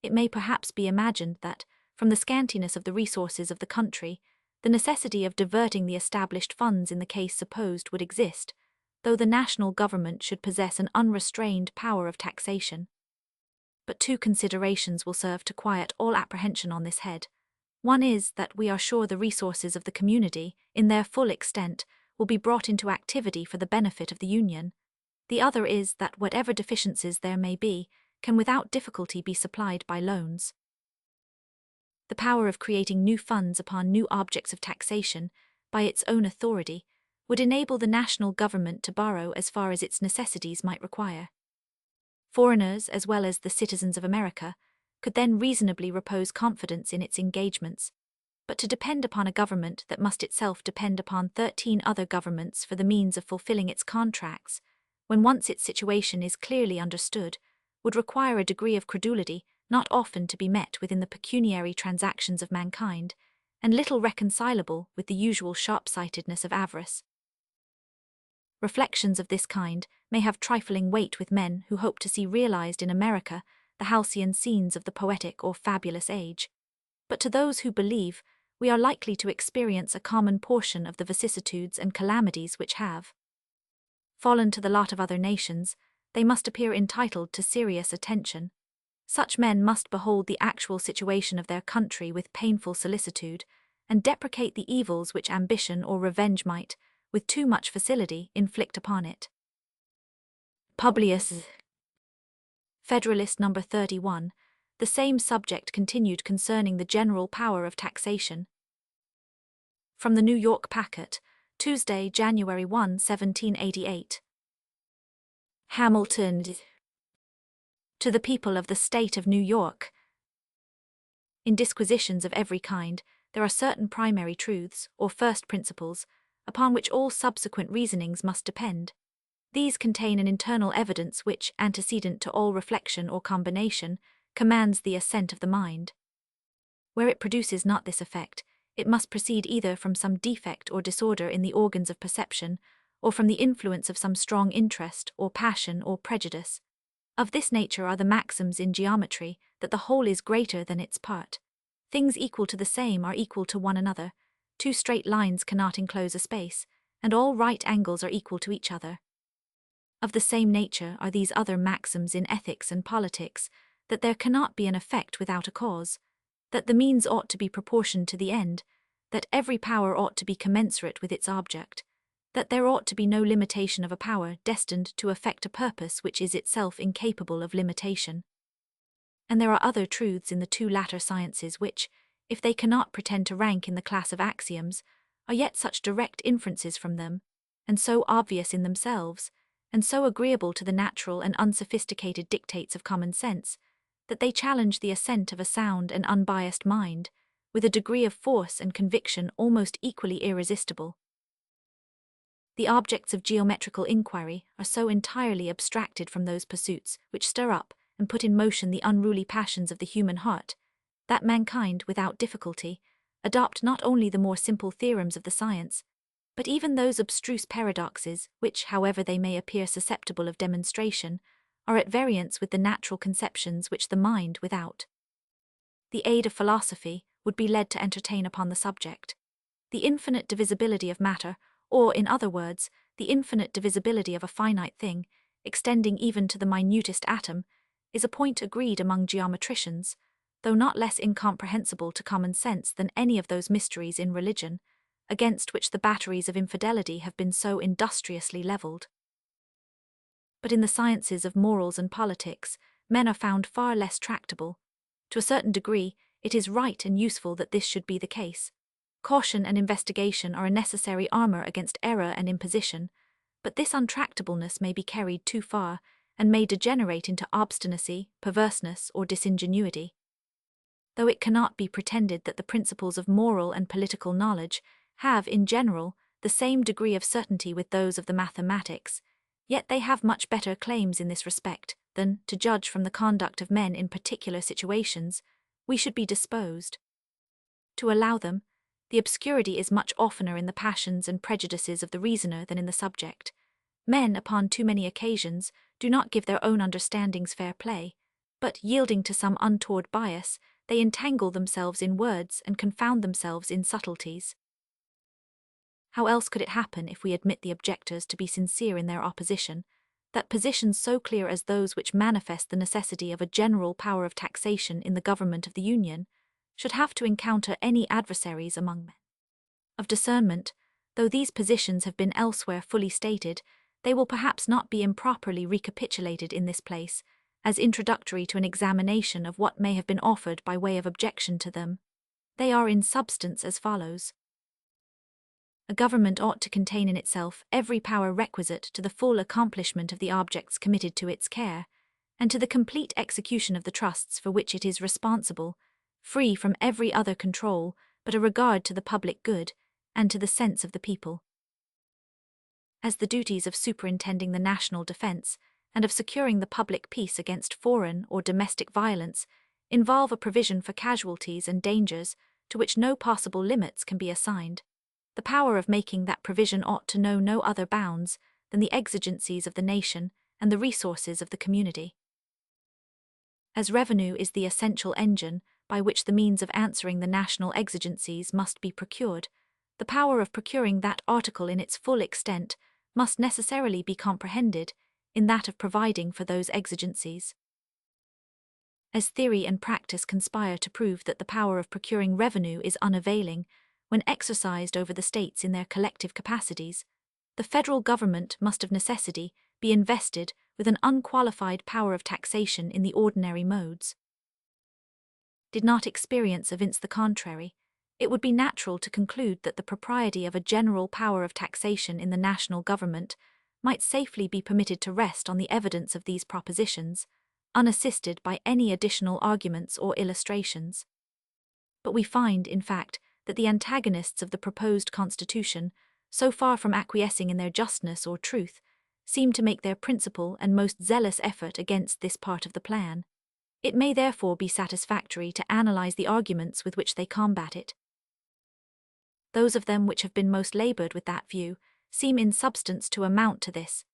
It may perhaps be imagined that, from the scantiness of the resources of the country, the necessity of diverting the established funds in the case supposed would exist, though the national government should possess an unrestrained power of taxation. But two considerations will serve to quiet all apprehension on this head. One is that we are sure the resources of the community, in their full extent, will be brought into activity for the benefit of the Union. The other is that whatever deficiencies there may be, can without difficulty be supplied by loans. The power of creating new funds upon new objects of taxation, by its own authority, would enable the national government to borrow as far as its necessities might require. Foreigners, as well as the citizens of America, could then reasonably repose confidence in its engagements, but to depend upon a government that must itself depend upon 13 other governments for the means of fulfilling its contracts, when once its situation is clearly understood, would require a degree of credulity not often to be met with in the pecuniary transactions of mankind, and little reconcilable with the usual sharp-sightedness of avarice. Reflections of this kind may have trifling weight with men who hope to see realized in America the halcyon scenes of the poetic or fabulous age. But to those who believe, we are likely to experience a common portion of the vicissitudes and calamities which have fallen to the lot of other nations. They must appear entitled to serious attention. Such men must behold the actual situation of their country with painful solicitude, and deprecate the evils which ambition or revenge might, with too much facility, inflict upon it. Publius. Federalist No. 31, the same subject continued concerning the general power of taxation. From the New York Packet, Tuesday, January 1, 1788. Hamilton. To the people of the state of New York. In disquisitions of every kind, there are certain primary truths, or first principles, upon which all subsequent reasonings must depend. These contain an internal evidence which, antecedent to all reflection or combination, commands the assent of the mind. Where it produces not this effect, it must proceed either from some defect or disorder in the organs of perception, or from the influence of some strong interest, or passion, or prejudice. Of this nature are the maxims in geometry, that the whole is greater than its part. Things equal to the same are equal to one another, two straight lines cannot enclose a space, and all right angles are equal to each other. Of the same nature are these other maxims in ethics and politics, that there cannot be an effect without a cause, that the means ought to be proportioned to the end, that every power ought to be commensurate with its object, that there ought to be no limitation of a power destined to effect a purpose which is itself incapable of limitation. And there are other truths in the two latter sciences which, if they cannot pretend to rank in the class of axioms, are yet such direct inferences from them, and so obvious in themselves, and so agreeable to the natural and unsophisticated dictates of common sense, that they challenge the assent of a sound and unbiased mind, with a degree of force and conviction almost equally irresistible. The objects of geometrical inquiry are so entirely abstracted from those pursuits which stir up and put in motion the unruly passions of the human heart, that mankind, without difficulty, adopt not only the more simple theorems of the science, but even those abstruse paradoxes which, however they may appear susceptible of demonstration, are at variance with the natural conceptions which the mind, without the aid of philosophy, would be led to entertain upon the subject. The infinite divisibility of matter, or, in other words, the infinite divisibility of a finite thing, extending even to the minutest atom, is a point agreed among geometricians, though not less incomprehensible to common sense than any of those mysteries in religion, against which the batteries of infidelity have been so industriously levelled. But in the sciences of morals and politics, men are found far less tractable. To a certain degree, it is right and useful that this should be the case. Caution and investigation are a necessary armour against error and imposition, but this untractableness may be carried too far, and may degenerate into obstinacy, perverseness, or disingenuity. Though it cannot be pretended that the principles of moral and political knowledge have, in general, the same degree of certainty with those of the mathematics, yet they have much better claims in this respect than, to judge from the conduct of men in particular situations, we should be disposed to allow them. The obscurity is much oftener in the passions and prejudices of the reasoner than in the subject. Men, upon too many occasions, do not give their own understandings fair play, but, yielding to some untoward bias, they entangle themselves in words and confound themselves in subtleties. How else could it happen, if we admit the objectors to be sincere in their opposition, that positions so clear as those which manifest the necessity of a general power of taxation in the government of the Union should have to encounter any adversaries among men of discernment? Though these positions have been elsewhere fully stated, they will perhaps not be improperly recapitulated in this place, as introductory to an examination of what may have been offered by way of objection to them. They are in substance as follows. A government ought to contain in itself every power requisite to the full accomplishment of the objects committed to its care, and to the complete execution of the trusts for which it is responsible, free from every other control but a regard to the public good and to the sense of the people. As the duties of superintending the national defense and of securing the public peace against foreign or domestic violence involve a provision for casualties and dangers to which no possible limits can be assigned, the power of making that provision ought to know no other bounds than the exigencies of the nation and the resources of the community. As revenue is the essential engine by which the means of answering the national exigencies must be procured, the power of procuring that article in its full extent must necessarily be comprehended in that of providing for those exigencies. As theory and practice conspire to prove that the power of procuring revenue is unavailing when exercised over the states in their collective capacities, the federal government must of necessity be invested with an unqualified power of taxation in the ordinary modes. Did not experience evince the contrary, it would be natural to conclude that the propriety of a general power of taxation in the national government might safely be permitted to rest on the evidence of these propositions, unassisted by any additional arguments or illustrations. But we find, in fact, that the antagonists of the proposed constitution, so far from acquiescing in their justness or truth, seem to make their principal and most zealous effort against this part of the plan. It may therefore be satisfactory to analyze the arguments with which they combat it. Those of them which have been most labored with that view seem in substance to amount to this.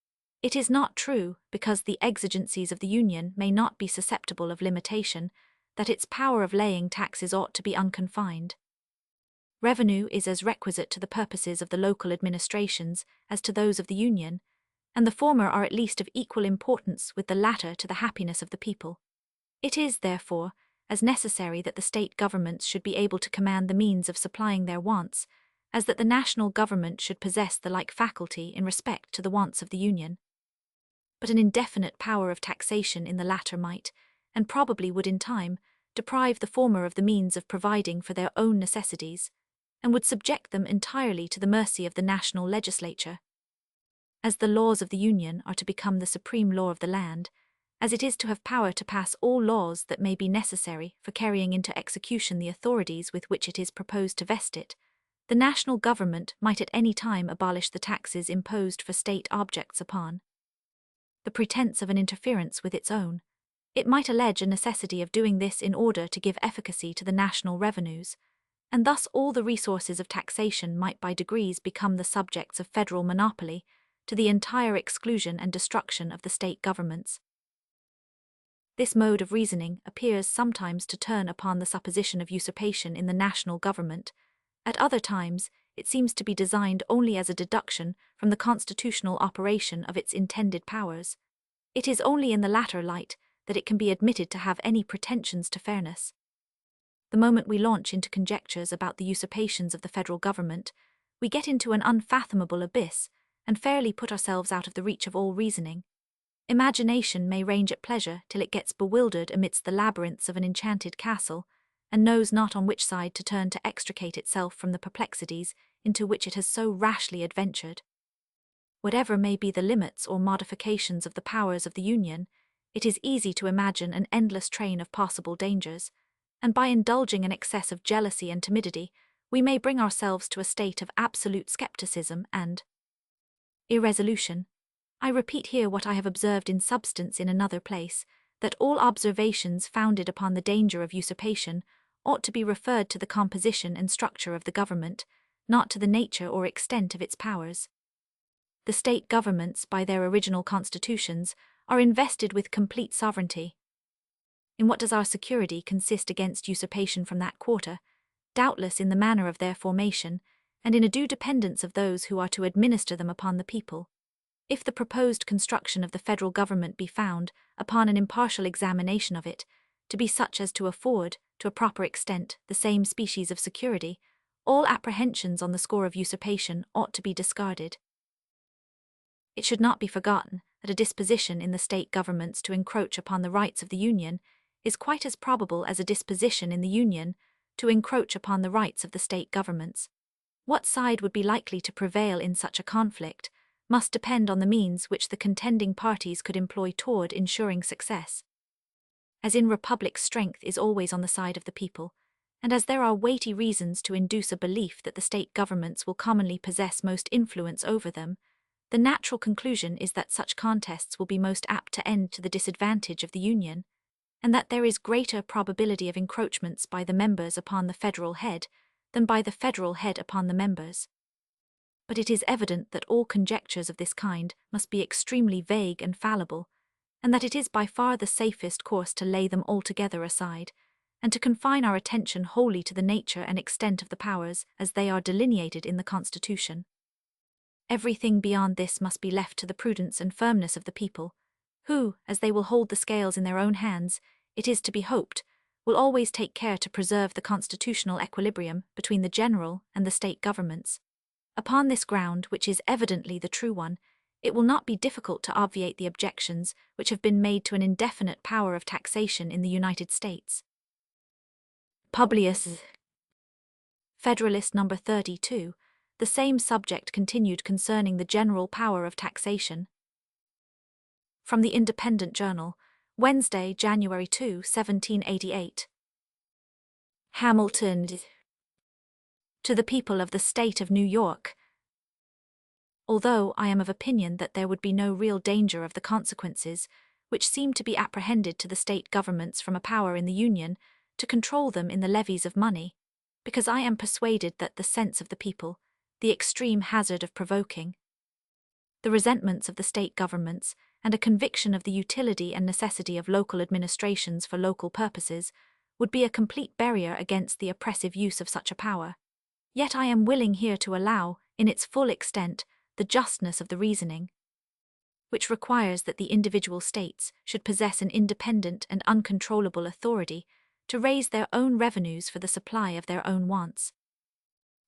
It is not true, because the exigencies of the Union may not be susceptible of limitation, that its power of laying taxes ought to be unconfined. Revenue is as requisite to the purposes of the local administrations as to those of the Union, and the former are at least of equal importance with the latter to the happiness of the people. It is, therefore, as necessary that the state governments should be able to command the means of supplying their wants, as that the national government should possess the like faculty in respect to the wants of the Union. But an indefinite power of taxation in the latter might, and probably would in time, deprive the former of the means of providing for their own necessities, and would subject them entirely to the mercy of the national legislature. As the laws of the Union are to become the supreme law of the land, as it is to have power to pass all laws that may be necessary for carrying into execution the authorities with which it is proposed to vest it, the national government might at any time abolish the taxes imposed for state objects upon the pretense of an interference with its own. It might allege a necessity of doing this in order to give efficacy to the national revenues, and thus all the resources of taxation might by degrees become the subjects of federal monopoly, to the entire exclusion and destruction of the state governments. This mode of reasoning appears sometimes to turn upon the supposition of usurpation in the national government. At other times, it seems to be designed only as a deduction from the constitutional operation of its intended powers. It is only in the latter light that it can be admitted to have any pretensions to fairness. The moment we launch into conjectures about the usurpations of the federal government, we get into an unfathomable abyss, and fairly put ourselves out of the reach of all reasoning. Imagination may range at pleasure till it gets bewildered amidst the labyrinths of an enchanted castle, and knows not on which side to turn to extricate itself from the perplexities into which it has so rashly adventured. Whatever may be the limits or modifications of the powers of the Union, it is easy to imagine an endless train of possible dangers, and by indulging an excess of jealousy and timidity, we may bring ourselves to a state of absolute skepticism and irresolution. I repeat here what I have observed in substance in another place, that all observations founded upon the danger of usurpation ought to be referred to the composition and structure of the government, not to the nature or extent of its powers. The state governments, by their original constitutions, are invested with complete sovereignty. In what does our security consist against usurpation from that quarter? Doubtless in the manner of their formation, and in a due dependence of those who are to administer them upon the people. If the proposed construction of the federal government be found, upon an impartial examination of it, to be such as to afford, to a proper extent, the same species of security, all apprehensions on the score of usurpation ought to be discarded. It should not be forgotten that a disposition in the state governments to encroach upon the rights of the Union is quite as probable as a disposition in the Union to encroach upon the rights of the state governments. What side would be likely to prevail in such a conflict must depend on the means which the contending parties could employ toward ensuring success. As in republics, strength is always on the side of the people, and as there are weighty reasons to induce a belief that the state governments will commonly possess most influence over them, the natural conclusion is that such contests will be most apt to end to the disadvantage of the Union, and that there is greater probability of encroachments by the members upon the federal head than by the federal head upon the members. But it is evident that all conjectures of this kind must be extremely vague and fallible, and that it is by far the safest course to lay them altogether aside, and to confine our attention wholly to the nature and extent of the powers as they are delineated in the Constitution. Everything beyond this must be left to the prudence and firmness of the people, who, as they will hold the scales in their own hands, it is to be hoped, will always take care to preserve the constitutional equilibrium between the general and the state governments. Upon this ground, which is evidently the true one, it will not be difficult to obviate the objections which have been made to an indefinite power of taxation in the United States. Publius, Federalist No. 32, the same subject continued concerning the general power of taxation. From the Independent Journal, Wednesday, January 2, 1788. Hamilton. To the people of the state of New York. Although I am of opinion that there would be no real danger of the consequences, which seem to be apprehended to the state governments from a power in the Union to control them in the levies of money, because I am persuaded that the sense of the people, the extreme hazard of provoking, the resentments of the state governments, and a conviction of the utility and necessity of local administrations for local purposes would be a complete barrier against the oppressive use of such a power. Yet I am willing here to allow, in its full extent, the justness of the reasoning, which requires that the individual states should possess an independent and uncontrollable authority to raise their own revenues for the supply of their own wants.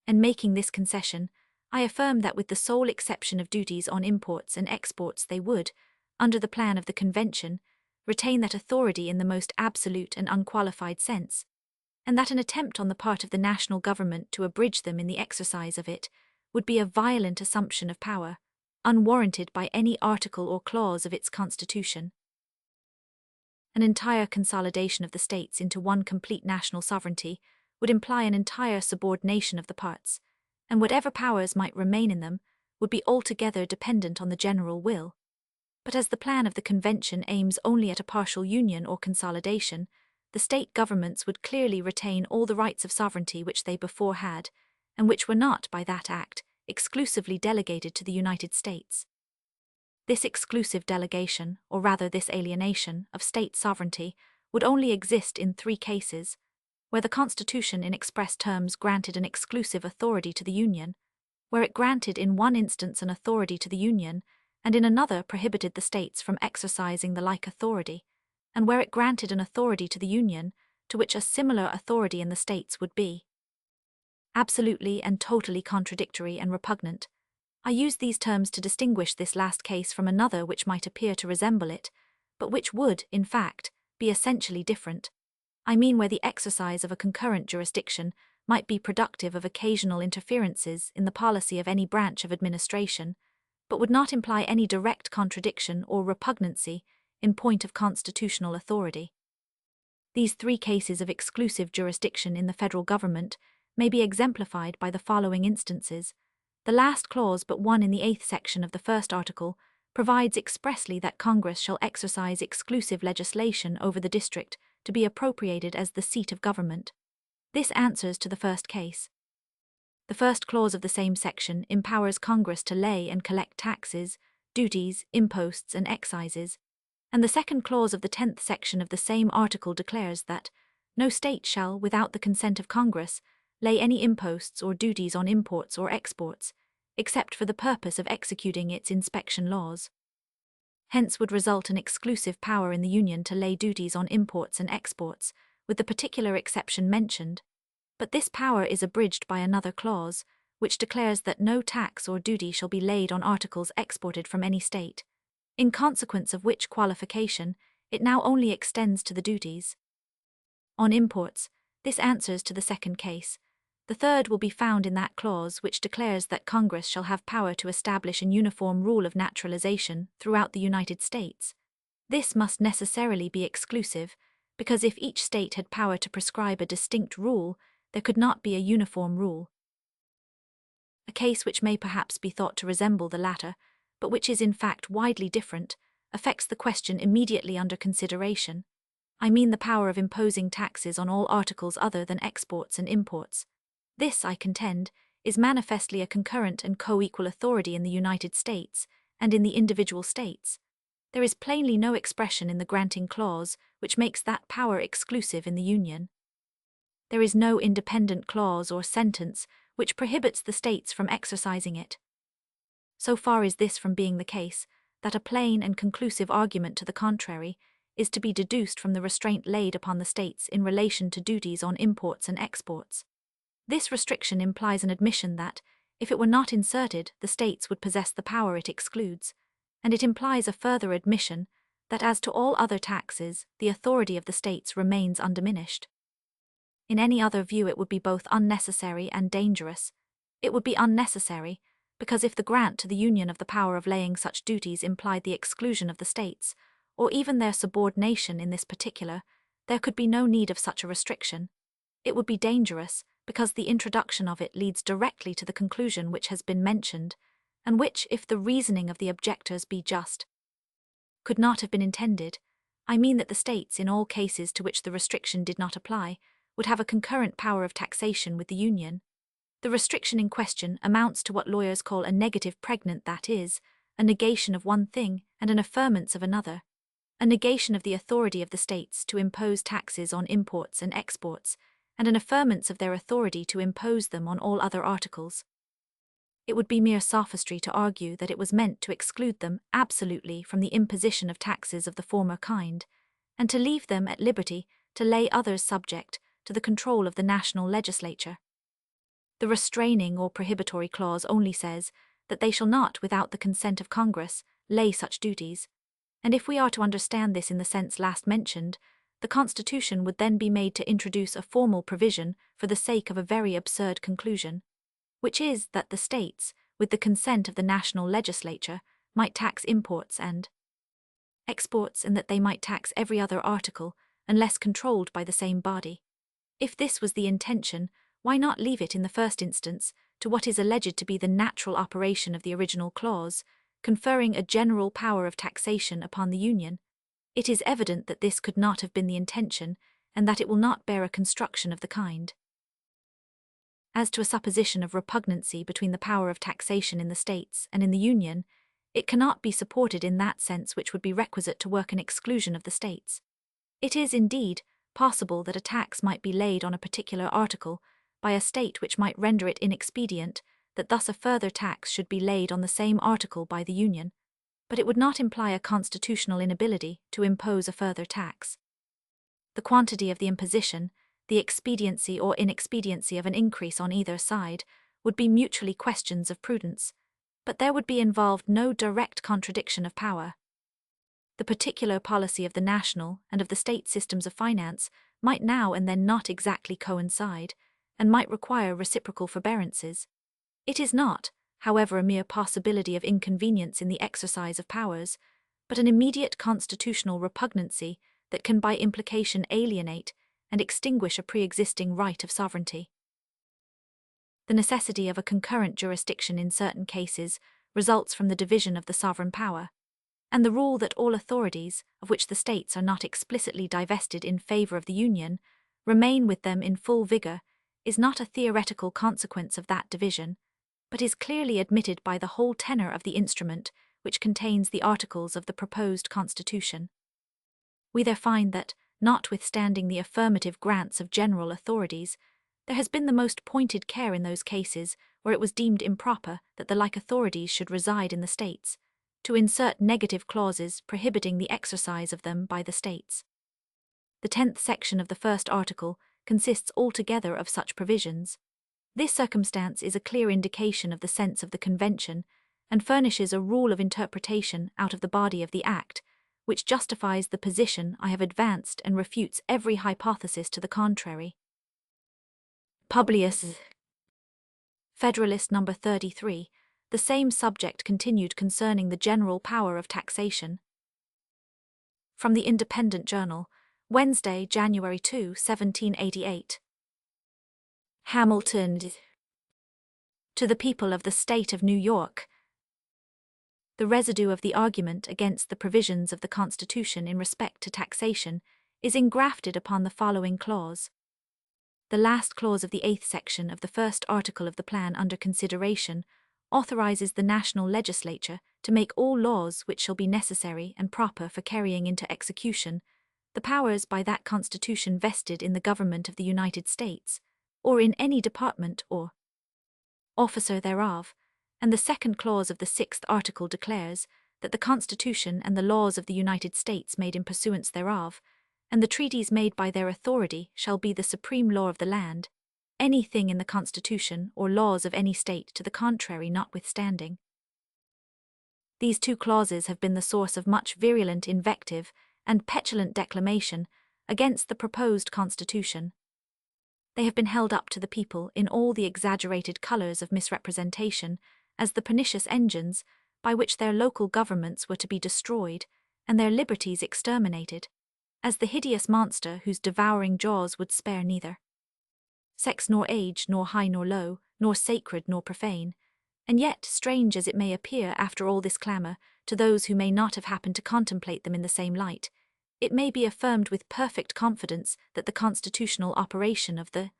And making this concession, I affirm that with the sole exception of duties on imports and exports they would, under the plan of the Convention, retain that authority in the most absolute and unqualified sense, and that an attempt on the part of the national government to abridge them in the exercise of it would be a violent assumption of power, unwarranted by any article or clause of its constitution. An entire consolidation of the states into one complete national sovereignty would imply an entire subordination of the parts, and whatever powers might remain in them would be altogether dependent on the general will. But as the plan of the Convention aims only at a partial union or consolidation, the state governments would clearly retain all the rights of sovereignty which they before had, and which were not, by that act, exclusively delegated to the United States. This exclusive delegation, or rather this alienation, of state sovereignty would only exist in 3 cases, where the Constitution in express terms granted an exclusive authority to the Union, where it granted in one instance an authority to the Union, and in another prohibited the states from exercising the like authority, and where it granted an authority to the Union to which a similar authority in the states would be absolutely and totally contradictory and repugnant. I use these terms to distinguish this last case from another which might appear to resemble it, but which would, in fact, be essentially different. I mean where the exercise of a concurrent jurisdiction might be productive of occasional interferences in the policy of any branch of administration, but would not imply any direct contradiction or repugnancy in point of constitutional authority. These 3 cases of exclusive jurisdiction in the federal government may be exemplified by the following instances. The last clause but one in the 8th section of the first article provides expressly that Congress shall exercise exclusive legislation over the district to be appropriated as the seat of government. This answers to the first case. The first clause of the same section empowers Congress to lay and collect taxes, duties, imposts, and excises, and the second clause of the 10th section of the same article declares that no state shall, without the consent of Congress, lay any imposts or duties on imports or exports, except for the purpose of executing its inspection laws. Hence would result an exclusive power in the Union to lay duties on imports and exports, with the particular exception mentioned, but this power is abridged by another clause, which declares that no tax or duty shall be laid on articles exported from any state, in consequence of which qualification it now only extends to the duties on imports. This answers to the second case. The third will be found in that clause which declares that Congress shall have power to establish an uniform rule of naturalization throughout the United States. This must necessarily be exclusive, because if each state had power to prescribe a distinct rule, there could not be a uniform rule. A case which may perhaps be thought to resemble the latter, but which is in fact widely different, affects the question immediately under consideration. I mean the power of imposing taxes on all articles other than exports and imports. This, I contend, is manifestly a concurrent and co-equal authority in the United States and in the individual states. There is plainly no expression in the granting clause which makes that power exclusive in the Union. There is no independent clause or sentence which prohibits the states from exercising it. So far is this from being the case, that a plain and conclusive argument to the contrary is to be deduced from the restraint laid upon the states in relation to duties on imports and exports. This restriction implies an admission that, if it were not inserted, the states would possess the power it excludes, and it implies a further admission that as to all other taxes, the authority of the states remains undiminished. In any other view it would be both unnecessary and dangerous. It would be unnecessary, because if the grant to the Union of the power of laying such duties implied the exclusion of the states, or even their subordination in this particular, there could be no need of such a restriction. It would be dangerous, because the introduction of it leads directly to the conclusion which has been mentioned, and which, if the reasoning of the objectors be just, could not have been intended. I mean that the states, in all cases to which the restriction did not apply, would have a concurrent power of taxation with the Union. The restriction in question amounts to what lawyers call a negative pregnant, that is, a negation of one thing and an affirmance of another, a negation of the authority of the states to impose taxes on imports and exports, and an affirmance of their authority to impose them on all other articles. It would be mere sophistry to argue that it was meant to exclude them absolutely from the imposition of taxes of the former kind, and to leave them at liberty to lay others subject to the control of the national legislature. The restraining or prohibitory clause only says that they shall not, without the consent of Congress, lay such duties, and if we are to understand this in the sense last mentioned, the Constitution would then be made to introduce a formal provision for the sake of a very absurd conclusion, which is that the states, with the consent of the national legislature, might tax imports and exports, and that they might tax every other article, unless controlled by the same body. If this was the intention, why not leave it in the first instance to what is alleged to be the natural operation of the original clause, conferring a general power of taxation upon the Union? It is evident that this could not have been the intention, and that it will not bear a construction of the kind. As to a supposition of repugnancy between the power of taxation in the states and in the Union, it cannot be supported in that sense which would be requisite to work an exclusion of the states. It is, indeed, possible that a tax might be laid on a particular article by a state which might render it inexpedient that thus a further tax should be laid on the same article by the Union, but it would not imply a constitutional inability to impose a further tax. The quantity of the imposition, the expediency or inexpediency of an increase on either side, would be mutually questions of prudence, but there would be involved no direct contradiction of power. The particular policy of the national and of the state systems of finance might now and then not exactly coincide, and might require reciprocal forbearances. It is not, however, a mere possibility of inconvenience in the exercise of powers, but an immediate constitutional repugnancy that can by implication alienate and extinguish a pre-existing right of sovereignty. The necessity of a concurrent jurisdiction in certain cases results from the division of the sovereign power, and the rule that all authorities, of which the states are not explicitly divested in favor of the Union, remain with them in full vigor, is not a theoretical consequence of that division, but is clearly admitted by the whole tenor of the instrument which contains the articles of the proposed Constitution. We there find that, notwithstanding the affirmative grants of general authorities, there has been the most pointed care in those cases where it was deemed improper that the like authorities should reside in the states, to insert negative clauses prohibiting the exercise of them by the states. The 10th section of the first article consists altogether of such provisions. This circumstance is a clear indication of the sense of the Convention, and furnishes a rule of interpretation out of the body of the Act, which justifies the position I have advanced and refutes every hypothesis to the contrary. Publius, Federalist No. 33, the same subject continued concerning the general power of taxation. From the Independent Journal, Wednesday, January 2, 1788. Hamilton. To the people of the State of New York. The residue of the argument against the provisions of the Constitution in respect to taxation is engrafted upon the following clause. The last clause of the 8th section of the first article of the plan under consideration authorizes the national legislature to make all laws which shall be necessary and proper for carrying into execution the powers by that Constitution vested in the government of the United States, or in any department or officer thereof, and the second clause of the 6th article declares that the Constitution and the laws of the United States made in pursuance thereof, and the treaties made by their authority shall be the supreme law of the land, anything in the Constitution or laws of any state to the contrary notwithstanding. These two clauses have been the source of much virulent invective and petulant declamation against the proposed Constitution. They have been held up to the people in all the exaggerated colours of misrepresentation as the pernicious engines by which their local governments were to be destroyed and their liberties exterminated, as the hideous monster whose devouring jaws would spare neither. sex nor age, nor high nor low, nor sacred nor profane. And yet, strange as it may appear after all this clamour, to those who may not have happened to contemplate them in the same light, it may be affirmed with perfect confidence that the constitutional operation of the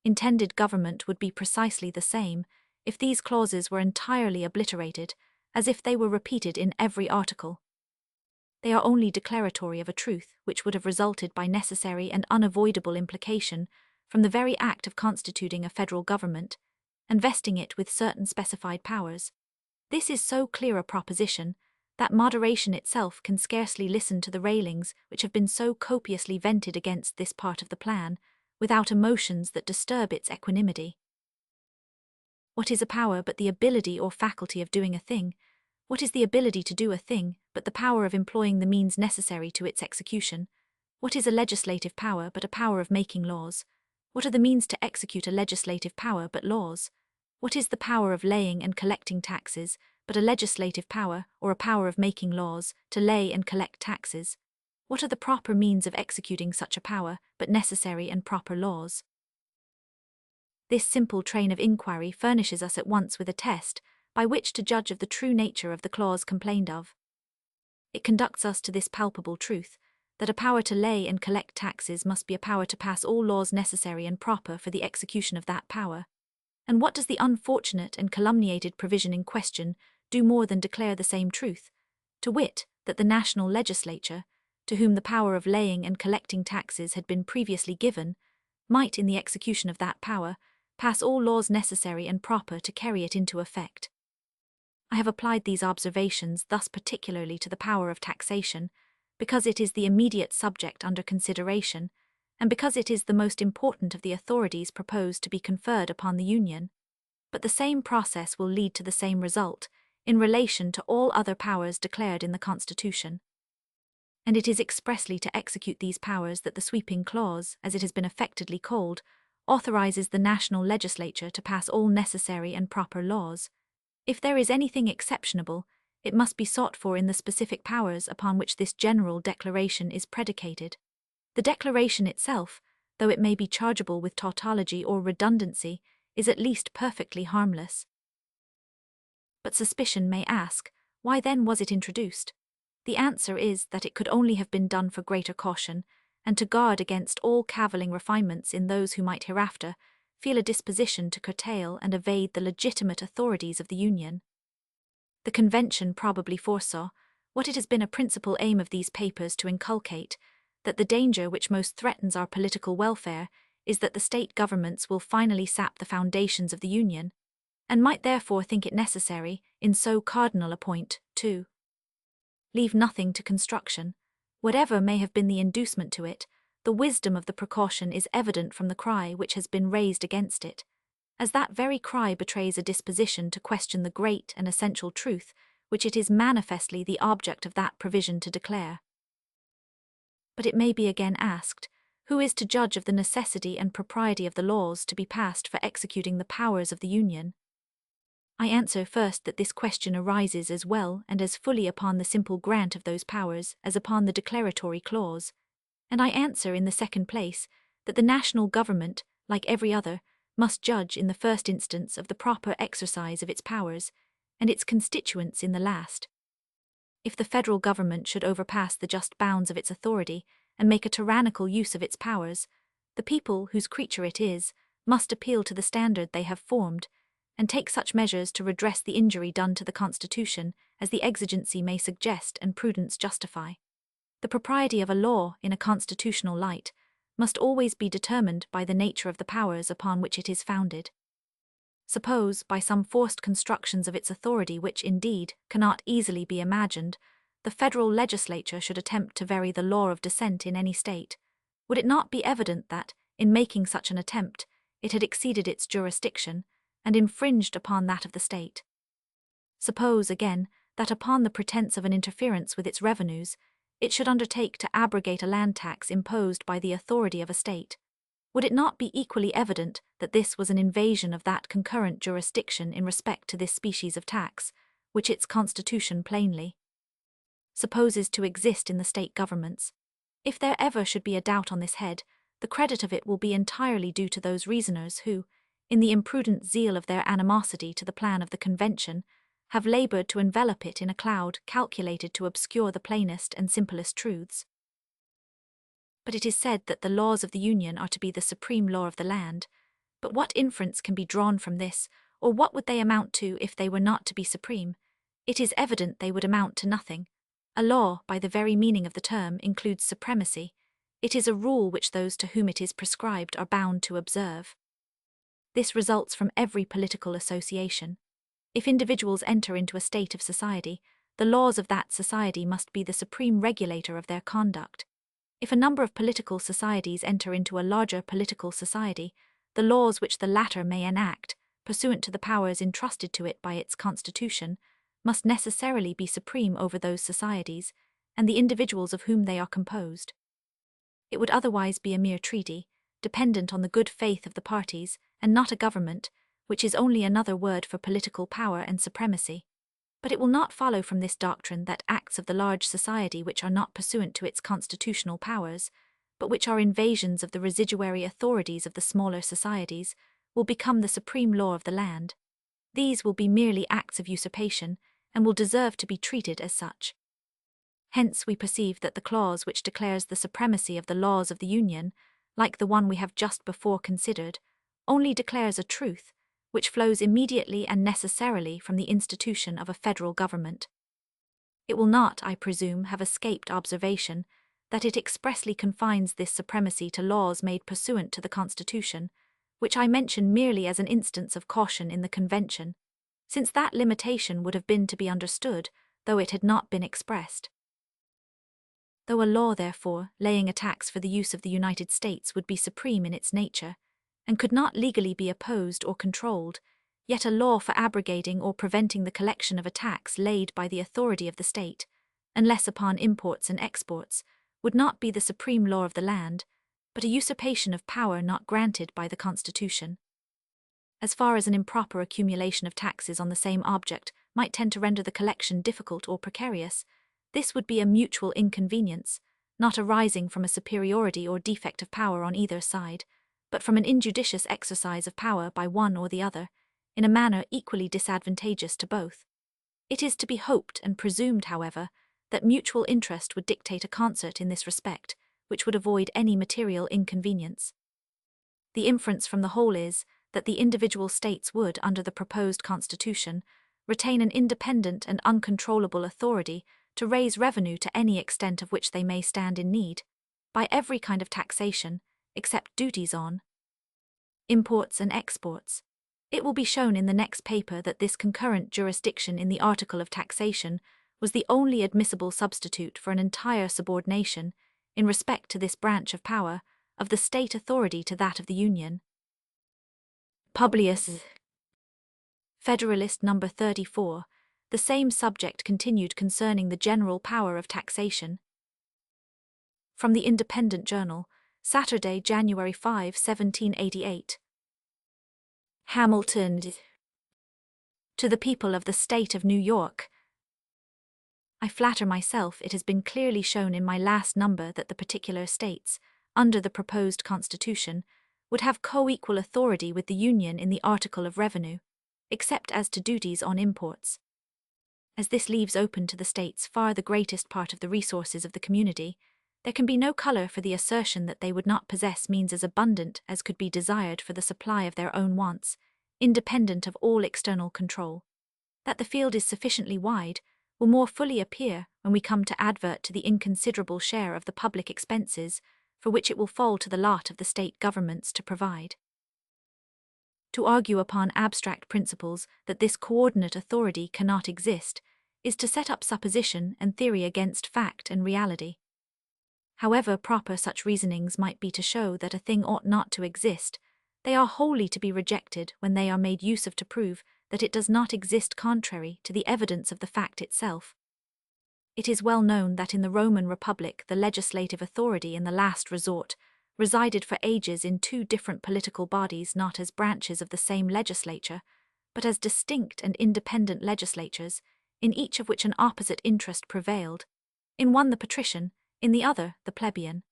intended government would be precisely the same if these clauses were entirely obliterated, as if they were repeated in every article. They are only declaratory of a truth which would have resulted by necessary and unavoidable implication from the very act of constituting a federal government and vesting it with certain specified powers. This is so clear a proposition that moderation itself can scarcely listen to the railings which have been so copiously vented against this part of the plan, without emotions that disturb its equanimity. What is a power but the ability or faculty of doing a thing? What is the ability to do a thing but the power of employing the means necessary to its execution? What is a legislative power but a power of making laws? What are the means to execute a legislative power but laws? What is the power of laying and collecting taxes but a legislative power or a power of making laws to lay and collect taxes? What are the proper means of executing such a power but necessary and proper laws? This simple train of inquiry furnishes us at once with a test by which to judge of the true nature of the clause complained of. It conducts us to this palpable truth, that a power to lay and collect taxes must be a power to pass all laws necessary and proper for the execution of that power. And what does the unfortunate and calumniated provision in question do more than declare the same truth, to wit, that the national legislature, to whom the power of laying and collecting taxes had been previously given, might, in the execution of that power, pass all laws necessary and proper to carry it into effect. I have applied these observations thus particularly to the power of taxation, because it is the immediate subject under consideration, and because it is the most important of the authorities proposed to be conferred upon the Union. But the same process will lead to the same result in relation to all other powers declared in the Constitution. And it is expressly to execute these powers that the sweeping clause, as it has been affectedly called, authorizes the national legislature to pass all necessary and proper laws. If there is anything exceptionable, it must be sought for in the specific powers upon which this general declaration is predicated. The declaration itself, though it may be chargeable with tautology or redundancy, is at least perfectly harmless. But suspicion may ask, why then was it introduced? The answer is that it could only have been done for greater caution, and to guard against all cavilling refinements in those who might hereafter feel a disposition to curtail and evade the legitimate authorities of the Union. The Convention probably foresaw, what it has been a principal aim of these papers to inculcate, that the danger which most threatens our political welfare is that the state governments will finally sap the foundations of the Union, and might therefore think it necessary, in so cardinal a point, to leave nothing to construction. Whatever may have been the inducement to it, the wisdom of the precaution is evident from the cry which has been raised against it, as that very cry betrays a disposition to question the great and essential truth which it is manifestly the object of that provision to declare. But it may be again asked, who is to judge of the necessity and propriety of the laws to be passed for executing the powers of the Union? I answer first that this question arises as well and as fully upon the simple grant of those powers as upon the declaratory clause, and I answer in the second place that the national government, like every other, must judge in the first instance of the proper exercise of its powers, and its constituents in the last. If the federal government should overpass the just bounds of its authority and make a tyrannical use of its powers, the people whose creature it is must appeal to the standard they have formed, and take such measures to redress the injury done to the Constitution as the exigency may suggest and prudence justify. The propriety of a law in a constitutional light must always be determined by the nature of the powers upon which it is founded. Suppose, by some forced constructions of its authority which, indeed, cannot easily be imagined, the federal legislature should attempt to vary the law of descent in any state, would it not be evident that, in making such an attempt, it had exceeded its jurisdiction, and infringed upon that of the state? Suppose, again, that upon the pretence of an interference with its revenues, it should undertake to abrogate a land tax imposed by the authority of a state. Would it not be equally evident that this was an invasion of that concurrent jurisdiction in respect to this species of tax, which its constitution plainly supposes to exist in the state governments? If there ever should be a doubt on this head, the credit of it will be entirely due to those reasoners who, in the imprudent zeal of their animosity to the plan of the convention, have labored to envelop it in a cloud calculated to obscure the plainest and simplest truths. But it is said that the laws of the Union are to be the supreme law of the land. But what inference can be drawn from this, or what would they amount to if they were not to be supreme? It is evident they would amount to nothing. A law, by the very meaning of the term, includes supremacy. It is a rule which those to whom it is prescribed are bound to observe. This results from every political association. If individuals enter into a state of society, the laws of that society must be the supreme regulator of their conduct. If a number of political societies enter into a larger political society, the laws which the latter may enact, pursuant to the powers entrusted to it by its constitution, must necessarily be supreme over those societies, and the individuals of whom they are composed. It would otherwise be a mere treaty, dependent on the good faith of the parties, and not a government, which is only another word for political power and supremacy. But it will not follow from this doctrine that acts of the large society which are not pursuant to its constitutional powers, but which are invasions of the residuary authorities of the smaller societies, will become the supreme law of the land. These will be merely acts of usurpation, and will deserve to be treated as such. Hence we perceive that the clause which declares the supremacy of the laws of the Union, like the one we have just before considered, only declares a truth, which flows immediately and necessarily from the institution of a federal government. It will not, I presume, have escaped observation that it expressly confines this supremacy to laws made pursuant to the Constitution, which I mention merely as an instance of caution in the Convention, since that limitation would have been to be understood, though it had not been expressed. Though a law, therefore, laying a tax for the use of the United States would be supreme in its nature, and could not legally be opposed or controlled, yet a law for abrogating or preventing the collection of a tax laid by the authority of the state, unless upon imports and exports, would not be the supreme law of the land, but a usurpation of power not granted by the Constitution. As far as an improper accumulation of taxes on the same object might tend to render the collection difficult or precarious, this would be a mutual inconvenience, not arising from a superiority or defect of power on either side, but from an injudicious exercise of power by one or the other, in a manner equally disadvantageous to both. It is to be hoped and presumed, however, that mutual interest would dictate a concert in this respect, which would avoid any material inconvenience. The inference from the whole is that the individual states would, under the proposed constitution, retain an independent and uncontrollable authority to raise revenue to any extent of which they may stand in need, by every kind of taxation, except duties on imports and exports. It will be shown in the next paper that this concurrent jurisdiction in the article of taxation was the only admissible substitute for an entire subordination, in respect to this branch of power, of the state authority to that of the Union. Publius, Federalist No. 34, the same subject continued concerning the general power of taxation. From the Independent Journal, Saturday, January 5, 1788. Hamilton. To the people of the state of New York. I flatter myself it has been clearly shown in my last number that the particular states, under the proposed Constitution, would have co-equal authority with the Union in the article of revenue, except as to duties on imports. As this leaves open to the states far the greatest part of the resources of the community, there can be no colour for the assertion that they would not possess means as abundant as could be desired for the supply of their own wants, independent of all external control. That the field is sufficiently wide will more fully appear when we come to advert to the inconsiderable share of the public expenses for which it will fall to the lot of the state governments to provide. To argue upon abstract principles that this coordinate authority cannot exist is to set up supposition and theory against fact and reality. However proper such reasonings might be to show that a thing ought not to exist, they are wholly to be rejected when they are made use of to prove that it does not exist contrary to the evidence of the fact itself. It is well known that in the Roman Republic the legislative authority in the last resort resided for ages in two different political bodies, not as branches of the same legislature, but as distinct and independent legislatures, in each of which an opposite interest prevailed, in one the patrician, in the other the plebeian.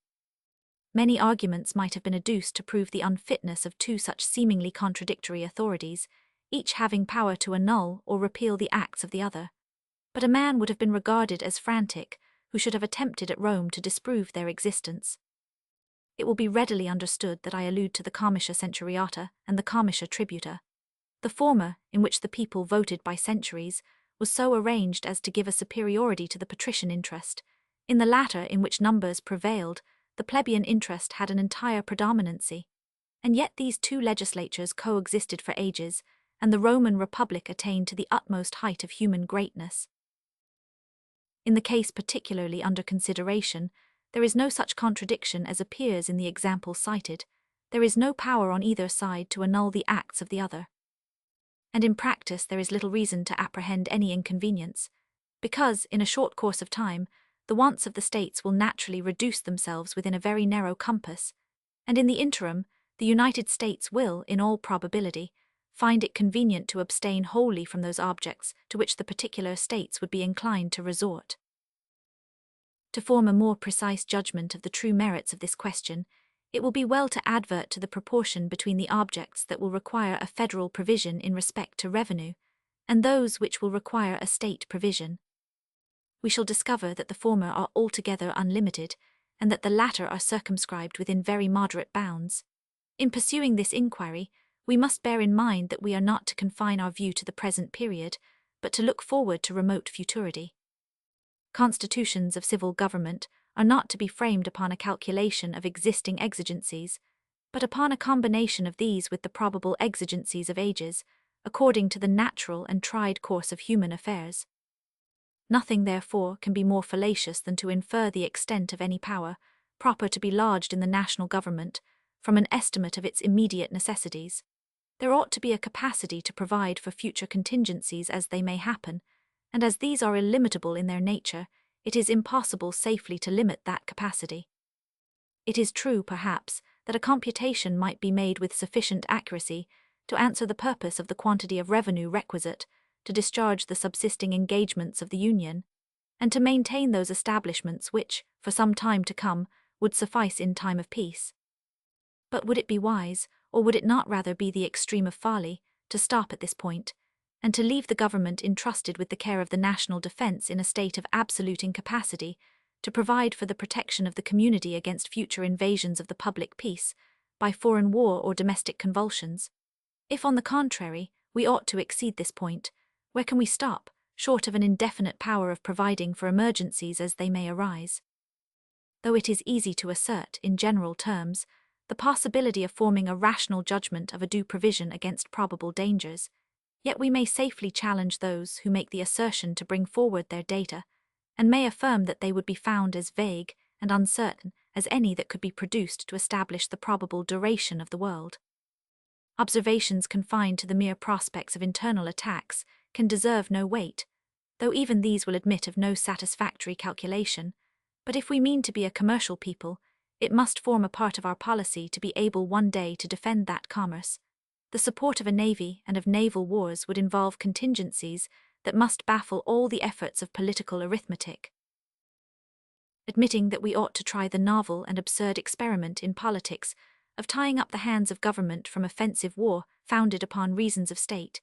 Many arguments might have been adduced to prove the unfitness of two such seemingly contradictory authorities, each having power to annul or repeal the acts of the other. But a man would have been regarded as frantic who should have attempted at Rome to disprove their existence. It will be readily understood that I allude to the comitia centuriata and the comitia tributa. The former, in which the people voted by centuries, was so arranged as to give a superiority to the patrician interest. In the latter, in which numbers prevailed, the plebeian interest had an entire predominancy. And yet these two legislatures coexisted for ages, and the Roman Republic attained to the utmost height of human greatness. In the case particularly under consideration, there is no such contradiction as appears in the example cited. There is no power on either side to annul the acts of the other. And in practice there is little reason to apprehend any inconvenience, because, in a short course of time, the wants of the states will naturally reduce themselves within a very narrow compass, and in the interim, the United States will, in all probability, find it convenient to abstain wholly from those objects to which the particular states would be inclined to resort. To form a more precise judgment of the true merits of this question, it will be well to advert to the proportion between the objects that will require a federal provision in respect to revenue, and those which will require a state provision. We shall discover that the former are altogether unlimited, and that the latter are circumscribed within very moderate bounds. In pursuing this inquiry, we must bear in mind that we are not to confine our view to the present period, but to look forward to remote futurity. Constitutions of civil government are not to be framed upon a calculation of existing exigencies, but upon a combination of these with the probable exigencies of ages, according to the natural and tried course of human affairs. Nothing, therefore, can be more fallacious than to infer the extent of any power, proper to be lodged in the national government, from an estimate of its immediate necessities. There ought to be a capacity to provide for future contingencies as they may happen, and as these are illimitable in their nature, it is impossible safely to limit that capacity. It is true, perhaps, that a computation might be made with sufficient accuracy to answer the purpose of the quantity of revenue requisite to discharge the subsisting engagements of the Union, and to maintain those establishments which, for some time to come, would suffice in time of peace. But would it be wise, or would it not rather be the extreme of folly, to stop at this point, and to leave the government entrusted with the care of the national defense in a state of absolute incapacity to provide for the protection of the community against future invasions of the public peace by foreign war or domestic convulsions? If, on the contrary, we ought to exceed this point, where can we stop, short of an indefinite power of providing for emergencies as they may arise? Though it is easy to assert, in general terms, the possibility of forming a rational judgment of a due provision against probable dangers, yet we may safely challenge those who make the assertion to bring forward their data, and may affirm that they would be found as vague and uncertain as any that could be produced to establish the probable duration of the world. Observations confined to the mere prospects of internal attacks can deserve no weight, though even these will admit of no satisfactory calculation. But if we mean to be a commercial people, it must form a part of our policy to be able one day to defend that commerce. The support of a navy and of naval wars would involve contingencies that must baffle all the efforts of political arithmetic. Admitting that we ought to try the novel and absurd experiment in politics of tying up the hands of government from offensive war founded upon reasons of state,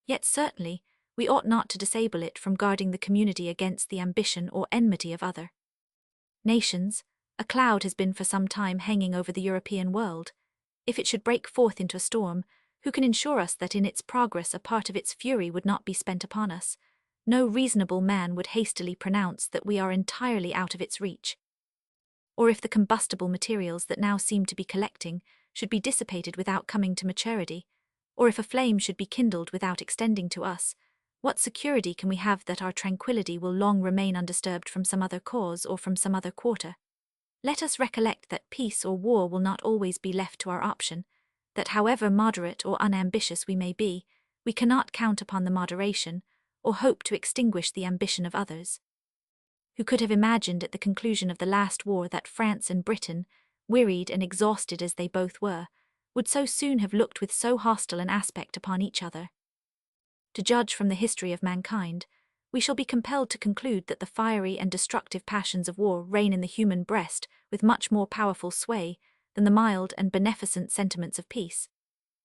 yet certainly we ought not to disable it from guarding the community against the ambition or enmity of other nations. A cloud has been for some time hanging over the European world. If it should break forth into a storm, who can ensure us that in its progress a part of its fury would not be spent upon us? No reasonable man would hastily pronounce that we are entirely out of its reach. Or if the combustible materials that now seem to be collecting should be dissipated without coming to maturity, or if a flame should be kindled without extending to us, what security can we have that our tranquillity will long remain undisturbed from some other cause or from some other quarter? Let us recollect that peace or war will not always be left to our option, that however moderate or unambitious we may be, we cannot count upon the moderation, or hope to extinguish the ambition of others. Who could have imagined at the conclusion of the last war that France and Britain, wearied and exhausted as they both were, would so soon have looked with so hostile an aspect upon each other? To judge from the history of mankind, we shall be compelled to conclude that the fiery and destructive passions of war reign in the human breast with much more powerful sway than the mild and beneficent sentiments of peace,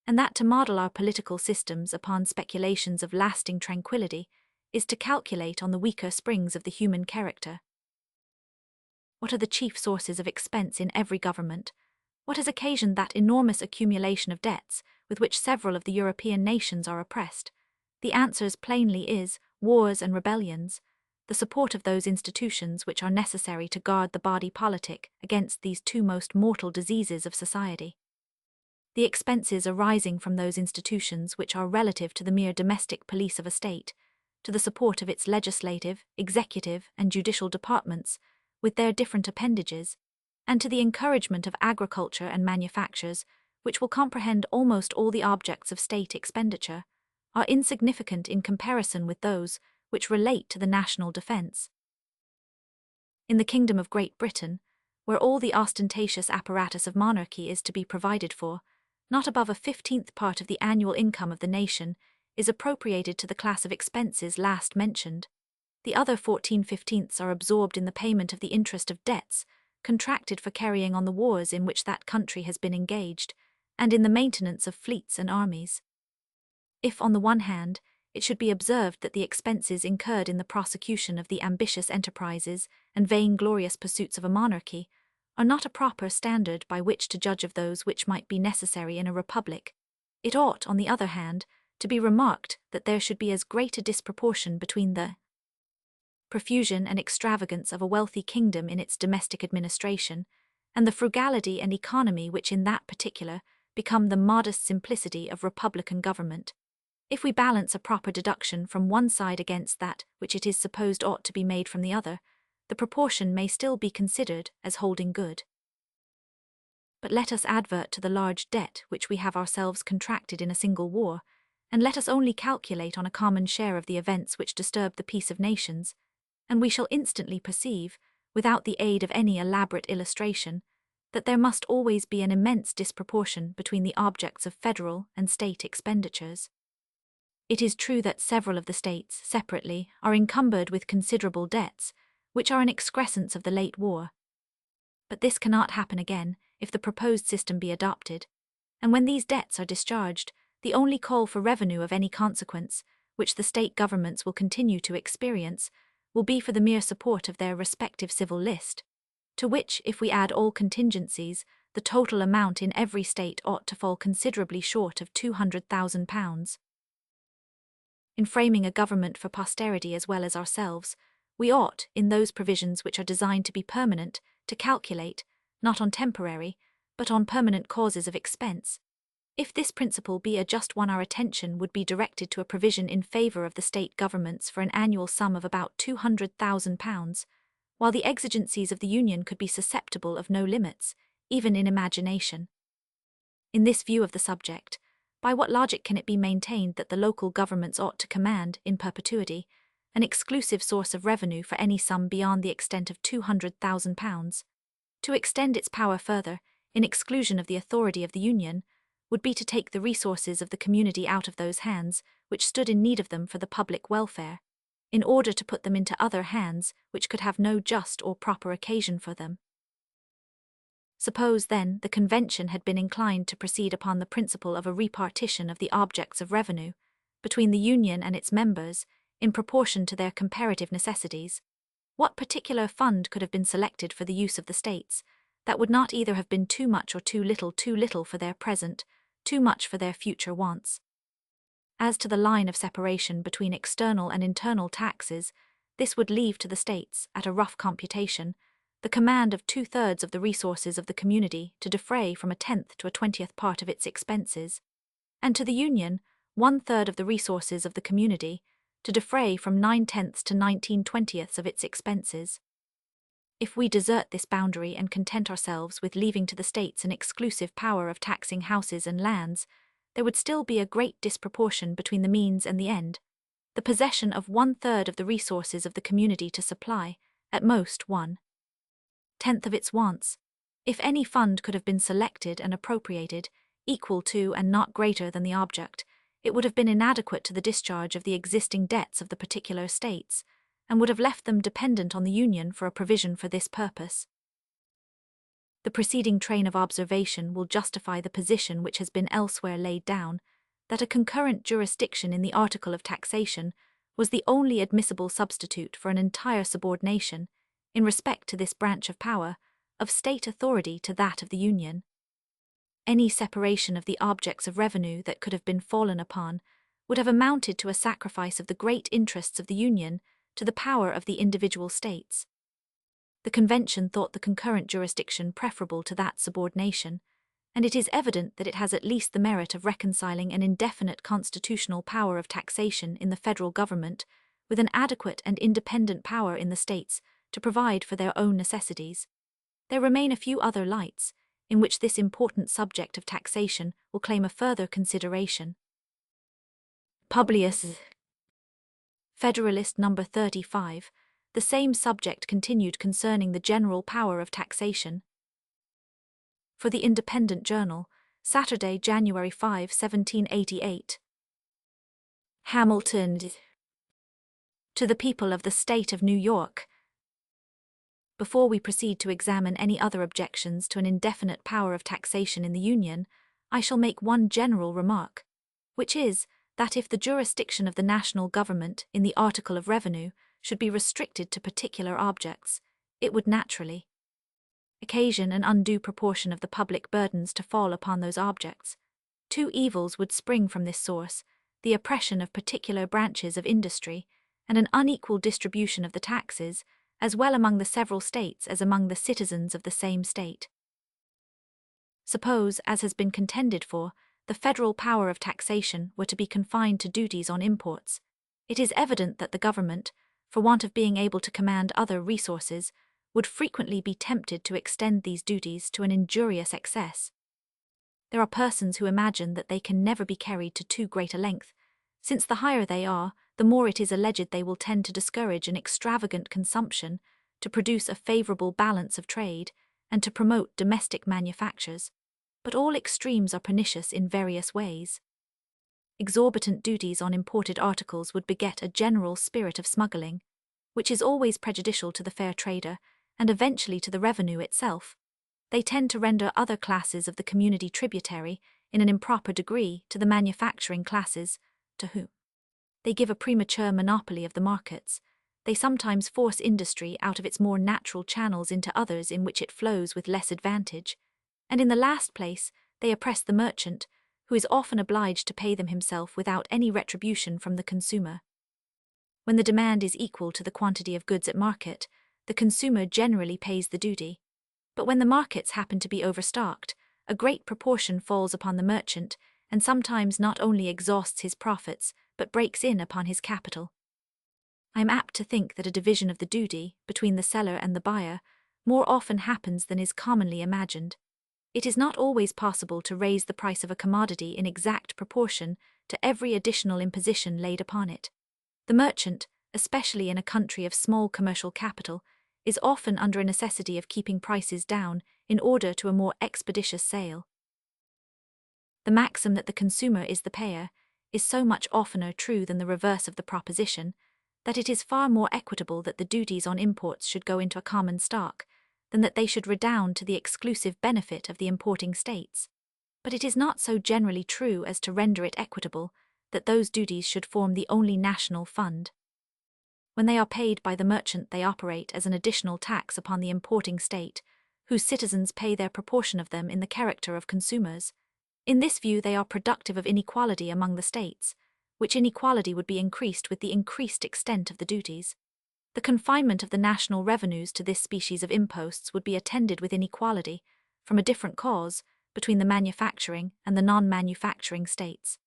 and that to model our political systems upon speculations of lasting tranquility is to calculate on the weaker springs of the human character. What are the chief sources of expense in every government? What has occasioned that enormous accumulation of debts with which several of the European nations are oppressed? The answer plainly is wars and rebellions, the support of those institutions which are necessary to guard the body politic against these two most mortal diseases of society. The expenses arising from those institutions which are relative to the mere domestic police of a state, to the support of its legislative, executive, and judicial departments, with their different appendages, and to the encouragement of agriculture and manufactures, which will comprehend almost all the objects of state expenditure, are insignificant in comparison with those which relate to the national defence. In the Kingdom of Great Britain, where all the ostentatious apparatus of monarchy is to be provided for, not above a 15th part of the annual income of the nation is appropriated to the class of expenses last mentioned. The other 14/15ths are absorbed in the payment of the interest of debts contracted for carrying on the wars in which that country has been engaged, and in the maintenance of fleets and armies. If, on the one hand, it should be observed that the expenses incurred in the prosecution of the ambitious enterprises and vainglorious pursuits of a monarchy are not a proper standard by which to judge of those which might be necessary in a republic, it ought, on the other hand, to be remarked that there should be as great a disproportion between the profusion and extravagance of a wealthy kingdom in its domestic administration, and the frugality and economy which in that particular become the modest simplicity of republican government. If we balance a proper deduction from one side against that which it is supposed ought to be made from the other, the proportion may still be considered as holding good. But let us advert to the large debt which we have ourselves contracted in a single war, and let us only calculate on a common share of the events which disturb the peace of nations, and we shall instantly perceive, without the aid of any elaborate illustration, that there must always be an immense disproportion between the objects of federal and state expenditures. It is true that several of the states, separately, are encumbered with considerable debts, which are an excrescence of the late war. But this cannot happen again if the proposed system be adopted, and when these debts are discharged, the only call for revenue of any consequence, which the state governments will continue to experience, will be for the mere support of their respective civil list, to which, if we add all contingencies, the total amount in every state ought to fall considerably short of £200,000. In framing a government for posterity as well as ourselves, we ought, in those provisions which are designed to be permanent, to calculate, not on temporary, but on permanent causes of expense. If this principle be a just one, our attention would be directed to a provision in favour of the state governments for an annual sum of about £200,000, while the exigencies of the Union could be susceptible of no limits, even in imagination. In this view of the subject, by what logic can it be maintained that the local governments ought to command, in perpetuity, an exclusive source of revenue for any sum beyond the extent of £200,000? To extend its power further, in exclusion of the authority of the Union, would be to take the resources of the community out of those hands which stood in need of them for the public welfare, in order to put them into other hands which could have no just or proper occasion for them. Suppose, then, the Convention had been inclined to proceed upon the principle of a repartition of the objects of revenue between the Union and its members in proportion to their comparative necessities, what particular fund could have been selected for the use of the states that would not either have been too much or too little for their present, too much for their future wants? As to the line of separation between external and internal taxes, this would leave to the states, at a rough computation, the command of 2/3 of the resources of the community to defray from a 10th to a 20th part of its expenses, and to the Union 1/3 of the resources of the community to defray from 9/10 to 19/20 of its expenses. If we desert this boundary and content ourselves with leaving to the states an exclusive power of taxing houses and lands, there would still be a great disproportion between the means and the end, the possession of 1/3 of the resources of the community to supply, at most 1/10 of its wants. If any fund could have been selected and appropriated, equal to and not greater than the object, it would have been inadequate to the discharge of the existing debts of the particular states, and would have left them dependent on the Union for a provision for this purpose. The preceding train of observation will justify the position which has been elsewhere laid down, that a concurrent jurisdiction in the article of taxation was the only admissible substitute for an entire subordination, in respect to this branch of power, of state authority to that of the Union. Any separation of the objects of revenue that could have been fallen upon would have amounted to a sacrifice of the great interests of the Union to the power of the individual states. The Convention thought the concurrent jurisdiction preferable to that subordination, and it is evident that it has at least the merit of reconciling an indefinite constitutional power of taxation in the federal government with an adequate and independent power in the states to provide for their own necessities. There remain a few other lights, in which this important subject of taxation will claim a further consideration. Publius, Federalist No. 35, the same subject continued concerning the general power of taxation. For the Independent Journal, Saturday, January 5, 1788. Hamilton. To the people of the State of New York. Before we proceed to examine any other objections to an indefinite power of taxation in the Union, I shall make one general remark, which is, that if the jurisdiction of the national government in the article of revenue should be restricted to particular objects, it would naturally occasion an undue proportion of the public burdens to fall upon those objects. Two evils would spring from this source: the oppression of particular branches of industry, and an unequal distribution of the taxes, as well among the several states as among the citizens of the same state. Suppose, as has been contended for, the federal power of taxation were to be confined to duties on imports, it is evident that the government, for want of being able to command other resources, would frequently be tempted to extend these duties to an injurious excess. There are persons who imagine that they can never be carried to too great a length, since the higher they are, the more it is alleged they will tend to discourage an extravagant consumption, to produce a favorable balance of trade, and to promote domestic manufactures. But all extremes are pernicious in various ways. Exorbitant duties on imported articles would beget a general spirit of smuggling, which is always prejudicial to the fair trader, and eventually to the revenue itself. They tend to render other classes of the community tributary, in an improper degree, to the manufacturing classes, to whom they give a premature monopoly of the markets. They sometimes force industry out of its more natural channels into others in which it flows with less advantage, and in the last place they oppress the merchant, who is often obliged to pay them himself without any retribution from the consumer. When the demand is equal to the quantity of goods at market, the consumer generally pays the duty. But when the markets happen to be overstocked, a great proportion falls upon the merchant, and sometimes not only exhausts his profits, but breaks in upon his capital. I am apt to think that a division of the duty, between the seller and the buyer, more often happens than is commonly imagined. It is not always possible to raise the price of a commodity in exact proportion to every additional imposition laid upon it. The merchant, especially in a country of small commercial capital, is often under a necessity of keeping prices down in order to a more expeditious sale. The maxim that the consumer is the payer is so much oftener true than the reverse of the proposition, that it is far more equitable that the duties on imports should go into a common stock, than that they should redound to the exclusive benefit of the importing states. But it is not so generally true as to render it equitable that those duties should form the only national fund. When they are paid by the merchant, they operate as an additional tax upon the importing state, whose citizens pay their proportion of them in the character of consumers. In this view they are productive of inequality among the states, which inequality would be increased with the increased extent of the duties. The confinement of the national revenues to this species of imposts would be attended with inequality, from a different cause, between the manufacturing and the non-manufacturing states.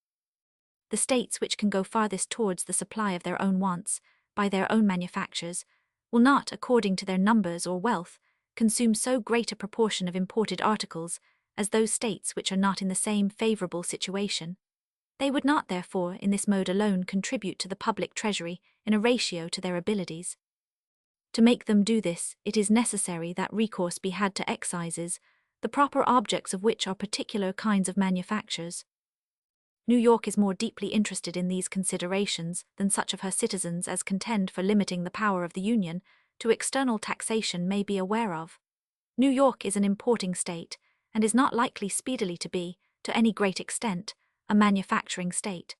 The states which can go farthest towards the supply of their own wants, by their own manufactures, will not, according to their numbers or wealth, consume so great a proportion of imported articles as those states which are not in the same favourable situation. They would not, therefore, in this mode alone contribute to the public treasury in a ratio to their abilities. To make them do this, it is necessary that recourse be had to excises, the proper objects of which are particular kinds of manufactures. New York is more deeply interested in these considerations than such of her citizens as contend for limiting the power of the Union to external taxation may be aware of. New York is an importing state, and is not likely speedily to be, to any great extent, a manufacturing state.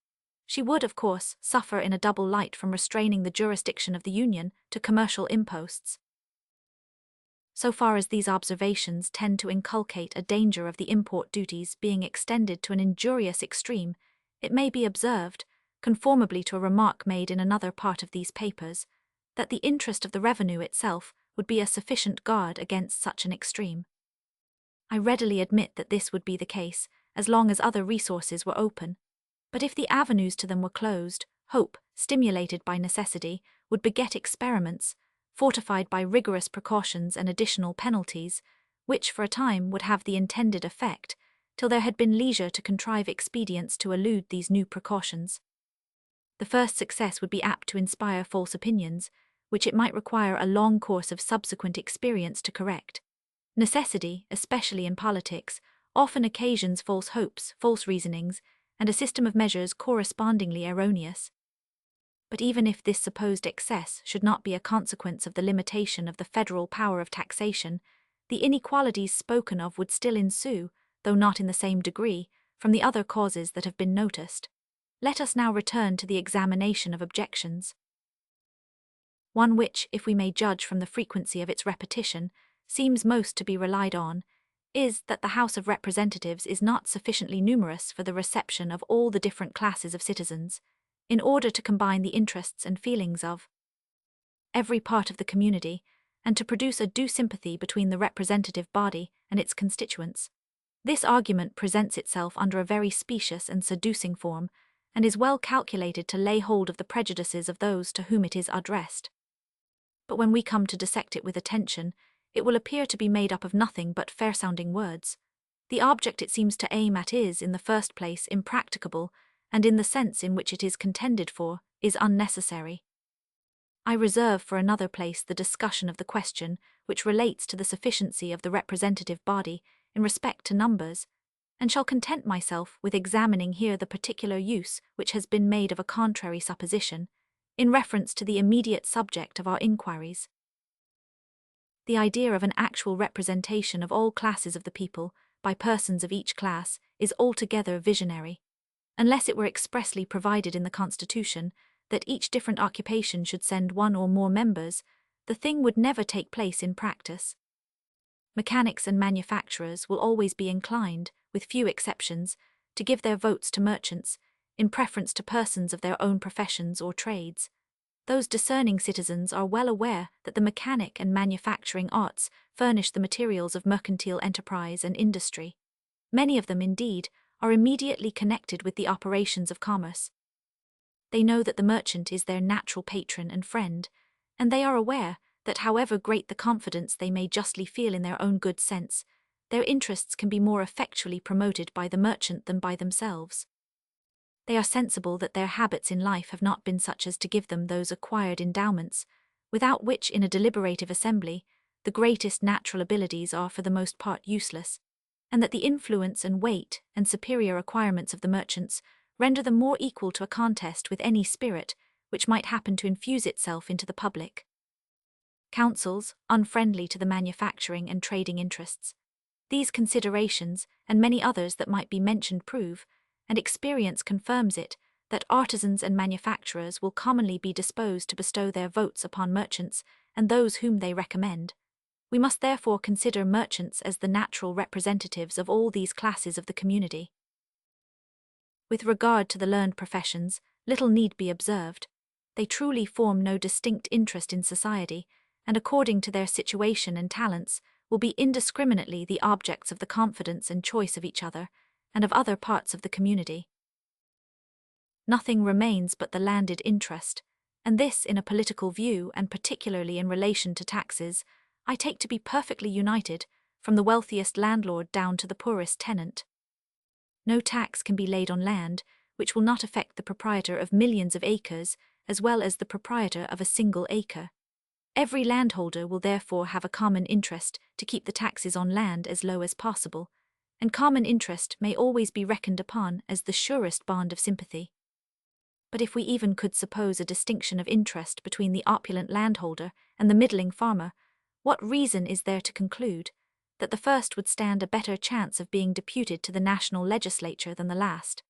She would, of course, suffer in a double light from restraining the jurisdiction of the Union to commercial imposts. So far as these observations tend to inculcate a danger of the import duties being extended to an injurious extreme, it may be observed, conformably to a remark made in another part of these papers, that the interest of the revenue itself would be a sufficient guard against such an extreme. I readily admit that this would be the case, as long as other resources were open, but if the avenues to them were closed, hope, stimulated by necessity, would beget experiments, fortified by rigorous precautions and additional penalties, which for a time would have the intended effect, till there had been leisure to contrive expedients to elude these new precautions. The first success would be apt to inspire false opinions, which it might require a long course of subsequent experience to correct. Necessity, especially in politics, often occasions false hopes, false reasonings, and a system of measures correspondingly erroneous. But even if this supposed excess should not be a consequence of the limitation of the federal power of taxation, the inequalities spoken of would still ensue, though not in the same degree, from the other causes that have been noticed. Let us now return to the examination of objections. One which, if we may judge from the frequency of its repetition, seems most to be relied on, is that the House of Representatives is not sufficiently numerous for the reception of all the different classes of citizens, in order to combine the interests and feelings of every part of the community, and to produce a due sympathy between the representative body and its constituents. This argument presents itself under a very specious and seducing form, and is well calculated to lay hold of the prejudices of those to whom it is addressed. But when we come to dissect it with attention, it will appear to be made up of nothing but fair-sounding words. The object it seems to aim at is, in the first place, impracticable, and in the sense in which it is contended for, is unnecessary. I reserve for another place the discussion of the question which relates to the sufficiency of the representative body in respect to numbers, and shall content myself with examining here the particular use which has been made of a contrary supposition, in reference to the immediate subject of our inquiries. The idea of an actual representation of all classes of the people, by persons of each class, is altogether visionary. Unless it were expressly provided in the Constitution that each different occupation should send one or more members, the thing would never take place in practice. Mechanics and manufacturers will always be inclined, with few exceptions, to give their votes to merchants, in preference to persons of their own professions or trades. Those discerning citizens are well aware that the mechanic and manufacturing arts furnish the materials of mercantile enterprise and industry. Many of them, indeed, are immediately connected with the operations of commerce. They know that the merchant is their natural patron and friend, and they are aware that however great the confidence they may justly feel in their own good sense, their interests can be more effectually promoted by the merchant than by themselves. They are sensible that their habits in life have not been such as to give them those acquired endowments, without which in a deliberative assembly the greatest natural abilities are for the most part useless, and that the influence and weight and superior acquirements of the merchants render them more equal to a contest with any spirit which might happen to infuse itself into the public. Councils, unfriendly to the manufacturing and trading interests. These considerations, and many others that might be mentioned, prove, and experience confirms it, that artisans and manufacturers will commonly be disposed to bestow their votes upon merchants and those whom they recommend. We must therefore consider merchants as the natural representatives of all these classes of the community. With regard to the learned professions, little need be observed. They truly form no distinct interest in society, and according to their situation and talents, will be indiscriminately the objects of the confidence and choice of each other, and of other parts of the community. Nothing remains but the landed interest, and this in a political view, and particularly in relation to taxes, I take to be perfectly united, from the wealthiest landlord down to the poorest tenant. No tax can be laid on land which will not affect the proprietor of millions of acres as well as the proprietor of a single acre. Every landholder will therefore have a common interest to keep the taxes on land as low as possible, and common interest may always be reckoned upon as the surest bond of sympathy. But if we even could suppose a distinction of interest between the opulent landholder and the middling farmer, what reason is there to conclude that the first would stand a better chance of being deputed to the national legislature than the last.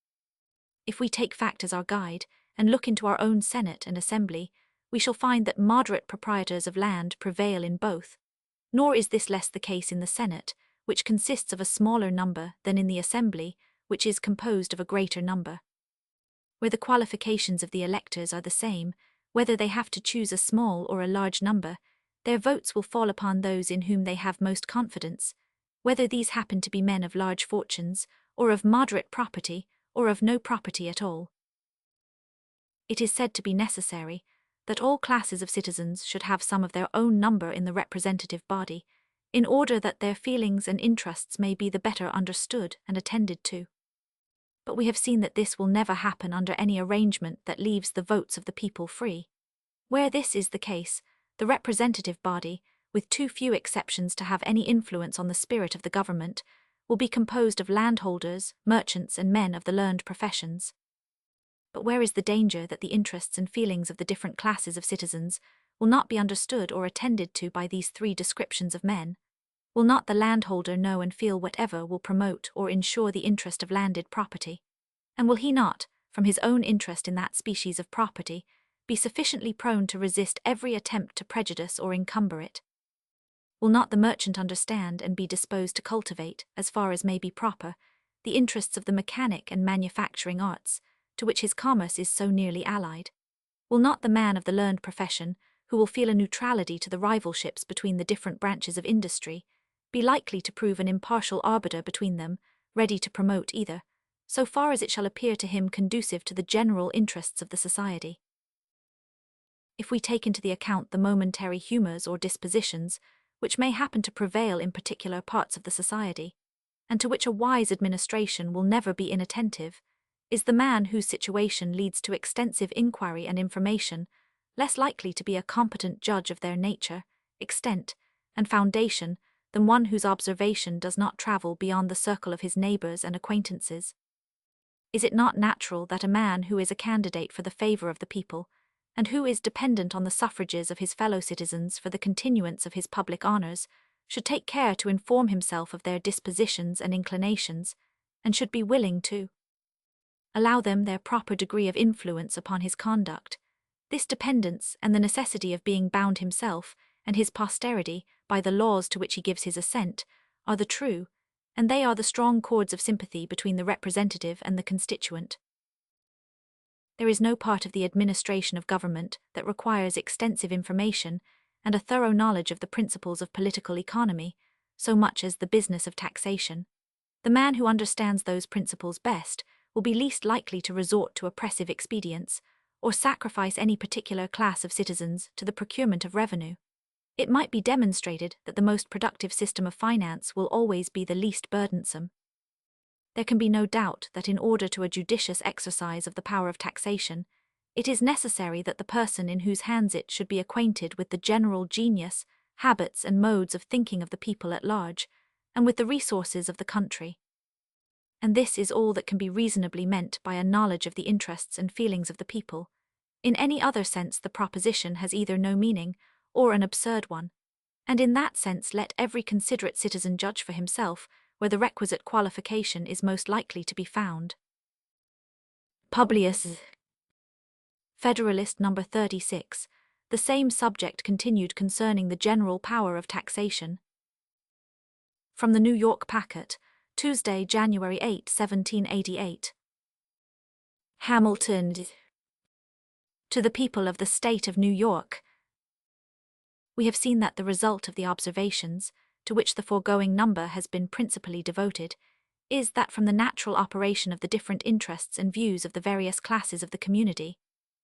If we take fact as our guide, and look into our own Senate and Assembly, we shall find that moderate proprietors of land prevail in both. Nor is this less the case in the Senate, which consists of a smaller number than in the Assembly, which is composed of a greater number. Where the qualifications of the electors are the same, whether they have to choose a small or a large number, their votes will fall upon those in whom they have most confidence, whether these happen to be men of large fortunes, or of moderate property, or of no property at all. It is said to be necessary that all classes of citizens should have some of their own number in the representative body, in order that their feelings and interests may be the better understood and attended to. But we have seen that this will never happen under any arrangement that leaves the votes of the people free. Where this is the case, the representative body, with too few exceptions to have any influence on the spirit of the government, will be composed of landholders, merchants, and men of the learned professions. But where is the danger that the interests and feelings of the different classes of citizens will not be understood or attended to by these three descriptions of men? Will not the landholder know and feel whatever will promote or ensure the interest of landed property? And will he not, from his own interest in that species of property, be sufficiently prone to resist every attempt to prejudice or encumber it? Will not the merchant understand and be disposed to cultivate, as far as may be proper, the interests of the mechanic and manufacturing arts, to which his commerce is so nearly allied? Will not the man of the learned profession, who will feel a neutrality to the rivalships between the different branches of industry, be likely to prove an impartial arbiter between them, ready to promote either, so far as it shall appear to him conducive to the general interests of the society? If we take into the account the momentary humours or dispositions which may happen to prevail in particular parts of the society, and to which a wise administration will never be inattentive, is the man whose situation leads to extensive inquiry and information less likely to be a competent judge of their nature, extent, and foundation than one whose observation does not travel beyond the circle of his neighbours and acquaintances? Is it not natural that a man who is a candidate for the favour of the people, and who is dependent on the suffrages of his fellow citizens for the continuance of his public honours, should take care to inform himself of their dispositions and inclinations, and should be willing to allow them their proper degree of influence upon his conduct? This dependence and the necessity of being bound himself and his posterity by the laws to which he gives his assent are the true, and they are the strong cords of sympathy between the representative and the constituent. There is no part of the administration of government that requires extensive information and a thorough knowledge of the principles of political economy, so much as the business of taxation. The man who understands those principles best will be least likely to resort to oppressive expedients, or sacrifice any particular class of citizens to the procurement of revenue. It might be demonstrated that the most productive system of finance will always be the least burdensome. There can be no doubt that in order to a judicious exercise of the power of taxation, it is necessary that the person in whose hands it should be acquainted with the general genius, habits, and modes of thinking of the people at large, and with the resources of the country. And this is all that can be reasonably meant by a knowledge of the interests and feelings of the people. In any other sense the proposition has either no meaning, or an absurd one, and in that sense let every considerate citizen judge for himself where the requisite qualification is most likely to be found. Publius. Federalist No. 36. The same subject continued concerning the general power of taxation. From the New York Packet, Tuesday, January 8, 1788. Hamilton. To the people of the state of New York. We have seen that the result of the observations, to which the foregoing number has been principally devoted, is that from the natural operation of the different interests and views of the various classes of the community,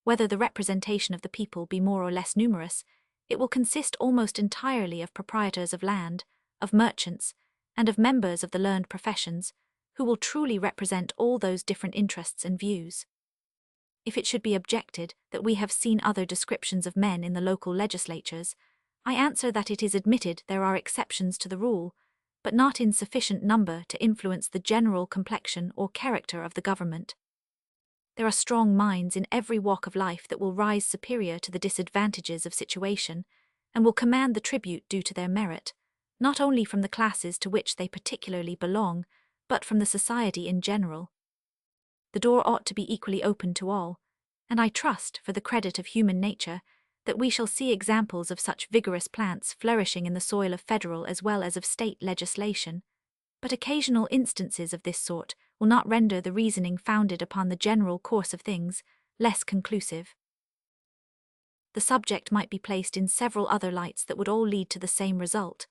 whether the representation of the people be more or less numerous, it will consist almost entirely of proprietors of land, of merchants, and of members of the learned professions, who will truly represent all those different interests and views. If it should be objected that we have seen other descriptions of men in the local legislatures, I answer that it is admitted there are exceptions to the rule, but not in sufficient number to influence the general complexion or character of the government. There are strong minds in every walk of life that will rise superior to the disadvantages of situation, and will command the tribute due to their merit, not only from the classes to which they particularly belong, but from the society in general. The door ought to be equally open to all, and I trust, for the credit of human nature, that we shall see examples of such vigorous plants flourishing in the soil of federal as well as of state legislation, but occasional instances of this sort will not render the reasoning founded upon the general course of things less conclusive. The subject might be placed in several other lights that would all lead to the same result,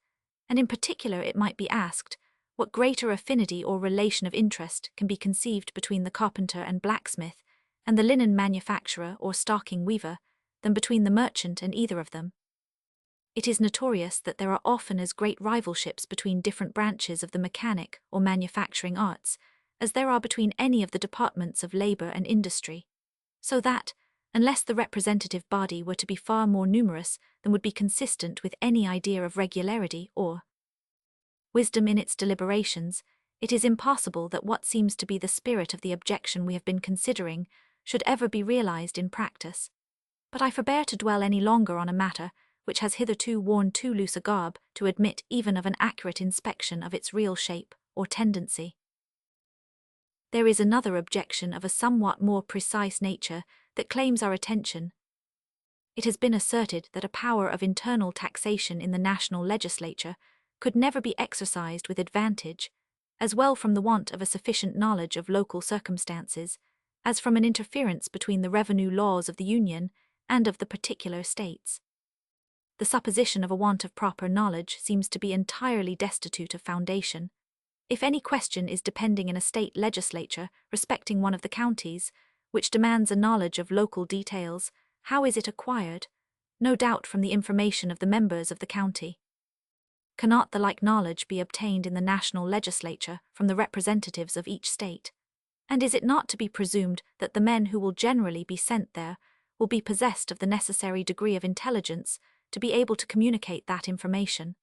and in particular it might be asked, what greater affinity or relation of interest can be conceived between the carpenter and blacksmith and the linen manufacturer or stocking weaver than between the merchant and either of them? It is notorious that there are often as great rivalships between different branches of the mechanic or manufacturing arts as there are between any of the departments of labor and industry, so that, unless the representative body were to be far more numerous than would be consistent with any idea of regularity or wisdom in its deliberations, it is impossible that what seems to be the spirit of the objection we have been considering should ever be realized in practice. But I forbear to dwell any longer on a matter which has hitherto worn too loose a garb to admit even of an accurate inspection of its real shape or tendency. There is another objection of a somewhat more precise nature that claims our attention. It has been asserted that a power of internal taxation in the national legislature could never be exercised with advantage, as well from the want of a sufficient knowledge of local circumstances, as from an interference between the revenue laws of the Union and of the particular states. The supposition of a want of proper knowledge seems to be entirely destitute of foundation. If any question is depending in a state legislature respecting one of the counties, which demands a knowledge of local details, how is it acquired? No doubt from the information of the members of the county. Cannot the like knowledge be obtained in the national legislature from the representatives of each state? And is it not to be presumed that the men who will generally be sent there will be possessed of the necessary degree of intelligence to be able to communicate that information?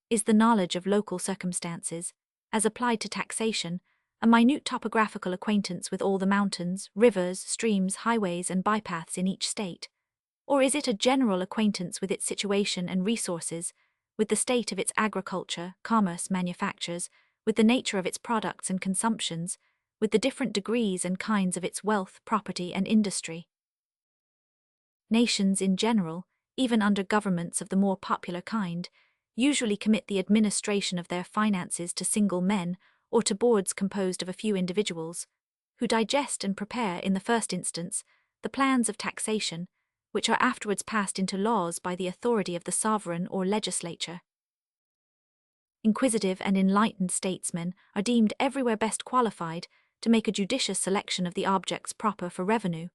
Is the knowledge of local circumstances, as applied to taxation, a minute topographical acquaintance with all the mountains, rivers, streams, highways, and bypaths in each state? Or is it a general acquaintance with its situation and resources, with the state of its agriculture, commerce, manufactures, with the nature of its products and consumptions, with the different degrees and kinds of its wealth, property, and industry? Nations in general, even under governments of the more popular kind, usually commit the administration of their finances to single men or to boards composed of a few individuals, who digest and prepare, in the first instance, the plans of taxation, which are afterwards passed into laws by the authority of the sovereign or legislature. Inquisitive and enlightened statesmen are deemed everywhere best qualified to make a judicious selection of the objects proper for revenue,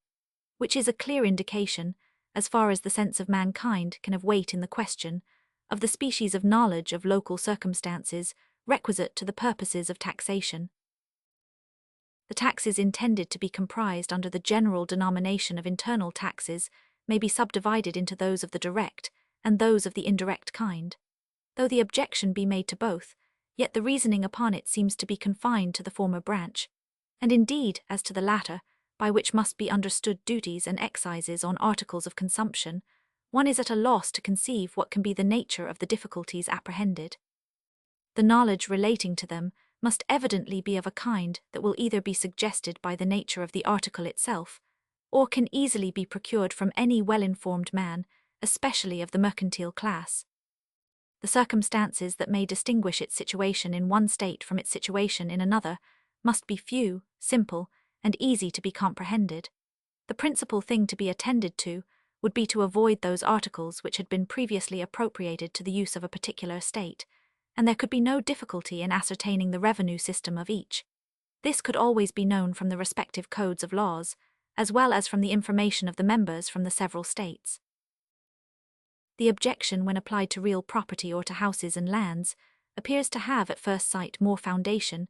which is a clear indication, as far as the sense of mankind can have weight in the question, of the species of knowledge of local circumstances requisite to the purposes of taxation. The taxes intended to be comprised under the general denomination of internal taxes may be subdivided into those of the direct and those of the indirect kind. Though the objection be made to both, yet the reasoning upon it seems to be confined to the former branch, and indeed, as to the latter, by which must be understood duties and excises on articles of consumption, one is at a loss to conceive what can be the nature of the difficulties apprehended. The knowledge relating to them must evidently be of a kind that will either be suggested by the nature of the article itself, or can easily be procured from any well-informed man, especially of the mercantile class. The circumstances that may distinguish its situation in one state from its situation in another must be few, simple, and easy to be comprehended. The principal thing to be attended to would be to avoid those articles which had been previously appropriated to the use of a particular state, and there could be no difficulty in ascertaining the revenue system of each. This could always be known from the respective codes of laws, as well as from the information of the members from the several states. The objection, when applied to real property or to houses and lands, appears to have at first sight more foundation,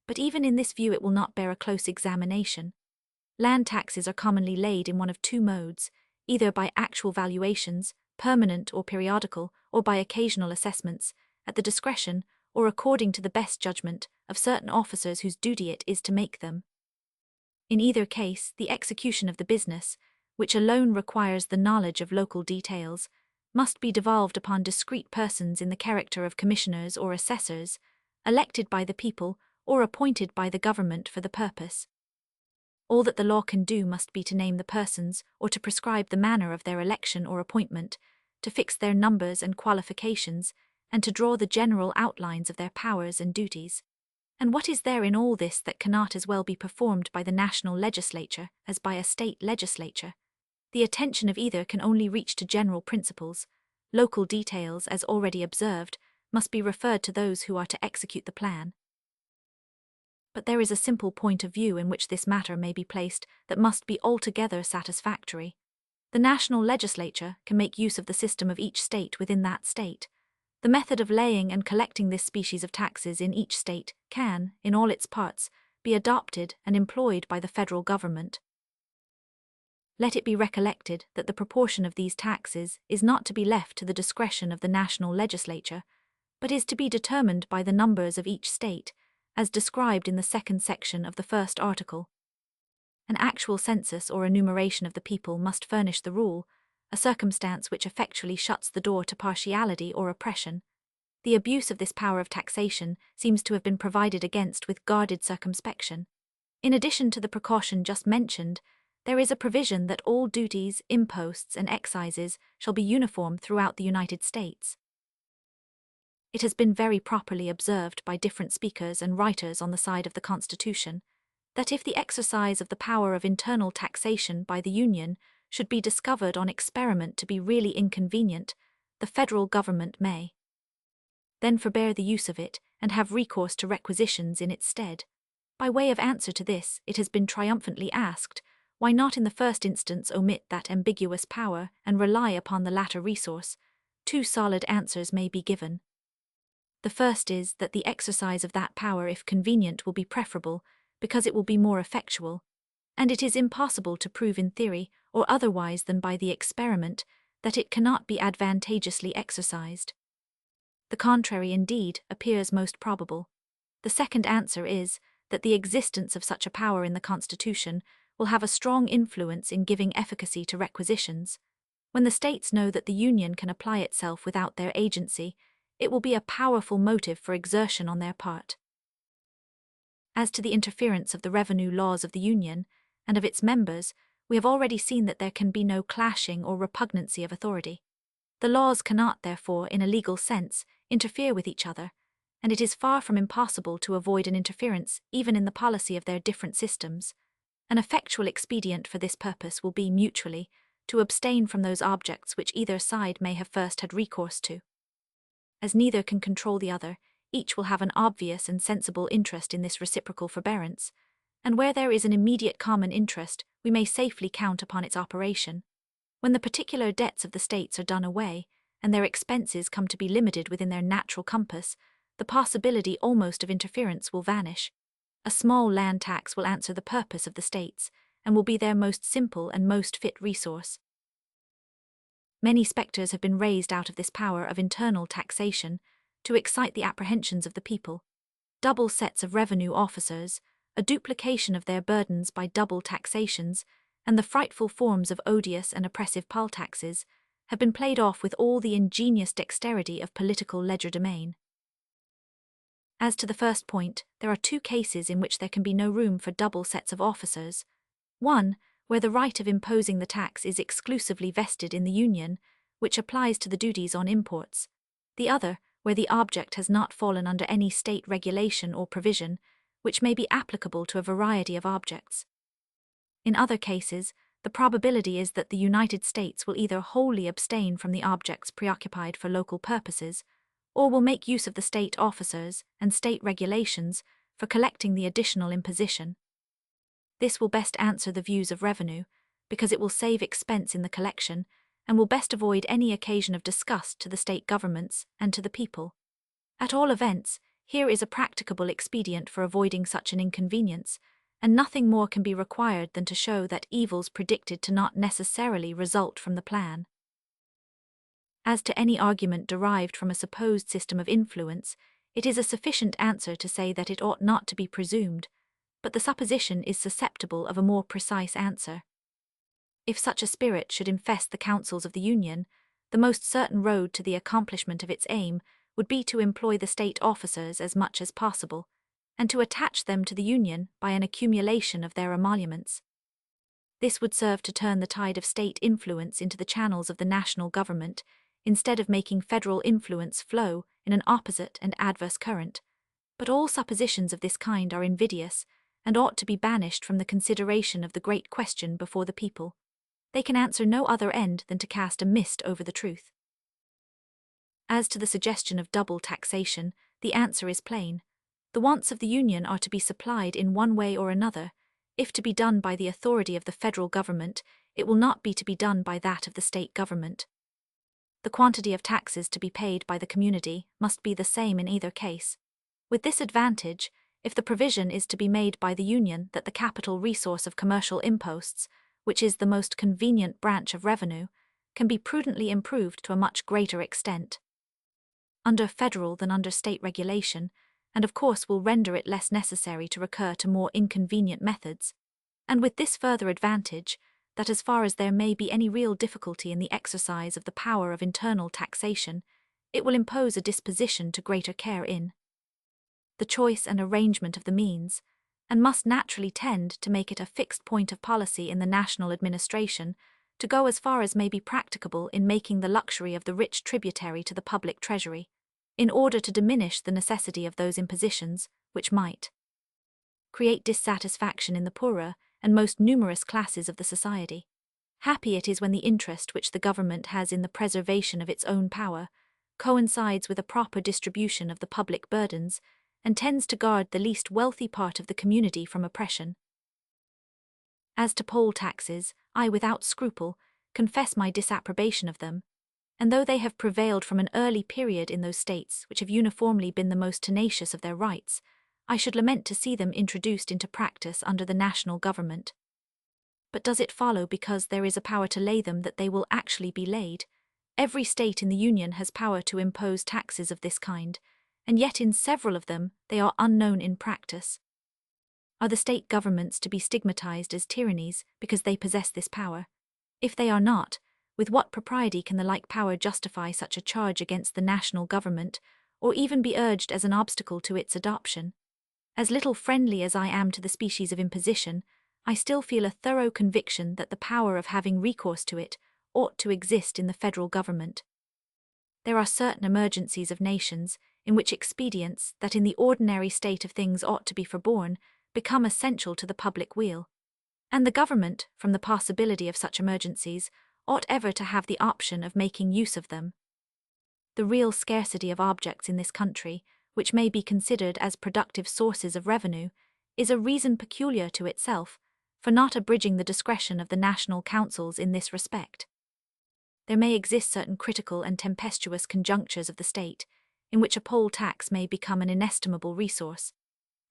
but even in this view it will not bear a close examination. Land taxes are commonly laid in one of two modes, either by actual valuations, permanent or periodical, or by occasional assessments, at the discretion, or according to the best judgment, of certain officers whose duty it is to make them. In either case, the execution of the business, which alone requires the knowledge of local details, must be devolved upon discrete persons in the character of commissioners or assessors, elected by the people or appointed by the government for the purpose. All that the law can do must be to name the persons or to prescribe the manner of their election or appointment, to fix their numbers and qualifications, and to draw the general outlines of their powers and duties. And what is there in all this that cannot as well be performed by the national legislature as by a state legislature? The attention of either can only reach to general principles. Local details, as already observed, must be referred to those who are to execute the plan. But there is a simple point of view in which this matter may be placed that must be altogether satisfactory. The national legislature can make use of the system of each state within that state. The method of laying and collecting this species of taxes in each state can, in all its parts, be adopted and employed by the federal government. Let it be recollected that the proportion of these taxes is not to be left to the discretion of the national legislature, but is to be determined by the numbers of each state, as described in the second section of the first article. An actual census or enumeration of the people must furnish the rule, a circumstance which effectually shuts the door to partiality or oppression. The abuse of this power of taxation seems to have been provided against with guarded circumspection. In addition to the precaution just mentioned, there is a provision that all duties, imposts, and excises shall be uniform throughout the United States. It has been very properly observed by different speakers and writers on the side of the Constitution that if the exercise of the power of internal taxation by the Union should be discovered on experiment to be really inconvenient, the federal government may then forbear the use of it and have recourse to requisitions in its stead. By way of answer to this, it has been triumphantly asked, why not in the first instance omit that ambiguous power and rely upon the latter resource? Two solid answers may be given. The first is that the exercise of that power, if convenient, will be preferable, because it will be more effectual, and it is impossible to prove in theory, or otherwise than by the experiment, that it cannot be advantageously exercised. The contrary, indeed, appears most probable. The second answer is, that the existence of such a power in the Constitution will have a strong influence in giving efficacy to requisitions. When the states know that the Union can apply itself without their agency, it will be a powerful motive for exertion on their part. As to the interference of the revenue laws of the Union and of its members, we have already seen that there can be no clashing or repugnancy of authority. The laws cannot, therefore, in a legal sense, interfere with each other, and it is far from impossible to avoid an interference even in the policy of their different systems. An effectual expedient for this purpose will be, mutually, to abstain from those objects which either side may have first had recourse to. As neither can control the other, each will have an obvious and sensible interest in this reciprocal forbearance, and where there is an immediate common interest, we may safely count upon its operation. When the particular debts of the states are done away, and their expenses come to be limited within their natural compass, the possibility almost of interference will vanish. A small land tax will answer the purpose of the states, and will be their most simple and most fit resource. Many spectres have been raised out of this power of internal taxation to excite the apprehensions of the people. Double sets of revenue officers, a duplication of their burdens by double taxations, and the frightful forms of odious and oppressive poll taxes have been played off with all the ingenious dexterity of political legerdemain. As to the first point, there are two cases in which there can be no room for double sets of officers. One, where the right of imposing the tax is exclusively vested in the Union, which applies to the duties on imports. The other, where the object has not fallen under any state regulation or provision, which may be applicable to a variety of objects. In other cases, the probability is that the United States will either wholly abstain from the objects preoccupied for local purposes, or will make use of the state officers and state regulations for collecting the additional imposition. This will best answer the views of revenue, because it will save expense in the collection, and will best avoid any occasion of disgust to the state governments and to the people. At all events, here is a practicable expedient for avoiding such an inconvenience, and nothing more can be required than to show that evils predicted to not necessarily result from the plan. As to any argument derived from a supposed system of influence, it is a sufficient answer to say that it ought not to be presumed, but the supposition is susceptible of a more precise answer. If such a spirit should infest the councils of the Union, the most certain road to the accomplishment of its aim would be to employ the state officers as much as possible, and to attach them to the Union by an accumulation of their emoluments. This would serve to turn the tide of state influence into the channels of the national government, instead of making federal influence flow in an opposite and adverse current. But all suppositions of this kind are invidious, and ought to be banished from the consideration of the great question before the people. They can answer no other end than to cast a mist over the truth. As to the suggestion of double taxation, the answer is plain. The wants of the Union are to be supplied in one way or another. If to be done by the authority of the federal government, it will not be to be done by that of the state government. The quantity of taxes to be paid by the community must be the same in either case. With this advantage, if the provision is to be made by the Union that the capital resource of commercial imposts, which is the most convenient branch of revenue, can be prudently improved to a much greater extent under federal than under state regulation, and of course will render it less necessary to recur to more inconvenient methods, and with this further advantage, that as far as there may be any real difficulty in the exercise of the power of internal taxation, it will impose a disposition to greater care in the choice and arrangement of the means, and must naturally tend to make it a fixed point of policy in the national administration to go as far as may be practicable in making the luxury of the rich tributary to the public treasury, in order to diminish the necessity of those impositions which might create dissatisfaction in the poorer and most numerous classes of the society. Happy it is when the interest which the government has in the preservation of its own power coincides with a proper distribution of the public burdens, and tends to guard the least wealthy part of the community from oppression. As to poll taxes, I, without scruple, confess my disapprobation of them, and though they have prevailed from an early period in those states which have uniformly been the most tenacious of their rights, I should lament to see them introduced into practice under the national government. But does it follow because there is a power to lay them that they will actually be laid? Every state in the Union has power to impose taxes of this kind, and yet in several of them they are unknown in practice. Are the state governments to be stigmatized as tyrannies because they possess this power? If they are not, with what propriety can the like power justify such a charge against the national government, or even be urged as an obstacle to its adoption? As little friendly as I am to the species of imposition, I still feel a thorough conviction that the power of having recourse to it ought to exist in the federal government. There are certain emergencies of nations in which expedients that in the ordinary state of things ought to be forborne become essential to the public weal, and the government, from the possibility of such emergencies, ought ever to have the option of making use of them. The real scarcity of objects in this country, which may be considered as productive sources of revenue, is a reason peculiar to itself for not abridging the discretion of the national councils in this respect. There may exist certain critical and tempestuous conjunctures of the state, in which a poll tax may become an inestimable resource,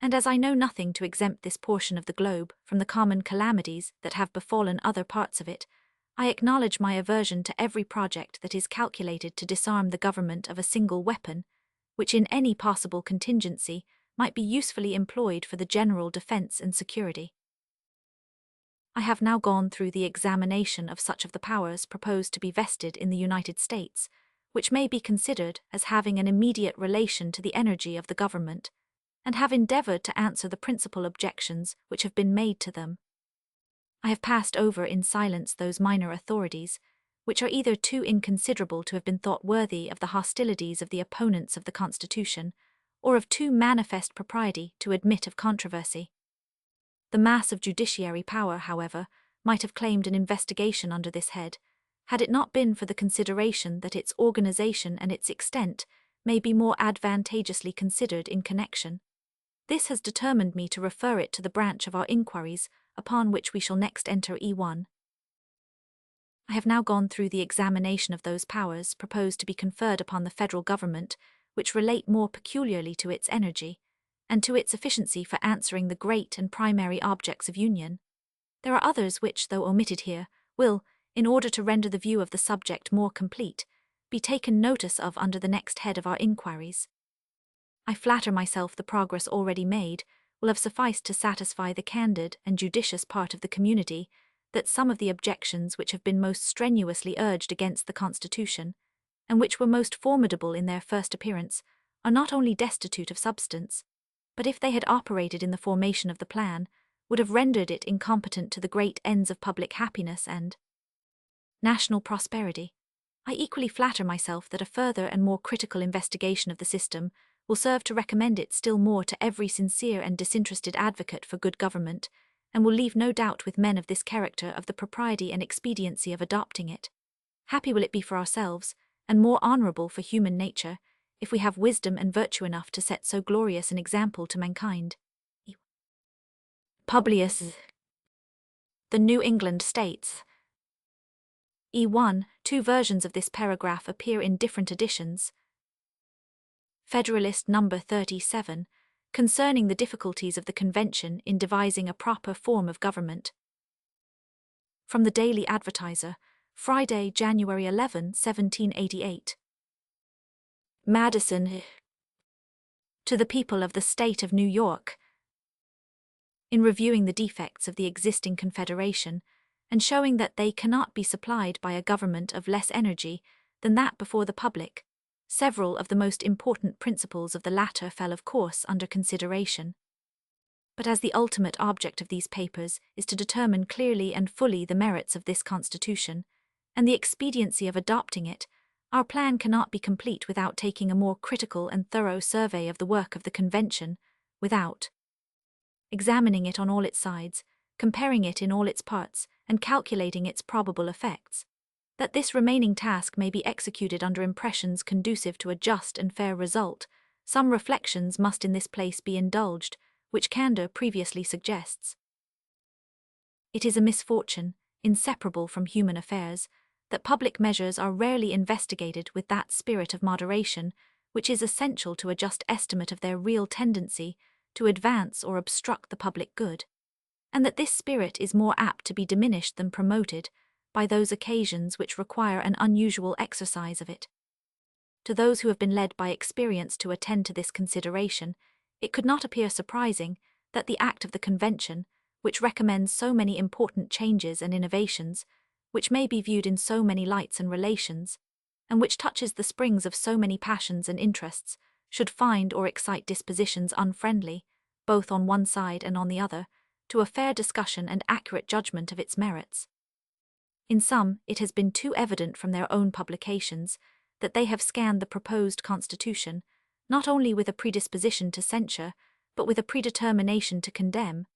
and as I know nothing to exempt this portion of the globe from the common calamities that have befallen other parts of it, I acknowledge my aversion to every project that is calculated to disarm the government of a single weapon, which in any possible contingency might be usefully employed for the general defense and security. I have now gone through the examination of such of the powers proposed to be vested in the United States, which may be considered as having an immediate relation to the energy of the government, and have endeavored to answer the principal objections which have been made to them. I have passed over in silence those minor authorities, which are either too inconsiderable to have been thought worthy of the hostilities of the opponents of the Constitution, or of too manifest propriety to admit of controversy. The mass of judiciary power, however, might have claimed an investigation under this head, had it not been for the consideration that its organization and its extent may be more advantageously considered in connection. This has determined me to refer it to the branch of our inquiries upon which we shall next enter E1. I have now gone through the examination of those powers proposed to be conferred upon the federal government, which relate more peculiarly to its energy, and to its efficiency for answering the great and primary objects of union. There are others which, though omitted here, will, in order to render the view of the subject more complete, be taken notice of under the next head of our inquiries. I flatter myself the progress already made will have sufficed to satisfy the candid and judicious part of the community that some of the objections which have been most strenuously urged against the Constitution, and which were most formidable in their first appearance, are not only destitute of substance, but if they had operated in the formation of the plan, would have rendered it incompetent to the great ends of public happiness and national prosperity. I equally flatter myself that a further and more critical investigation of the system will serve to recommend it still more to every sincere and disinterested advocate for good government, and will leave no doubt with men of this character of the propriety and expediency of adopting it. Happy will it be for ourselves, and more honourable for human nature, if we have wisdom and virtue enough to set so glorious an example to mankind. Publius, The New England States. E1, two versions of this paragraph appear in different editions. Federalist No. 37, concerning the difficulties of the Convention in devising a proper form of government. From the Daily Advertiser, Friday, January 11, 1788. Madison, to the people of the State of New York. In reviewing the defects of the existing Confederation, and showing that they cannot be supplied by a government of less energy than that before the public, several of the most important principles of the latter fell of course under consideration. But as the ultimate object of these papers is to determine clearly and fully the merits of this Constitution, and the expediency of adopting it, our plan cannot be complete without taking a more critical and thorough survey of the work of the Convention, without examining it on all its sides, comparing it in all its parts, and calculating its probable effects. That this remaining task may be executed under impressions conducive to a just and fair result, some reflections must in this place be indulged, which candour previously suggests. It is a misfortune, inseparable from human affairs, that public measures are rarely investigated with that spirit of moderation which is essential to a just estimate of their real tendency to advance or obstruct the public good, and that this spirit is more apt to be diminished than promoted by those occasions which require an unusual exercise of it. To those who have been led by experience to attend to this consideration, it could not appear surprising that the Act of the Convention, which recommends so many important changes and innovations, which may be viewed in so many lights and relations, and which touches the springs of so many passions and interests, should find or excite dispositions unfriendly, both on one side and on the other, to a fair discussion and accurate judgment of its merits. In some, it has been too evident from their own publications that they have scanned the proposed Constitution, not only with a predisposition to censure, but with a predetermination to condemn,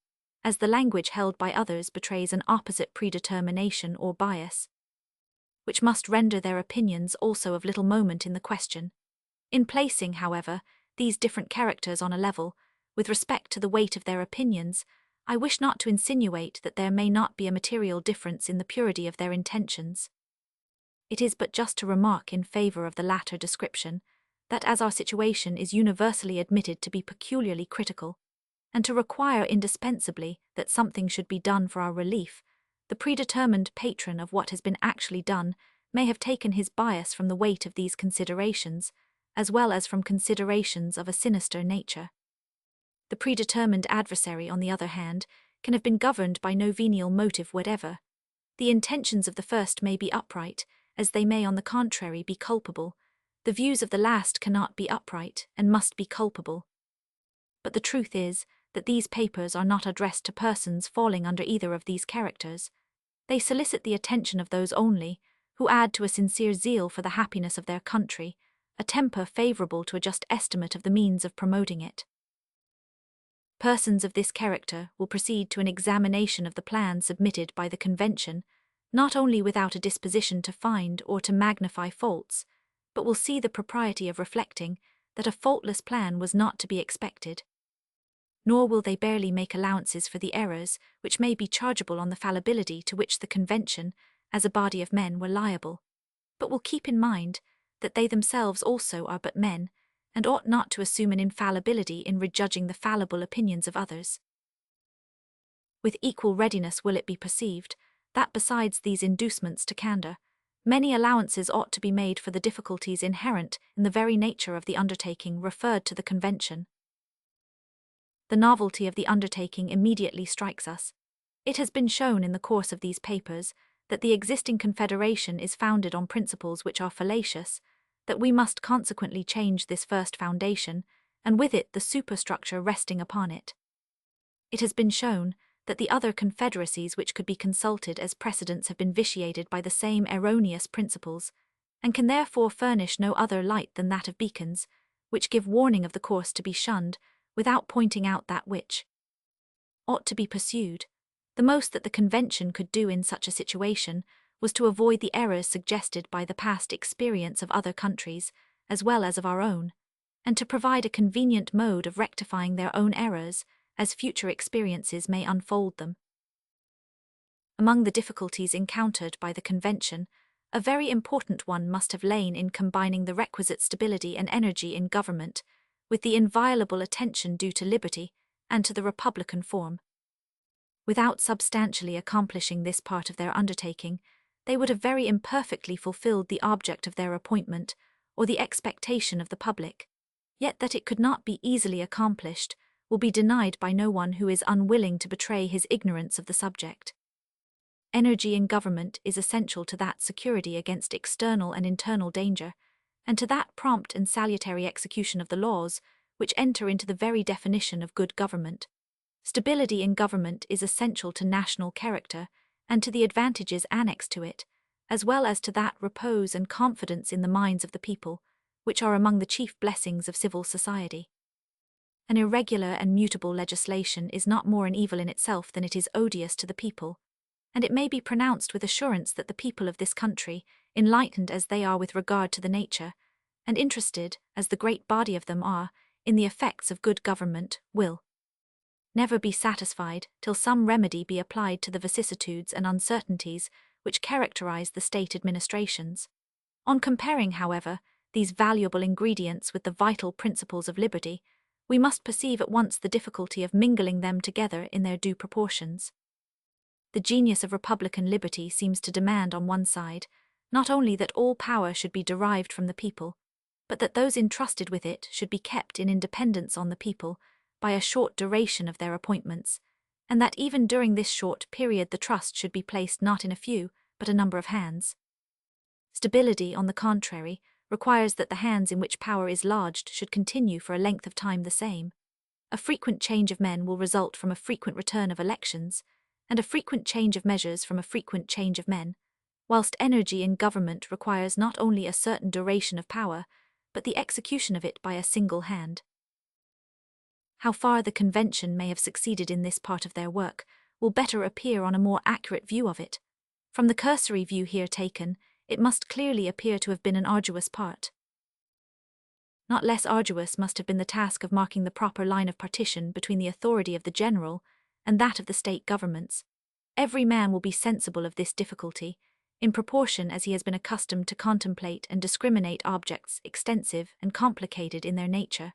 as the language held by others betrays an opposite predetermination or bias, which must render their opinions also of little moment in the question. In placing, however, these different characters on a level, with respect to the weight of their opinions, I wish not to insinuate that there may not be a material difference in the purity of their intentions. It is but just to remark in favour of the latter description, that as our situation is universally admitted to be peculiarly critical, and to require indispensably that something should be done for our relief, the predetermined patron of what has been actually done may have taken his bias from the weight of these considerations, as well as from considerations of a sinister nature. The predetermined adversary, on the other hand, can have been governed by no venial motive whatever. The intentions of the first may be upright, as they may on the contrary be culpable. The views of the last cannot be upright, and must be culpable. But the truth is, that these papers are not addressed to persons falling under either of these characters. They solicit the attention of those only, who add to a sincere zeal for the happiness of their country, a temper favourable to a just estimate of the means of promoting it. Persons of this character will proceed to an examination of the plan submitted by the Convention, not only without a disposition to find or to magnify faults, but will see the propriety of reflecting that a faultless plan was not to be expected. Nor will they barely make allowances for the errors which may be chargeable on the fallibility to which the Convention, as a body of men, were liable, but will keep in mind that they themselves also are but men, and ought not to assume an infallibility in rejudging the fallible opinions of others. With equal readiness will it be perceived that besides these inducements to candour, many allowances ought to be made for the difficulties inherent in the very nature of the undertaking referred to the Convention. The novelty of the undertaking immediately strikes us. It has been shown in the course of these papers that the existing confederation is founded on principles which are fallacious, that we must consequently change this first foundation, and with it the superstructure resting upon it. It has been shown that the other confederacies which could be consulted as precedents have been vitiated by the same erroneous principles, and can therefore furnish no other light than that of beacons, which give warning of the course to be shunned, without pointing out that which ought to be pursued. The most that the convention could do in such a situation was to avoid the errors suggested by the past experience of other countries, as well as of our own, and to provide a convenient mode of rectifying their own errors, as future experiences may unfold them. Among the difficulties encountered by the convention, a very important one must have lain in combining the requisite stability and energy in government with the inviolable attention due to liberty and to the republican form. Without substantially accomplishing this part of their undertaking, they would have very imperfectly fulfilled the object of their appointment or the expectation of the public. Yet that it could not be easily accomplished will be denied by no one who is unwilling to betray his ignorance of the subject. Energy in government is essential to that security against external and internal danger, and to that prompt and salutary execution of the laws which enter into the very definition of good government. Stability in government is essential to national character and to the advantages annexed to it, as well as to that repose and confidence in the minds of the people, which are among the chief blessings of civil society. An irregular and mutable legislation is not more an evil in itself than it is odious to the people, and it may be pronounced with assurance that the people of this country, enlightened as they are with regard to the nature, and interested, as the great body of them are, in the effects of good government, will never be satisfied till some remedy be applied to the vicissitudes and uncertainties which characterize the state administrations. On comparing, however, these valuable ingredients with the vital principles of liberty, we must perceive at once the difficulty of mingling them together in their due proportions. The genius of republican liberty seems to demand on one side, not only that all power should be derived from the people, but that those entrusted with it should be kept in independence on the people by a short duration of their appointments, and that even during this short period the trust should be placed not in a few, but a number of hands. Stability, on the contrary, requires that the hands in which power is lodged should continue for a length of time the same. A frequent change of men will result from a frequent return of elections, and a frequent change of measures from a frequent change of men, whilst energy in government requires not only a certain duration of power, but the execution of it by a single hand. How far the convention may have succeeded in this part of their work will better appear on a more accurate view of it. From the cursory view here taken, it must clearly appear to have been an arduous part. Not less arduous must have been the task of marking the proper line of partition between the authority of the general and that of the state governments. Every man will be sensible of this difficulty, in proportion as he has been accustomed to contemplate and discriminate objects extensive and complicated in their nature.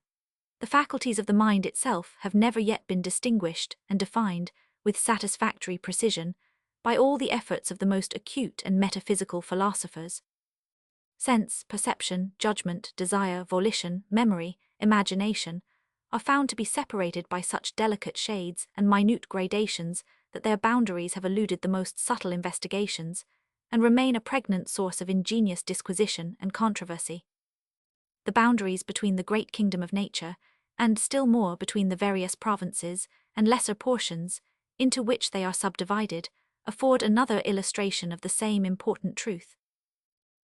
The faculties of the mind itself have never yet been distinguished and defined with satisfactory precision by all the efforts of the most acute and metaphysical philosophers. Sense, perception, judgment, desire, volition, memory, imagination are found to be separated by such delicate shades and minute gradations that their boundaries have eluded the most subtle investigations, and remain a pregnant source of ingenious disquisition and controversy. The boundaries between the great kingdom of nature, and still more between the various provinces and lesser portions into which they are subdivided, afford another illustration of the same important truth.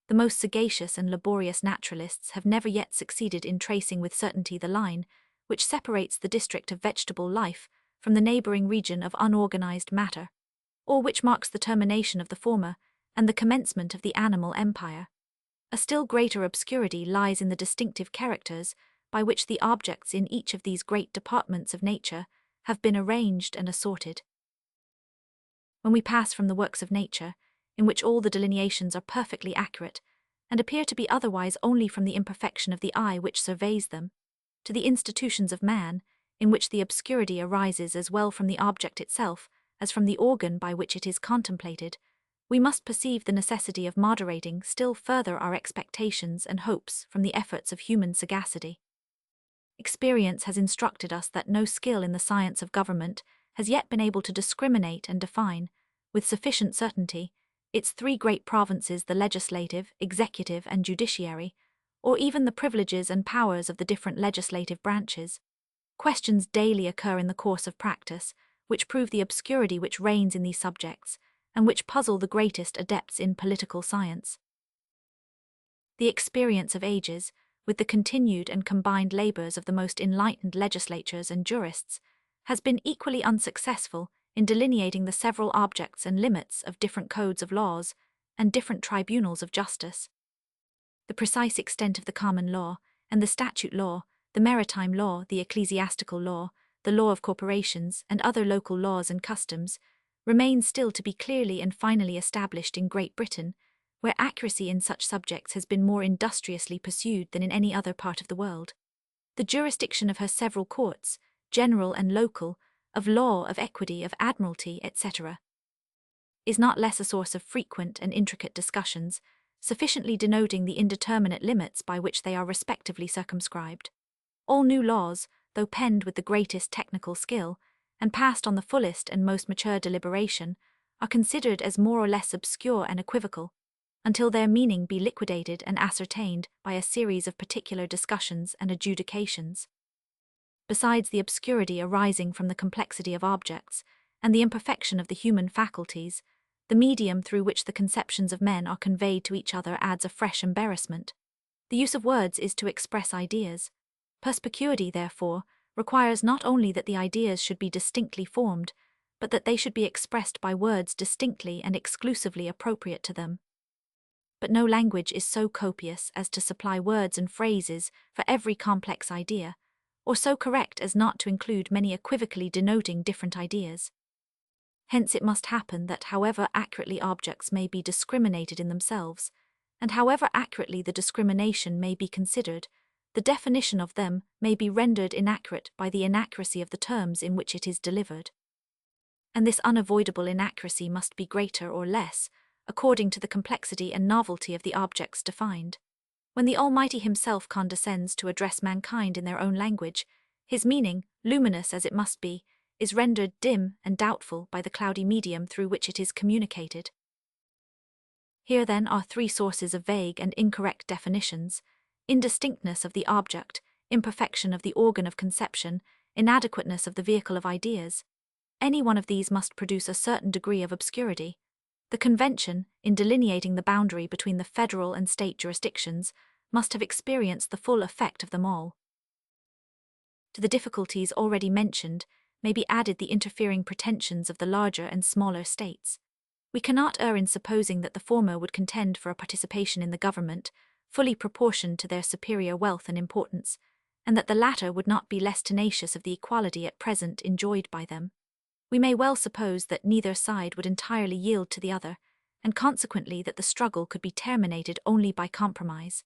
The most sagacious and laborious naturalists have never yet succeeded in tracing with certainty the line which separates the district of vegetable life from the neighboring region of unorganized matter, or which marks the termination of the former and the commencement of the animal empire. A still greater obscurity lies in the distinctive characters by which the objects in each of these great departments of nature have been arranged and assorted. When we pass from the works of nature, in which all the delineations are perfectly accurate, and appear to be otherwise only from the imperfection of the eye which surveys them, to the institutions of man, in which the obscurity arises as well from the object itself as from the organ by which it is contemplated, we must perceive the necessity of moderating still further our expectations and hopes from the efforts of human sagacity. Experience has instructed us that no skill in the science of government has yet been able to discriminate and define, with sufficient certainty, its three great provinces, the legislative, executive, and judiciary, or even the privileges and powers of the different legislative branches. Questions daily occur in the course of practice, which prove the obscurity which reigns in these subjects, and which puzzle the greatest adepts in political science. The experience of ages, with the continued and combined labors of the most enlightened legislatures and jurists, has been equally unsuccessful in delineating the several objects and limits of different codes of laws and different tribunals of justice. The precise extent of the common law and the statute law, the maritime law, the ecclesiastical law, the law of corporations, and other local laws and customs, remains still to be clearly and finally established in Great Britain, where accuracy in such subjects has been more industriously pursued than in any other part of the world. The jurisdiction of her several courts, general and local, of law, of equity, of admiralty, etc., is not less a source of frequent and intricate discussions, sufficiently denoting the indeterminate limits by which they are respectively circumscribed. All new laws, though penned with the greatest technical skill, and passed on the fullest and most mature deliberation, are considered as more or less obscure and equivocal, until their meaning be liquidated and ascertained by a series of particular discussions and adjudications. Besides the obscurity arising from the complexity of objects, and the imperfection of the human faculties, the medium through which the conceptions of men are conveyed to each other adds a fresh embarrassment. The use of words is to express ideas. Perspicuity, therefore, requires not only that the ideas should be distinctly formed, but that they should be expressed by words distinctly and exclusively appropriate to them. But no language is so copious as to supply words and phrases for every complex idea, or so correct as not to include many equivocally denoting different ideas. Hence it must happen that however accurately objects may be discriminated in themselves, and however accurately the discrimination may be considered, the definition of them may be rendered inaccurate by the inaccuracy of the terms in which it is delivered. And this unavoidable inaccuracy must be greater or less, according to the complexity and novelty of the objects defined. When the Almighty Himself condescends to address mankind in their own language, His meaning, luminous as it must be, is rendered dim and doubtful by the cloudy medium through which it is communicated. Here then are three sources of vague and incorrect definitions: indistinctness of the object, imperfection of the organ of conception, inadequateness of the vehicle of ideas. Any one of these must produce a certain degree of obscurity. The convention, in delineating the boundary between the federal and state jurisdictions, must have experienced the full effect of them all. To the difficulties already mentioned may be added the interfering pretensions of the larger and smaller states. We cannot err in supposing that the former would contend for a participation in the government, fully proportioned to their superior wealth and importance, and that the latter would not be less tenacious of the equality at present enjoyed by them. We may well suppose that neither side would entirely yield to the other, and consequently that the struggle could be terminated only by compromise.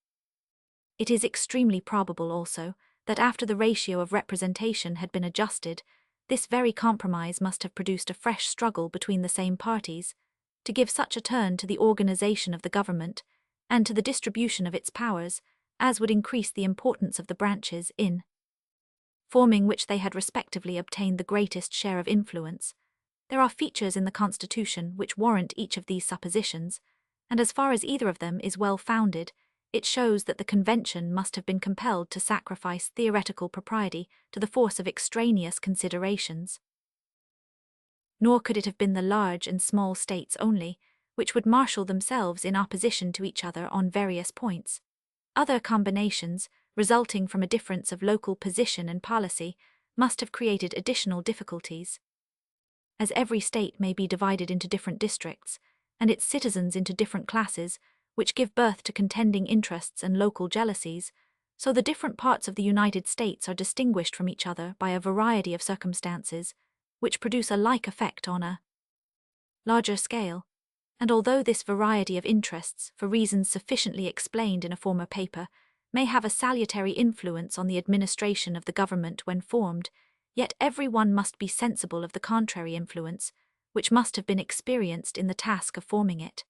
It is extremely probable also that after the ratio of representation had been adjusted, this very compromise must have produced a fresh struggle between the same parties, to give such a turn to the organization of the government, and to the distribution of its powers, as would increase the importance of the branches in forming which they had respectively obtained the greatest share of influence. There are features in the Constitution which warrant each of these suppositions, and as far as either of them is well founded, it shows that the Convention must have been compelled to sacrifice theoretical propriety to the force of extraneous considerations. Nor could it have been the large and small states only, which would marshal themselves in opposition to each other on various points. Other combinations, resulting from a difference of local position and policy, must have created additional difficulties. As every state may be divided into different districts, and its citizens into different classes, which give birth to contending interests and local jealousies, so the different parts of the United States are distinguished from each other by a variety of circumstances, which produce a like effect on a larger scale. And although this variety of interests, for reasons sufficiently explained in a former paper, may have a salutary influence on the administration of the government when formed, yet every one must be sensible of the contrary influence, which must have been experienced in the task of forming it.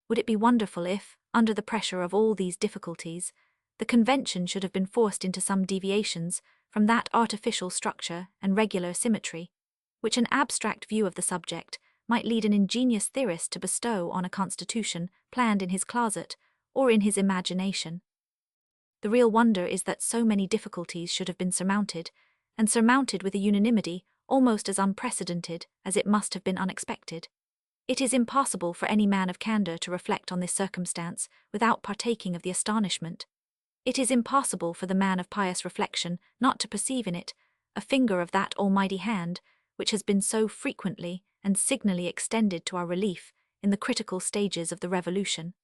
Would it be wonderful if, under the pressure of all these difficulties, the Convention should have been forced into some deviations from that artificial structure and regular symmetry, which an abstract view of the subject might lead an ingenious theorist to bestow on a constitution planned in his closet or in his imagination. The real wonder is that so many difficulties should have been surmounted, and surmounted with a unanimity almost as unprecedented as it must have been unexpected. It is impossible for any man of candor to reflect on this circumstance without partaking of the astonishment. It is impossible for the man of pious reflection not to perceive in it a finger of that almighty hand which has been so frequently and signally extended to our relief in the critical stages of the Revolution.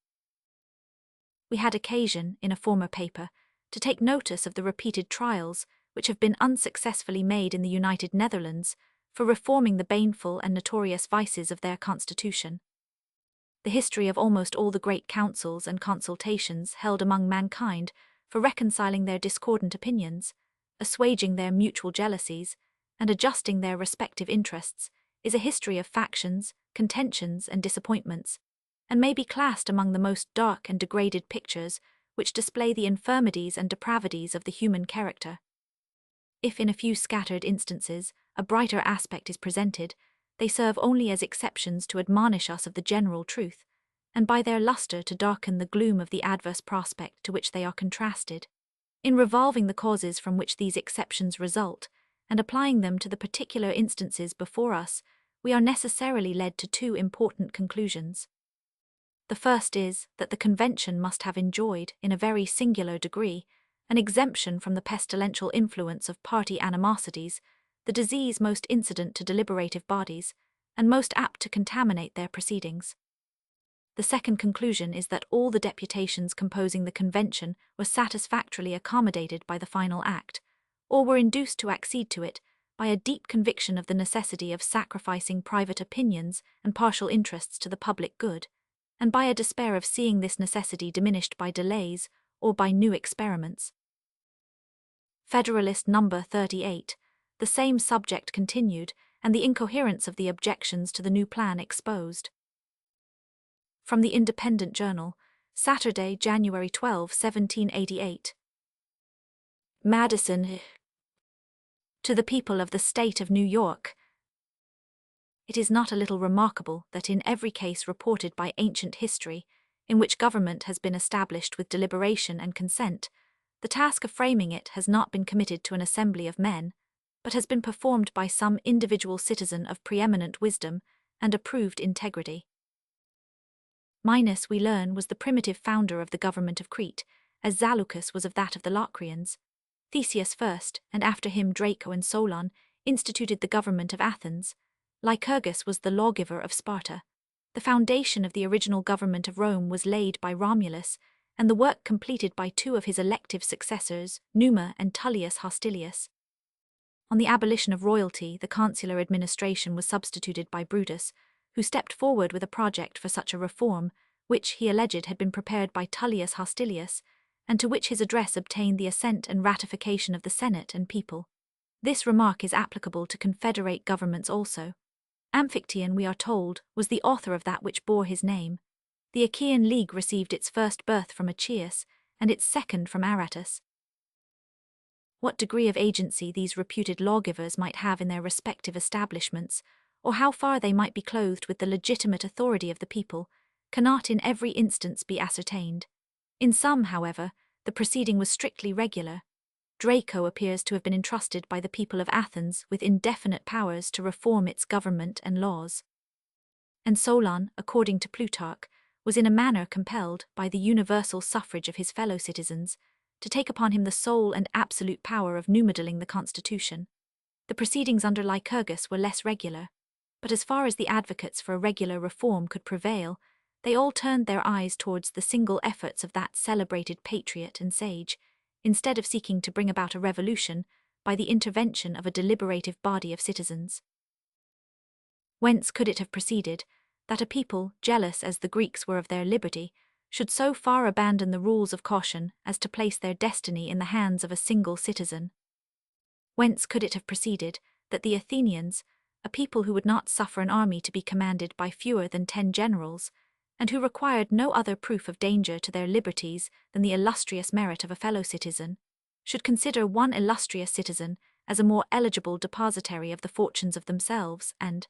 We had occasion, in a former paper, to take notice of the repeated trials which have been unsuccessfully made in the United Netherlands for reforming the baneful and notorious vices of their constitution. The history of almost all the great councils and consultations held among mankind for reconciling their discordant opinions, assuaging their mutual jealousies, and adjusting their respective interests is a history of factions, contentions, and disappointments, and may be classed among the most dark and degraded pictures which display the infirmities and depravities of the human character. If in a few scattered instances a brighter aspect is presented, they serve only as exceptions to admonish us of the general truth, and by their lustre to darken the gloom of the adverse prospect to which they are contrasted. In revolving the causes from which these exceptions result, and applying them to the particular instances before us, we are necessarily led to two important conclusions. The first is that the Convention must have enjoyed, in a very singular degree, an exemption from the pestilential influence of party animosities, the disease most incident to deliberative bodies, and most apt to contaminate their proceedings. The second conclusion is that all the deputations composing the Convention were satisfactorily accommodated by the final act, or were induced to accede to it by a deep conviction of the necessity of sacrificing private opinions and partial interests to the public good, and by a despair of seeing this necessity diminished by delays or by new experiments. Federalist No. 38, the same subject continued, and the incoherence of the objections to the new plan exposed. From the Independent Journal, Saturday, January 12, 1788. Madison. To the people of the state of New York. It is not a little remarkable that in every case reported by ancient history, in which government has been established with deliberation and consent, the task of framing it has not been committed to an assembly of men, but has been performed by some individual citizen of preeminent wisdom and approved integrity. Minos, we learn, was the primitive founder of the government of Crete, as Zaleucus was of that of the Locrians. Theseus first, and after him Draco and Solon, instituted the government of Athens. Lycurgus was the lawgiver of Sparta. The foundation of the original government of Rome was laid by Romulus, and the work completed by two of his elective successors, Numa and Tullius Hostilius. On the abolition of royalty, the consular administration was substituted by Brutus, who stepped forward with a project for such a reform, which, he alleged, had been prepared by Tullius Hostilius, and to which his address obtained the assent and ratification of the Senate and people. This remark is applicable to confederate governments also. Amphictyon, we are told, was the author of that which bore his name. The Achaean League received its first birth from Achaeus, and its second from Aratus. What degree of agency these reputed lawgivers might have in their respective establishments, or how far they might be clothed with the legitimate authority of the people, cannot in every instance be ascertained. In some, however, the proceeding was strictly regular. Draco appears to have been entrusted by the people of Athens with indefinite powers to reform its government and laws. And Solon, according to Plutarch, was in a manner compelled, by the universal suffrage of his fellow citizens, to take upon him the sole and absolute power of numodeling the constitution. The proceedings under Lycurgus were less regular, but as far as the advocates for a regular reform could prevail, they all turned their eyes towards the single efforts of that celebrated patriot and sage, instead of seeking to bring about a revolution by the intervention of a deliberative body of citizens. Whence could it have proceeded that a people, jealous as the Greeks were of their liberty, should so far abandon the rules of caution as to place their destiny in the hands of a single citizen? Whence could it have proceeded that the Athenians, a people who would not suffer an army to be commanded by fewer than 10 generals, and who required no other proof of danger to their liberties than the illustrious merit of a fellow citizen, should consider one illustrious citizen as a more eligible depositary of the fortunes of themselves and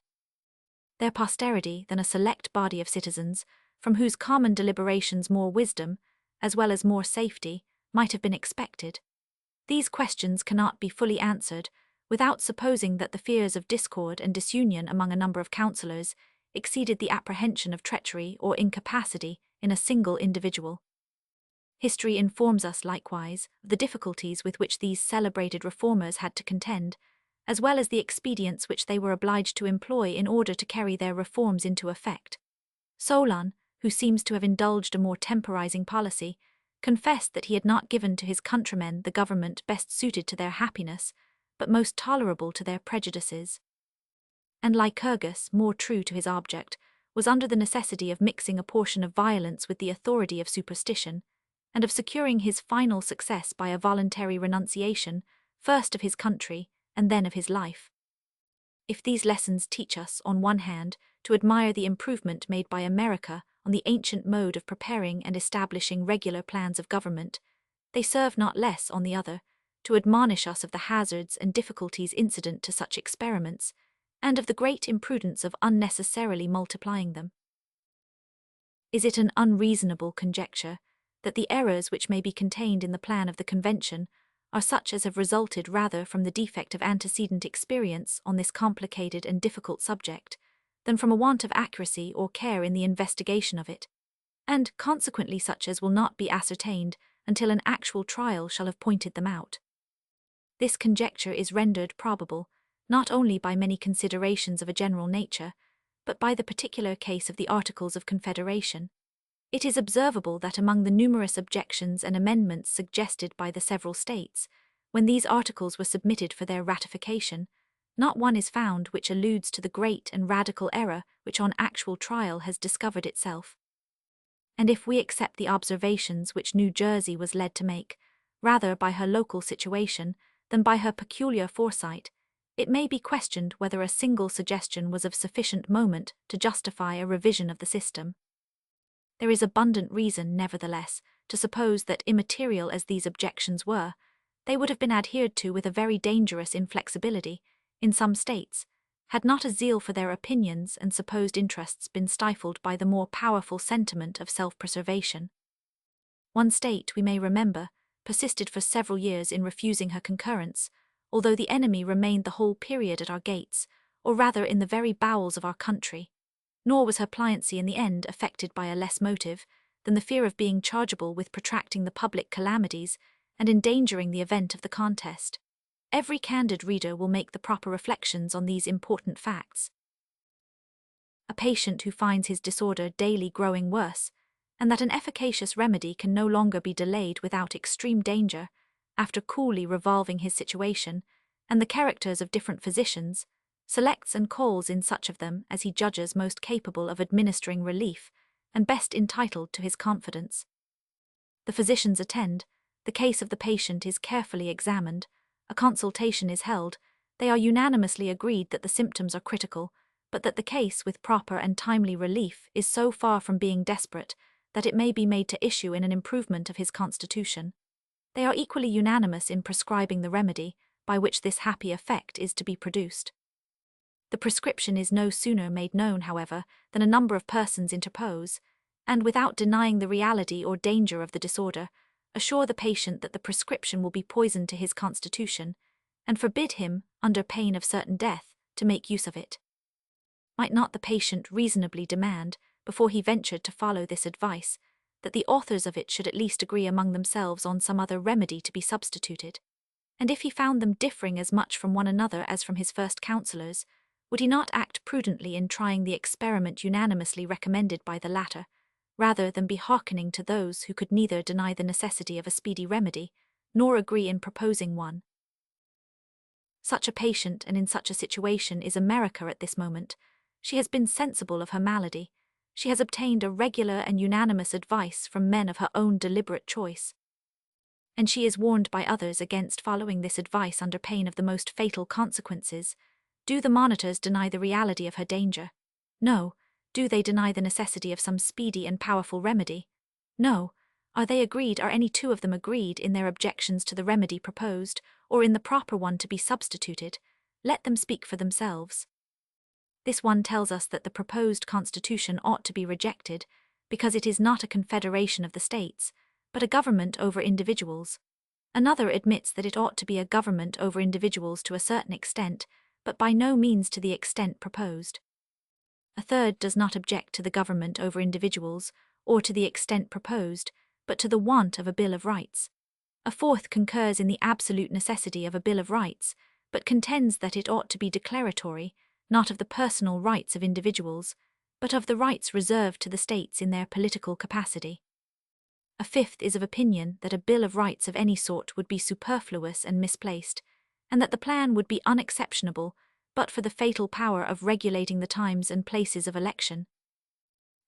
their posterity than a select body of citizens, from whose common deliberations more wisdom, as well as more safety, might have been expected. These questions cannot be fully answered without supposing that the fears of discord and disunion among a number of councillors exceeded the apprehension of treachery or incapacity in a single individual. History informs us likewise of the difficulties with which these celebrated reformers had to contend, as well as the expedients which they were obliged to employ in order to carry their reforms into effect. Solon, who seems to have indulged a more temporizing policy, confessed that he had not given to his countrymen the government best suited to their happiness, but most tolerable to their prejudices. And Lycurgus, more true to his object, was under the necessity of mixing a portion of violence with the authority of superstition, and of securing his final success by a voluntary renunciation, first of his country and then of his life. If these lessons teach us, on one hand, to admire the improvement made by America on the ancient mode of preparing and establishing regular plans of government, they serve not less, on the other, to admonish us of the hazards and difficulties incident to such experiments, and of the great imprudence of unnecessarily multiplying them. Is it an unreasonable conjecture that the errors which may be contained in the plan of the Convention are such as have resulted rather from the defect of antecedent experience on this complicated and difficult subject, than from a want of accuracy or care in the investigation of it, and consequently such as will not be ascertained until an actual trial shall have pointed them out? This conjecture is rendered probable, not only by many considerations of a general nature, but by the particular case of the Articles of Confederation. It is observable that among the numerous objections and amendments suggested by the several states, when these articles were submitted for their ratification, not one is found which alludes to the great and radical error which on actual trial has discovered itself. And if we accept the observations which New Jersey was led to make, rather by her local situation than by her peculiar foresight, it may be questioned whether a single suggestion was of sufficient moment to justify a revision of the system. There is abundant reason, nevertheless, to suppose that, immaterial as these objections were, they would have been adhered to with a very dangerous inflexibility, in some states, had not a zeal for their opinions and supposed interests been stifled by the more powerful sentiment of self-preservation. One state, we may remember, persisted for several years in refusing her concurrence, although the enemy remained the whole period at our gates, or rather in the very bowels of our country. Nor was her pliancy in the end affected by a less motive than the fear of being chargeable with protracting the public calamities and endangering the event of the contest. Every candid reader will make the proper reflections on these important facts. A patient who finds his disorder daily growing worse, and that an efficacious remedy can no longer be delayed without extreme danger, after coolly revolving his situation and the characters of different physicians, selects and calls in such of them as he judges most capable of administering relief and best entitled to his confidence. The physicians attend, the case of the patient is carefully examined, a consultation is held, they are unanimously agreed that the symptoms are critical, but that the case with proper and timely relief is so far from being desperate that it may be made to issue in an improvement of his constitution. They are equally unanimous in prescribing the remedy by which this happy effect is to be produced. The prescription is no sooner made known, however, than a number of persons interpose, and without denying the reality or danger of the disorder, assure the patient that the prescription will be poison to his constitution, and forbid him, under pain of certain death, to make use of it. Might not the patient reasonably demand, before he ventured to follow this advice, that the authors of it should at least agree among themselves on some other remedy to be substituted? And if he found them differing as much from one another as from his first counsellors, would he not act prudently in trying the experiment unanimously recommended by the latter, rather than be hearkening to those who could neither deny the necessity of a speedy remedy, nor agree in proposing one? Such a patient and in such a situation is America at this moment. She has been sensible of her malady. She has obtained a regular and unanimous advice from men of her own deliberate choice. And she is warned by others against following this advice under pain of the most fatal consequences. Do the monitors deny the reality of her danger? No. Do they deny the necessity of some speedy and powerful remedy? No. Are any two of them agreed in their objections to the remedy proposed, or in the proper one to be substituted? Let them speak for themselves. This one tells us that the proposed constitution ought to be rejected, because it is not a confederation of the states, but a government over individuals. Another admits that it ought to be a government over individuals to a certain extent, but by no means to the extent proposed. A third does not object to the government over individuals, or to the extent proposed, but to the want of a Bill of Rights. A fourth concurs in the absolute necessity of a Bill of Rights, but contends that it ought to be declaratory, not of the personal rights of individuals, but of the rights reserved to the states in their political capacity. A fifth is of opinion that a Bill of Rights of any sort would be superfluous and misplaced, and that the plan would be unexceptionable but for the fatal power of regulating the times and places of election.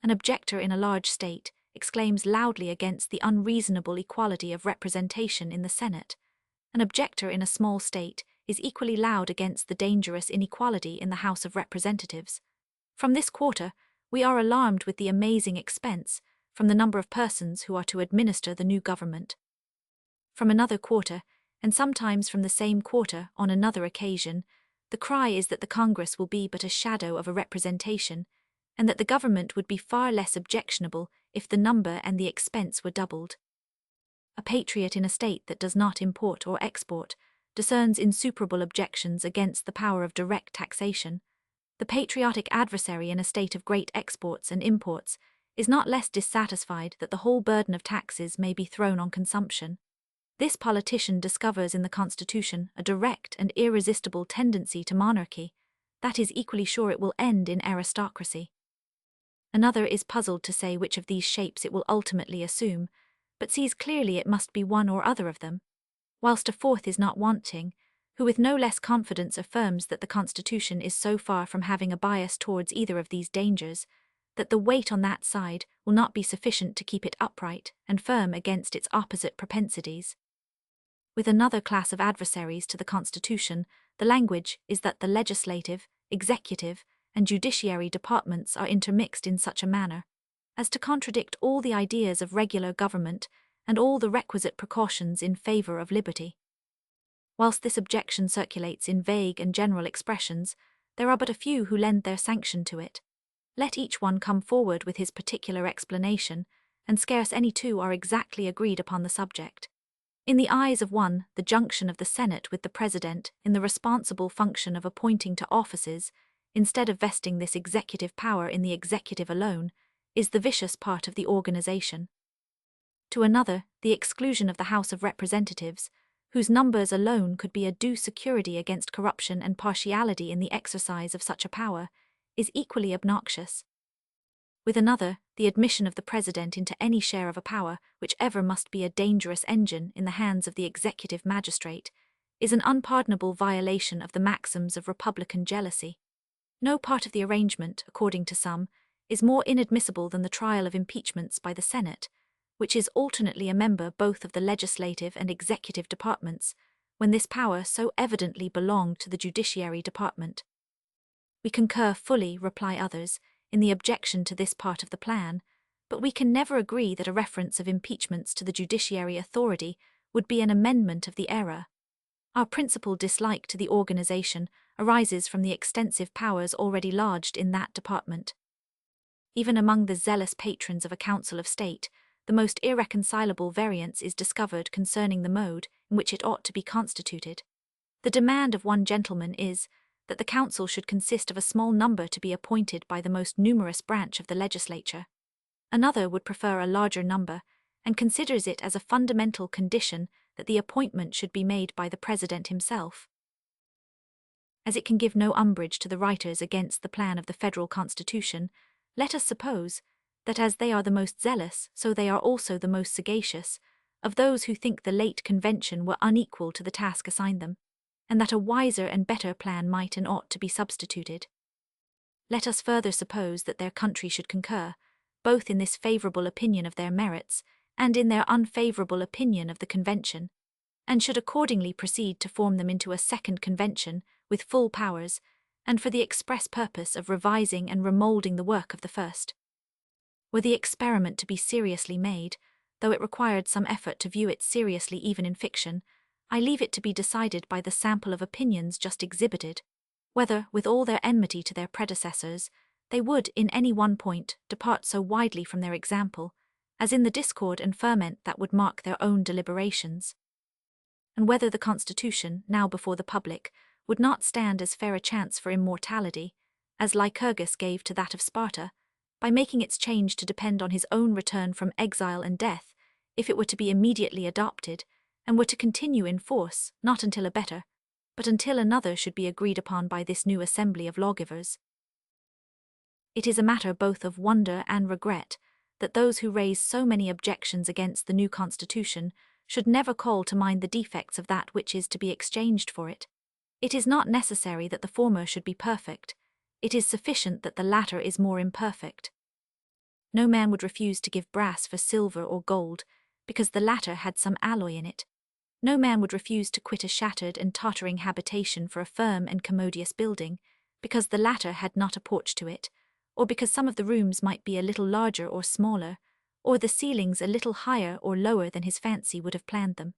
An objector in a large state exclaims loudly against the unreasonable equality of representation in the Senate. An objector in a small state is equally loud against the dangerous inequality in the House of Representatives. From this quarter, we are alarmed with the amazing expense from the number of persons who are to administer the new government. From another quarter, and sometimes from the same quarter on another occasion, the cry is that the Congress will be but a shadow of a representation, and that the government would be far less objectionable if the number and the expense were doubled. A patriot in a state that does not import or export discerns insuperable objections against the power of direct taxation. The patriotic adversary in a state of great exports and imports is not less dissatisfied that the whole burden of taxes may be thrown on consumption. This politician discovers in the Constitution a direct and irresistible tendency to monarchy, that is equally sure it will end in aristocracy. Another is puzzled to say which of these shapes it will ultimately assume, but sees clearly it must be one or other of them, whilst a fourth is not wanting, who with no less confidence affirms that the Constitution is so far from having a bias towards either of these dangers, that the weight on that side will not be sufficient to keep it upright and firm against its opposite propensities. With another class of adversaries to the Constitution, the language is that the legislative, executive, and judiciary departments are intermixed in such a manner as to contradict all the ideas of regular government and all the requisite precautions in favor of liberty. Whilst this objection circulates in vague and general expressions, there are but a few who lend their sanction to it. Let each one come forward with his particular explanation, and scarce any two are exactly agreed upon the subject. In the eyes of one, the junction of the Senate with the President in the responsible function of appointing to offices, instead of vesting this executive power in the executive alone, is the vicious part of the organization. To another, the exclusion of the House of Representatives, whose numbers alone could be a due security against corruption and partiality in the exercise of such a power, is equally obnoxious. With another, the admission of the President into any share of a power, which ever must be a dangerous engine in the hands of the executive magistrate, is an unpardonable violation of the maxims of republican jealousy. No part of the arrangement, according to some, is more inadmissible than the trial of impeachments by the Senate, which is alternately a member both of the legislative and executive departments, when this power so evidently belonged to the judiciary department. We concur fully, reply others, in the objection to this part of the plan, but we can never agree that a reference of impeachments to the judiciary authority would be an amendment of the error. Our principal dislike to the organization arises from the extensive powers already lodged in that department. Even among the zealous patrons of a council of state, the most irreconcilable variance is discovered concerning the mode in which it ought to be constituted. The demand of one gentleman is that the council should consist of a small number to be appointed by the most numerous branch of the legislature. Another would prefer a larger number, and considers it as a fundamental condition that the appointment should be made by the President himself. As it can give no umbrage to the writers against the plan of the Federal Constitution, let us suppose that as they are the most zealous, so they are also the most sagacious, of those who think the late convention were unequal to the task assigned them, and that a wiser and better plan might and ought to be substituted. Let us further suppose that their country should concur, both in this favourable opinion of their merits and in their unfavourable opinion of the convention, and should accordingly proceed to form them into a second convention with full powers, and for the express purpose of revising and remoulding the work of the first. Were the experiment to be seriously made, though it required some effort to view it seriously even in fiction, I leave it to be decided by the sample of opinions just exhibited, whether, with all their enmity to their predecessors, they would, in any one point, depart so widely from their example, as in the discord and ferment that would mark their own deliberations, and whether the Constitution, now before the public, would not stand as fair a chance for immortality, as Lycurgus gave to that of Sparta, by making its change to depend on his own return from exile and death, if it were to be immediately adopted, and were to continue in force, not until a better, but until another should be agreed upon by this new assembly of lawgivers. It is a matter both of wonder and regret that those who raise so many objections against the new Constitution should never call to mind the defects of that which is to be exchanged for it. It is not necessary that the former should be perfect, it is sufficient that the latter is more imperfect. No man would refuse to give brass for silver or gold, because the latter had some alloy in it. No man would refuse to quit a shattered and tottering habitation for a firm and commodious building, because the latter had not a porch to it, or because some of the rooms might be a little larger or smaller, or the ceilings a little higher or lower than his fancy would have planned them.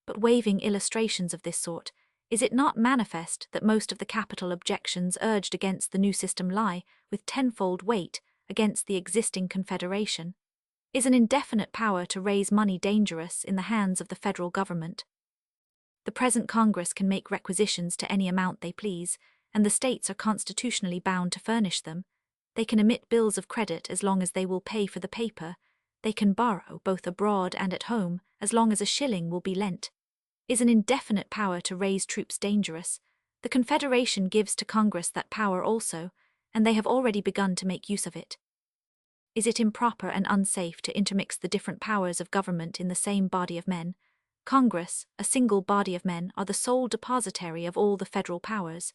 But waiving illustrations of this sort, is it not manifest that most of the capital objections urged against the new system lie, with tenfold weight, against the existing confederation? Is an indefinite power to raise money dangerous in the hands of the federal government? The present Congress can make requisitions to any amount they please, and the states are constitutionally bound to furnish them. They can emit bills of credit as long as they will pay for the paper. They can borrow, both abroad and at home, as long as a shilling will be lent. Is an indefinite power to raise troops dangerous? The Confederation gives to Congress that power also, and they have already begun to make use of it. Is it improper and unsafe to intermix the different powers of government in the same body of men? Congress, a single body of men, are the sole depositary of all the federal powers.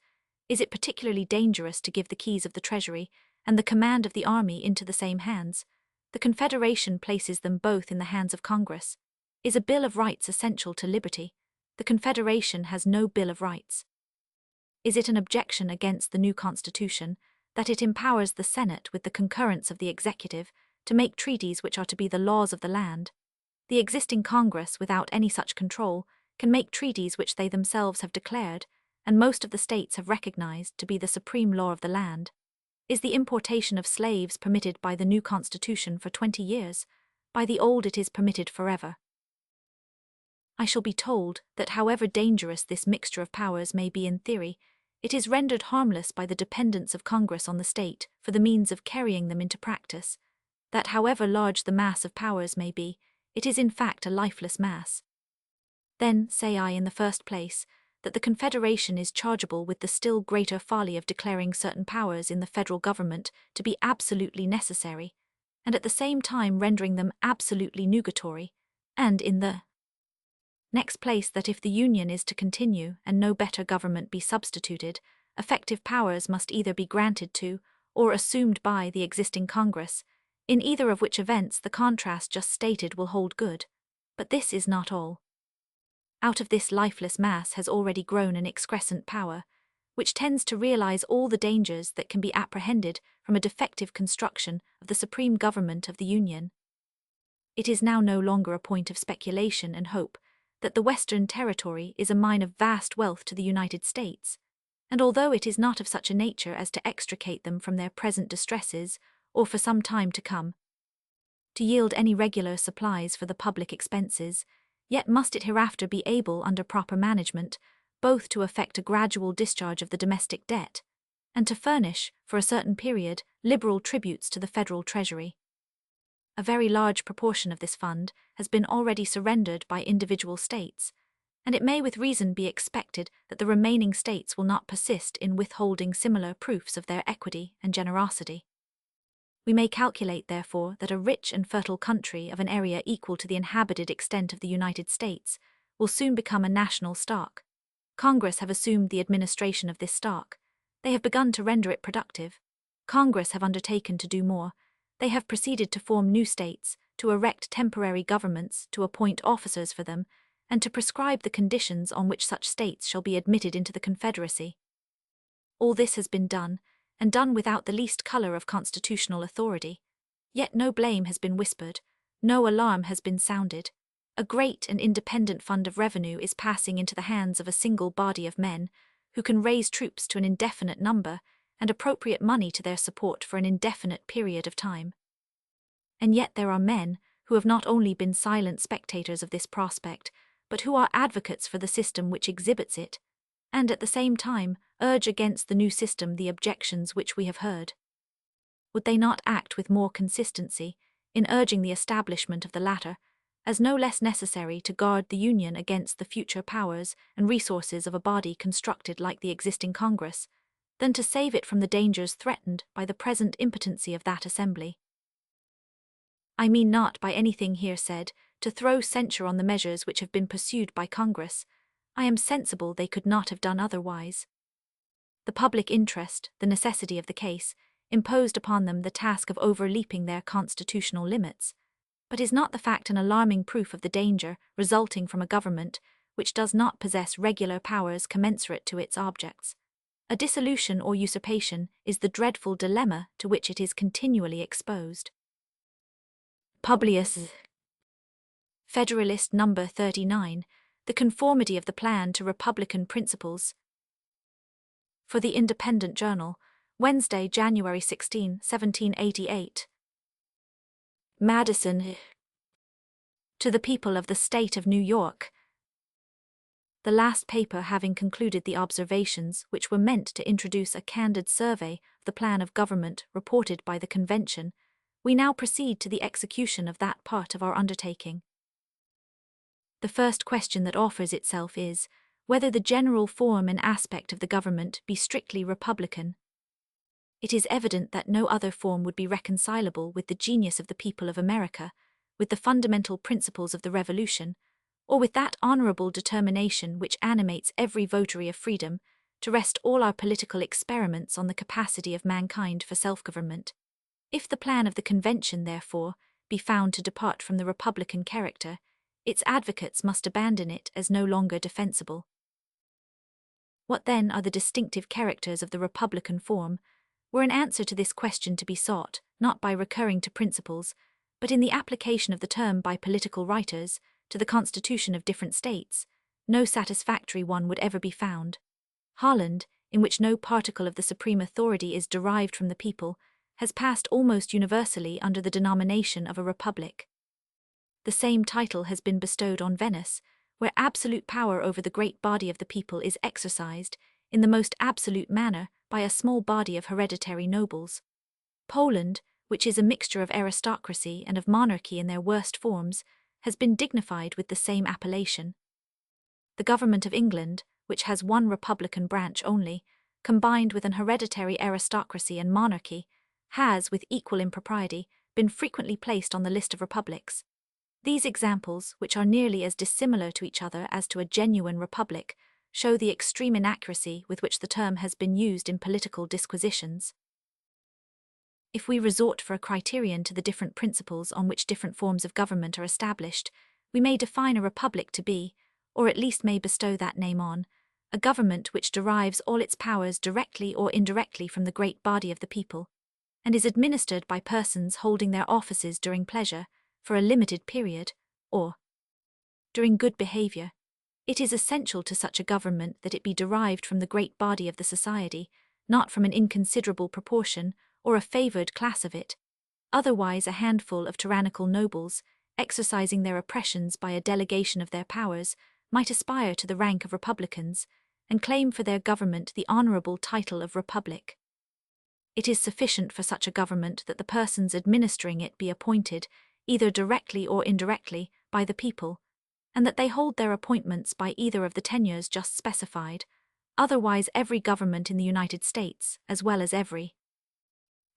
Is it particularly dangerous to give the keys of the Treasury and the command of the army into the same hands? The Confederation places them both in the hands of Congress. Is a Bill of Rights essential to liberty? The Confederation has no Bill of Rights. Is it an objection against the new Constitution that it empowers the Senate with the concurrence of the Executive to make treaties which are to be the laws of the land? The existing Congress, without any such control, can make treaties which they themselves have declared, and most of the states have recognized, to be the supreme law of the land. Is the importation of slaves permitted by the new Constitution for 20 years? By the old it is permitted forever. I shall be told that however dangerous this mixture of powers may be in theory, it is rendered harmless by the dependence of Congress on the state for the means of carrying them into practice, that however large the mass of powers may be, it is in fact a lifeless mass. Then, say I in the first place, that the Confederation is chargeable with the still greater folly of declaring certain powers in the federal government to be absolutely necessary, and at the same time rendering them absolutely nugatory, and in the next place that if the Union is to continue and no better government be substituted, effective powers must either be granted to, or assumed by, the existing Congress, in either of which events the contrast just stated will hold good. But this is not all. Out of this lifeless mass has already grown an excrescent power, which tends to realize all the dangers that can be apprehended from a defective construction of the supreme government of the Union. It is now no longer a point of speculation and hope that the Western Territory is a mine of vast wealth to the United States, and although it is not of such a nature as to extricate them from their present distresses, or for some time to come, to yield any regular supplies for the public expenses, yet must it hereafter be able, under proper management, both to effect a gradual discharge of the domestic debt, and to furnish, for a certain period, liberal tributes to the federal treasury. A very large proportion of this fund has been already surrendered by individual states, and it may with reason be expected that the remaining states will not persist in withholding similar proofs of their equity and generosity. We may calculate, therefore, that a rich and fertile country of an area equal to the inhabited extent of the United States will soon become a national stock. Congress have assumed the administration of this stock. They have begun to render it productive. Congress have undertaken to do more. They have proceeded to form new states, to erect temporary governments, to appoint officers for them, and to prescribe the conditions on which such states shall be admitted into the Confederacy. All this has been done, and done without the least colour of constitutional authority. Yet no blame has been whispered, no alarm has been sounded. A great and independent fund of revenue is passing into the hands of a single body of men who can raise troops to an indefinite number and appropriate money to their support for an indefinite period of time. And yet there are men who have not only been silent spectators of this prospect, but who are advocates for the system which exhibits it, and at the same time urge against the new system the objections which we have heard. Would they not act with more consistency in urging the establishment of the latter, as no less necessary to guard the Union against the future powers and resources of a body constructed like the existing Congress, than to save it from the dangers threatened by the present impotency of that assembly? I mean not by anything here said to throw censure on the measures which have been pursued by Congress. I am sensible they could not have done otherwise. The public interest, the necessity of the case, imposed upon them the task of overleaping their constitutional limits. But is not the fact an alarming proof of the danger resulting from a government which does not possess regular powers commensurate to its objects? A dissolution or usurpation is the dreadful dilemma to which it is continually exposed. Publius, Federalist No. 39, the conformity of the plan to Republican principles. For the Independent Journal, Wednesday, January 16, 1788. Madison. To the people of the State of New York. The last paper having concluded the observations which were meant to introduce a candid survey of the plan of government reported by the Convention, we now proceed to the execution of that part of our undertaking. The first question that offers itself is, whether the general form and aspect of the government be strictly republican. It is evident that no other form would be reconcilable with the genius of the people of America, with the fundamental principles of the Revolution, or with that honorable determination which animates every votary of freedom to rest all our political experiments on the capacity of mankind for self-government. If the plan of the Convention, therefore, be found to depart from the republican character, its advocates must abandon it as no longer defensible. What then are the distinctive characters of the republican form? Were an answer to this question to be sought, not by recurring to principles, but in the application of the term by political writers to the constitution of different states, no satisfactory one would ever be found. Holland, in which no particle of the supreme authority is derived from the people, has passed almost universally under the denomination of a republic. The same title has been bestowed on Venice, where absolute power over the great body of the people is exercised, in the most absolute manner, by a small body of hereditary nobles. Poland, which is a mixture of aristocracy and of monarchy in their worst forms, has been dignified with the same appellation. The government of England, which has one republican branch only, combined with an hereditary aristocracy and monarchy, has, with equal impropriety, been frequently placed on the list of republics. These examples, which are nearly as dissimilar to each other as to a genuine republic, show the extreme inaccuracy with which the term has been used in political disquisitions. If we resort for a criterion to the different principles on which different forms of government are established, we may define a republic to be, or at least may bestow that name on, a government which derives all its powers directly or indirectly from the great body of the people, and is administered by persons holding their offices during pleasure, for a limited period, or during good behavior. It is essential to such a government that it be derived from the great body of the society, not from an inconsiderable proportion or a favored class of it. Otherwise a handful of tyrannical nobles, exercising their oppressions by a delegation of their powers, might aspire to the rank of republicans, and claim for their government the honorable title of republic. It is sufficient for such a government that the persons administering it be appointed, either directly or indirectly, by the people, and that they hold their appointments by either of the tenures just specified. Otherwise every government in the United States, as well as every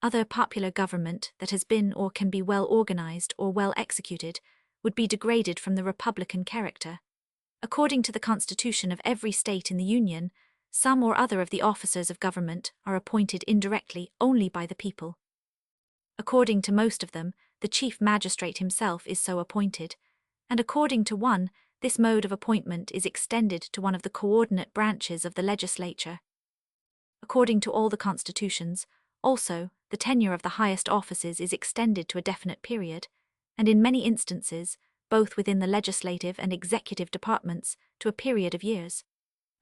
other popular government that has been or can be well organized or well executed, would be degraded from the republican character. According to the Constitution of every state in the Union, some or other of the officers of government are appointed indirectly only by the people. According to most of them, the chief magistrate himself is so appointed, and according to one, this mode of appointment is extended to one of the coordinate branches of the legislature. According to all the constitutions, also, the tenure of the highest offices is extended to a definite period, and in many instances, both within the legislative and executive departments, to a period of years.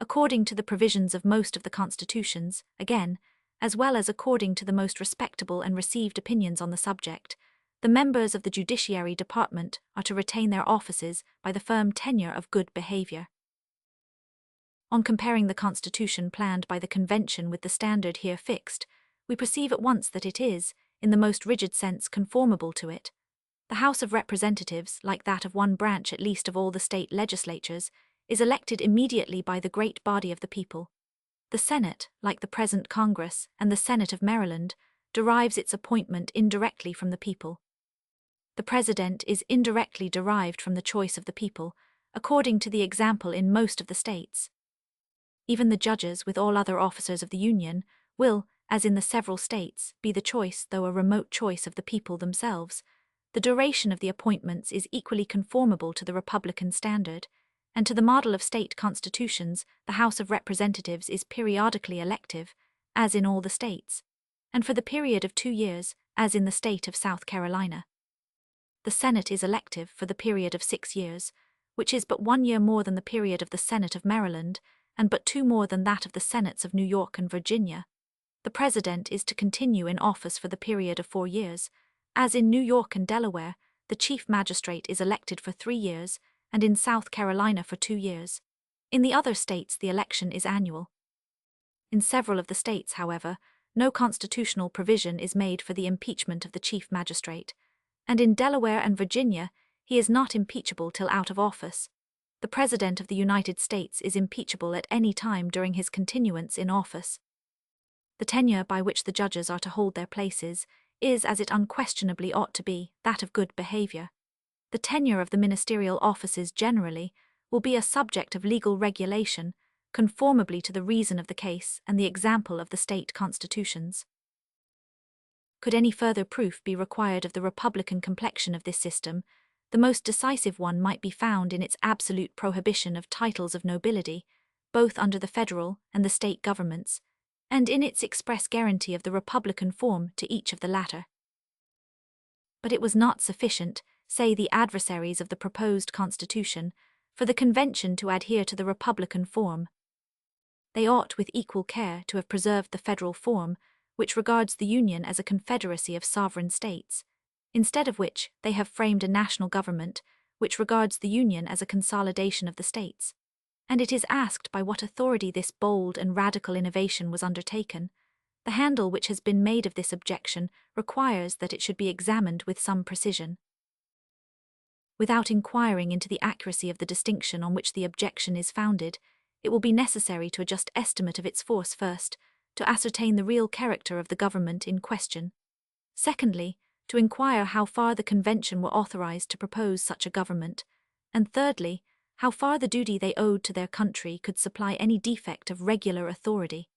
According to the provisions of most of the constitutions, again, as well as according to the most respectable and received opinions on the subject, the members of the judiciary department are to retain their offices by the firm tenure of good behavior. On comparing the constitution planned by the convention with the standard here fixed, we perceive at once that it is, in the most rigid sense, conformable to it. The House of Representatives, like that of one branch at least of all the state legislatures, is elected immediately by the great body of the people. The Senate, like the present Congress and the Senate of Maryland, derives its appointment indirectly from the people. The President is indirectly derived from the choice of the people, according to the example in most of the states. Even the judges, with all other officers of the Union, will, as in the several states, be the choice, though a remote choice, of the people themselves. The duration of the appointments is equally conformable to the Republican standard, and to the model of state constitutions, the House of Representatives is periodically elective, as in all the states, and for the period of 2 years, as in the state of South Carolina. The Senate is elective for the period of 6 years, which is but 1 year more than the period of the Senate of Maryland, and but 2 more than that of the Senates of New York and Virginia. The President is to continue in office for the period of 4 years. As in New York and Delaware, the Chief Magistrate is elected for 3 years, and in South Carolina for 2 years. In the other states the election is annual. In several of the states, however, no constitutional provision is made for the impeachment of the Chief Magistrate, and in Delaware and Virginia he is not impeachable till out of office. The President of the United States is impeachable at any time during his continuance in office. The tenure by which the judges are to hold their places is, as it unquestionably ought to be, that of good behavior. The tenure of the ministerial offices generally will be a subject of legal regulation, conformably to the reason of the case and the example of the state constitutions. Could any further proof be required of the republican complexion of this system, the most decisive one might be found in its absolute prohibition of titles of nobility, both under the federal and the state governments, and in its express guarantee of the republican form to each of the latter. But it was not sufficient, say the adversaries of the proposed constitution, for the convention to adhere to the republican form. They ought with equal care to have preserved the federal form, which regards the Union as a confederacy of sovereign states, instead of which they have framed a national government which regards the Union as a consolidation of the states. And it is asked by what authority this bold and radical innovation was undertaken. The handle which has been made of this objection requires that it should be examined with some precision. Without inquiring into the accuracy of the distinction on which the objection is founded, it will be necessary to a just estimate of its force first, to ascertain the real character of the government in question. Secondly, to inquire how far the convention were authorized to propose such a government, and thirdly, how far the duty they owed to their country could supply any defect of regular authority.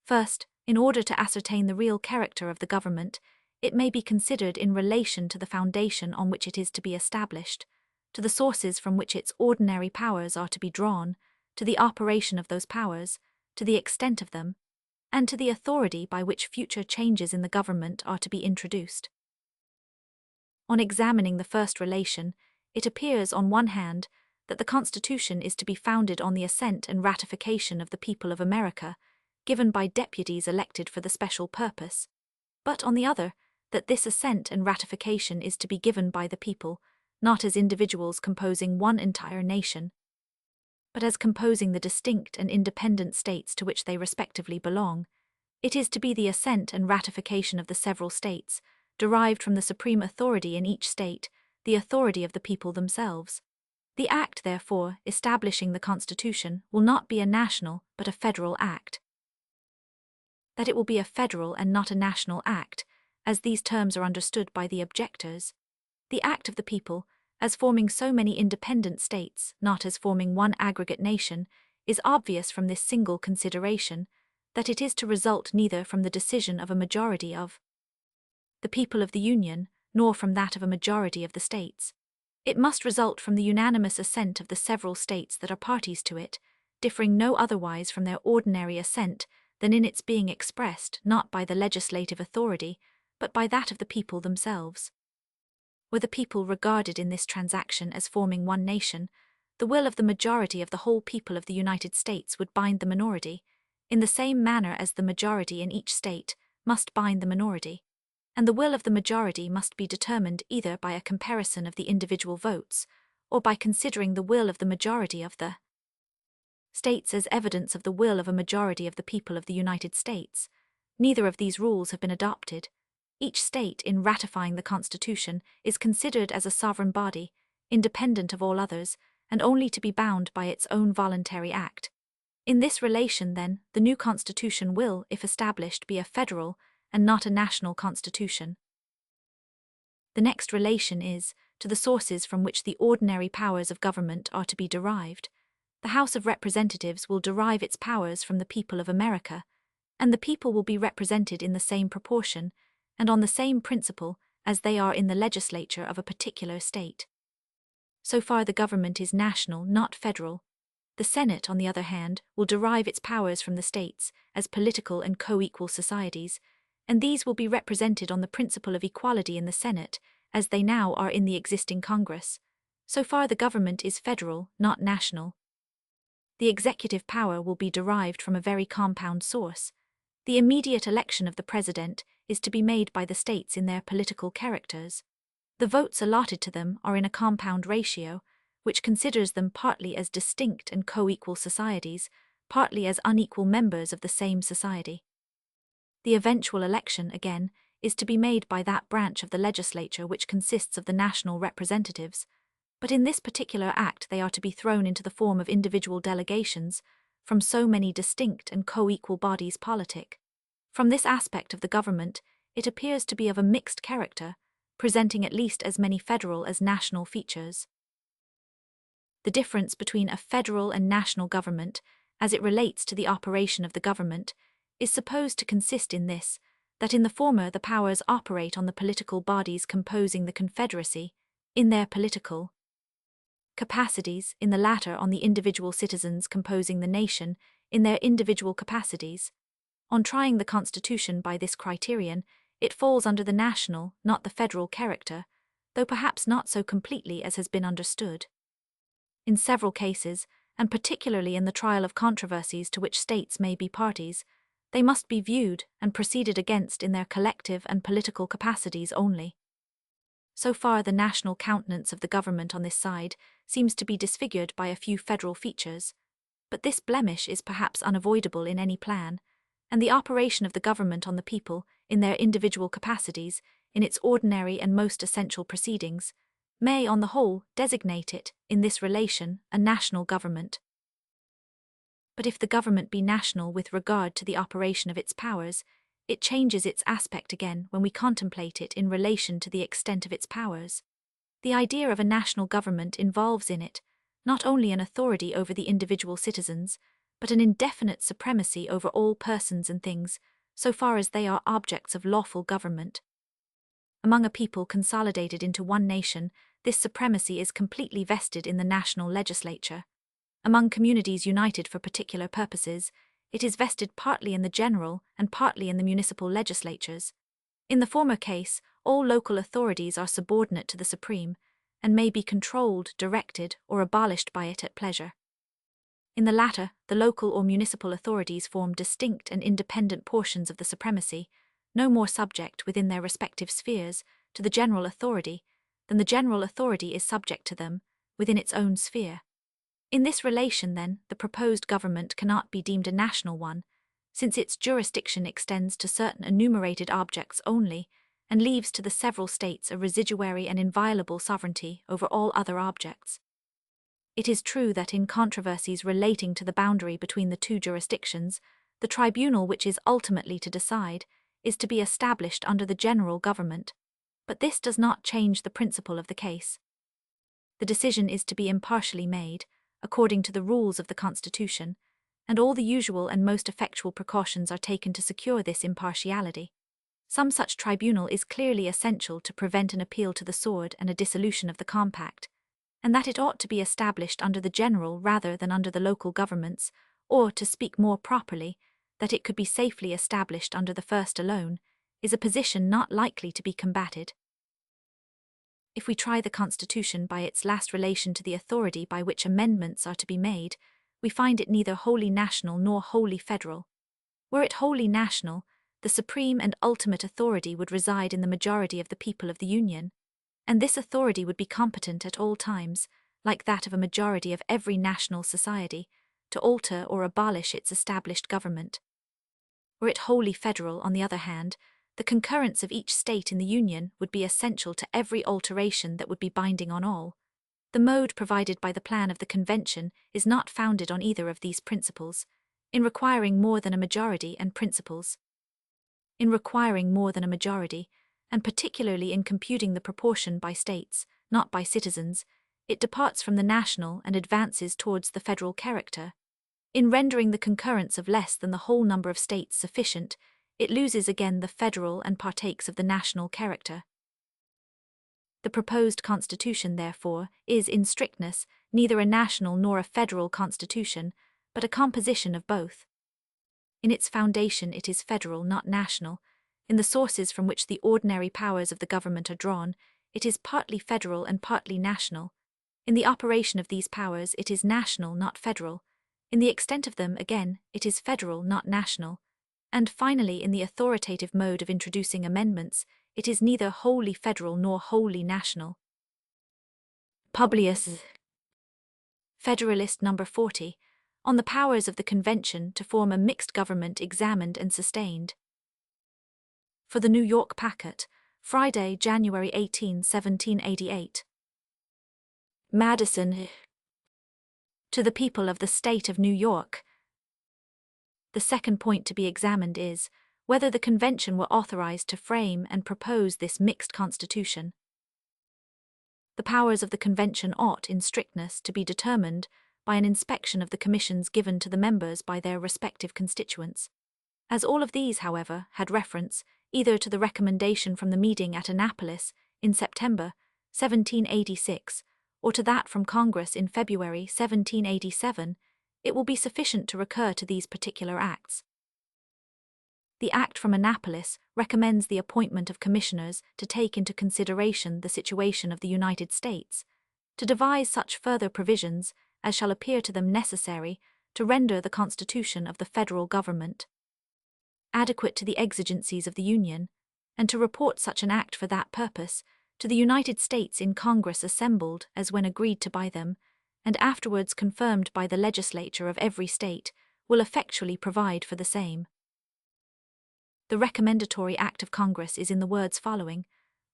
First, in order to ascertain the real character of the government, it may be considered in relation to the foundation on which it is to be established, to the sources from which its ordinary powers are to be drawn, to the operation of those powers, to the extent of them, and to the authority by which future changes in the government are to be introduced. On examining the first relation, it appears, on one hand, that the Constitution is to be founded on the assent and ratification of the people of America, given by deputies elected for the special purpose, but on the other, that this assent and ratification is to be given by the people, not as individuals composing one entire nation, but as composing the distinct and independent states to which they respectively belong. It is to be the assent and ratification of the several states, derived from the supreme authority in each state, the authority of the people themselves. The act, therefore, establishing the Constitution will not be a national but a federal act. That it will be a federal and not a national act, as these terms are understood by the objectors, the act of the people, as forming so many independent states, not as forming one aggregate nation, is obvious from this single consideration, that it is to result neither from the decision of a majority of the people of the Union, nor from that of a majority of the states. It must result from the unanimous assent of the several states that are parties to it, differing no otherwise from their ordinary assent than in its being expressed not by the legislative authority, but by that of the people themselves. Were the people regarded in this transaction as forming one nation, the will of the majority of the whole people of the United States would bind the minority, in the same manner as the majority in each state must bind the minority, and the will of the majority must be determined either by a comparison of the individual votes, or by considering the will of the majority of the states as evidence of the will of a majority of the people of the United States. Neither of these rules have been adopted. Each state, in ratifying the Constitution, is considered as a sovereign body, independent of all others, and only to be bound by its own voluntary act. In this relation, then, the new Constitution will, if established, be a federal and not a national constitution. The next relation is to the sources from which the ordinary powers of government are to be derived. The House of Representatives will derive its powers from the people of America, and the people will be represented in the same proportion and on the same principle as they are in the legislature of a particular state. So far the government is national, not federal. The Senate, on the other hand, will derive its powers from the states as political and co-equal societies, and these will be represented on the principle of equality in the Senate, as they now are in the existing Congress. So far the government is federal, not national. The executive power will be derived from a very compound source. The immediate election of the president is to be made by the states in their political characters. The votes allotted to them are in a compound ratio, which considers them partly as distinct and co-equal societies, partly as unequal members of the same society. The eventual election, again, is to be made by that branch of the legislature which consists of the national representatives, but in this particular act they are to be thrown into the form of individual delegations from so many distinct and co-equal bodies politic. From this aspect of the government, it appears to be of a mixed character, presenting at least as many federal as national features. The difference between a federal and national government, as it relates to the operation of the government, is supposed to consist in this, that in the former the powers operate on the political bodies composing the Confederacy, in their political capacities, in the latter on the individual citizens composing the nation, in their individual capacities. On trying the Constitution by this criterion, it falls under the national, not the federal character, though perhaps not so completely as has been understood. In several cases, and particularly in the trial of controversies to which states may be parties, they must be viewed and proceeded against in their collective and political capacities only. So far the national countenance of the government on this side seems to be disfigured by a few federal features, but this blemish is perhaps unavoidable in any plan, and the operation of the government on the people, in their individual capacities, in its ordinary and most essential proceedings, may, on the whole, designate it, in this relation, a national government. But if the government be national with regard to the operation of its powers, it changes its aspect again when we contemplate it in relation to the extent of its powers. The idea of a national government involves in it not only an authority over the individual citizens, but an indefinite supremacy over all persons and things, so far as they are objects of lawful government. Among a people consolidated into one nation, this supremacy is completely vested in the national legislature. Among communities united for particular purposes, it is vested partly in the general and partly in the municipal legislatures. In the former case, all local authorities are subordinate to the supreme, and may be controlled, directed, or abolished by it at pleasure. In the latter, the local or municipal authorities form distinct and independent portions of the supremacy, no more subject within their respective spheres to the general authority than the general authority is subject to them within its own sphere. In this relation, then, the proposed government cannot be deemed a national one, since its jurisdiction extends to certain enumerated objects only, and leaves to the several states a residuary and inviolable sovereignty over all other objects. It is true that in controversies relating to the boundary between the two jurisdictions, the tribunal which is ultimately to decide is to be established under the general government, but this does not change the principle of the case. The decision is to be impartially made, according to the rules of the Constitution, and all the usual and most effectual precautions are taken to secure this impartiality. Some such tribunal is clearly essential to prevent an appeal to the sword and a dissolution of the compact, and that it ought to be established under the general rather than under the local governments, or, to speak more properly, that it could be safely established under the first alone, is a position not likely to be combated. If we try the Constitution by its last relation to the authority by which amendments are to be made, we find it neither wholly national nor wholly federal. Were it wholly national, the supreme and ultimate authority would reside in the majority of the people of the Union, and this authority would be competent at all times, like that of a majority of every national society, to alter or abolish its established government. Were it wholly federal, on the other hand, the concurrence of each state in the Union would be essential to every alteration that would be binding on all. The mode provided by the plan of the Convention is not founded on either of these principles, in requiring more than a majority and principles. In requiring more than a majority, and particularly in computing the proportion by states, not by citizens, it departs from the national and advances towards the federal character. In rendering the concurrence of less than the whole number of states sufficient, it loses again the federal and partakes of the national character. The proposed constitution, therefore, is, in strictness, neither a national nor a federal constitution, but a composition of both. In its foundation it is federal, not national. In the sources from which the ordinary powers of the government are drawn, it is partly federal and partly national. In the operation of these powers it is national, not federal. In the extent of them, again, it is federal, not national. And finally, in the authoritative mode of introducing amendments, it is neither wholly federal nor wholly national. Publius, Federalist No. 40, on the powers of the Convention to form a mixed government examined and sustained. For the New York Packet, Friday, January 18, 1788. Madison. To the people of the State of New York. The second point to be examined is, whether the Convention were authorized to frame and propose this mixed constitution. The powers of the Convention ought, in strictness, to be determined by an inspection of the commissions given to the members by their respective constituents. As all of these, however, had reference either to the recommendation from the meeting at Annapolis in September 1786 or to that from Congress in February 1787, it will be sufficient to recur to these particular acts. The Act from Annapolis recommends the appointment of commissioners to take into consideration the situation of the United States, to devise such further provisions as shall appear to them necessary to render the Constitution of the federal government adequate to the exigencies of the Union, and to report such an act for that purpose to the United States in Congress assembled as when agreed to by them, and afterwards confirmed by the legislature of every state, will effectually provide for the same. The recommendatory act of Congress is in the words following,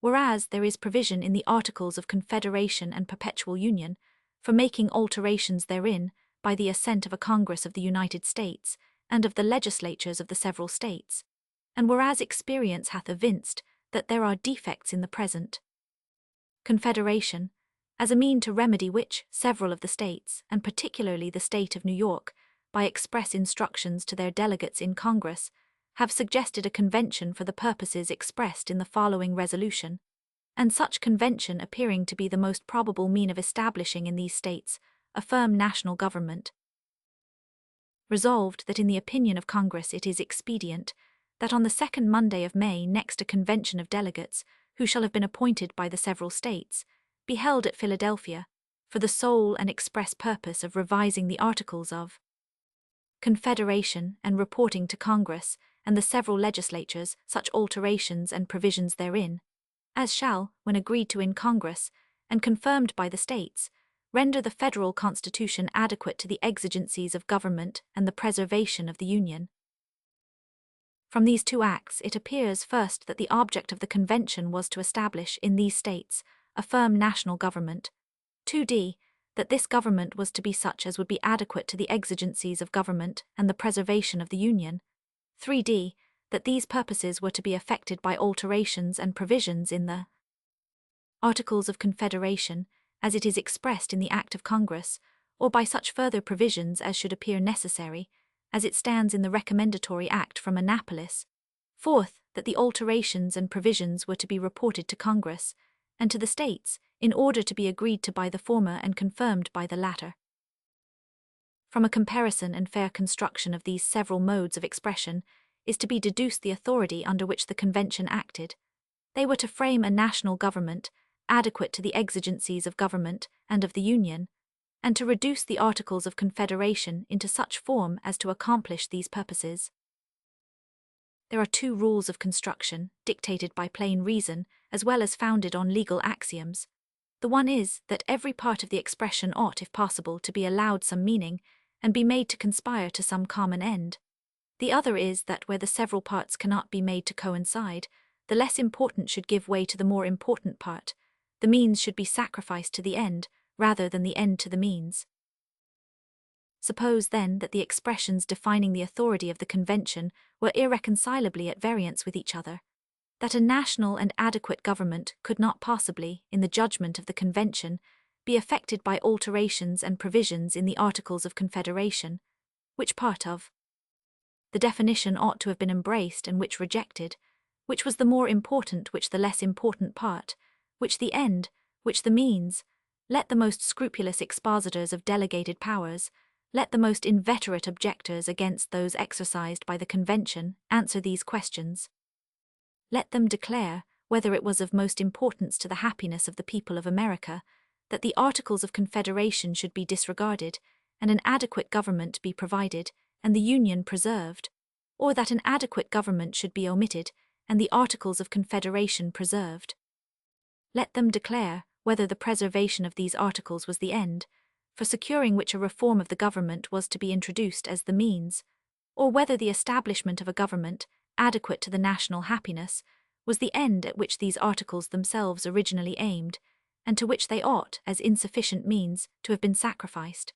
whereas there is provision in the Articles of Confederation and Perpetual Union for making alterations therein by the assent of a Congress of the United States and of the legislatures of the several states, and whereas experience hath evinced that there are defects in the present Confederation, as a mean to remedy which several of the states, and particularly the state of New York, by express instructions to their delegates in Congress, have suggested a convention for the purposes expressed in the following resolution, and such convention appearing to be the most probable mean of establishing in these states a firm national government. Resolved that in the opinion of Congress it is expedient that on the second Monday of May next a convention of delegates, who shall have been appointed by the several states, be held at Philadelphia, for the sole and express purpose of revising the Articles of Confederation and reporting to Congress and the several legislatures such alterations and provisions therein, as shall, when agreed to in Congress and confirmed by the states, render the federal Constitution adequate to the exigencies of government and the preservation of the Union. From these two acts it appears first that the object of the Convention was to establish in these states a firm national government, 2d, that this government was to be such as would be adequate to the exigencies of government and the preservation of the Union, 3d, that these purposes were to be effected by alterations and provisions in the Articles of Confederation, as it is expressed in the Act of Congress, or by such further provisions as should appear necessary, as it stands in the recommendatory act from Annapolis. Fourth, that the alterations and provisions were to be reported to Congress and to the states in order to be agreed to by the former and confirmed by the latter. From a comparison and fair construction of these several modes of expression is to be deduced the authority under which the Convention acted. They were to frame a national government, adequate to the exigencies of government and of the Union, and to reduce the Articles of Confederation into such form as to accomplish these purposes. There are two rules of construction, dictated by plain reason, as well as founded on legal axioms. The one is that every part of the expression ought, if possible, to be allowed some meaning, and be made to conspire to some common end. The other is that where the several parts cannot be made to coincide, the less important should give way to the more important part, the means should be sacrificed to the end, rather than the end to the means. Suppose, then, that the expressions defining the authority of the Convention were irreconcilably at variance with each other, that a national and adequate government could not possibly, in the judgment of the Convention, be affected by alterations and provisions in the Articles of Confederation, which part of the definition ought to have been embraced and which rejected, which was the more important, which the less important part, which the end, which the means. Let the most scrupulous expositors of delegated powers, let the most inveterate objectors against those exercised by the Convention answer these questions. Let them declare whether it was of most importance to the happiness of the people of America that the Articles of Confederation should be disregarded, and an adequate government be provided, and the Union preserved, or that an adequate government should be omitted, and the Articles of Confederation preserved. Let them declare whether the preservation of these articles was the end, for securing which a reform of the government was to be introduced as the means, or whether the establishment of a government, adequate to the national happiness, was the end at which these articles themselves originally aimed, and to which they ought, as insufficient means, to have been sacrificed.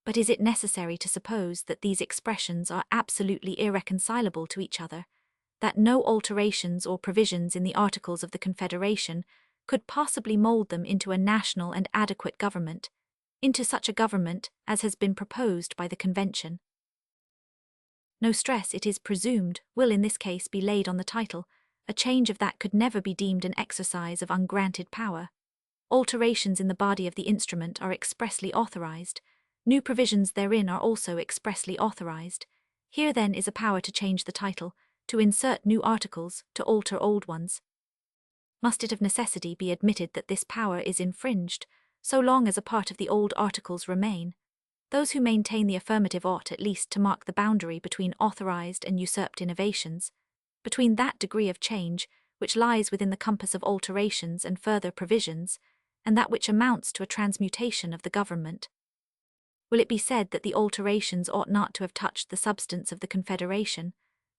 But is it necessary to suppose that these expressions are absolutely irreconcilable to each other, that no alterations or provisions in the Articles of the Confederation could possibly mold them into a national and adequate government, into such a government as has been proposed by the Convention? No stress, it is presumed, will in this case be laid on the title. A change of that could never be deemed an exercise of ungranted power. Alterations in the body of the instrument are expressly authorized. New provisions therein are also expressly authorized. Here then is a power to change the title, to insert new articles, to alter old ones. Must it of necessity be admitted that this power is infringed, so long as a part of the old articles remain? Those who maintain the affirmative ought at least to mark the boundary between authorized and usurped innovations, between that degree of change which lies within the compass of alterations and further provisions, and that which amounts to a transmutation of the government. Will it be said that the alterations ought not to have touched the substance of the Confederation?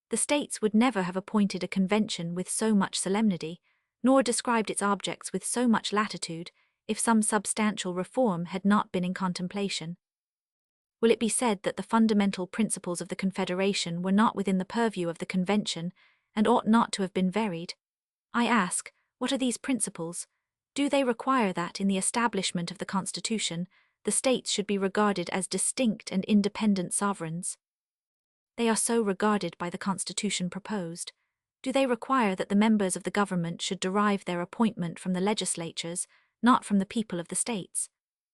The states would never have appointed a convention with so much solemnity, nor described its objects with so much latitude, if some substantial reform had not been in contemplation. Will it be said that the fundamental principles of the Confederation were not within the purview of the Convention, and ought not to have been varied? I ask, what are these principles? Do they require that, in the establishment of the Constitution, the states should be regarded as distinct and independent sovereigns? They are so regarded by the Constitution proposed. Do they require that the members of the government should derive their appointment from the legislatures, not from the people of the states?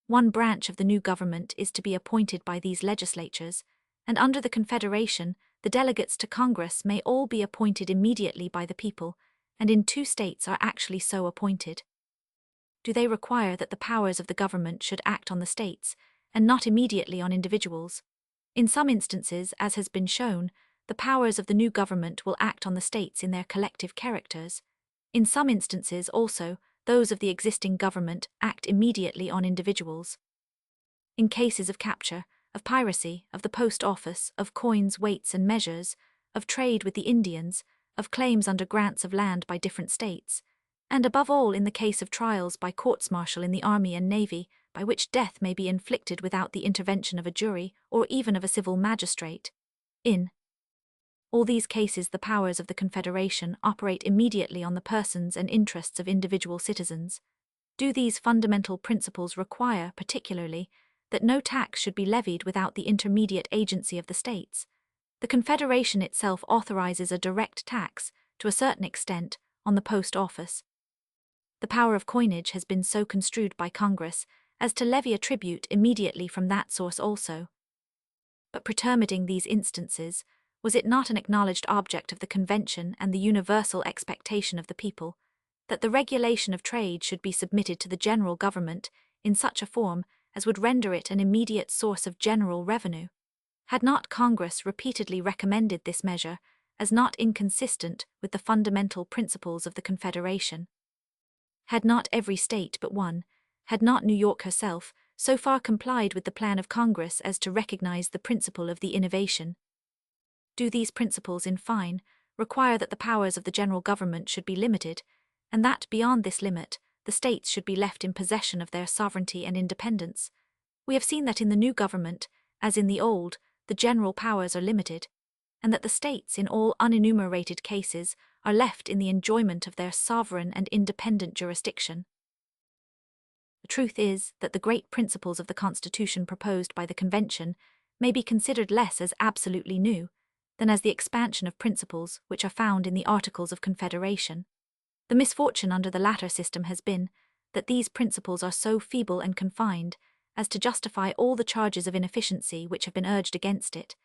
One branch of the new government is to be appointed by these legislatures, and under the Confederation, the delegates to Congress may all be appointed immediately by the people, and in 2 states are actually so appointed. Do they require that the powers of the government should act on the states, and not immediately on individuals? In some instances, as has been shown, the powers of the new government will act on the states in their collective characters. In some instances, also, those of the existing government act immediately on individuals. In cases of capture, of piracy, of the post office, of coins, weights, and measures, of trade with the Indians, of claims under grants of land by different states, and above all in the case of trials by courts-martial in the army and navy, by which death may be inflicted without the intervention of a jury or even of a civil magistrate. In all these cases the powers of the Confederation operate immediately on the persons and interests of individual citizens. Do these fundamental principles require, particularly, that no tax should be levied without the intermediate agency of the states? The Confederation itself authorizes a direct tax, to a certain extent, on the post office. The power of coinage has been so construed by Congress as to levy a tribute immediately from that source also. But pretermitting these instances, was it not an acknowledged object of the Convention and the universal expectation of the people, that the regulation of trade should be submitted to the general government in such a form as would render it an immediate source of general revenue. Had not Congress repeatedly recommended this measure as not inconsistent with the fundamental principles of the Confederation? Had not every state but one, had not New York herself, so far complied with the plan of Congress as to recognize the principle of the innovation? Do these principles, in fine, require that the powers of the general government should be limited, and that beyond this limit, the states should be left in possession of their sovereignty and independence? We have seen that in the new government, as in the old, the general powers are limited, and that the states, in all unenumerated cases, are left in the enjoyment of their sovereign and independent jurisdiction. The truth is that the great principles of the Constitution proposed by the Convention may be considered less as absolutely new than as the expansion of principles which are found in the Articles of Confederation. The misfortune under the latter system has been that these principles are so feeble and confined as to justify all the charges of inefficiency which have been urged against it,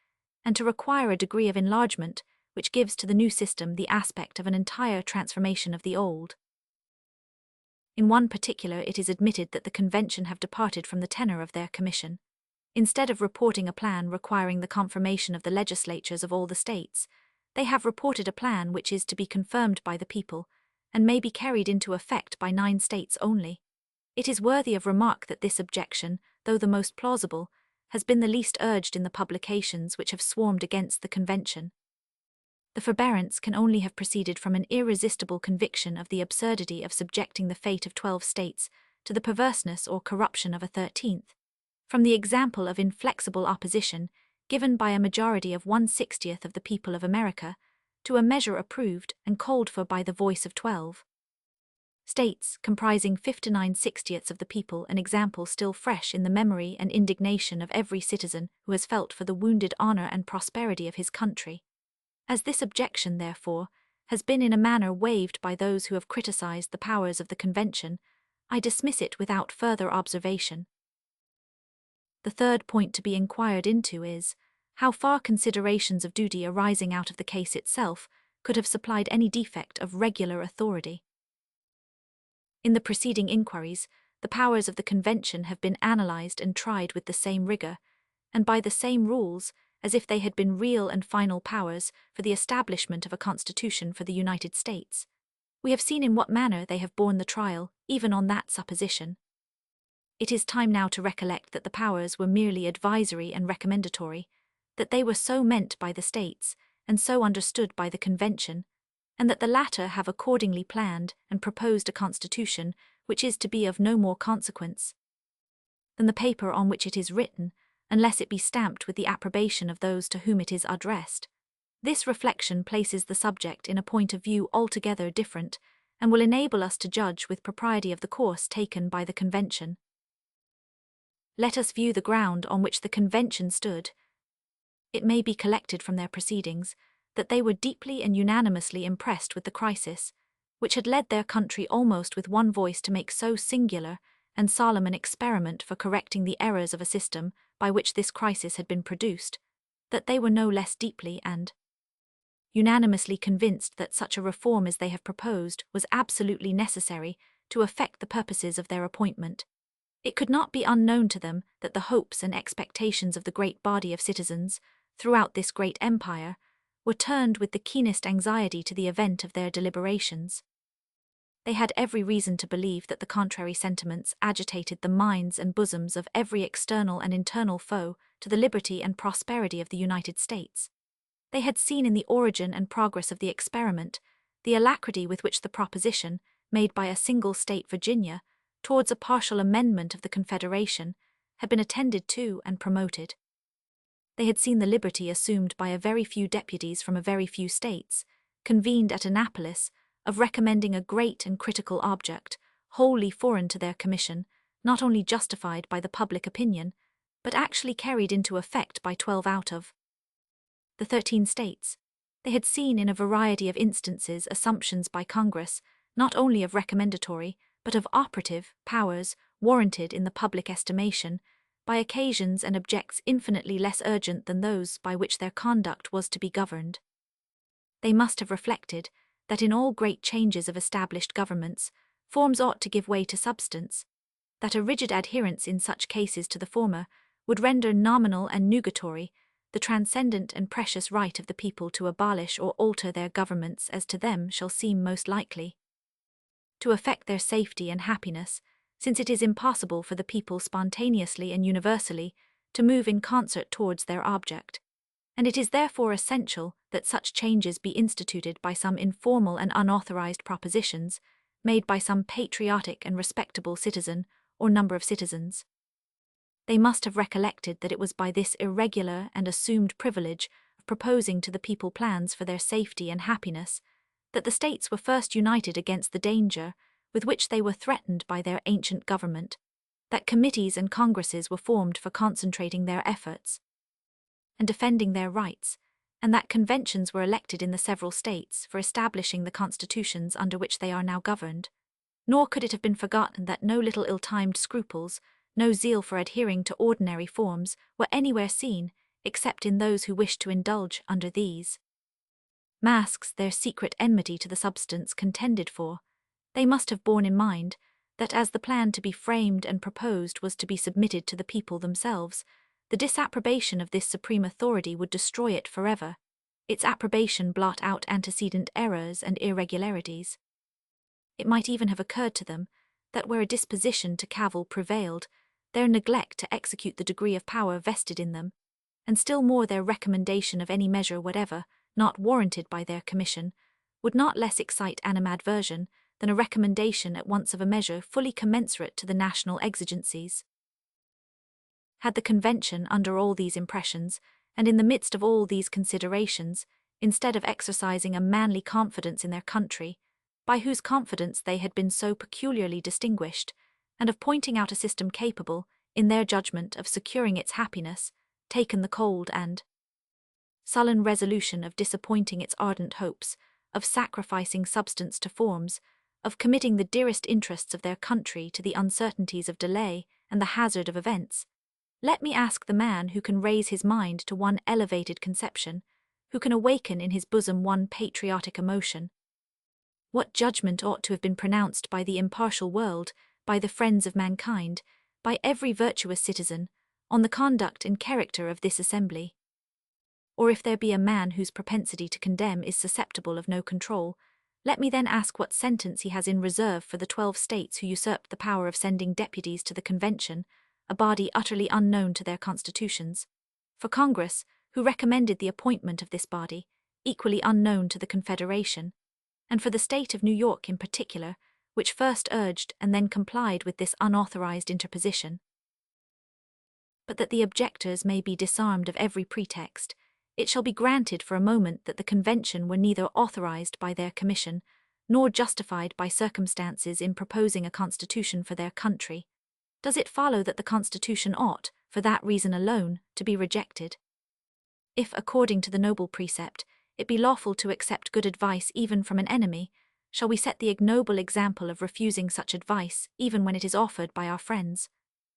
and to require a degree of enlargement which gives to the new system the aspect of an entire transformation of the old. In one particular, it is admitted that the Convention have departed from the tenor of their commission. Instead of reporting a plan requiring the confirmation of the legislatures of all the states, they have reported a plan which is to be confirmed by the people, and may be carried into effect by 9 states only. It is worthy of remark that this objection, though the most plausible, has been the least urged in the publications which have swarmed against the Convention. The forbearance can only have proceeded from an irresistible conviction of the absurdity of subjecting the fate of 12 states to the perverseness or corruption of a 13th, from the example of inflexible opposition given by a majority of 1/60 of the people of America to a measure approved and called for by the voice of 12 states comprising 59/60 of the people, an example still fresh in the memory and indignation of every citizen who has felt for the wounded honor and prosperity of his country. As this objection, therefore, has been in a manner waived by those who have criticized the powers of the Convention, I dismiss it without further observation. The third point to be inquired into is, how far considerations of duty arising out of the case itself could have supplied any defect of regular authority. In the preceding inquiries, the powers of the Convention have been analyzed and tried with the same rigor, and by the same rules, as if they had been real and final powers for the establishment of a constitution for the United States. We have seen in what manner they have borne the trial, even on that supposition. It is time now to recollect that the powers were merely advisory and recommendatory, that they were so meant by the states, and so understood by the Convention, and that the latter have accordingly planned and proposed a constitution which is to be of no more consequence than the paper on which it is written, unless it be stamped with the approbation of those to whom it is addressed. This reflection places the subject in a point of view altogether different, and will enable us to judge with propriety of the course taken by the Convention. Let us view the ground on which the Convention stood. It may be collected from their proceedings that they were deeply and unanimously impressed with the crisis, which had led their country almost with one voice to make so singular and solemn an experiment for correcting the errors of a system by which this crisis had been produced, that they were no less deeply and unanimously convinced that such a reform as they have proposed was absolutely necessary to effect the purposes of their appointment. It could not be unknown to them that the hopes and expectations of the great body of citizens throughout this great empire were turned with the keenest anxiety to the event of their deliberations. They had every reason to believe that the contrary sentiments agitated the minds and bosoms of every external and internal foe to the liberty and prosperity of the United States. They had seen in the origin and progress of the experiment the alacrity with which the proposition, made by a single state, Virginia, towards a partial amendment of the Confederation, had been attended to and promoted. They had seen the liberty assumed by a very few deputies from a very few states, convened at Annapolis, of recommending a great and critical object, wholly foreign to their commission, not only justified by the public opinion, but actually carried into effect by 12 out of the 13 states. They had seen in a variety of instances assumptions by Congress, not only of recommendatory, but of operative, powers warranted in the public estimation, by occasions and objects infinitely less urgent than those by which their conduct was to be governed. They must have reflected that in all great changes of established governments, forms ought to give way to substance, that a rigid adherence in such cases to the former would render nominal and nugatory the transcendent and precious right of the people to abolish or alter their governments as to them shall seem most likely to affect their safety and happiness, since it is impossible for the people spontaneously and universally to move in concert towards their object, and it is therefore essential that such changes be instituted by some informal and unauthorized propositions made by some patriotic and respectable citizen or number of citizens. They must have recollected that it was by this irregular and assumed privilege of proposing to the people plans for their safety and happiness that the states were first united against the danger with which they were threatened by their ancient government, that committees and congresses were formed for concentrating their efforts and defending their rights, and that conventions were elected in the several states for establishing the constitutions under which they are now governed. Nor could it have been forgotten that no little ill-timed scruples, no zeal for adhering to ordinary forms were anywhere seen except in those who wished to indulge under these masks their secret enmity to the substance contended for. They must have borne in mind that as the plan to be framed and proposed was to be submitted to the people themselves, the disapprobation of this supreme authority would destroy it forever, its approbation blot out antecedent errors and irregularities. It might even have occurred to them that where a disposition to cavil prevailed, their neglect to execute the degree of power vested in them, and still more their recommendation of any measure whatever, not warranted by their commission, would not less excite animadversion than a recommendation at once of a measure fully commensurate to the national exigencies. Had the convention, under all these impressions, and in the midst of all these considerations, instead of exercising a manly confidence in their country, by whose confidence they had been so peculiarly distinguished, and of pointing out a system capable, in their judgment, of securing its happiness, taken the cold and sullen resolution of disappointing its ardent hopes, of sacrificing substance to forms, of committing the dearest interests of their country to the uncertainties of delay and the hazard of events, let me ask the man who can raise his mind to one elevated conception, who can awaken in his bosom one patriotic emotion, what judgment ought to have been pronounced by the impartial world, by the friends of mankind, by every virtuous citizen, on the conduct and character of this assembly? Or if there be a man whose propensity to condemn is susceptible of no control, let me then ask what sentence he has in reserve for the 12 states who usurped the power of sending deputies to the convention, a body utterly unknown to their constitutions, for Congress, who recommended the appointment of this body, equally unknown to the Confederation, and for the state of New York in particular, which first urged and then complied with this unauthorized interposition. But that the objectors may be disarmed of every pretext, it shall be granted for a moment that the convention were neither authorized by their commission, nor justified by circumstances in proposing a constitution for their country. Does it follow that the constitution ought, for that reason alone, to be rejected? If, according to the noble precept, it be lawful to accept good advice even from an enemy, shall we set the ignoble example of refusing such advice even when it is offered by our friends?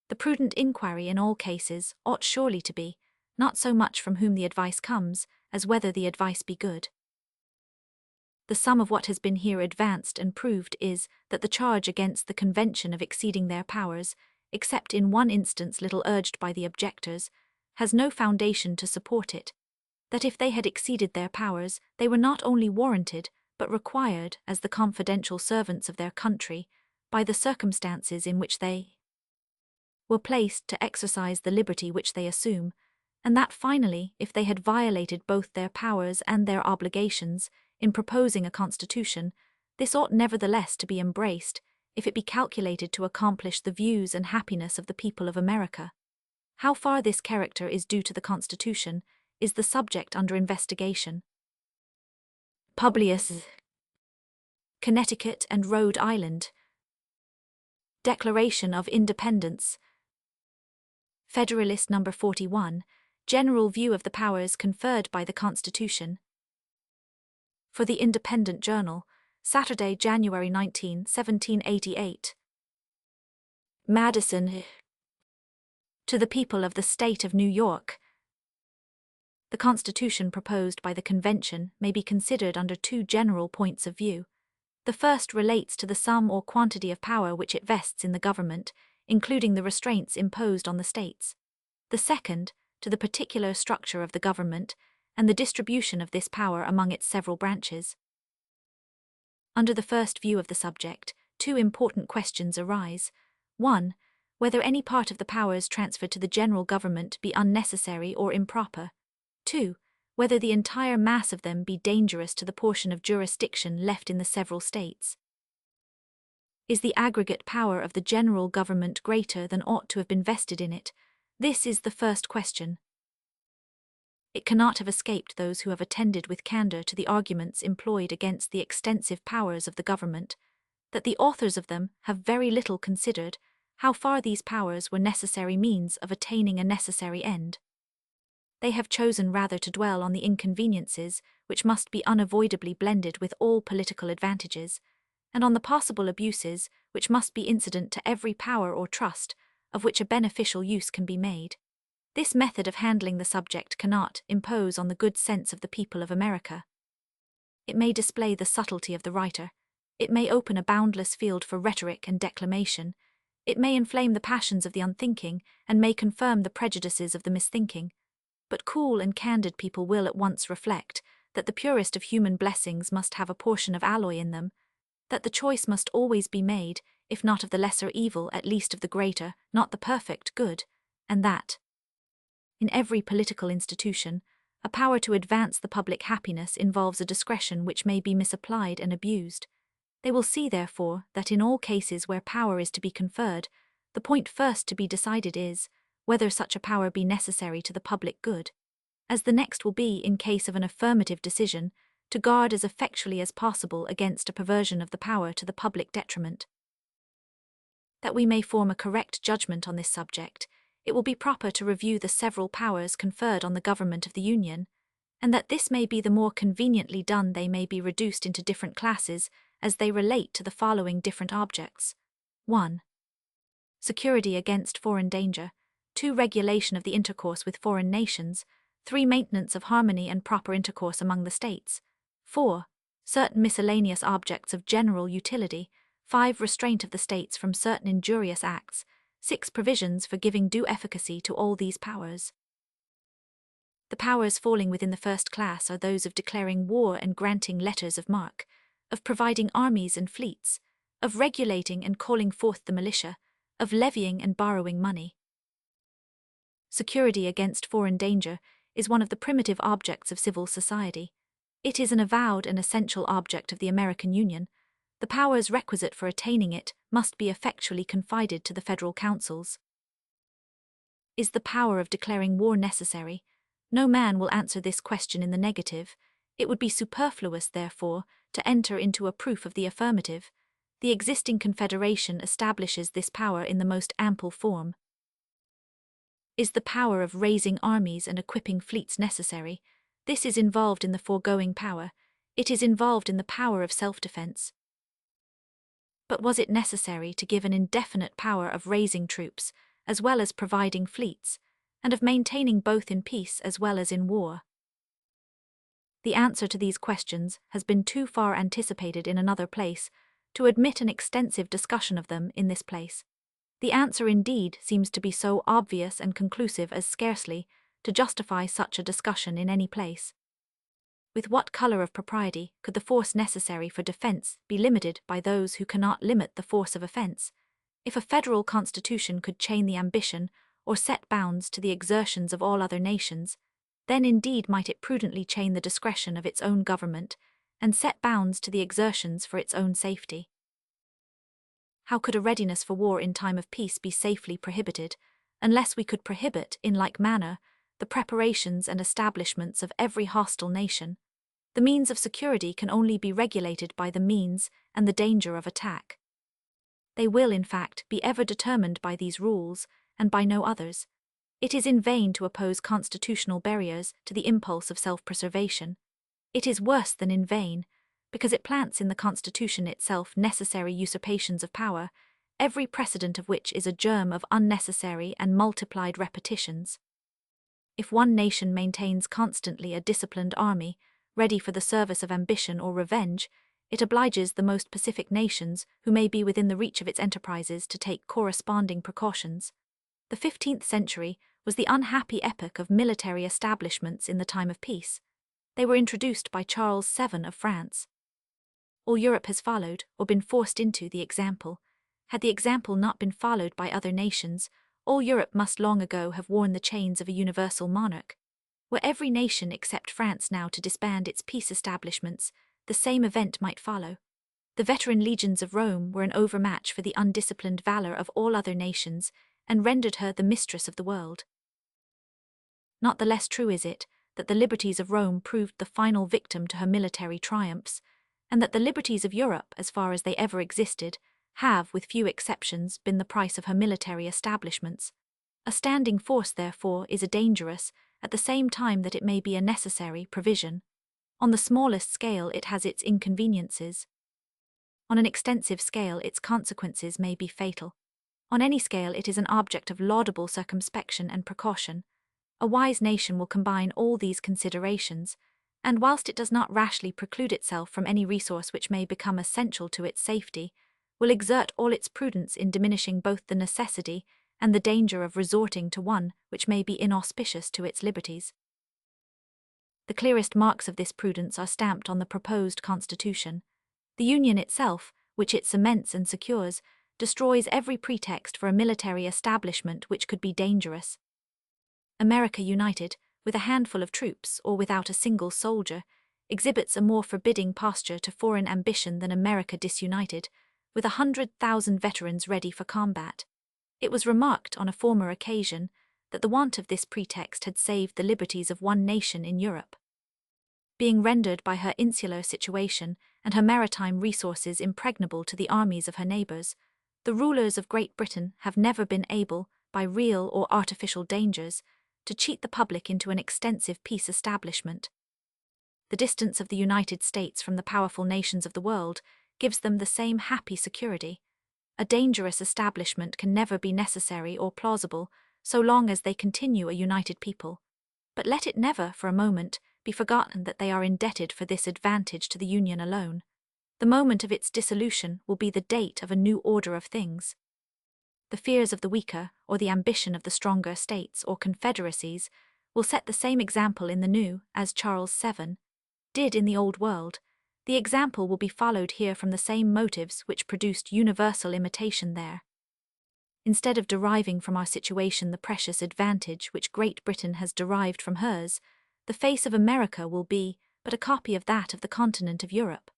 The prudent inquiry in all cases ought surely to be, not so much from whom the advice comes, as whether the advice be good. The sum of what has been here advanced and proved is, that the charge against the convention of exceeding their powers, except in one instance little urged by the objectors, has no foundation to support it, that if they had exceeded their powers, they were not only warranted, but required, as the confidential servants of their country, by the circumstances in which they were placed to exercise the liberty which they assume, and that finally, if they had violated both their powers and their obligations in proposing a constitution, this ought nevertheless to be embraced, if it be calculated to accomplish the views and happiness of the people of America. How far this character is due to the Constitution is the subject under investigation. Publius, Connecticut and Rhode Island. Declaration of Independence. Federalist No. 41, General View of the Powers Conferred by the Constitution. For the Independent Journal, Saturday, January 19, 1788. Madison. To the people of the State of New York. The Constitution proposed by the Convention may be considered under two general points of view. The first relates to the sum or quantity of power which it vests in the government, including the restraints imposed on the states. The second, to the particular structure of the government and the distribution of this power among its several branches. Under the first view of the subject, two important questions arise. 1. Whether any part of the powers transferred to the general government be unnecessary or improper. 2. Whether the entire mass of them be dangerous to the portion of jurisdiction left in the several states. Is the aggregate power of the general government greater than ought to have been vested in it? This is the first question. It cannot have escaped those who have attended with candor to the arguments employed against the extensive powers of the government, that the authors of them have very little considered how far these powers were necessary means of attaining a necessary end. They have chosen rather to dwell on the inconveniences which must be unavoidably blended with all political advantages, and on the possible abuses which must be incident to every power or trust of which a beneficial use can be made. This method of handling the subject cannot impose on the good sense of the people of America. It may display the subtlety of the writer, it may open a boundless field for rhetoric and declamation, it may inflame the passions of the unthinking, and may confirm the prejudices of the misthinking. But cool and candid people will at once reflect that the purest of human blessings must have a portion of alloy in them, that the choice must always be made, if not of the lesser evil, at least of the greater, not the perfect good, and that, in every political institution, a power to advance the public happiness involves a discretion which may be misapplied and abused. They will see, therefore, that in all cases where power is to be conferred, the point first to be decided is, whether such a power be necessary to the public good, as the next will be, in case of an affirmative decision, to guard as effectually as possible against a perversion of the power to the public detriment. That we may form a correct judgment on this subject, it will be proper to review the several powers conferred on the government of the Union, and that this may be the more conveniently done, they may be reduced into different classes as they relate to the following different objects. 1. Security against foreign danger. 2. Regulation of the intercourse with foreign nations. 3. Maintenance of harmony and proper intercourse among the states. 4. Certain miscellaneous objects of general utility. 5. Restraint of the states from certain injurious acts. 6. Provisions for giving due efficacy to all these powers. The powers falling within the first class are those of declaring war and granting letters of marque, of providing armies and fleets, of regulating and calling forth the militia, of levying and borrowing money. Security against foreign danger is one of the primitive objects of civil society. It is an avowed and essential object of the American Union. The powers requisite for attaining it must be effectually confided to the federal councils. Is the power of declaring war necessary? No man will answer this question in the negative. It would be superfluous, therefore, to enter into a proof of the affirmative. The existing confederation establishes this power in the most ample form. Is the power of raising armies and equipping fleets necessary? This is involved in the foregoing power. It is involved in the power of self-defense. But was it necessary to give an indefinite power of raising troops, as well as providing fleets, and of maintaining both in peace as well as in war? The answer to these questions has been too far anticipated in another place to admit an extensive discussion of them in this place. The answer indeed seems to be so obvious and conclusive as scarcely to justify such a discussion in any place. With what colour of propriety could the force necessary for defence be limited by those who cannot limit the force of offence? If a federal constitution could chain the ambition or set bounds to the exertions of all other nations, then indeed might it prudently chain the discretion of its own government, and set bounds to the exertions for its own safety. How could a readiness for war in time of peace be safely prohibited, unless we could prohibit, in like manner, the preparations and establishments of every hostile nation? The means of security can only be regulated by the means and the danger of attack. They will, in fact, be ever determined by these rules, and by no others. It is in vain to oppose constitutional barriers to the impulse of self-preservation. It is worse than in vain, because it plants in the Constitution itself necessary usurpations of power, every precedent of which is a germ of unnecessary and multiplied repetitions. If one nation maintains constantly a disciplined army, ready for the service of ambition or revenge, it obliges the most pacific nations who may be within the reach of its enterprises to take corresponding precautions. The 15th century was the unhappy epoch of military establishments in the time of peace. They were introduced by Charles VII of France. All Europe has followed, or been forced into, the example. Had the example not been followed by other nations, all Europe must long ago have worn the chains of a universal monarch. Were every nation except France now to disband its peace establishments, the same event might follow. The veteran legions of Rome were an overmatch for the undisciplined valor of all other nations, and rendered her the mistress of the world. Not the less true is it that the liberties of Rome proved the final victim to her military triumphs, and that the liberties of Europe, as far as they ever existed, have, with few exceptions, been the price of her military establishments. A standing force, therefore, is a dangerous, at the same time that it may be a necessary, provision. On the smallest scale it has its inconveniences. On an extensive scale its consequences may be fatal. On any scale it is an object of laudable circumspection and precaution. A wise nation will combine all these considerations, and whilst it does not rashly preclude itself from any resource which may become essential to its safety, will exert all its prudence in diminishing both the necessity and the danger of resorting to one which may be inauspicious to its liberties. The clearest marks of this prudence are stamped on the proposed Constitution. The Union itself, which it cements and secures, destroys every pretext for a military establishment which could be dangerous. America united, with a handful of troops or without a single soldier, exhibits a more forbidding posture to foreign ambition than America disunited, with 100,000 veterans ready for combat. It was remarked on a former occasion that the want of this pretext had saved the liberties of one nation in Europe. Being rendered by her insular situation and her maritime resources impregnable to the armies of her neighbours, the rulers of Great Britain have never been able, by real or artificial dangers, to cheat the public into an extensive peace establishment. The distance of the United States from the powerful nations of the world gives them the same happy security. A dangerous establishment can never be necessary or plausible so long as they continue a united people. But let it never, for a moment, be forgotten that they are indebted for this advantage to the Union alone. The moment of its dissolution will be the date of a new order of things. The fears of the weaker, or the ambition of the stronger states or confederacies, will set the same example in the new as Charles VII did in the Old World. The example will be followed here from the same motives which produced universal imitation there. Instead of deriving from our situation the precious advantage which Great Britain has derived from hers, the face of America will be but a copy of that of the continent of Europe.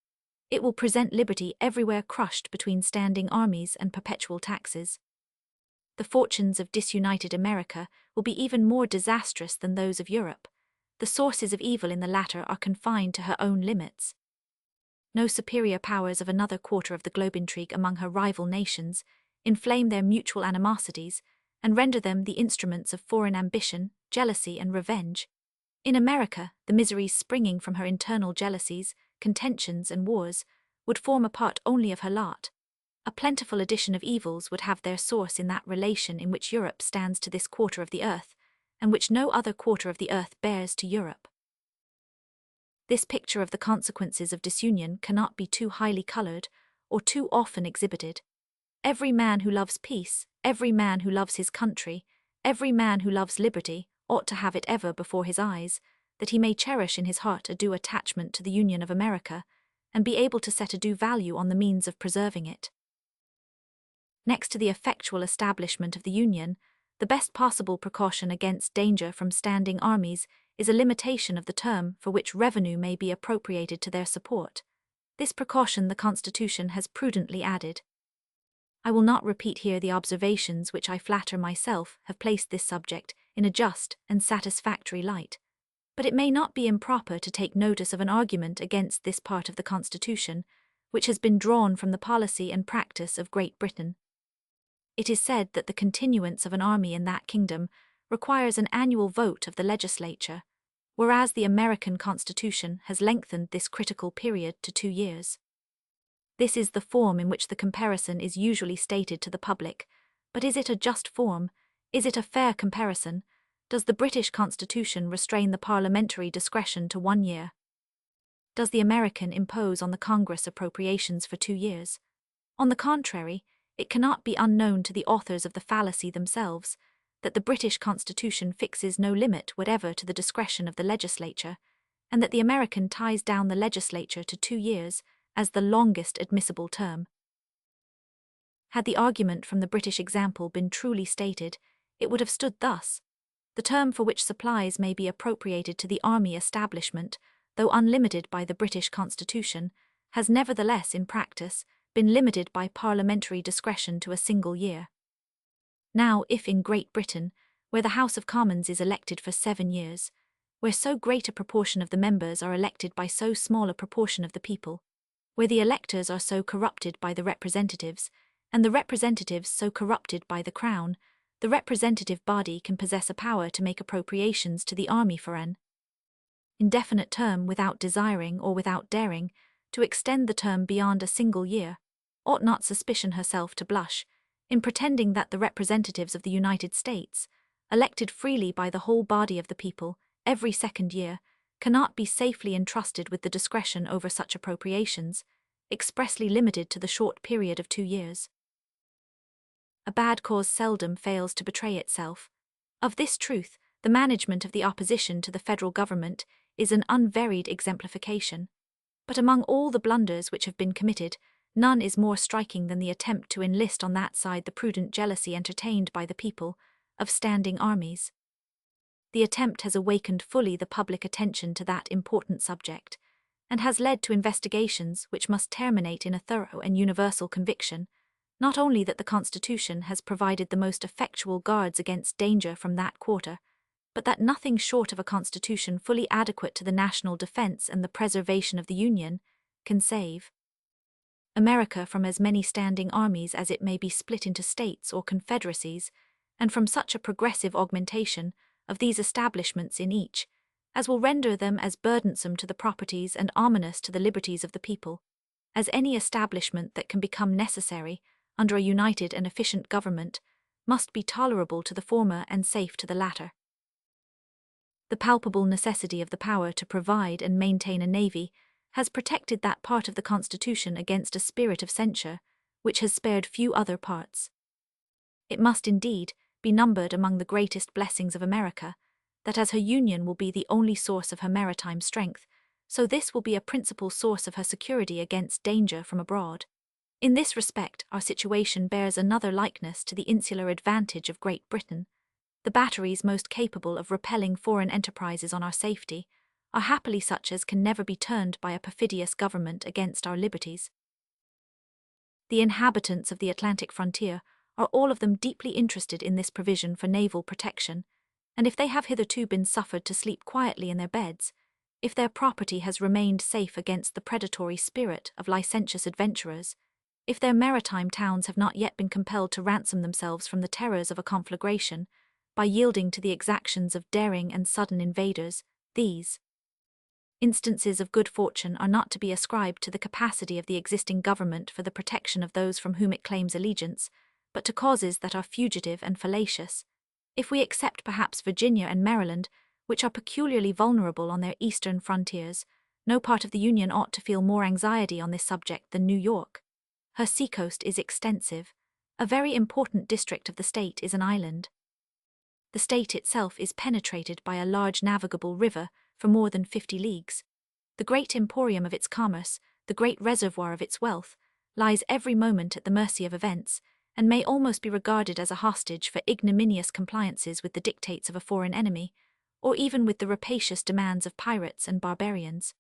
It will present liberty everywhere crushed between standing armies and perpetual taxes. The fortunes of disunited America will be even more disastrous than those of Europe. The sources of evil in the latter are confined to her own limits. No superior powers of another quarter of the globe intrigue among her rival nations, inflame their mutual animosities, and render them the instruments of foreign ambition, jealousy, and revenge. In America, the miseries springing from her internal jealousies, contentions, and wars would form a part only of her lot. A plentiful addition of evils would have their source in that relation in which Europe stands to this quarter of the earth, and which no other quarter of the earth bears to Europe. This picture of the consequences of disunion cannot be too highly coloured or too often exhibited. Every man who loves peace, every man who loves his country, every man who loves liberty, ought to have it ever before his eyes, that he may cherish in his heart a due attachment to the Union of America, and be able to set a due value on the means of preserving it. Next to the effectual establishment of the Union, the best possible precaution against danger from standing armies is a limitation of the term for which revenue may be appropriated to their support. This precaution the Constitution has prudently added. I will not repeat here the observations which I flatter myself have placed this subject in a just and satisfactory light, but it may not be improper to take notice of an argument against this part of the Constitution, which has been drawn from the policy and practice of Great Britain. It is said that the continuance of an army in that kingdom requires an annual vote of the legislature, whereas the American Constitution has lengthened this critical period to 2 years. This is the form in which the comparison is usually stated to the public, but is it a just form? Is it a fair comparison? Does the British Constitution restrain the parliamentary discretion to 1 year? Does the American impose on the Congress appropriations for 2 years? On the contrary, it cannot be unknown to the authors of the fallacy themselves that the British Constitution fixes no limit whatever to the discretion of the legislature, and that the American ties down the legislature to 2 years as the longest admissible term. Had the argument from the British example been truly stated, it would have stood thus: the term for which supplies may be appropriated to the army establishment, though unlimited by the British Constitution, has nevertheless in practice been limited by parliamentary discretion to a single year. Now, if in Great Britain, where the House of Commons is elected for 7 years, where so great a proportion of the members are elected by so small a proportion of the people, where the electors are so corrupted by the representatives, and the representatives so corrupted by the Crown, the representative body can possess a power to make appropriations to the army for an indefinite term without desiring or without daring to extend the term beyond a single year, ought not suspicion herself to blush, in pretending that the representatives of the United States, elected freely by the whole body of the people, every 2nd year, cannot be safely entrusted with the discretion over such appropriations, expressly limited to the short period of 2 years. A bad cause seldom fails to betray itself. Of this truth, the management of the opposition to the federal government is an unvaried exemplification. But among all the blunders which have been committed, none is more striking than the attempt to enlist on that side the prudent jealousy entertained by the people of standing armies. The attempt has awakened fully the public attention to that important subject, and has led to investigations which must terminate in a thorough and universal conviction, not only that the Constitution has provided the most effectual guards against danger from that quarter, but that nothing short of a Constitution fully adequate to the national defense and the preservation of the Union can save America from as many standing armies as it may be split into states or confederacies, and from such a progressive augmentation of these establishments in each, as will render them as burdensome to the properties and ominous to the liberties of the people, as any establishment that can become necessary under a united and efficient government must be tolerable to the former and safe to the latter. The palpable necessity of the power to provide and maintain a navy has protected that part of the Constitution against a spirit of censure which has spared few other parts. It must indeed be numbered among the greatest blessings of America that as her Union will be the only source of her maritime strength, so this will be a principal source of her security against danger from abroad. In this respect, our situation bears another likeness to the insular advantage of Great Britain. The batteries most capable of repelling foreign enterprises on our safety are happily such as can never be turned by a perfidious government against our liberties. The inhabitants of the Atlantic frontier are all of them deeply interested in this provision for naval protection, and if they have hitherto been suffered to sleep quietly in their beds, if their property has remained safe against the predatory spirit of licentious adventurers, if their maritime towns have not yet been compelled to ransom themselves from the terrors of a conflagration, by yielding to the exactions of daring and sudden invaders, these instances of good fortune are not to be ascribed to the capacity of the existing government for the protection of those from whom it claims allegiance, but to causes that are fugitive and fallacious. If we except perhaps Virginia and Maryland, which are peculiarly vulnerable on their eastern frontiers, no part of the Union ought to feel more anxiety on this subject than New York. Her seacoast is extensive. A very important district of the state is an island. The state itself is penetrated by a large navigable river for more than 50 leagues. The great emporium of its commerce, the great reservoir of its wealth, lies every moment at the mercy of events, and may almost be regarded as a hostage for ignominious compliances with the dictates of a foreign enemy, or even with the rapacious demands of pirates and barbarians.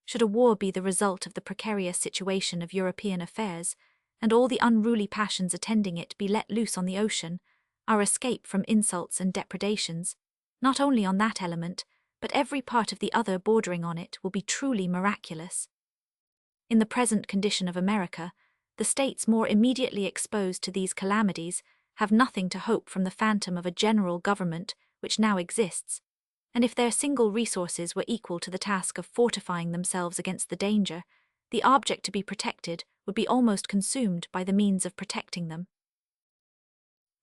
Should a war be the result of the precarious situation of European affairs, and all the unruly passions attending it be let loose on the ocean, our escape from insults and depredations, not only on that element, but every part of the other bordering on it, will be truly miraculous. In the present condition of America, the states more immediately exposed to these calamities have nothing to hope from the phantom of a general government which now exists, and if their single resources were equal to the task of fortifying themselves against the danger, the object to be protected would be almost consumed by the means of protecting them.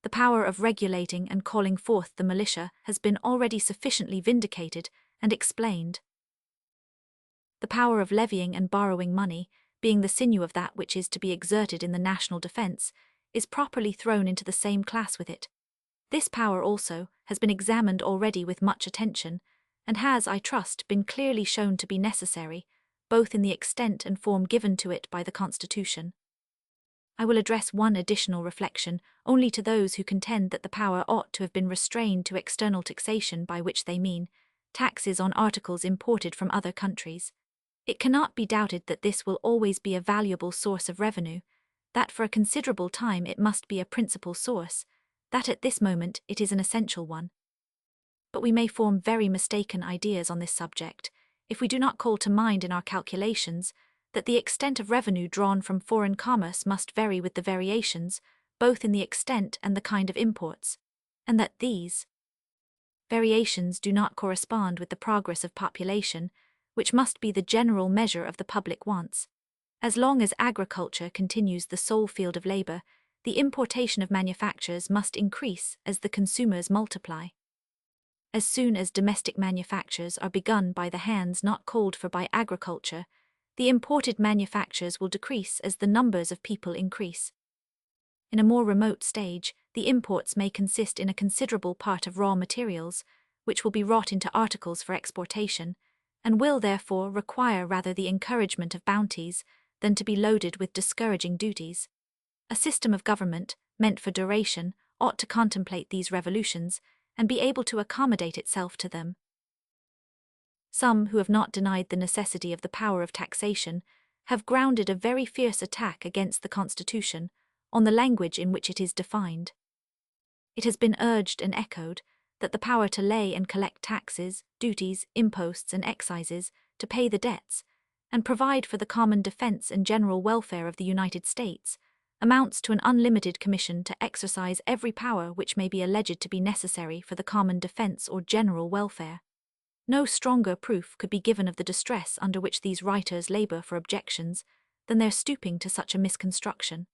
the power of regulating and calling forth the militia has been already sufficiently vindicated and explained. The power of levying and borrowing money, being the sinew of that which is to be exerted in the national defence, is properly thrown into the same class with it. This power also has been examined already with much attention, and has, I trust, been clearly shown to be necessary, both in the extent and form given to it by the Constitution. I will address one additional reflection only to those who contend that the power ought to have been restrained to external taxation, by which they mean taxes on articles imported from other countries. It cannot be doubted that this will always be a valuable source of revenue, that for a considerable time it must be a principal source, that at this moment it is an essential one. But we may form very mistaken ideas on this subject, if we do not call to mind in our calculations that the extent of revenue drawn from foreign commerce must vary with the variations, both in the extent and the kind of imports, and that these variations do not correspond with the progress of population, which must be the general measure of the public wants. As long as agriculture continues the sole field of labor, the importation of manufactures must increase as the consumers multiply. As soon as domestic manufactures are begun by the hands not called for by agriculture, the imported manufactures will decrease as the numbers of people increase. In a more remote stage, the imports may consist in a considerable part of raw materials, which will be wrought into articles for exportation, and will therefore require rather the encouragement of bounties than to be loaded with discouraging duties. A system of government, meant for duration, ought to contemplate these revolutions, and be able to accommodate itself to them. Some who have not denied the necessity of the power of taxation have grounded a very fierce attack against the Constitution on the language in which it is defined. It has been urged and echoed that the power to lay and collect taxes, duties, imposts, and excises, to pay the debts, and provide for the common defense and general welfare of the United States, amounts to an unlimited commission to exercise every power which may be alleged to be necessary for the common defense or general welfare. No stronger proof could be given of the distress under which these writers labor for objections than their stooping to such a misconstruction.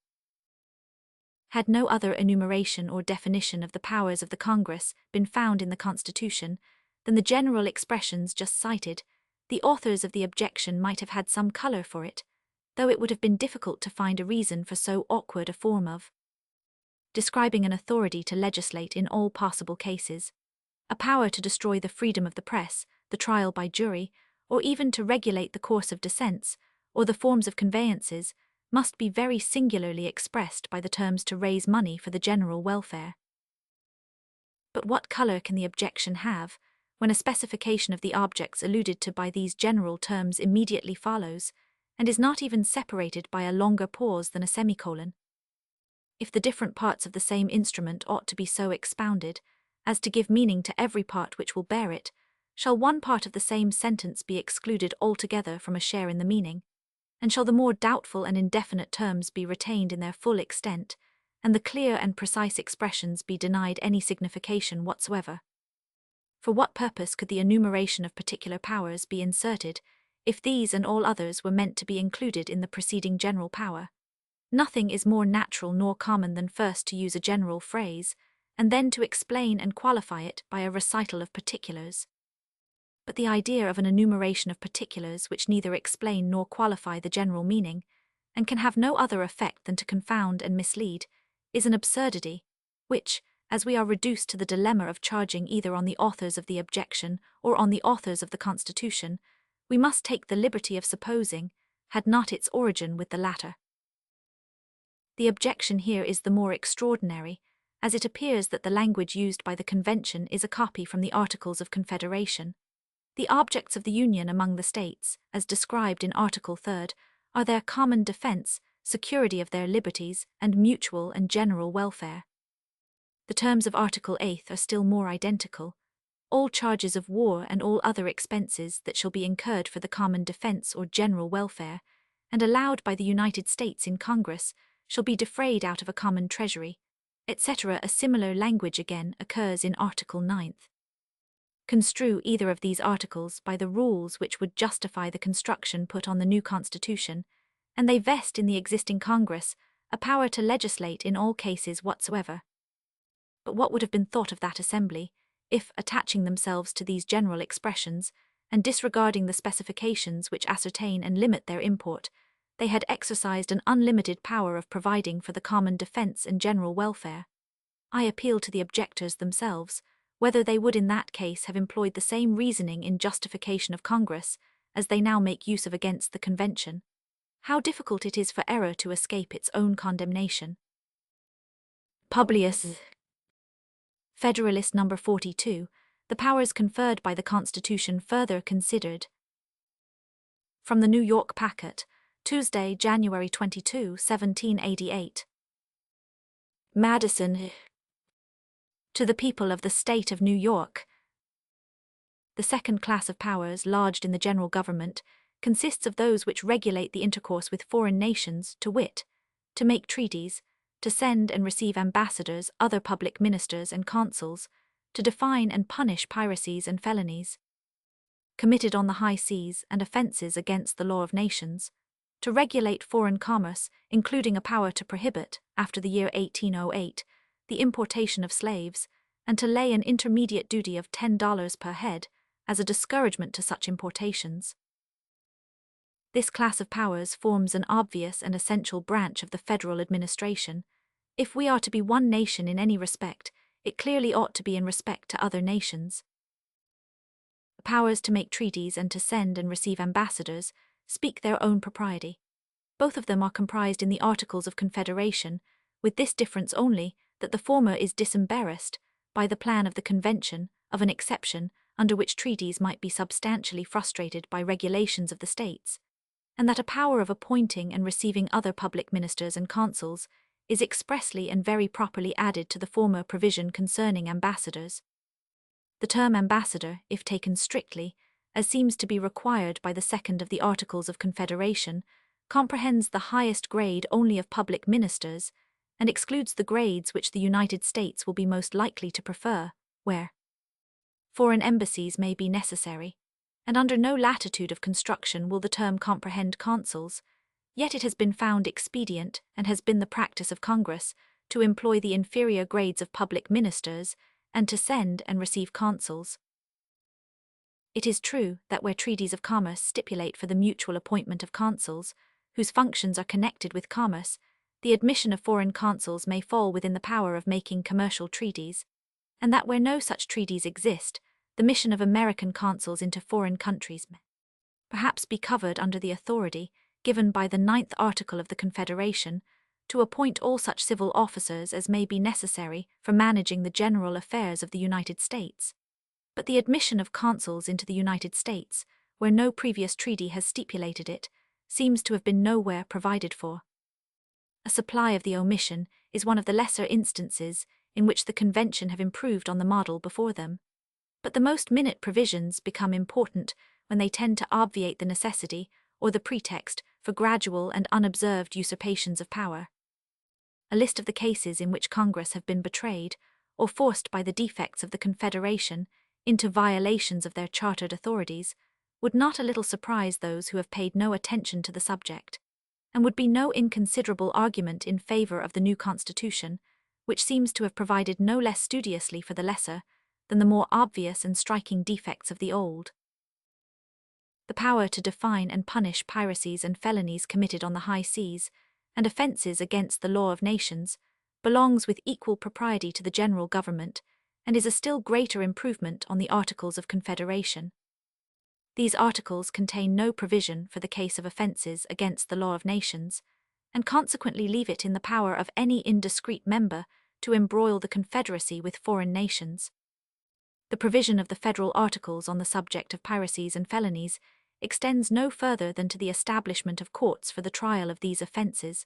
Had no other enumeration or definition of the powers of the Congress been found in the Constitution than the general expressions just cited, the authors of the objection might have had some color for it, though it would have been difficult to find a reason for so awkward a form of describing an authority to legislate in all possible cases, a power to destroy the freedom of the press, the trial by jury, or even to regulate the course of descents, or the forms of conveyances, must be very singularly expressed by the terms to raise money for the general welfare. But what color can the objection have, when a specification of the objects alluded to by these general terms immediately follows, and is not even separated by a longer pause than a semicolon? If the different parts of the same instrument ought to be so expounded as to give meaning to every part which will bear it, shall one part of the same sentence be excluded altogether from a share in the meaning, and shall the more doubtful and indefinite terms be retained in their full extent, and the clear and precise expressions be denied any signification whatsoever? For what purpose could the enumeration of particular powers be inserted, if these and all others were meant to be included in the preceding general power? Nothing is more natural nor common than first to use a general phrase, and then to explain and qualify it by a recital of particulars. But the idea of an enumeration of particulars which neither explain nor qualify the general meaning, and can have no other effect than to confound and mislead, is an absurdity, which, as we are reduced to the dilemma of charging either on the authors of the objection or on the authors of the Constitution, we must take the liberty of supposing, had not its origin with the latter. The objection here is the more extraordinary, as it appears that the language used by the Convention is a copy from the Articles of Confederation. The objects of the Union among the states, as described in Article 3, are their common defense, security of their liberties, and mutual and general welfare. The terms of Article 8 are still more identical. All charges of war and all other expenses that shall be incurred for the common defense or general welfare, and allowed by the United States in Congress, shall be defrayed out of a common treasury, etc. A similar language again occurs in Article 9. Construe either of these articles by the rules which would justify the construction put on the new Constitution, and they vest in the existing Congress a power to legislate in all cases whatsoever. But what would have been thought of that assembly, if, attaching themselves to these general expressions, and disregarding the specifications which ascertain and limit their import, they had exercised an unlimited power of providing for the common defense and general welfare? I appeal to the objectors themselves, whether they would in that case have employed the same reasoning in justification of Congress as they now make use of against the Convention. How difficult it is for error to escape its own condemnation. Publius. Federalist No. 42, the powers conferred by the Constitution further considered. From the New York Packet, Tuesday, January 22, 1788. Madison. To the people of the State of New York. The second class of powers lodged in the general government consists of those which regulate the intercourse with foreign nations, to wit, to make treaties, to send and receive ambassadors, other public ministers and consuls, to define and punish piracies and felonies committed on the high seas and offences against the law of nations, to regulate foreign commerce, including a power to prohibit, after the year 1808, the importation of slaves, and to lay an intermediate duty of $10 per head as a discouragement to such importations. This class of powers forms an obvious and essential branch of the federal administration. If we are to be one nation in any respect, it clearly ought to be in respect to other nations. The powers to make treaties and to send and receive ambassadors speak their own propriety. Both of them are comprised in the Articles of Confederation, with this difference only, that the former is disembarrassed by the plan of the Convention of an exception under which treaties might be substantially frustrated by regulations of the states, and that a power of appointing and receiving other public ministers and consuls is expressly and very properly added to the former provision concerning ambassadors. The term ambassador, if taken strictly, as seems to be required by the second of the Articles of Confederation, comprehends the highest grade only of public ministers, and excludes the grades which the United States will be most likely to prefer, where foreign embassies may be necessary, and under no latitude of construction will the term comprehend consuls. Yet it has been found expedient, and has been the practice of Congress, to employ the inferior grades of public ministers, and to send and receive consuls. It is true that where treaties of commerce stipulate for the mutual appointment of consuls, whose functions are connected with commerce, the admission of foreign consuls may fall within the power of making commercial treaties, and that where no such treaties exist, the mission of American consuls into foreign countries may perhaps be covered under the authority given by the 9th Article of the Confederation, to appoint all such civil officers as may be necessary for managing the general affairs of the United States. But the admission of consuls into the United States, where no previous treaty has stipulated it, seems to have been nowhere provided for. A supply of the omission is one of the lesser instances in which the Convention have improved on the model before them. But the most minute provisions become important when they tend to obviate the necessity or the pretext for gradual and unobserved usurpations of power. A list of the cases in which Congress have been betrayed, or forced by the defects of the Confederation into violations of their chartered authorities, would not a little surprise those who have paid no attention to the subject, and would be no inconsiderable argument in favor of the new Constitution, which seems to have provided no less studiously for the lesser than the more obvious and striking defects of the old. The power to define and punish piracies and felonies committed on the high seas, and offences against the law of nations, belongs with equal propriety to the general government, and is a still greater improvement on the Articles of Confederation. These articles contain no provision for the case of offences against the law of nations, and consequently leave it in the power of any indiscreet member to embroil the Confederacy with foreign nations. The provision of the federal articles on the subject of piracies and felonies extends no further than to the establishment of courts for the trial of these offences.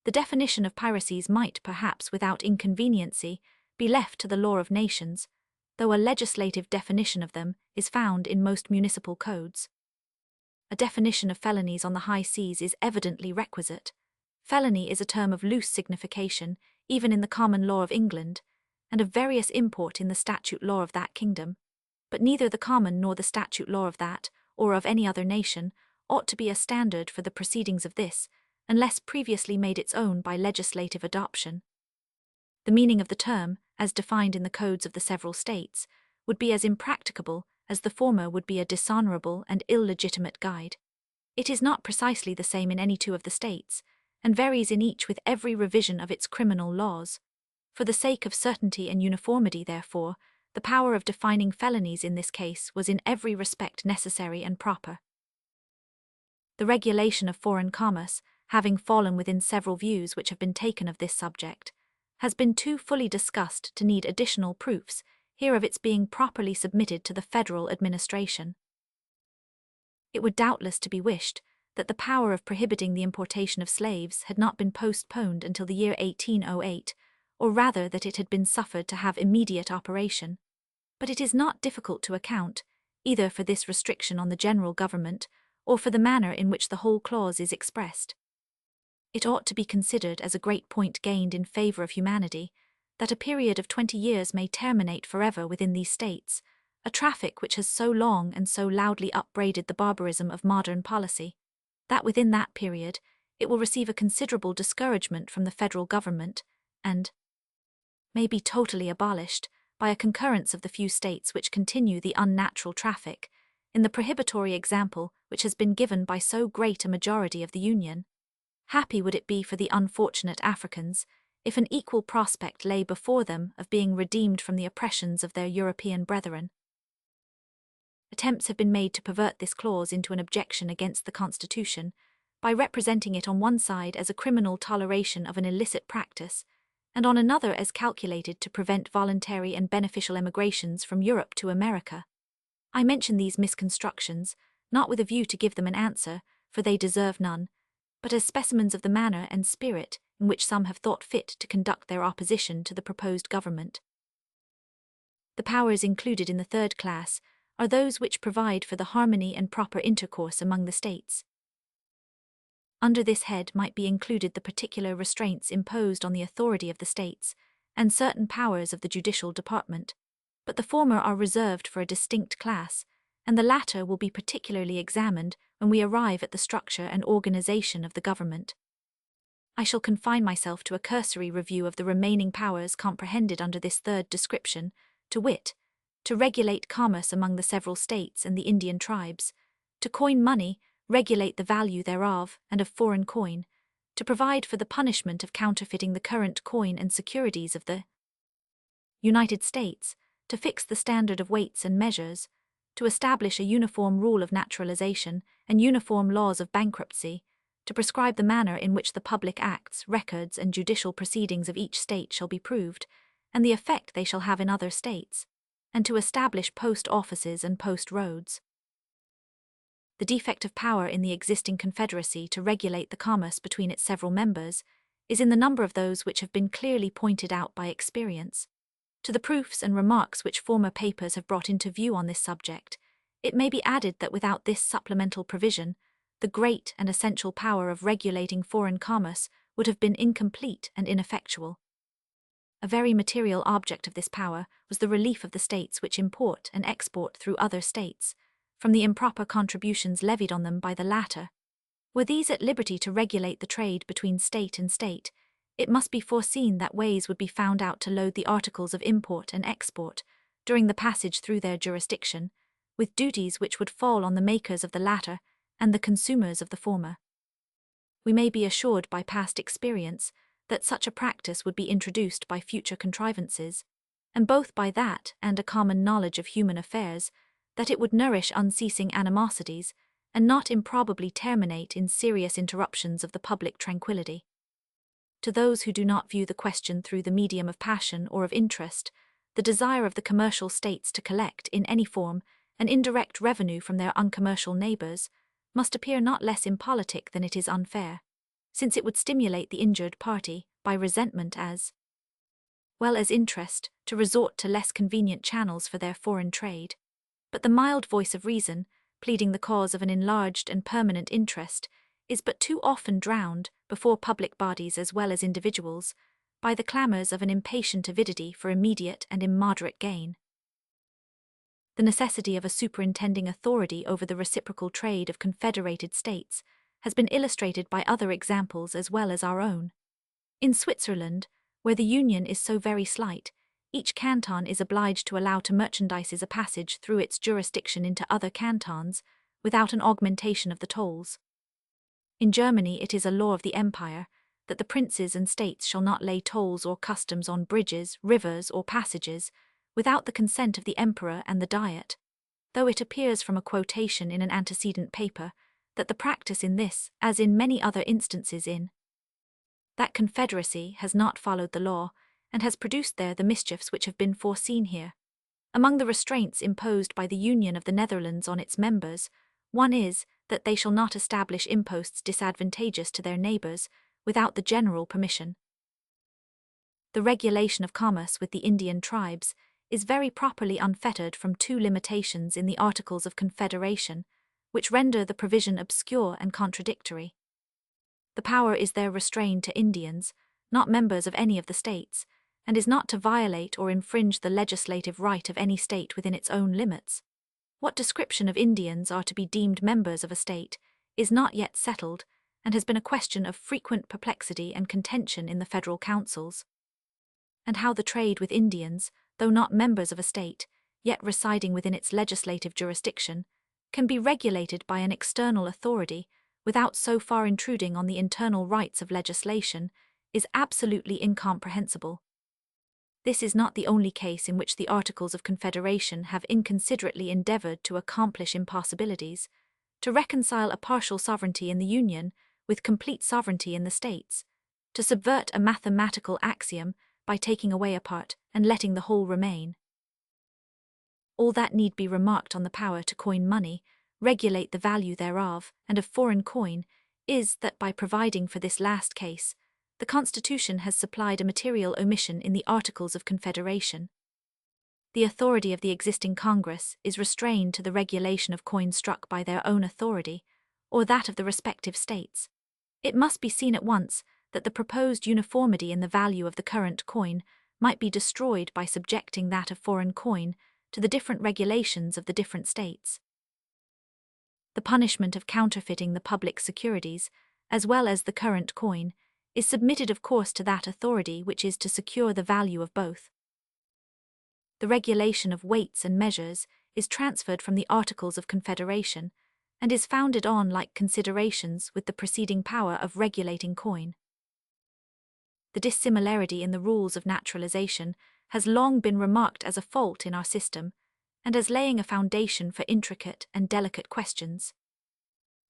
The definition of piracies might, perhaps without inconveniency, be left to the law of nations, though a legislative definition of them is found in most municipal codes. A definition of felonies on the high seas is evidently requisite. Felony is a term of loose signification, even in the common law of England, and of various import in the statute law of that kingdom, but neither the common nor the statute law of that, or of any other nation, ought to be a standard for the proceedings of this, unless previously made its own by legislative adoption. The meaning of the term, as defined in the codes of the several states, would be as impracticable as the former would be a dishonorable and illegitimate guide. It is not precisely the same in any two of the states, and varies in each with every revision of its criminal laws. For the sake of certainty and uniformity, therefore, the power of defining felonies in this case was in every respect necessary and proper. The regulation of foreign commerce, having fallen within several views which have been taken of this subject, has been too fully discussed to need additional proofs here of its being properly submitted to the federal administration. It would doubtless to be wished that the power of prohibiting the importation of slaves had not been postponed until the year 1808, or rather that it had been suffered to have immediate operation. But it is not difficult to account, either for this restriction on the general government, or for the manner in which the whole clause is expressed. It ought to be considered as a great point gained in favor of humanity, that a period of 20 years may terminate forever within these states, a traffic which has so long and so loudly upbraided the barbarism of modern policy, that within that period it will receive a considerable discouragement from the federal government, and may be totally abolished by a concurrence of the few states which continue the unnatural traffic, in the prohibitory example which has been given by so great a majority of the Union. Happy would it be for the unfortunate Africans if an equal prospect lay before them of being redeemed from the oppressions of their European brethren. Attempts have been made to pervert this clause into an objection against the Constitution, by representing it on one side as a criminal toleration of an illicit practice, and on another as calculated to prevent voluntary and beneficial emigrations from Europe to America. I mention these misconstructions, not with a view to give them an answer, for they deserve none, but as specimens of the manner and spirit in which some have thought fit to conduct their opposition to the proposed government. The powers included in the third class are those which provide for the harmony and proper intercourse among the states. Under this head might be included the particular restraints imposed on the authority of the states, and certain powers of the judicial department, but the former are reserved for a distinct class, and the latter will be particularly examined when we arrive at the structure and organization of the government. I shall confine myself to a cursory review of the remaining powers comprehended under this third description, to wit, to regulate commerce among the several states and the Indian tribes, to coin money, regulate the value thereof and of foreign coin, to provide for the punishment of counterfeiting the current coin and securities of the United States, to fix the standard of weights and measures, to establish a uniform rule of naturalization and uniform laws of bankruptcy, to prescribe the manner in which the public acts, records, and judicial proceedings of each state shall be proved, and the effect they shall have in other states, and to establish post offices and post roads. The defect of power in the existing confederacy to regulate the commerce between its several members is in the number of those which have been clearly pointed out by experience. To the proofs and remarks which former papers have brought into view on this subject, it may be added that without this supplemental provision, the great and essential power of regulating foreign commerce would have been incomplete and ineffectual. A very material object of this power was the relief of the states which import and export through other states, from the improper contributions levied on them by the latter. Were these at liberty to regulate the trade between state and state, it must be foreseen that ways would be found out to load the articles of import and export, during the passage through their jurisdiction, with duties which would fall on the makers of the latter and the consumers of the former. We may be assured by past experience that such a practice would be introduced by future contrivances, and both by that and a common knowledge of human affairs, that it would nourish unceasing animosities, and not improbably terminate in serious interruptions of the public tranquillity. To those who do not view the question through the medium of passion or of interest, the desire of the commercial states to collect, in any form, an indirect revenue from their uncommercial neighbors must appear not less impolitic than it is unfair, since it would stimulate the injured party, by resentment as well as interest, to resort to less convenient channels for their foreign trade. But the mild voice of reason, pleading the cause of an enlarged and permanent interest, is but too often drowned, before public bodies as well as individuals, by the clamours of an impatient avidity for immediate and immoderate gain. The necessity of a superintending authority over the reciprocal trade of confederated states has been illustrated by other examples as well as our own. In Switzerland, where the union is so very slight, each canton is obliged to allow to merchandises a passage through its jurisdiction into other cantons, without an augmentation of the tolls. In Germany it is a law of the empire, that the princes and states shall not lay tolls or customs on bridges, rivers, or passages, without the consent of the emperor and the diet, though it appears from a quotation in an antecedent paper, that the practice in this, as in many other instances in that confederacy, has not followed the law, and has produced there the mischiefs which have been foreseen here. Among the restraints imposed by the Union of the Netherlands on its members, one is, that they shall not establish imposts disadvantageous to their neighbors, without the general permission. The regulation of commerce with the Indian tribes is very properly unfettered from two limitations in the Articles of Confederation, which render the provision obscure and contradictory. The power is there restrained to Indians, not members of any of the states, and is not to violate or infringe the legislative right of any state within its own limits. What description of Indians are to be deemed members of a state is not yet settled, and has been a question of frequent perplexity and contention in the federal councils. And how the trade with Indians, though not members of a state, yet residing within its legislative jurisdiction, can be regulated by an external authority without so far intruding on the internal rights of legislation, is absolutely incomprehensible. This is not the only case in which the Articles of Confederation have inconsiderately endeavored to accomplish impossibilities, to reconcile a partial sovereignty in the Union with complete sovereignty in the states, to subvert a mathematical axiom by taking away a part and letting the whole remain. All that need be remarked on the power to coin money, regulate the value thereof, and of foreign coin, is that by providing for this last case, the Constitution has supplied a material omission in the Articles of Confederation. The authority of the existing Congress is restrained to the regulation of coin struck by their own authority, or that of the respective states. It must be seen at once that the proposed uniformity in the value of the current coin might be destroyed by subjecting that of foreign coin to the different regulations of the different states. The punishment of counterfeiting the public securities, as well as the current coin, is submitted of course to that authority which is to secure the value of both. The regulation of weights and measures is transferred from the Articles of Confederation, and is founded on like considerations with the preceding power of regulating coin. The dissimilarity in the rules of naturalization has long been remarked as a fault in our system, and as laying a foundation for intricate and delicate questions.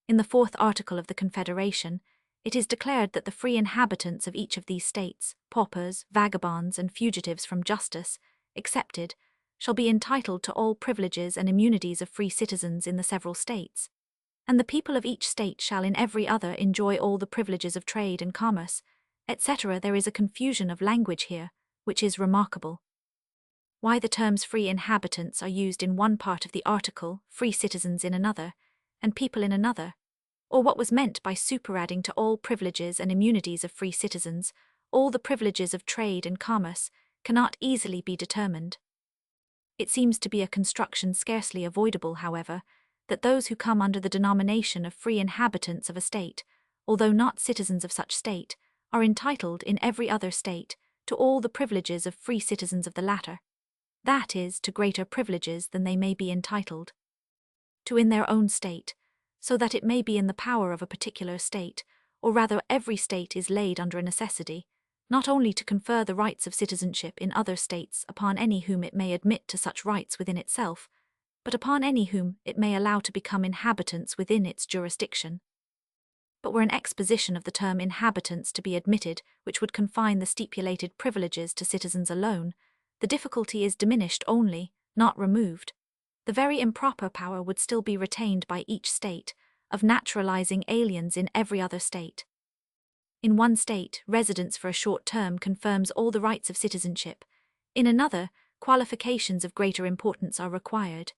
In the 4th Article of the Confederation, it is declared that the free inhabitants of each of these states, paupers, vagabonds, and fugitives from justice, excepted, shall be entitled to all privileges and immunities of free citizens in the several states, and the people of each state shall in every other enjoy all the privileges of trade and commerce, etc. There is a confusion of language here, which is remarkable. Why the terms free inhabitants are used in one part of the article, free citizens in another, and people in another, or what was meant by superadding to all privileges and immunities of free citizens all the privileges of trade and commerce, cannot easily be determined. It seems to be a construction scarcely avoidable, however, that those who come under the denomination of free inhabitants of a state, although not citizens of such state, are entitled in every other state to all the privileges of free citizens of the latter, that is, to greater privileges than they may be entitled to in their own state, so that it may be in the power of a particular state, or rather every state is laid under a necessity, not only to confer the rights of citizenship in other states upon any whom it may admit to such rights within itself, but upon any whom it may allow to become inhabitants within its jurisdiction. But were an exposition of the term inhabitants to be admitted which would confine the stipulated privileges to citizens alone, the difficulty is diminished only, not removed. The very improper power would still be retained by each state, of naturalizing aliens in every other state. In one state, residence for a short term confirms all the rights of citizenship. In another, qualifications of greater importance are required.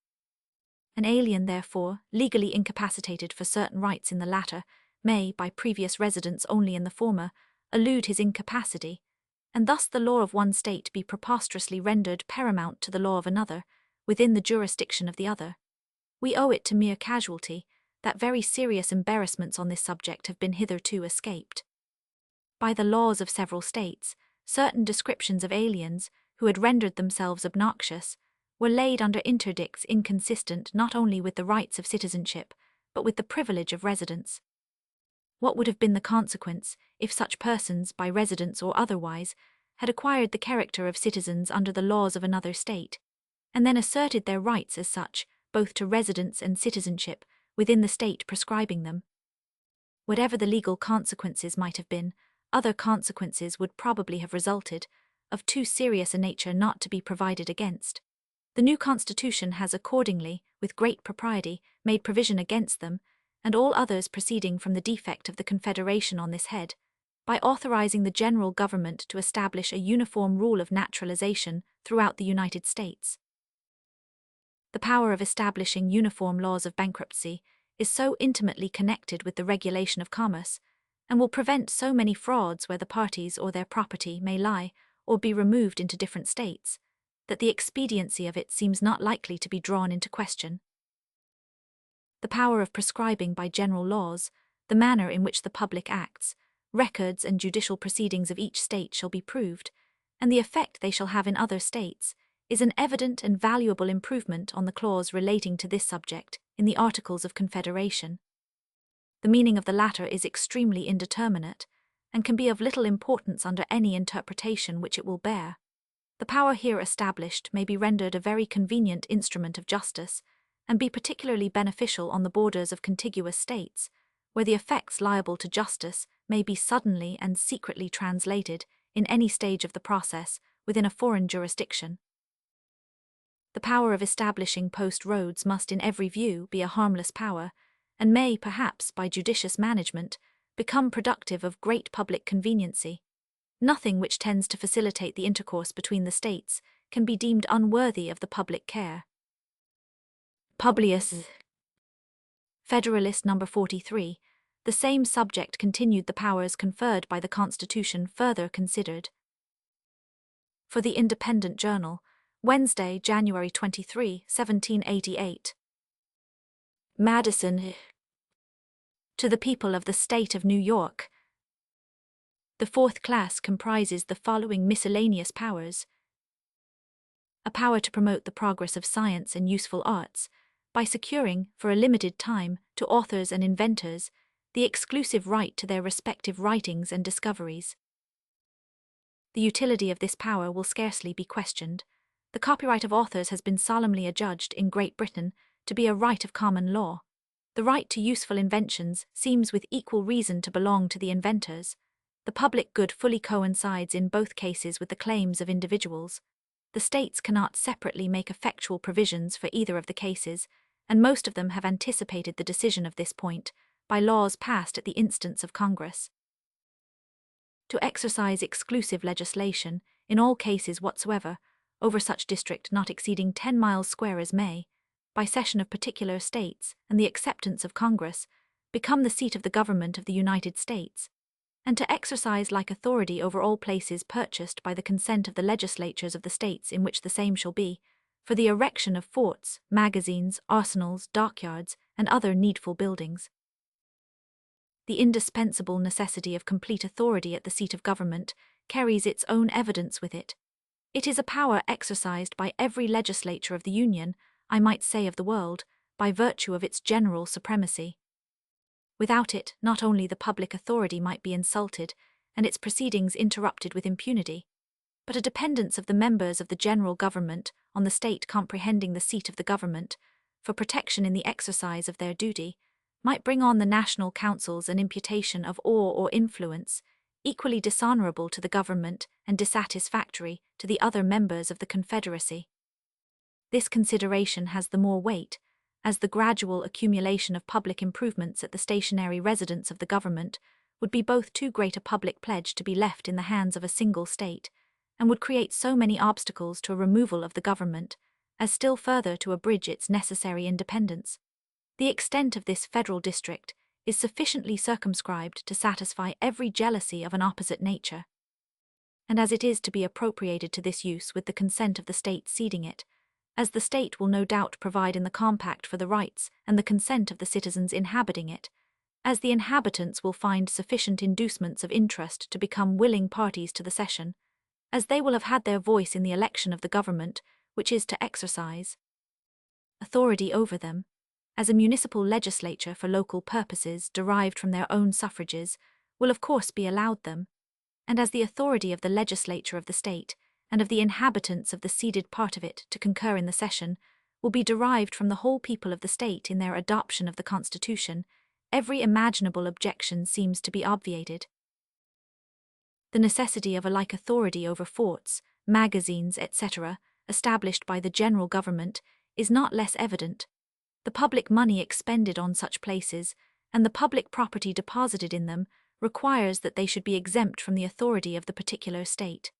An alien, therefore, legally incapacitated for certain rights in the latter, may, by previous residence only in the former, elude his incapacity, and thus the law of one state be preposterously rendered paramount to the law of another, within the jurisdiction of the other. We owe it to mere casualty that very serious embarrassments on this subject have been hitherto escaped. By the laws of several states, certain descriptions of aliens who had rendered themselves obnoxious were laid under interdicts inconsistent not only with the rights of citizenship, but with the privilege of residence. What would have been the consequence if such persons, by residence or otherwise, had acquired the character of citizens under the laws of another state, and then asserted their rights as such, both to residence and citizenship, within the state prescribing them? Whatever the legal consequences might have been, other consequences would probably have resulted, of too serious a nature not to be provided against. The new Constitution has accordingly, with great propriety, made provision against them, and all others proceeding from the defect of the Confederation on this head, by authorizing the general government to establish a uniform rule of naturalization throughout the United States. The power of establishing uniform laws of bankruptcy is so intimately connected with the regulation of commerce, and will prevent so many frauds where the parties or their property may lie or be removed into different states, that the expediency of it seems not likely to be drawn into question. The power of prescribing by general laws the manner in which the public acts, records and judicial proceedings of each state shall be proved, and the effect they shall have in other states, is an evident and valuable improvement on the clause relating to this subject in the Articles of Confederation. The meaning of the latter is extremely indeterminate, and can be of little importance under any interpretation which it will bear. The power here established may be rendered a very convenient instrument of justice, and be particularly beneficial on the borders of contiguous states, where the effects liable to justice may be suddenly and secretly translated, in any stage of the process, within a foreign jurisdiction. The power of establishing post roads must in every view be a harmless power, and may, perhaps, by judicious management, become productive of great public conveniency. Nothing which tends to facilitate the intercourse between the states can be deemed unworthy of the public care. Publius. Federalist No. 43. The same subject continued. The powers conferred by the Constitution further considered. For the Independent Journal, Wednesday, January 23, 1788. Madison. To the people of the State of New York. The fourth class comprises the following miscellaneous powers: a power to promote the progress of science and useful arts, by securing, for a limited time, to authors and inventors, the exclusive right to their respective writings and discoveries. The utility of this power will scarcely be questioned. The copyright of authors has been solemnly adjudged in Great Britain to be a right of common law. The right to useful inventions seems with equal reason to belong to the inventors. The public good fully coincides in both cases with the claims of individuals. The states cannot separately make effectual provisions for either of the cases, and most of them have anticipated the decision of this point by laws passed at the instance of Congress. To exercise exclusive legislation, in all cases whatsoever, over such district not exceeding 10 miles square as may, by cession of particular states and the acceptance of Congress, become the seat of the government of the United States, and to exercise like authority over all places purchased by the consent of the legislatures of the states in which the same shall be, for the erection of forts, magazines, arsenals, dockyards, and other needful buildings. The indispensable necessity of complete authority at the seat of government carries its own evidence with it. It is a power exercised by every legislature of the Union, I might say of the world, by virtue of its general supremacy. Without it, not only the public authority might be insulted, and its proceedings interrupted with impunity, but a dependence of the members of the general government on the state comprehending the seat of the government, for protection in the exercise of their duty, might bring on the national councils an imputation of awe or influence, equally dishonorable to the government and dissatisfactory to the other members of the Confederacy. This consideration has the more weight, as the gradual accumulation of public improvements at the stationary residence of the government would be both too great a public pledge to be left in the hands of a single state, and would create so many obstacles to a removal of the government, as still further to abridge its necessary independence. The extent of this federal district is sufficiently circumscribed to satisfy every jealousy of an opposite nature. And as it is to be appropriated to this use with the consent of the state ceding it, as the state will no doubt provide in the compact for the rights and the consent of the citizens inhabiting it, as the inhabitants will find sufficient inducements of interest to become willing parties to the cession, as they will have had their voice in the election of the government, which is to exercise authority over them, as a municipal legislature for local purposes derived from their own suffrages will of course be allowed them, and as the authority of the legislature of the state and of the inhabitants of the ceded part of it to concur in the session will be derived from the whole people of the state in their adoption of the Constitution, every imaginable objection seems to be obviated. The necessity of a like authority over forts, magazines, etc., established by the general government, is not less evident. The public money expended on such places, and the public property deposited in them, requires that they should be exempt from the authority of the particular state.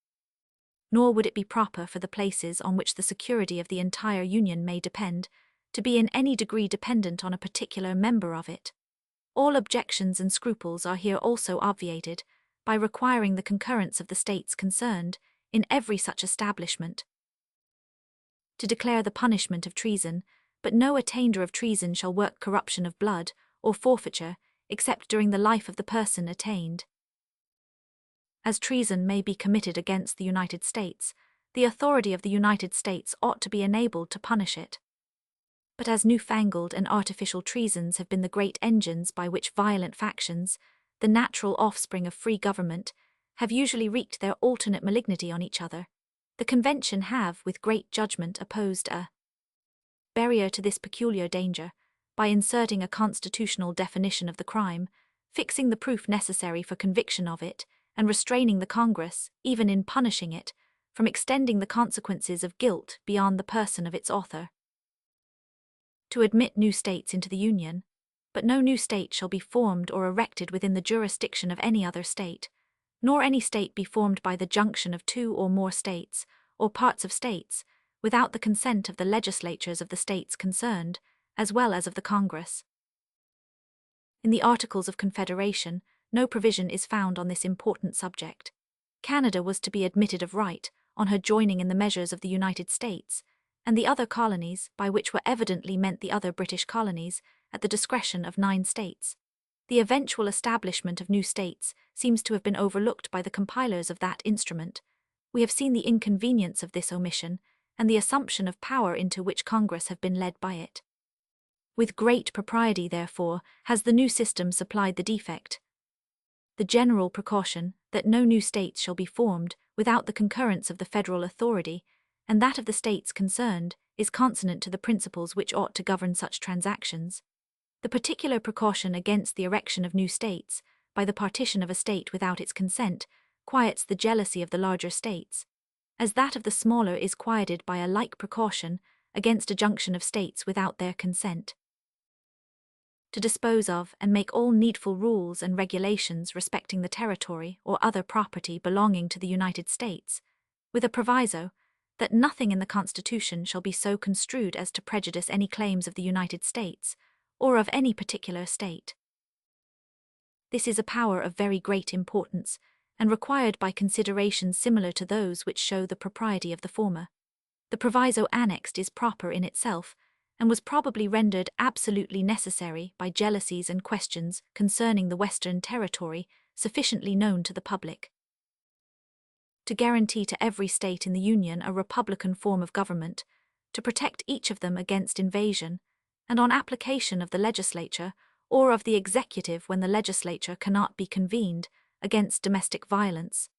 Nor would it be proper for the places on which the security of the entire Union may depend, to be in any degree dependent on a particular member of it. All objections and scruples are here also obviated, by requiring the concurrence of the states concerned, in every such establishment. To declare the punishment of treason, but no attainder of treason shall work corruption of blood, or forfeiture, except during the life of the person attainted. As treason may be committed against the United States, the authority of the United States ought to be enabled to punish it. But as newfangled and artificial treasons have been the great engines by which violent factions, the natural offspring of free government, have usually wreaked their alternate malignity on each other, the Convention have with great judgment opposed a barrier to this peculiar danger, by inserting a constitutional definition of the crime, fixing the proof necessary for conviction of it, and restraining the Congress, even in punishing it, from extending the consequences of guilt beyond the person of its author. To admit new states into the Union, but no new state shall be formed or erected within the jurisdiction of any other state, nor any state be formed by the junction of two or more states, or parts of states, without the consent of the legislatures of the states concerned, as well as of the Congress. In the Articles of Confederation, no provision is found on this important subject. Canada was to be admitted of right, on her joining in the measures of the United States, and the other colonies, by which were evidently meant the other British colonies, at the discretion of 9 states. The eventual establishment of new states seems to have been overlooked by the compilers of that instrument. We have seen the inconvenience of this omission, and the assumption of power into which Congress have been led by it. With great propriety, therefore, has the new system supplied the defect. The general precaution that no new states shall be formed without the concurrence of the federal authority, and that of the states concerned, is consonant to the principles which ought to govern such transactions. The particular precaution against the erection of new states, by the partition of a state without its consent, quiets the jealousy of the larger states, as that of the smaller is quieted by a like precaution against a junction of states without their consent. To dispose of and make all needful rules and regulations respecting the territory or other property belonging to the United States, with a proviso that nothing in the Constitution shall be so construed as to prejudice any claims of the United States, or of any particular state. This is a power of very great importance, and required by considerations similar to those which show the propriety of the former. The proviso annexed is proper in itself, and was probably rendered absolutely necessary by jealousies and questions concerning the Western Territory sufficiently known to the public. To guarantee to every state in the Union a republican form of government, to protect each of them against invasion, and on application of the legislature, or of the executive when the legislature cannot be convened, against domestic violence.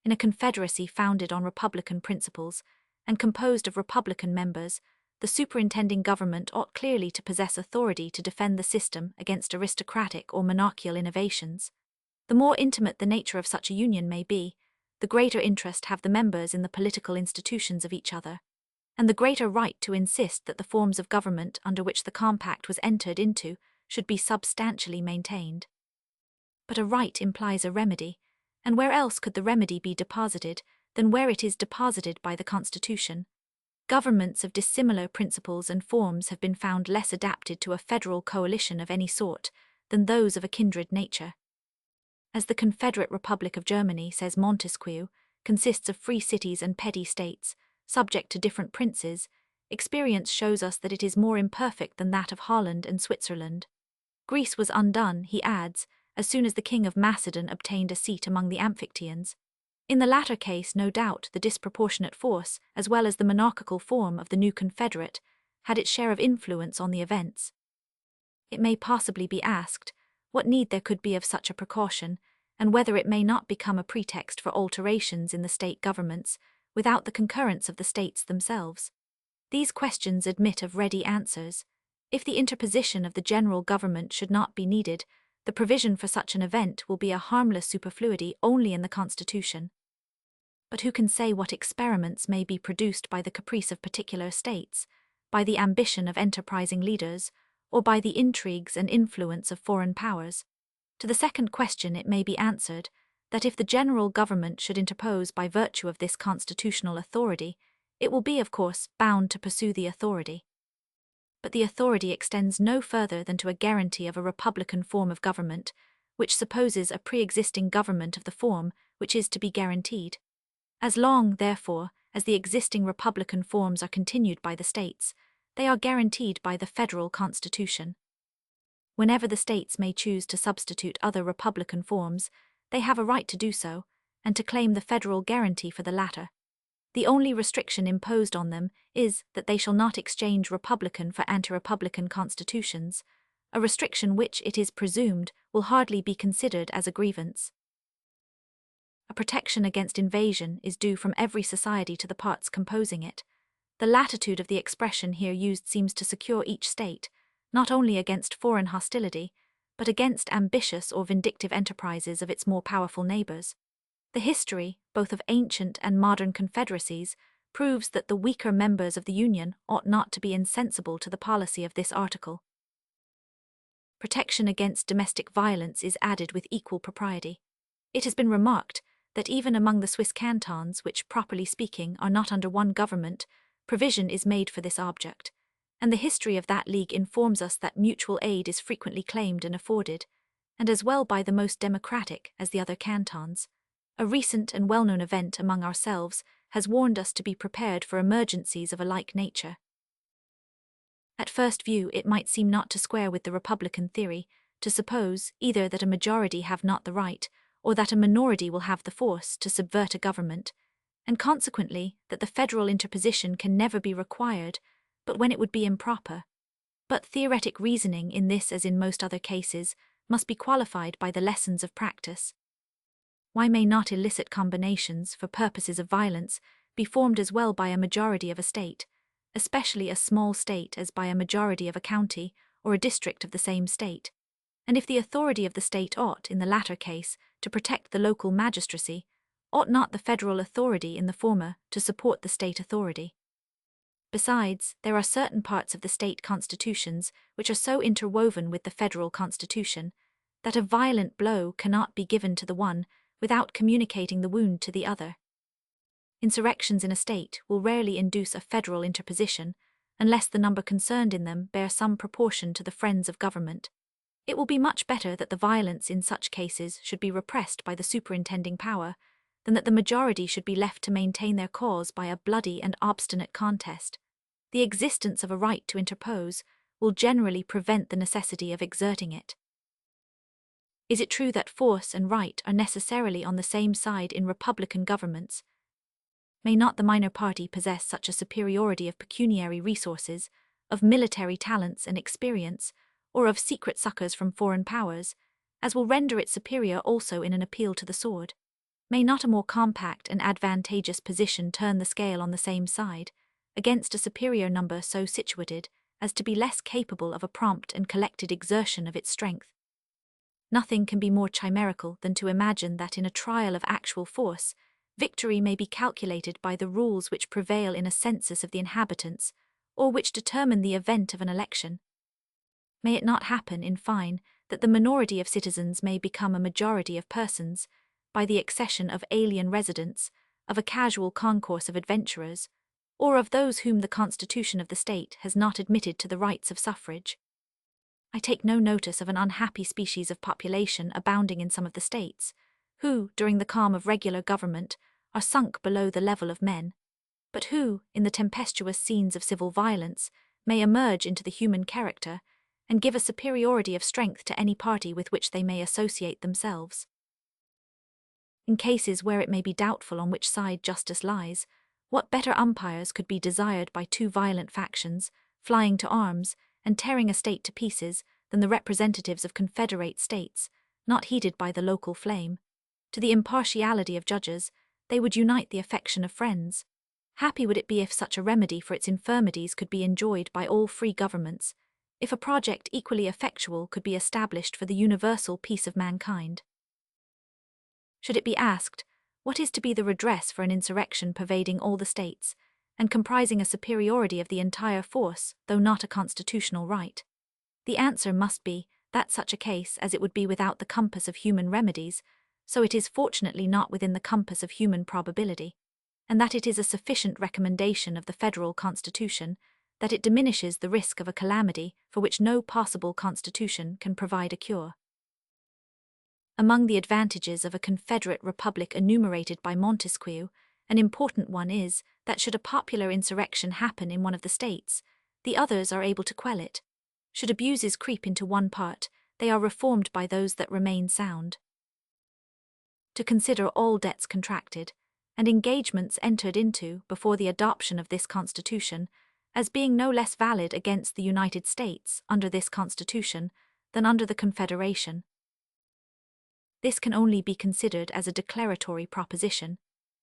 In a confederacy founded on republican principles, and composed of republican members, the superintending government ought clearly to possess authority to defend the system against aristocratic or monarchical innovations. The more intimate the nature of such a union may be, the greater interest have the members in the political institutions of each other, and the greater right to insist that the forms of government under which the compact was entered into should be substantially maintained. But a right implies a remedy, and where else could the remedy be deposited than where it is deposited by the Constitution? Governments of dissimilar principles and forms have been found less adapted to a federal coalition of any sort than those of a kindred nature. As the Confederate Republic of Germany, says Montesquieu, consists of free cities and petty states, subject to different princes, experience shows us that it is more imperfect than that of Holland and Switzerland. Greece was undone, he adds, as soon as the king of Macedon obtained a seat among the Amphictyons. In the latter case, no doubt, the disproportionate force, as well as the monarchical form of the new confederate, had its share of influence on the events. It may possibly be asked what need there could be of such a precaution, and whether it may not become a pretext for alterations in the state governments without the concurrence of the states themselves. These questions admit of ready answers. If the interposition of the general government should not be needed, the provision for such an event will be a harmless superfluity only in the Constitution. But who can say what experiments may be produced by the caprice of particular states, by the ambition of enterprising leaders, or by the intrigues and influence of foreign powers? To the second question it may be answered that if the general government should interpose by virtue of this constitutional authority, it will be, of course, bound to pursue the authority. But the authority extends no further than to a guarantee of a republican form of government, which supposes a pre-existing government of the form which is to be guaranteed. As long, therefore, as the existing republican forms are continued by the states, they are guaranteed by the federal constitution. Whenever the states may choose to substitute other republican forms, they have a right to do so, and to claim the federal guarantee for the latter. The only restriction imposed on them is that they shall not exchange republican for anti-republican constitutions, a restriction which, it is presumed, will hardly be considered as a grievance. A protection against invasion is due from every society to the parts composing it. The latitude of the expression here used seems to secure each state, not only against foreign hostility, but against ambitious or vindictive enterprises of its more powerful neighbors. The history, both of ancient and modern confederacies, proves that the weaker members of the Union ought not to be insensible to the policy of this article. Protection against domestic violence is added with equal propriety. It has been remarked that even among the Swiss cantons, which, properly speaking, are not under one government, provision is made for this object, and the history of that league informs us that mutual aid is frequently claimed and afforded, and as well by the most democratic as the other cantons. A recent and well-known event among ourselves has warned us to be prepared for emergencies of a like nature. At first view it might seem not to square with the republican theory, to suppose either that a majority have not the right, or that a minority will have the force to subvert a government, and consequently that the federal interposition can never be required, but when it would be improper. But theoretic reasoning in this as in most other cases must be qualified by the lessons of practice. Why may not illicit combinations for purposes of violence be formed as well by a majority of a state, especially a small state as by a majority of a county or a district of the same state? And if the authority of the state ought, in the latter case, to protect the local magistracy, ought not the federal authority in the former to support the state authority? Besides, there are certain parts of the state constitutions which are so interwoven with the federal constitution that a violent blow cannot be given to the one without communicating the wound to the other. Insurrections in a state will rarely induce a federal interposition unless the number concerned in them bear some proportion to the friends of government. It will be much better that the violence in such cases should be repressed by the superintending power than that the majority should be left to maintain their cause by a bloody and obstinate contest. The existence of a right to interpose will generally prevent the necessity of exerting it. Is it true that force and right are necessarily on the same side in republican governments? May not the minor party possess such a superiority of pecuniary resources, of military talents and experience, or of secret succors from foreign powers, as will render it superior also in an appeal to the sword? May not a more compact and advantageous position turn the scale on the same side, against a superior number so situated as to be less capable of a prompt and collected exertion of its strength? Nothing can be more chimerical than to imagine that in a trial of actual force, victory may be calculated by the rules which prevail in a census of the inhabitants, or which determine the event of an election. May it not happen, in fine, that the minority of citizens may become a majority of persons, by the accession of alien residents, of a casual concourse of adventurers, or of those whom the constitution of the state has not admitted to the rights of suffrage? I take no notice of an unhappy species of population abounding in some of the states, who, during the calm of regular government, are sunk below the level of men, but who, in the tempestuous scenes of civil violence, may emerge into the human character, and give a superiority of strength to any party with which they may associate themselves. In cases where it may be doubtful on which side justice lies, what better umpires could be desired by two violent factions, flying to arms and tearing a state to pieces, than the representatives of confederate states, not heeded by the local flame? To the impartiality of judges, they would unite the affection of friends. Happy would it be if such a remedy for its infirmities could be enjoyed by all free governments, if a project equally effectual could be established for the universal peace of mankind. Should it be asked, what is to be the redress for an insurrection pervading all the states, and comprising a superiority of the entire force, though not a constitutional right? The answer must be that such a case as it would be without the compass of human remedies, so it is fortunately not within the compass of human probability, and that it is a sufficient recommendation of the federal constitution, that it diminishes the risk of a calamity for which no possible constitution can provide a cure. Among the advantages of a confederate republic enumerated by Montesquieu, an important one is that should a popular insurrection happen in one of the states, the others are able to quell it. Should abuses creep into one part, they are reformed by those that remain sound. To consider all debts contracted, and engagements entered into before the adoption of this Constitution, as being no less valid against the United States under this Constitution than under the Confederation. This can only be considered as a declaratory proposition,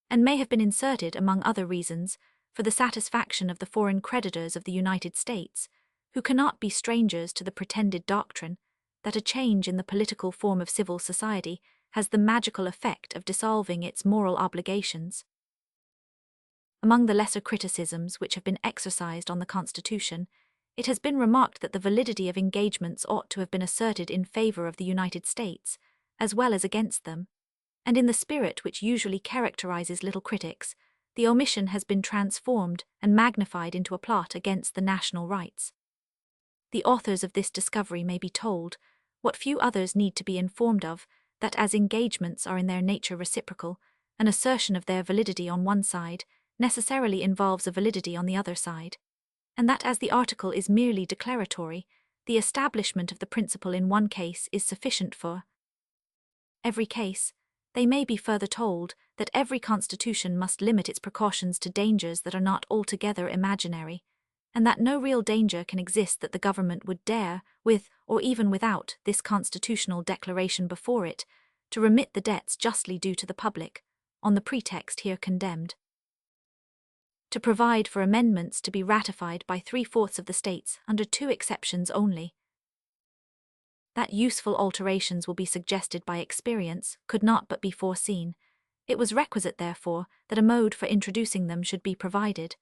and may have been inserted, among other reasons, for the satisfaction of the foreign creditors of the United States, who cannot be strangers to the pretended doctrine that a change in the political form of civil society has the magical effect of dissolving its moral obligations. Among the lesser criticisms which have been exercised on the Constitution, it has been remarked that the validity of engagements ought to have been asserted in favor of the United States, as well as against them, and in the spirit which usually characterizes little critics, the omission has been transformed and magnified into a plot against the national rights. The authors of this discovery may be told, what few others need to be informed of, that as engagements are in their nature reciprocal, an assertion of their validity on one side necessarily involves a validity on the other side, and that as the article is merely declaratory, the establishment of the principle in one case is sufficient for every case. They may be further told that every constitution must limit its precautions to dangers that are not altogether imaginary, and that no real danger can exist that the government would dare, with or even without this constitutional declaration before it, to remit the debts justly due to the public, on the pretext here condemned. To provide for amendments to be ratified by 3/4 of the states under 2 exceptions only. That useful alterations will be suggested by experience could not but be foreseen. It was requisite, therefore, that a mode for introducing them should be provided.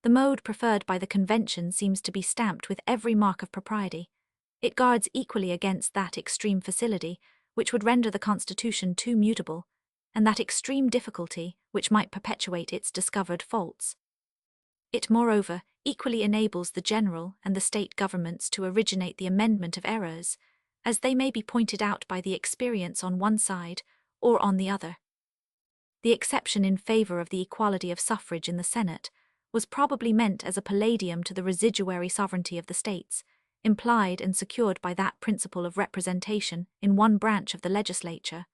The mode preferred by the Convention seems to be stamped with every mark of propriety. It guards equally against that extreme facility which would render the Constitution too mutable, and that extreme difficulty which might perpetuate its discovered faults. It, moreover, equally enables the general and the state governments to originate the amendment of errors, as they may be pointed out by the experience on one side or on the other. The exception in favor of the equality of suffrage in the Senate was probably meant as a palladium to the residuary sovereignty of the states, implied and secured by that principle of representation in one branch of the legislature,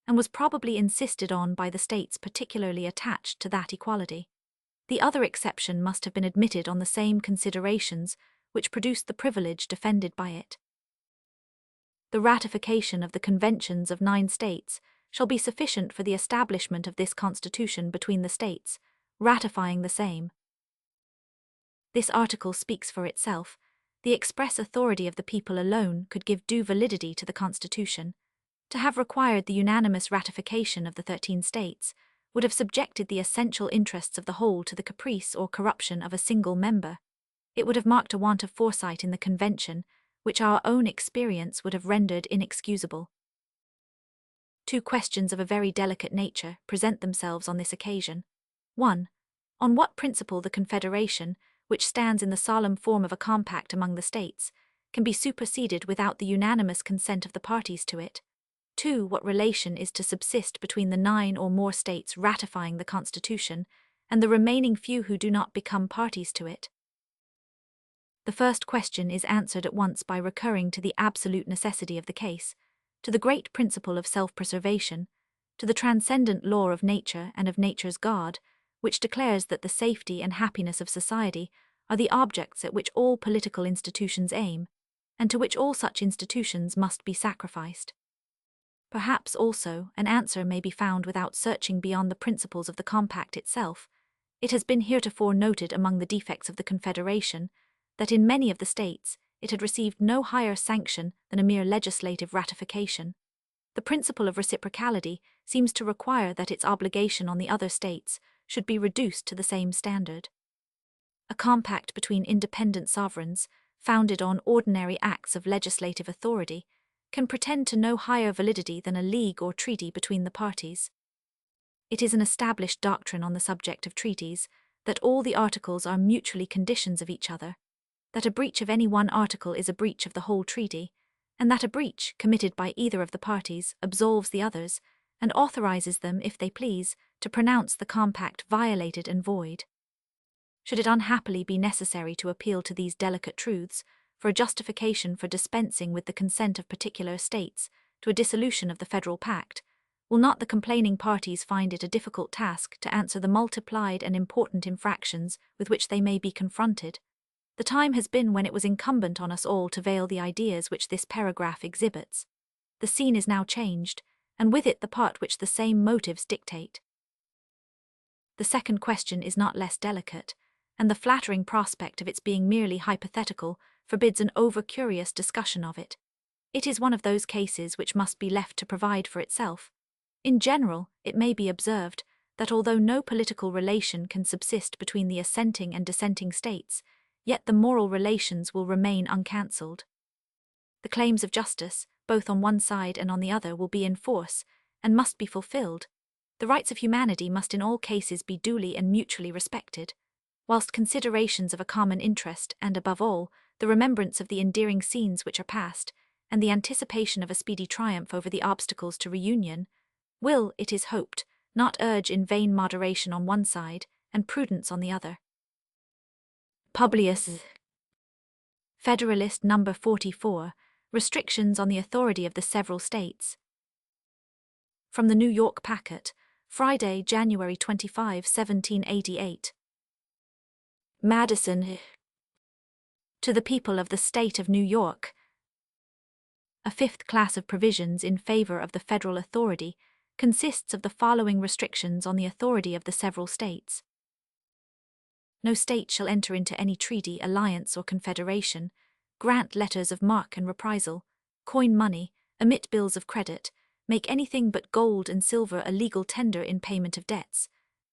and was probably insisted on by the states particularly attached to that equality. The other exception must have been admitted on the same considerations which produced the privilege defended by it. The ratification of the conventions of 9 states shall be sufficient for the establishment of this Constitution between the states, ratifying the same. This article speaks for itself. The express authority of the people alone could give due validity to the Constitution. To have required the unanimous ratification of the 13 states would have subjected the essential interests of the whole to the caprice or corruption of a single member. It would have marked a want of foresight in the Convention, which our own experience would have rendered inexcusable. 2 questions of a very delicate nature present themselves on this occasion. 1. On what principle the Confederation, which stands in the solemn form of a compact among the states, can be superseded without the unanimous consent of the parties to it? 2. What relation is to subsist between the 9 or more states ratifying the Constitution and the remaining few who do not become parties to it? The first question is answered at once by recurring to the absolute necessity of the case, to the great principle of self-preservation, to the transcendent law of nature and of nature's God, which declares that the safety and happiness of society are the objects at which all political institutions aim, and to which all such institutions must be sacrificed. Perhaps also an answer may be found without searching beyond the principles of the compact itself. It has been heretofore noted among the defects of the Confederation that in many of the states it had received no higher sanction than a mere legislative ratification. The principle of reciprocality seems to require that its obligation on the other states should be reduced to the same standard. A compact between independent sovereigns, founded on ordinary acts of legislative authority, can pretend to no higher validity than a league or treaty between the parties. It is an established doctrine on the subject of treaties that all the articles are mutually conditions of each other, that a breach of any one article is a breach of the whole treaty, and that a breach committed by either of the parties absolves the others and authorizes them, if they please, to pronounce the compact violated and void. Should it unhappily be necessary to appeal to these delicate truths for a justification for dispensing with the consent of particular states to a dissolution of the Federal Pact, will not the complaining parties find it a difficult task to answer the multiplied and important infractions with which they may be confronted? The time has been when it was incumbent on us all to veil the ideas which this paragraph exhibits. The scene is now changed, and with it the part which the same motives dictate. The second question is not less delicate, and the flattering prospect of its being merely hypothetical forbids an over-curious discussion of it. It is one of those cases which must be left to provide for itself. In general, it may be observed that although no political relation can subsist between the assenting and dissenting states, yet the moral relations will remain uncancelled. The claims of justice, both on one side and on the other, will be in force, and must be fulfilled. The rights of humanity must in all cases be duly and mutually respected, whilst considerations of a common interest, and above all, the remembrance of the endearing scenes which are past, and the anticipation of a speedy triumph over the obstacles to reunion, will, it is hoped, not urge in vain moderation on one side, and prudence on the other. Publius, Federalist No. 44, Restrictions on the Authority of the Several States. From the New York Packet, Friday, January 25, 1788. Madison. To the people of the State of New York. A fifth class of provisions in favor of the federal authority consists of the following restrictions on the authority of the several states. No state shall enter into any treaty, alliance, or confederation, grant letters of marque and reprisal, coin money, emit bills of credit, make anything but gold and silver a legal tender in payment of debts,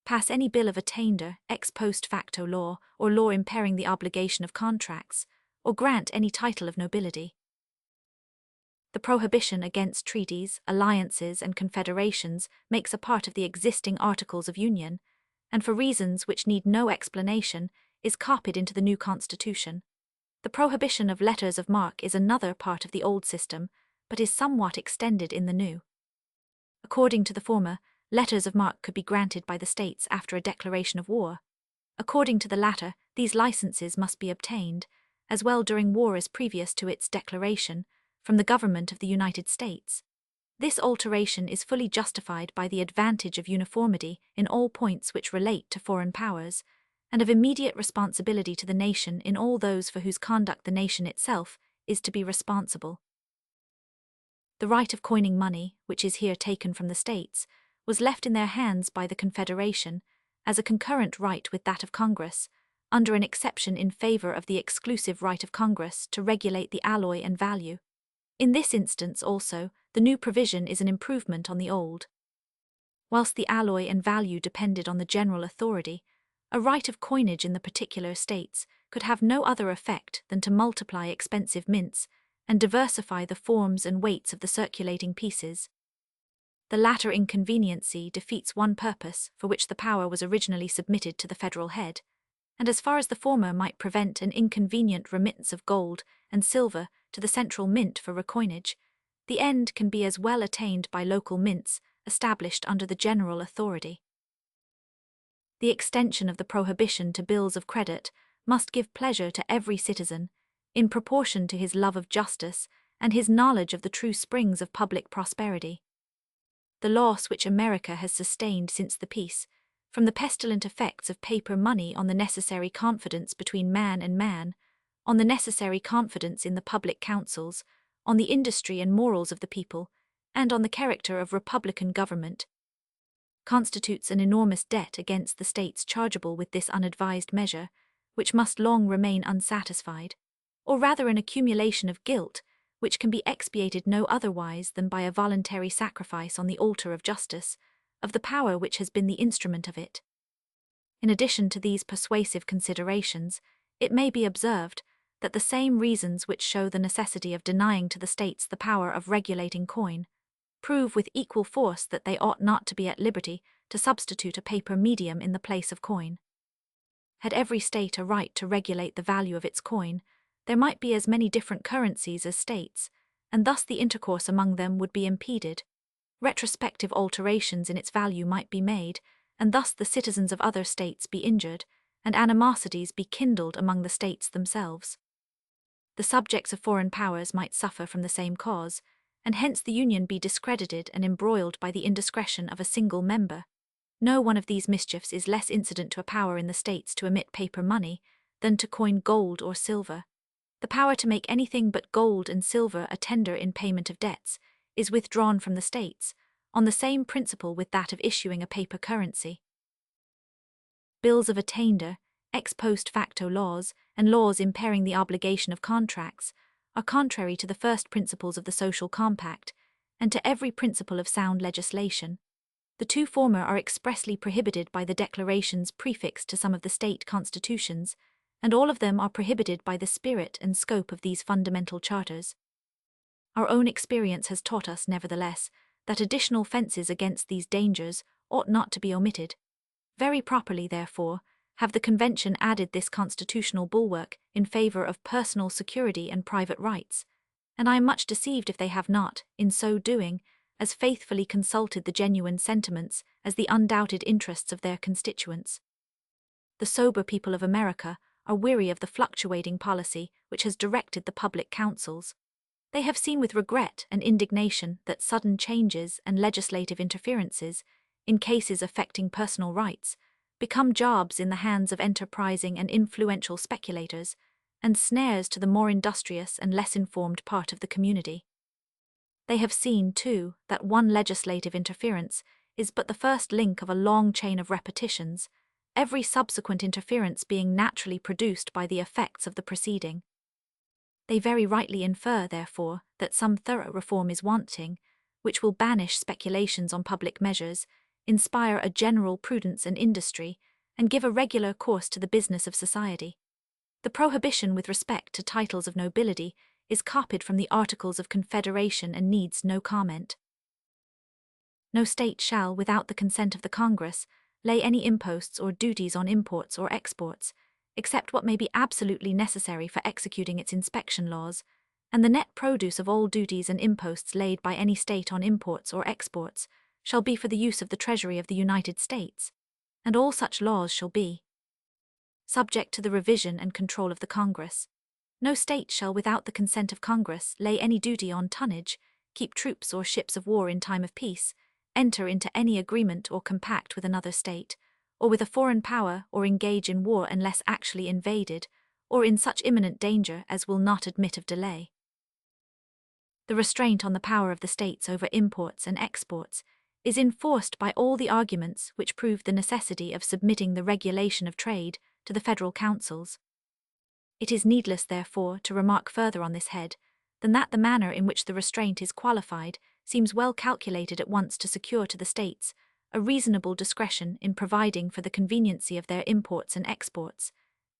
pass any bill of attainder, ex post facto law, or law impairing the obligation of contracts, or grant any title of nobility. The prohibition against treaties, alliances, and confederations makes a part of the existing Articles of Union, and for reasons which need no explanation, is copied into the new Constitution. The prohibition of letters of marque is another part of the old system, but is somewhat extended in the new. According to the former, letters of marque could be granted by the states after a declaration of war. According to the latter, these licenses must be obtained, as well during war as previous to its declaration, from the government of the United States. This alteration is fully justified by the advantage of uniformity in all points which relate to foreign powers, and of immediate responsibility to the nation in all those for whose conduct the nation itself is to be responsible. The right of coining money, which is here taken from the states, was left in their hands by the Confederation, as a concurrent right with that of Congress, under an exception in favor of the exclusive right of Congress to regulate the alloy and value. In this instance also, the new provision is an improvement on the old. Whilst the alloy and value depended on the general authority, a right of coinage in the particular states could have no other effect than to multiply expensive mints and diversify the forms and weights of the circulating pieces. The latter inconveniency defeats one purpose for which the power was originally submitted to the federal head, and as far as the former might prevent an inconvenient remittance of gold and silver to the central mint for recoinage, the end can be as well attained by local mints established under the general authority. The extension of the prohibition to bills of credit must give pleasure to every citizen, in proportion to his love of justice and his knowledge of the true springs of public prosperity. the loss which America has sustained since the peace, from the pestilent effects of paper money on the necessary confidence between man and man, on the necessary confidence in the public councils, on the industry and morals of the people, and on the character of republican government, constitutes an enormous debt against the states chargeable with this unadvised measure, which must long remain unsatisfied, or rather an accumulation of guilt, which can be expiated no otherwise than by a voluntary sacrifice on the altar of justice, of the power which has been the instrument of it. In addition to these persuasive considerations, it may be observed that the same reasons which show the necessity of denying to the states the power of regulating coin, prove with equal force that they ought not to be at liberty to substitute a paper medium in the place of coin. Had every state a right to regulate the value of its coin, there might be as many different currencies as states, and thus the intercourse among them would be impeded. Retrospective alterations in its value might be made, and thus the citizens of other states be injured, and animosities be kindled among the states themselves. The subjects of foreign powers might suffer from the same cause, and hence the union be discredited and embroiled by the indiscretion of a single member. No one of these mischiefs is less incident to a power in the states to emit paper money than to coin gold or silver. The power to make anything but gold and silver a tender in payment of debts is withdrawn from the states, on the same principle with that of issuing a paper currency. Bills of attainder, ex post facto laws, and laws impairing the obligation of contracts are contrary to the first principles of the social compact, and to every principle of sound legislation. The two former are expressly prohibited by the declarations prefixed to some of the state constitutions, and all of them are prohibited by the spirit and scope of these fundamental charters. Our own experience has taught us, nevertheless, that additional fences against these dangers ought not to be omitted. Very properly, therefore, have the Convention added this constitutional bulwark in favor of personal security and private rights, and I am much deceived if they have not, in so doing, as faithfully consulted the genuine sentiments as the undoubted interests of their constituents. The sober people of America are weary of the fluctuating policy which has directed the public councils. They have seen with regret and indignation that sudden changes and legislative interferences, in cases affecting personal rights, become jobs in the hands of enterprising and influential speculators, and snares to the more industrious and less informed part of the community. They have seen, too, that one legislative interference is but the first link of a long chain of repetitions, every subsequent interference being naturally produced by the effects of the preceding. They very rightly infer, therefore, that some thorough reform is wanting, which will banish speculations on public measures, inspire a general prudence and industry, and give a regular course to the business of society. The prohibition with respect to titles of nobility is copied from the Articles of Confederation and needs no comment. No state shall, without the consent of the Congress, lay any imposts or duties on imports or exports, except what may be absolutely necessary for executing its inspection laws, and the net produce of all duties and imposts laid by any state on imports or exports shall be for the use of the Treasury of the United States, and all such laws shall be subject to the revision and control of the Congress. No state shall, without the consent of Congress, lay any duty on tonnage, keep troops or ships of war in time of peace, enter into any agreement or compact with another state, or with a foreign power, or engage in war unless actually invaded, or in such imminent danger as will not admit of delay. The restraint on the power of the states over imports and exports is enforced by all the arguments which prove the necessity of submitting the regulation of trade to the federal councils. It is needless, therefore, to remark further on this head, than that the manner in which the restraint is qualified seems well calculated at once to secure to the states a reasonable discretion in providing for the conveniency of their imports and exports,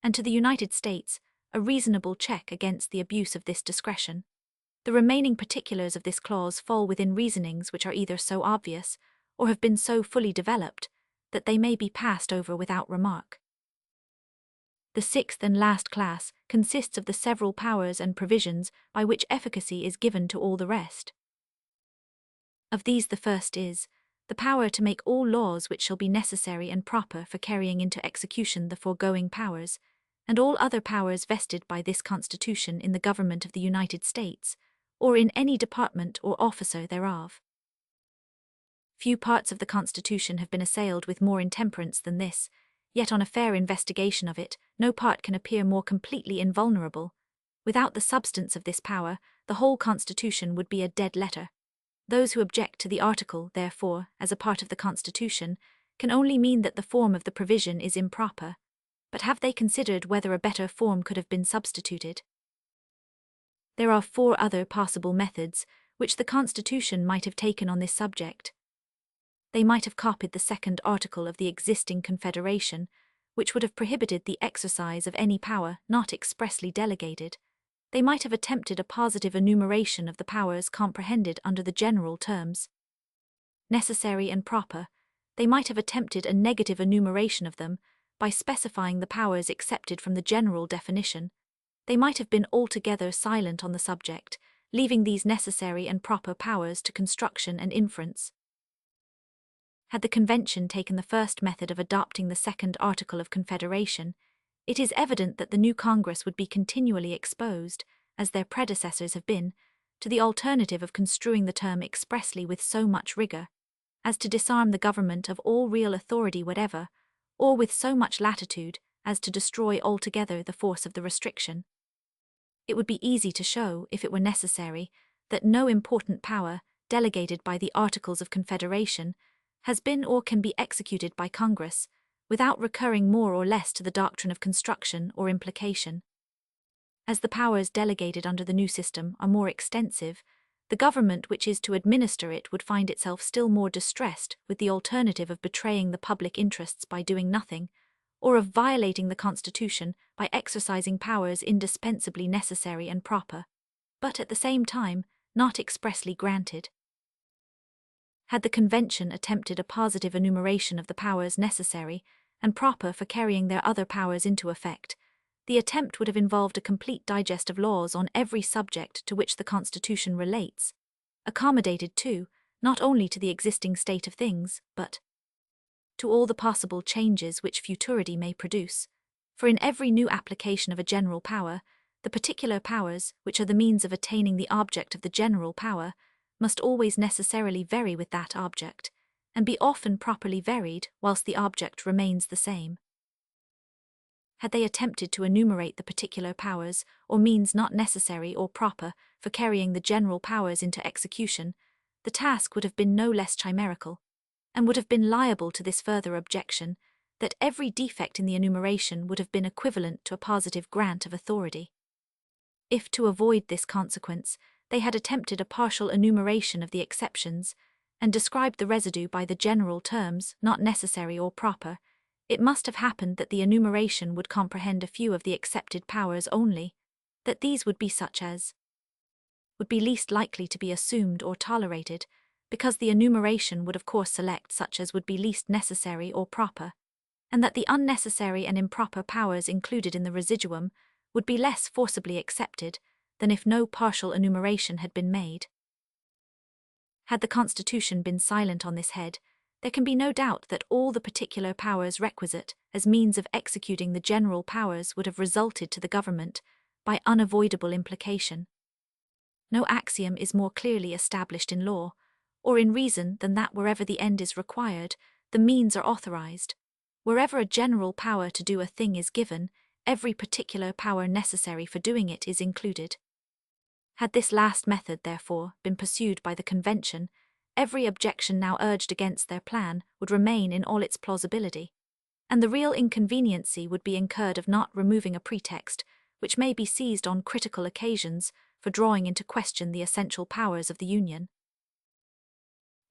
and to the United States a reasonable check against the abuse of this discretion. The remaining particulars of this clause fall within reasonings which are either so obvious, or have been so fully developed, that they may be passed over without remark. The sixth and last class consists of the several powers and provisions by which efficacy is given to all the rest. Of these the first is the power to make all laws which shall be necessary and proper for carrying into execution the foregoing powers, and all other powers vested by this Constitution in the government of the United States, or in any department or officer thereof. Few parts of the Constitution have been assailed with more intemperance than this, yet on a fair investigation of it, no part can appear more completely invulnerable. Without the substance of this power, the whole Constitution would be a dead letter. Those who object to the article, therefore, as a part of the Constitution, can only mean that the form of the provision is improper. But have they considered whether a better form could have been substituted? There are 4 other possible methods which the Constitution might have taken on this subject. They might have copied the second article of the existing Confederation, which would have prohibited the exercise of any power not expressly delegated. They might have attempted a positive enumeration of the powers comprehended under the general terms. Necessary and proper, they might have attempted a negative enumeration of them by specifying the powers excepted from the general definition. They might have been altogether silent on the subject, leaving these necessary and proper powers to construction and inference. Had the Convention taken the first method of adopting the second Article of Confederation, it is evident that the new Congress would be continually exposed, as their predecessors have been, to the alternative of construing the term expressly with so much rigor as to disarm the government of all real authority whatever, or with so much latitude as to destroy altogether the force of the restriction. It would be easy to show, if it were necessary, that no important power, delegated by the Articles of Confederation, has been or can be executed by Congress, without recurring more or less to the doctrine of construction or implication. As the powers delegated under the new system are more extensive, the government which is to administer it would find itself still more distressed with the alternative of betraying the public interests by doing nothing, or of violating the Constitution by exercising powers indispensably necessary and proper, but at the same time not expressly granted. Had the Convention attempted a positive enumeration of the powers necessary and proper for carrying their other powers into effect, the attempt would have involved a complete digest of laws on every subject to which the Constitution relates, accommodated too, not only to the existing state of things, but to all the possible changes which futurity may produce, for in every new application of a general power, the particular powers, which are the means of attaining the object of the general power, must always necessarily vary with that object, and be often properly varied whilst the object remains the same. Had they attempted to enumerate the particular powers or means not necessary or proper for carrying the general powers into execution, the task would have been no less chimerical, and would have been liable to this further objection, that every defect in the enumeration would have been equivalent to a positive grant of authority. If, to avoid this consequence, they had attempted a partial enumeration of the exceptions, and described the residue by the general terms not necessary or proper, it must have happened that the enumeration would comprehend a few of the accepted powers only, that these would be such as would be least likely to be assumed or tolerated, because the enumeration would of course select such as would be least necessary or proper, and that the unnecessary and improper powers included in the residuum would be less forcibly accepted than if no partial enumeration had been made. Had the Constitution been silent on this head, there can be no doubt that all the particular powers requisite as means of executing the general powers would have resulted to the government by unavoidable implication. No axiom is more clearly established in law, or in reason than that wherever the end is required, the means are authorized. Wherever a general power to do a thing is given, every particular power necessary for doing it is included. Had this last method, therefore, been pursued by the Convention, every objection now urged against their plan would remain in all its plausibility, and the real inconveniency would be incurred of not removing a pretext which may be seized on critical occasions for drawing into question the essential powers of the Union.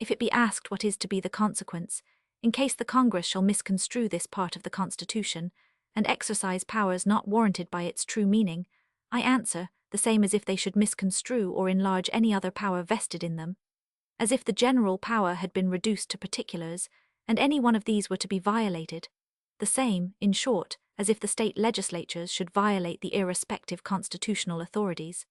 If it be asked what is to be the consequence, in case the Congress shall misconstrue this part of the Constitution, and exercise powers not warranted by its true meaning, I answer, the same as if they should misconstrue or enlarge any other power vested in them, as if the general power had been reduced to particulars, and any one of these were to be violated, the same, in short, as if the state legislatures should violate the irrespective constitutional authorities.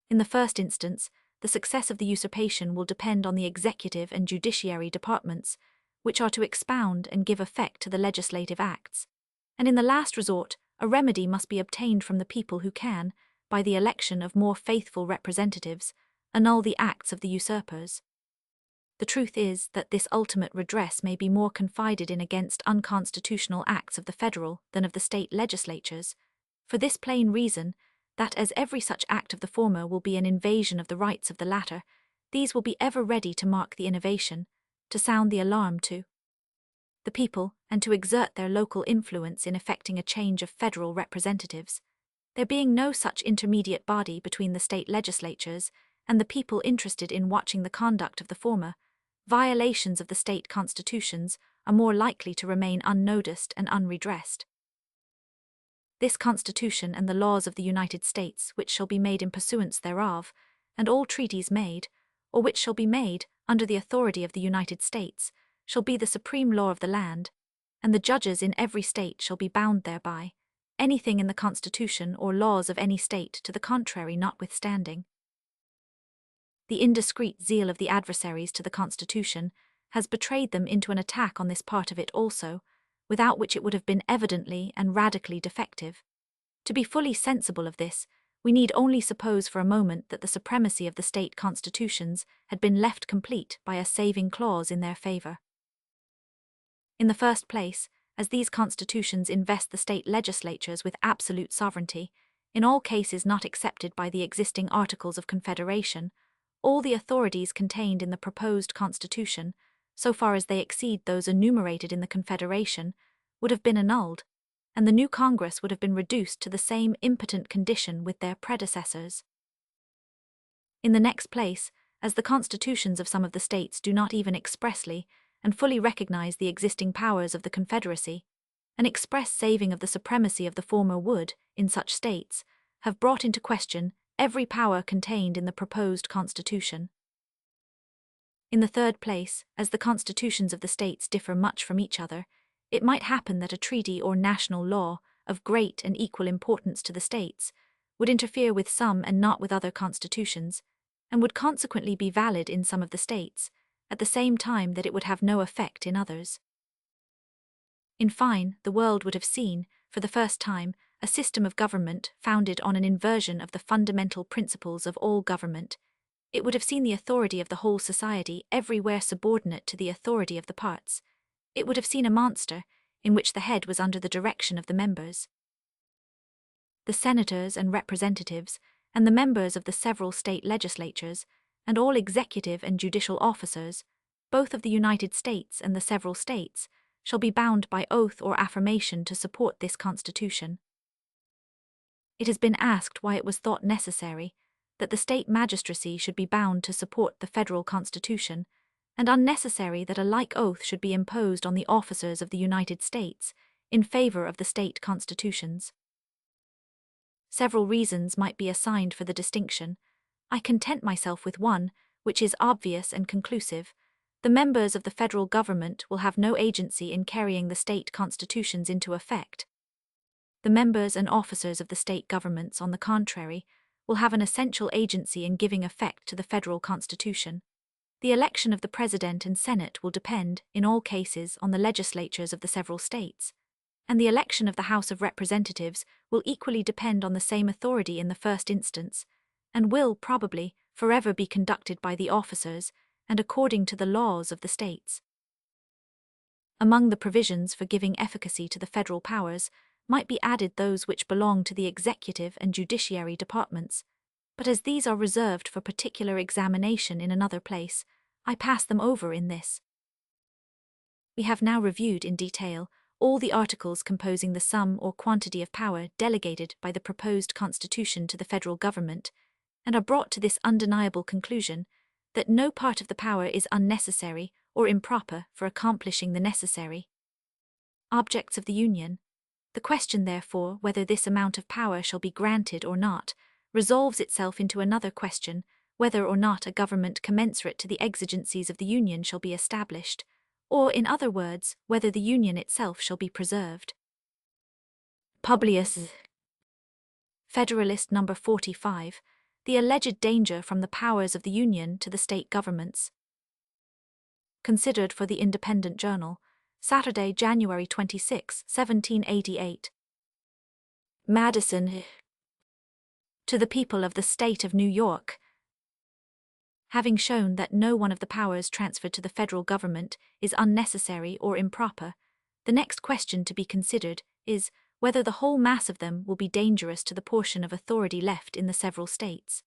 In the first instance, the success of the usurpation will depend on the executive and judiciary departments, which are to expound and give effect to the legislative acts, and in the last resort, a remedy must be obtained from the people who can, by the election of more faithful representatives, annul the acts of the usurpers. The truth is that this ultimate redress may be more confided in against unconstitutional acts of the federal than of the state legislatures, for this plain reason, that as every such act of the former will be an invasion of the rights of the latter, these will be ever ready to mark the innovation, to sound the alarm to the people, and to exert their local influence in effecting a change of federal representatives. There being no such intermediate body between the state legislatures and the people interested in watching the conduct of the former, violations of the state constitutions are more likely to remain unnoticed and unredressed. This Constitution and the laws of the United States which shall be made in pursuance thereof, and all treaties made, or which shall be made under the authority of the United States, shall be the supreme law of the land, and the judges in every state shall be bound thereby, anything in the Constitution or laws of any state to the contrary notwithstanding. The indiscreet zeal of the adversaries to the Constitution has betrayed them into an attack on this part of it also, without which it would have been evidently and radically defective. To be fully sensible of this, we need only suppose for a moment that the supremacy of the state constitutions had been left complete by a saving clause in their favor. In the first place, as these constitutions invest the state legislatures with absolute sovereignty, in all cases not excepted by the existing Articles of Confederation, all the authorities contained in the proposed Constitution, so far as they exceed those enumerated in the Confederation, would have been annulled, and the new Congress would have been reduced to the same impotent condition with their predecessors. In the next place, as the constitutions of some of the states do not even expressly and fully recognize the existing powers of the Confederacy, an express saving of the supremacy of the former would, in such states, have brought into question every power contained in the proposed Constitution. In the third place, as the constitutions of the states differ much from each other, it might happen that a treaty or national law, of great and equal importance to the states, would interfere with some and not with other constitutions, and would consequently be valid in some of the states, at the same time that it would have no effect in others. In fine, the world would have seen, for the first time, a system of government founded on an inversion of the fundamental principles of all government. It would have seen the authority of the whole society everywhere subordinate to the authority of the parts. It would have seen a monster, in which the head was under the direction of the members. The senators and representatives, and the members of the several state legislatures, and all executive and judicial officers, both of the United States and the several states, shall be bound by oath or affirmation to support this Constitution. It has been asked why it was thought necessary that the state magistracy should be bound to support the federal Constitution, and unnecessary that a like oath should be imposed on the officers of the United States in favor of the state constitutions. Several reasons might be assigned for the distinction. I content myself with one, which is obvious and conclusive. The members of the federal government will have no agency in carrying the state constitutions into effect. The members and officers of the state governments, on the contrary, will have an essential agency in giving effect to the federal constitution. The election of the President and Senate will depend, in all cases, on the legislatures of the several states, and the election of the House of Representatives will equally depend on the same authority in the first instance, and will, probably, forever be conducted by the officers and according to the laws of the states. Among the provisions for giving efficacy to the federal powers might be added those which belong to the executive and judiciary departments, but as these are reserved for particular examination in another place, I pass them over in this. We have now reviewed in detail all the articles composing the sum or quantity of power delegated by the proposed Constitution to the federal government, and are brought to this undeniable conclusion that no part of the power is unnecessary or improper for accomplishing the necessary objects of the Union. The question, therefore, whether this amount of power shall be granted or not, resolves itself into another question, whether or not a government commensurate to the exigencies of the Union shall be established, or, in other words, whether the Union itself shall be preserved. Publius, Federalist No. 45, the alleged danger from the powers of the Union to the state governments. Considered for the Independent Journal, Saturday, January 26, 1788. Madison. To the people of the state of New York. Having shown that no one of the powers transferred to the federal government is unnecessary or improper, the next question to be considered is whether the whole mass of them will be dangerous to the portion of authority left in the several states.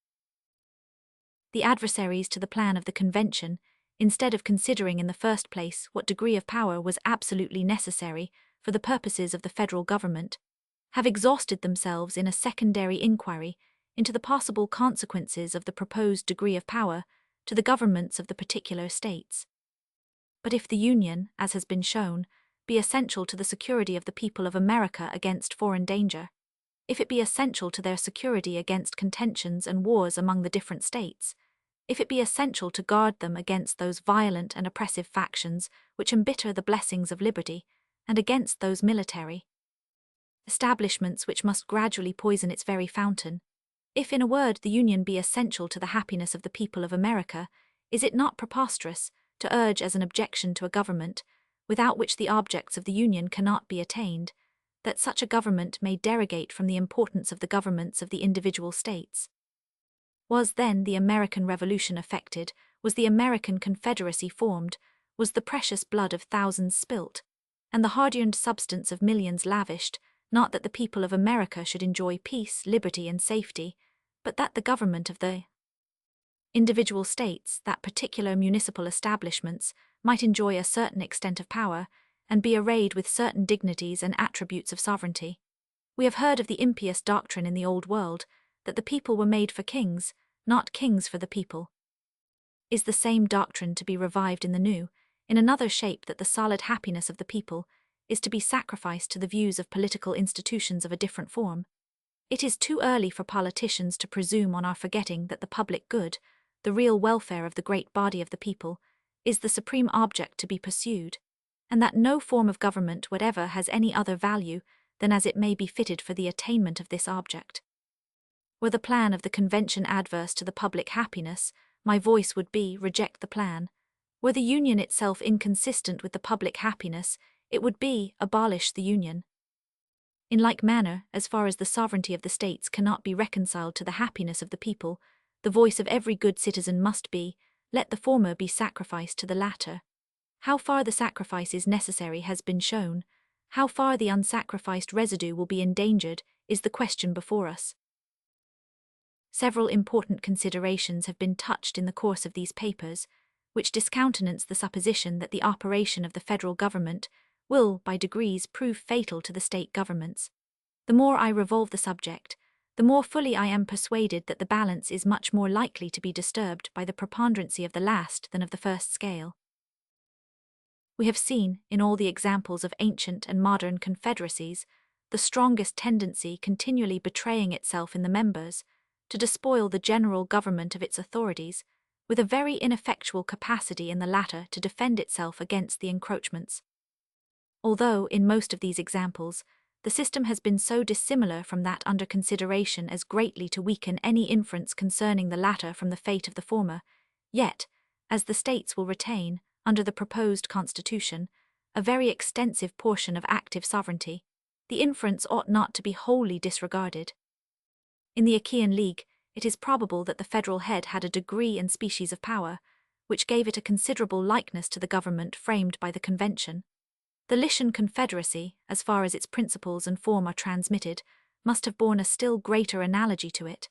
The adversaries to the plan of the convention, instead of considering in the first place what degree of power was absolutely necessary for the purposes of the federal government, have exhausted themselves in a secondary inquiry into the possible consequences of the proposed degree of power to the governments of the particular states. But if the Union, as has been shown, be essential to the security of the people of America against foreign danger, if it be essential to their security against contentions and wars among the different states, if it be essential to guard them against those violent and oppressive factions which embitter the blessings of liberty, and against those military establishments which must gradually poison its very fountain, if, in a word, the Union be essential to the happiness of the people of America, is it not preposterous to urge as an objection to a government, without which the objects of the Union cannot be attained, that such a government may derogate from the importance of the governments of the individual states? Was then the American Revolution effected? Was the American Confederacy formed? Was the precious blood of thousands spilt, and the hard-earned substance of millions lavished, not that the people of America should enjoy peace, liberty, and safety, but that the government of the individual states, that particular municipal establishments, might enjoy a certain extent of power, and be arrayed with certain dignities and attributes of sovereignty? We have heard of the impious doctrine in the Old World, that the people were made for kings, not kings for the people. Is the same doctrine to be revived in the New, in another shape, that the solid happiness of the people is to be sacrificed to the views of political institutions of a different form? It is too early for politicians to presume on our forgetting that the public good, the real welfare of the great body of the people, is the supreme object to be pursued, and that no form of government whatever has any other value than as it may be fitted for the attainment of this object. Were the plan of the convention adverse to the public happiness, my voice would be, reject the plan. Were the Union itself inconsistent with the public happiness, it would be, abolish the Union. In like manner, as far as the sovereignty of the states cannot be reconciled to the happiness of the people, the voice of every good citizen must be, let the former be sacrificed to the latter. How far the sacrifice is necessary has been shown. How far the unsacrificed residue will be endangered is the question before us. Several important considerations have been touched in the course of these papers, which discountenance the supposition that the operation of the federal government will, by degrees, prove fatal to the state governments. The more I revolve the subject, the more fully I am persuaded that the balance is much more likely to be disturbed by the preponderancy of the last than of the first scale. We have seen, in all the examples of ancient and modern confederacies, the strongest tendency continually betraying itself in the members, to despoil the general government of its authorities, with a very ineffectual capacity in the latter to defend itself against the encroachments. Although, in most of these examples, the system has been so dissimilar from that under consideration as greatly to weaken any inference concerning the latter from the fate of the former, yet, as the states will retain, under the proposed constitution, a very extensive portion of active sovereignty, the inference ought not to be wholly disregarded. In the Achaean League, it is probable that the federal head had a degree and species of power, which gave it a considerable likeness to the government framed by the convention. The Lycian Confederacy, as far as its principles and form are transmitted, must have borne a still greater analogy to it.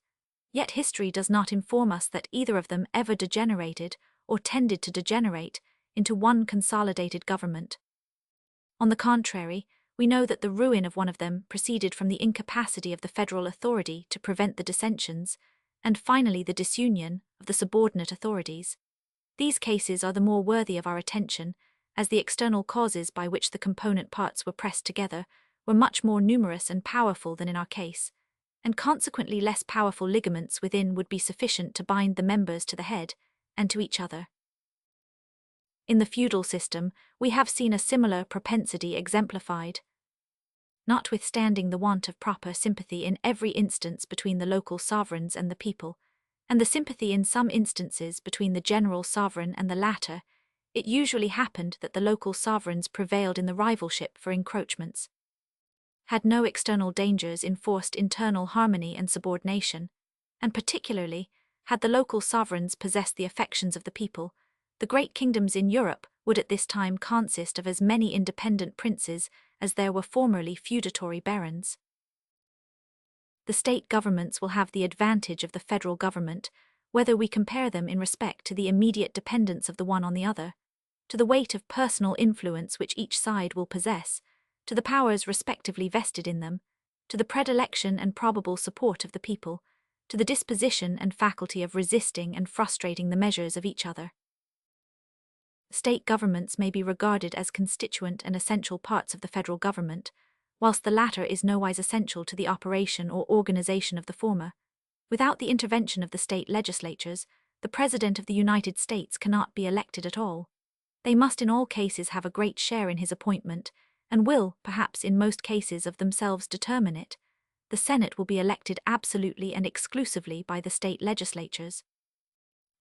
Yet history does not inform us that either of them ever degenerated, or tended to degenerate, into one consolidated government. On the contrary, we know that the ruin of one of them proceeded from the incapacity of the federal authority to prevent the dissensions, and finally the disunion of the subordinate authorities. These cases are the more worthy of our attention, as the external causes by which the component parts were pressed together were much more numerous and powerful than in our case, and consequently less powerful ligaments within would be sufficient to bind the members to the head, and to each other. In the feudal system, we have seen a similar propensity exemplified. Notwithstanding the want of proper sympathy in every instance between the local sovereigns and the people, and the sympathy in some instances between the general sovereign and the latter, it usually happened that the local sovereigns prevailed in the rivalship for encroachments. Had no external dangers enforced internal harmony and subordination, and particularly, Had the local sovereigns possessed the affections of the people, the great kingdoms in Europe would at this time consist of as many independent princes as there were formerly feudatory barons. The state governments will have the advantage of the federal government, whether we compare them in respect to the immediate dependence of the one on the other, to the weight of personal influence which each side will possess, to the powers respectively vested in them, to the predilection and probable support of the people, to the disposition and faculty of resisting and frustrating the measures of each other. State governments may be regarded as constituent and essential parts of the federal government, whilst the latter is nowise essential to the operation or organization of the former. Without the intervention of the state legislatures, the President of the United States cannot be elected at all. They must in all cases have a great share in his appointment, and will, perhaps in most cases, of themselves determine it. The Senate will be elected absolutely and exclusively by the state legislatures.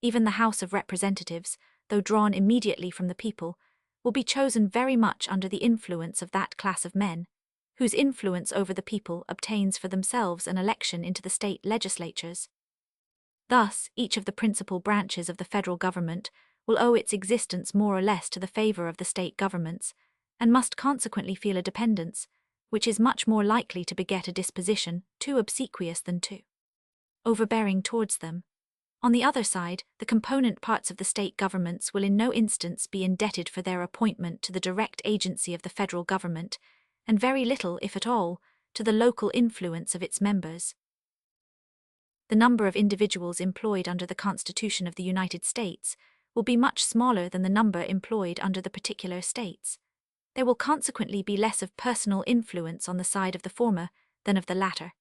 Even the House of Representatives, though drawn immediately from the people, will be chosen very much under the influence of that class of men, whose influence over the people obtains for themselves an election into the state legislatures. Thus, each of the principal branches of the federal government will owe its existence more or less to the favor of the state governments, and must consequently feel a dependence, which is much more likely to beget a disposition too obsequious than too overbearing towards them. On the other side, the component parts of the state governments will in no instance be indebted for their appointment to the direct agency of the federal government, and very little, if at all, to the local influence of its members. The number of individuals employed under the Constitution of the United States will be much smaller than the number employed under the particular states. There will consequently be less of personal influence on the side of the former than of the latter.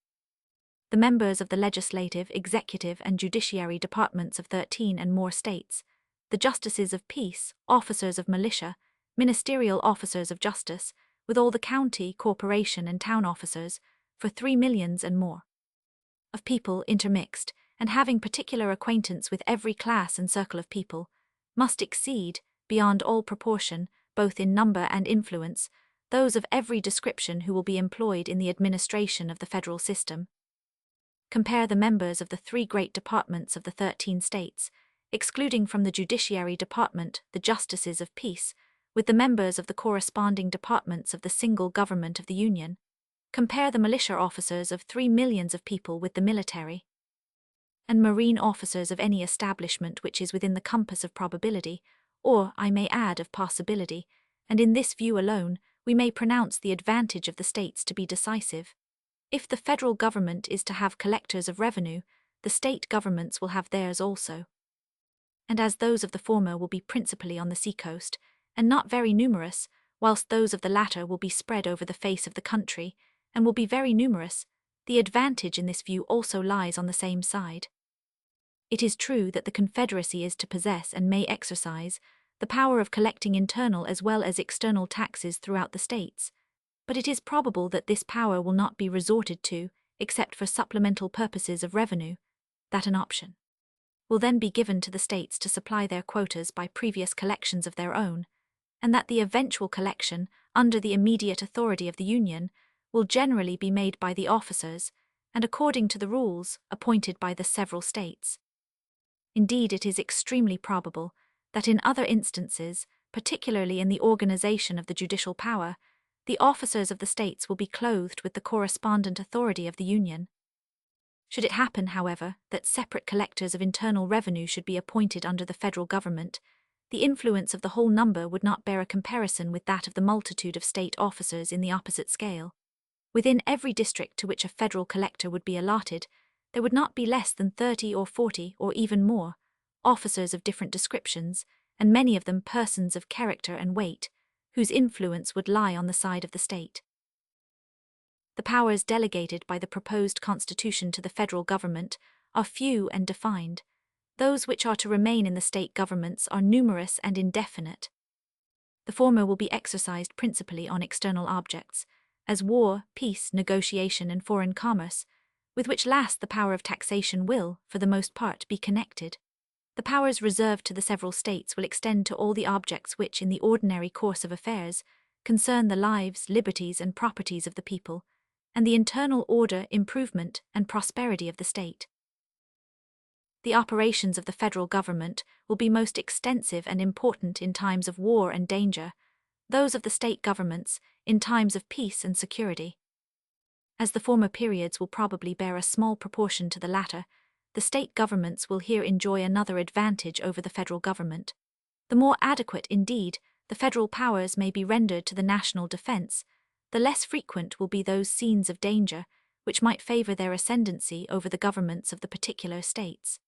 The members of the legislative, executive, and judiciary departments of 13 and more states, the justices of peace, officers of militia, ministerial officers of justice, with all the county, corporation, and town officers, for 3 millions and more of people intermixed, and having particular acquaintance with every class and circle of people, must exceed, beyond all proportion, both in number and influence, those of every description who will be employed in the administration of the federal system. Compare the members of the 3 great departments of the 13 states, excluding from the judiciary department the justices of peace, with the members of the corresponding departments of the single government of the Union. Compare the militia officers of 3 millions of people with the military and marine officers of any establishment which is within the compass of probability, or, I may add, of possibility, and in this view alone we may pronounce the advantage of the states to be decisive. If the federal government is to have collectors of revenue, the state governments will have theirs also. And as those of the former will be principally on the seacoast, and not very numerous, whilst those of the latter will be spread over the face of the country, and will be very numerous, the advantage in this view also lies on the same side. It is true that the Confederacy is to possess and may exercise the power of collecting internal as well as external taxes throughout the states, but it is probable that this power will not be resorted to except for supplemental purposes of revenue, that an option will then be given to the states to supply their quotas by previous collections of their own, and that the eventual collection, under the immediate authority of the Union, will generally be made by the officers, and according to the rules appointed by the several states. Indeed, it is extremely probable that in other instances, particularly in the organization of the judicial power, the officers of the states will be clothed with the correspondent authority of the Union. Should it happen, however, that separate collectors of internal revenue should be appointed under the federal government, the influence of the whole number would not bear a comparison with that of the multitude of state officers in the opposite scale. Within every district to which a federal collector would be allotted, there would not be less than 30 or 40, or even more, officers of different descriptions, and many of them persons of character and weight, whose influence would lie on the side of the state. The powers delegated by the proposed Constitution to the federal government are few and defined. Those which are to remain in the state governments are numerous and indefinite. The former will be exercised principally on external objects, as war, peace, negotiation, and foreign commerce, with which last the power of taxation will, for the most part, be connected. The powers reserved to the several states will extend to all the objects which, in the ordinary course of affairs, concern the lives, liberties, and properties of the people, and the internal order, improvement, and prosperity of the state. The operations of the federal government will be most extensive and important in times of war and danger, those of the state governments in times of peace and security. As the former periods will probably bear a small proportion to the latter, the state governments will here enjoy another advantage over the federal government. The more adequate, indeed, the federal powers may be rendered to the national defense, the less frequent will be those scenes of danger which might favor their ascendancy over the governments of the particular states.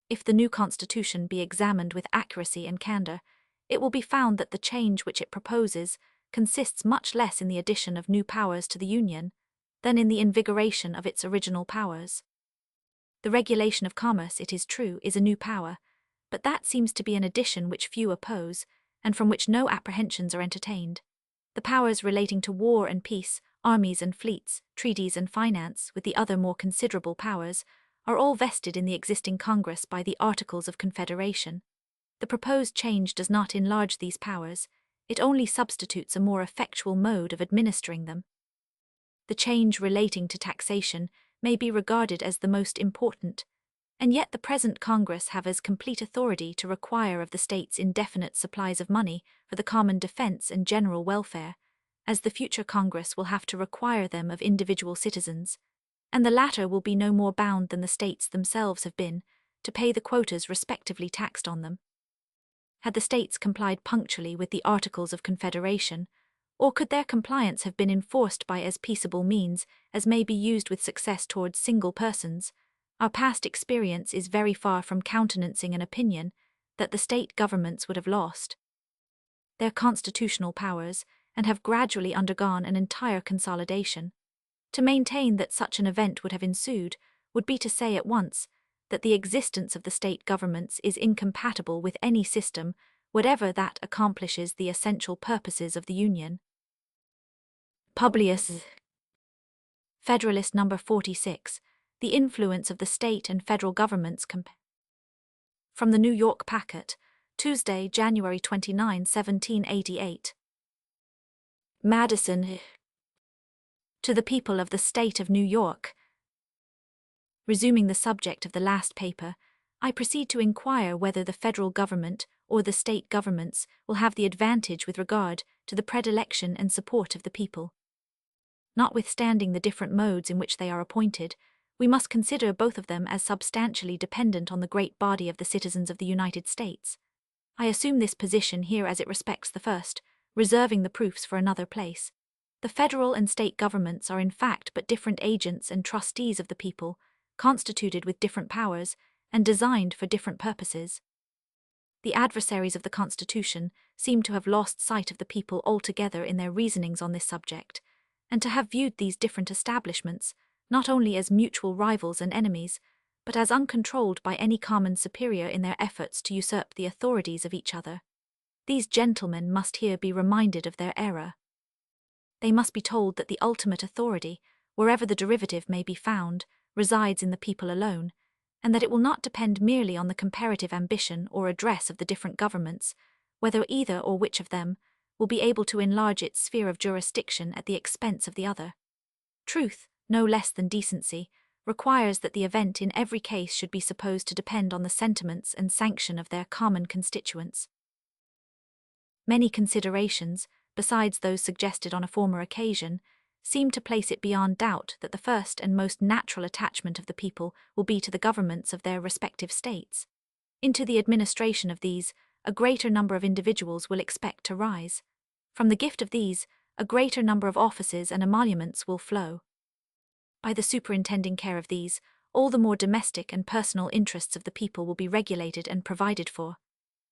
If the new constitution be examined with accuracy and candor, it will be found that the change which it proposes consists much less in the addition of new powers to the Union than in the invigoration of its original powers. The regulation of commerce, it is true, is a new power, but that seems to be an addition which few oppose, and from which no apprehensions are entertained. The powers relating to war and peace, armies and fleets, treaties and finance, with the other more considerable powers, are all vested in the existing Congress by the Articles of Confederation. The proposed change does not enlarge these powers, it only substitutes a more effectual mode of administering them. The change relating to taxation may be regarded as the most important, and yet the present Congress have as complete authority to require of the states indefinite supplies of money for the common defense and general welfare, as the future Congress will have to require them of individual citizens, and the latter will be no more bound than the states themselves have been to pay the quotas respectively taxed on them. Had the states complied punctually with the Articles of Confederation, or could their compliance have been enforced by as peaceable means as may be used with success towards single persons, our past experience is very far from countenancing an opinion that the state governments would have lost their constitutional powers and have gradually undergone an entire consolidation. To maintain that such an event would have ensued would be to say at once that the existence of the state governments is incompatible with any system, whatever that accomplishes the essential purposes of the Union. Publius, Federalist No. 46, The Influence of the State and Federal Governments. From the New York Packet, Tuesday, January 29, 1788. Madison. To the people of the State of New York. Resuming the subject of the last paper, I proceed to inquire whether the federal government or the state governments will have the advantage with regard to the predilection and support of the people. Notwithstanding the different modes in which they are appointed, we must consider both of them as substantially dependent on the great body of the citizens of the United States. I assume this position here as it respects the first, reserving the proofs for another place. The federal and state governments are in fact but different agents and trustees of the people, constituted with different powers, and designed for different purposes. The adversaries of the Constitution seem to have lost sight of the people altogether in their reasonings on this subject, and to have viewed these different establishments not only as mutual rivals and enemies, but as uncontrolled by any common superior in their efforts to usurp the authorities of each other. These gentlemen must here be reminded of their error. They must be told that the ultimate authority, wherever the derivative may be found, resides in the people alone, and that it will not depend merely on the comparative ambition or address of the different governments, whether either or which of them will be able to enlarge its sphere of jurisdiction at the expense of the other. Truth, no less than decency, requires that the event in every case should be supposed to depend on the sentiments and sanction of their common constituents. Many considerations, besides those suggested on a former occasion, seem to place it beyond doubt that the first and most natural attachment of the people will be to the governments of their respective states. Into the administration of these, a greater number of individuals will expect to rise. From the gift of these, a greater number of offices and emoluments will flow. By the superintending care of these, all the more domestic and personal interests of the people will be regulated and provided for.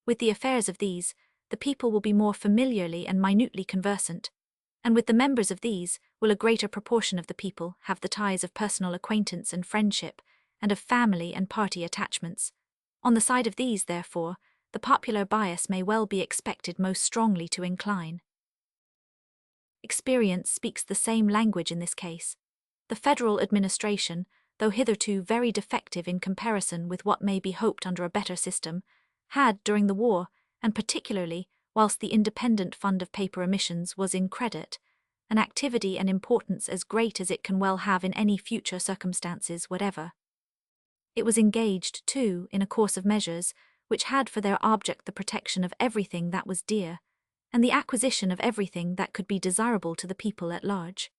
With the affairs of these, the people will be more familiarly and minutely conversant, and with the members of these will a greater proportion of the people have the ties of personal acquaintance and friendship, and of family and party attachments. On the side of these, therefore, the popular bias may well be expected most strongly to incline. Experience speaks the same language in this case. The federal administration, though hitherto very defective in comparison with what may be hoped under a better system, had, during the war, and particularly whilst the independent fund of paper emissions was in credit, an activity and importance as great as it can well have in any future circumstances whatever. It was engaged, too, in a course of measures which had for their object the protection of everything that was dear, and the acquisition of everything that could be desirable to the people at large.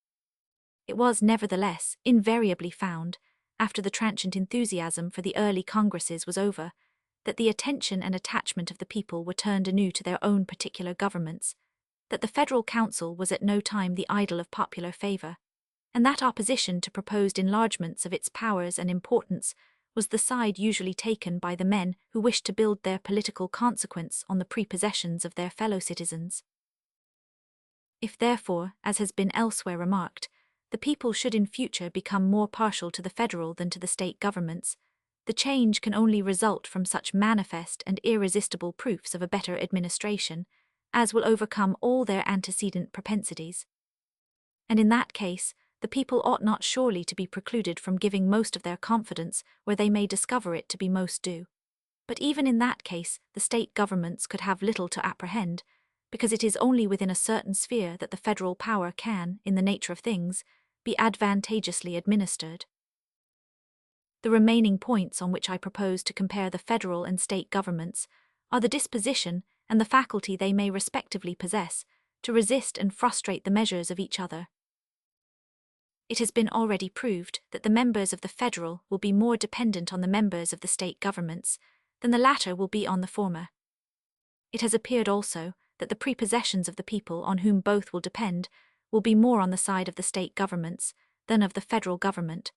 It was nevertheless invariably found, after the transient enthusiasm for the early congresses was over, that the attention and attachment of the people were turned anew to their own particular governments, that the Federal Council was at no time the idol of popular favor, and that opposition to proposed enlargements of its powers and importance was the side usually taken by the men who wished to build their political consequence on the prepossessions of their fellow citizens. If therefore, as has been elsewhere remarked, the people should in future become more partial to the federal than to the state governments, the change can only result from such manifest and irresistible proofs of a better administration as will overcome all their antecedent propensities. And in that case, the people ought not surely to be precluded from giving most of their confidence where they may discover it to be most due. But even in that case, the state governments could have little to apprehend, because it is only within a certain sphere that the federal power can, in the nature of things, be advantageously administered. The remaining points on which I propose to compare the federal and state governments are the disposition and the faculty they may respectively possess to resist and frustrate the measures of each other. It has been already proved that the members of the federal will be more dependent on the members of the state governments than the latter will be on the former. It has appeared also that the prepossessions of the people on whom both will depend will be more on the side of the state governments than of the federal government.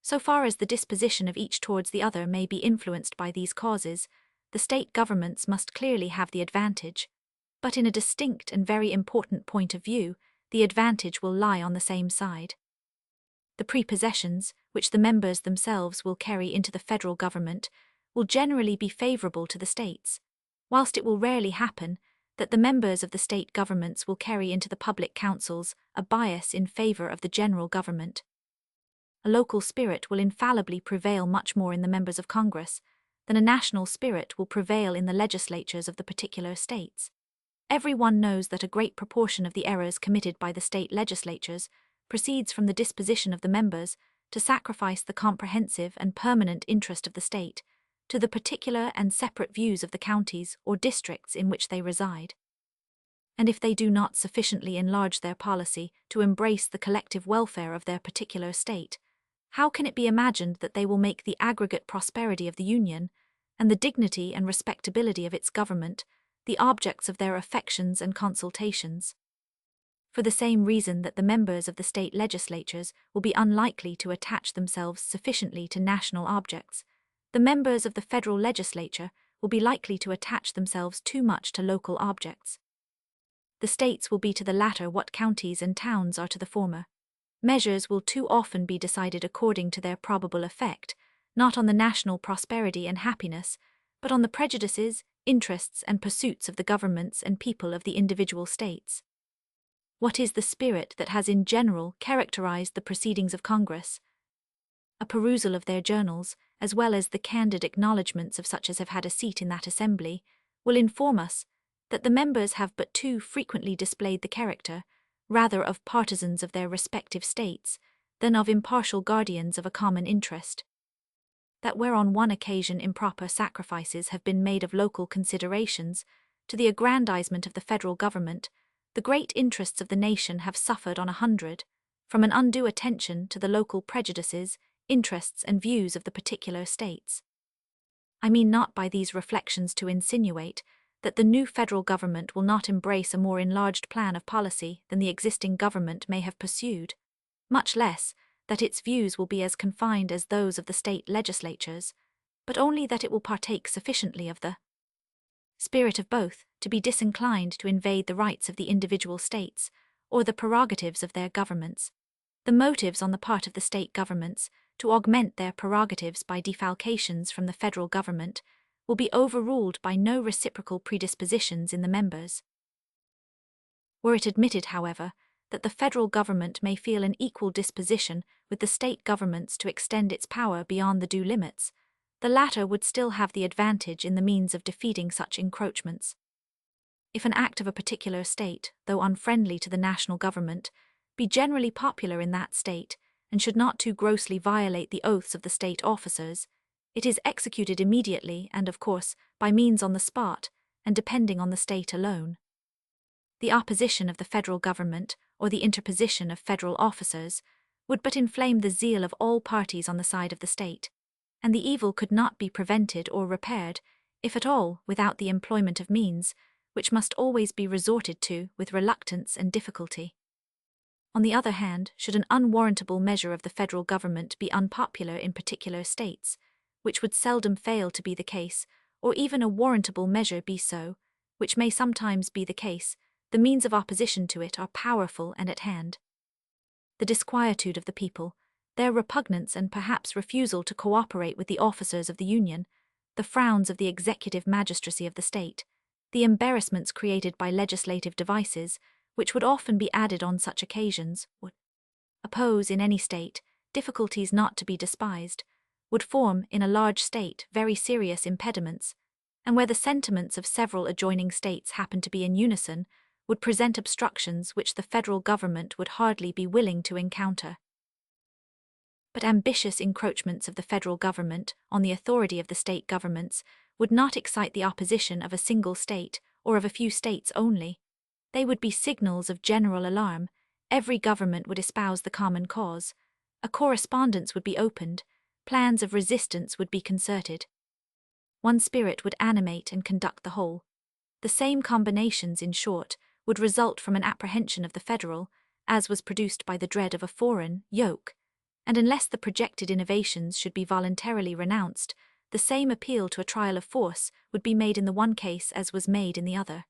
So far as the disposition of each towards the other may be influenced by these causes, the state governments must clearly have the advantage, but in a distinct and very important point of view, the advantage will lie on the same side. The prepossessions, which the members themselves will carry into the federal government, will generally be favorable to the states, whilst it will rarely happen that the members of the state governments will carry into the public councils a bias in favor of the general government. A local spirit will infallibly prevail much more in the members of Congress than a national spirit will prevail in the legislatures of the particular states. Every one knows that a great proportion of the errors committed by the state legislatures proceeds from the disposition of the members to sacrifice the comprehensive and permanent interest of the state to the particular and separate views of the counties or districts in which they reside. And if they do not sufficiently enlarge their policy to embrace the collective welfare of their particular state, how can it be imagined that they will make the aggregate prosperity of the Union, and the dignity and respectability of its government, the objects of their affections and consultations? For the same reason that the members of the state legislatures will be unlikely to attach themselves sufficiently to national objects, the members of the federal legislature will be likely to attach themselves too much to local objects. The states will be to the latter what counties and towns are to the former. Measures will too often be decided according to their probable effect, not on the national prosperity and happiness, but on the prejudices, interests, and pursuits of the governments and people of the individual states. What is the spirit that has in general characterized the proceedings of Congress? A perusal of their journals, as well as the candid acknowledgments of such as have had a seat in that assembly, will inform us that the members have but too frequently displayed the character, rather of partisans of their respective states, than of impartial guardians of a common interest. That where on one occasion improper sacrifices have been made of local considerations to the aggrandizement of the federal government, the great interests of the nation have suffered on 100, from an undue attention to the local prejudices, interests, and views of the particular states. I mean not by these reflections to insinuate that the new federal government will not embrace a more enlarged plan of policy than the existing government may have pursued, much less that its views will be as confined as those of the state legislatures, but only that it will partake sufficiently of the spirit of both to be disinclined to invade the rights of the individual states or the prerogatives of their governments. The motives on the part of the state governments to augment their prerogatives by defalcations from the federal government will be overruled by no reciprocal predispositions in the members. Were it admitted, however, that the federal government may feel an equal disposition with the state governments to extend its power beyond the due limits, the latter would still have the advantage in the means of defeating such encroachments. If an act of a particular state, though unfriendly to the national government, be generally popular in that state, and should not too grossly violate the oaths of the state officers, It is executed immediately and, of course, by means on the spot, and depending on the state alone. The opposition of the federal government, or the interposition of federal officers, would but inflame the zeal of all parties on the side of the state, and the evil could not be prevented or repaired, if at all, without the employment of means, which must always be resorted to with reluctance and difficulty. On the other hand, should an unwarrantable measure of the federal government be unpopular in particular states, which would seldom fail to be the case, or even a warrantable measure be so, which may sometimes be the case, the means of opposition to it are powerful and at hand. The disquietude of the people, their repugnance and perhaps refusal to cooperate with the officers of the Union, the frowns of the executive magistracy of the state, the embarrassments created by legislative devices, which would often be added on such occasions, would oppose in any state difficulties not to be despised, would form in a large state very serious impediments, and where the sentiments of several adjoining states happen to be in unison, would present obstructions which the federal government would hardly be willing to encounter. But ambitious encroachments of the federal government on the authority of the state governments would not excite the opposition of a single state or of a few states only. They would be signals of general alarm. Every government would espouse the common cause. A correspondence would be opened. Plans of resistance would be concerted. One spirit would animate and conduct the whole. The same combinations, in short, would result from an apprehension of the federal, as was produced by the dread of a foreign, yoke, and unless the projected innovations should be voluntarily renounced, the same appeal to a trial of force would be made in the one case as was made in the other.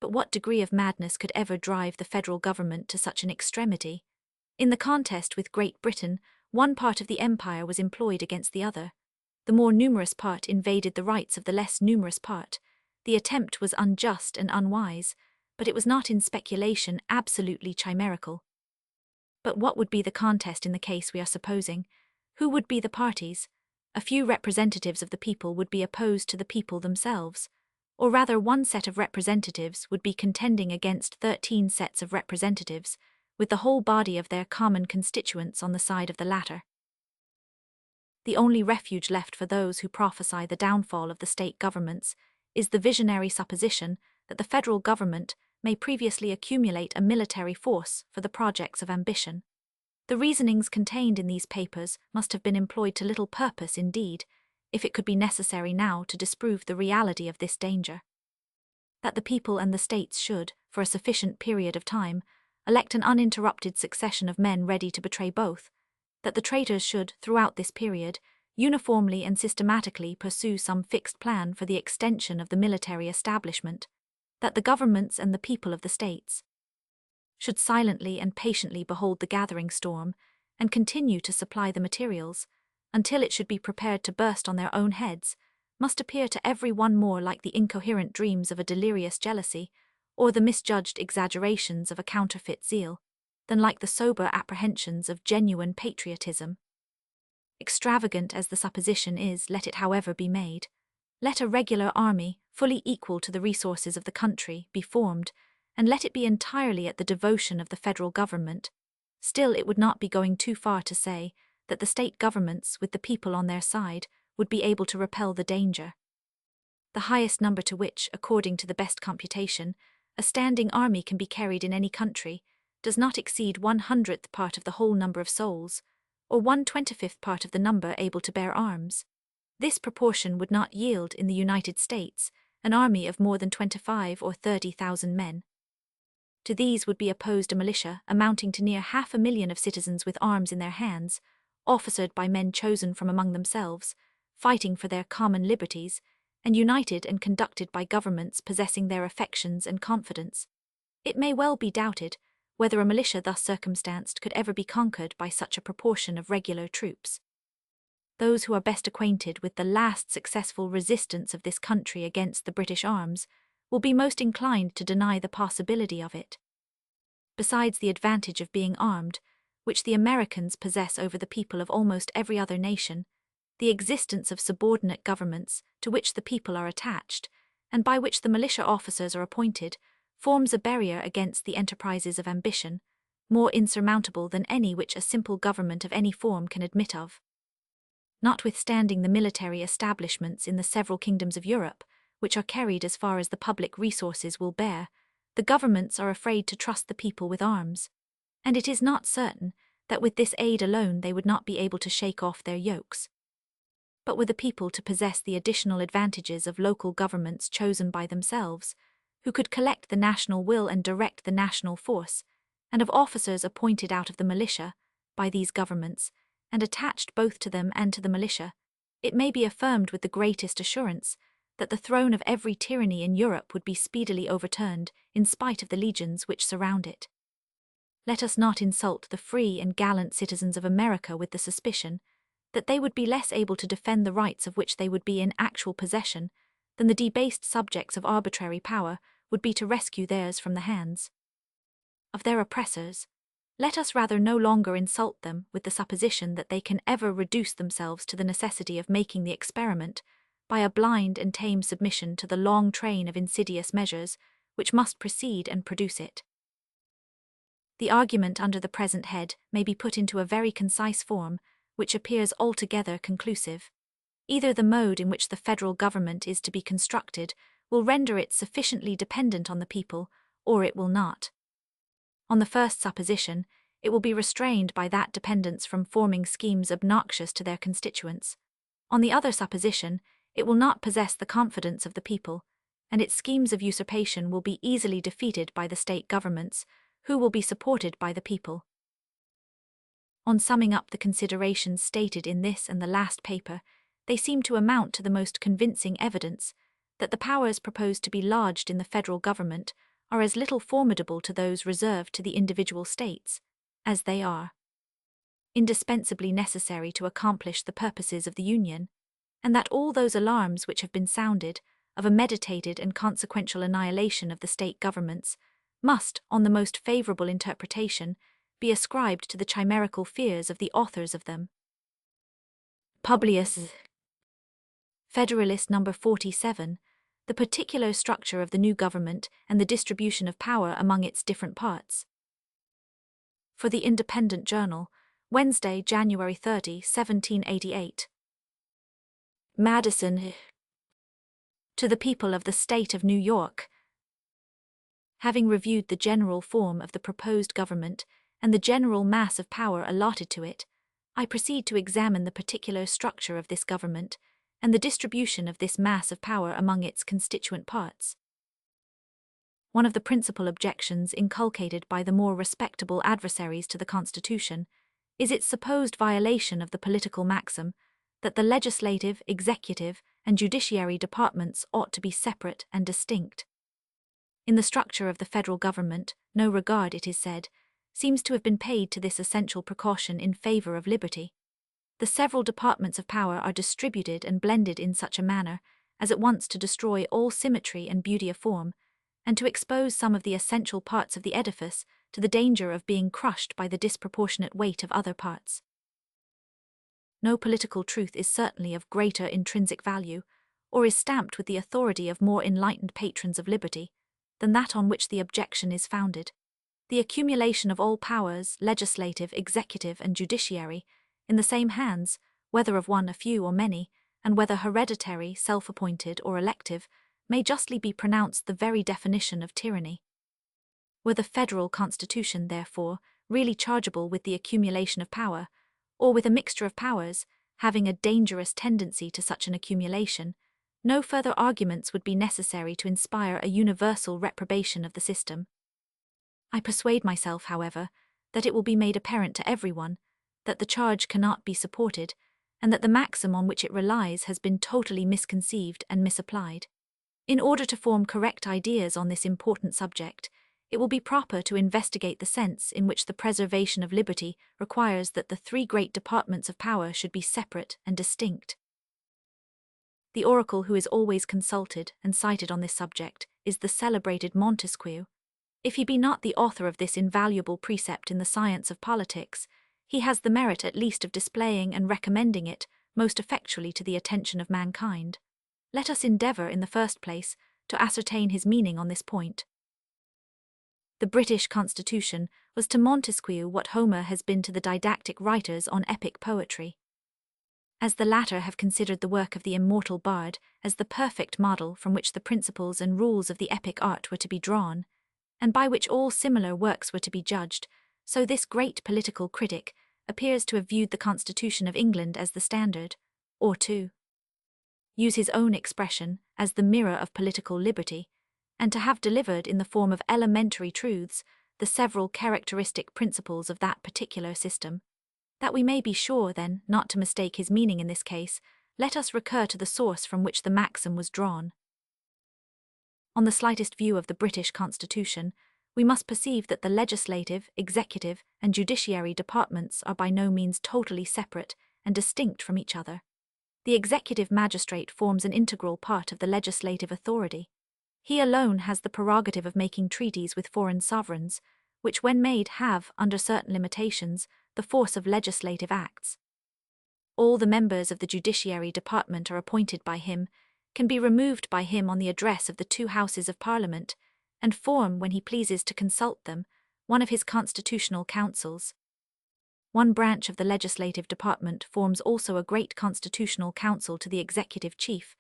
But what degree of madness could ever drive the federal government to such an extremity? In the contest with Great Britain, one part of the empire was employed against the other. The more numerous part invaded the rights of the less numerous part. The attempt was unjust and unwise, but it was not in speculation absolutely chimerical. But what would be the contest in the case we are supposing? Who would be the parties? A few representatives of the people would be opposed to the people themselves, or rather one set of representatives would be contending against 13 sets of representatives, with the whole body of their common constituents on the side of the latter. The only refuge left for those who prophesy the downfall of the state governments is the visionary supposition that the federal government may previously accumulate a military force for the projects of ambition. The reasonings contained in these papers must have been employed to little purpose indeed, if it could be necessary now to disprove the reality of this danger. That the people and the states should, for a sufficient period of time, elect an uninterrupted succession of men ready to betray both, that the traitors should, throughout this period, uniformly and systematically pursue some fixed plan for the extension of the military establishment, that the governments and the people of the states should silently and patiently behold the gathering storm and continue to supply the materials, until it should be prepared to burst on their own heads, must appear to every one more like the incoherent dreams of a delirious jealousy, or the misjudged exaggerations of a counterfeit zeal, than like the sober apprehensions of genuine patriotism. Extravagant as the supposition is, let it however be made. Let a regular army, fully equal to the resources of the country, be formed, and let it be entirely at the devotion of the federal government. Still, it would not be going too far to say that the state governments, with the people on their side, would be able to repel the danger. The highest number to which, according to the best computation, a standing army can be carried in any country, does not exceed 1/100th part of the whole number of souls, or 1/25th part of the number able to bear arms. This proportion would not yield in the United States an army of more than 25 or 30,000 men. To these would be opposed a militia amounting to near 500,000 of citizens with arms in their hands, officered by men chosen from among themselves, fighting for their common liberties, and united and conducted by governments possessing their affections and confidence. It may well be doubted whether a militia thus circumstanced could ever be conquered by such a proportion of regular troops. Those who are best acquainted with the last successful resistance of this country against the British arms will be most inclined to deny the possibility of it. Besides the advantage of being armed, which the Americans possess over the people of almost every other nation, the existence of subordinate governments to which the people are attached, and by which the militia officers are appointed, forms a barrier against the enterprises of ambition, more insurmountable than any which a simple government of any form can admit of. Notwithstanding the military establishments in the several kingdoms of Europe, which are carried as far as the public resources will bear, the governments are afraid to trust the people with arms, and it is not certain that with this aid alone they would not be able to shake off their yokes. But were the people to possess the additional advantages of local governments chosen by themselves, who could collect the national will and direct the national force, and of officers appointed out of the militia by these governments, and attached both to them and to the militia, it may be affirmed with the greatest assurance that the throne of every tyranny in Europe would be speedily overturned, in spite of the legions which surround it. Let us not insult the free and gallant citizens of America with the suspicion that they would be less able to defend the rights of which they would be in actual possession than the debased subjects of arbitrary power would be to rescue theirs from the hands of their oppressors. Let us rather no longer insult them with the supposition that they can ever reduce themselves to the necessity of making the experiment by a blind and tame submission to the long train of insidious measures which must precede and produce it. The argument under the present head may be put into a very concise form, which appears altogether conclusive. Either the mode in which the federal government is to be constructed will render it sufficiently dependent on the people, or it will not. On the first supposition, it will be restrained by that dependence from forming schemes obnoxious to their constituents. On the other supposition, it will not possess the confidence of the people, and its schemes of usurpation will be easily defeated by the state governments, who will be supported by the people. On summing up the considerations stated in this and the last paper, they seem to amount to the most convincing evidence that the powers proposed to be lodged in the federal government are as little formidable to those reserved to the individual states as they are indispensably necessary to accomplish the purposes of the Union, and that all those alarms which have been sounded of a meditated and consequential annihilation of the state governments must, on the most favorable interpretation, be ascribed to the chimerical fears of the authors of them. Publius, Federalist No. 47, the particular structure of the new government and the distribution of power among its different parts. For the Independent Journal, Wednesday, January 30, 1788. Madison. To the people of the State of New York. Having reviewed the general form of the proposed government and the general mass of power allotted to it, I proceed to examine the particular structure of this government and the distribution of this mass of power among its constituent parts. One of the principal objections inculcated by the more respectable adversaries to the Constitution is its supposed violation of the political maxim that the legislative, executive, and judiciary departments ought to be separate and distinct. In the structure of the federal government, no regard, it is said, seems to have been paid to this essential precaution in favor of liberty. The several departments of power are distributed and blended in such a manner as at once to destroy all symmetry and beauty of form, and to expose some of the essential parts of the edifice to the danger of being crushed by the disproportionate weight of other parts. No political truth is certainly of greater intrinsic value, or is stamped with the authority of more enlightened patrons of liberty, than that on which the objection is founded. The accumulation of all powers, legislative, executive, and judiciary, in the same hands, whether of one, a few, or many, and whether hereditary, self-appointed, or elective, may justly be pronounced the very definition of tyranny. Were the federal constitution, therefore, really chargeable with the accumulation of power, or with a mixture of powers, having a dangerous tendency to such an accumulation, no further arguments would be necessary to inspire a universal reprobation of the system. I persuade myself, however, that it will be made apparent to everyone that the charge cannot be supported, and that the maxim on which it relies has been totally misconceived and misapplied. In order to form correct ideas on this important subject, it will be proper to investigate the sense in which the preservation of liberty requires that the three great departments of power should be separate and distinct. The oracle who is always consulted and cited on this subject is the celebrated Montesquieu. If he be not the author of this invaluable precept in the science of politics, he has the merit at least of displaying and recommending it most effectually to the attention of mankind. Let us endeavour, in the first place, to ascertain his meaning on this point. The British Constitution was to Montesquieu what Homer has been to the didactic writers on epic poetry. as the latter have considered the work of the immortal bard as the perfect model from which the principles and rules of the epic art were to be drawn, and by which all similar works were to be judged, so this great political critic appears to have viewed the Constitution of England as the standard, or to use his own expression, as the mirror of political liberty, and to have delivered in the form of elementary truths the several characteristic principles of that particular system. That we may be sure, then, not to mistake his meaning in this case, let us recur to the source from which the maxim was drawn. On the slightest view of the British Constitution, we must perceive that the legislative, executive, and judiciary departments are by no means totally separate and distinct from each other. The executive magistrate forms an integral part of the legislative authority. He alone has the prerogative of making treaties with foreign sovereigns, which when made have, under certain limitations, the force of legislative acts. All the members of the judiciary department are appointed by him, can be removed by him on the address of the two houses of Parliament, and form, when he pleases to consult them, one of his constitutional councils. One branch of the legislative department forms also a great constitutional council to the executive chief,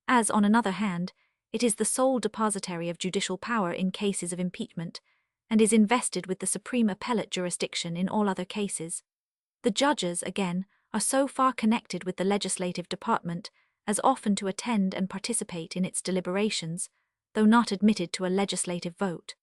as, on another hand, it is the sole depositary of judicial power in cases of impeachment, and is invested with the supreme appellate jurisdiction in all other cases. The judges, again, are so far connected with the legislative department as often to attend and participate in its deliberations, though not admitted to a legislative vote.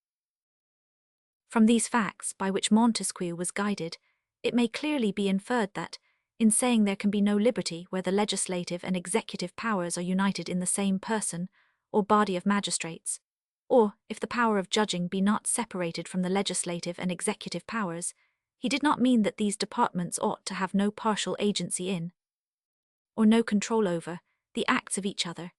From these facts, by which Montesquieu was guided, it may clearly be inferred that, in saying there can be no liberty where the legislative and executive powers are united in the same person or body of magistrates, or if the power of judging be not separated from the legislative and executive powers, he did not mean that these departments ought to have no partial agency in, or no control over, the acts of each other.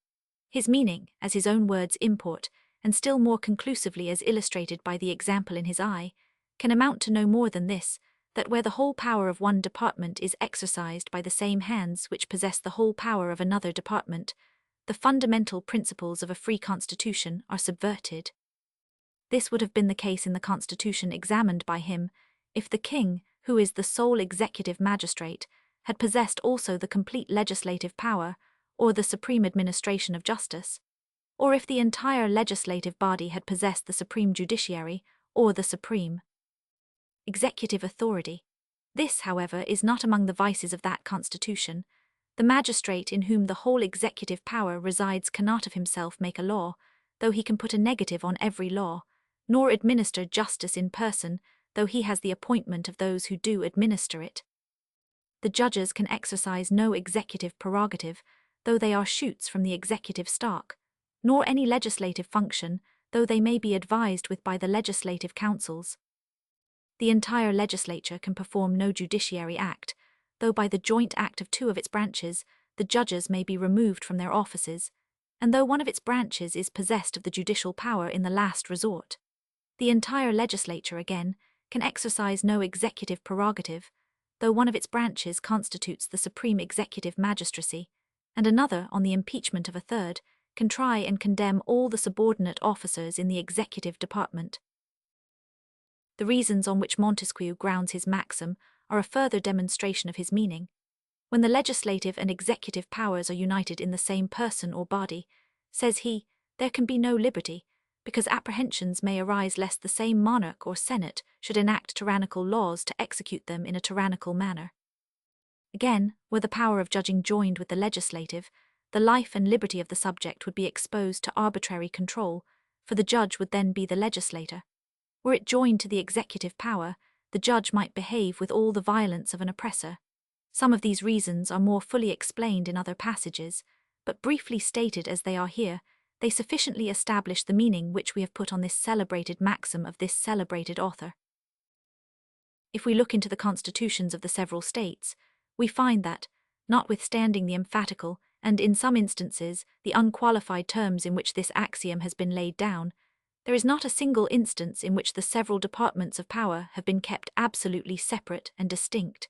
His meaning, as his own words import, and still more conclusively as illustrated by the example in his eye, can amount to no more than this, that where the whole power of one department is exercised by the same hands which possess the whole power of another department, the fundamental principles of a free constitution are subverted. This would have been the case in the constitution examined by him, if the king, who is the sole executive magistrate, had possessed also the complete legislative power, or the supreme administration of justice, or if the entire legislative body had possessed the supreme judiciary, or the supreme executive authority. This, however, is not among the vices of that constitution. The magistrate in whom the whole executive power resides cannot of himself make a law, though he can put a negative on every law, nor administer justice in person, though he has the appointment of those who do administer it. The judges can exercise no executive prerogative, though they are shoots from the executive stock, nor any legislative function, though they may be advised with by the legislative councils. The entire legislature can perform no judiciary act, though by the joint act of two of its branches, the judges may be removed from their offices, and though one of its branches is possessed of the judicial power in the last resort. The entire legislature, again, can exercise no executive prerogative, though one of its branches constitutes the supreme executive magistracy, and another, on the impeachment of a third, can try and condemn all the subordinate officers in the executive department. The reasons on which Montesquieu grounds his maxim are a further demonstration of his meaning. When the legislative and executive powers are united in the same person or body, says he, there can be no liberty, because apprehensions may arise lest the same monarch or senate should enact tyrannical laws to execute them in a tyrannical manner. Again, were the power of judging joined with the legislative, the life and liberty of the subject would be exposed to arbitrary control, for the judge would then be the legislator. Were it joined to the executive power, the judge might behave with all the violence of an oppressor. Some of these reasons are more fully explained in other passages, but briefly stated as they are here, they sufficiently establish the meaning which we have put on this celebrated maxim of this celebrated author. If we look into the constitutions of the several states, we find that, notwithstanding the emphatical, and in some instances, the unqualified terms in which this axiom has been laid down, there is not a single instance in which the several departments of power have been kept absolutely separate and distinct.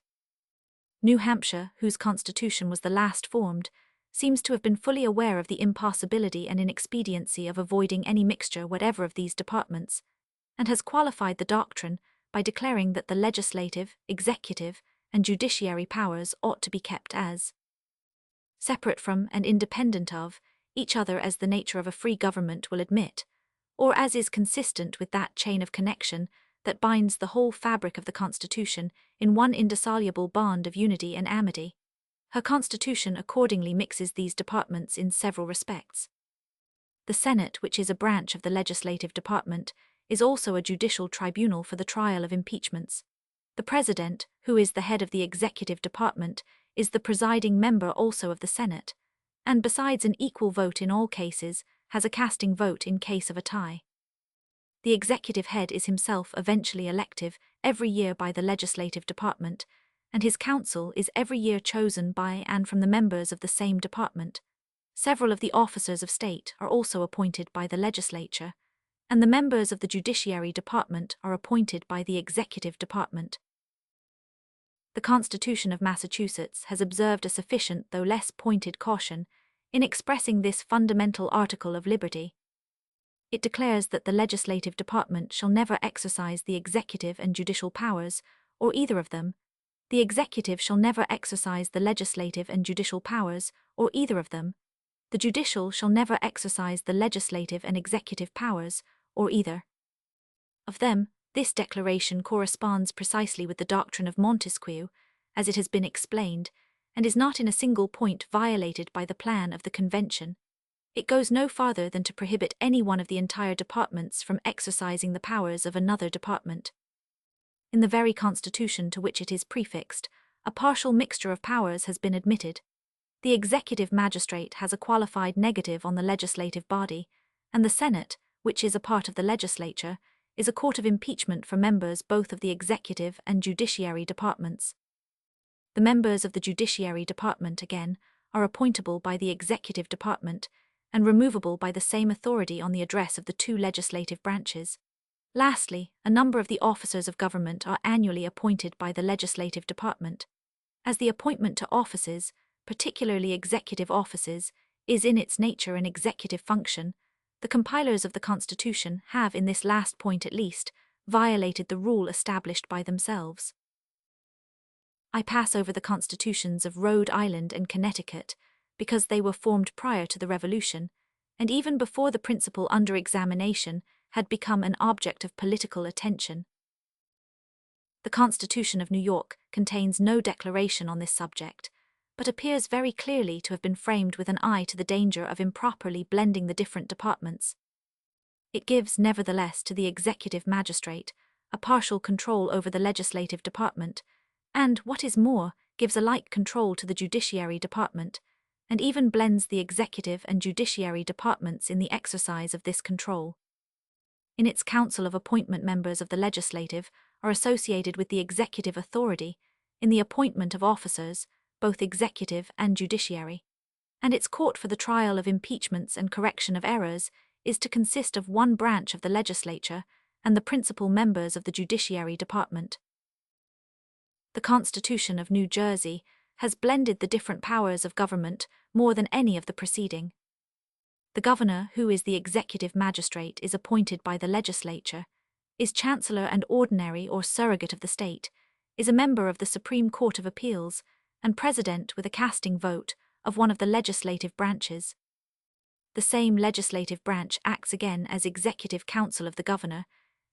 New Hampshire, whose constitution was the last formed, seems to have been fully aware of the impossibility and inexpediency of avoiding any mixture whatever of these departments, and has qualified the doctrine by declaring that the legislative, executive, and judiciary powers ought to be kept as separate from and independent of each other as the nature of a free government will admit, or as is consistent with that chain of connection that binds the whole fabric of the Constitution in one indissoluble bond of unity and amity. Her Constitution accordingly mixes these departments in several respects. The Senate, which is a branch of the legislative department, is also a judicial tribunal for the trial of impeachments. The President, who is the head of the executive department, is the presiding member also of the Senate, and besides an equal vote in all cases, has a casting vote in case of a tie. The executive head is himself eventually elective every year by the legislative department, and his council is every year chosen by and from the members of the same department. Several of the officers of state are also appointed by the legislature, and the members of the judiciary department are appointed by the executive department. The Constitution of Massachusetts has observed a sufficient though less pointed caution in expressing this fundamental article of liberty. It declares that the legislative department shall never exercise the executive and judicial powers, or either of them. The executive shall never exercise the legislative and judicial powers, or either of them. The judicial shall never exercise the legislative and executive powers, or either of them. This declaration corresponds precisely with the doctrine of Montesquieu, as it has been explained, and is not in a single point violated by the plan of the Convention. It goes no farther than to prohibit any one of the entire departments from exercising the powers of another department. In the very Constitution to which it is prefixed, a partial mixture of powers has been admitted. The executive magistrate has a qualified negative on the legislative body, and the Senate, which is a part of the legislature, is a court of impeachment for members both of the executive and judiciary departments. The members of the judiciary department, again, are appointable by the executive department and removable by the same authority on the address of the two legislative branches. Lastly, a number of the officers of government are annually appointed by the legislative department. As the appointment to offices, particularly executive offices, is in its nature an executive function, the compilers of the Constitution have, in this last point at least, violated the rule established by themselves. I pass over the constitutions of Rhode Island and Connecticut, because they were formed prior to the Revolution, and even before the principle under examination had become an object of political attention. The Constitution of New York contains no declaration on this subject, but appears very clearly to have been framed with an eye to the danger of improperly blending the different departments. It gives, nevertheless, to the executive magistrate a partial control over the legislative department, and, what is more, gives a like control to the judiciary department, and even blends the executive and judiciary departments in the exercise of this control. In its council of appointment, members of the legislative are associated with the executive authority in the appointment of officers, both executive and judiciary, and its court for the trial of impeachments and correction of errors is to consist of one branch of the legislature and the principal members of the judiciary department. The Constitution of New Jersey has blended the different powers of government more than any of the preceding. The governor, who is the executive magistrate, is appointed by the legislature, is chancellor and ordinary or surrogate of the state, is a member of the Supreme Court of Appeals, and president with a casting vote of one of the legislative branches. The same legislative branch acts again as executive council of the governor,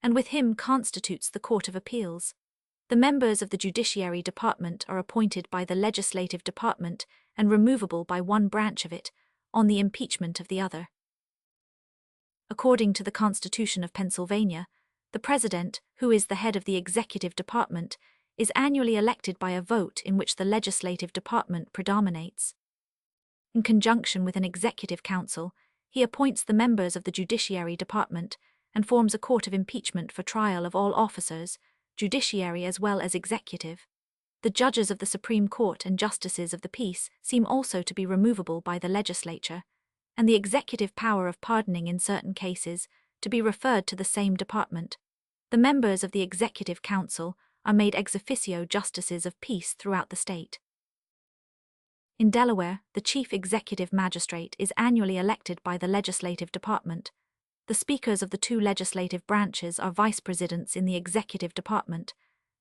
and with him constitutes the Court of Appeals. The members of the judiciary department are appointed by the legislative department and removable by one branch of it, on the impeachment of the other. According to the Constitution of Pennsylvania, the President, who is the head of the executive department, is annually elected by a vote in which the legislative department predominates. In conjunction with an executive council, he appoints the members of the judiciary department and forms a court of impeachment for trial of all officers, judiciary as well as executive. The judges of the Supreme Court and justices of the peace seem also to be removable by the legislature, and the executive power of pardoning in certain cases to be referred to the same department. The members of the executive council are made ex officio justices of peace throughout the state. In Delaware, the chief executive magistrate is annually elected by the legislative department. The speakers of the two legislative branches are vice presidents in the executive department.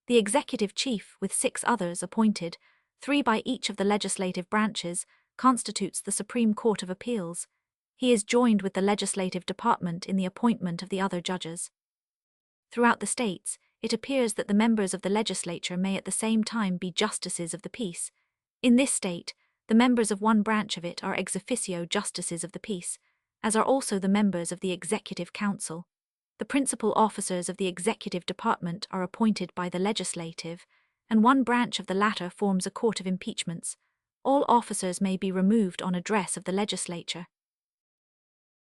The executive chief, with 6 others appointed, 3 by each of the legislative branches, constitutes the Supreme Court of Appeals. He is joined with the legislative department in the appointment of the other judges. Throughout the states, it appears that the members of the legislature may at the same time be justices of the peace. In this state, the members of one branch of it are ex officio justices of the peace, as are also the members of the Executive Council. The principal officers of the executive department are appointed by the legislative, and one branch of the latter forms a court of impeachments. All officers may be removed on address of the legislature.